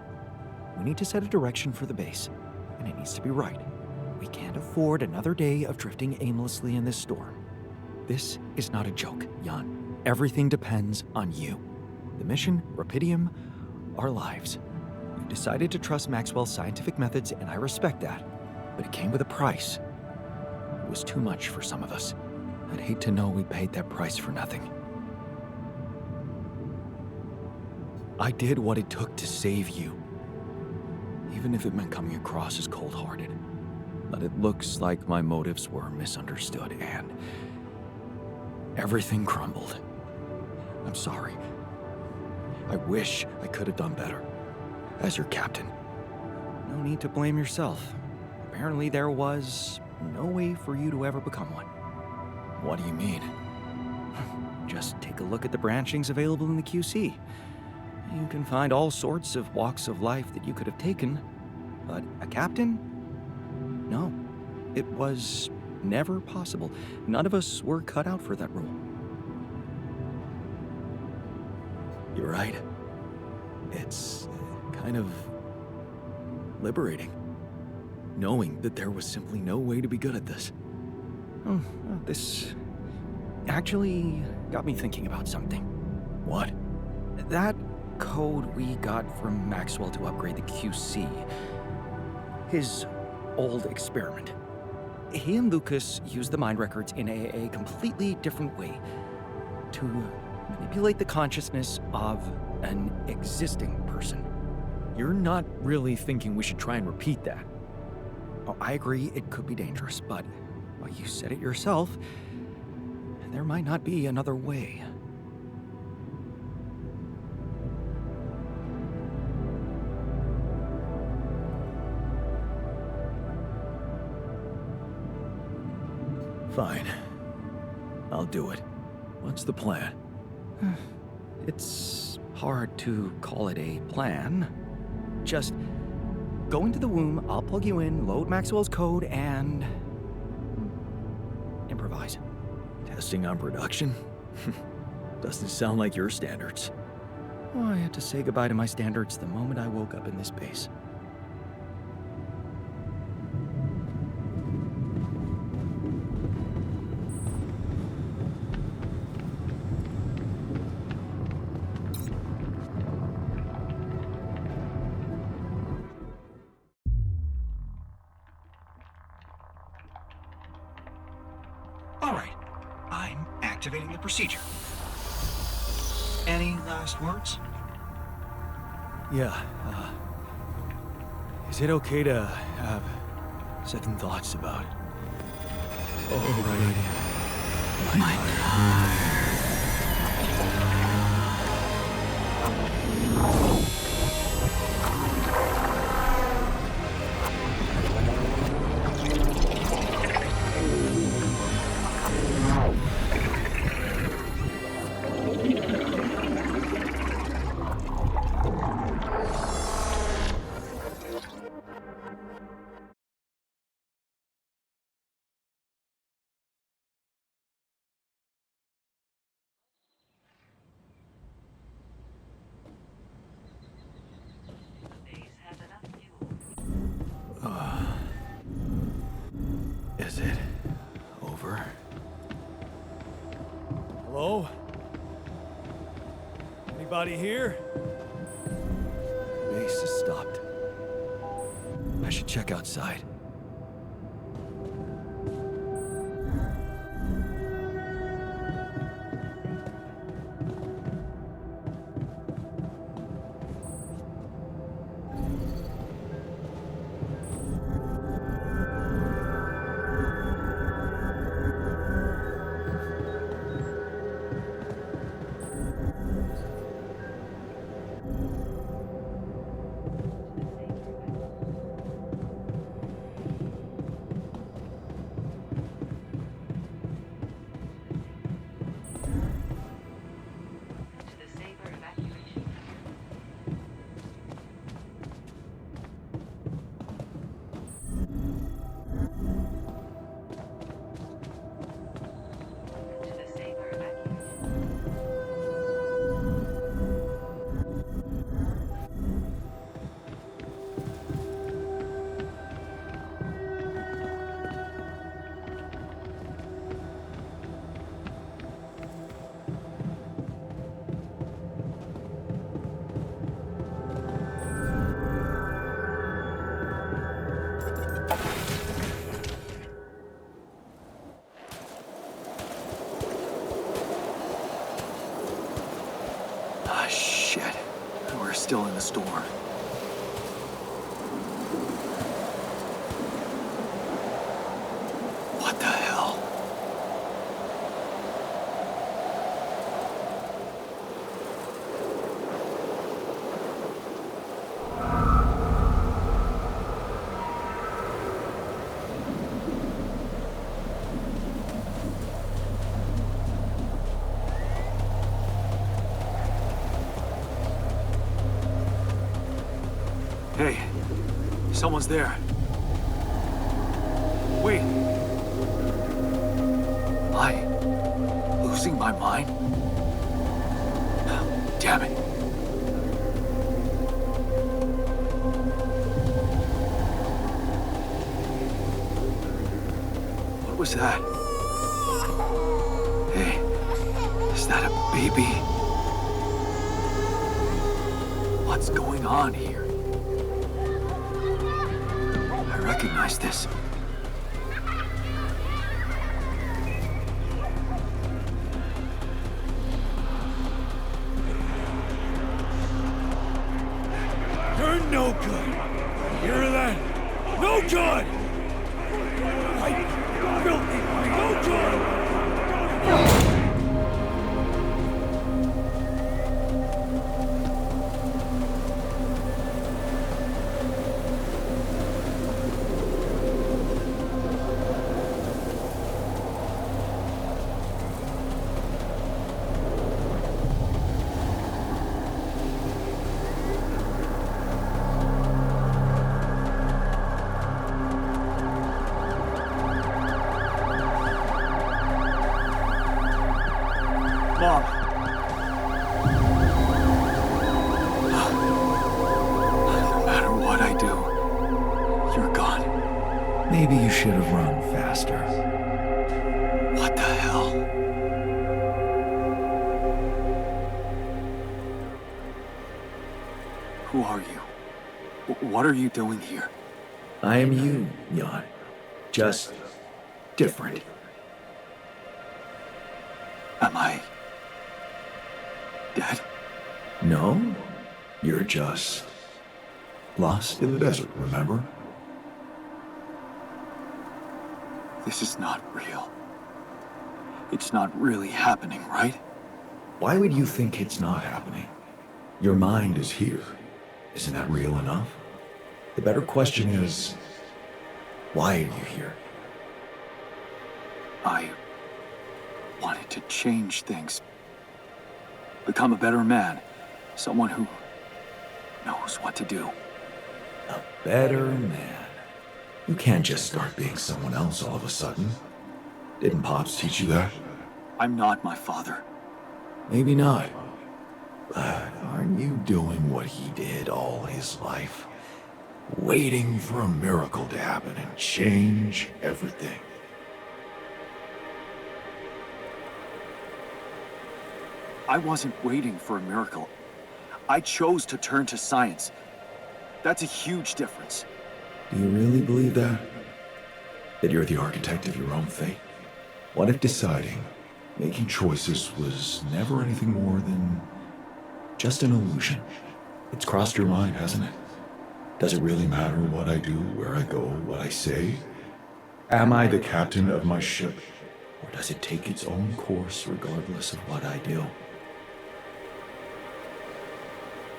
We need to set a direction for the base, and it needs to be right. We can't afford another day of drifting aimlessly in this storm. This is not a joke, Jan. Everything depends on you. The mission, Rapidium, our lives. You decided to trust Maxwell's scientific methods, and I respect that. But it came with a price. It was too much for some of us. I'd hate to know we paid that price for nothing. I did what it took to save you. Even if it meant coming across as cold-hearted. But it looks like my motives were misunderstood, and everything crumbled. I'm sorry. I wish I could have done better. As your captain. No need to blame yourself. Apparently there was no way for you to ever become one. What do you mean? Just take a look at the branchings available in the QC. You can find all sorts of walks of life that you could have taken, but a captain? No, it was never possible. None of us were cut out for that role. You're right. It's kind of liberating. Knowing that there was simply no way to be good at this. Oh, well, this actually got me thinking about something. What? That code we got from Maxwell to upgrade the QC. His old experiment. He and Lucas used the mind records in a completely different way to manipulate the consciousness of an existing person. You're not really thinking we should try and repeat that? Oh, I agree it could be dangerous, but well, you said it yourself. There might not be another way. Fine. I'll do it. What's the plan? It's hard to call it a plan. Just go into the womb, I'll plug you in, load Maxwell's code, and improvise. Testing on production? Doesn't sound like your standards. Oh, I had to say goodbye to my standards the moment I woke up in this base. All right. I'm activating the procedure. Any last words? Yeah, is it okay to have second thoughts about it? Oh, right. My God. Is it over? Hello? Anybody here? Base has stopped. I should check outside. Ah, shit. We're still in the storm. What the hell? Hey, someone's there. Wait. Am I losing my mind? Damn it. was that? Hey, is that a baby? What's going on here? I recognize this. You're no good. Hear that? No good! Filthy, no good! Mom. No matter what I do, you're gone. Maybe you should have run faster. What the hell? Who are you? What are you doing here? I am you, Jan. Just different. Am I dead? No, you're just lost in the desert, remember? This is not real. It's not really happening, right? Why would you think it's not happening? Your mind is here. Isn't that real enough? The better question is, why are you here? I wanted to change things. Become a better man. Someone who knows what to do. A better man. You can't just start being someone else all of a sudden. Didn't Pops teach you that? I'm not my father. Maybe not. But aren't you doing what he did all his life? Waiting for a miracle to happen and change everything. I wasn't waiting for a miracle. I chose to turn to science. That's a huge difference. Do you really believe that? That you're the architect of your own fate? What if deciding, making choices was never anything more than just an illusion? It's crossed your mind, hasn't it? Does it really matter what I do, where I go, what I say? Am I the captain of my ship? Or does it take its own course regardless of what I do?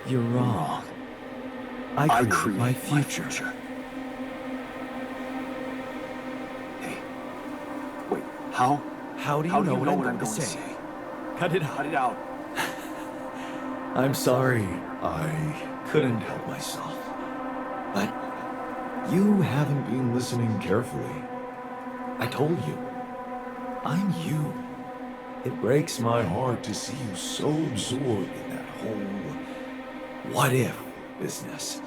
You're wrong. I create my future. Hey, wait, how? How do you know what I'm going to say? Cut it out. Cut it out. I'm sorry. I couldn't help myself. But you haven't been listening carefully. I told you. I'm you. It breaks my heart to see you so absorbed in that whole what-if business.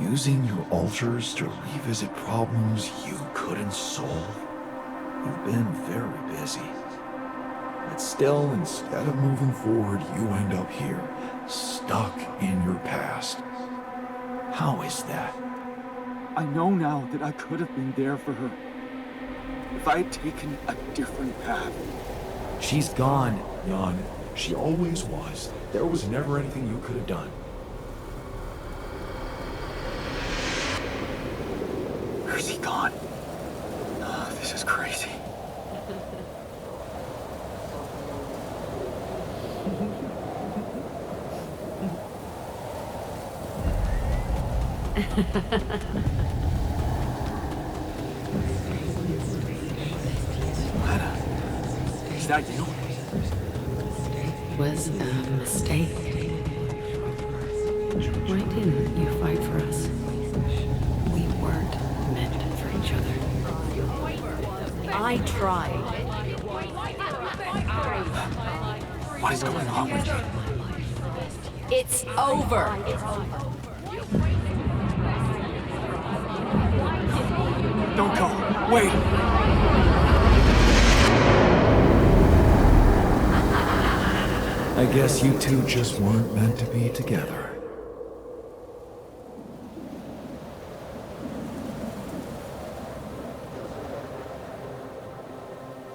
Using your alters to revisit problems you couldn't solve. You've been very busy. But still, instead of moving forward, you end up here, stuck in your past. How is that? I know now that I could have been there for her. If I had taken a different path. She's gone, Jan. She always was. There was never anything you could have done. Where's he gone? Oh, this is crazy. Lana, is that you? Was a mistake. Why didn't you fight for us? We weren't meant for each other. I tried. What is going on with you? It's over. Don't go. Wait. I guess you two just weren't meant to be together.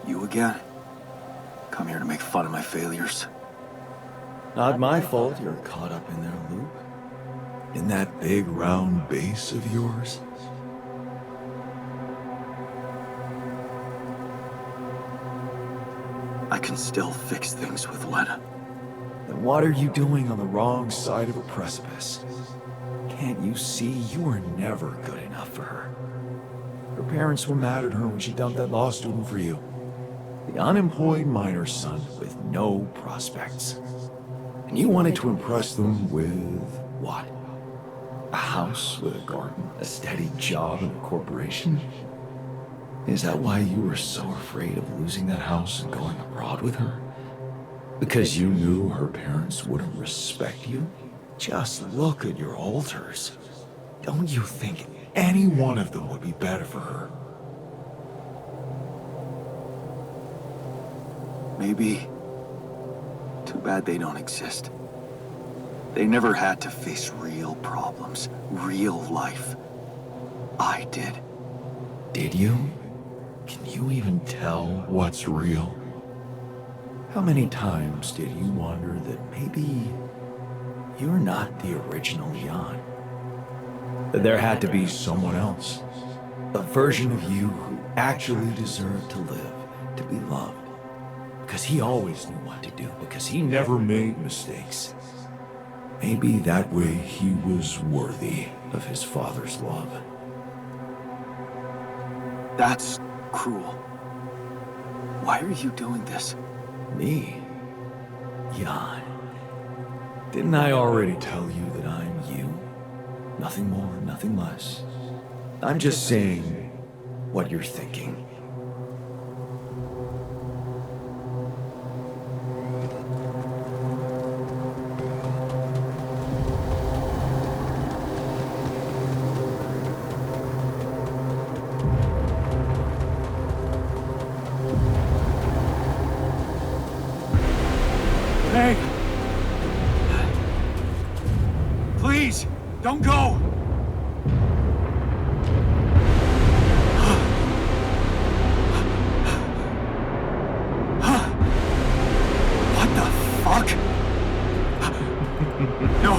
You again? Come here to make fun of my failures. Not my fault you're caught up in their loop. In that big round base of yours. I can still fix things with Lena. Then what are you doing on the wrong side of a precipice? Can't you see you were never good enough for her? Her parents were mad at her when she dumped that law student for you. The unemployed miner's son with no prospects. And you wanted to impress them with what? A house with a garden, a steady job in a corporation? Is that why you were so afraid of losing that house and going abroad with her? Because you knew her parents wouldn't respect you? Just look at your alters. Don't you think any one of them would be better for her? Maybe. Too bad they don't exist. They never had to face real problems, real life. I did. Did you? Can you even tell what's real? How many times did you wonder that maybe you're not the original Jan? That there had to be someone else, a version of you who actually deserved to live, to be loved. Because he always knew what to do, because he never made mistakes. Maybe that way he was worthy of his father's love. That's cruel. Why are you doing this? Me? Jan. Didn't I already tell you that I'm you? Nothing more, nothing less. I'm just saying what you're thinking. Hey! Please, don't go! What the fuck? No!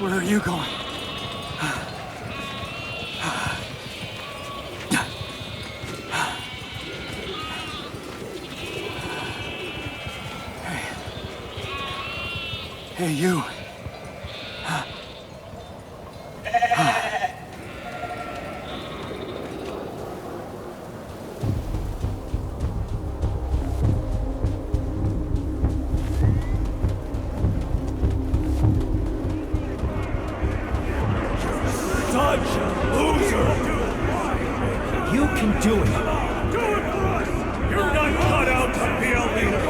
Where are you going? Hey, you. You can do it. You're not cut out to be a leader.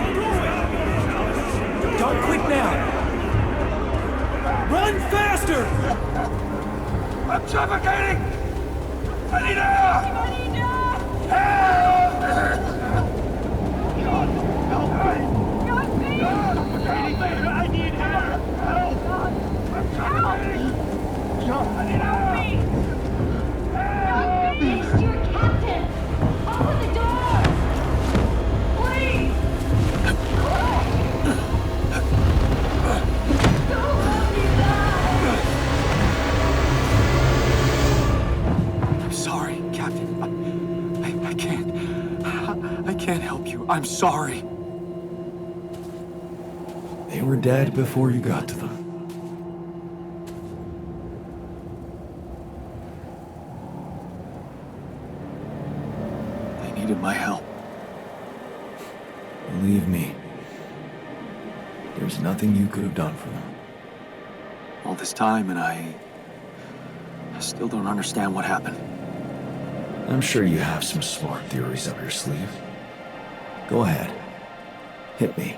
Don't quit now. Run faster! I'm suffocating! I need air! Help! I need air! Help! I'm suffocating! I need air! It's your captain! Open the door! Please! Don't let me die! I'm sorry, Captain. I can't help you. I'm sorry. They were dead before you got to them. They needed my help. Believe me, there's nothing you could have done for them. All this time, and I still don't understand what happened. I'm sure you have some smart theories up your sleeve. Go ahead. Hit me.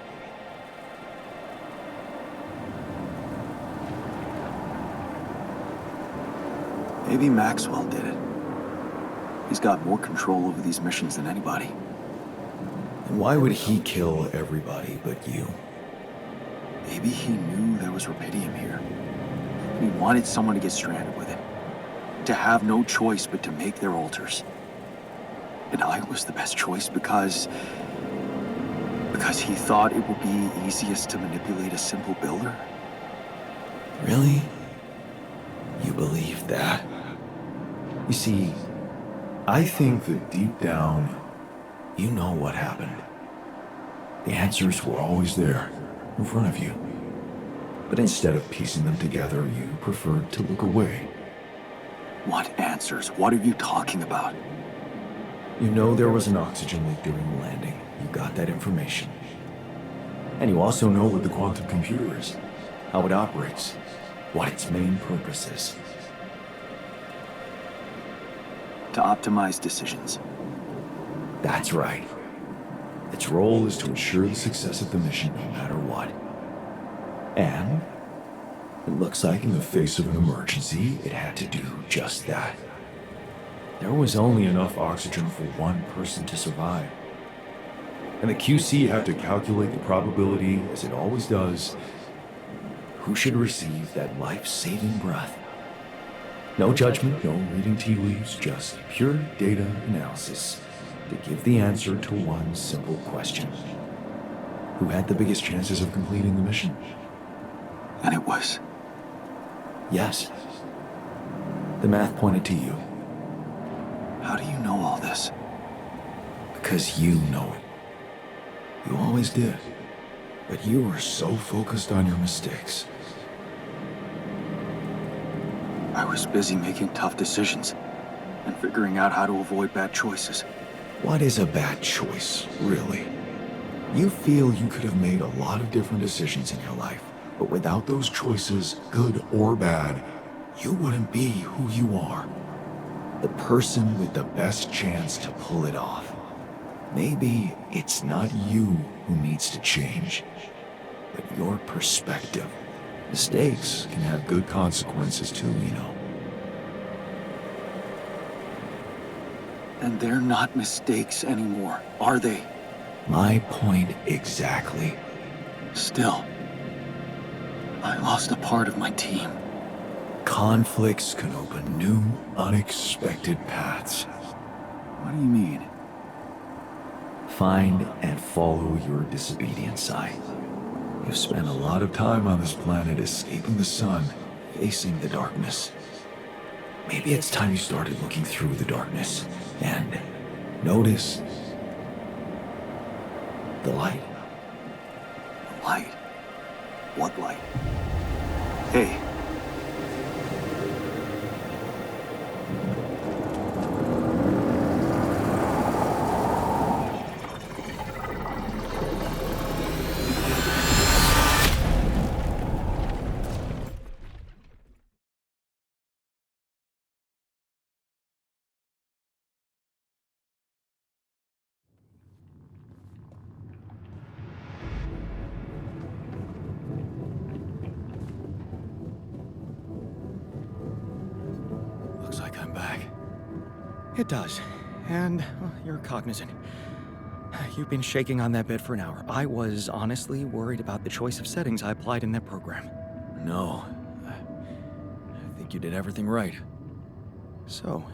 Maybe Maxwell did it. He's got more control over these missions than anybody. And why would he kill everybody but you? Maybe he knew there was rubidium here. And he wanted someone to get stranded with it. To have no choice but to make their alters. And I was the best choice because he thought it would be easiest to manipulate a simple builder. Really? You believe that? You see, I think that deep down, you know what happened. The answers were always there, in front of you. But instead of piecing them together, you preferred to look away. What answers? What are you talking about? You know there was an oxygen leak during the landing. You got that information. And you also know what the quantum computer is, how it operates, what its main purpose is. To optimize decisions. That's right. Its role is to ensure the success of the mission no matter what. And it looks like in the face of an emergency, it had to do just that. There was only enough oxygen for one person to survive. And the QC had to calculate the probability, as it always does, who should receive that life-saving breath. No judgment, no reading tea leaves, just pure data analysis to give the answer to one simple question. Who had the biggest chances of completing the mission? And it was... Yes. The math pointed to you. How do you know all this? Because you know it. You always did. But you were so focused on your mistakes. I was busy making tough decisions and figuring out how to avoid bad choices. What is a bad choice, really? You feel you could have made a lot of different decisions in your life, but without those choices, good or bad, you wouldn't be who you are. The person with the best chance to pull it off. Maybe it's not you who needs to change, but your perspective. Mistakes can have good consequences too, you know. And they're not mistakes anymore, are they? My point exactly. Still, I lost a part of my team. Conflicts can open new, unexpected paths. What do you mean? Find and follow your disobedient side. You've spent a lot of time on this planet escaping the sun, facing the darkness. Maybe it's time you started looking through the darkness and notice the light. Light? What light? Hey. Looks like I'm back. It does. And well, you're cognizant. You've been shaking on that bed for an hour. I was honestly worried about the choice of settings I applied in that program. No. I think you did everything right. So,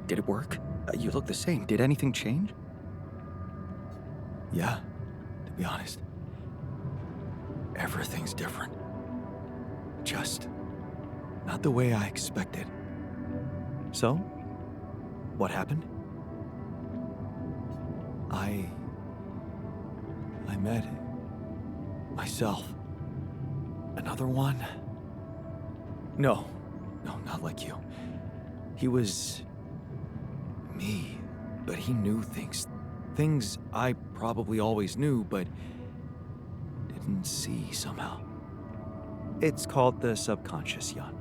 did it work? You look the same. Did anything change? Yeah, to be honest. Everything's different. Just not the way I expected. So, what happened? I met myself. Another one? No, not like you. He was me, but he knew things. Things I probably always knew, but didn't see somehow. It's called the subconscious, Jan.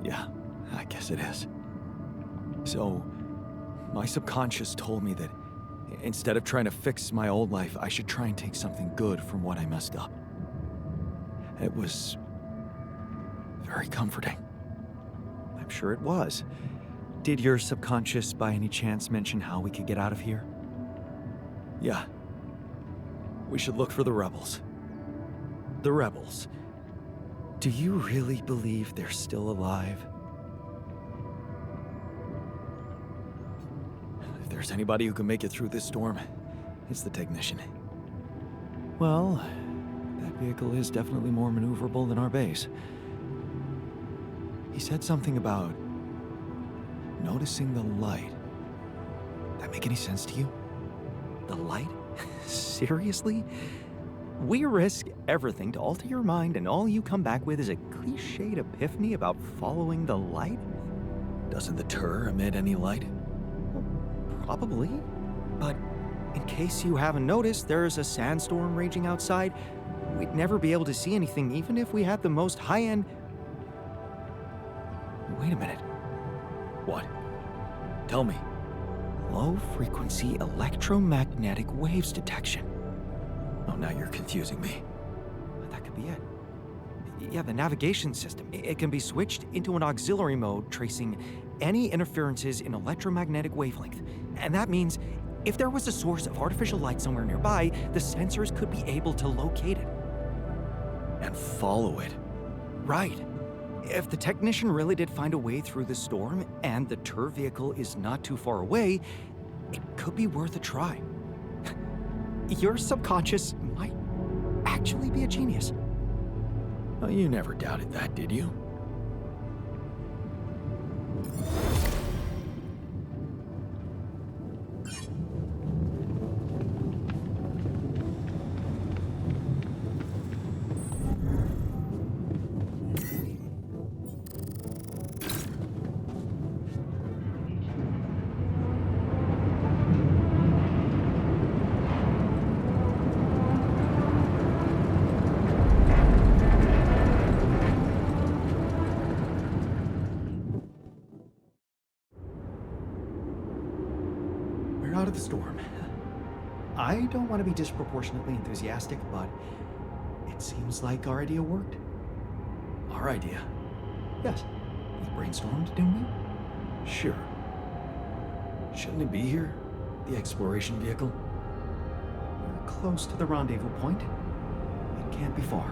Yeah, I guess it is. So, my subconscious told me that instead of trying to fix my old life, I should try and take something good from what I messed up. It was very comforting. sure it was. Did your subconscious by any chance mention how we could get out of here? Yeah. We should look for the rebels. The rebels. Do you really believe they're still alive? If there's anybody who can make it through this storm, it's the technician. Well, that vehicle is definitely more maneuverable than our base. He said something about noticing the light. That make any sense to you? The light? Seriously? We risk everything to alter your mind, and all you come back with is a cliched epiphany about following the light? Doesn't the tur emit any light? Probably. But in case you haven't noticed, there's a sandstorm raging outside. We'd never be able to see anything, even if we had the most high-end... Wait a minute. What? Tell me. Low-frequency electromagnetic waves detection. Oh, now you're confusing me. That could be it. Yeah, the navigation system. It can be switched into an auxiliary mode, tracing any interferences in electromagnetic wavelength. And that means if there was a source of artificial light somewhere nearby, the sensors could be able to locate it. And follow it. Right. If the technician really did find a way through the storm, and the tur vehicle is not too far away, it could be worth a try. Your subconscious might actually be a genius. Oh, you never doubted that, did you? Out of the storm. I don't want to be disproportionately enthusiastic, but it seems like our idea worked. Our idea? Yes. We brainstormed, didn't we? Sure. Shouldn't it be here? The exploration vehicle? We're close to the rendezvous point. It can't be far.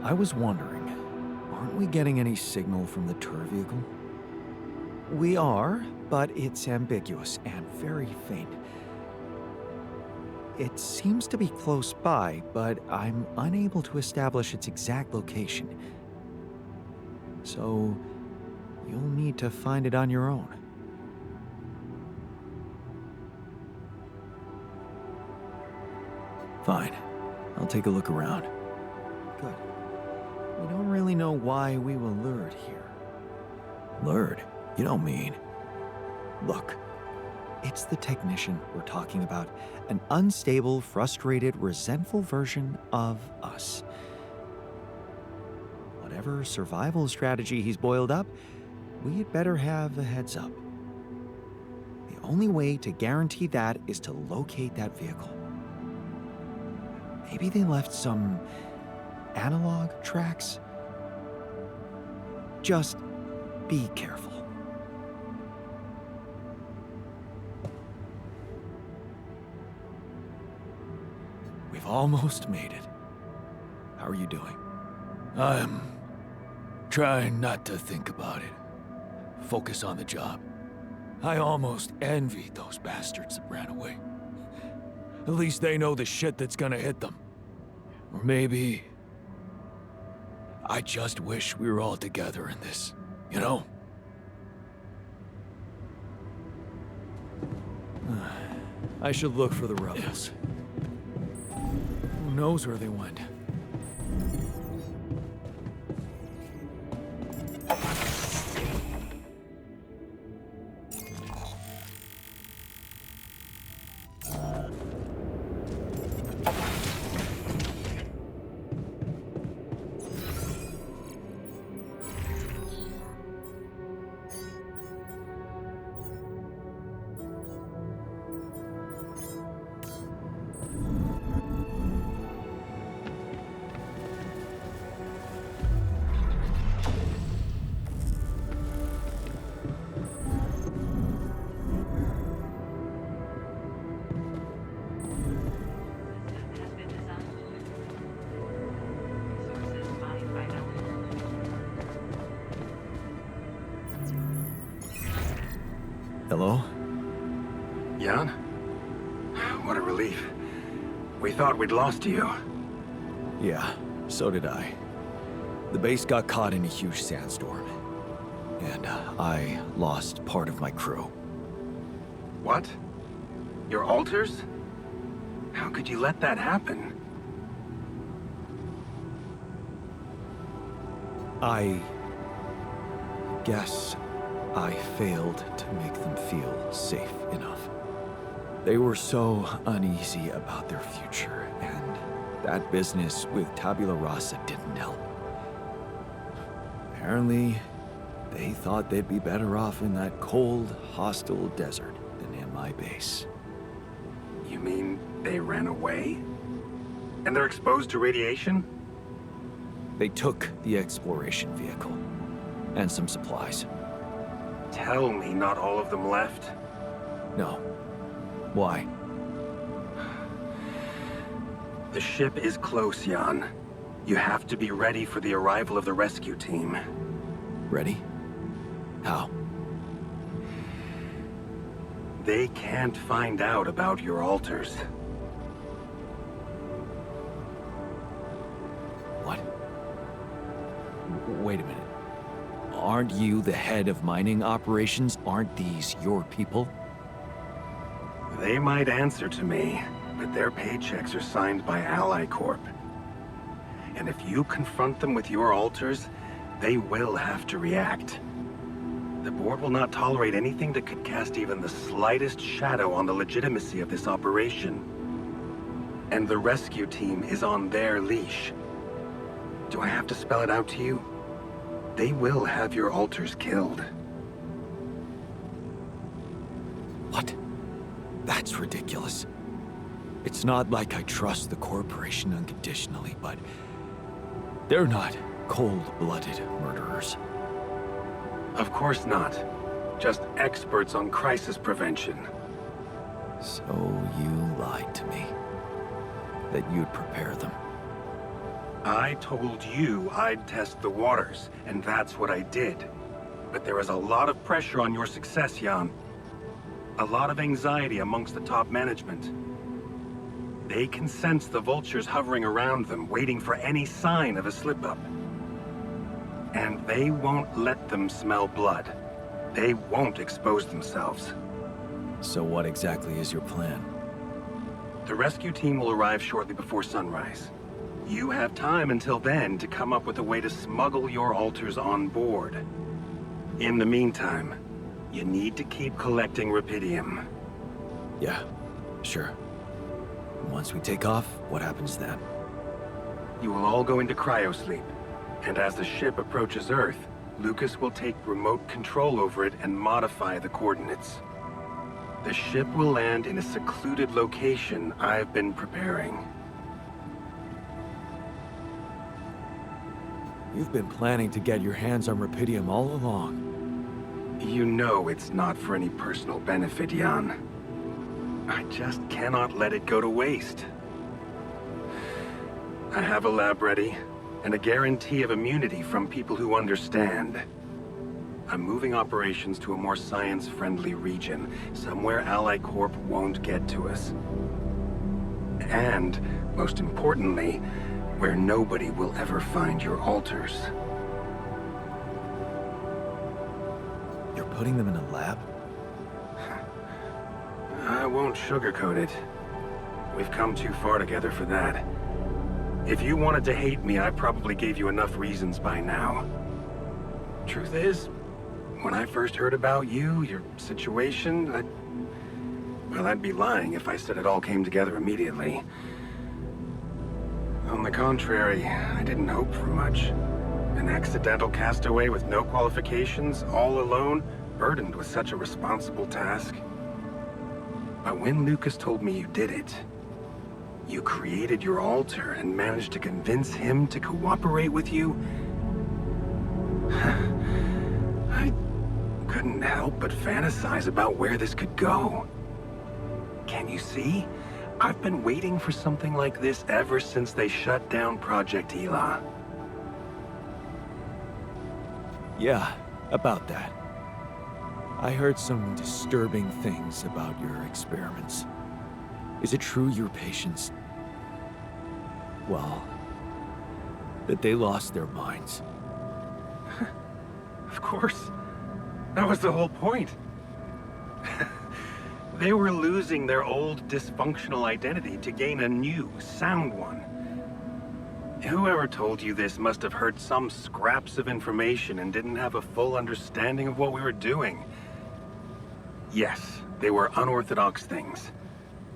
I was wondering, aren't we getting any signal from the tur vehicle? We are, but it's ambiguous and very faint. It seems to be close by, but I'm unable to establish its exact location. So, you'll need to find it on your own. Fine. I'll take a look around. Good. We don't really know why we were lured here. Lured? You don't mean... Look, it's the technician we're talking about. An unstable, frustrated, resentful version of us. Whatever survival strategy he's boiled up, we had better have a heads up. The only way to guarantee that is to locate that vehicle. Maybe they left some analog tracks? Just be careful. We've almost made it. How are you doing? I'm trying not to think about it. Focus on the job. I almost envied those bastards that ran away. At least they know the shit that's gonna hit them. Or maybe I just wish we were all together in this, you know? I should look for the rebels. Who knows where they went? Hello? Jan? What a relief. We thought we'd lost you. Yeah, so did I. The base got caught in a huge sandstorm. And I lost part of my crew. What? Your alters? How could you let that happen? I guess I failed to make them feel safe enough. They were so uneasy about their future, and that business with Tabula Rasa didn't help. Apparently, they thought they'd be better off in that cold, hostile desert than in my base. You mean they ran away? And they're exposed to radiation? They took the exploration vehicle, and some supplies. Tell me not all of them left? No. Why? The ship is close, Jan. You have to be ready for the arrival of the rescue team. Ready? How? They can't find out about your alters. What? Wait a minute. Aren't you the head of mining operations? Aren't these your people? They might answer to me, but their paychecks are signed by Ally Corp. And if you confront them with your alters, they will have to react. The board will not tolerate anything that could cast even the slightest shadow on the legitimacy of this operation. And the rescue team is on their leash. Do I have to spell it out to you? They will have your alters killed. What? That's ridiculous. It's not like I trust the corporation unconditionally, but they're not cold-blooded murderers. Of course not. Just experts on crisis prevention. So you lied to me. That you'd prepare them. I told you I'd test the waters, and that's what I did. But there is a lot of pressure on your success, Jan. A lot of anxiety amongst the top management. They can sense the vultures hovering around them, waiting for any sign of a slip-up. And they won't let them smell blood. They won't expose themselves. So what exactly is your plan? The rescue team will arrive shortly before sunrise. You have time until then to come up with a way to smuggle your alters on board. In the meantime, you need to keep collecting Rapidium. Yeah, sure. Once we take off, what happens then? You will all go into cryosleep. And as the ship approaches Earth, Lucas will take remote control over it and modify the coordinates. The ship will land in a secluded location I've been preparing. You've been planning to get your hands on Rapidium all along. You know it's not for any personal benefit, Jan. I just cannot let it go to waste. I have a lab ready, and a guarantee of immunity from people who understand. I'm moving operations to a more science-friendly region, somewhere Ally Corp won't get to us. And, most importantly, where nobody will ever find your alters. You're putting them in a lab? I won't sugarcoat it. We've come too far together for that. If you wanted to hate me, I probably gave you enough reasons by now. Truth is, when I first heard about you, your situation, I'd be lying if I said it all came together immediately. On the contrary, I didn't hope for much. An accidental castaway with no qualifications, all alone, burdened with such a responsible task. But when Lucas told me you did it, you created your alter and managed to convince him to cooperate with you, I couldn't help but fantasize about where this could go. Can you see? I've been waiting for something like this ever since they shut down Project Elah. Yeah, about that. I heard some disturbing things about your experiments. Is it true your patients... well, that they lost their minds? Of course. That was the whole point. They were losing their old dysfunctional identity to gain a new, sound one. Whoever told you this must have heard some scraps of information and didn't have a full understanding of what we were doing. Yes, they were unorthodox things,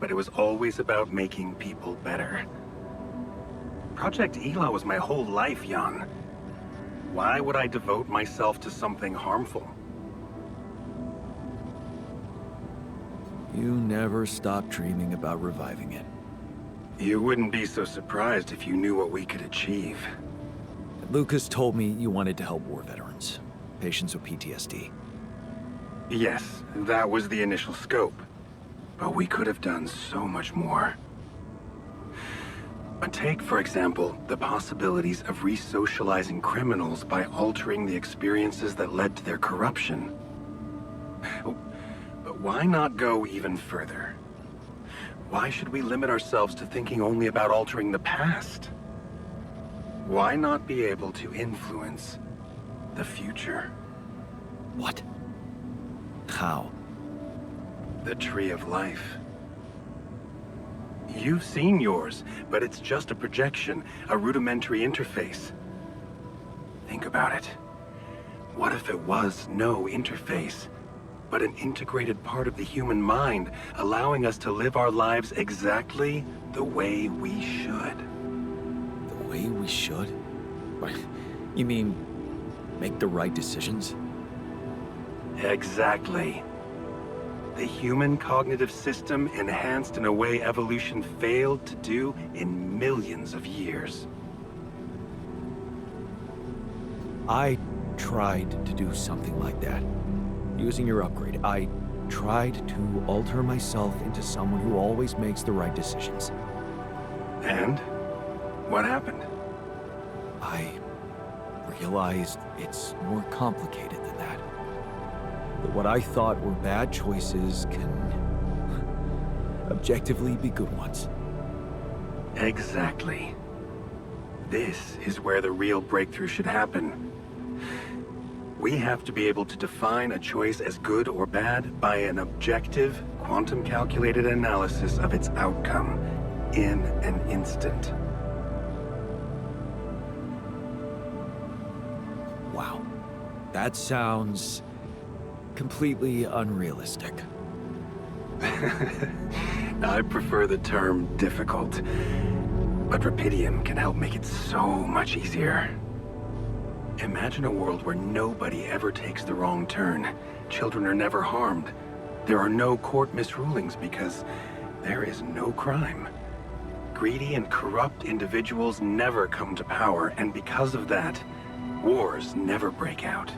but it was always about making people better. Project Elah was my whole life, Jan. Why would I devote myself to something harmful? You never stopped dreaming about reviving it. You wouldn't be so surprised if you knew what we could achieve. Lucas told me you wanted to help war veterans, patients with PTSD. Yes, that was the initial scope. But we could have done so much more. Take, for example, the possibilities of re-socializing criminals by altering the experiences that led to their corruption. But why not go even further? Why should we limit ourselves to thinking only about altering the past? Why not be able to influence the future? What? How? The Tree of Life. You've seen yours, but it's just a projection, a rudimentary interface. Think about it. What if it was no interface, but an integrated part of the human mind, allowing us to live our lives exactly the way we should? The way we should? What? You mean, make the right decisions? Exactly. The human cognitive system enhanced in a way evolution failed to do in millions of years. I tried to do something like that. Using your upgrade, I tried to alter myself into someone who always makes the right decisions. And? What happened? I realized it's more complicated than that. That what I thought were bad choices can objectively be good ones. Exactly. This is where the real breakthrough should happen. We have to be able to define a choice as good or bad by an objective, quantum-calculated analysis of its outcome in an instant. Wow. That sounds completely unrealistic. I prefer the term difficult, but Rapidium can help make it so much easier. Imagine a world where nobody ever takes the wrong turn. Children are never harmed. There are no court misrulings because there is no crime. Greedy and corrupt individuals never come to power, and because of that, wars never break out.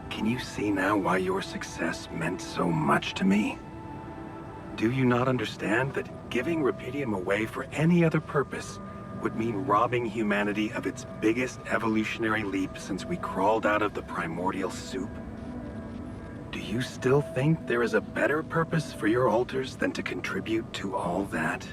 Can you see now why your success meant so much to me? Do you not understand that giving Rapidium away for any other purpose would mean robbing humanity of its biggest evolutionary leap since we crawled out of the primordial soup? Do you still think there is a better purpose for your alters than to contribute to all that?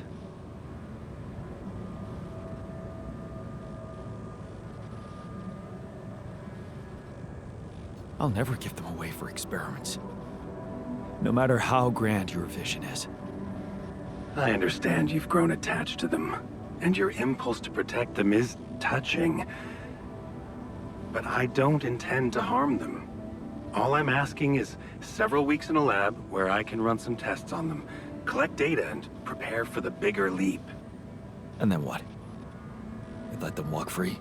I'll never give them away for experiments. No matter how grand your vision is. I understand you've grown attached to them, and your impulse to protect them is touching. But I don't intend to harm them. All I'm asking is several weeks in a lab where I can run some tests on them, collect data, and prepare for the bigger leap. And then what? You let them walk free?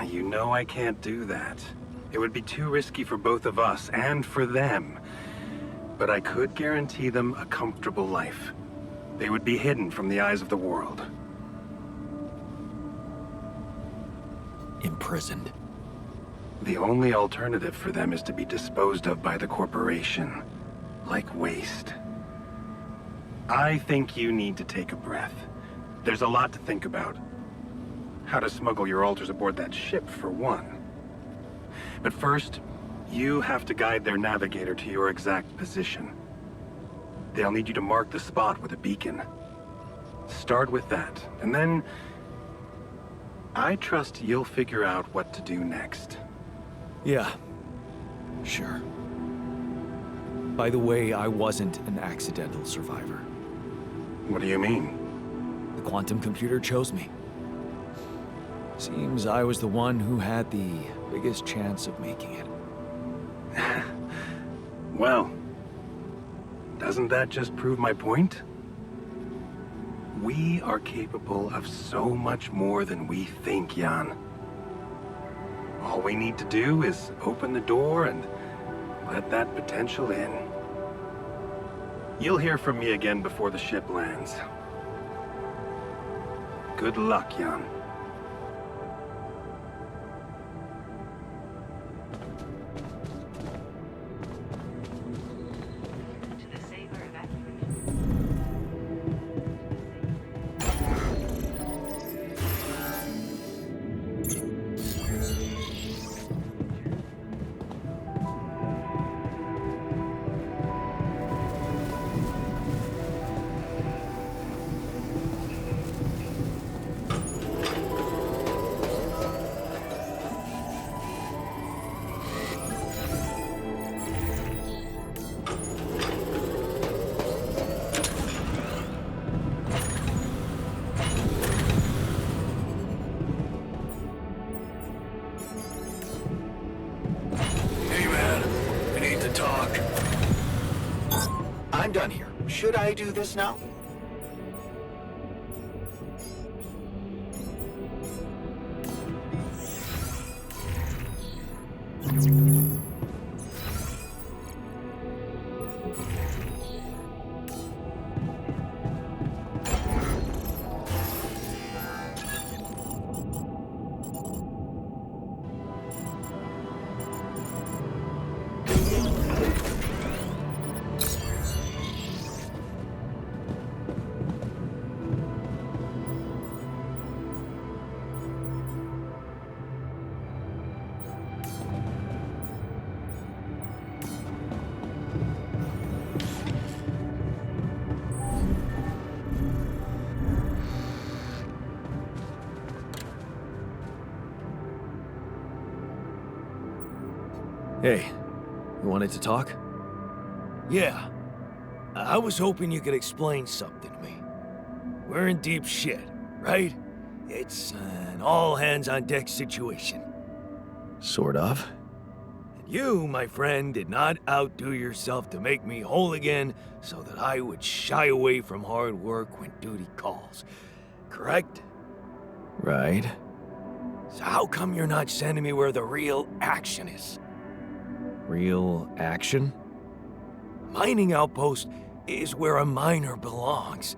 You know I can't do that. It would be too risky for both of us and for them. But I could guarantee them a comfortable life. They would be hidden from the eyes of the world. Imprisoned. The only alternative for them is to be disposed of by the corporation, like waste. I think you need to take a breath. There's a lot to think about. How to smuggle your alters aboard that ship, for one. But first, you have to guide their navigator to your exact position. They'll need you to mark the spot with a beacon. Start with that, and then I trust you'll figure out what to do next. Yeah, sure. By the way, I wasn't an accidental survivor. What do you mean? The quantum computer chose me. Seems I was the one who had the biggest chance of making it. Well, doesn't that just prove my point? We are capable of so much more than we think, Jan. All we need to do is open the door and let that potential in. You'll hear from me again before the ship lands. Good luck, Jan. I'm done here. Should I do this now? Hey, you wanted to talk? Yeah. I was hoping you could explain something to me. We're in deep shit, right? It's an all-hands-on-deck situation. Sort of. And you, my friend, did not outdo yourself to make me whole again so that I would shy away from hard work when duty calls. Correct? Right. So how come you're not sending me where the real action is? Real action? Mining outpost is where a miner belongs.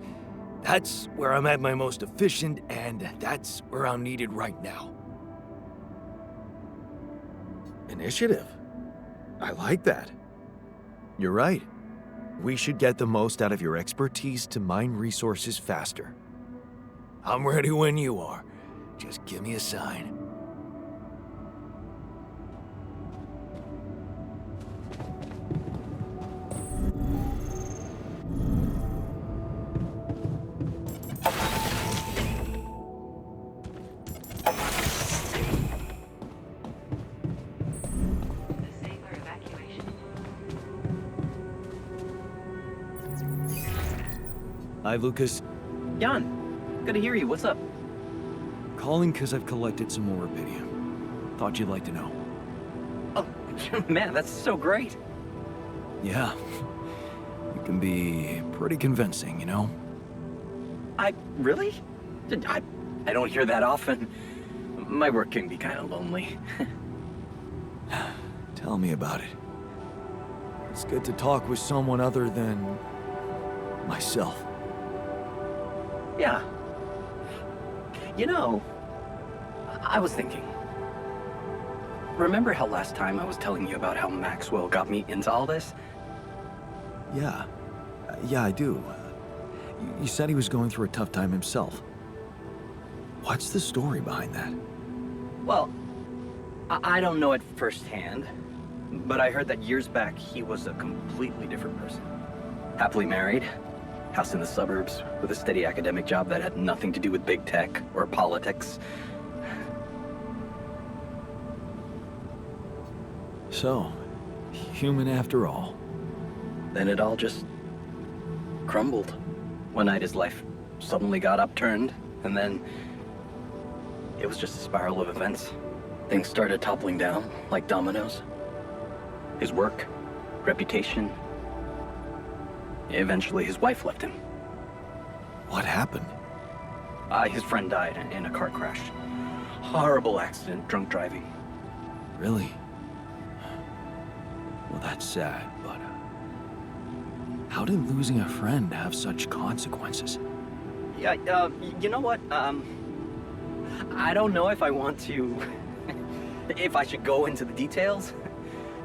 That's where I'm at my most efficient, and that's where I'm needed right now. Initiative. I like that. You're right. We should get the most out of your expertise to mine resources faster. I'm ready when you are. Just give me a sign. Hi, Lucas. Jan, good to hear you. What's up? Calling because I've collected some more rubidium. Thought you'd like to know. Oh, man, that's so great. Yeah. You can be pretty convincing, you know? Really? I don't hear that often. My work can be kind of lonely. Tell me about it. It's good to talk with someone other than myself. Yeah. You know, I was thinking. Remember how last time I was telling you about how Maxwell got me into all this? Yeah. Yeah, I do. You said he was going through a tough time himself. What's the story behind that? Well, I don't know it firsthand, but I heard that years back he was a completely different person. Happily married, house in the suburbs, with a steady academic job that had nothing to do with big tech or politics. So, human after all. Then it all just crumbled. One night his life suddenly got upturned, and then it was just a spiral of events. Things started toppling down like dominoes. His work, reputation. Eventually his wife left him. What happened? His friend died in a car crash. Horrible accident, drunk driving. Really? Well, that's sad, but how did losing a friend have such consequences? Yeah, you know what? I don't know if I want to... if I should go into the details.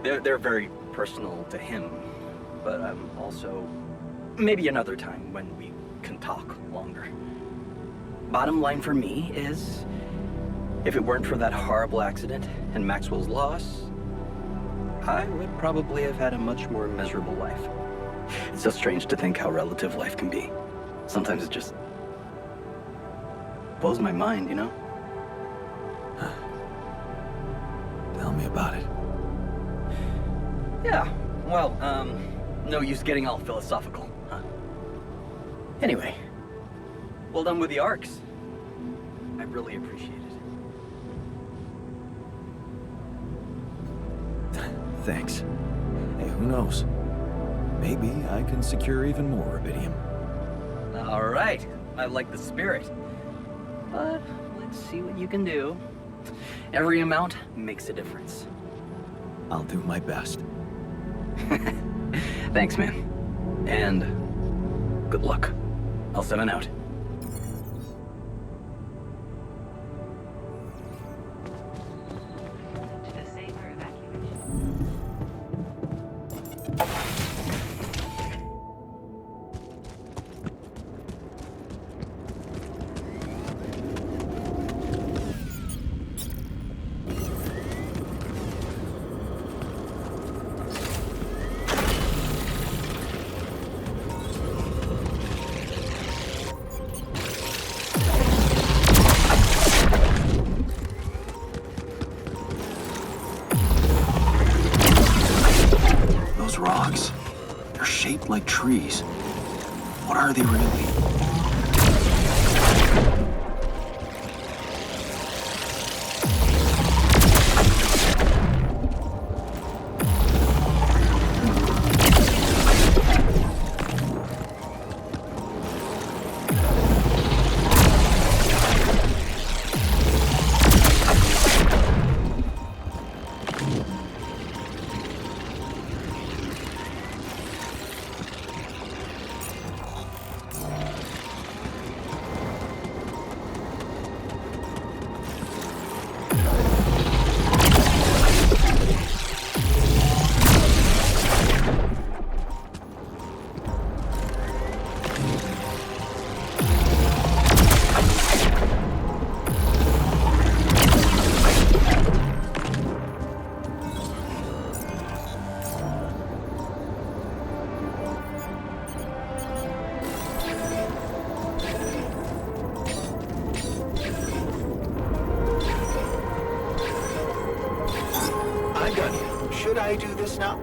They're very personal to him. But also... maybe another time when we can talk longer. Bottom line for me is... if it weren't for that horrible accident and Maxwell's loss, I would probably have had a much more miserable life. It's so strange to think how relative life can be. Sometimes it just blows my mind, you know? Tell me about it. Yeah, well, no use getting all philosophical, huh? Anyway, well done with the arcs. I really appreciate it. Thanks. Hey, who knows? Maybe I can secure even more rubidium. All right, I like the spirit. But let's see what you can do. Every amount makes a difference. I'll do my best. Thanks, man. And good luck. I'll 7 out. Those rocks, they're shaped like trees. What are they really? Should I do this now?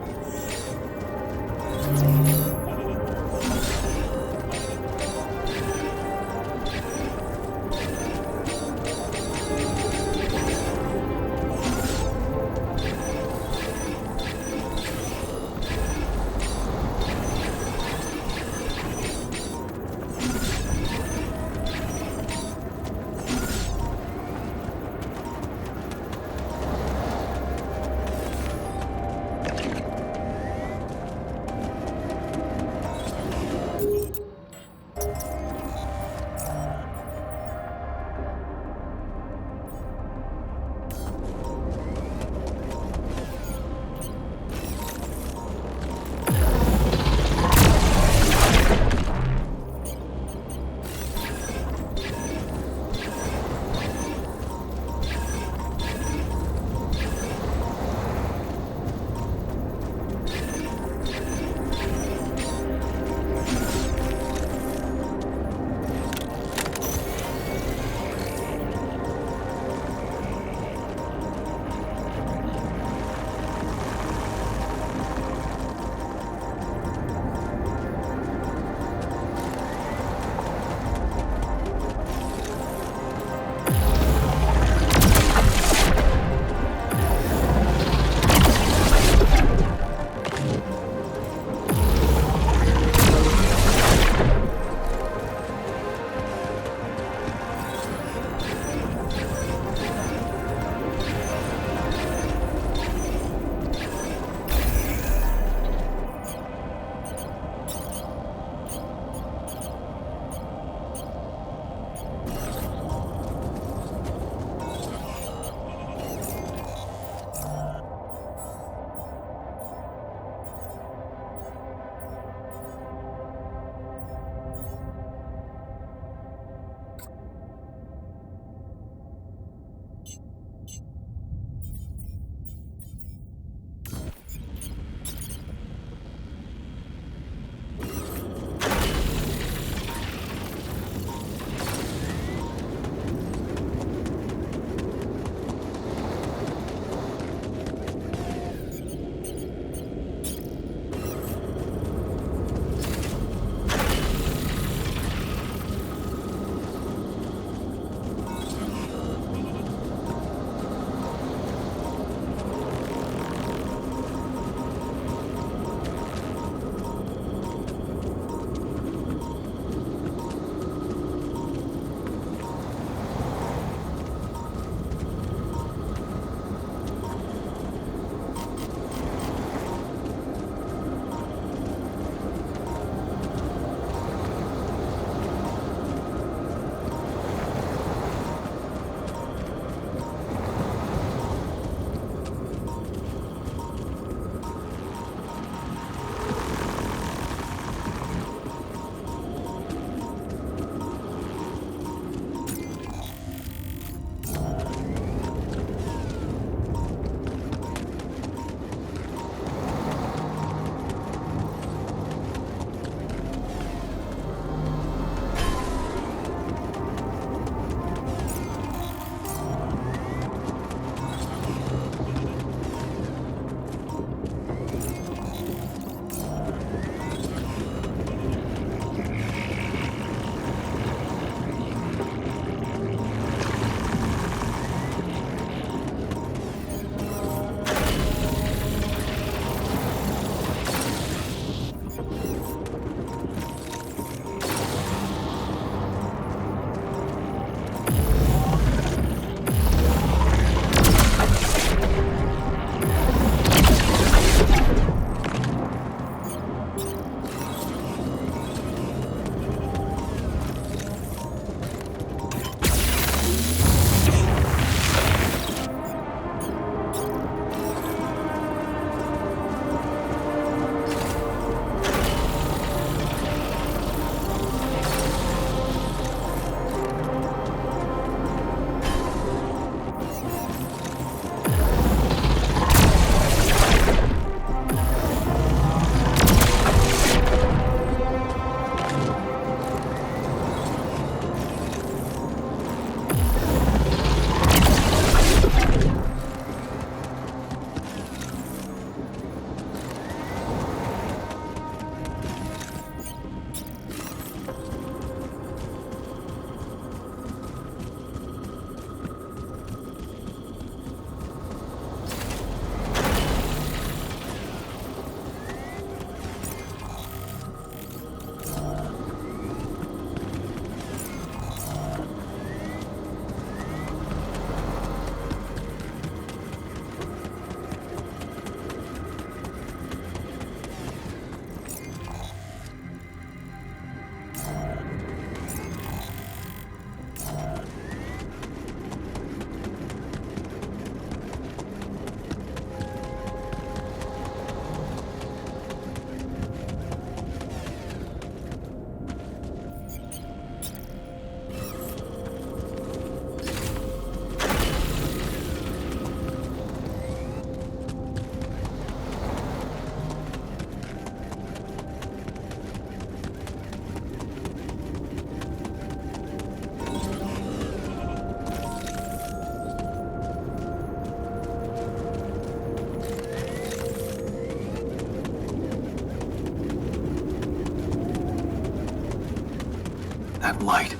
That light.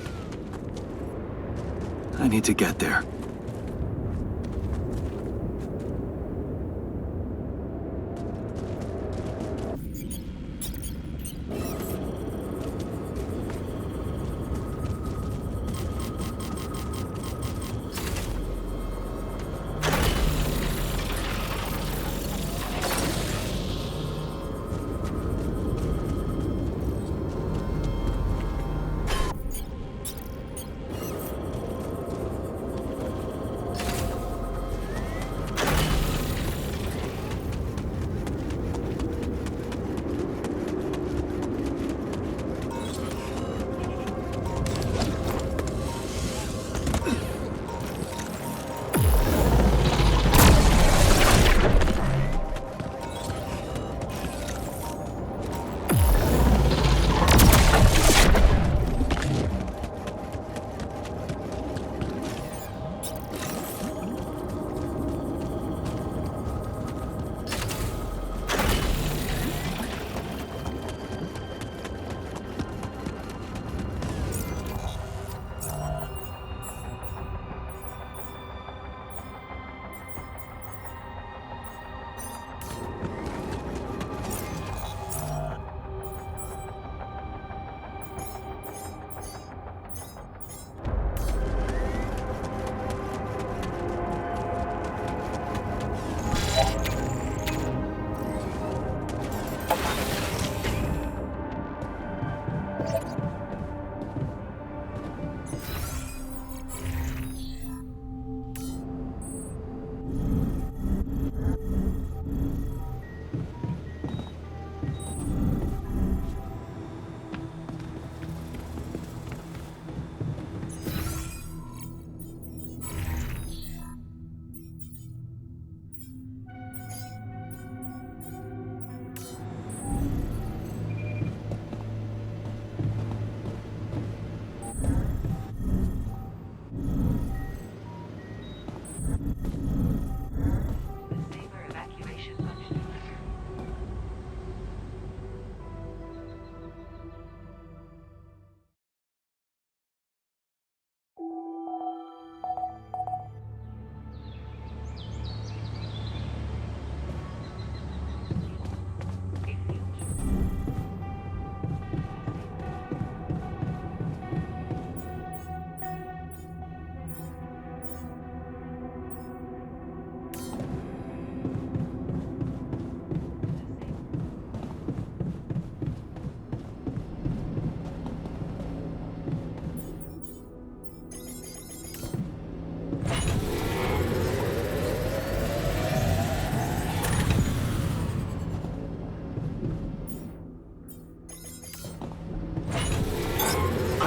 I need to get there.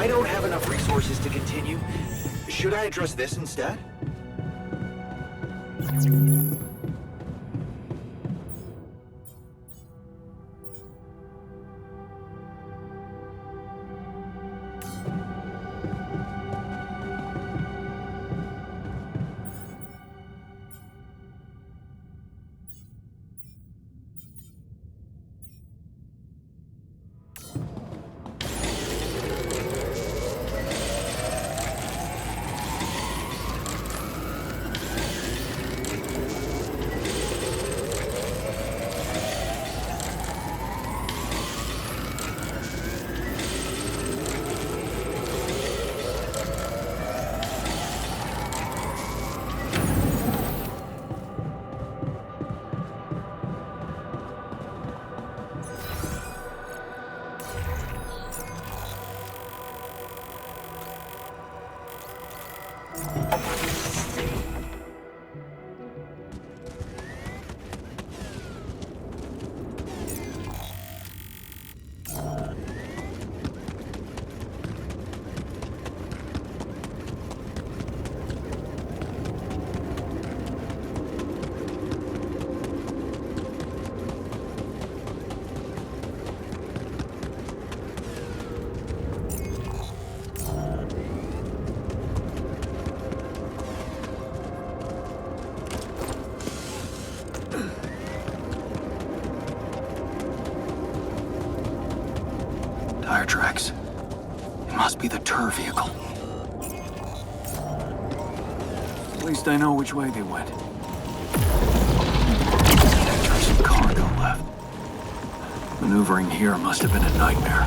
I don't have enough resources to continue. Should I address this instead? her vehicle. At least I know which way they went. There's some cargo left. Maneuvering here must have been a nightmare.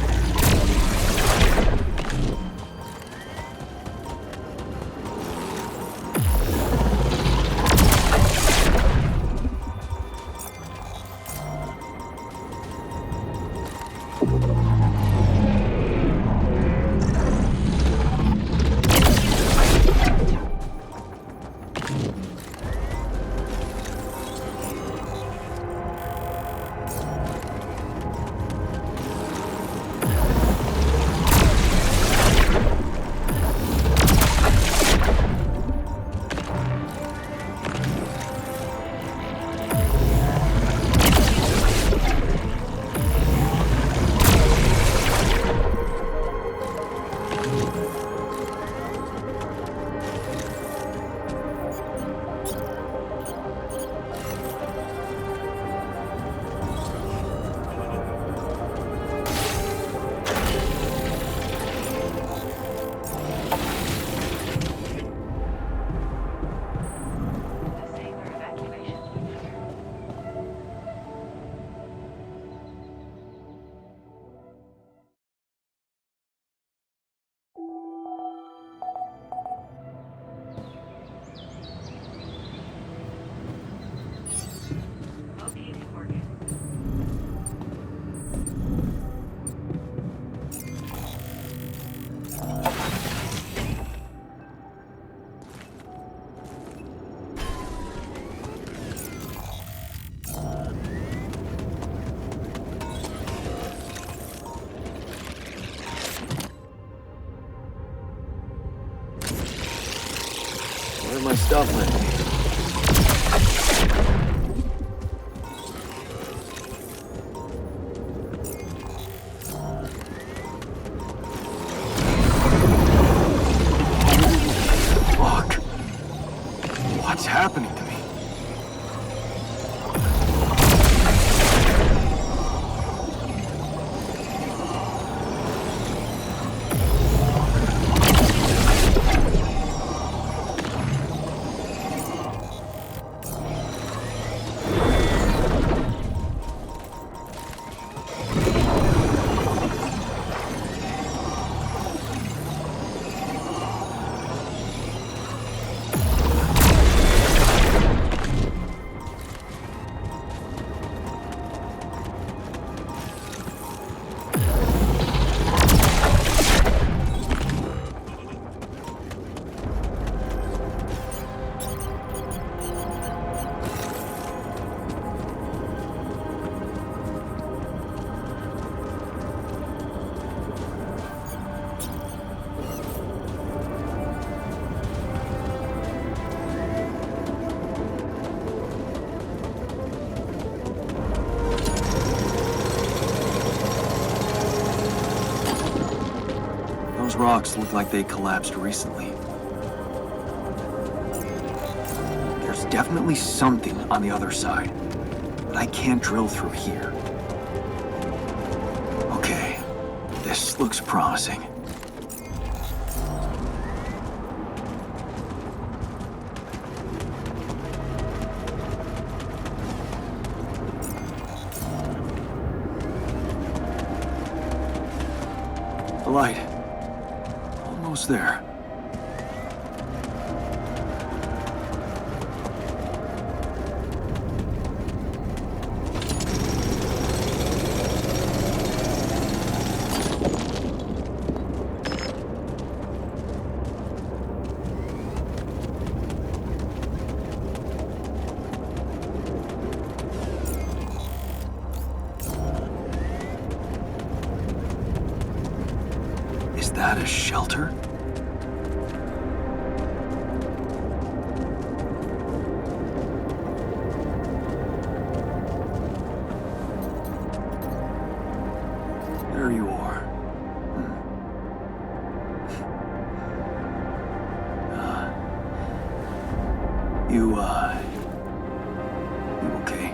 Where my stuff went? Fuck. What's happening to me? Those rocks look like they collapsed recently. There's definitely something on the other side, but I can't drill through here. Okay, this looks promising. The light. Almost there. Is that a shelter? There you are. You okay?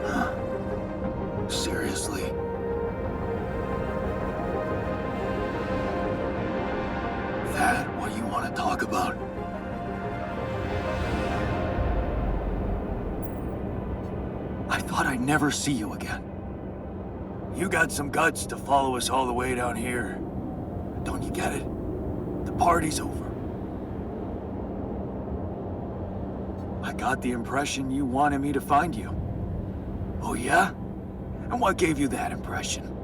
Huh. Seriously? Seriously? That what you want to talk about? I thought I'd never see you again. You got some guts to follow us all the way down here. Don't you get it? The party's over. I got the impression you wanted me to find you. Oh yeah? And what gave you that impression?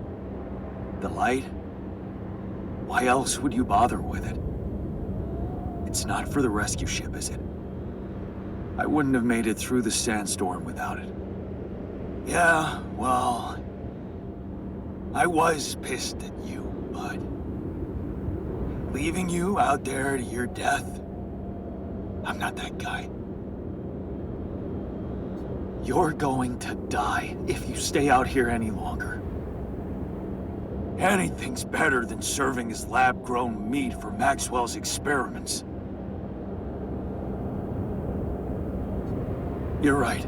The light? Why else would you bother with it? It's not for the rescue ship, is it? I wouldn't have made it through the sandstorm without it. Yeah, well... I was pissed at you, bud. Leaving you out there to your death? I'm not that guy. You're going to die if you stay out here any longer. Anything's better than serving as lab-grown meat for Maxwell's experiments. You're right.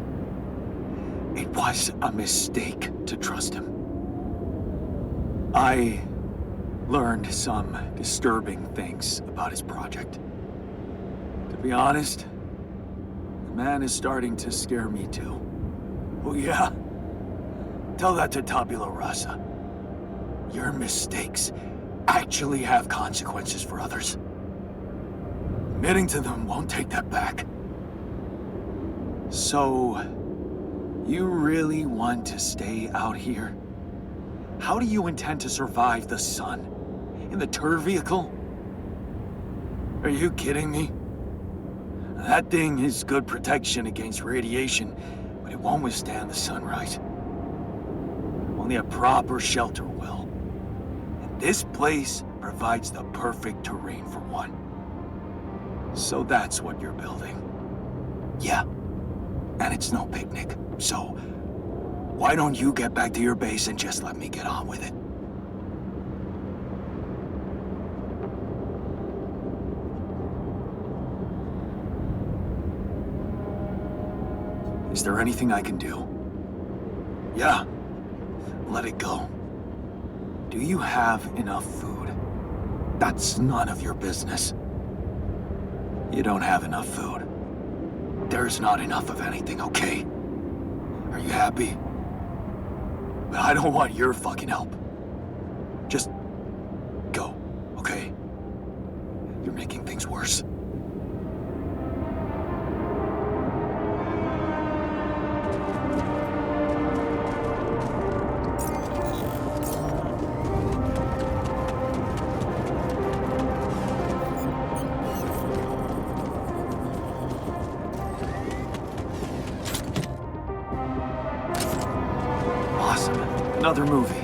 It was a mistake to trust him. I learned some disturbing things about his project. To be honest, the man is starting to scare me too. Oh yeah? Tell that to Tabula Rasa. Your mistakes actually have consequences for others. Admitting to them won't take that back. So, you really want to stay out here? How do you intend to survive the sun? In the tur vehicle? Are you kidding me? That thing is good protection against radiation, but it won't withstand the sunrise. Only a proper shelter will. And this place provides the perfect terrain for one. So that's what you're building. Yeah. And it's no picnic, so why don't you get back to your base and just let me get on with it? Is there anything I can do? Yeah, let it go. Do you have enough food? That's none of your business. You don't have enough food. There's not enough of anything, okay? Are you happy? But I don't want your fucking help. Just go, okay? You're making things worse. Another movie.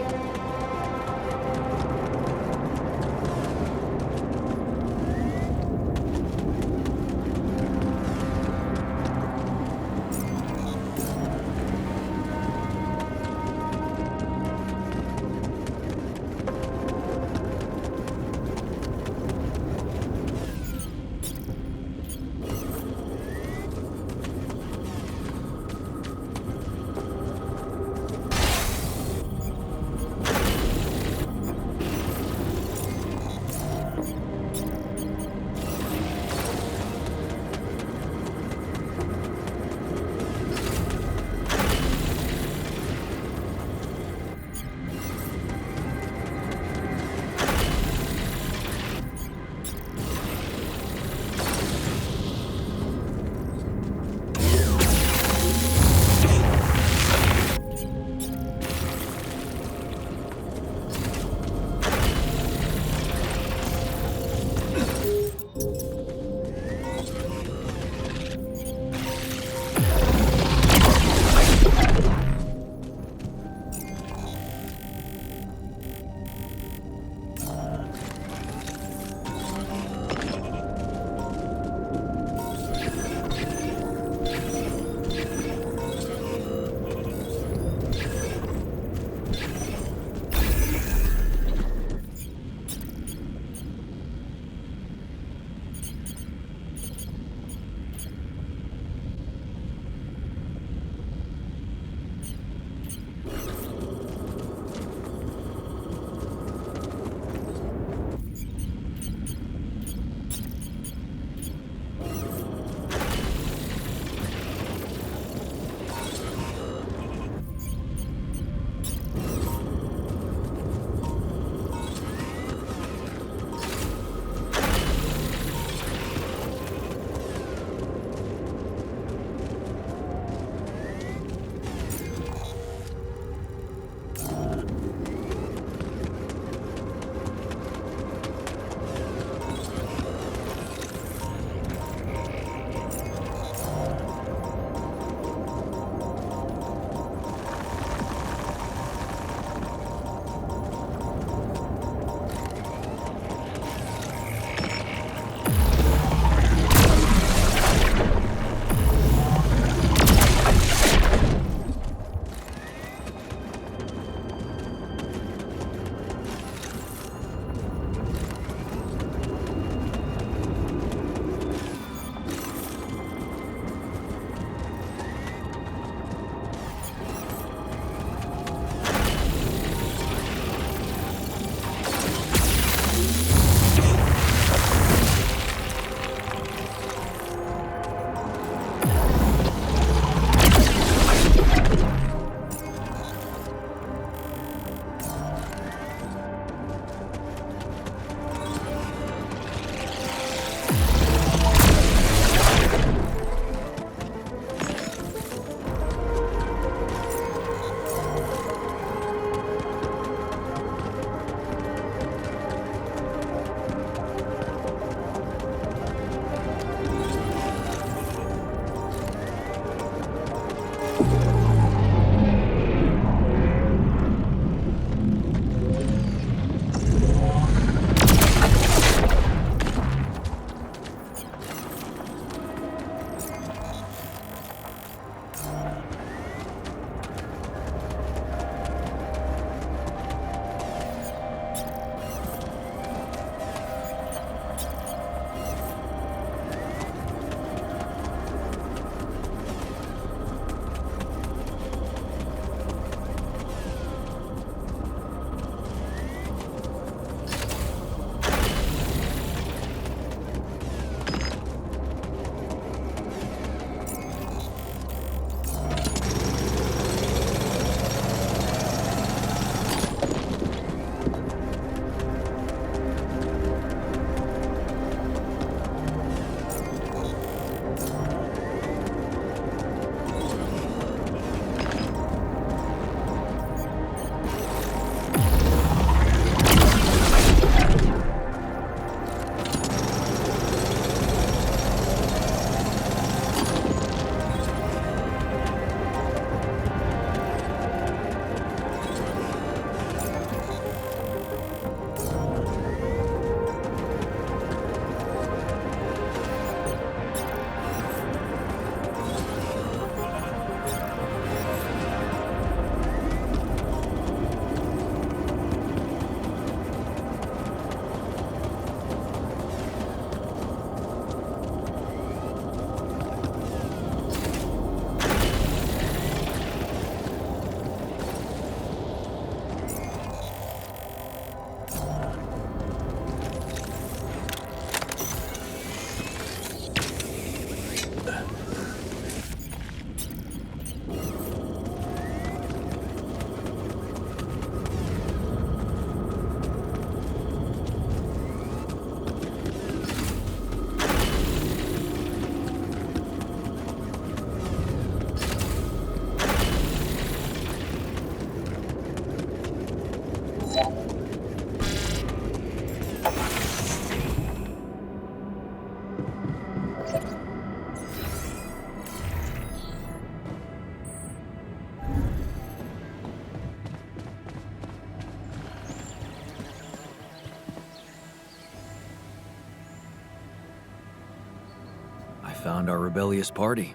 I found our rebellious party.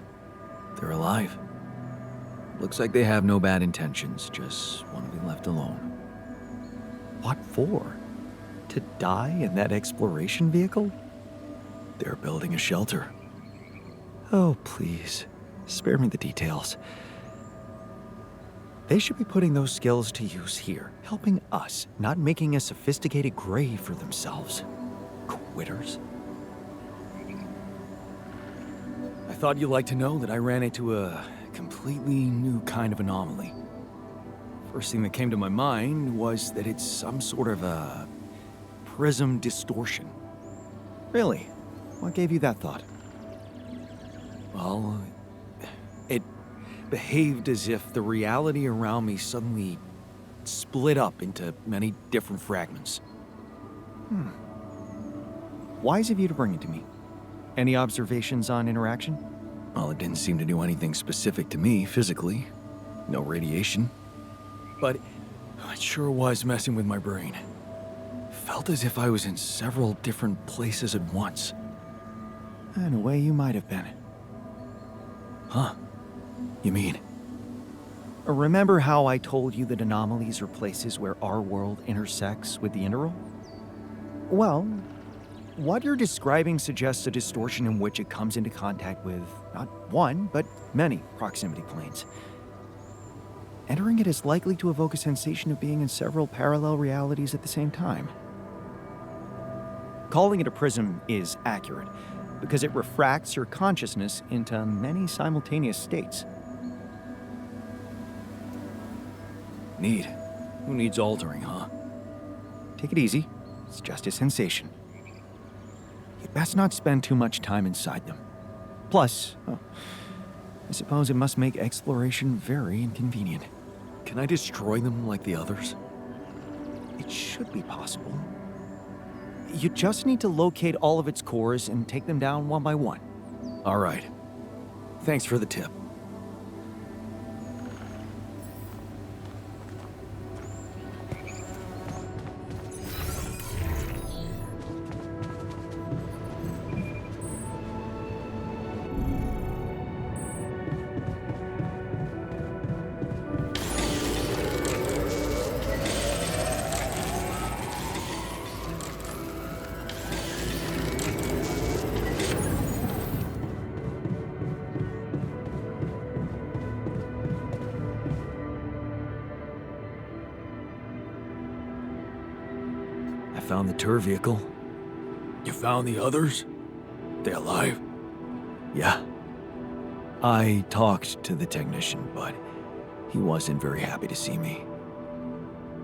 They're alive. Looks like they have no bad intentions, just want to be left alone. What for? To die in that exploration vehicle? They're building a shelter. Oh, please. Spare me the details. They should be putting those skills to use here, helping us, not making a sophisticated grave for themselves. Quitters. I thought you'd like to know that I ran into a completely new kind of anomaly. First thing that came to my mind was that it's some sort of a prism distortion. Really? What gave you that thought? Well, it behaved as if the reality around me suddenly split up into many different fragments. Wise of you to bring it to me. Any observations on interaction? Well, it didn't seem to do anything specific to me physically. No radiation. But it sure was messing with my brain. Felt as if I was in several different places at once. In a way, you might have been. Huh? You mean? Remember how I told you that anomalies are places where our world intersects with the interworld? Well, what you're describing suggests a distortion in which it comes into contact with not one, but many proximity planes. Entering it is likely to evoke a sensation of being in several parallel realities at the same time. Calling it a prism is accurate, because it refracts your consciousness into many simultaneous states. Neat. Who needs altering, huh? Take it easy. It's just a sensation. You'd best not spend too much time inside them. Plus, I suppose it must make exploration very inconvenient. Can I destroy them like the others? It should be possible. You just need to locate all of its cores and take them down one by one. All right. Thanks for the tip. Found the tour vehicle. You found the others? They alive? Yeah. I talked to the technician, but he wasn't very happy to see me.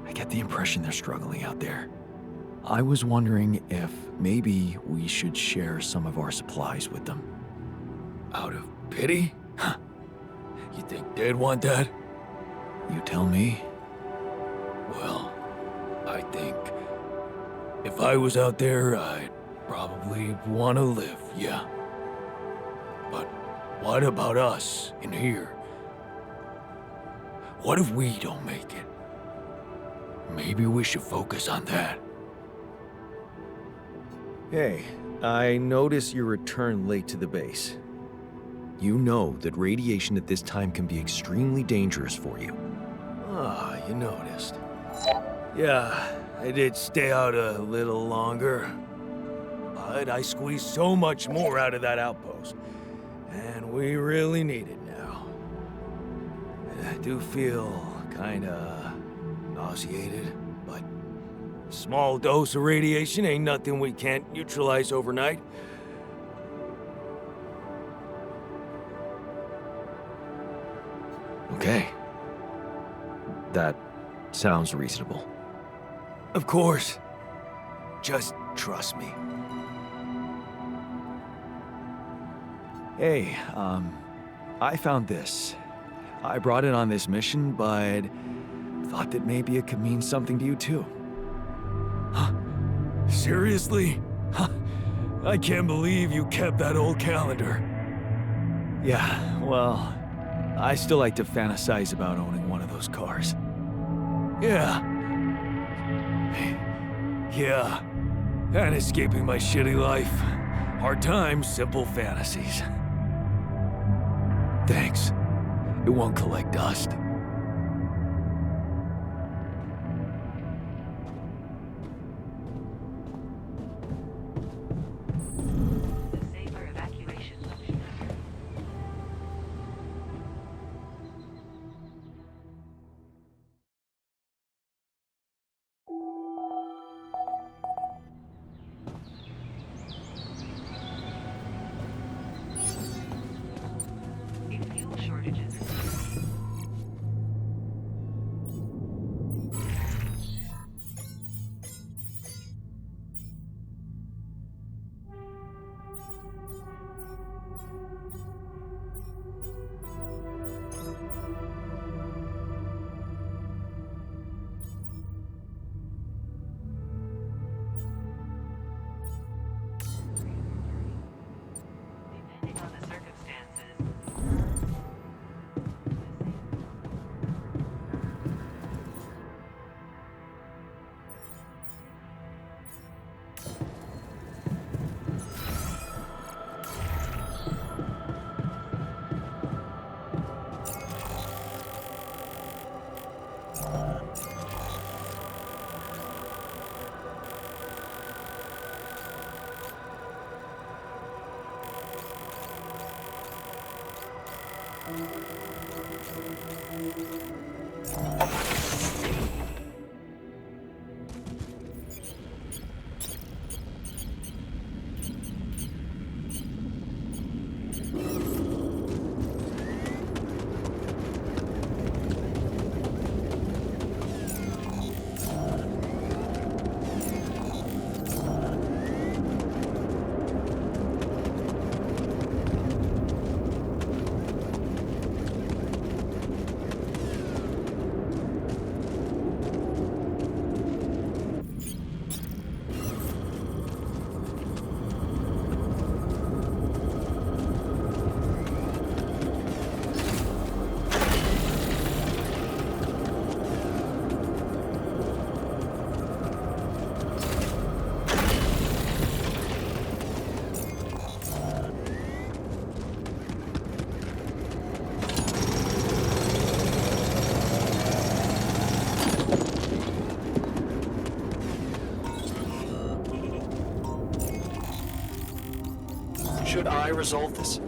I get the impression they're struggling out there. I was wondering if maybe we should share some of our supplies with them. Out of pity? Huh. You think they'd want that? You tell me. Well, I think if I was out there, I'd probably want to live, yeah. But what about us in here? What if we don't make it? Maybe we should focus on that. Hey, I notice you returned late to the base. You know that radiation at this time can be extremely dangerous for you. Ah, you noticed. Yeah, I did stay out a little longer, but I squeezed so much more out of that outpost, and we really need it now. I do feel kinda nauseated, but a small dose of radiation ain't nothing we can't neutralize overnight. Okay. That sounds reasonable. Of course. Just trust me. Hey, I found this. I brought it on this mission, but Thought that maybe it could mean something to you too. Seriously? I can't believe you kept that old calendar. Yeah, well, I still like to fantasize about owning one of those cars. Yeah. Yeah. And escaping my shitty life. Hard times, simple fantasies. Thanks. It won't collect dust. Safer evacuation motion. Fuel shortages. Depending on the circumstances. Should I resolve this?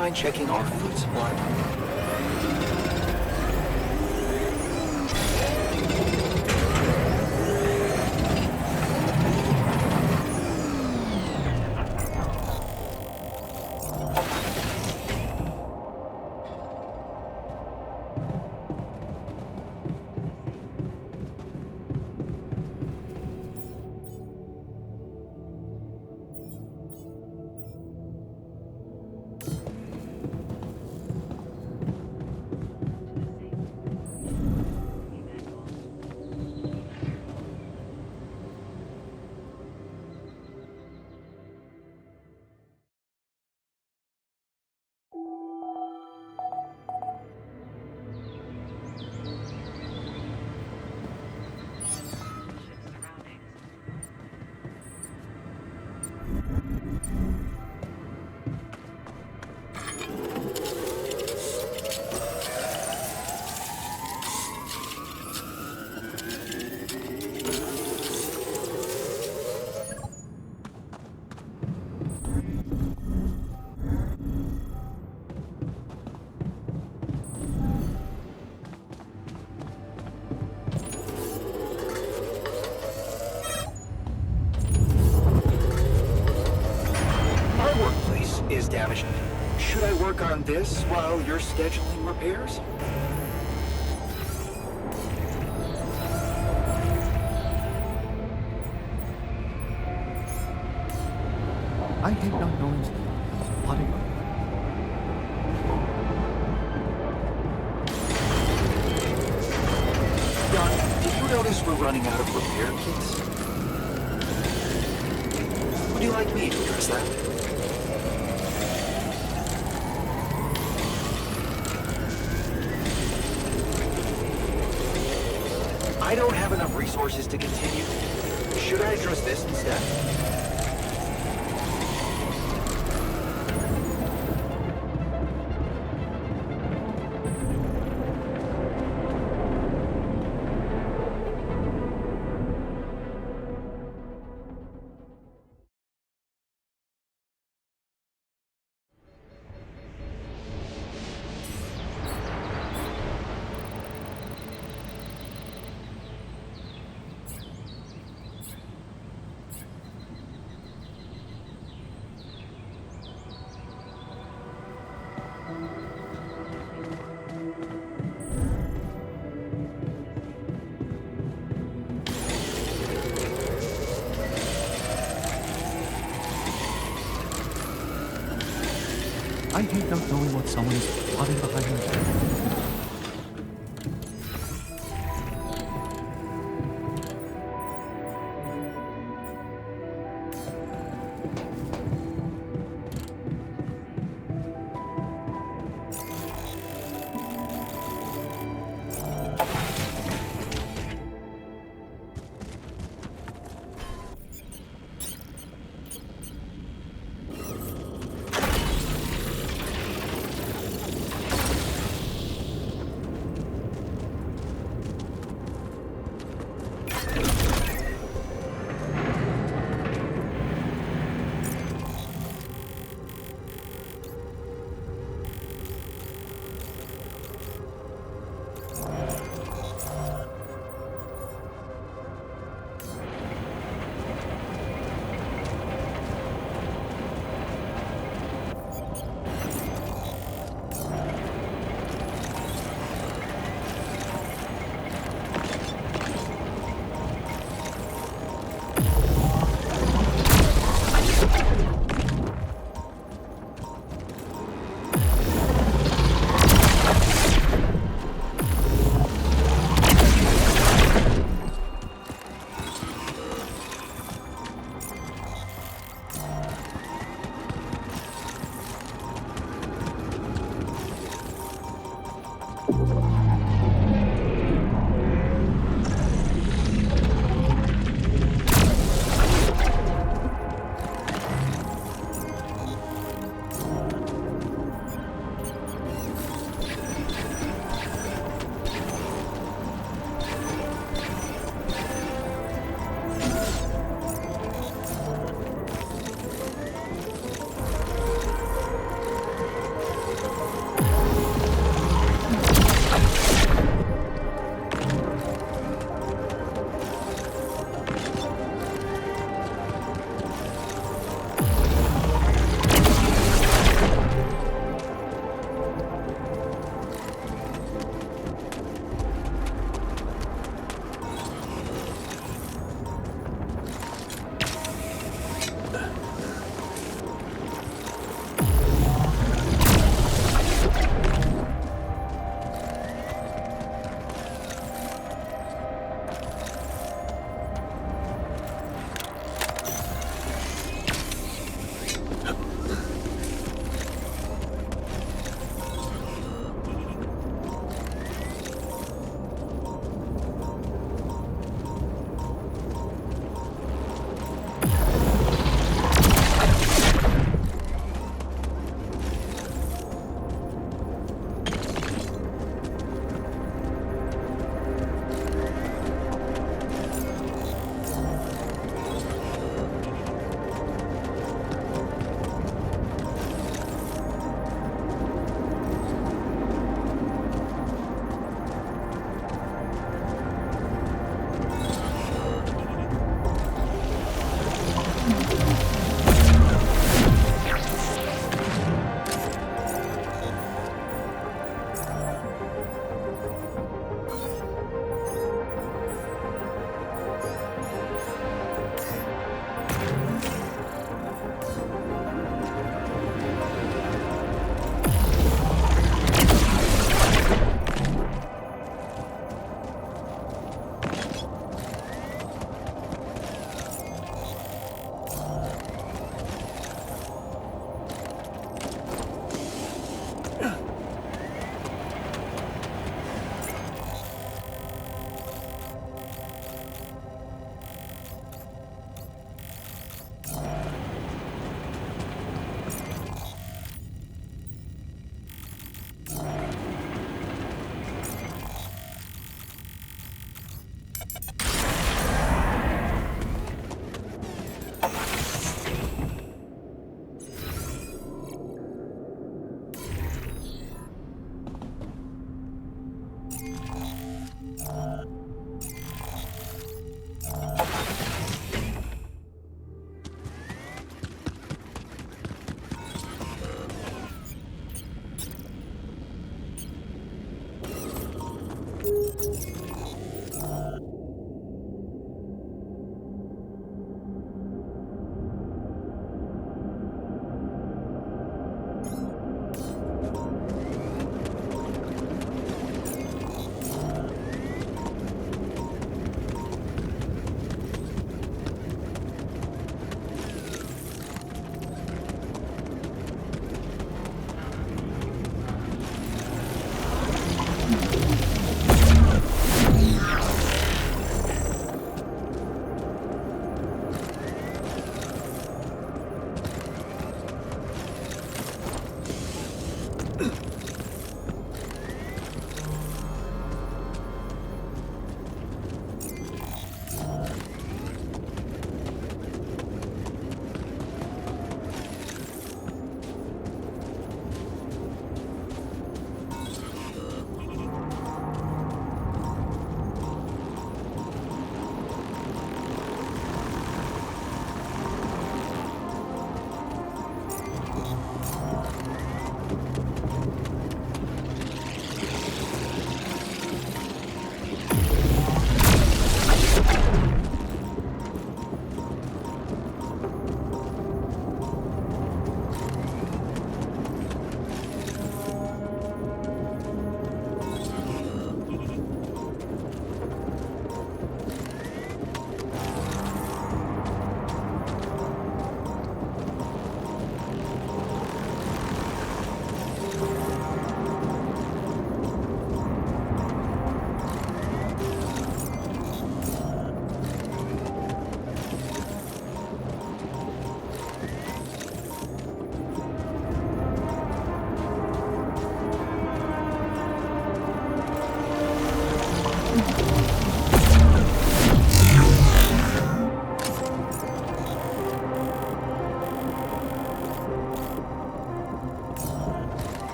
mind checking our food supply? Is damaged. Should I work on this while you're scheduling repairs? I hate not knowing plotting. Jan, did you notice we're running out of repair kits? Would you like me to address that? I don't have enough resources to continue. Should I address this instead? I hate not knowing what someone is plotting behind my back.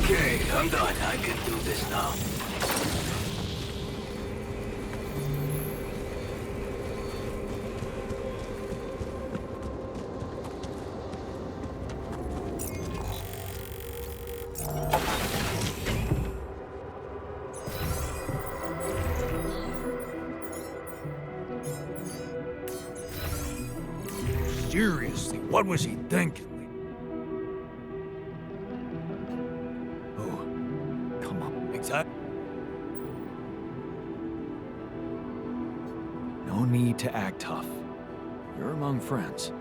Okay, I'm done. I can do this now. Seriously, what was he thinking? Oh, come on. Exactly. No need to act tough. You're among friends.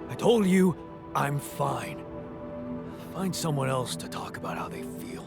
I told you, I'm fine. Find someone else to talk about how they feel.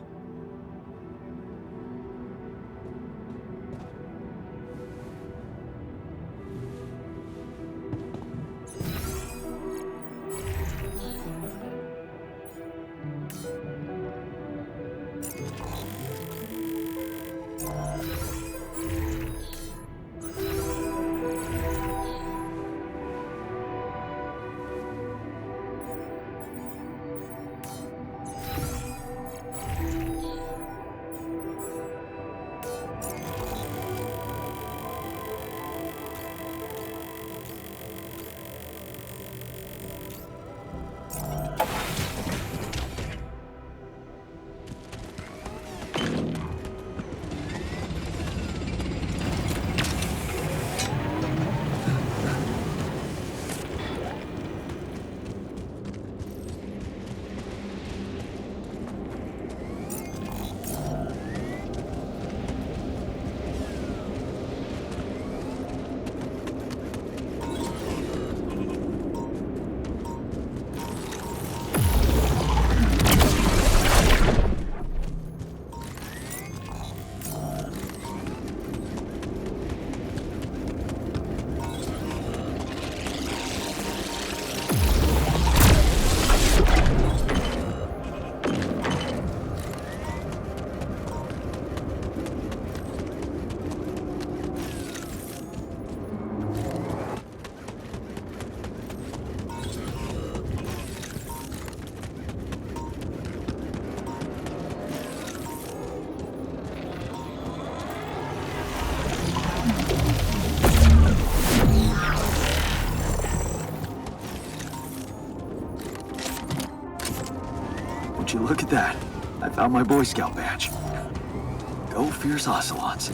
Would you look at that? I found my Boy Scout badge. Go fierce ocelots.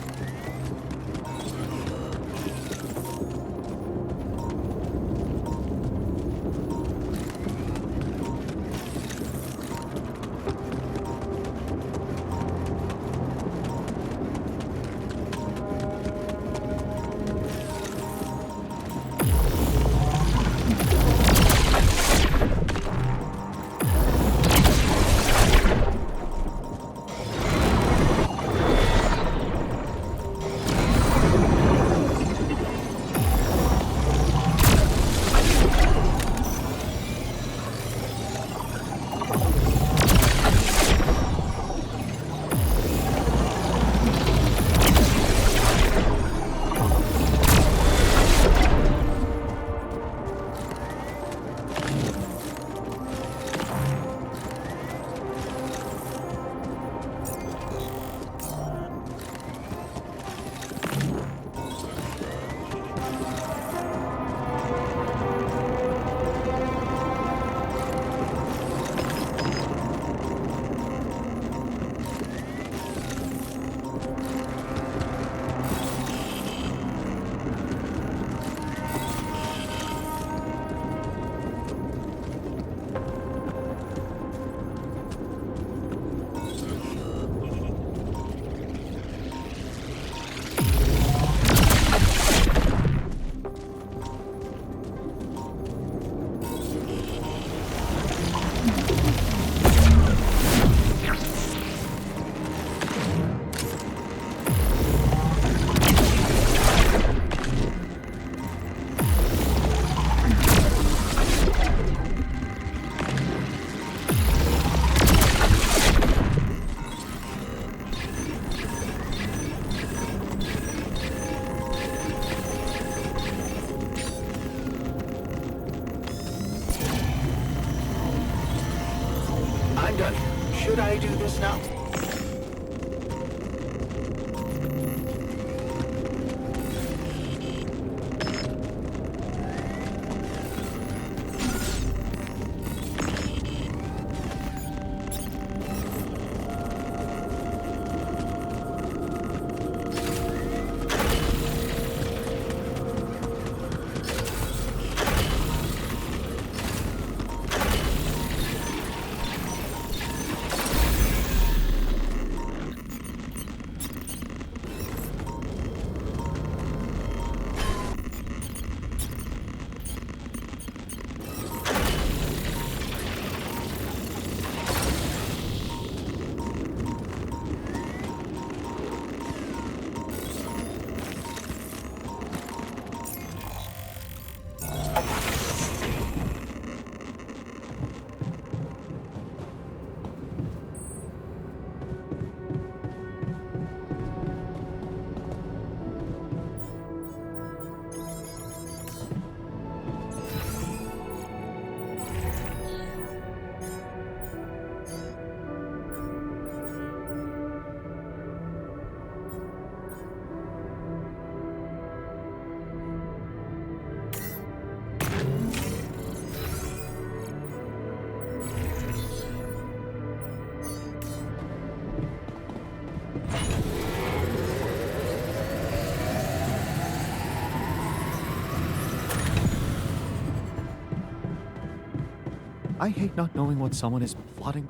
Should I do this now? I hate not knowing what someone is plotting.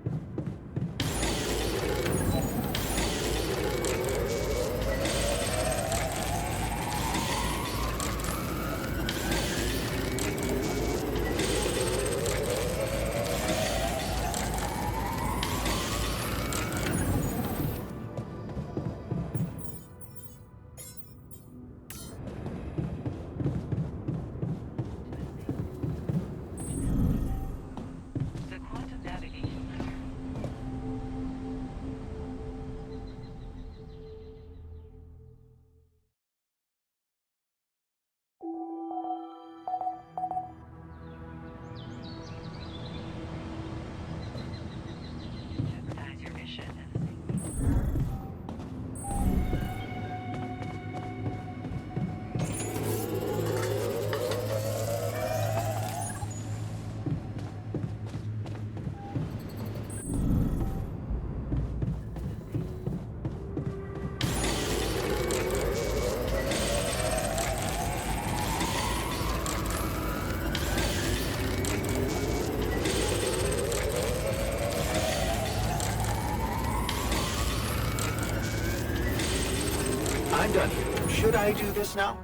I'm done here. Should I do this now?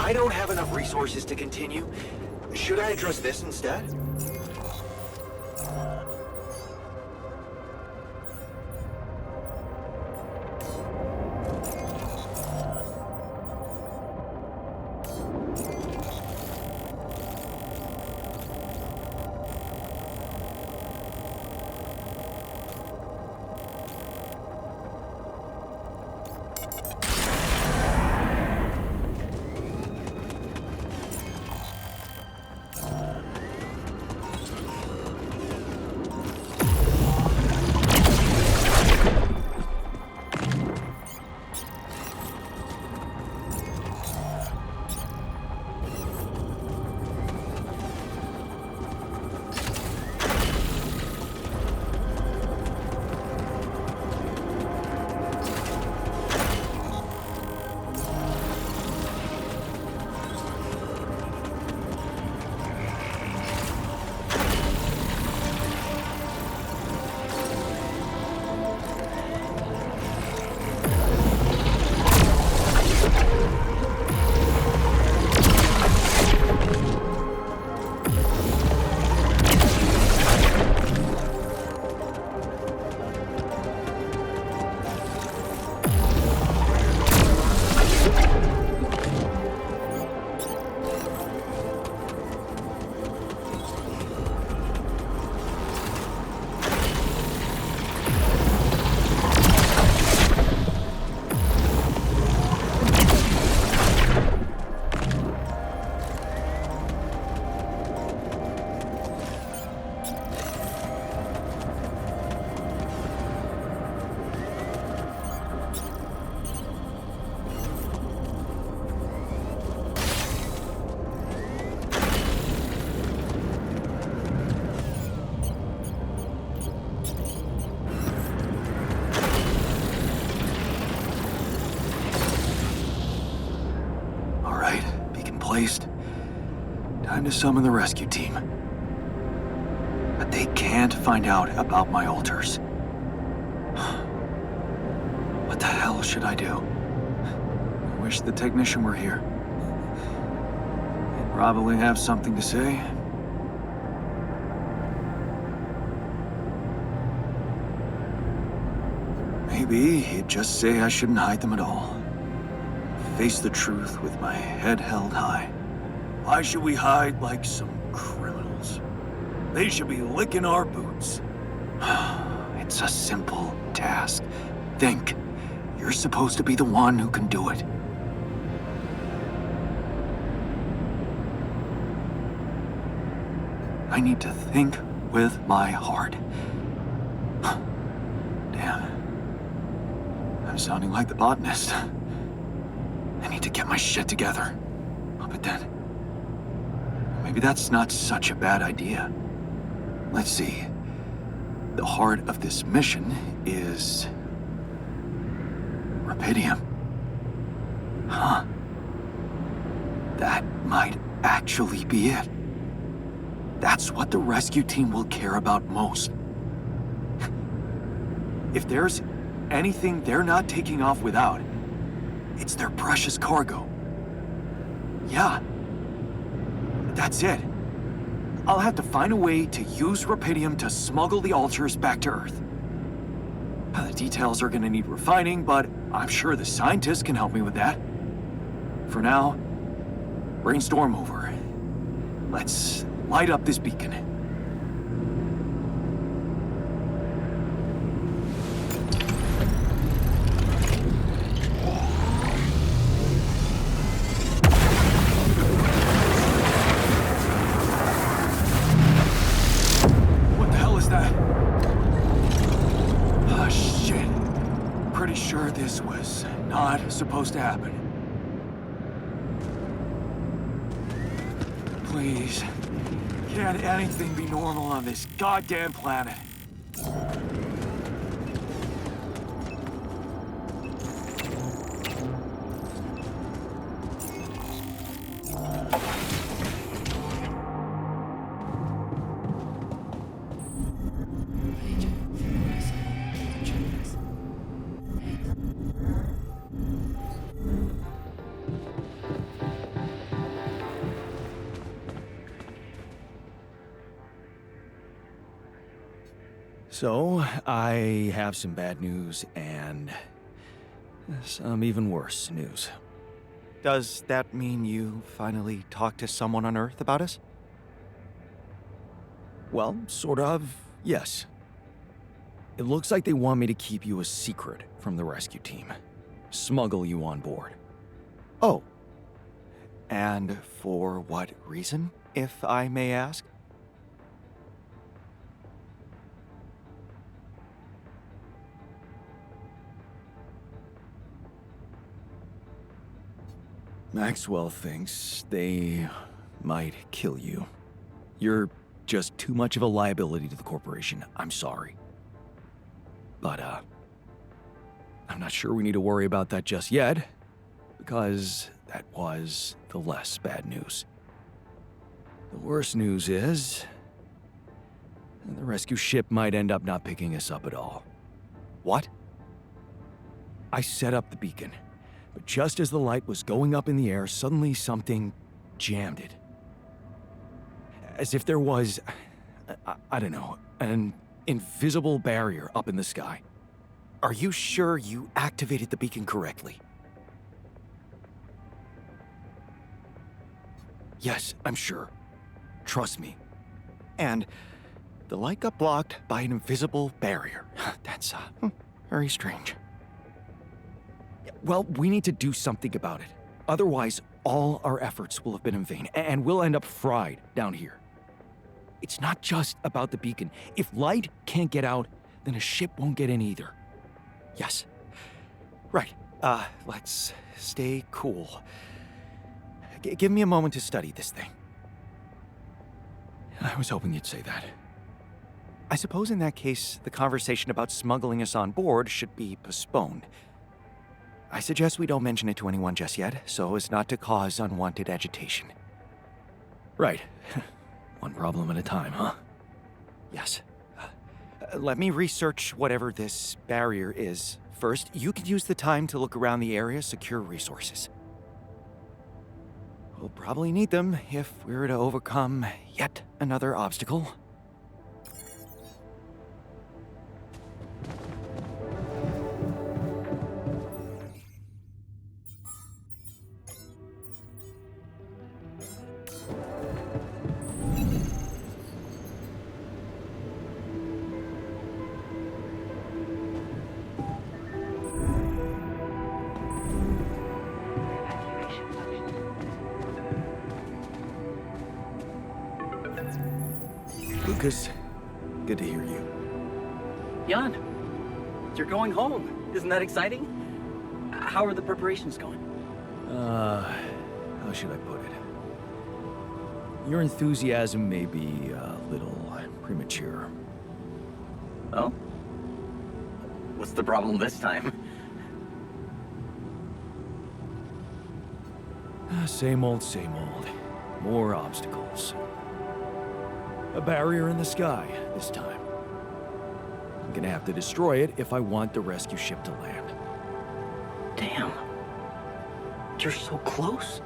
I don't have enough resources to continue. Should I address this instead? placed. Time to summon the rescue team. But they can't find out about my alters. What the hell should I do? I wish the technician were here. He'd probably have something to say. Maybe he'd just say I shouldn't hide them at all. Face the truth with my head held high. Why should we hide like some criminals? They should be licking our boots. It's a simple task. Think. You're supposed to be the one who can do it. I need to think with my heart. Damn. I'm sounding like the botanist. I need to get my shit together. But then, maybe that's not such a bad idea. Let's see. The heart of this mission is Rapidium. Huh. That might actually be it. That's what the rescue team will care about most. If there's anything they're not taking off without, it's their precious cargo. Yeah. That's it. I'll have to find a way to use Rapidium to smuggle the alters back to Earth. The details are gonna need refining, but I'm sure the scientists can help me with that. For now, brainstorm over. Let's light up this beacon. What the hell is that? Ah, shit. Pretty sure this was not supposed to happen. Please. Can't anything be normal on this goddamn planet? So, I have some bad news and some even worse news. Does that mean you finally talked to someone on Earth about us? Well, sort of, yes. It looks like they want me to keep you a secret from the rescue team. Smuggle you on board. Oh. And for what reason, if I may ask? Maxwell thinks they might kill you. You're just too much of a liability to the corporation. I'm sorry. But, I'm not sure we need to worry about that just yet, because that was the less bad news. The worst news is the rescue ship might end up not picking us up at all. What? I set up the beacon. But just as the light was going up in the air, suddenly something jammed it. As if there was, I don't know, an invisible barrier up in the sky. Are you sure you activated the beacon correctly? Yes, I'm sure. Trust me. And the light got blocked by an invisible barrier. That's, very strange. Well, we need to do something about it. Otherwise, all our efforts will have been in vain, and we'll end up fried down here. It's not just about the beacon. If light can't get out, then a ship won't get in either. Yes. Right. Let's stay cool. Give me a moment to study this thing. I was hoping you'd say that. I suppose in that case, the conversation about smuggling us on board should be postponed. I suggest we don't mention it to anyone just yet, so as not to cause unwanted agitation. Right. One problem at a time, huh? Yes. Let me research whatever this barrier is. First, you could use the time to look around the area, secure resources. We'll probably need them if we're to overcome yet another obstacle. Lucas, good to hear you. Jan, you're going home. Isn't that exciting? How are the preparations going? How should I put it? Your enthusiasm may be a little premature. Oh? What's the problem this time? Same old, same old. More obstacles. A barrier in the sky, this time. I'm gonna have to destroy it if I want the rescue ship to land. Damn. You're so close.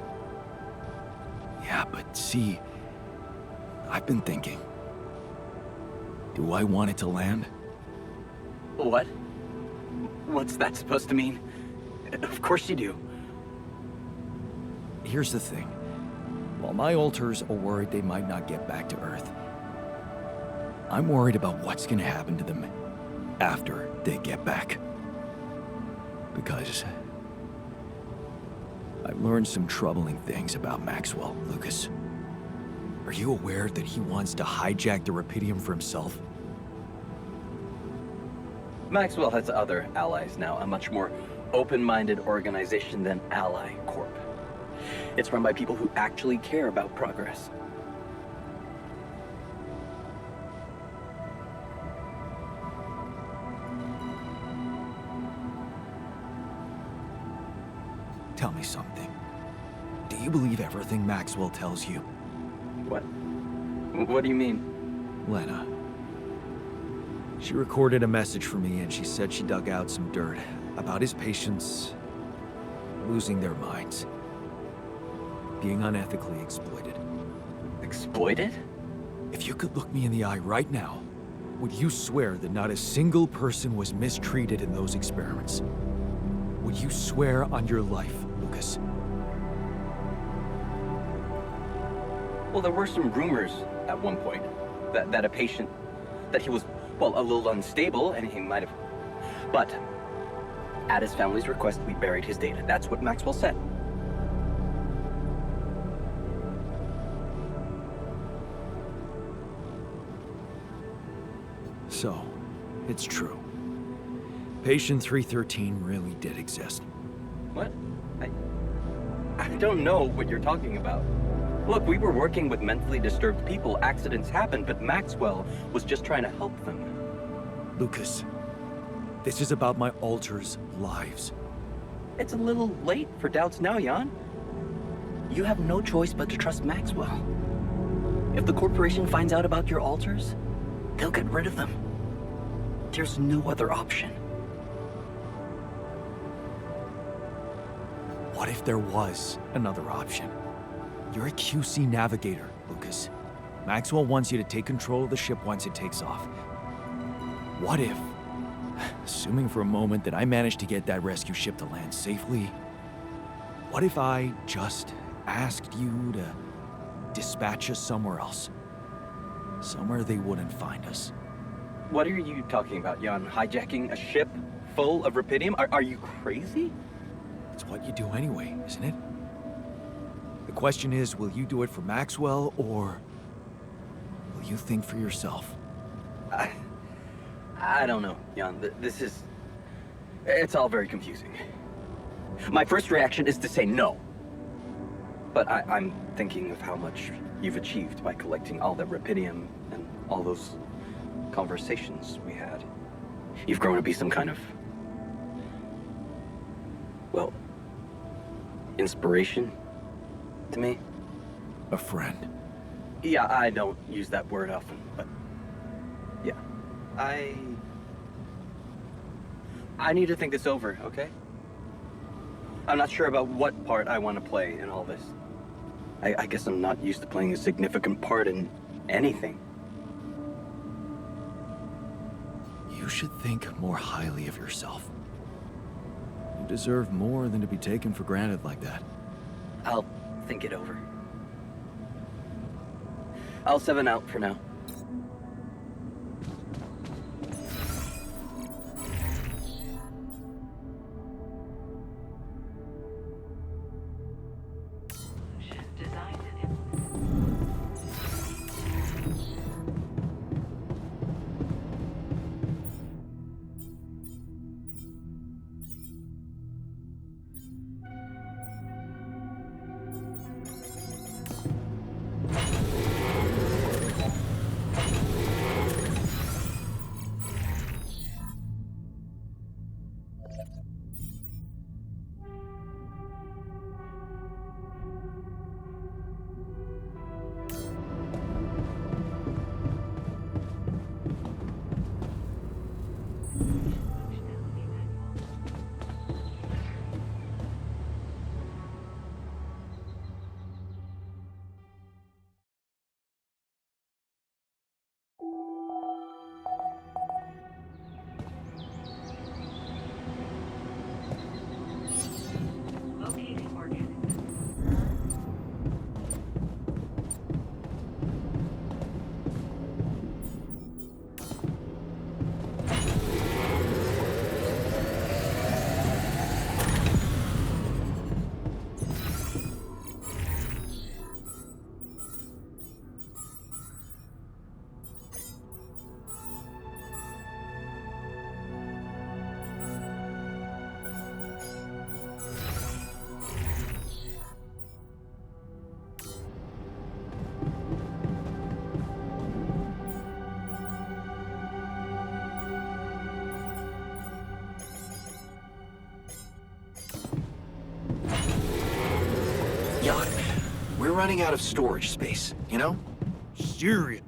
Yeah, but see, I've been thinking. Do I want it to land? What? What's that supposed to mean? Of course you do. Here's the thing. While my alters are worried they might not get back to Earth, I'm worried about what's gonna happen to them after they get back. Because I've learned some troubling things about Maxwell, Lucas. Are you aware that he wants to hijack the Rapidium for himself? Maxwell has other allies now, a much more open-minded organization than Ally Corp. It's run by people who actually care about progress. Tell me something. Do you believe everything Maxwell tells you? What? What do you mean? Lena. She recorded a message for me and she said she dug out some dirt about his patients losing their minds. Being unethically exploited. Exploited? If you could look me in the eye right now, would you swear that not a single person was mistreated in those experiments? Would you swear on your life, Lucas? Well, there were some rumors at one point that a patient, that he was, well, a little unstable and he might have... But at his family's request, we buried his data. That's what Maxwell said. So, it's true. Patient 313 really did exist. What? I don't know what you're talking about. Look, we were working with mentally disturbed people. Accidents happen, but Maxwell was just trying to help them. Lucas, this is about my alters' lives. It's a little late for doubts now, Jan. You have no choice but to trust Maxwell. If the corporation finds out about your alters, they'll get rid of them. There's no other option. What if there was another option? You're a QC navigator, Lucas. Maxwell wants you to take control of the ship once it takes off. What if, assuming for a moment that I managed to get that rescue ship to land safely, what if I just asked you to dispatch us somewhere else? Somewhere they wouldn't find us. What are you talking about, Jan? Hijacking a ship full of Rapidium? Are you crazy? It's what you do anyway, isn't it? The question is, will you do it for Maxwell, or will you think for yourself? I don't know, Jan. It's all very confusing. My first reaction is to say no. But I'm thinking of how much you've achieved by collecting all that Rapidium and all those conversations we had. You've grown to be some kind of well, inspiration to me. A friend. Yeah, I don't use that word often, but yeah. I need to think this over, okay? I'm not sure about what part I want to play in all this. I guess I'm not used to playing a significant part in anything. You should think more highly of yourself. You deserve more than to be taken for granted like that. I'll think it over. I'll 7 out for now. Jan, we're running out of storage space, you know? Serious.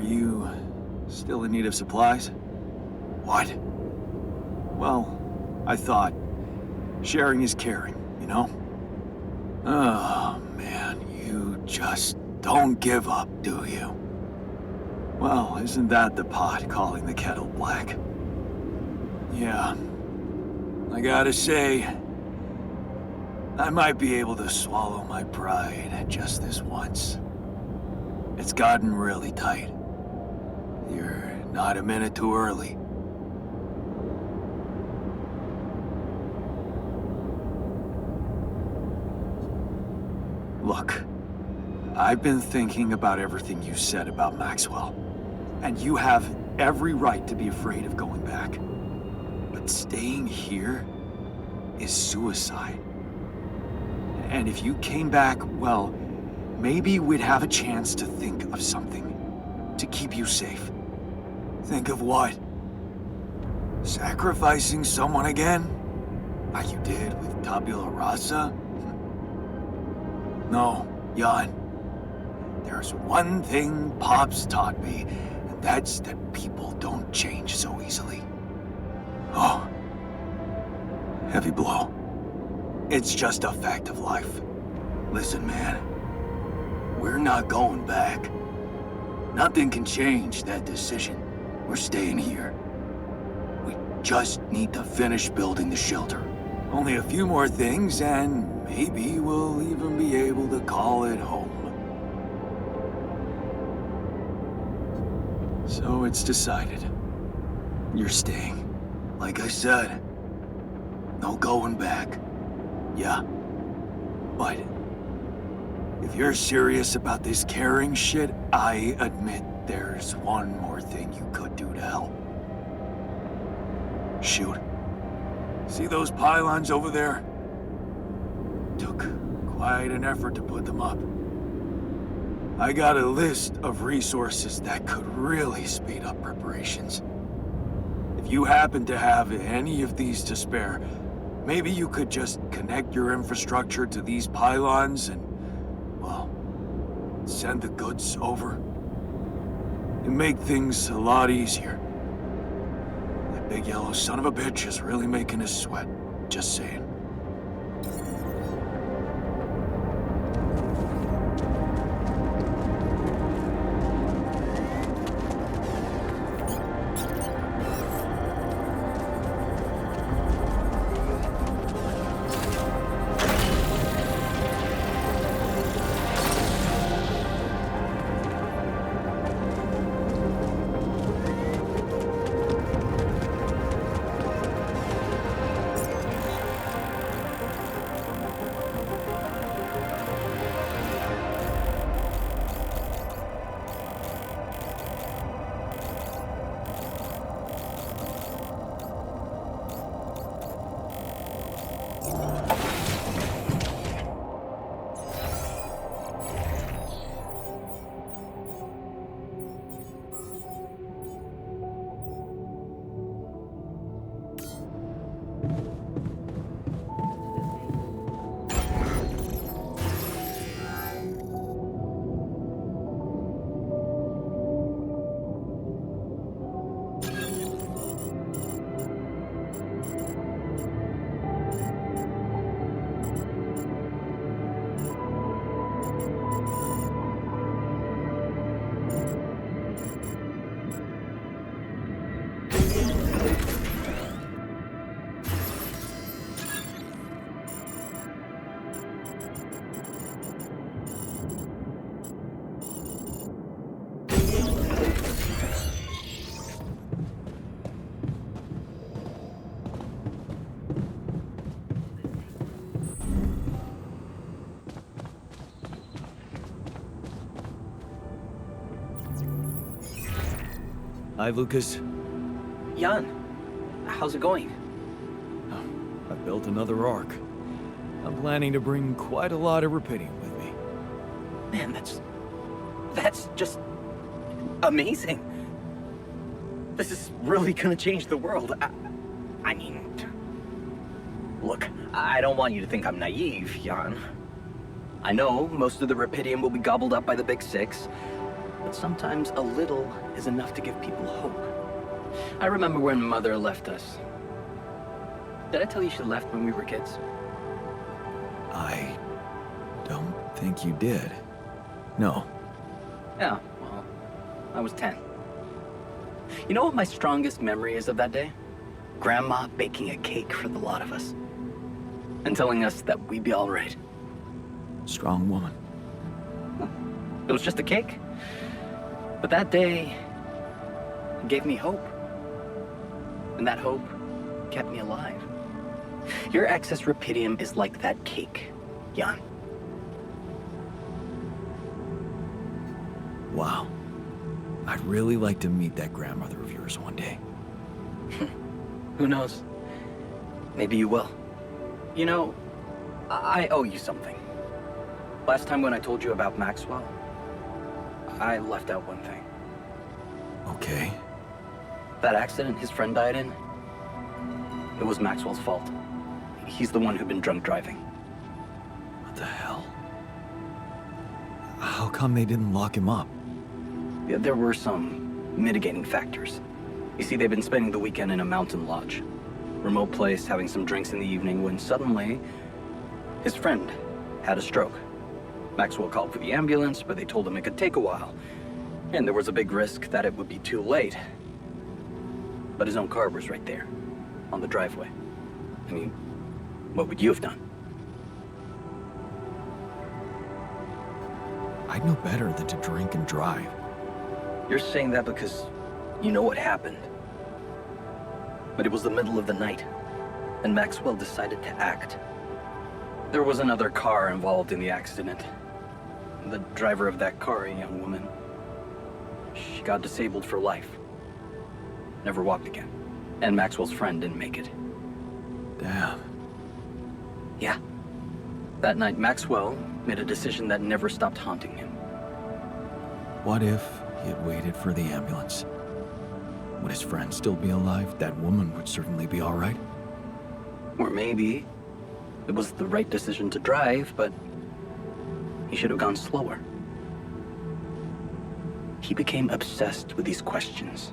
you still in need of supplies? What? Well, I thought sharing is caring, you know? Oh, man, you just don't give up, do you? Well, isn't that the pot calling the kettle black? Yeah. I gotta say, I might be able to swallow my pride just this once. It's gotten really tight. You're not a minute too early. Look, I've been thinking about everything you said about Maxwell, and you have every right to be afraid of going back. But staying here is suicide. And if you came back, well, maybe we'd have a chance to think of something to keep you safe. Think of what? Sacrificing someone again? Like you did with Tabula Rasa? No, Jan. There's one thing Pops taught me, and that's that people don't change so easily. Oh. Heavy blow. It's just a fact of life. Listen, man. We're not going back. Nothing can change that decision. We're staying here. We just need to finish building the shelter. Only a few more things, and maybe we'll even be able to call it home. So it's decided. You're staying. Like I said, no going back. Yeah. But if you're serious about this caring shit, I admit there's one more thing you could do to help. Shoot. See those pylons over there? Took quite an effort to put them up. I got a list of resources that could really speed up preparations. If you happen to have any of these to spare, maybe you could just connect your infrastructure to these pylons and, well, send the goods over. It'd make things a lot easier. That big yellow son of a bitch is really making us sweat. Just saying. Hi, Lucas. Jan, how's it going? I built another Ark. I'm planning to bring quite a lot of Rapidium with me. Man, that's just amazing. This is really gonna change the world. I mean, look, I don't want you to think I'm naive, Jan. I know most of the Rapidium will be gobbled up by the Big Six, But sometimes a little is enough to give people hope. I remember when Mother left us. Did I tell you she left when we were kids? I don't think you did. No. Yeah, well, I was 10. You know what my strongest memory is of that day? Grandma baking a cake for the lot of us. And telling us that we'd be all right. Strong woman. It was just a cake. But that day gave me hope. And that hope kept me alive. Your excess rupidium is like that cake, Jan. Wow. I'd really like to meet that grandmother of yours one day. Who knows? Maybe you will. You know, I owe you something. Last time when I told you about Maxwell, I left out one thing. Okay. That accident his friend died in, it was Maxwell's fault. He's the one who'd been drunk driving. What the hell? How come they didn't lock him up? Yeah, there were some mitigating factors. You see, they'd been spending the weekend in a mountain lodge. Remote place, having some drinks in the evening, when suddenly, his friend had a stroke. Maxwell called for the ambulance, but they told him it could take a while. And there was a big risk that it would be too late. But his own car was right there, on the driveway. I mean, what would you have done? I'd know better than to drink and drive. You're saying that because you know what happened. But it was the middle of the night, and Maxwell decided to act. There was another car involved in the accident. The driver of that car, a young woman. She got disabled for life. Never walked again. And Maxwell's friend didn't make it. Damn. Yeah. That night, Maxwell made a decision that never stopped haunting him. What if he had waited for the ambulance? Would his friend still be alive? That woman would certainly be all right. Or maybe it was the right decision to drive, but he should have gone slower. He became obsessed with these questions.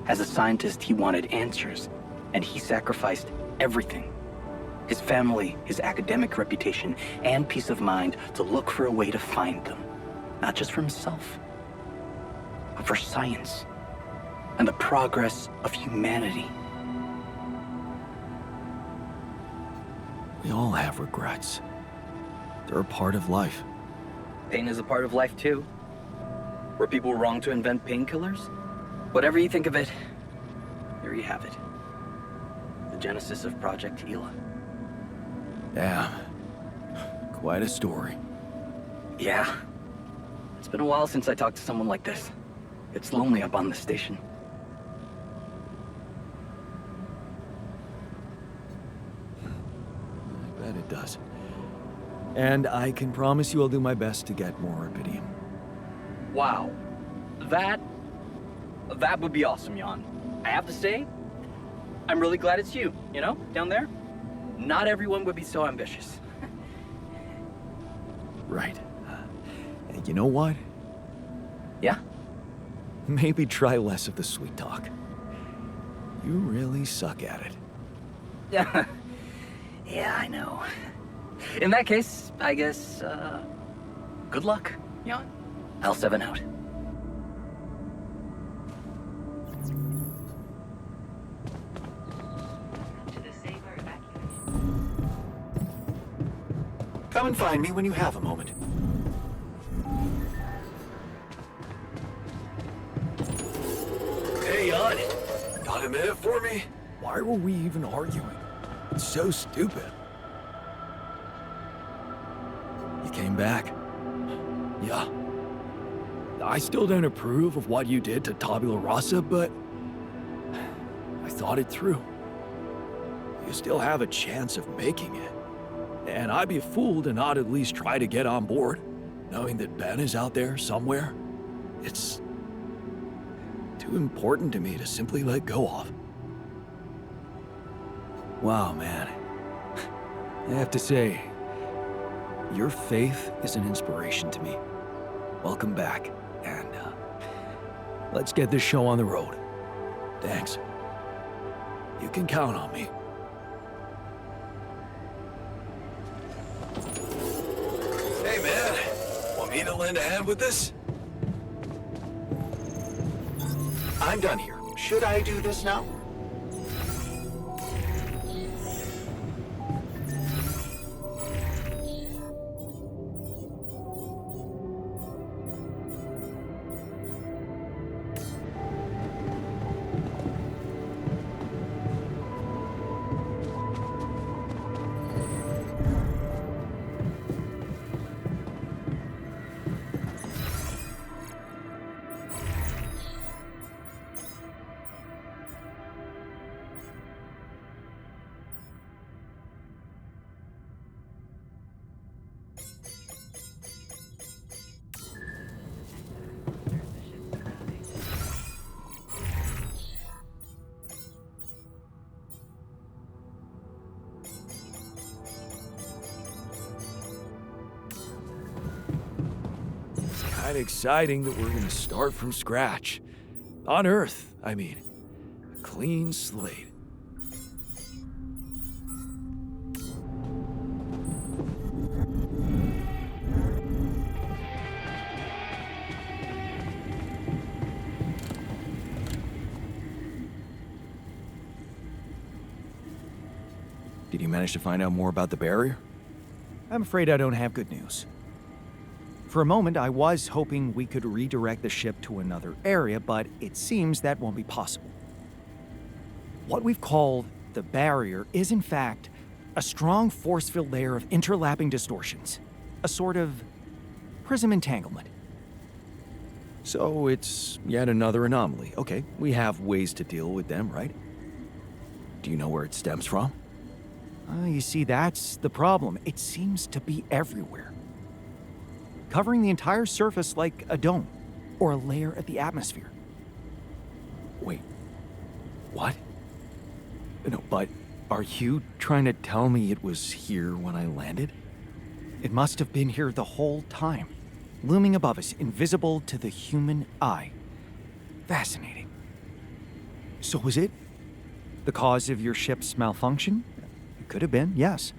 As a scientist, he wanted answers, and he sacrificed everything. His family, his academic reputation, and peace of mind to look for a way to find them. Not just for himself, but for science and the progress of humanity. We all have regrets. They're a part of life. Pain is a part of life too. Were people wrong to invent painkillers? Whatever you think of it, there you have it. The genesis of Project Ela. Damn. Quite a story. Yeah. It's been a while since I talked to someone like this. It's lonely up on the station. I bet it does. And I can promise you I'll do my best to get more rubidium. Wow. That would be awesome, Jan. I have to say, I'm really glad it's you, you know, down there. Not everyone would be so ambitious. Right. And you know what? Yeah? Maybe try less of the sweet talk. You really suck at it. Yeah. Yeah, I know. In that case, I guess, good luck, Jan. L7 out. Come and find me when you have a moment. Hey, Jan. Got a minute for me? Why were we even arguing? It's so stupid. You came back? Yeah. I still don't approve of what you did to Tabula Rasa, but I thought it through. You still have a chance of making it. And I'd be a fool to not at least try to get on board, knowing that Ben is out there somewhere. It's too important to me to simply let go of. Wow, man. I have to say, your faith is an inspiration to me. Welcome back, and Let's get this show on the road. Thanks. You can count on me. Hey, man. Want me to lend a hand with this? I'm done here. Should I do this now? Kind of exciting that we're gonna start from scratch. On Earth, I mean. A clean slate. Did you manage to find out more about the barrier? I'm afraid I don't have good news. For a moment, I was hoping we could redirect the ship to another area, but it seems that won't be possible. What we've called the barrier is, in fact, a strong force-filled layer of interlapping distortions. A sort of prism entanglement. So it's yet another anomaly. Okay, we have ways to deal with them, right? Do you know where it stems from? You see, that's the problem. It seems to be everywhere. Covering the entire surface like a dome, or a layer of the atmosphere. Wait, what? No, but are you trying to tell me it was here when I landed? It must have been here the whole time, looming above us, invisible to the human eye. Fascinating. So was it the cause of your ship's malfunction? It could have been, yes.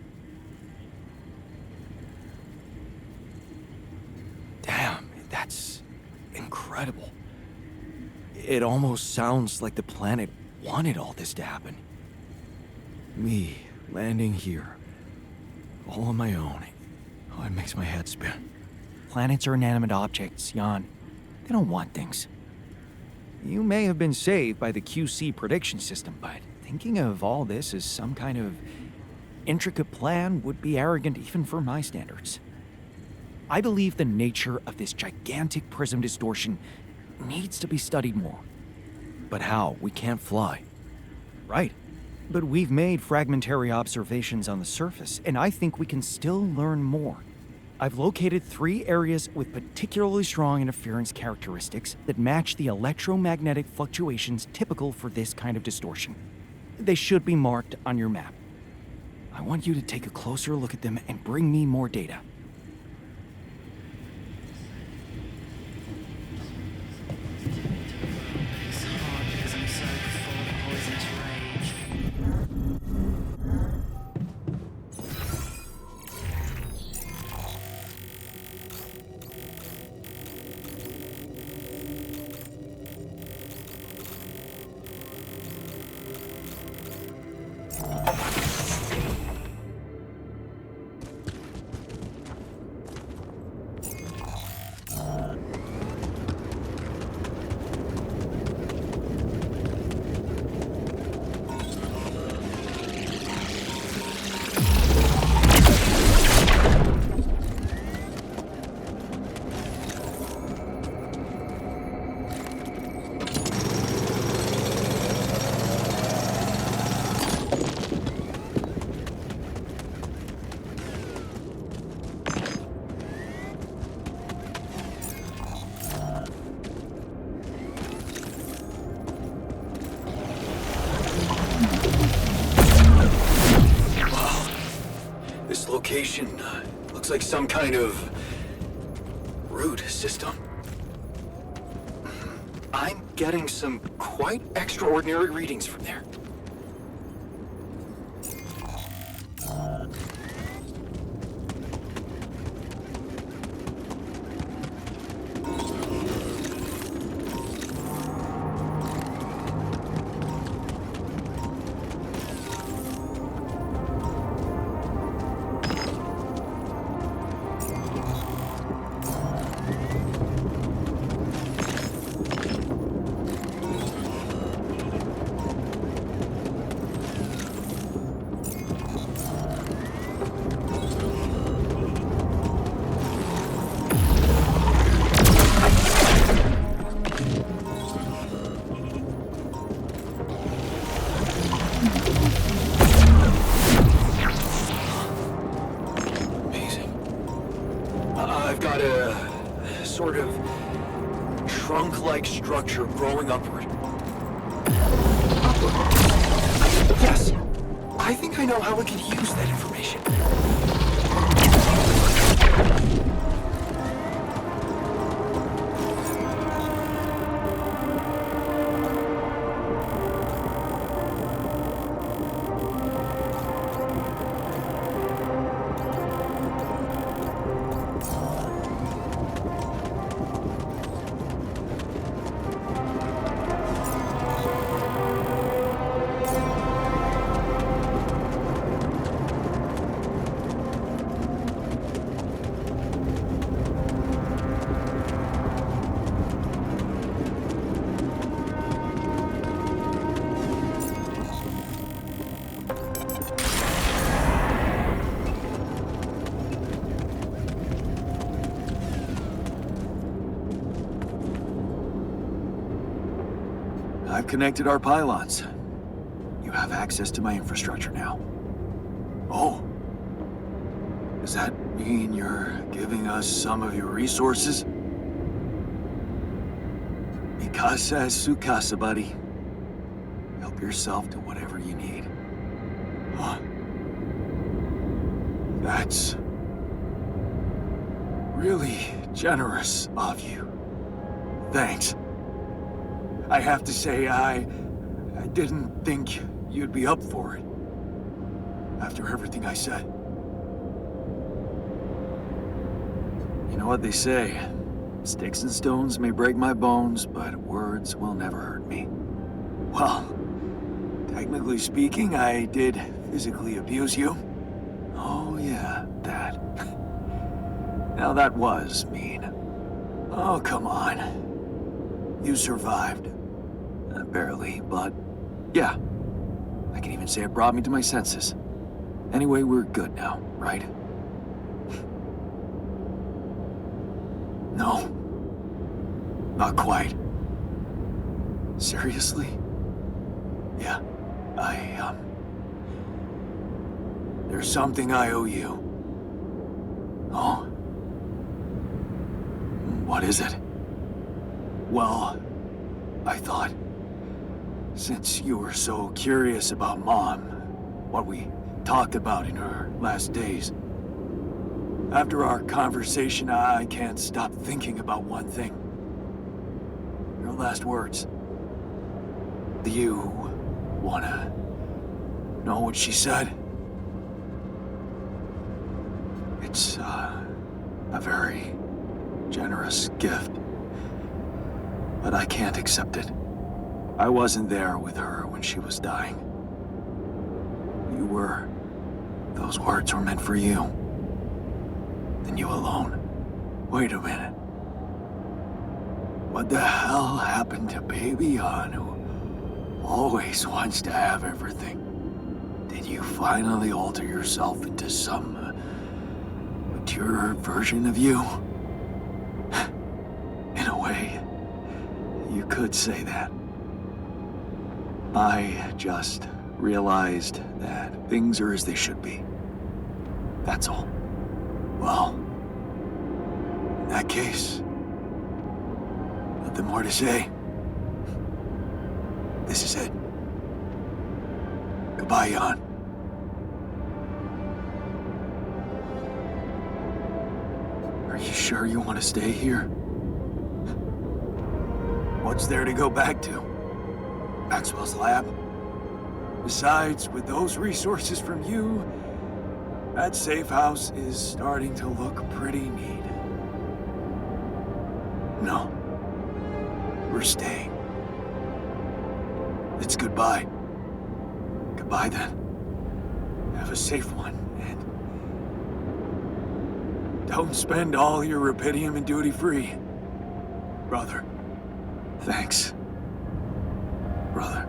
Damn, that's incredible. It almost sounds like the planet wanted all this to happen. Me landing here, all on my own. Oh, it makes my head spin. Planets are inanimate objects, Jan. They don't want things. You may have been saved by the QC prediction system, but thinking of all this as some kind of intricate plan would be arrogant even for my standards. I believe the nature of this gigantic prism distortion needs to be studied more. But how? We can't fly. Right. But we've made fragmentary observations on the surface, and I think we can still learn more. I've located 3 areas with particularly strong interference characteristics that match the electromagnetic fluctuations typical for this kind of distortion. They should be marked on your map. I want you to take a closer look at them and bring me more data. Location looks like some kind of root system. I'm getting some quite extraordinary readings from there. I've got a sort of trunk-like structure growing upward. Yes, I think I know how we can use that information. I've connected our pylons. You have access to my infrastructure now. Oh. Does that mean you're giving us some of your resources? Mikasa es su casa, buddy. Help yourself to whatever you need. Huh. That's really generous of you. Thanks. I have to say, I didn't think you'd be up for it. After everything I said. You know what they say? Sticks and stones may break my bones, but words will never hurt me. Well, technically speaking, I did physically abuse you. Oh yeah, that. Now that was mean. Oh, come on. You survived. Barely, but yeah. I can even say it brought me to my senses. Anyway, we're good now, right? No. Not quite. Seriously? Yeah. There's something I owe you. Oh? What is it? Well, I thought, since you were so curious about Mom, what we talked about in her last days, after our conversation, I can't stop thinking about one thing. Your last words. Do you wanna know what she said? It's, a very generous gift, but I can't accept it. I wasn't there with her when she was dying. You were. Those words were meant for you. And you alone. Wait a minute. What the hell happened to Baby Jan, who always wants to have everything? Did you finally alter yourself into some mature version of you? In a way, you could say that. I just realized that things are as they should be. That's all. Well, in that case, nothing more to say. This is it. Goodbye, Jan. Are you sure you want to stay here? What's there to go back to? Maxwell's lab? Besides, with those resources from you, that safe house is starting to look pretty neat. No. We're staying. It's goodbye. Goodbye then. Have a safe one, and don't spend all your rubidium in duty-free. Brother. Thanks. Brother.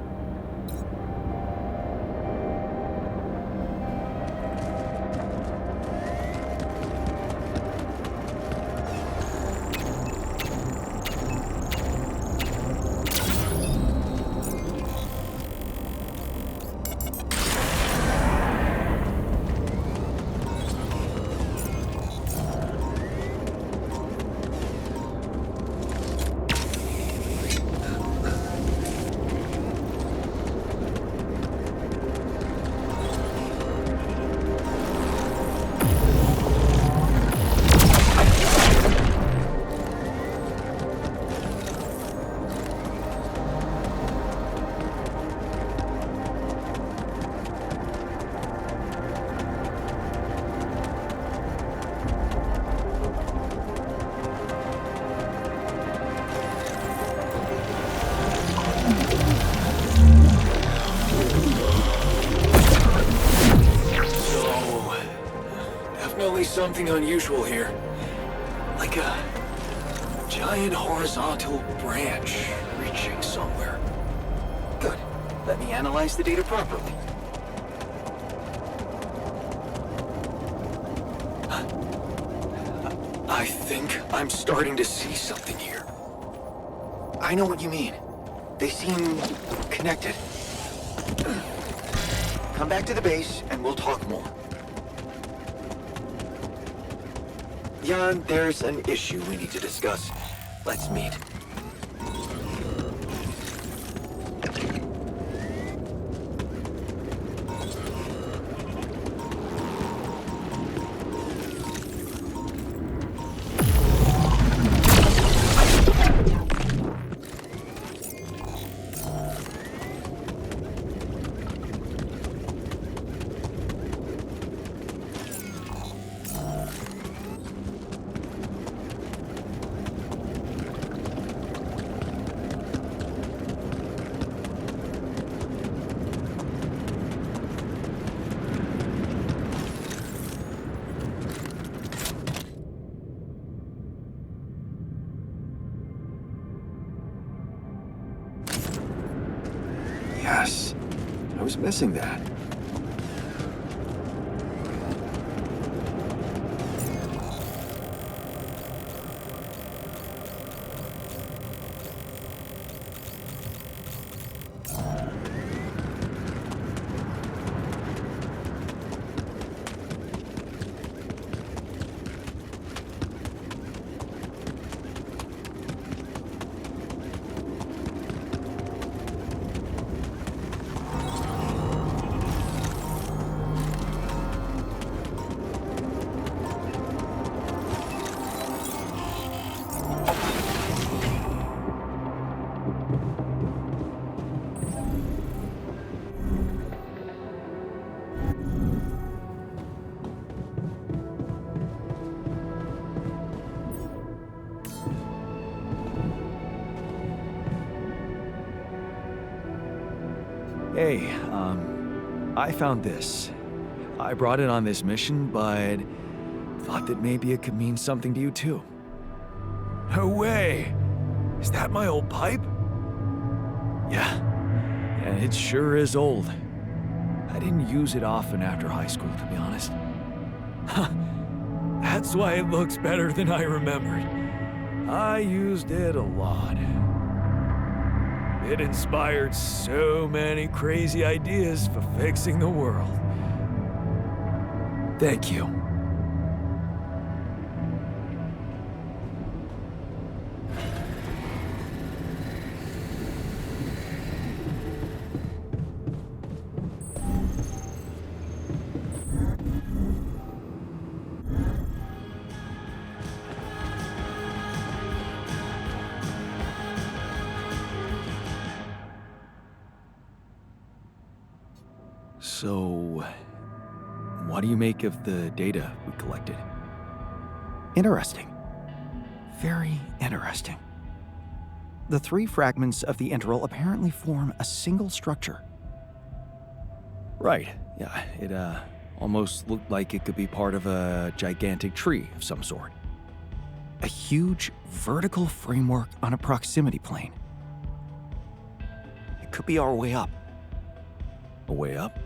Something unusual here. Like a giant horizontal branch reaching somewhere. Good. Let me analyze the data properly. I think I'm starting to see something here. I know what you mean. They seem connected. Come back to the base and we'll talk more. Jan, there's an issue we need to discuss. Let's meet. Yes, I was missing that. Hey, I found this. I brought it on this mission, but thought that maybe it could mean something to you too. No way! Is that my old pipe? Yeah, and it sure is old. I didn't use it often after high school, to be honest. Huh, that's why it looks better than I remembered. I used it a lot. It inspired so many crazy ideas for fixing the world. Thank you. So, what do you make of the data we collected? Interesting. Very interesting. The 3 fragments of the integral apparently form a single structure. Right, yeah, it almost looked like it could be part of a gigantic tree of some sort. A huge vertical framework on a proximity plane. It could be our way up. A way up?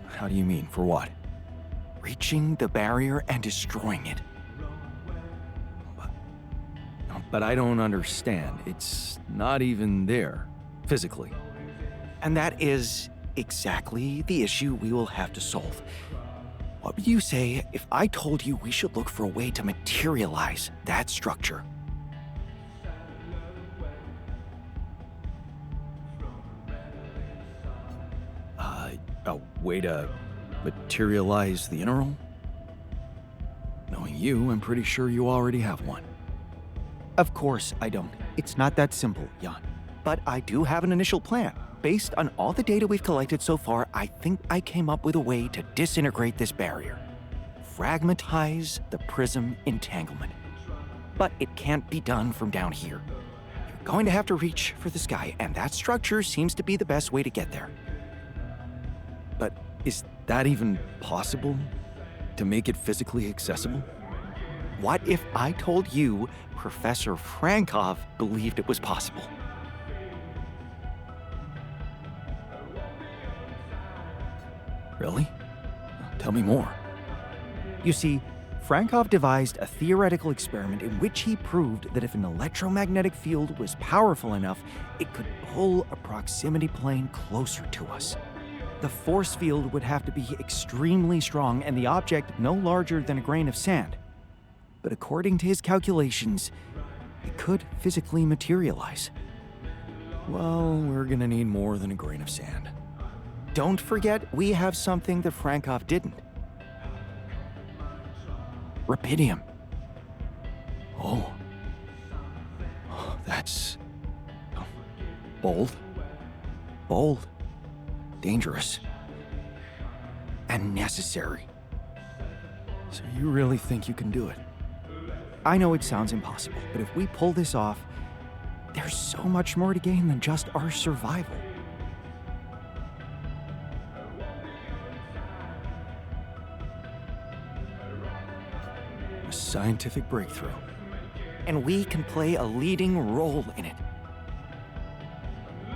How do you mean, for what? Reaching the barrier and destroying it. But I don't understand. It's not even there, physically. And that is exactly the issue we will have to solve. What would you say if I told you we should look for a way to materialize that structure? A way to materialize the integral? Knowing you, I'm pretty sure you already have one. Of course I don't. It's not that simple, Jan. But I do have an initial plan. Based on all the data we've collected so far, I think I came up with a way to disintegrate this barrier. Fragmentize the prism entanglement. But it can't be done from down here. You're going to have to reach for the sky, and that structure seems to be the best way to get there. But is that even possible? To make it physically accessible? What if I told you Professor Frankov believed it was possible? Really? Tell me more. You see, Frankov devised a theoretical experiment in which he proved that if an electromagnetic field was powerful enough, it could pull a proximity plane closer to us. The force field would have to be extremely strong and the object no larger than a grain of sand. But according to his calculations, it could physically materialize. Well, we're gonna need more than a grain of sand. Don't forget, we have something that Frankov didn't. Rubidium. Oh. That's... bold. Bold. Dangerous. And necessary. So you really think you can do it? I know it sounds impossible, but if we pull this off, there's so much more to gain than just our survival. A scientific breakthrough. And we can play a leading role in it.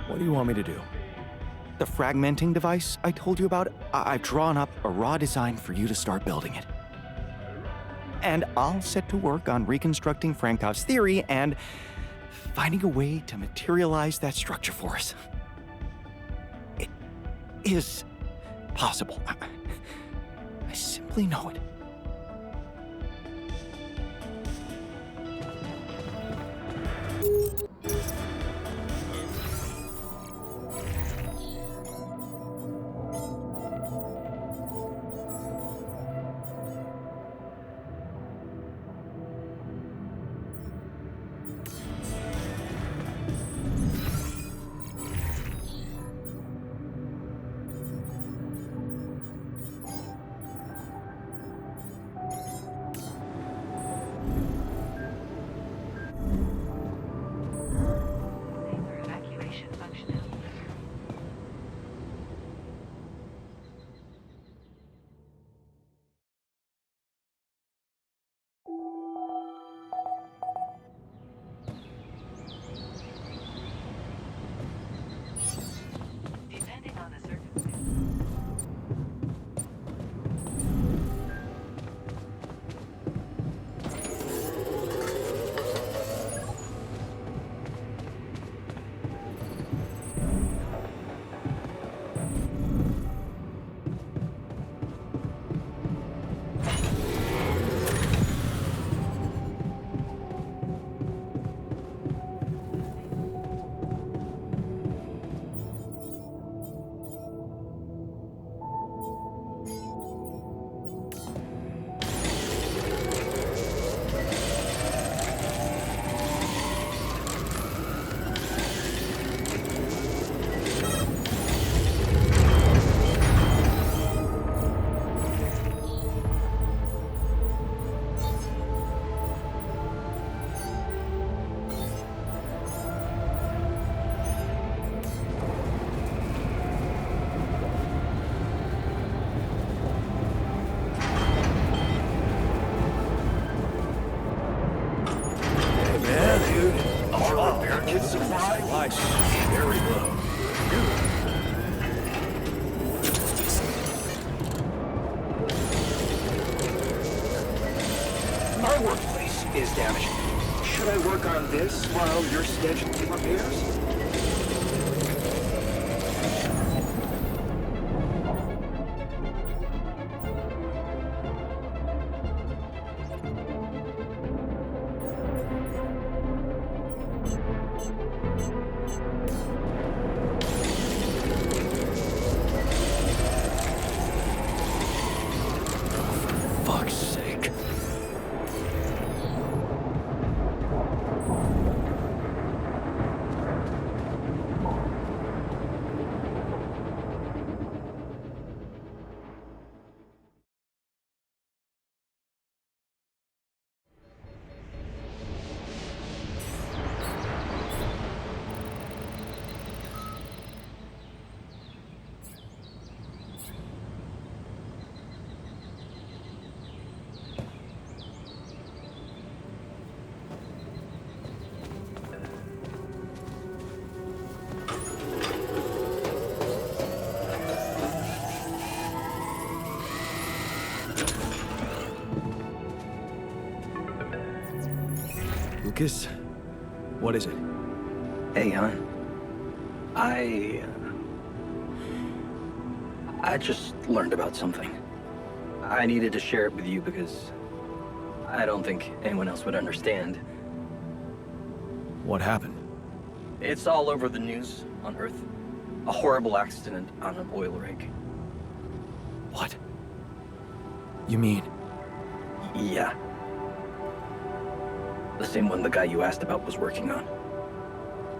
What do you want me to do? The fragmenting device I told you about, I've drawn up a raw design for you to start building it. And I'll set to work on reconstructing Frankov's theory and finding a way to materialize that structure for us. It is possible. I simply know it. That's very low. My workplace is damaged. Should I work on this while you're scheduling repairs? Fuck's sake. Lucas? What is it? Hey, hon. I just learned about something. I needed to share it with you because I don't think anyone else would understand. What happened? It's all over the news on Earth. A horrible accident on an oil rig. What? You mean? Yeah. The same one the guy you asked about was working on.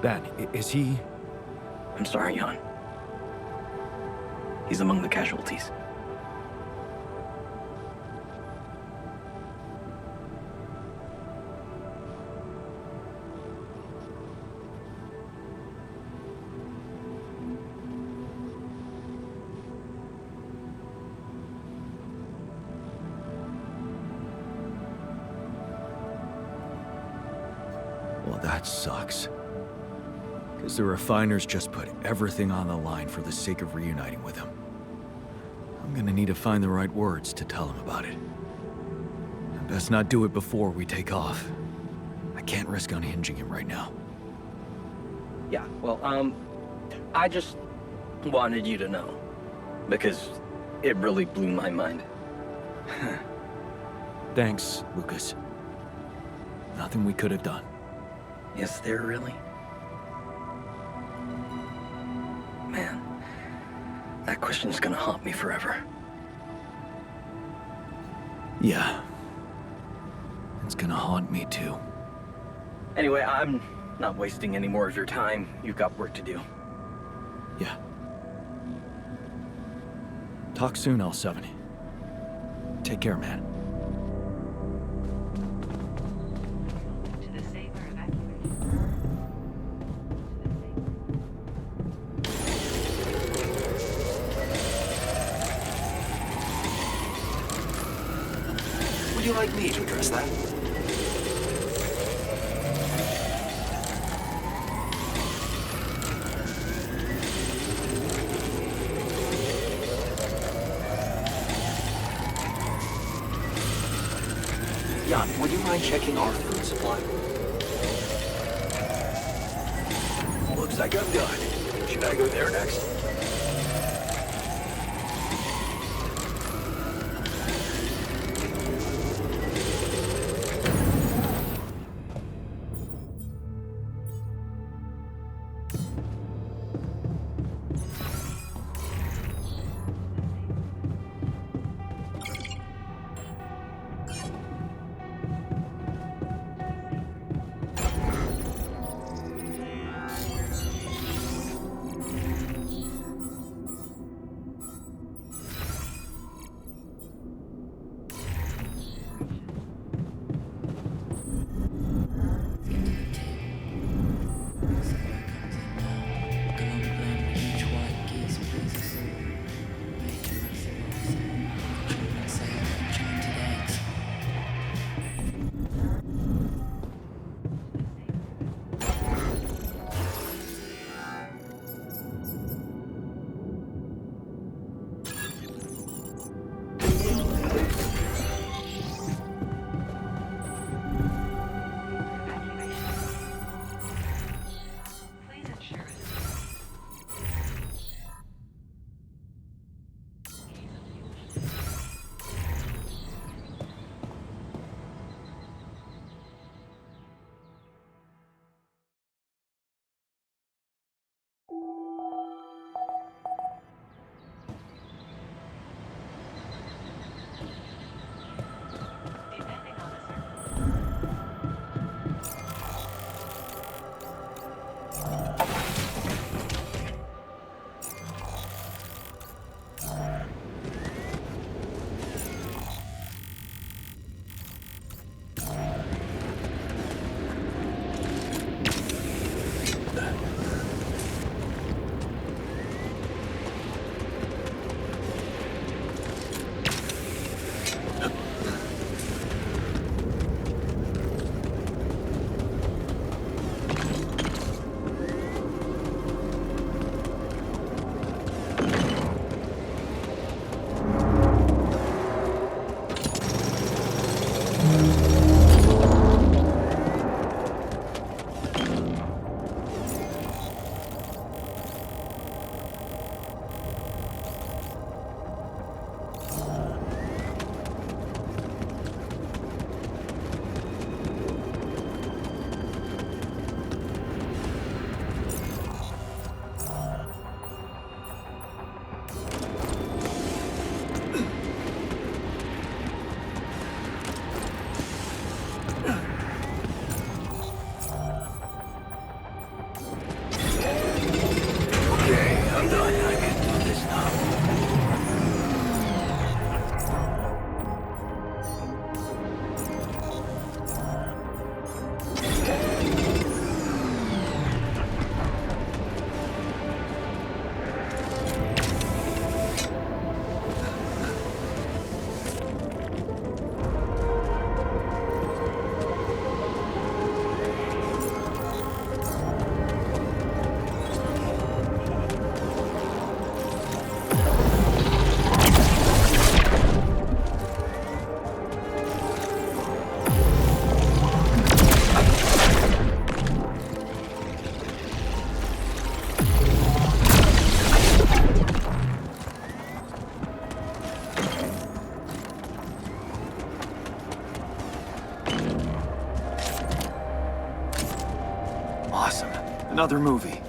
Ben, is he... I'm sorry, Jan. He's among the casualties. Well, that sucks. Because the refiners just put everything on the line for the sake of reuniting with him. I'm gonna need to find the right words to tell him about it. I best not do it before we take off. I can't risk unhinging him right now. Yeah, well, I just wanted you to know. Because it really blew my mind. Thanks, Lucas. Nothing we could have done. Is there really? Man, that question's gonna haunt me forever. Yeah. It's gonna haunt me too. Anyway, I'm not wasting any more of your time. You've got work to do. Yeah. Talk soon, L7. Take care, man. Would you like me to address that? Jan, would you mind checking our food supply? Looks like I'm done. Should I go there next? Awesome. Another movie.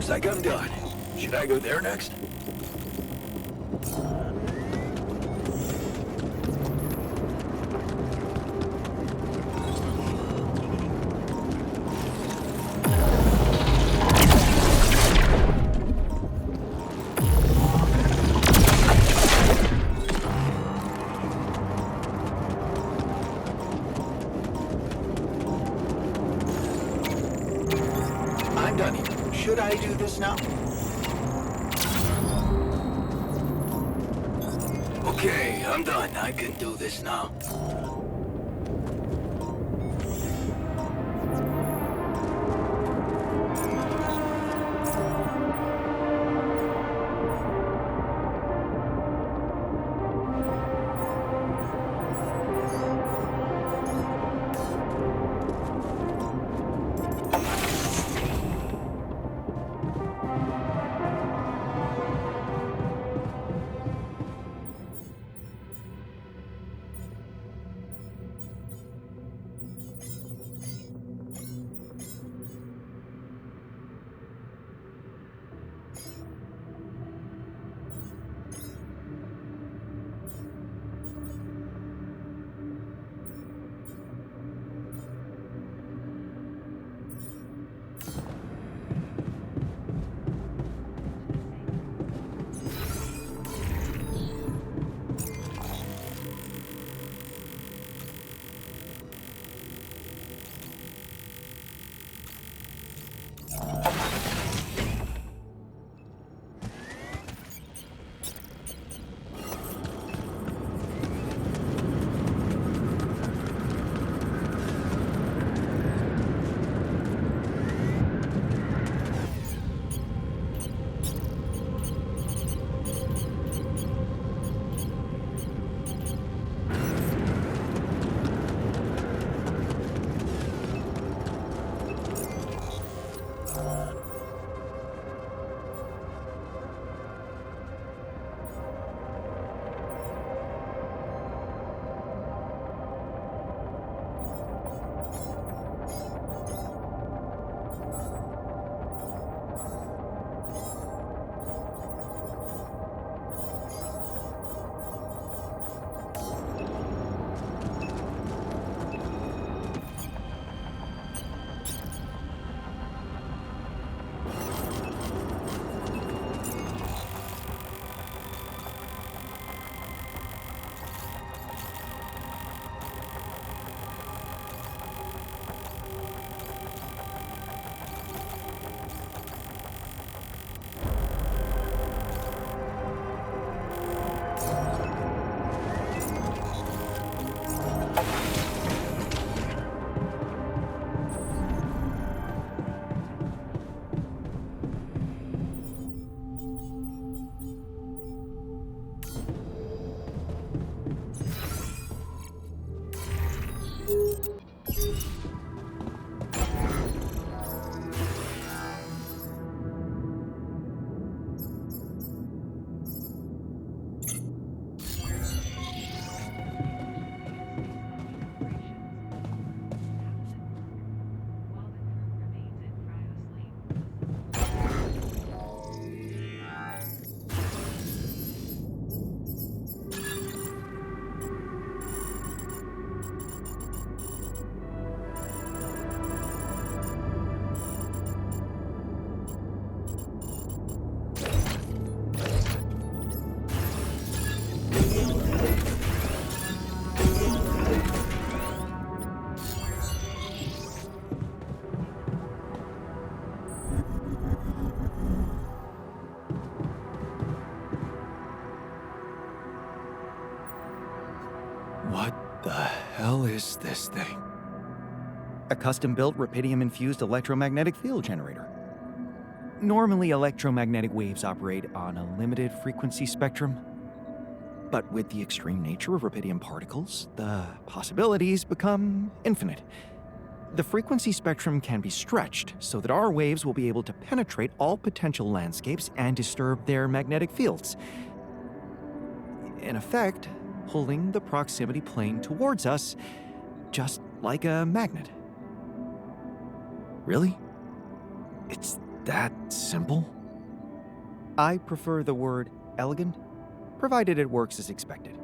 Looks like I'm done. Should I go there next? I'm done here. Should I do this now? Okay, I'm done. I can do this now. What the hell is this thing? A custom-built rubidium-infused electromagnetic field generator. Normally, electromagnetic waves operate on a limited frequency spectrum. But with the extreme nature of rubidium particles, the possibilities become infinite. The frequency spectrum can be stretched so that our waves will be able to penetrate all potential landscapes and disturb their magnetic fields. In effect, pulling the proximity plane towards us, just like a magnet. Really? It's that simple? I prefer the word elegant, provided it works as expected.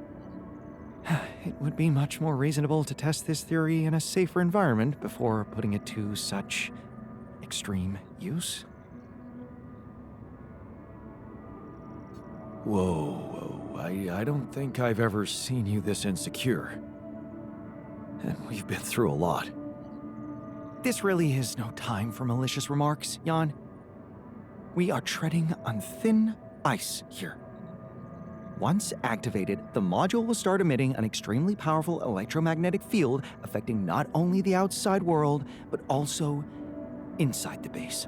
It would be much more reasonable to test this theory in a safer environment before putting it to such extreme use. Whoa. I don't think I've ever seen you this insecure. And we've been through a lot. This really is no time for malicious remarks, Jan. We are treading on thin ice here. Once activated, the module will start emitting an extremely powerful electromagnetic field affecting not only the outside world, but also inside the base.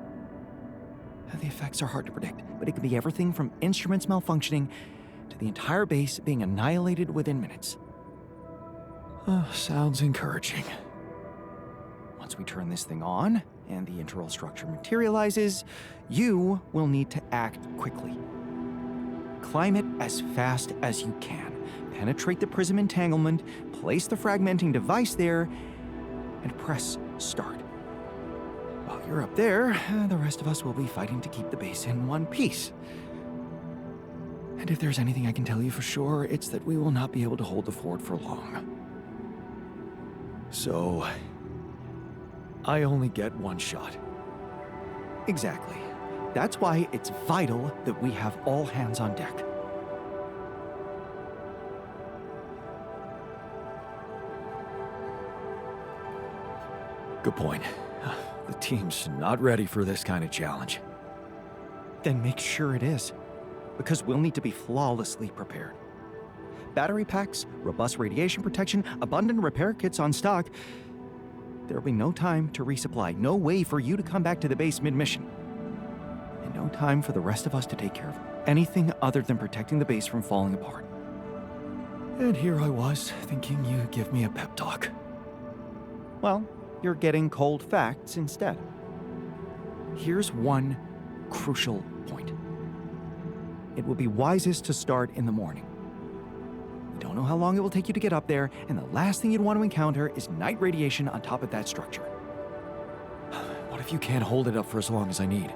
The effects are hard to predict, but it can be everything from instruments malfunctioning to the entire base being annihilated within minutes. Sounds encouraging. Once we turn this thing on, and the internal structure materializes, you will need to act quickly. Climb it as fast as you can. Penetrate the prism entanglement, place the fragmenting device there, and press start. While you're up there, the rest of us will be fighting to keep the base in one piece. And if there's anything I can tell you for sure, it's that we will not be able to hold the fort for long. So, I only get one shot. Exactly. That's why it's vital that we have all hands on deck. Good point. The team's not ready for this kind of challenge. Then make sure it is, because we'll need to be flawlessly prepared. Battery packs, robust radiation protection, abundant repair kits on stock. There'll be no time to resupply, no way for you to come back to the base mid-mission. And no time for the rest of us to take care of anything other than protecting the base from falling apart. And here I was, thinking you'd give me a pep talk. Well, you're getting cold facts instead. Here's one crucial point. It will be wisest to start in the morning. We don't know how long it will take you to get up there, and the last thing you'd want to encounter is night radiation on top of that structure. What if you can't hold it up for as long as I need,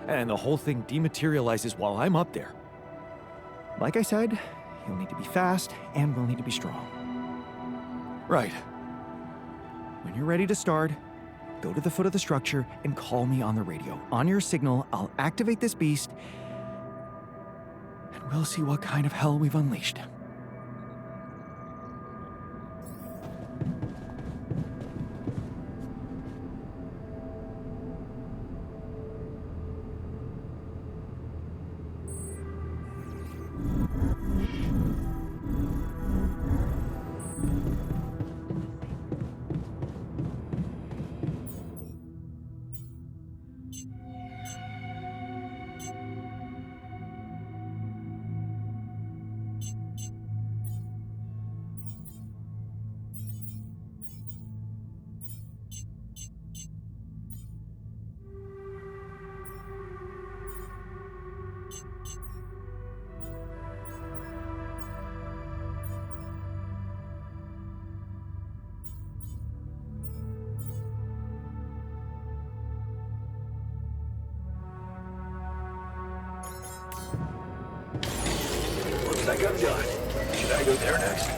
and the whole thing dematerializes while I'm up there? Like I said, you'll need to be fast, and we'll need to be strong. Right. When you're ready to start, go to the foot of the structure and call me on the radio. On your signal, I'll activate this beast, and we'll see what kind of hell we've unleashed. Looks like I'm done. Should I go there next?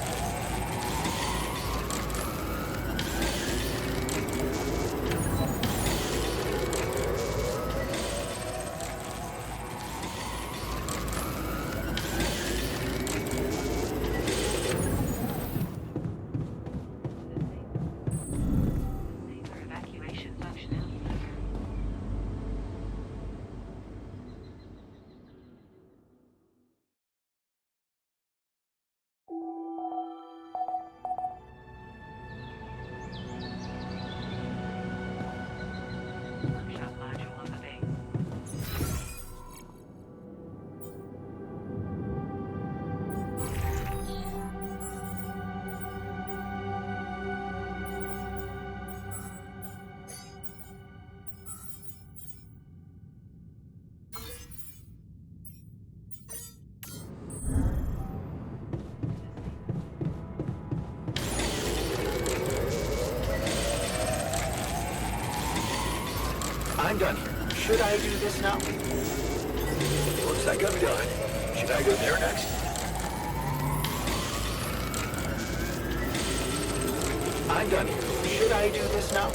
I'm done here. Should I do this now? Looks like I'm done. Should I go there next? I'm done here. Should I do this now?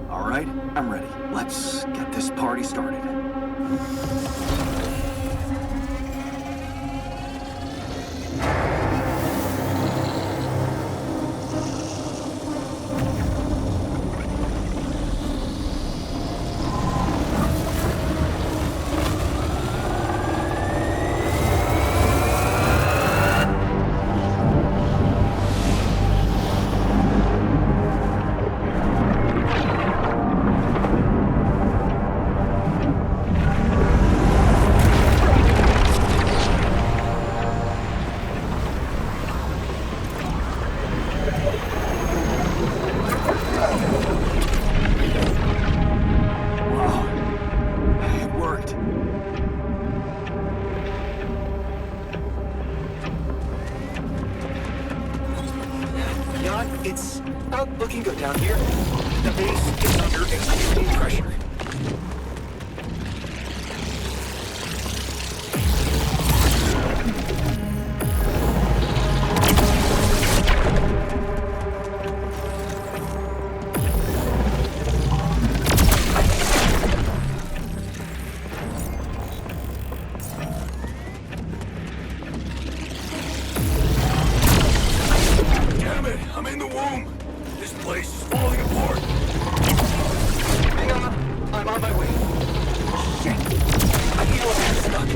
All right, I'm ready. Let's get this party started. It's not looking good down here. The base is under extreme pressure. Damn it! I'm in the womb! This place is falling apart! Hang on, I'm on my way. Shit! I feel like I'm stuck.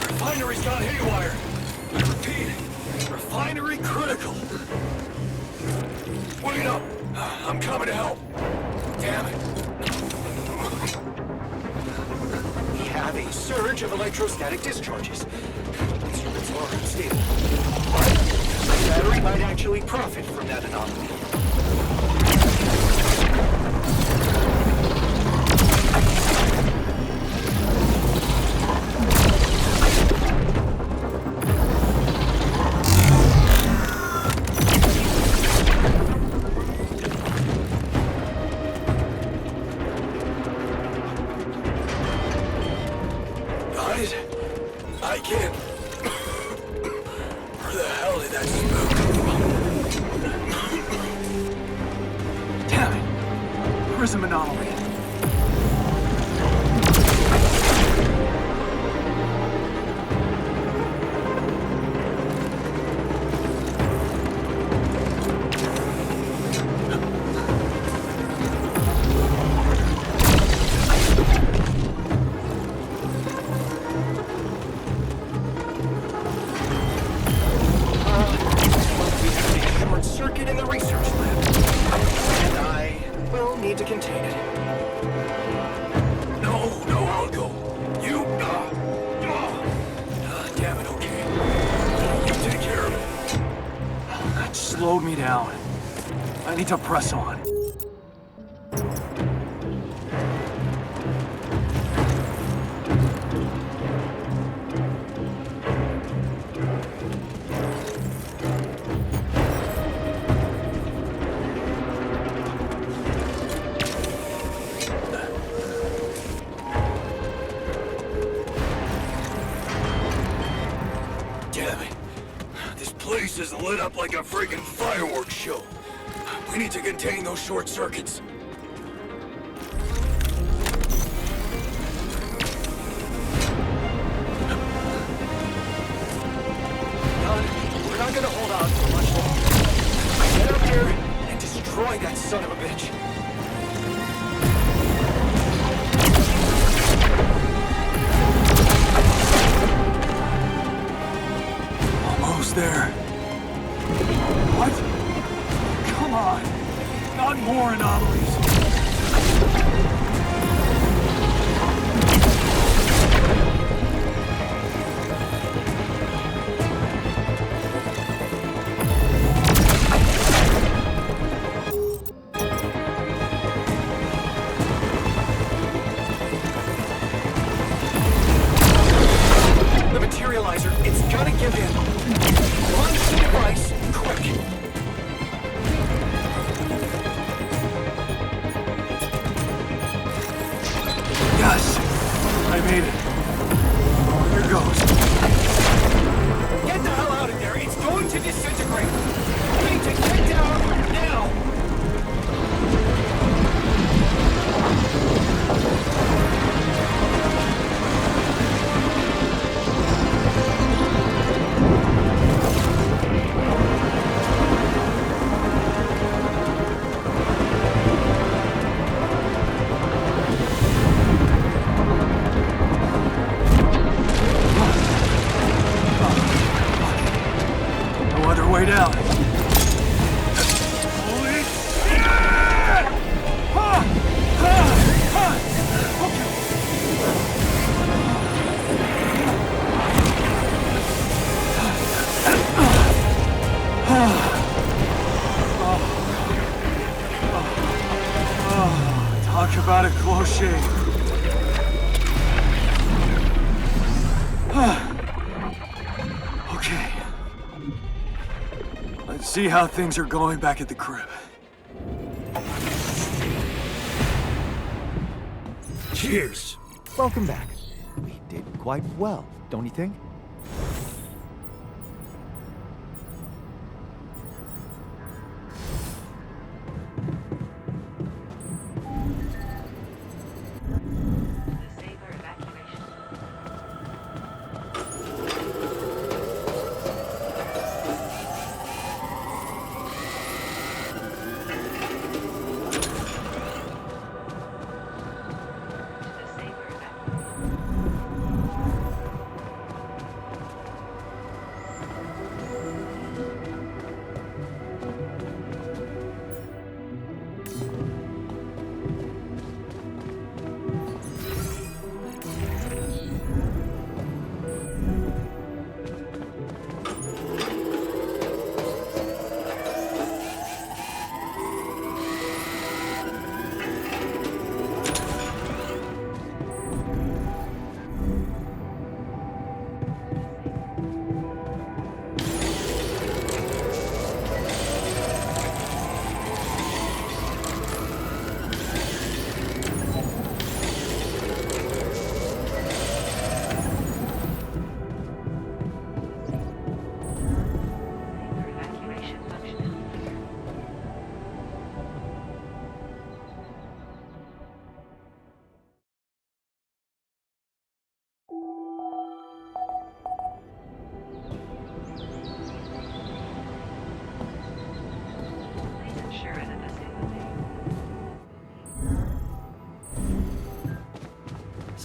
Refinery's gone haywire! I repeat, refinery critical! Wait up! I'm coming to help! Damn it! We have a surge of electrostatic discharges. Instruments are unstable. But the battery might actually profit from that anomaly. I can't. Where the hell did that smoke come from? Damn it! Prism anomaly. Circuit in the research lab. And I will need to contain it. No, I'll go. You, damn it, okay. You take care of it. That slowed me down. I need to press on. Place is lit up like a friggin' fireworks show. We need to contain those short circuits. We're not gonna hold out for much longer. Get up here and destroy that son of a bitch. Almost there. What? Come on. Not more anomalies. The materializer, it's gonna give in. Launch the device, quick. Yes! I made it. Here goes. Get the hell out of there. It's going to disintegrate. We need to get down now. No other way down. Holy shit! Talk about a close shave. Okay. Let's see how things are going back at the crib. Cheers. Welcome back. We did quite well, don't you think?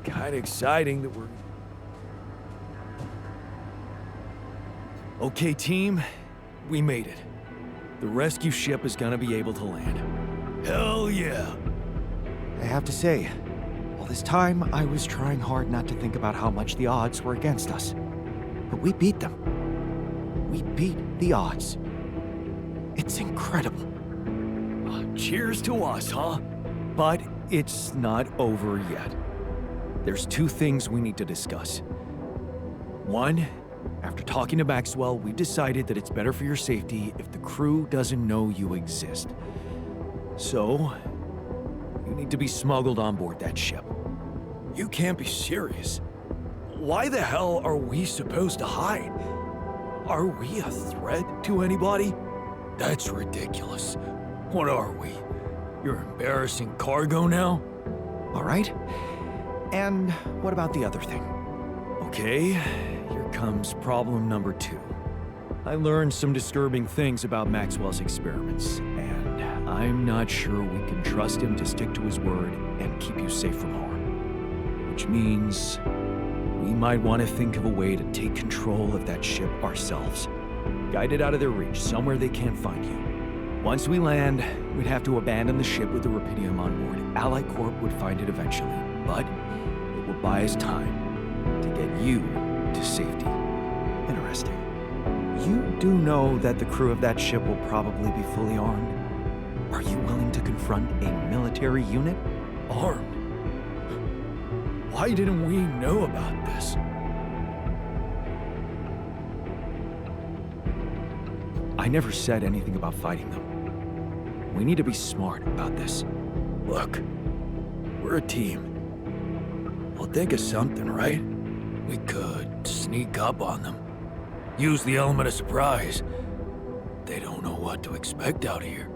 It's kind of exciting that we're... Okay, team, we made it. The rescue ship is gonna be able to land. Hell yeah! I have to say, all this time I was trying hard not to think about how much the odds were against us. But we beat them. We beat the odds. It's incredible. Cheers to us, huh? But it's not over yet. There's two things we need to discuss. One, after talking to Maxwell, we decided that it's better for your safety if the crew doesn't know you exist. So, you need to be smuggled on board that ship. You can't be serious. Why the hell are we supposed to hide? Are we a threat to anybody? That's ridiculous. What are we? You're embarrassing cargo now? All right. And what about the other thing? Okay, here comes problem number 2. I learned some disturbing things about Maxwell's experiments, and I'm not sure we can trust him to stick to his word and keep you safe from harm. Which means we might want to think of a way to take control of that ship ourselves. Guide it out of their reach, somewhere they can't find you. Once we land, we'd have to abandon the ship with the rubidium on board. Ally Corp would find it eventually, but it will buy us time to get you to safety. Interesting. You do know that the crew of that ship will probably be fully armed. Are you willing to confront a military unit? Armed? Why didn't we know about this? I never said anything about fighting them. We need to be smart about this. Look, we're a team. We'll think of something, right? We could sneak up on them. Use the element of surprise. They don't know what to expect out here.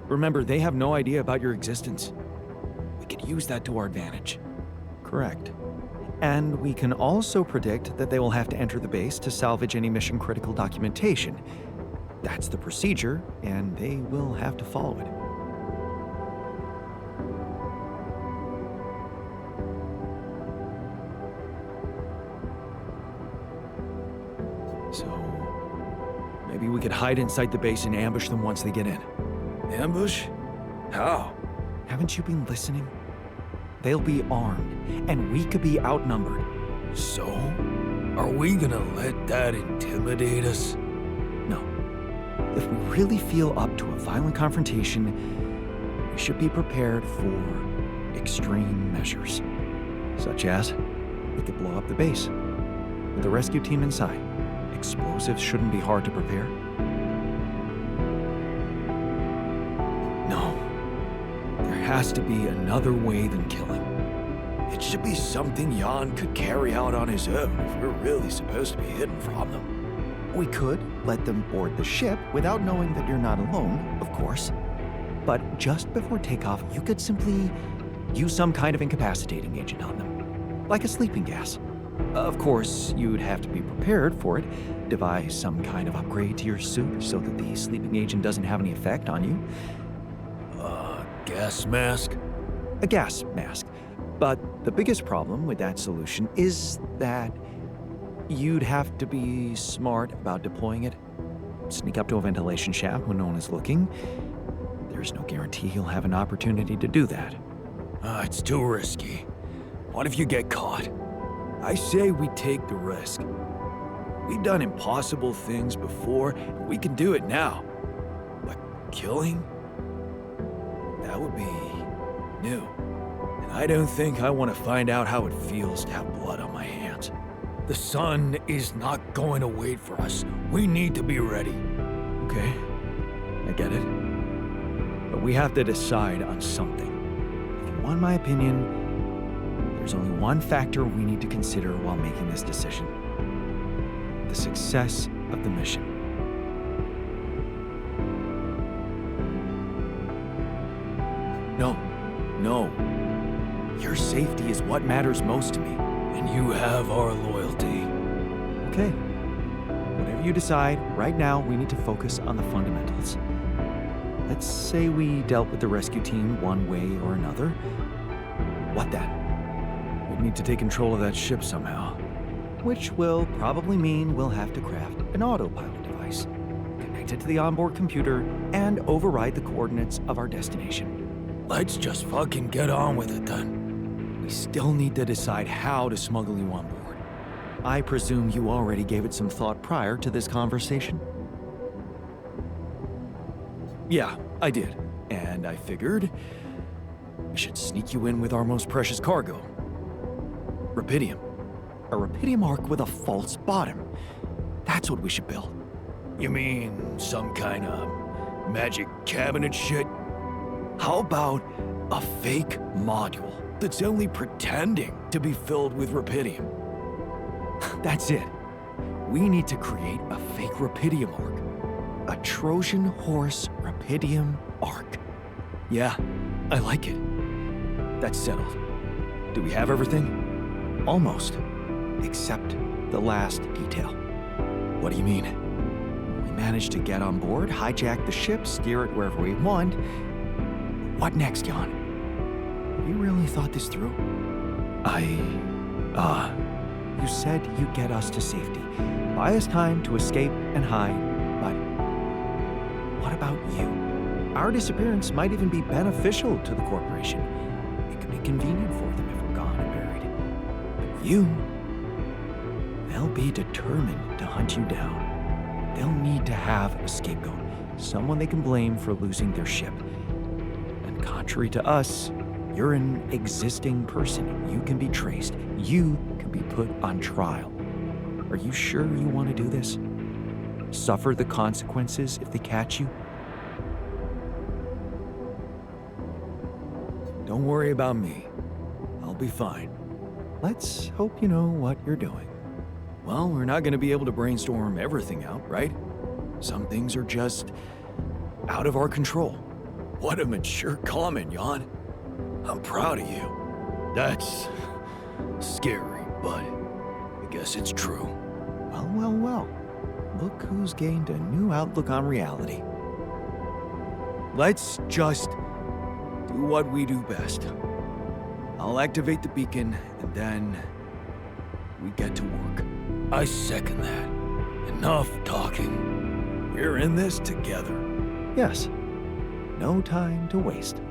Remember, they have no idea about your existence. We could use that to our advantage. Correct. And we can also predict that they will have to enter the base to salvage any mission-critical documentation. That's the procedure, and they will have to follow it. So, maybe we could hide inside the base and ambush them once they get in. Ambush? How? Haven't you been listening? They'll be armed, and we could be outnumbered. So? Are we gonna let that intimidate us? No. If we really feel up to a violent confrontation, we should be prepared for extreme measures. Such as, we could blow up the base, with the rescue team inside. Explosives shouldn't be hard to prepare. No. There has to be another way than killing. It should be something Jan could carry out on his own if we're really supposed to be hidden from them. We could let them board the ship without knowing that you're not alone, of course. But just before takeoff, you could simply use some kind of incapacitating agent on them, like a sleeping gas. Of course, you'd have to be prepared for it, devise some kind of upgrade to your suit so that the sleeping agent doesn't have any effect on you. Gas mask? A gas mask. But the biggest problem with that solution is that you'd have to be smart about deploying it. Sneak up to a ventilation shaft when no one is looking. There's no guarantee you'll have an opportunity to do that. It's too risky. What if you get caught? I say we take the risk. We've done impossible things before, and we can do it now. But killing? That would be new. And I don't think I want to find out how it feels to have blood on my hands. The sun is not going to wait for us. We need to be ready. Okay, I get it. But we have to decide on something. If you want my opinion, there's only one factor we need to consider while making this decision. The success of the mission. No. Your safety is what matters most to me. And you have our loyalty. Okay. Whatever you decide, right now we need to focus on the fundamentals. Let's say we dealt with the rescue team one way or another. What then? We'd need to take control of that ship somehow. Which will probably mean we'll have to craft an autopilot device, connect it to the onboard computer, and override the coordinates of our destination. Let's just fucking get on with it then. We still need to decide how to smuggle you on board. I presume you already gave it some thought prior to this conversation? Yeah, I did. And I figured we should sneak you in with our most precious cargo. Rapidium. A Rapidium arc with a false bottom. That's what we should build. You mean some kind of magic cabinet shit? How about a fake module that's only pretending to be filled with Rapidium? That's it. We need to create a fake Rapidium arc. A Trojan horse Rapidium arc. Yeah, I like it. That's settled. Do we have everything? Almost. Except the last detail. What do you mean? We managed to get on board, hijack the ship, steer it wherever we want. What next, Jan? Have you really thought this through? You said you'd get us to safety, buy us time to escape and hide, but what about you? Our disappearance might even be beneficial to the corporation. It could be convenient for them if we're gone and buried. But you, they'll be determined to hunt you down. They'll need to have a scapegoat, someone they can blame for losing their ship. And contrary to us, you're an existing person. You can be traced. You can be put on trial. Are you sure you want to do this? Suffer the consequences if they catch you? Don't worry about me. I'll be fine. Let's hope you know what you're doing. Well, we're not going to be able to brainstorm everything out, right? Some things are just out of our control. What a mature comment, Jan. I'm proud of you. That's scary, but I guess it's true. Well, well, well. Look who's gained a new outlook on reality. Let's just do what we do best. I'll activate the beacon, and then we get to work. I second that. Enough talking. We're in this together. Yes. No time to waste.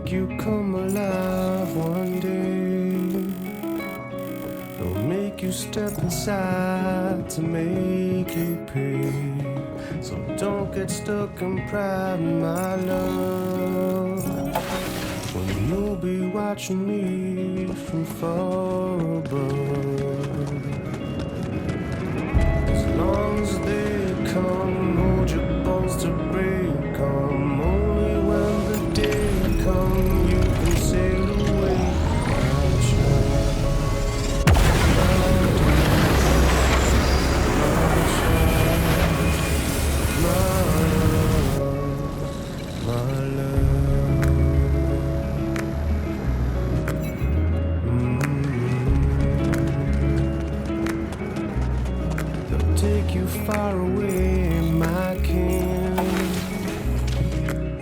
You come alive one day. They'll make you step inside to make you pay. So don't get stuck in pride, my love, when you'll be watching me from far above. As long as they come, hold your bones to break them. Only when the day come, you can sail away, my child. My love. They'll take you far away, my king.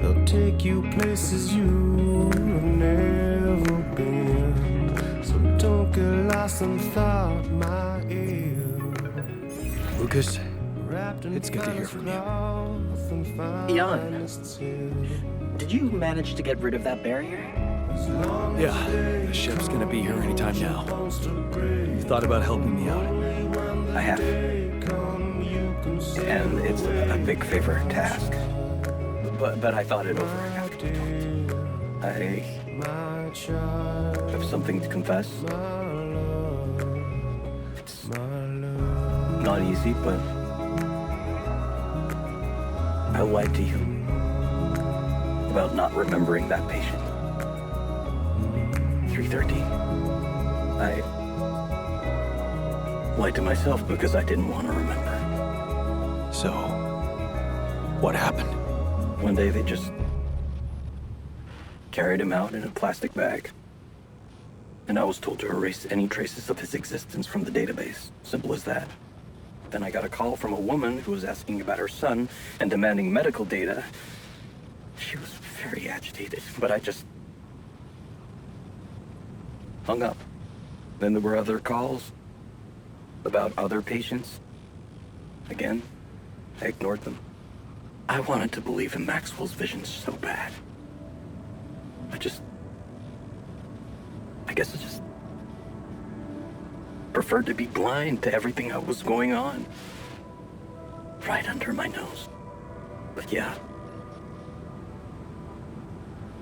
They'll take you places you've never been. So don't get lost in thought, my ear. Lucas, it's good to hear from you. Jan, did you manage to get rid of that barrier? Yeah, the ship's gonna be here anytime now. You thought about helping me out? I have. And it's a big favor to ask. But I thought it over. I have something to confess. It's not easy, but I lied to you about not remembering that patient. 313. Lied to myself because I didn't want to remember. So, what happened? One day they just carried him out in a plastic bag. And I was told to erase any traces of his existence from the database. Simple as that. Then I got a call from a woman who was asking about her son and demanding medical data. She was very agitated, but I just hung up. Then there were other calls about other patients. Again, I ignored them. I wanted to believe in Maxwell's visions so bad. I guess I just preferred to be blind to everything that was going on. Right under my nose. But yeah,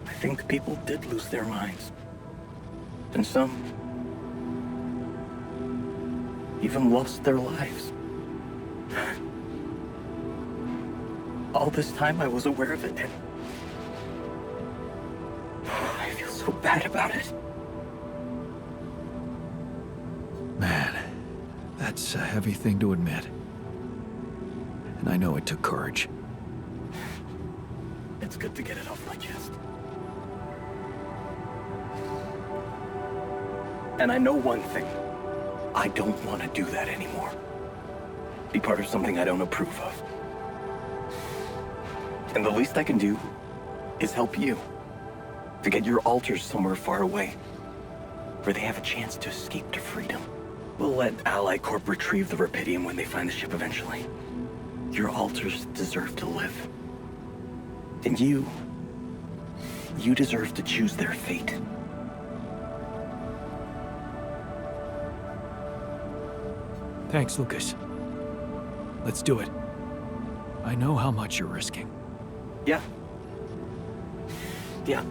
I think people did lose their minds. And some even lost their lives. All this time I was aware of it, and I feel so bad about it. Man, that's a heavy thing to admit. And I know it took courage. It's good to get it off my chest. And I know one thing. I don't want to do that anymore. Be part of something I don't approve of. And the least I can do is help you to get your alters somewhere far away, where they have a chance to escape to freedom. We'll let Ally Corp retrieve the Rapidium when they find the ship eventually. Your alters deserve to live. And you deserve to choose their fate. Thanks, Lucas. Let's do it. I know how much you're risking. Yeah,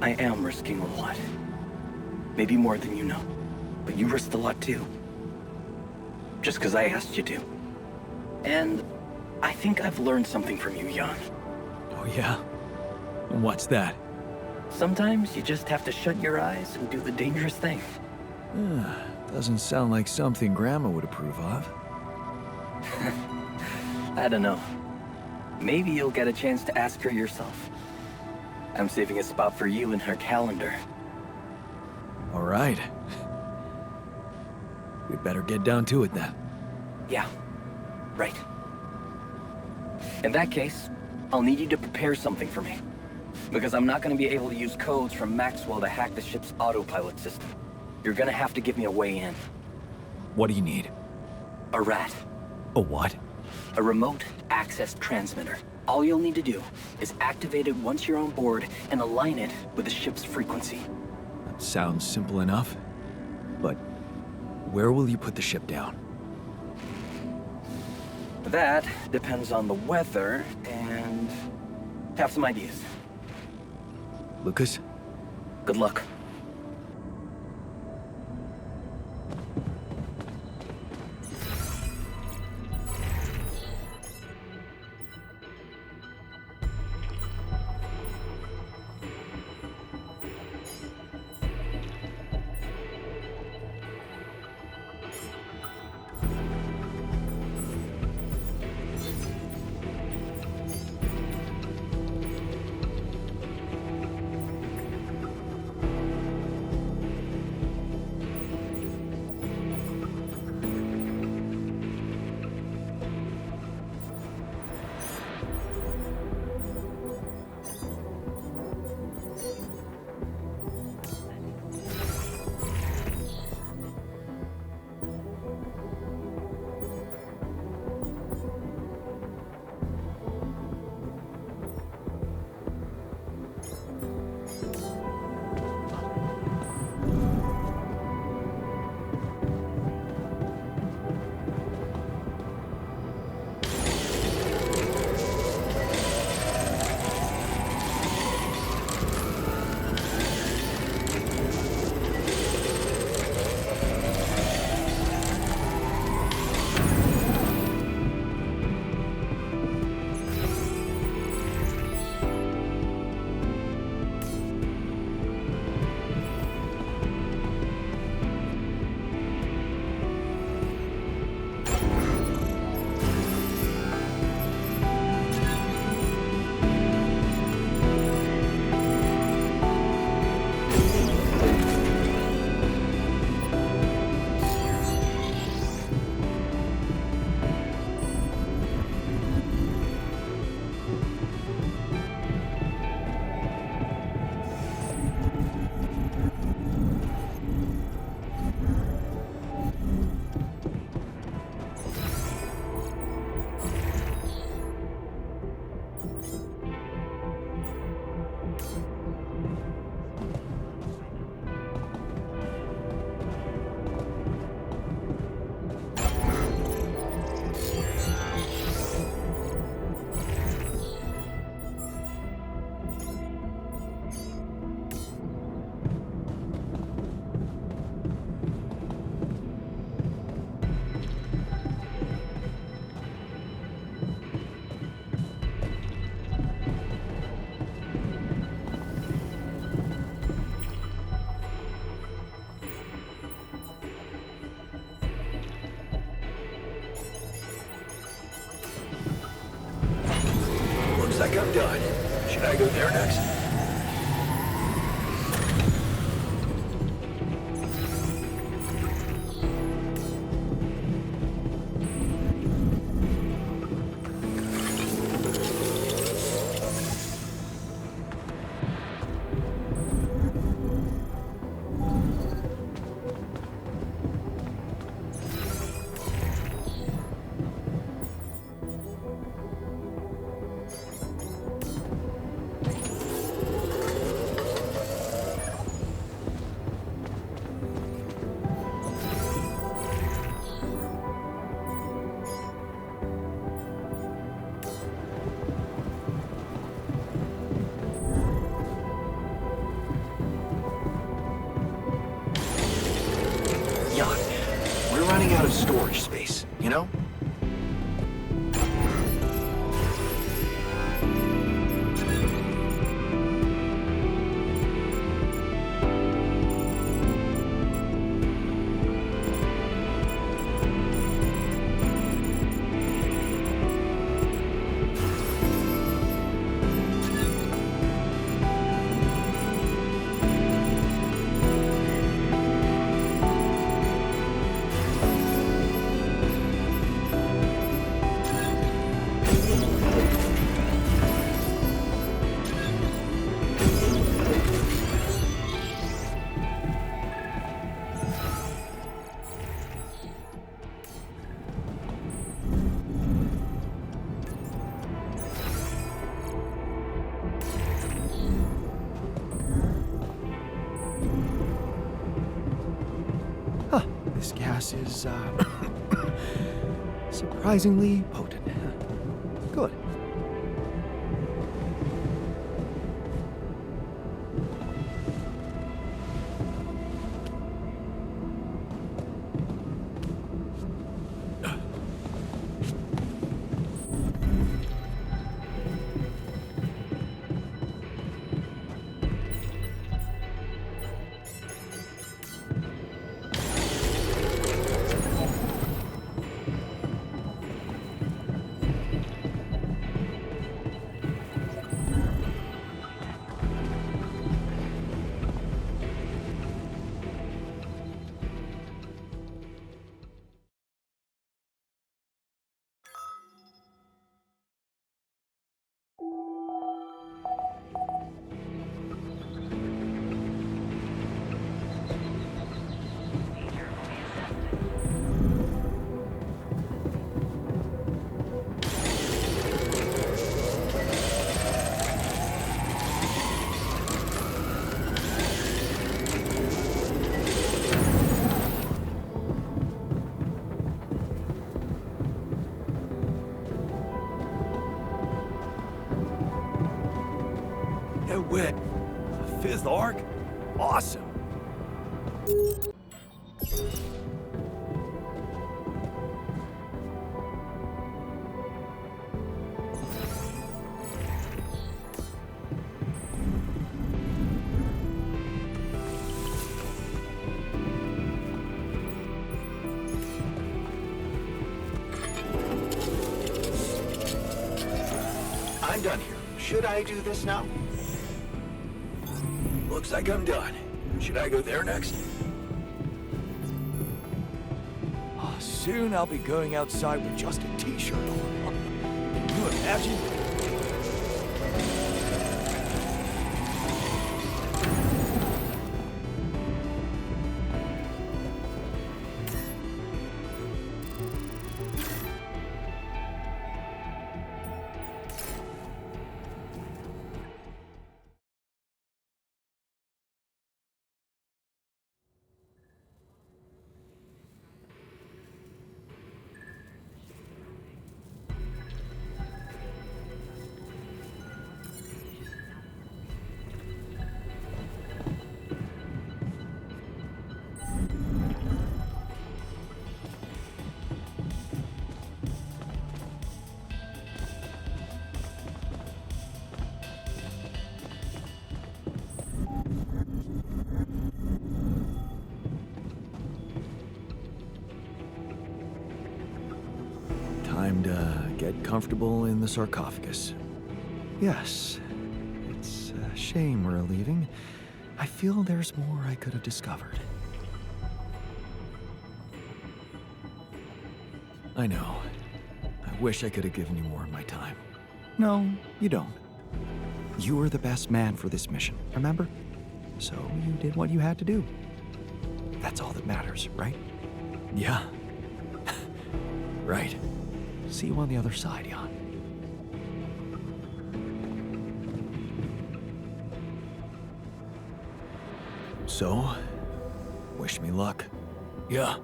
I am risking a lot. Maybe more than you know. But you risked a lot too. Just because I asked you to. And I think I've learned something from you, Jan. Oh yeah? And what's that? Sometimes you just have to shut your eyes and do the dangerous thing. Doesn't sound like something Grandma would approve of. I don't know. Maybe you'll get a chance to ask her yourself. I'm saving a spot for you in her calendar. All right. We'd better get down to it then. Yeah, right. In that case, I'll need you to prepare something for me. Because I'm not going to be able to use codes from Maxwell to hack the ship's autopilot system. You're going to have to give me a way in. What do you need? A rat. A what? A remote access transmitter. All you'll need to do is activate it once you're on board and align it with the ship's frequency. That sounds simple enough. But where will you put the ship down? That depends on the weather and have some ideas. Lucas? Good luck. done. Should I go there next? Jan, we're running out of storage space, you know? This gas is, surprisingly potent. Good. No way. Fifth arc? Awesome. I'm done here. Should I do this now? Looks like I'm done. Should I go there next? Soon I'll be going outside with just a t-shirt on. Can you imagine? Time to get comfortable in the sarcophagus. Yes. It's a shame we're leaving. I feel there's more I could have discovered. I know. I wish I could have given you more of my time. No, you don't. You were the best man for this mission, remember? So you did what you had to do. That's all that matters, right? Yeah. Right. See you on the other side, Jan. So, wish me luck. Yeah.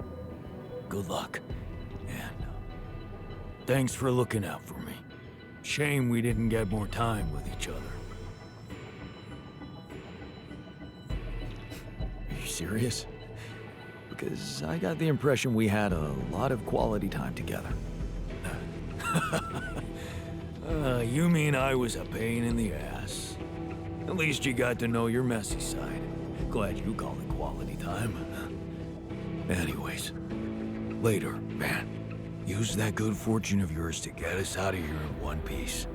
Good luck. And thanks for looking out for me. Shame we didn't get more time with each other. Are you serious? Because I got the impression we had a lot of quality time together. You mean I was a pain in the ass? At least you got to know your messy side. Glad you call it quality time. Anyways, later, man. Use that good fortune of yours to get us out of here in one piece.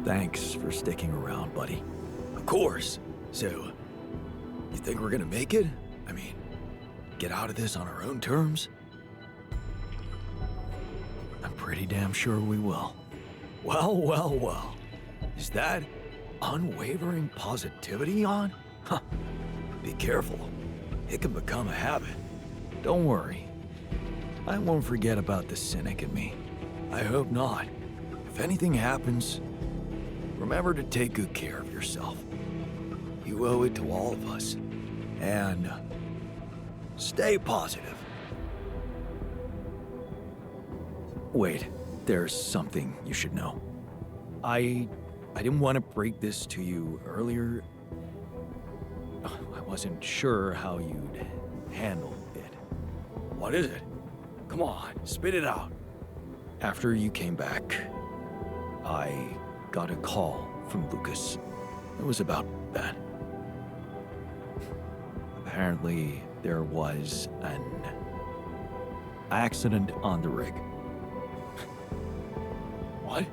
Thanks for sticking around, buddy. Of course. So, you think we're gonna make it? I mean, get out of this on our own terms? I'm pretty damn sure we will. Well, well, well. Is that unwavering positivity on? Huh. Be careful. It can become a habit. Don't worry. I won't forget about the cynic in me. I hope not. If anything happens, remember to take good care of yourself. You owe it to all of us. And stay positive. Wait, there's something you should know. I didn't want to break this to you earlier. I wasn't sure how you'd handle it. What is it? Come on, spit it out. After you came back, I got a call from Lucas. It was about that. Apparently, there was an accident on the rig. What?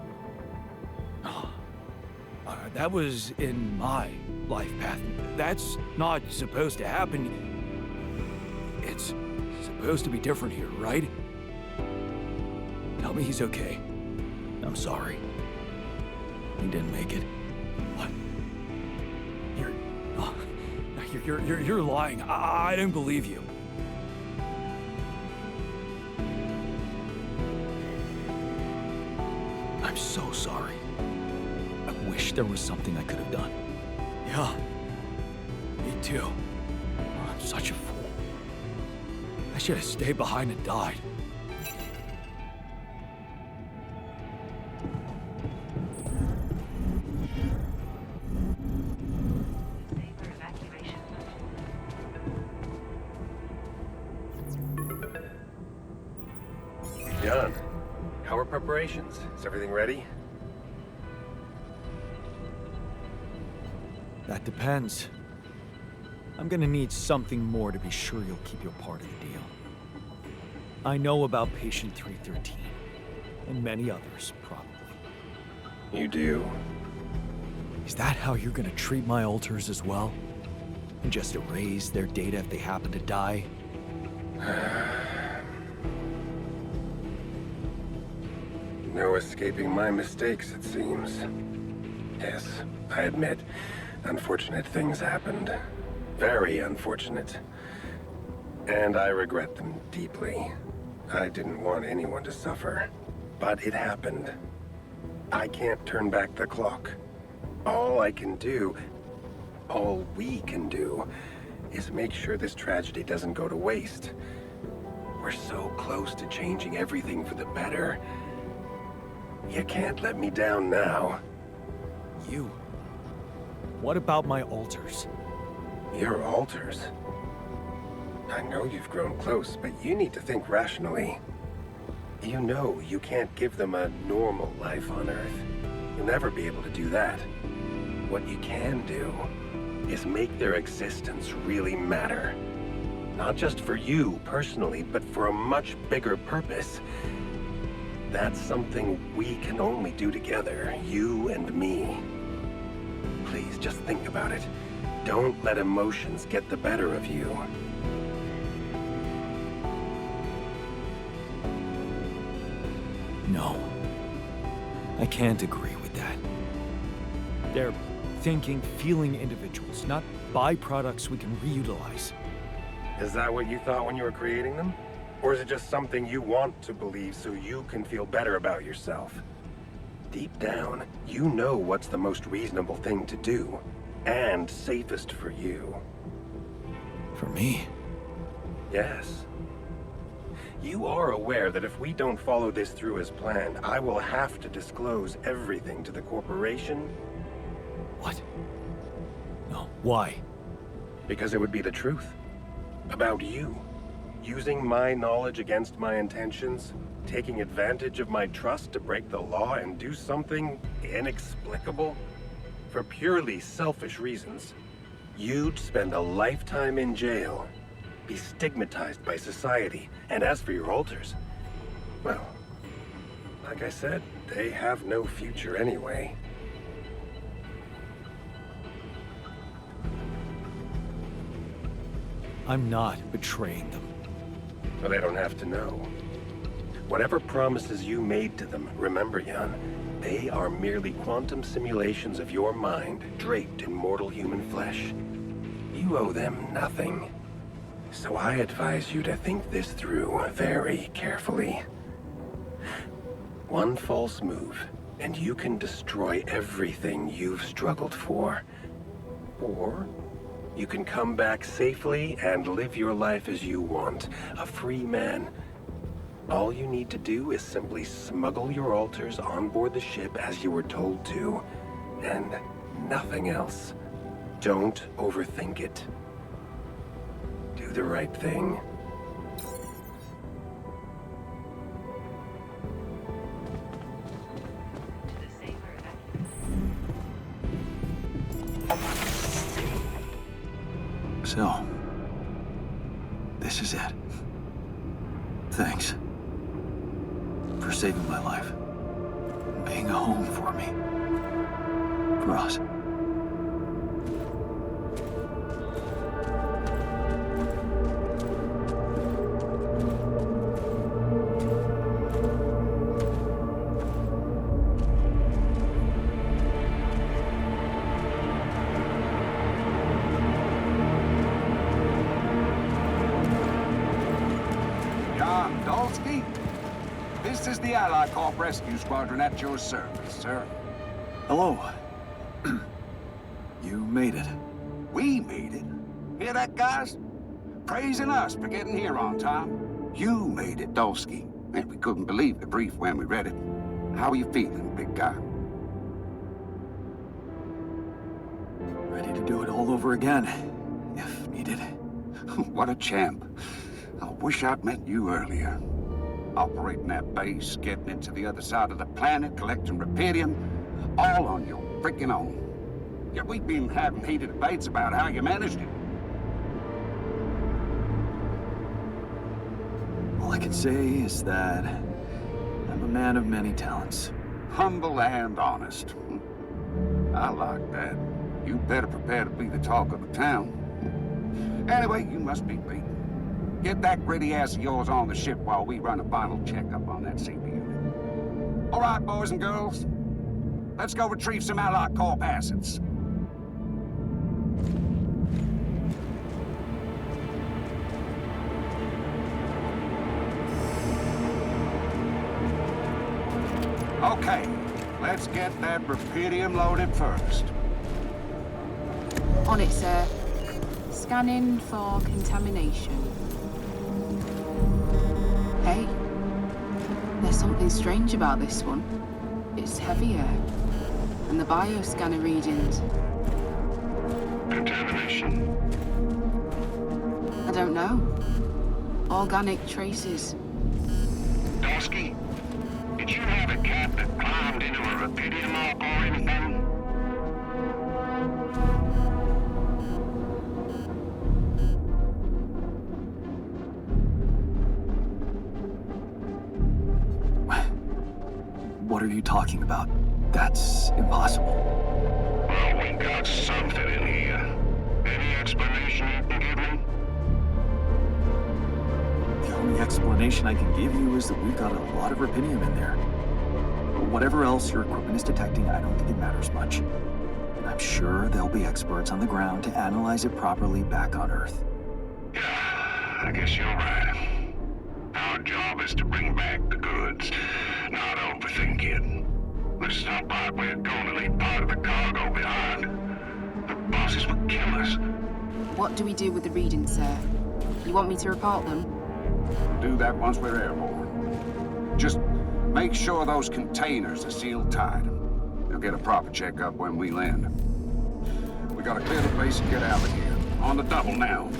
That was in my life path. That's not supposed to happen. It's supposed to be different here, right? Tell me he's okay. I'm sorry. He didn't make it. What? You're lying. I don't believe you. I'm so sorry. I wish there was something I could have done. Yeah. Me too. I'm such a fool. I should have stayed behind and died. Jan, how are preparations? Is everything ready? That depends. I'm gonna need something more to be sure you'll keep your part of the deal. I know about Patient 313, and many others, probably. You do. Is that how you're gonna treat my alters as well? And just erase their data if they happen to die? No escaping my mistakes, it seems. Yes, I admit, unfortunate things happened. Very unfortunate. And I regret them deeply. I didn't want anyone to suffer. But it happened. I can't turn back the clock. All I can do, all we can do, is make sure this tragedy doesn't go to waste. We're so close to changing everything for the better. You can't let me down now. You? What about my alters? Your alters? I know you've grown close, but you need to think rationally. You know you can't give them a normal life on Earth. You'll never be able to do that. What you can do is make their existence really matter. Not just for you, personally, but for a much bigger purpose. That's something we can only do together, you and me. Please, just think about it. Don't let emotions get the better of you. No. I can't agree with that. They're thinking, feeling individuals, not byproducts we can reutilize. Is that what you thought when you were creating them? Or is it just something you want to believe so you can feel better about yourself? Deep down, you know what's the most reasonable thing to do, and safest for you. For me? Yes. You are aware that if we don't follow this through as planned, I will have to disclose everything to the corporation? What? No, why? Because it would be the truth. About you. Using my knowledge against my intentions, taking advantage of my trust to break the law and do something inexplicable for purely selfish reasons. You'd spend a lifetime in jail, be stigmatized by society, and as for your alters, well, like I said, they have no future anyway. I'm not betraying them. But they don't have to know. Whatever promises you made to them, remember, Jan, they are merely quantum simulations of your mind, draped in mortal human flesh. You owe them nothing. So I advise you to think this through very carefully. One false move, and you can destroy everything you've struggled for. Or you can come back safely and live your life as you want, a free man. All you need to do is simply smuggle your alters on board the ship as you were told to, and nothing else. Don't overthink it. Do the right thing. So, this is it. Thanks for saving my life, and being a home for me, for us. Jan Dolski? This is the Allied Corp Rescue Squadron at your service, sir. Hello. You made it. We made it. Hear that, guys? Praising us for getting here on time. You made it, Dolski. And we couldn't believe the brief when we read it. How are you feeling, big guy? Ready to do it all over again, if needed. What a champ. I wish I'd met you earlier. Operating that base, getting into the other side of the planet, collecting Rapidium, all on your freaking own. Yet we've been having heated debates about how you managed it. All I can say is that I'm a man of many talents. Humble and honest. I like that. You better prepare to be the talk of the town. Anyway, you must be beat. Get that gritty ass of yours on the ship while we run a final checkup on that CB unit. All right, boys and girls. Let's go retrieve some Allied Corp assets. Okay, let's get that Rapidium loaded first. On it, sir. Scanning for contamination. Hey, there's something strange about this one. It's heavier. And the bioscanner readings. Contamination? I don't know. Organic traces. Dolski, did you have a cat that climbed into a Rapidium arc or anything? are you talking about? That's impossible. Well, we got something in here. Any explanation you can give me? The only explanation I can give you is that we've got a lot of rubidium in there. Whatever else your equipment is detecting, I don't think it matters much. And I'm sure there'll be experts on the ground to analyze it properly back on Earth. Yeah, I guess you're right. Our job is to bring back the goods, not overthink it. It's not like we're going to leave part of the cargo behind. The bosses would kill us. What do we do with the readings, sir? You want me to report them? Do that once we're airborne. Just make sure those containers are sealed tight. You'll get a proper checkup when we land. We gotta clear the base and get out of here. On the double now.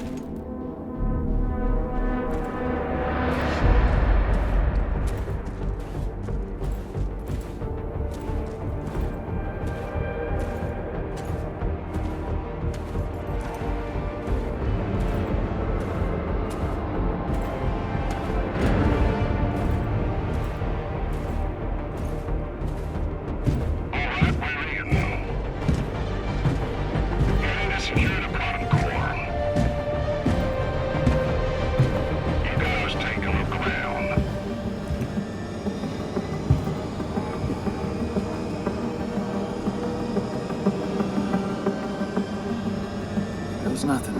Nothing.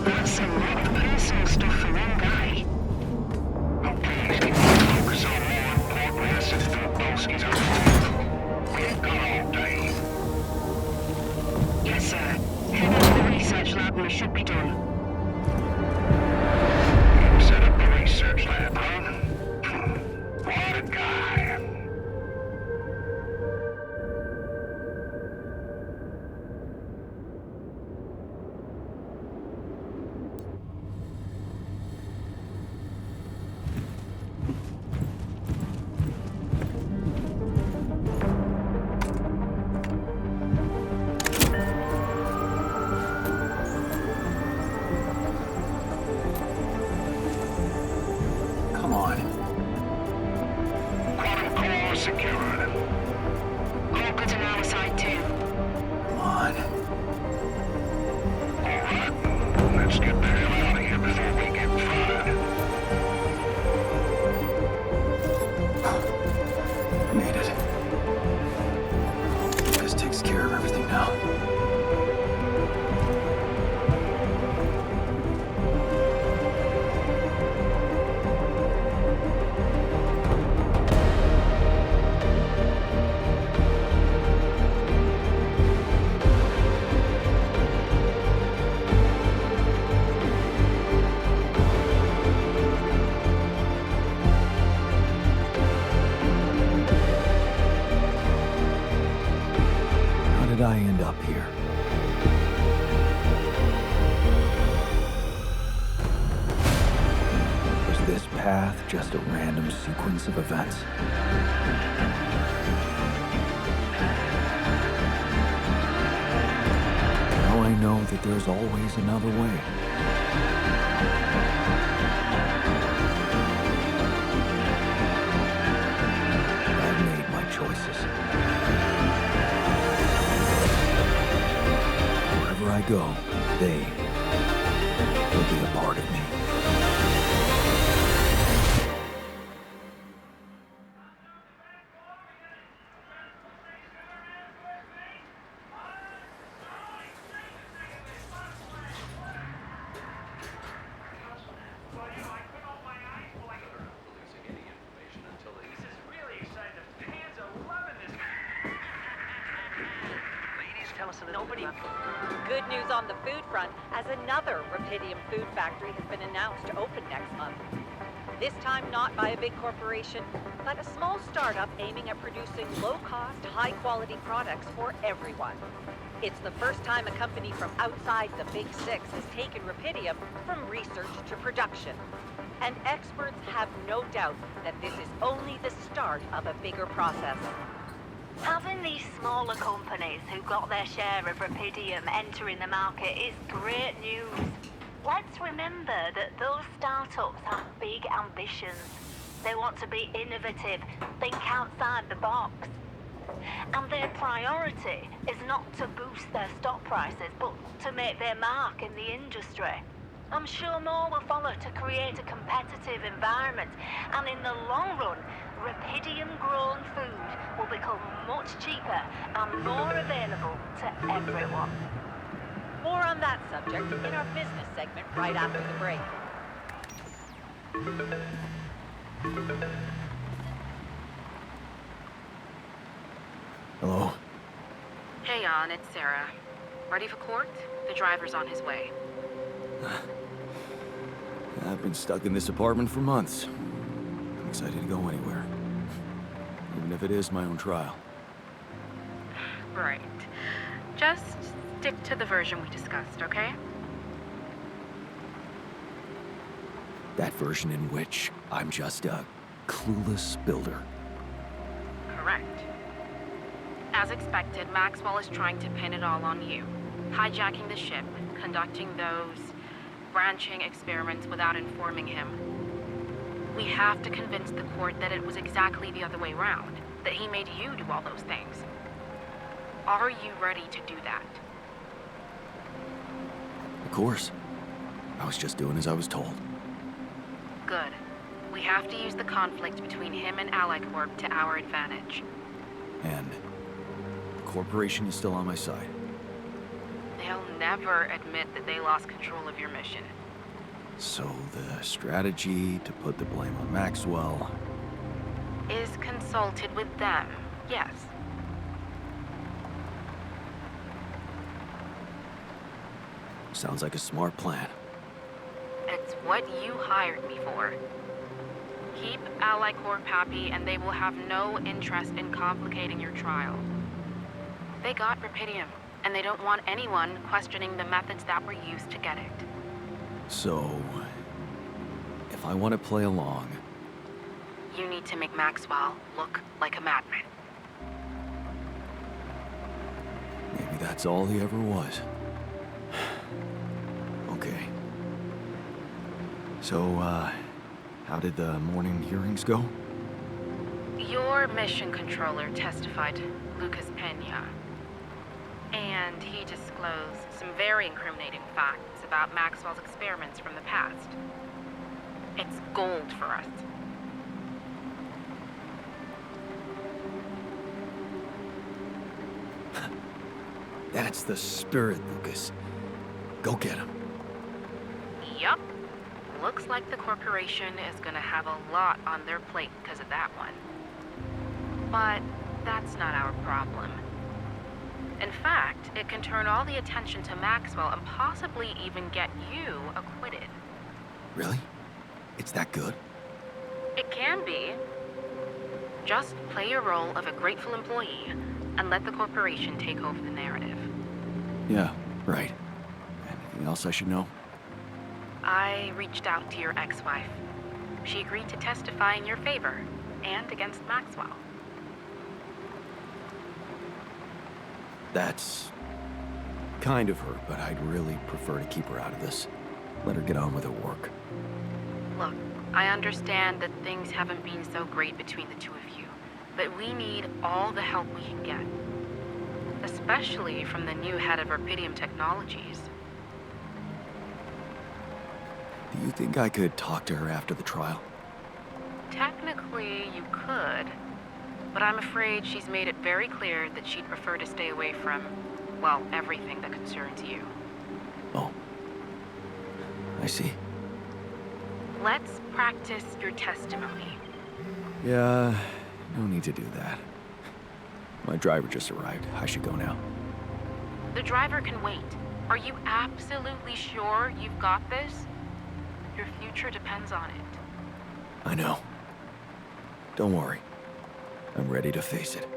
That's a lot of personal stuff for one guy. Okay, focus on more important assets than Dolski's own. We ain't got all day. Yes, sir. Head over to the research lab and we should be done. Set up the research lab, huh? What a guy. I end up here? Was this path just a random sequence of events? Now I know that there's always another way. I've made my choices. Wherever I go, they will be a part of me. Good news on the food front, as another rubidium food factory has been announced to open next month. This time not by a big corporation, but a small startup aiming at producing low-cost, high-quality products for everyone. It's the first time a company from outside the Big Six has taken rubidium from research to production. And experts have no doubt that this is only the start of a bigger process. Having these smaller companies who got their share of rubidium entering the market is great news. Let's remember that those startups have big ambitions. They want to be innovative, think outside the box. And their priority is not to boost their stock prices, but to make their mark in the industry. I'm sure more will follow to create a competitive environment, and in the long run, Rapidium-grown food will become much cheaper and more available to everyone. More on that subject in our business segment right after the break. Hello? Hey, Jan, it's Sarah. Ready for court? The driver's on his way. I've been stuck in this apartment for months. I'm excited to go anywhere. Even if it is my own trial. Right. Just stick to the version we discussed, okay? That version in which I'm just a clueless builder. Correct. As expected, Maxwell is trying to pin it all on you. Hijacking the ship, conducting those branching experiments without informing him. We have to convince the court that it was exactly the other way around, that he made you do all those things. Are you ready to do that? Of course. I was just doing as I was told. Good. We have to use the conflict between him and Ally Corp to our advantage. And the corporation is still on my side. They'll never admit that they lost control of your mission. So the strategy to put the blame on Maxwell... Is consulted with them, yes. Sounds like a smart plan. It's what you hired me for. Keep Ally Corp happy and they will have no interest in complicating your trial. They got Rapidium, and they don't want anyone questioning the methods that were used to get it. So... if I want to play along... You need to make Maxwell look like a madman. Maybe that's all he ever was. Okay. So, how did the morning hearings go? Your mission controller testified, Lucas Pena. And he disclosed some very incriminating facts about Maxwell's experiments from the past. It's gold for us. That's the spirit, Lucas. Go get him. Yup. Looks like the corporation is gonna have a lot on their plate because of that one. But that's not our problem. In fact, it can turn all the attention to Maxwell and possibly even get you acquitted. Really? It's that good? It can be. Just play your role of a grateful employee and let the corporation take over the narrative. Yeah, right. Anything else I should know? I reached out to your ex-wife. She agreed to testify in your favor and against Maxwell. That's kind of her, but I'd really prefer to keep her out of this. Let her get on with her work. Look, I understand that things haven't been so great between the two of you, but we need all the help we can get. Especially from the new head of Rapidium Technologies. Do you think I could talk to her after the trial? Technically, you could, but I'm afraid she's made it very clear that she'd prefer to stay away from, well, everything that concerns you. Oh. I see. Let's practice your testimony. Yeah, no need to do that. My driver just arrived. I should go now. The driver can wait. Are you absolutely sure you've got this? Your future depends on it. I know. Don't worry. I'm ready to face it.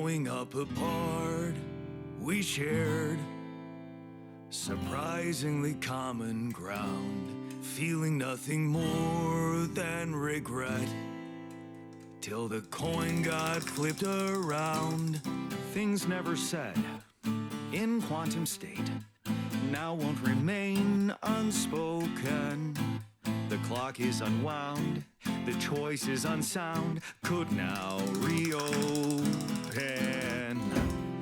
growing up apart, we shared surprisingly common ground, feeling nothing more than regret. Till the coin got flipped around. Things never said in quantum state now won't remain unspoken. The clock is unwound, the choice is unsound, could now reopen.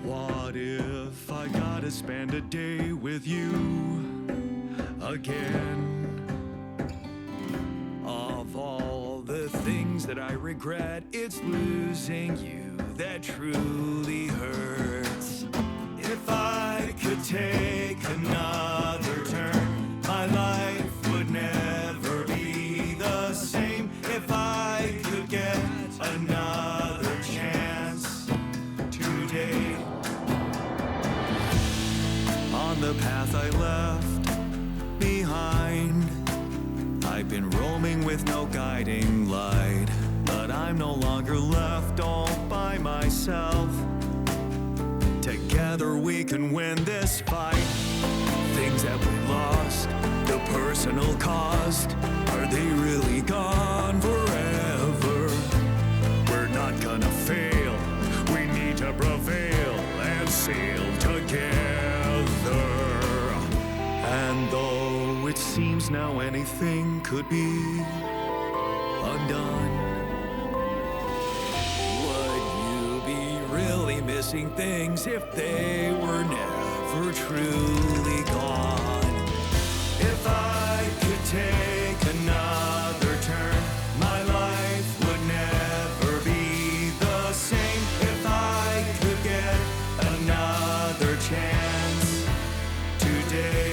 What if I gotta spend a day with you again? Of all the things that I regret, it's losing you that truly hurts. If I could take another turn, my life would never be the same. If I could get another chance today. On the path I left behind, I've been roaming with no guiding light, but I'm no longer left all by myself. Together we can win this fight. Things that we lost, the personal cost, are they really gone forever? We're not gonna fail, we need to prevail and sail together. And though it seems now anything could be undone, would you be really missing things if they were never truly gone? if I could take another turn, my life would never be the same. If I could get another chance today.